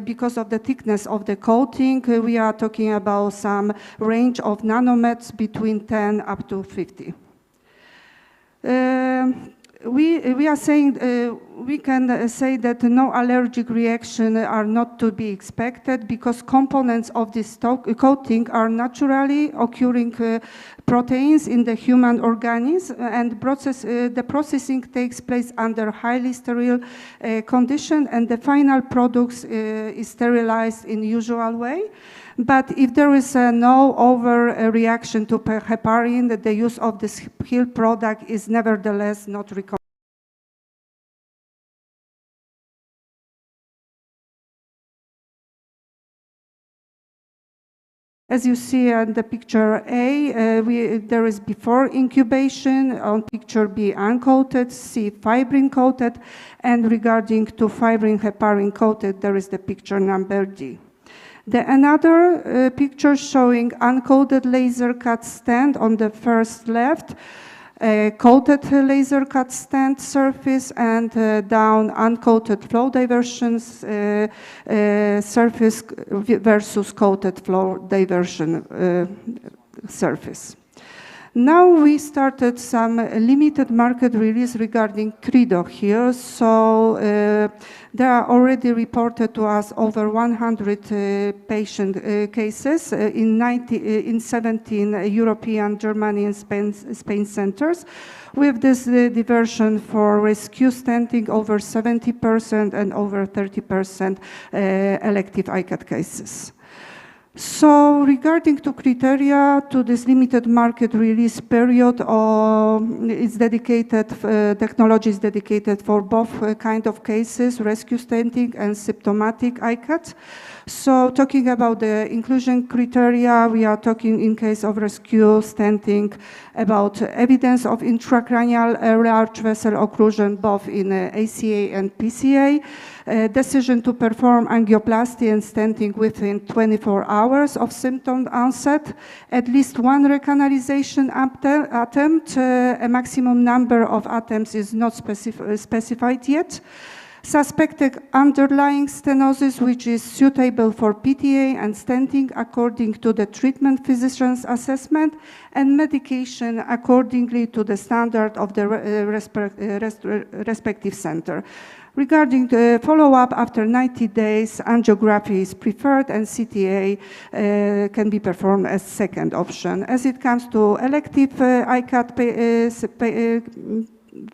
because of the thickness of the coating, we are talking about some range of nanometers between 10 up to 50. We are saying, we can say that no allergic reaction are not to be expected because components of this coating are naturally occurring proteins in the human organism, and the processing takes place under highly sterile condition, and the final product is sterilized in usual way. But if there is no overreaction to heparin, the use of this HEAL product is nevertheless not recommended. As you see on the picture A, there is before incubation, on picture B uncoated, C fibrin coated, and regarding to fibrin heparin coated, there is the picture number D. Another picture showing uncoated laser cut stand on the first left, coated laser cut stand surface, and down uncoated flow diversions surface versus coated flow diversion surface. Now we started some limited market release regarding Credo here. So there are already reported to us over 100 patient cases in 17 European, Germany, and Spain centers, with this diversion for rescue stenting over 70% and over 30% elective ICAT cases. So regarding to criteria to this limited market release period, it's dedicated, technology is dedicated for both kind of cases, rescue stenting and symptomatic ICAT. So talking about the inclusion criteria, we are talking in case of rescue stenting about evidence of intracranial large vessel occlusion both in ACA and PCA, decision to perform angioplasty and stenting within 24 hours of symptom onset, at least one recanalization attempt, a maximum number of attempts is not specified yet, suspected underlying stenosis which is suitable for PTA and stenting according to the treatment physician's assessment, and medication accordingly to the standard of the respective center. Regarding the follow-up after 90 days, angiography is preferred and CTA can be performed as second option. As it comes to elective ICAT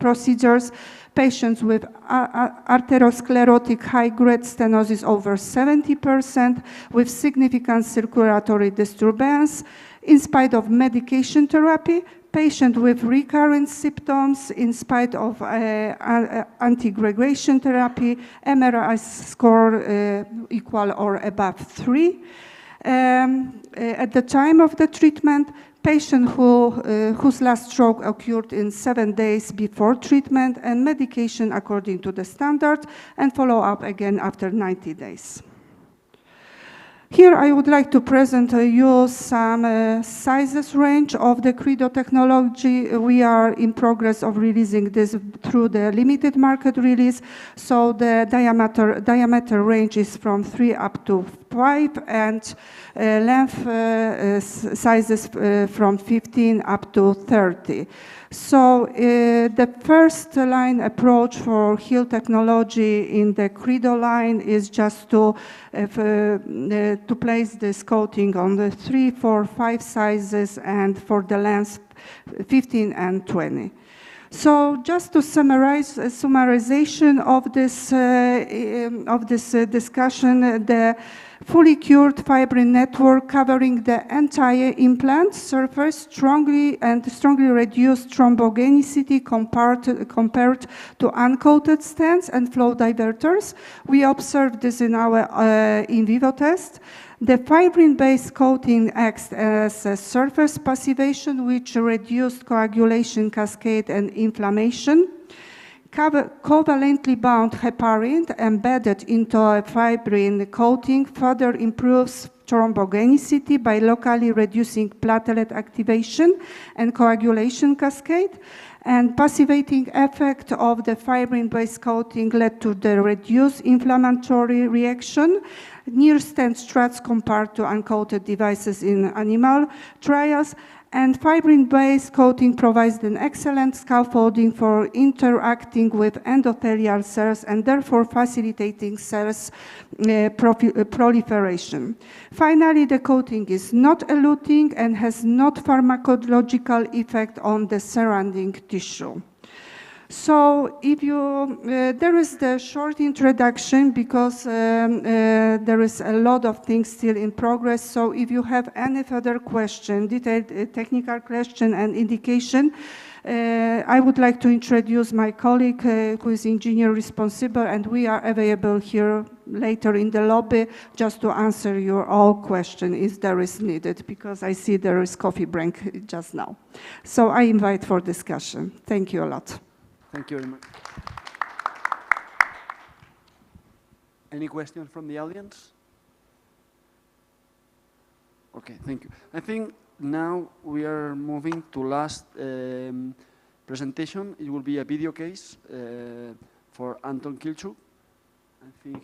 procedures, patients with arteriosclerotic high-grade stenosis over 70%, with significant circulatory disturbance, in spite of medication therapy, patient with recurrent symptoms in spite of anti-gregation therapy, MRI score equal or above 3. At the time of the treatment, patient whose last stroke occurred in 7 days before treatment, and medication according to the standard, and follow up again after 90 days. Here I would like to present you some sizes range of the Credo technology. We are in progress of releasing this through the limited market release. So the diameter range is from 3 up to 5, and length sizes from 15 up to 30. So the first line approach for HEAL technology in the Credo line is just to place this coating on the 3, 4, 5 sizes, and for the length 15 and 20. So just to summarize, summarization of this discussion, the fully cured fibrin network covering the entire implant surface strongly reduced thrombogenicity compared to uncoated stents and flow diverters. We observed this in our in vivo test. The fibrin-based coating acts as a surface passivation, which reduced coagulation cascade and inflammation. Covalently bound heparin embedded into a fibrin coating further improves thrombogenicity by locally reducing platelet activation and coagulation cascade. And passivating effect of the fibrin-based coating led to the reduced inflammatory reaction, near stent struts compared to uncoated devices in animal trials. And fibrin-based coating provides an excellent scaffolding for interacting with endothelial cells and therefore facilitating cells proliferation. Finally, the coating is not eluting and has not pharmacological effect on the surrounding tissue. So if you, there is the short introduction because there is a lot of things still in progress. So if you have any further question, detailed technical question and indication, I would like to introduce my colleague who is engineer responsible, and we are available here later in the lobby just to answer your all question if there is needed, because I see there is coffee break just now. So I invite for discussion. Thank you a lot. Thank you very much. Any questions from the audience? Okay, thank you. I think now we are moving to last presentation. It will be a video case for Anton Kilchuk. I think.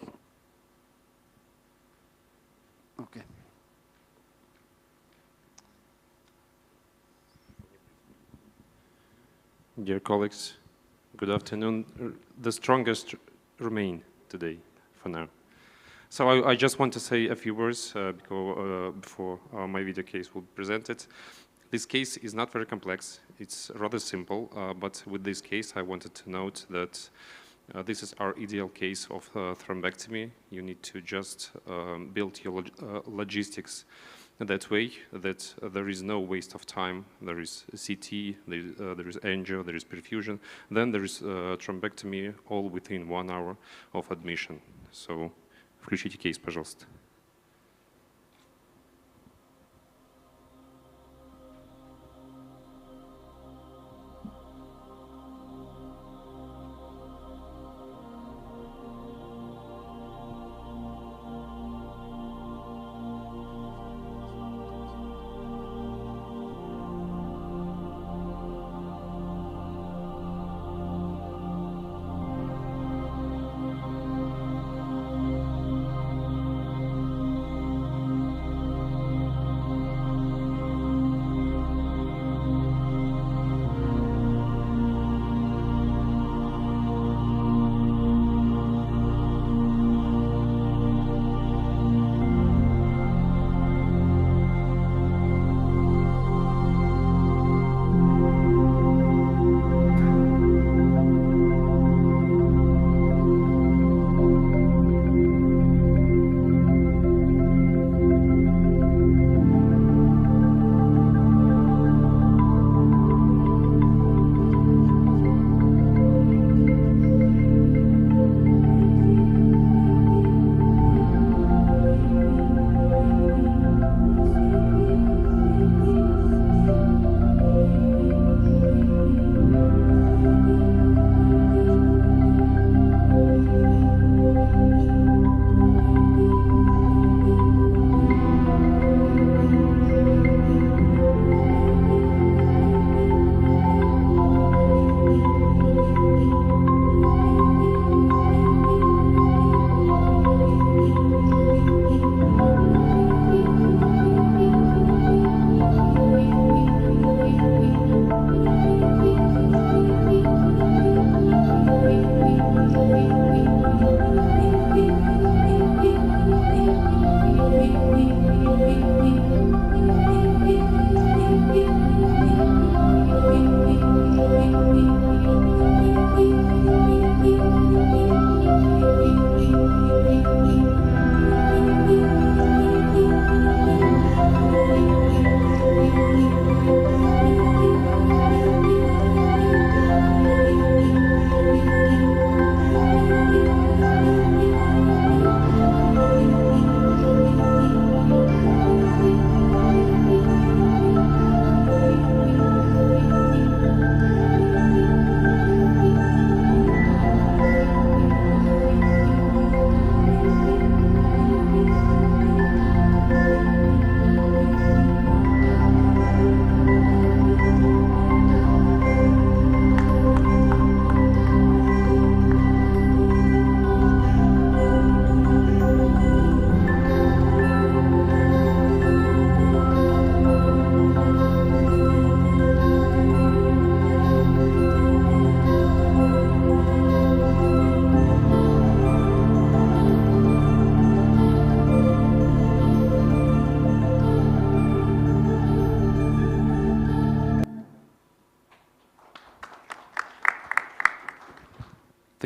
Okay. Dear colleagues, good afternoon. The strongest remain today, for now. So I just want to say a few words before my video case will be presented. This case is not very complex. It's rather simple, but with this case, I wanted to note that this is our ideal case of thrombectomy. You need to just build your logistics that way that there is no waste of time. There is CT, there is angio, there is perfusion, then there is thrombectomy all within 1 hour of admission. So, включите кейс, пожалуйста.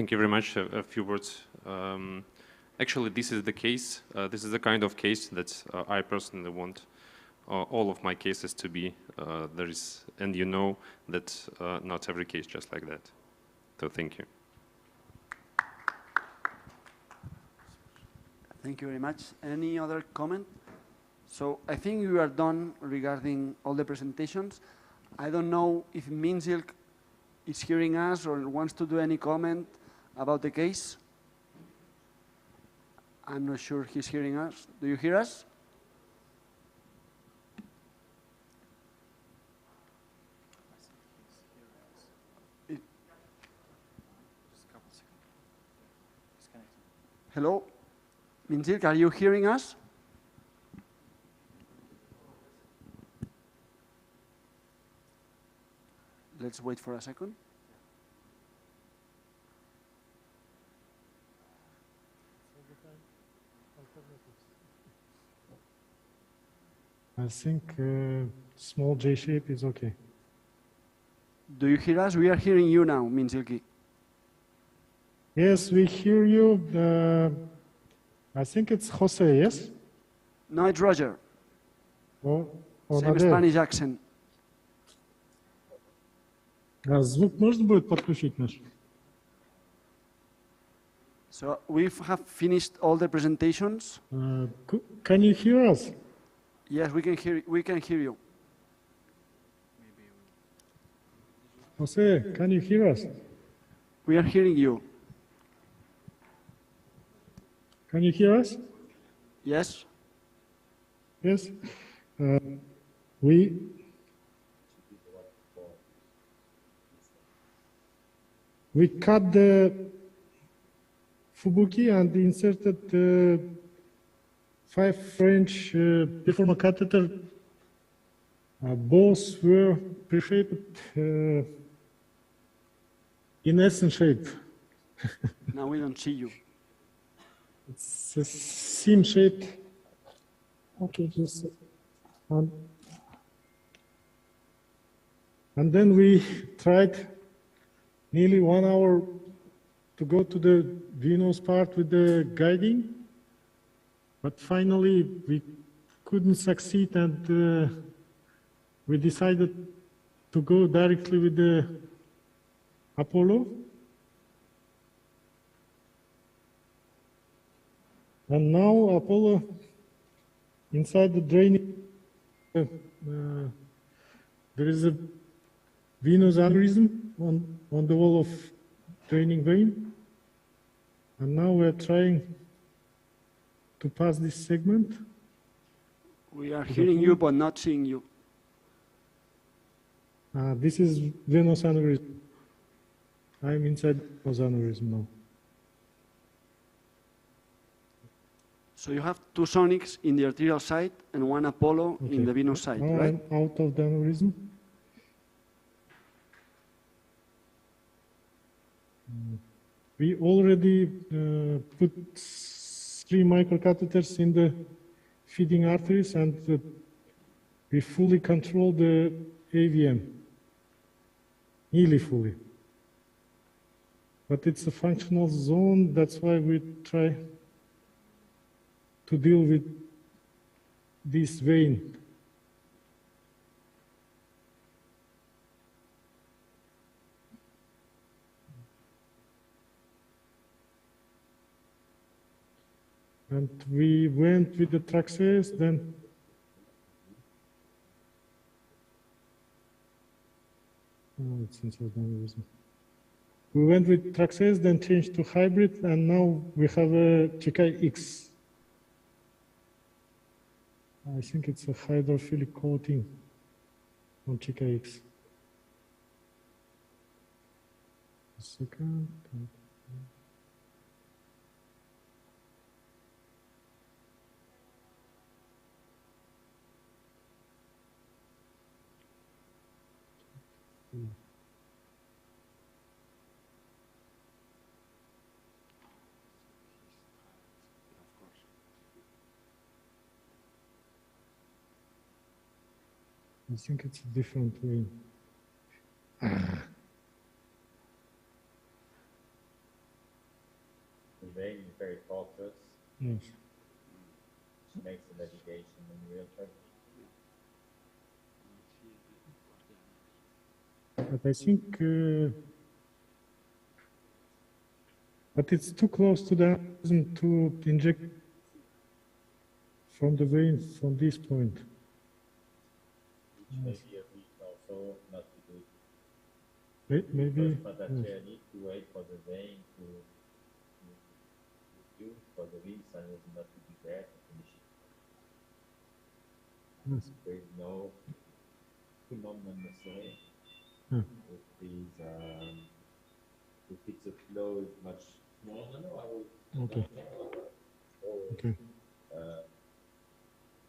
thank you very much. A few words. Actually, this is the case. This is the kind of case that I personally want all of my cases to be. There is, and you know that not every case just like that. So thank you. Thank you very much. Any other comment? So I think we are done regarding all the presentations. I don't know if Minzilk is hearing us or wants to do any comment about the case. I'm not sure he's hearing us. Do you hear us? Hello? Minzilk, are you hearing us? Let's wait for a second. I think small J shape is okay. Do you hear us? We are hearing you now, Minzilki. Yes, we hear you. I think it's Jose, yes? No, it's Roger. Or Same Spanish accent. Звук можно будет подключить наш? So we have finished all the presentations. Can you hear us? Yes, we can hear. We can hear you. Jose, can you hear us? We are hearing you. Can you hear us? Yes. Yes. We cut the Fubuki and inserted 5-French deformer catheter. Both were pre-shaped in S shape. Now we don't see you. It's a seam shape. Okay, just and then we tried nearly 1 hour to go to the venous part with the guiding, but finally we couldn't succeed, and we decided to go directly with the Apollo. And now Apollo, inside the draining, there is a venous aneurysm on the wall of draining vein. And now we're trying to pass this segment. We are hearing you but not seeing you. This is venous aneurysm. I'm inside venous aneurysm now. So you have 2 sonics in the arterial side and 1 Apollo in the venous side, now right? I'm out of the aneurysm. We already put 3 microcatheters in the feeding arteries, and we fully control the AVM, nearly fully. But it's a functional zone, that's why we try to deal with this vein. And we went with the Traxes, then it's inside the aneurysm. We went with Traxes, then changed to hybrid, and now we have a Chikai X. I think it's a hydrophilic coating on Chikai X. A second. I think it's a different way. vein is very focused, Yes. which makes the navigation in real time. But I think, but it's too close to the aneurysm to inject from the vein from this point. Which may be a reason also not to do it. Maybe. But actually, I need to wait for the vein to reduce for the vein aneurysm not to be there to finish it. Yes. There is no phenomenon necessary. Hmm. If these, if it's a flow is much smaller, no, I will. Okay. Okay.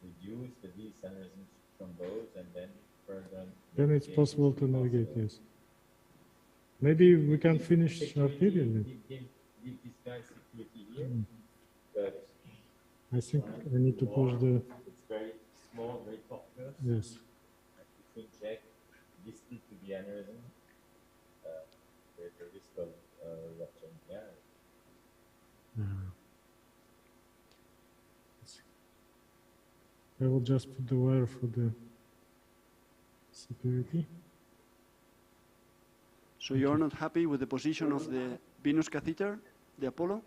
Reduce the vein aneurysms from those and then further. Then it's possible to navigate, yes. Maybe we can finish arterial then. Give this guy security here, Mm. but I think I need to push the. it's very small, very focused. Yes. If you inject distal to the aneurysm, there's a risk of rupture. Yeah. I will just put the wire for the security. So you're not happy with the position of the venous catheter, the Apollo?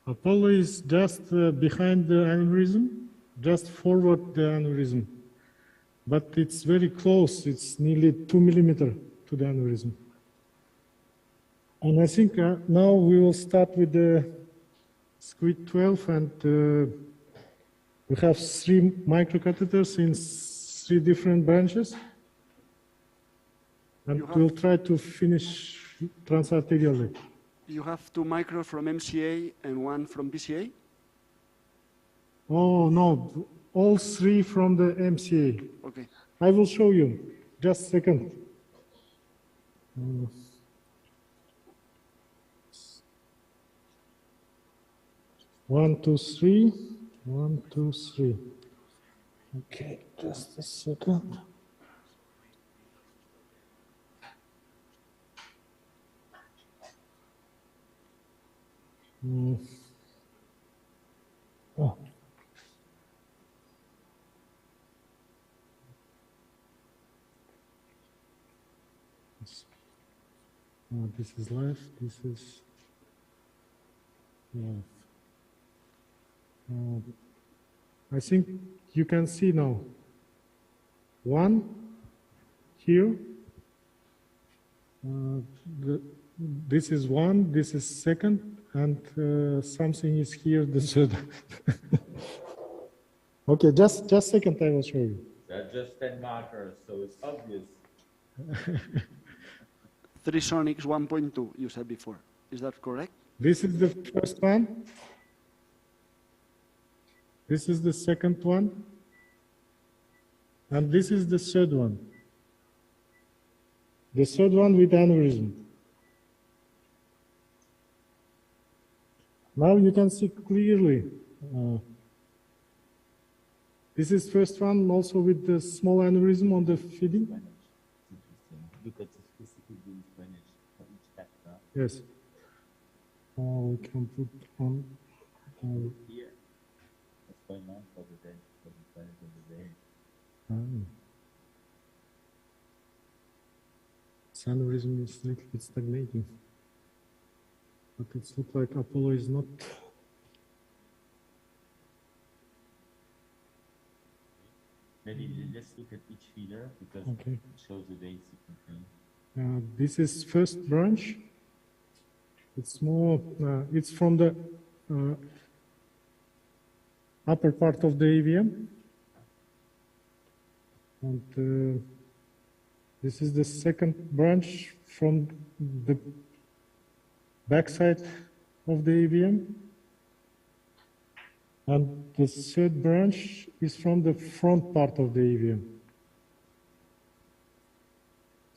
Apollo is just behind the aneurysm, just forward the aneurysm. But it's very close, it's nearly 2 millimeters to the aneurysm. And I think now we will start with the squid 12, and we have 3 microcatheters in 3 different branches. And we'll try to finish transarterially. You have 2 micros from MCA and 1 from BCA? Oh, no, all 3 from the MCA. Okay. I will show you. Just a second. 1, 2, 3. 1, 2, 3. Okay, just a second. Oh. This is left, this is left. I think you can see now. 1 here. This is 1, this is second, and something is here, the third. Okay, just a second, I will show you. They're just 10 markers, so it's obvious. 3 sonics 1.2, you said before. Is that correct? This is the first one. This is the second one. And this is the third one. The third one with aneurysm. Now you can see clearly. This is first one also with the small aneurysm on the feeding. Look at the specific vein drainage for each catheter. Yes. We can put on. Here, what's going on for the vein, for the drainage of the vein. This aneurysm is a little bit stagnating. But it looks like Apollo is not. Maybe let's look at each feeder because Okay. it shows the vein sequencing. This is first branch. It's more. It's from the upper part of the AVM, and this is the second branch from the backside of the AVM, and the third branch is from the front part of the AVM.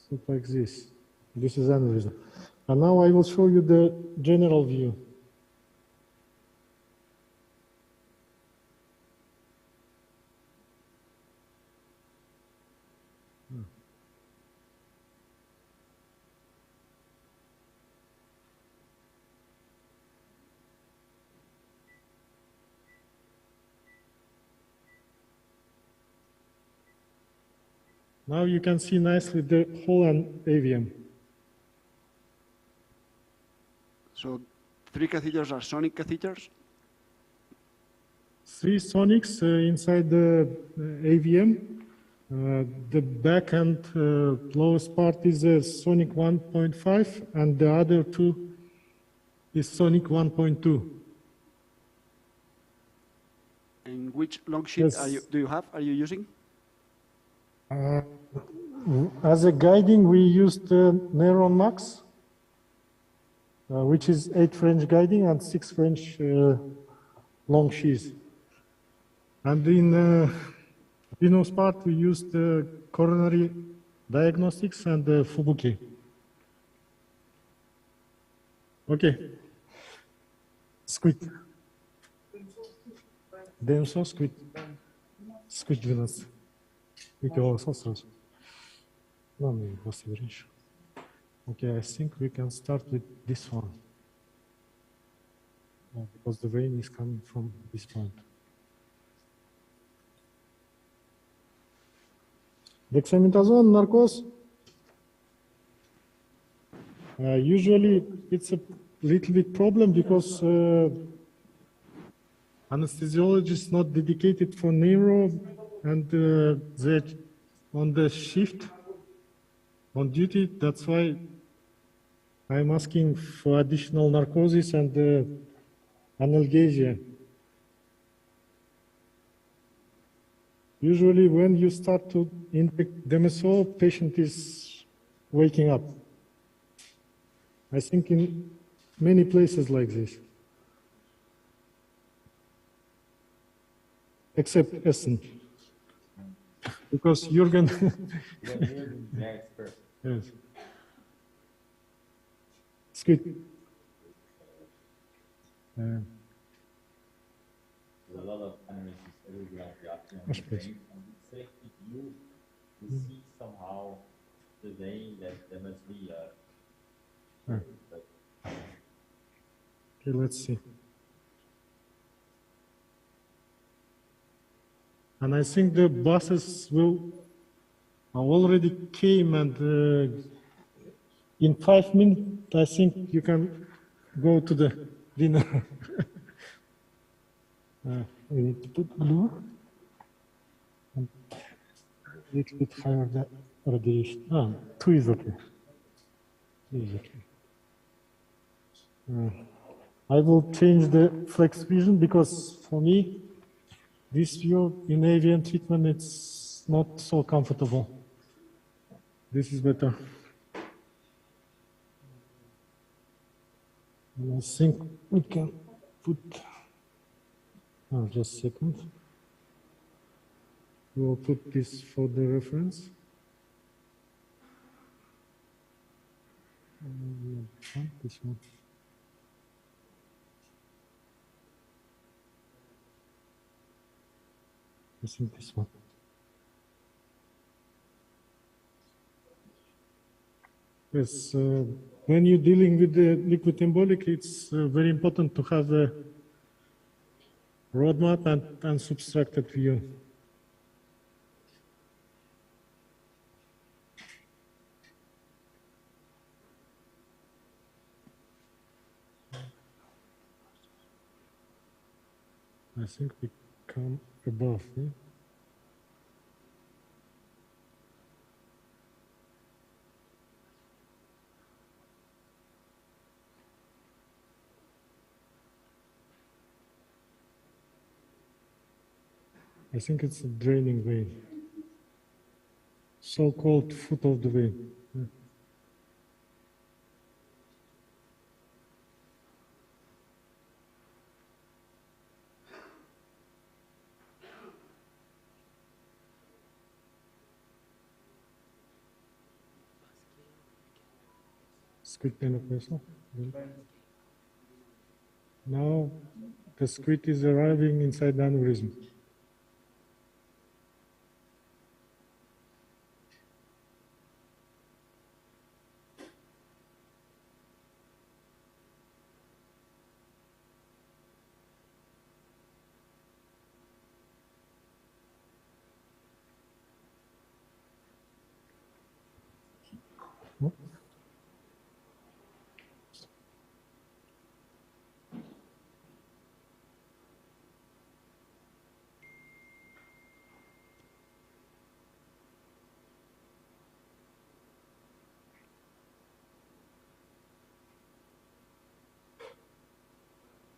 So like this. This is aneurysm. And now I will show you the general view. Now you can see nicely the whole AVM. So 3 catheters are sonic catheters? 3 sonics inside the AVM. The back and lowest part is a sonic 1.5 and the other 2 is sonic 1.2. And which long sheet are you using? As a guiding, we used Neuron Max, which is 8 French guiding and 6 French long sheaths. And in Pino's part, we used coronary diagnostics and Fubuki. Okay. Squid. Демсо, squid. Squid 12. Okay, I think we can start with this one. Because the vein is coming from this point. Dexamethasone narcose. Usually it's a little bit problem because anesthesiologist is not dedicated for neuro and they're on the shift, on duty. That's why I'm asking for additional narcosis and analgesia. Usually when you start to inject Demesol, patient is waking up. I think in many places like this. Except Essen. Because Jürgen... Yes. It's good. There's a lot of analysis everywhere on the brain, and it's selective view to see somehow the vein that there must be Okay, let's see. And I think the buses already came, and in 5 minutes, I think you can go to the dinner. We need to put glue and a little bit higher the radiation. 2 is okay. 2 is okay. I will change the flex vision because for me, this view in avian treatment, it's not so comfortable. This is better. And I think we can put, just a second. We'll put this for the reference. This one. I think this one. Yes, when you're dealing with the liquid embolic, it's very important to have a roadmap and subtracted view. I think we come above. Yeah? I think it's a draining vein, so-called foot of the vein. Yeah. Squid penetration. Now the squid is arriving inside the aneurysm.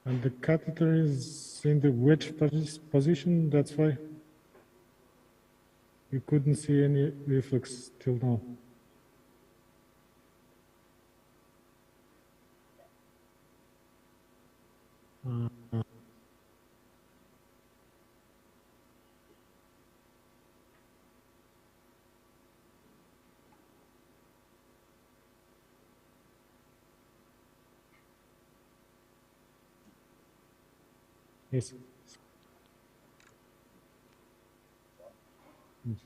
And the catheter is in the wedge position, that's why you couldn't see any reflex till now. Yes. Yes.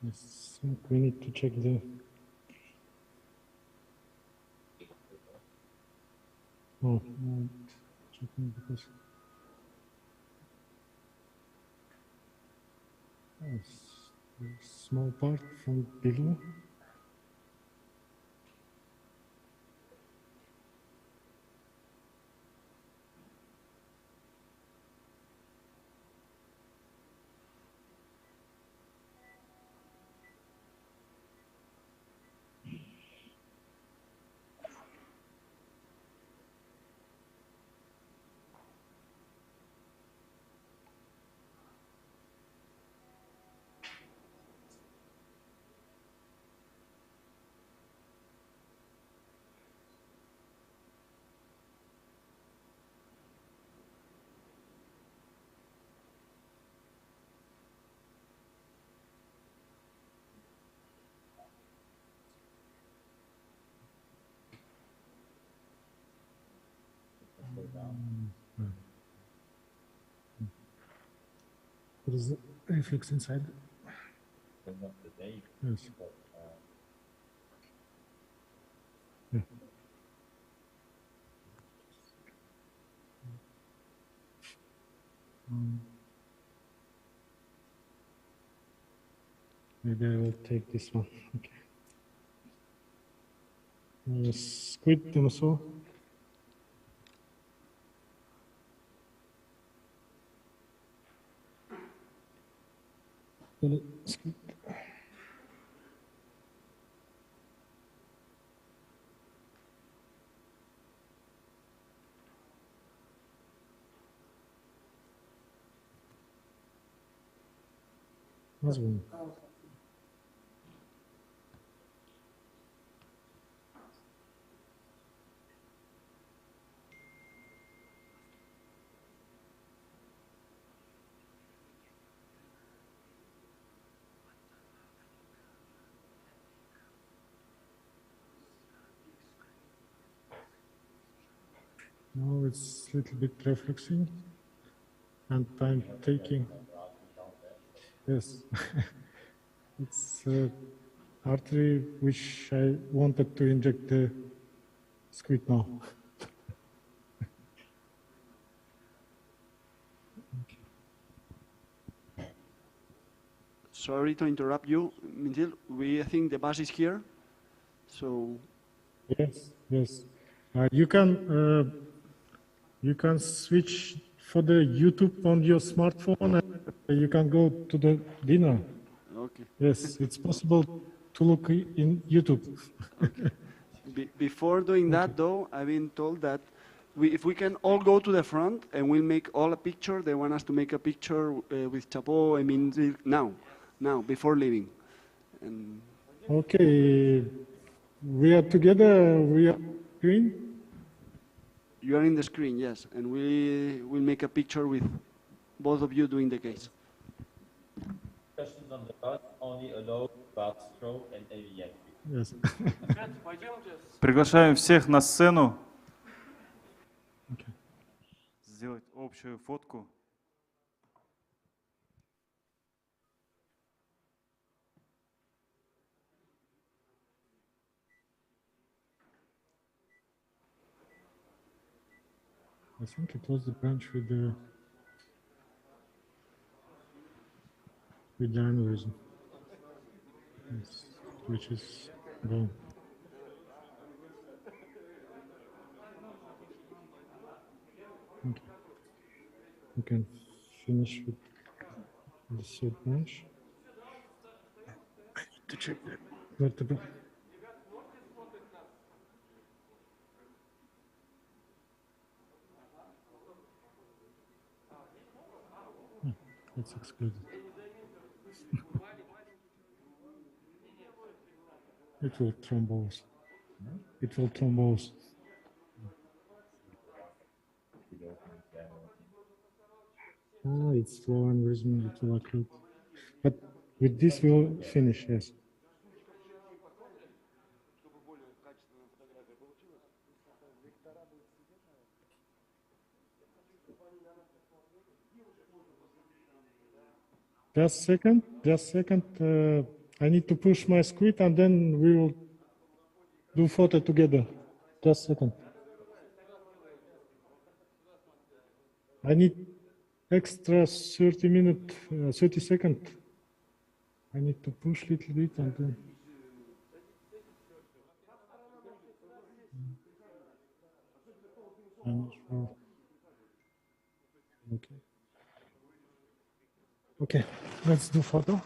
Yes, I think we need to check the. Oh, checking because. Yes, a small part from below. What is the reflex inside? Not today. Yes. But, Yeah. Maybe I will take this one. Okay. Squid them so. Squid. Rozumím. Now it's a little bit reflexing and I'm taking. Yes, it's artery which I wanted to inject the squid now. Sorry to interrupt you, Mintil. I think the bus is here, so. Yes, yes. You can switch for the YouTube on your smartphone, and you can go to the dinner. Okay. Yes, it's possible to look in YouTube. Okay. Before doing that, though, I've been told that if we can all go to the front and we'll make all a picture, they want us to make a picture with Chapo, I mean, now, before leaving. And Okay, we are together, we are green. you are in the screen, yes, and we will make a picture with both of you doing the case. Questions on the bus only allow about stroke and AVN. Yes. Приглашаем всех на сцену. Сделать общую фотку. I think it was the branch with the aneurysm, yes, which is gone. Okay. You can finish with The third branch. I need to check that vertebra. It's excluded. It will thrombose. It will thrombose. Ah, it's slow and rhythm, it will occlude. But with this we'll finish, yes. Just second, just second. I need to push my squid and then we will do photo together. Just second. I need extra 30 minutes, 30 seconds. I need to push a little bit and then. I'm not sure. Okay. Okay, let's do photo.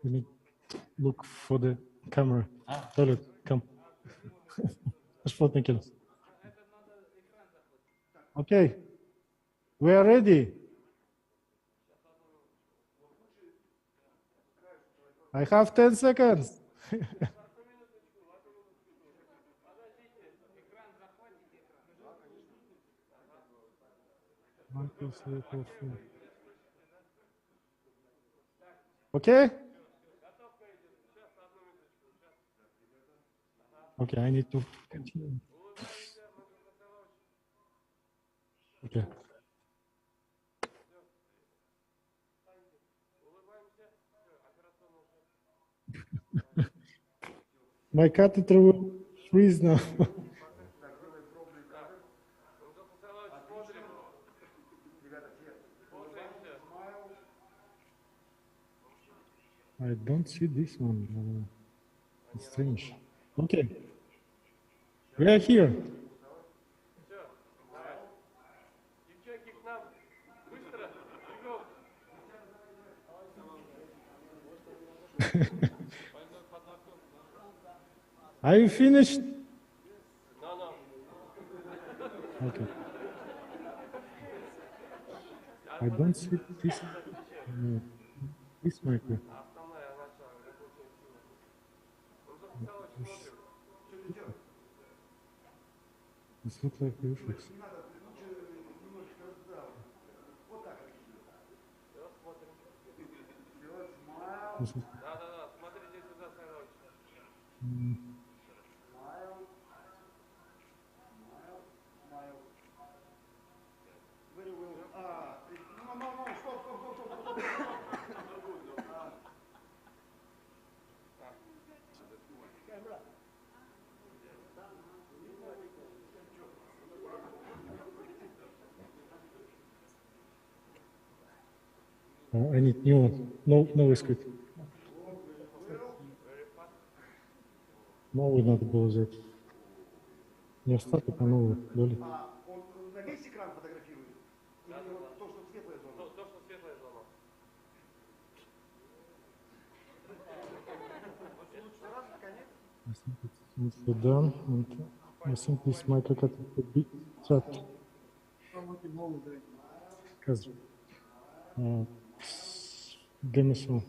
We need to look for the camera. Toilet, come. Okay, we are ready. I have 10 seconds. Okay? Okay, I need to continue. Okay. My catheter will freeze now. I don't see this one. It's strange. Okay. We are here. Are you finished? Okay. I don't see this. This micro. This looks like reflex. I need new one. No is good. No, we not go that. Не остаток, а новый, доли. Он на весь экран фотографирует? Или вот то, что светлая зона? То, что светлая зона. I think it's done, and I think this microcatheter could be trapped. Because Demisol.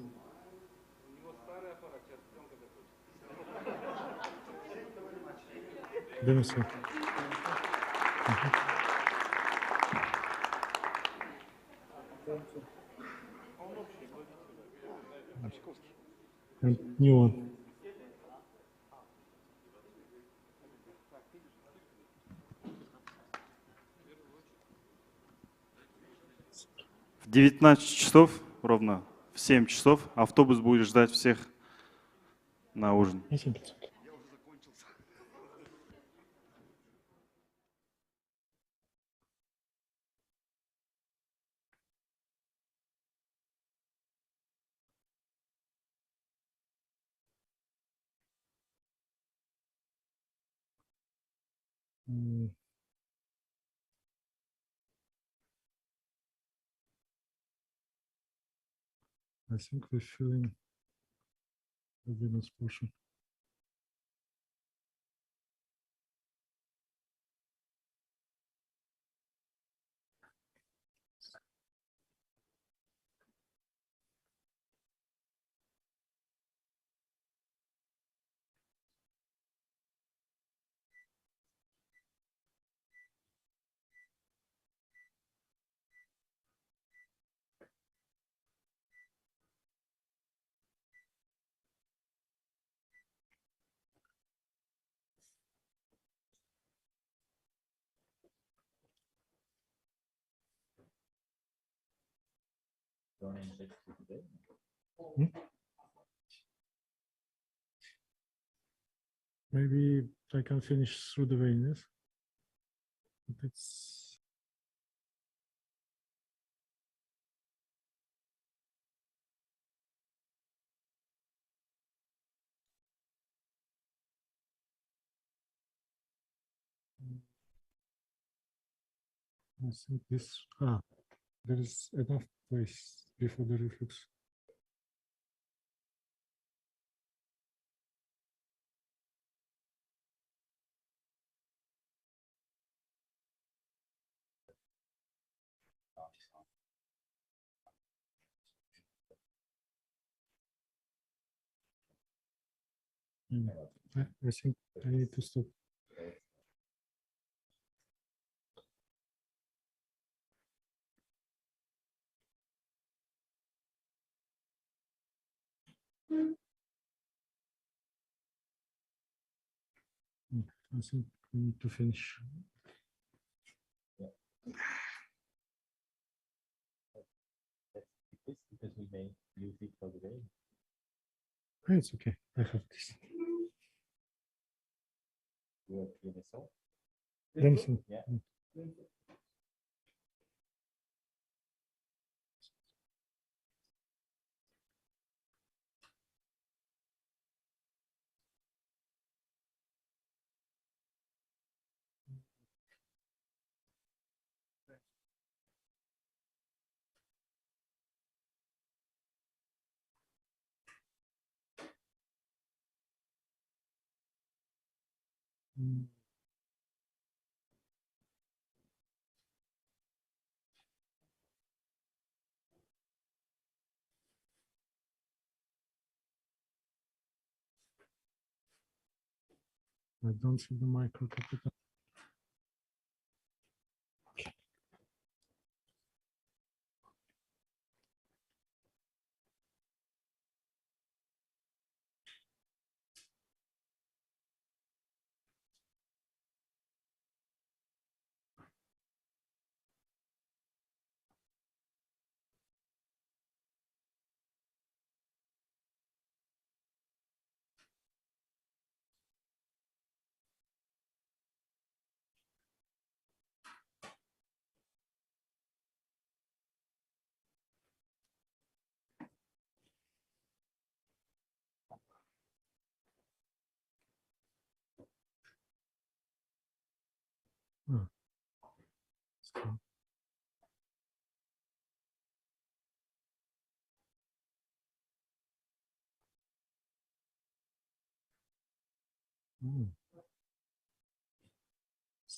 Demisol. And new one. В 19 часов, ровно в 7 часов, автобус будет ждать всех на ужин. I think we're filling the venous portion. Hmm? Maybe I can finish through the veins. But it's I think this there is enough place before the reflux. I think I need to stop. I think we need to finish. Because we may use it for the day. It's okay. I have this. You have PMSO? Remsen. Yeah. I don't see the microcatheter.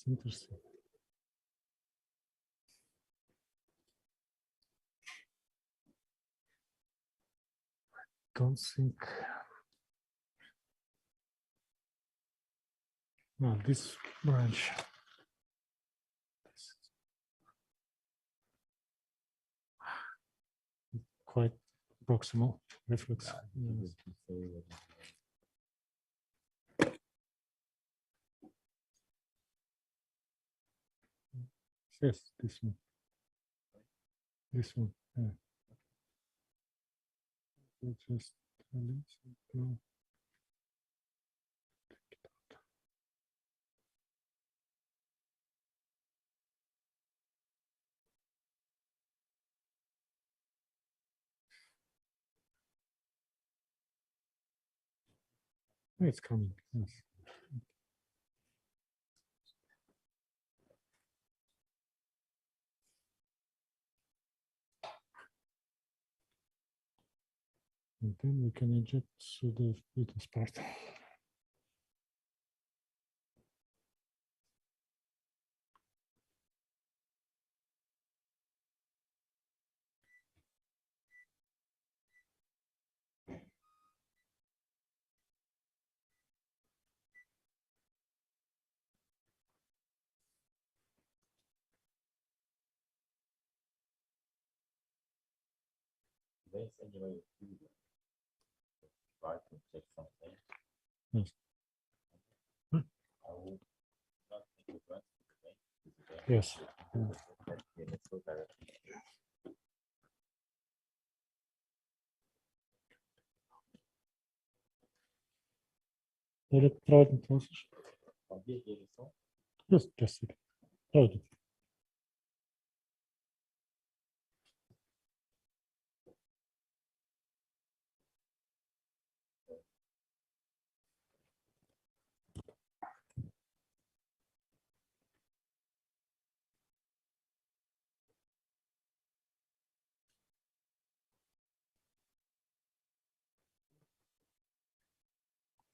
It's interesting. Don't think. No, this branch. Quite proximal reflex. Yes. Yes, this one. This one. Yeah. Just release it. No. It's coming. Yes. And then we can inject through the fluidus part. There's any way to try to check something. Yes. I will not take the rest today. Yes. Let's go directly. Electrode process. Побег я рисовал. Yes, just a second. Hold it.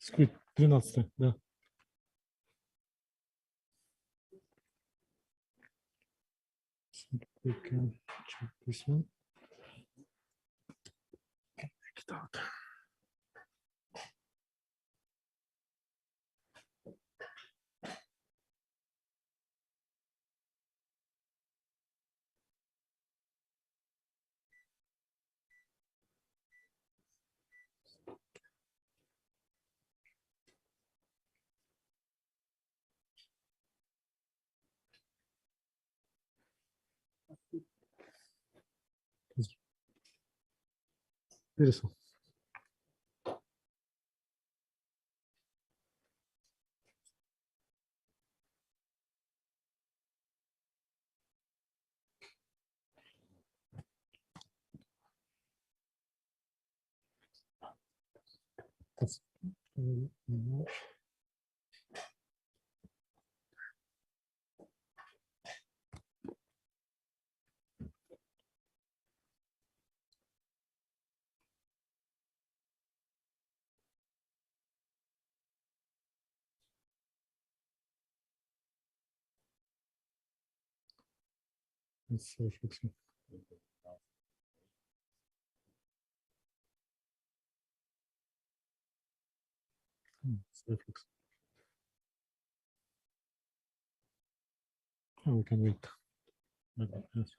Сквит, 12, да. So we can check this one. Take it out. Beautiful. That's It's fixing. It's fixing. Oh, we can wait. Yes.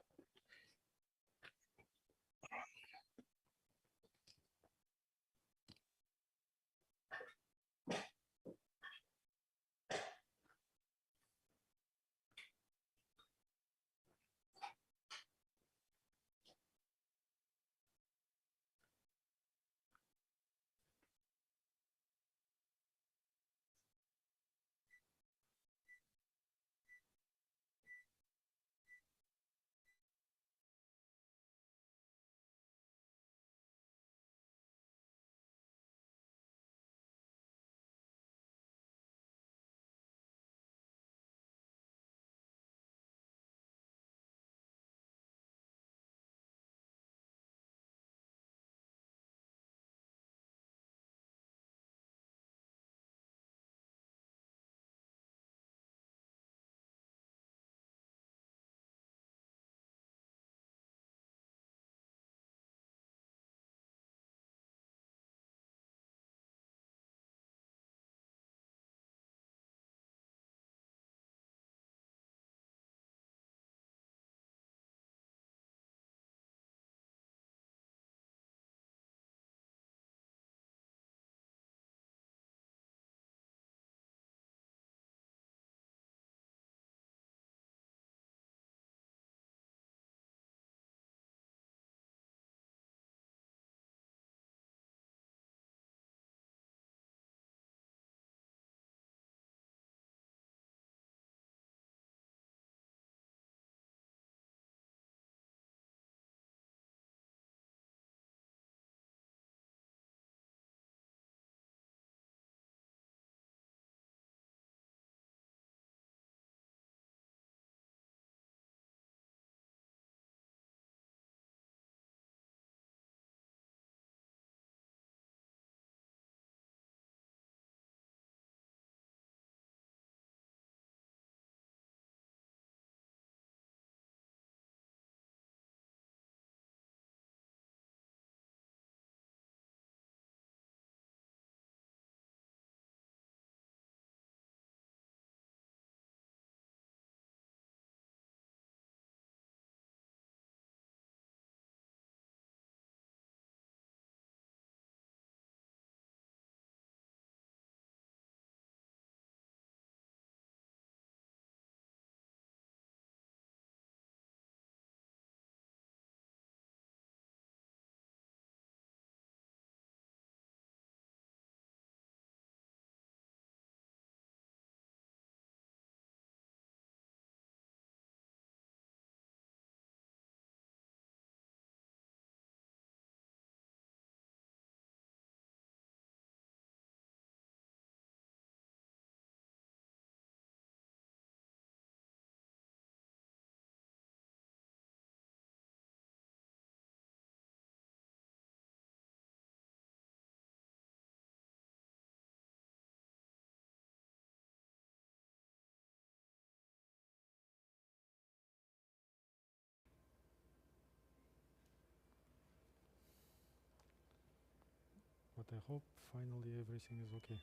But I hope finally everything is okay.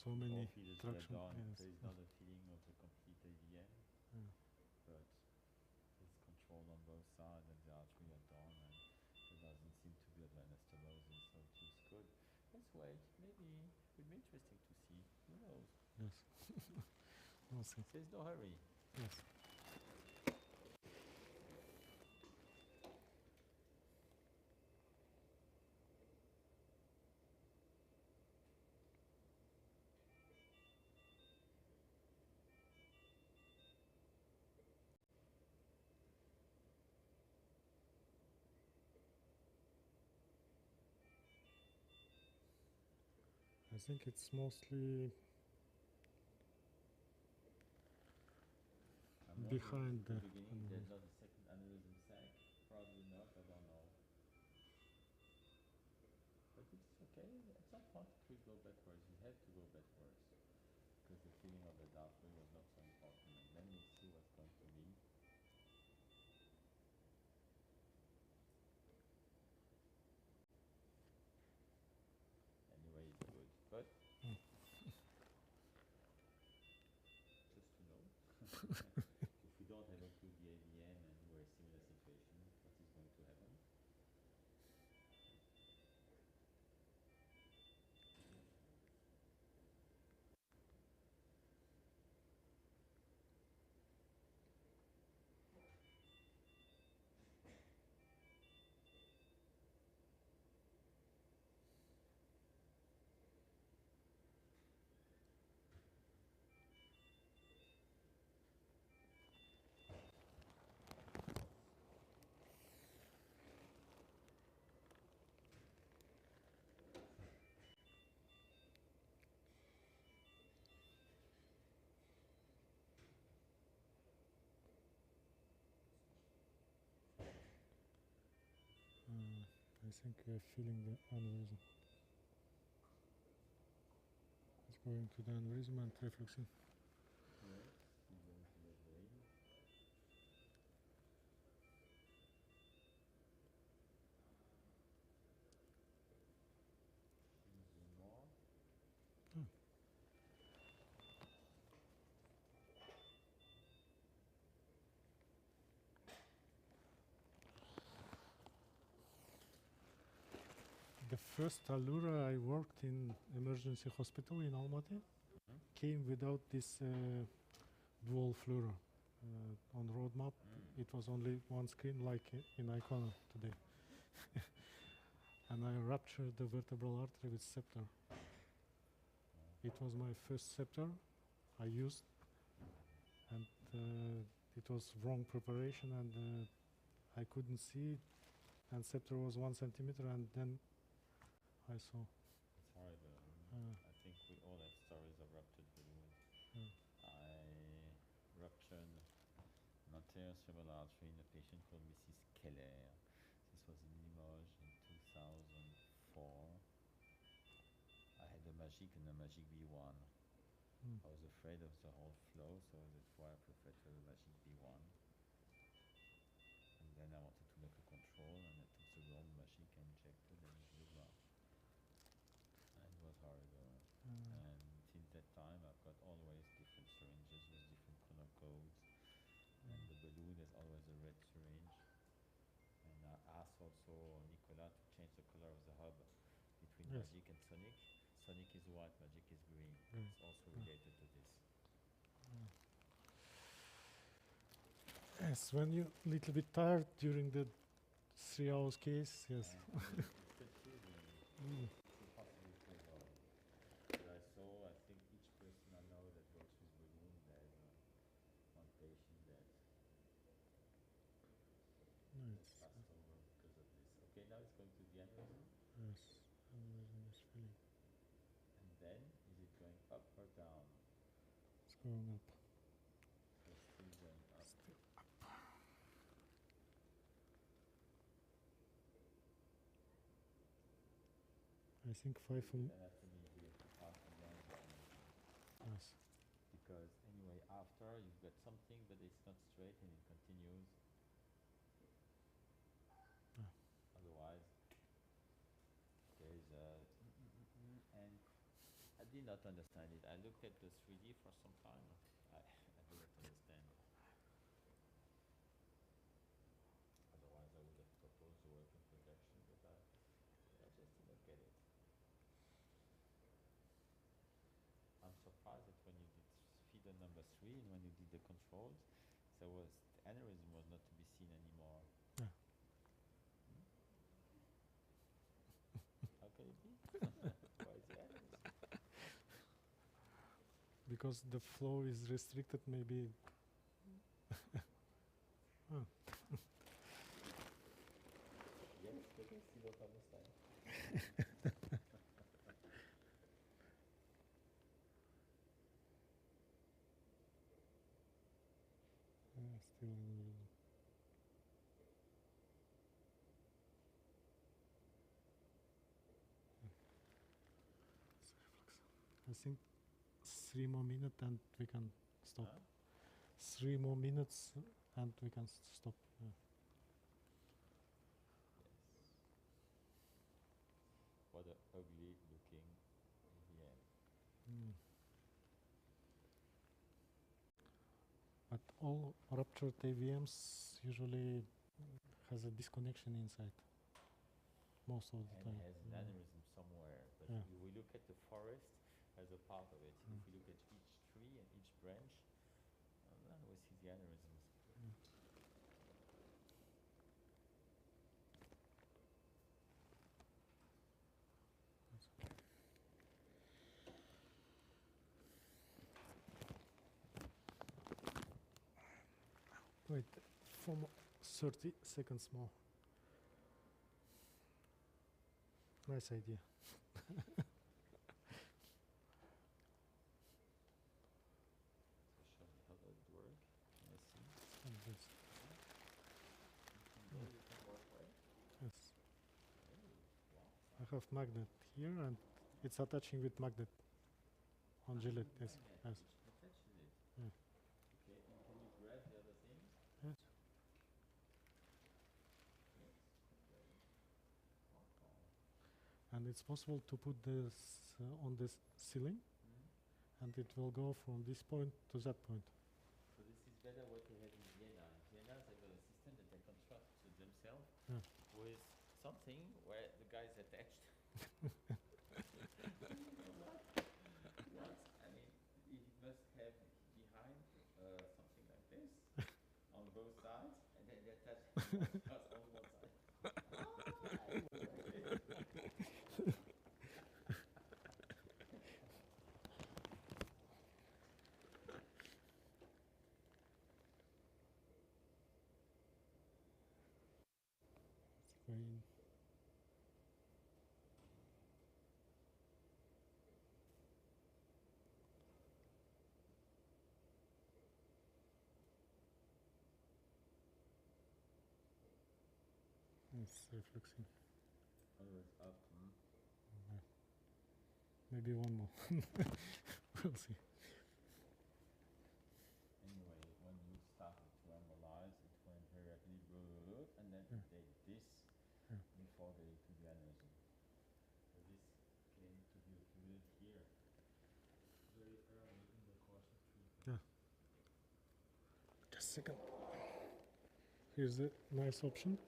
So many traction. Yes. There is not a feeling of a complete AVM, but it's controlled on both sides and the artery are done and there doesn't seem to be anastomosis, so it looks good. Let's wait, maybe it would be interesting to see. Who knows? Yes. We'll see. There's no hurry. Yes. I think it's mostly behind the beginning. There's not a second aneurysm sac. Probably not, I don't know. But it's okay. At some point it will go backwards. It had to go backwards because the feeling of the artery was not so important. And then we'll see what's going to be. Anyway, it's good. But just to know, if we don't have a good AVM and we're in a similar situation, what is going to happen? I think we are feeling the aneurysm. It's going to the aneurysm and refluxing. The first Allura I worked in emergency hospital in Almaty came without this dual fluoro on roadmap. It was only one screen like in Icona today. And I ruptured the vertebral artery with scepter. It was my first scepter I used, and it was wrong preparation, and I couldn't see it, and scepter was 1 centimeter, and then I saw. It's horrible. I think we all have stories of ruptured balloons. I ruptured an anterior cerebral artery in a patient called Mrs. Keller. This was in Limoges in 2004. I had a Magic and a Magic B1. I was afraid of the whole flow, so that's why I preferred to have a Magic B1. And then I wanted to make a control, and I took the wrong Magic and injected and blew up. And it was horrible. And since that time, I've got always different syringes with different color codes. And the balloon is always a red syringe. And I asked also Nicolas to change the color of the hub between Magic and Sonic. Sonic is white, Magic is green. It's also related to this. Yes, when you're a little bit tired during the 3 hours case, yes. I saw, I think each person I know that works with balloon, there's one patient that passed over because of this. Okay, now it's going to the aneurysm. Yes, aneurysm is feeling. And then, is it going up or down? It's going up. It's still going up. Still up. I think 5 Then after me here to pass down the aneurysm. Yes. Because anyway, after you've got something, but it's not straight and it continues. Otherwise, did not understand it. I looked at the 3D for some time. I didn't understand. Otherwise, I would have proposed a working projection, but I just did not get it. I'm surprised that when you did feeder number 3 and when you did the controls, the aneurysm was not to be seen anymore. Yeah. How can it be? Why is the aneurysm? Because the flow is restricted, maybe. Oh. Yes, but I still don't understand. Still aneurysm. I think 3 more minutes and we can stop. Huh? 3 more minutes and we can stop. Yeah. Yes. What an ugly looking VM. Mm. But all ruptured AVMs usually has a disconnection inside. Most of the And time. has an aneurysm somewhere. But Yeah. if we look at the forest as a part of it, if we look at each tree and each branch, then we see the aneurysms. Wait, 30 seconds more. Nice idea. Show me how that would work. Can I see? And this. You can work, right? Yes. Oh, wow. I have magnet here and it's attaching with magnet on Gillette. Yes. Yes. Which attaches it. Yeah. Okay, and can you grab the other thing? Yes. Yes. Okay. Wow. And it's possible to put this on this ceiling, and it will go from this point to that point. So this is better what they have in Vienna. In Vienna, they got a system that they construct themselves with something where the guy is attached. What? I mean, it must have behind something like this on both sides, and then they attach us on one side. Very it's reflexing. Always up. Yeah. Maybe one more. We'll see. Anyway, when you started to analyze, it went very rapidly, and then it did this before getting to the aneurysm. So this came to be accumulated here very early in the course of treatment. Yeah. Just a second. Here's a nice option.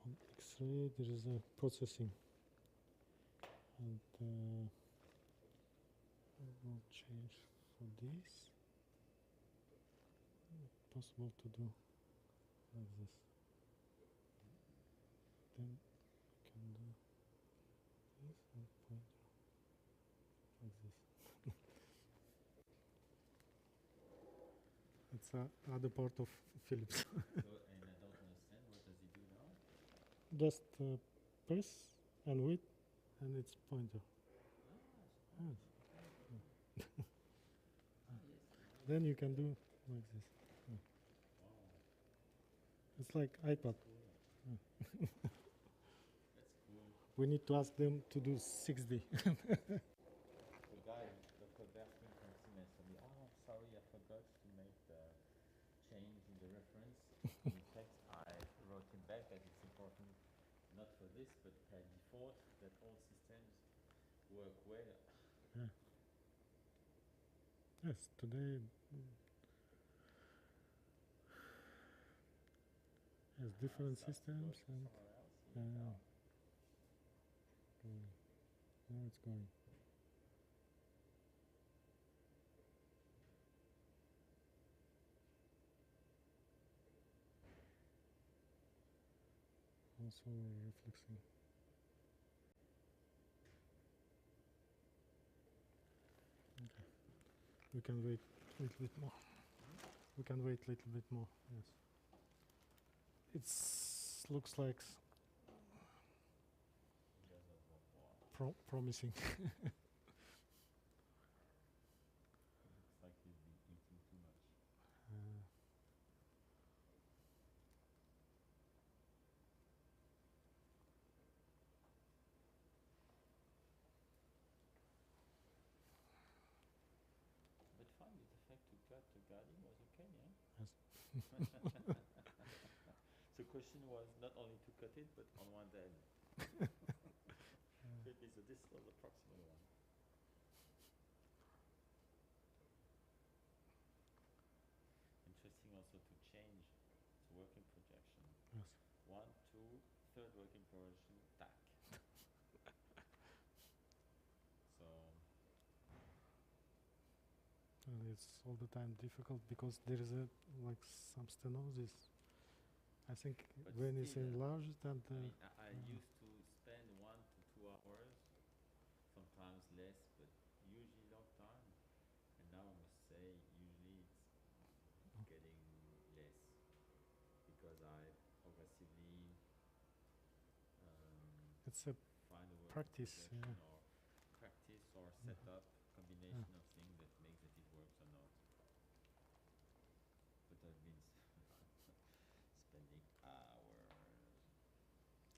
On X-ray, there is a processing, and I will change for this. Possible to do like this. Then we can do this and pointer like this. It's other part of Philips. So, and I don't understand, what does he do now? Just press and wait, and it's pointer. Yes. Then you can do like this. Yeah. It's like iPad. Yeah. That's cool. We need to ask them to do 6D. The guy, Dr. Bertkin from Siemens, told me, oh, sorry, I forgot to make the change in the reference. In fact, I wrote him back that it's important, not for this, but by default, that all systems work well. Yeah. Yes, today has different systems and now it's going. Also reflexing. Okay. We can wait a little bit more. We can wait a little bit more, yes. It looks like promising. Looks like he's been eating too much. But fine, the fact to cut the guarding was okay, yeah? Yes. The question was not only to cut it, but on one end. So this was the proximal one. Interesting also to change the working projection. Yes. 1, 2, third working projection, tack. So. And it's all the time difficult because there is some stenosis. I think But when it's still, enlarged and I used to spend 1 to 2 hours, sometimes less, but usually long time. And now I must say, usually it's getting less because I progressively it's a find a working practice, projection yeah. or practice or setup combination of things that makes that it works or not. But that means spending hours.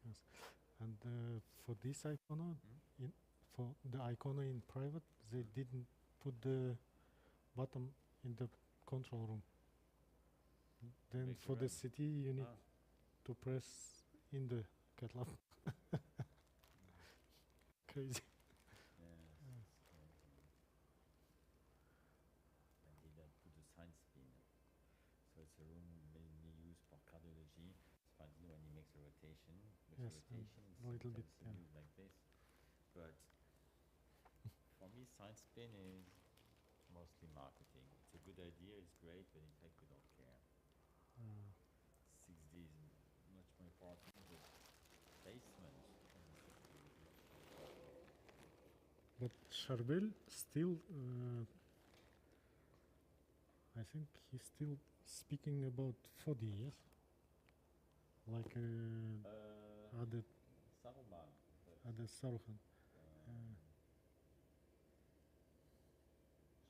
Yes. And for this icono, for the icono in private, they didn't put the button in the control room. Then Make for your the own. city, you need to press in the cat lab. Crazy. Yes. I did that put a sine spin. So it's a room mainly used for cardiology. Especially when he makes a rotation. Yes, rotation, a little bit, sometimes he moves like this. But for me, sine spin is mostly marketing. It's a good idea, it's great, but in fact we don't care. 6D is much more important than placement. But Charbel still, I think he's still speaking about 4D, yes? Like other Saruman. Saruhan.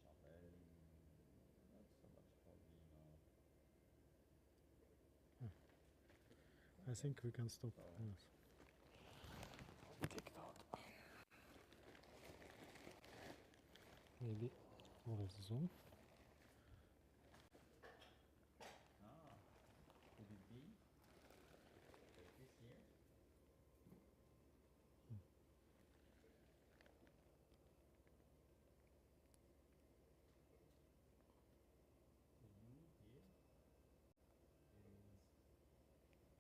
Charbel, not so much probably, no. I think we can stop. Yes. Take it out. Maybe over zoom. Could it be like this here? The U here is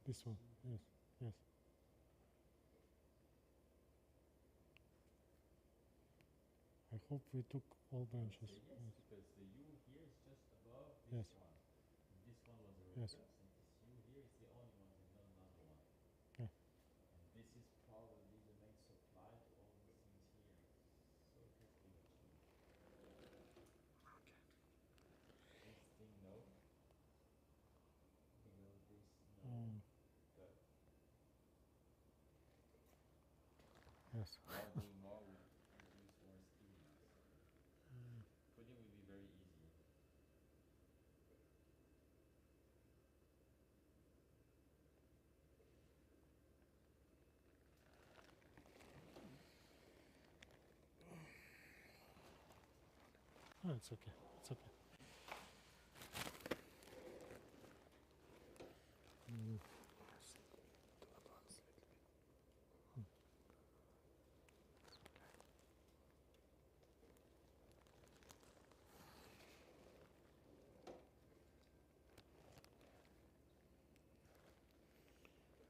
This one, yes, yes. I hope we took all branches. Yes, because the U here is just above Yes. this one. This one was a Yes. reference, and this U here is the only one, there's not another one. Yeah. And this is probably the main supply to all the things here. So it has been achieved. Okay. This thing, no. Below this, no. But Yes. now doing more would reduce more speed. Coding will be very easy. Oh, it's okay. It's okay.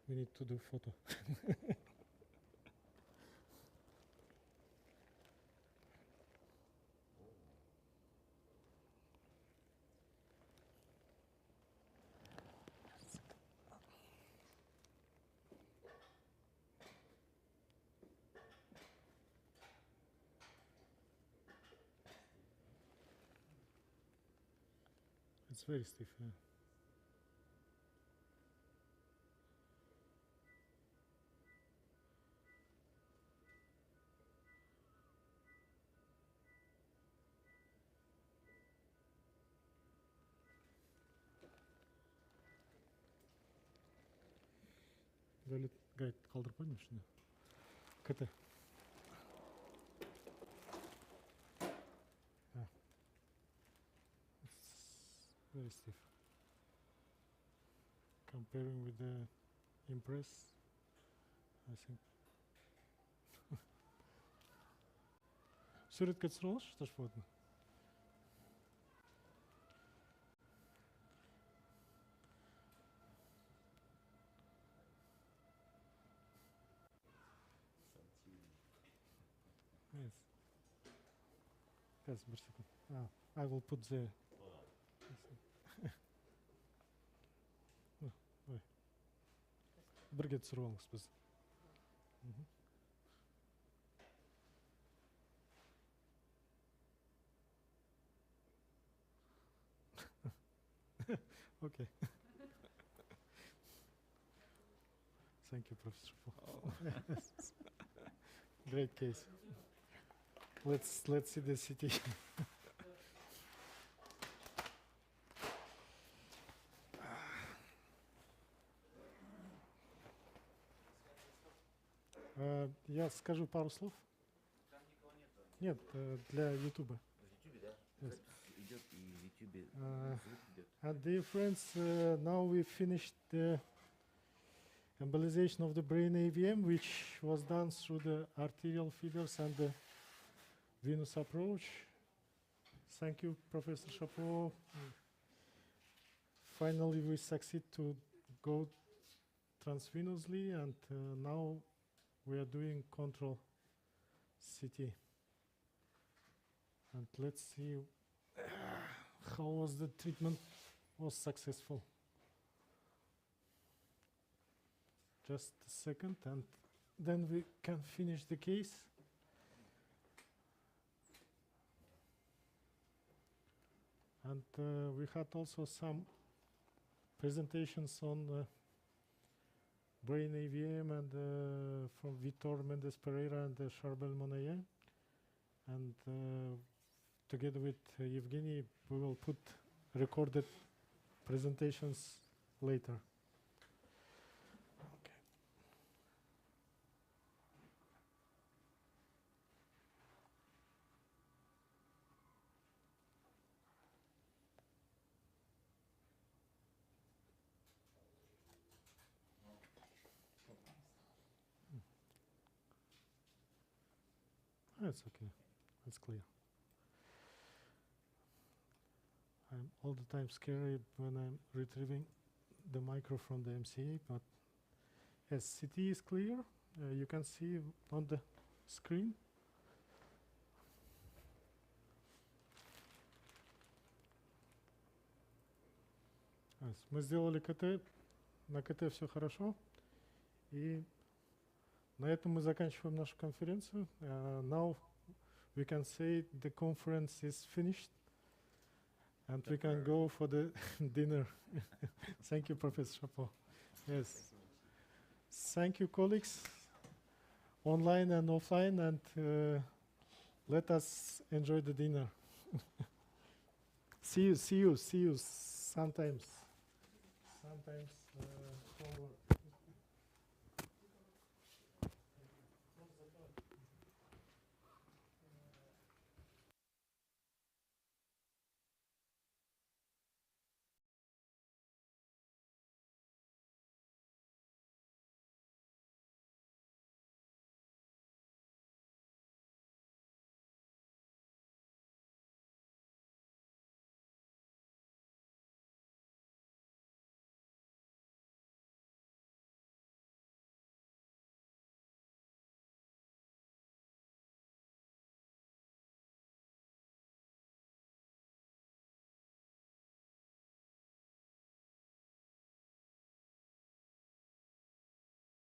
we need to do photo. It's very stiff, yeah. Böyle gayet kaldırıp koydum şimdi. Kötü. Yeah. It's very stiff. Comparing with the Impress, I think. Суретке түсіре аласыз, что ж болады? Yes. Yes, bir second. I will put the. Ой. Бірге түсіріп алыңыз біз. Okay. Thank you, Professor. Great case. Let's see the city. Я скажу пару слов. Там никого нету. Нет, для YouTube. В YouTube, да? Yes. Идет и в YouTube звук идет. And dear friends, now we finished the embolization of the brain AVM, which was done through the arterial feeders and the venous approach. Thank you, Professor Chapeau. Finally, we succeed to go transvenously, and now we are doing control CT. And let's see how was the treatment was successful. Just a second, and then we can finish the case. And we had also some presentations on brain AVM and from Vitor Mendes Pereira and Charbel Monaye. And together with Evgeny, we will put recorded presentations later. Okay. That's okay. That's clear. I'm all the time scared when I'm retrieving the micro from the MCA, but yes, CT is clear. You can see on the screen. Yes, мы сделали КТ, на КТ все хорошо, и на этом мы заканчиваем нашу конференцию. Now we can say the conference is finished. And we can go for the dinner. Thank you, Professor Chapeau. Yes. Thank you, colleagues, online and offline, and let us enjoy the dinner. see you sometimes. Sometimes forward.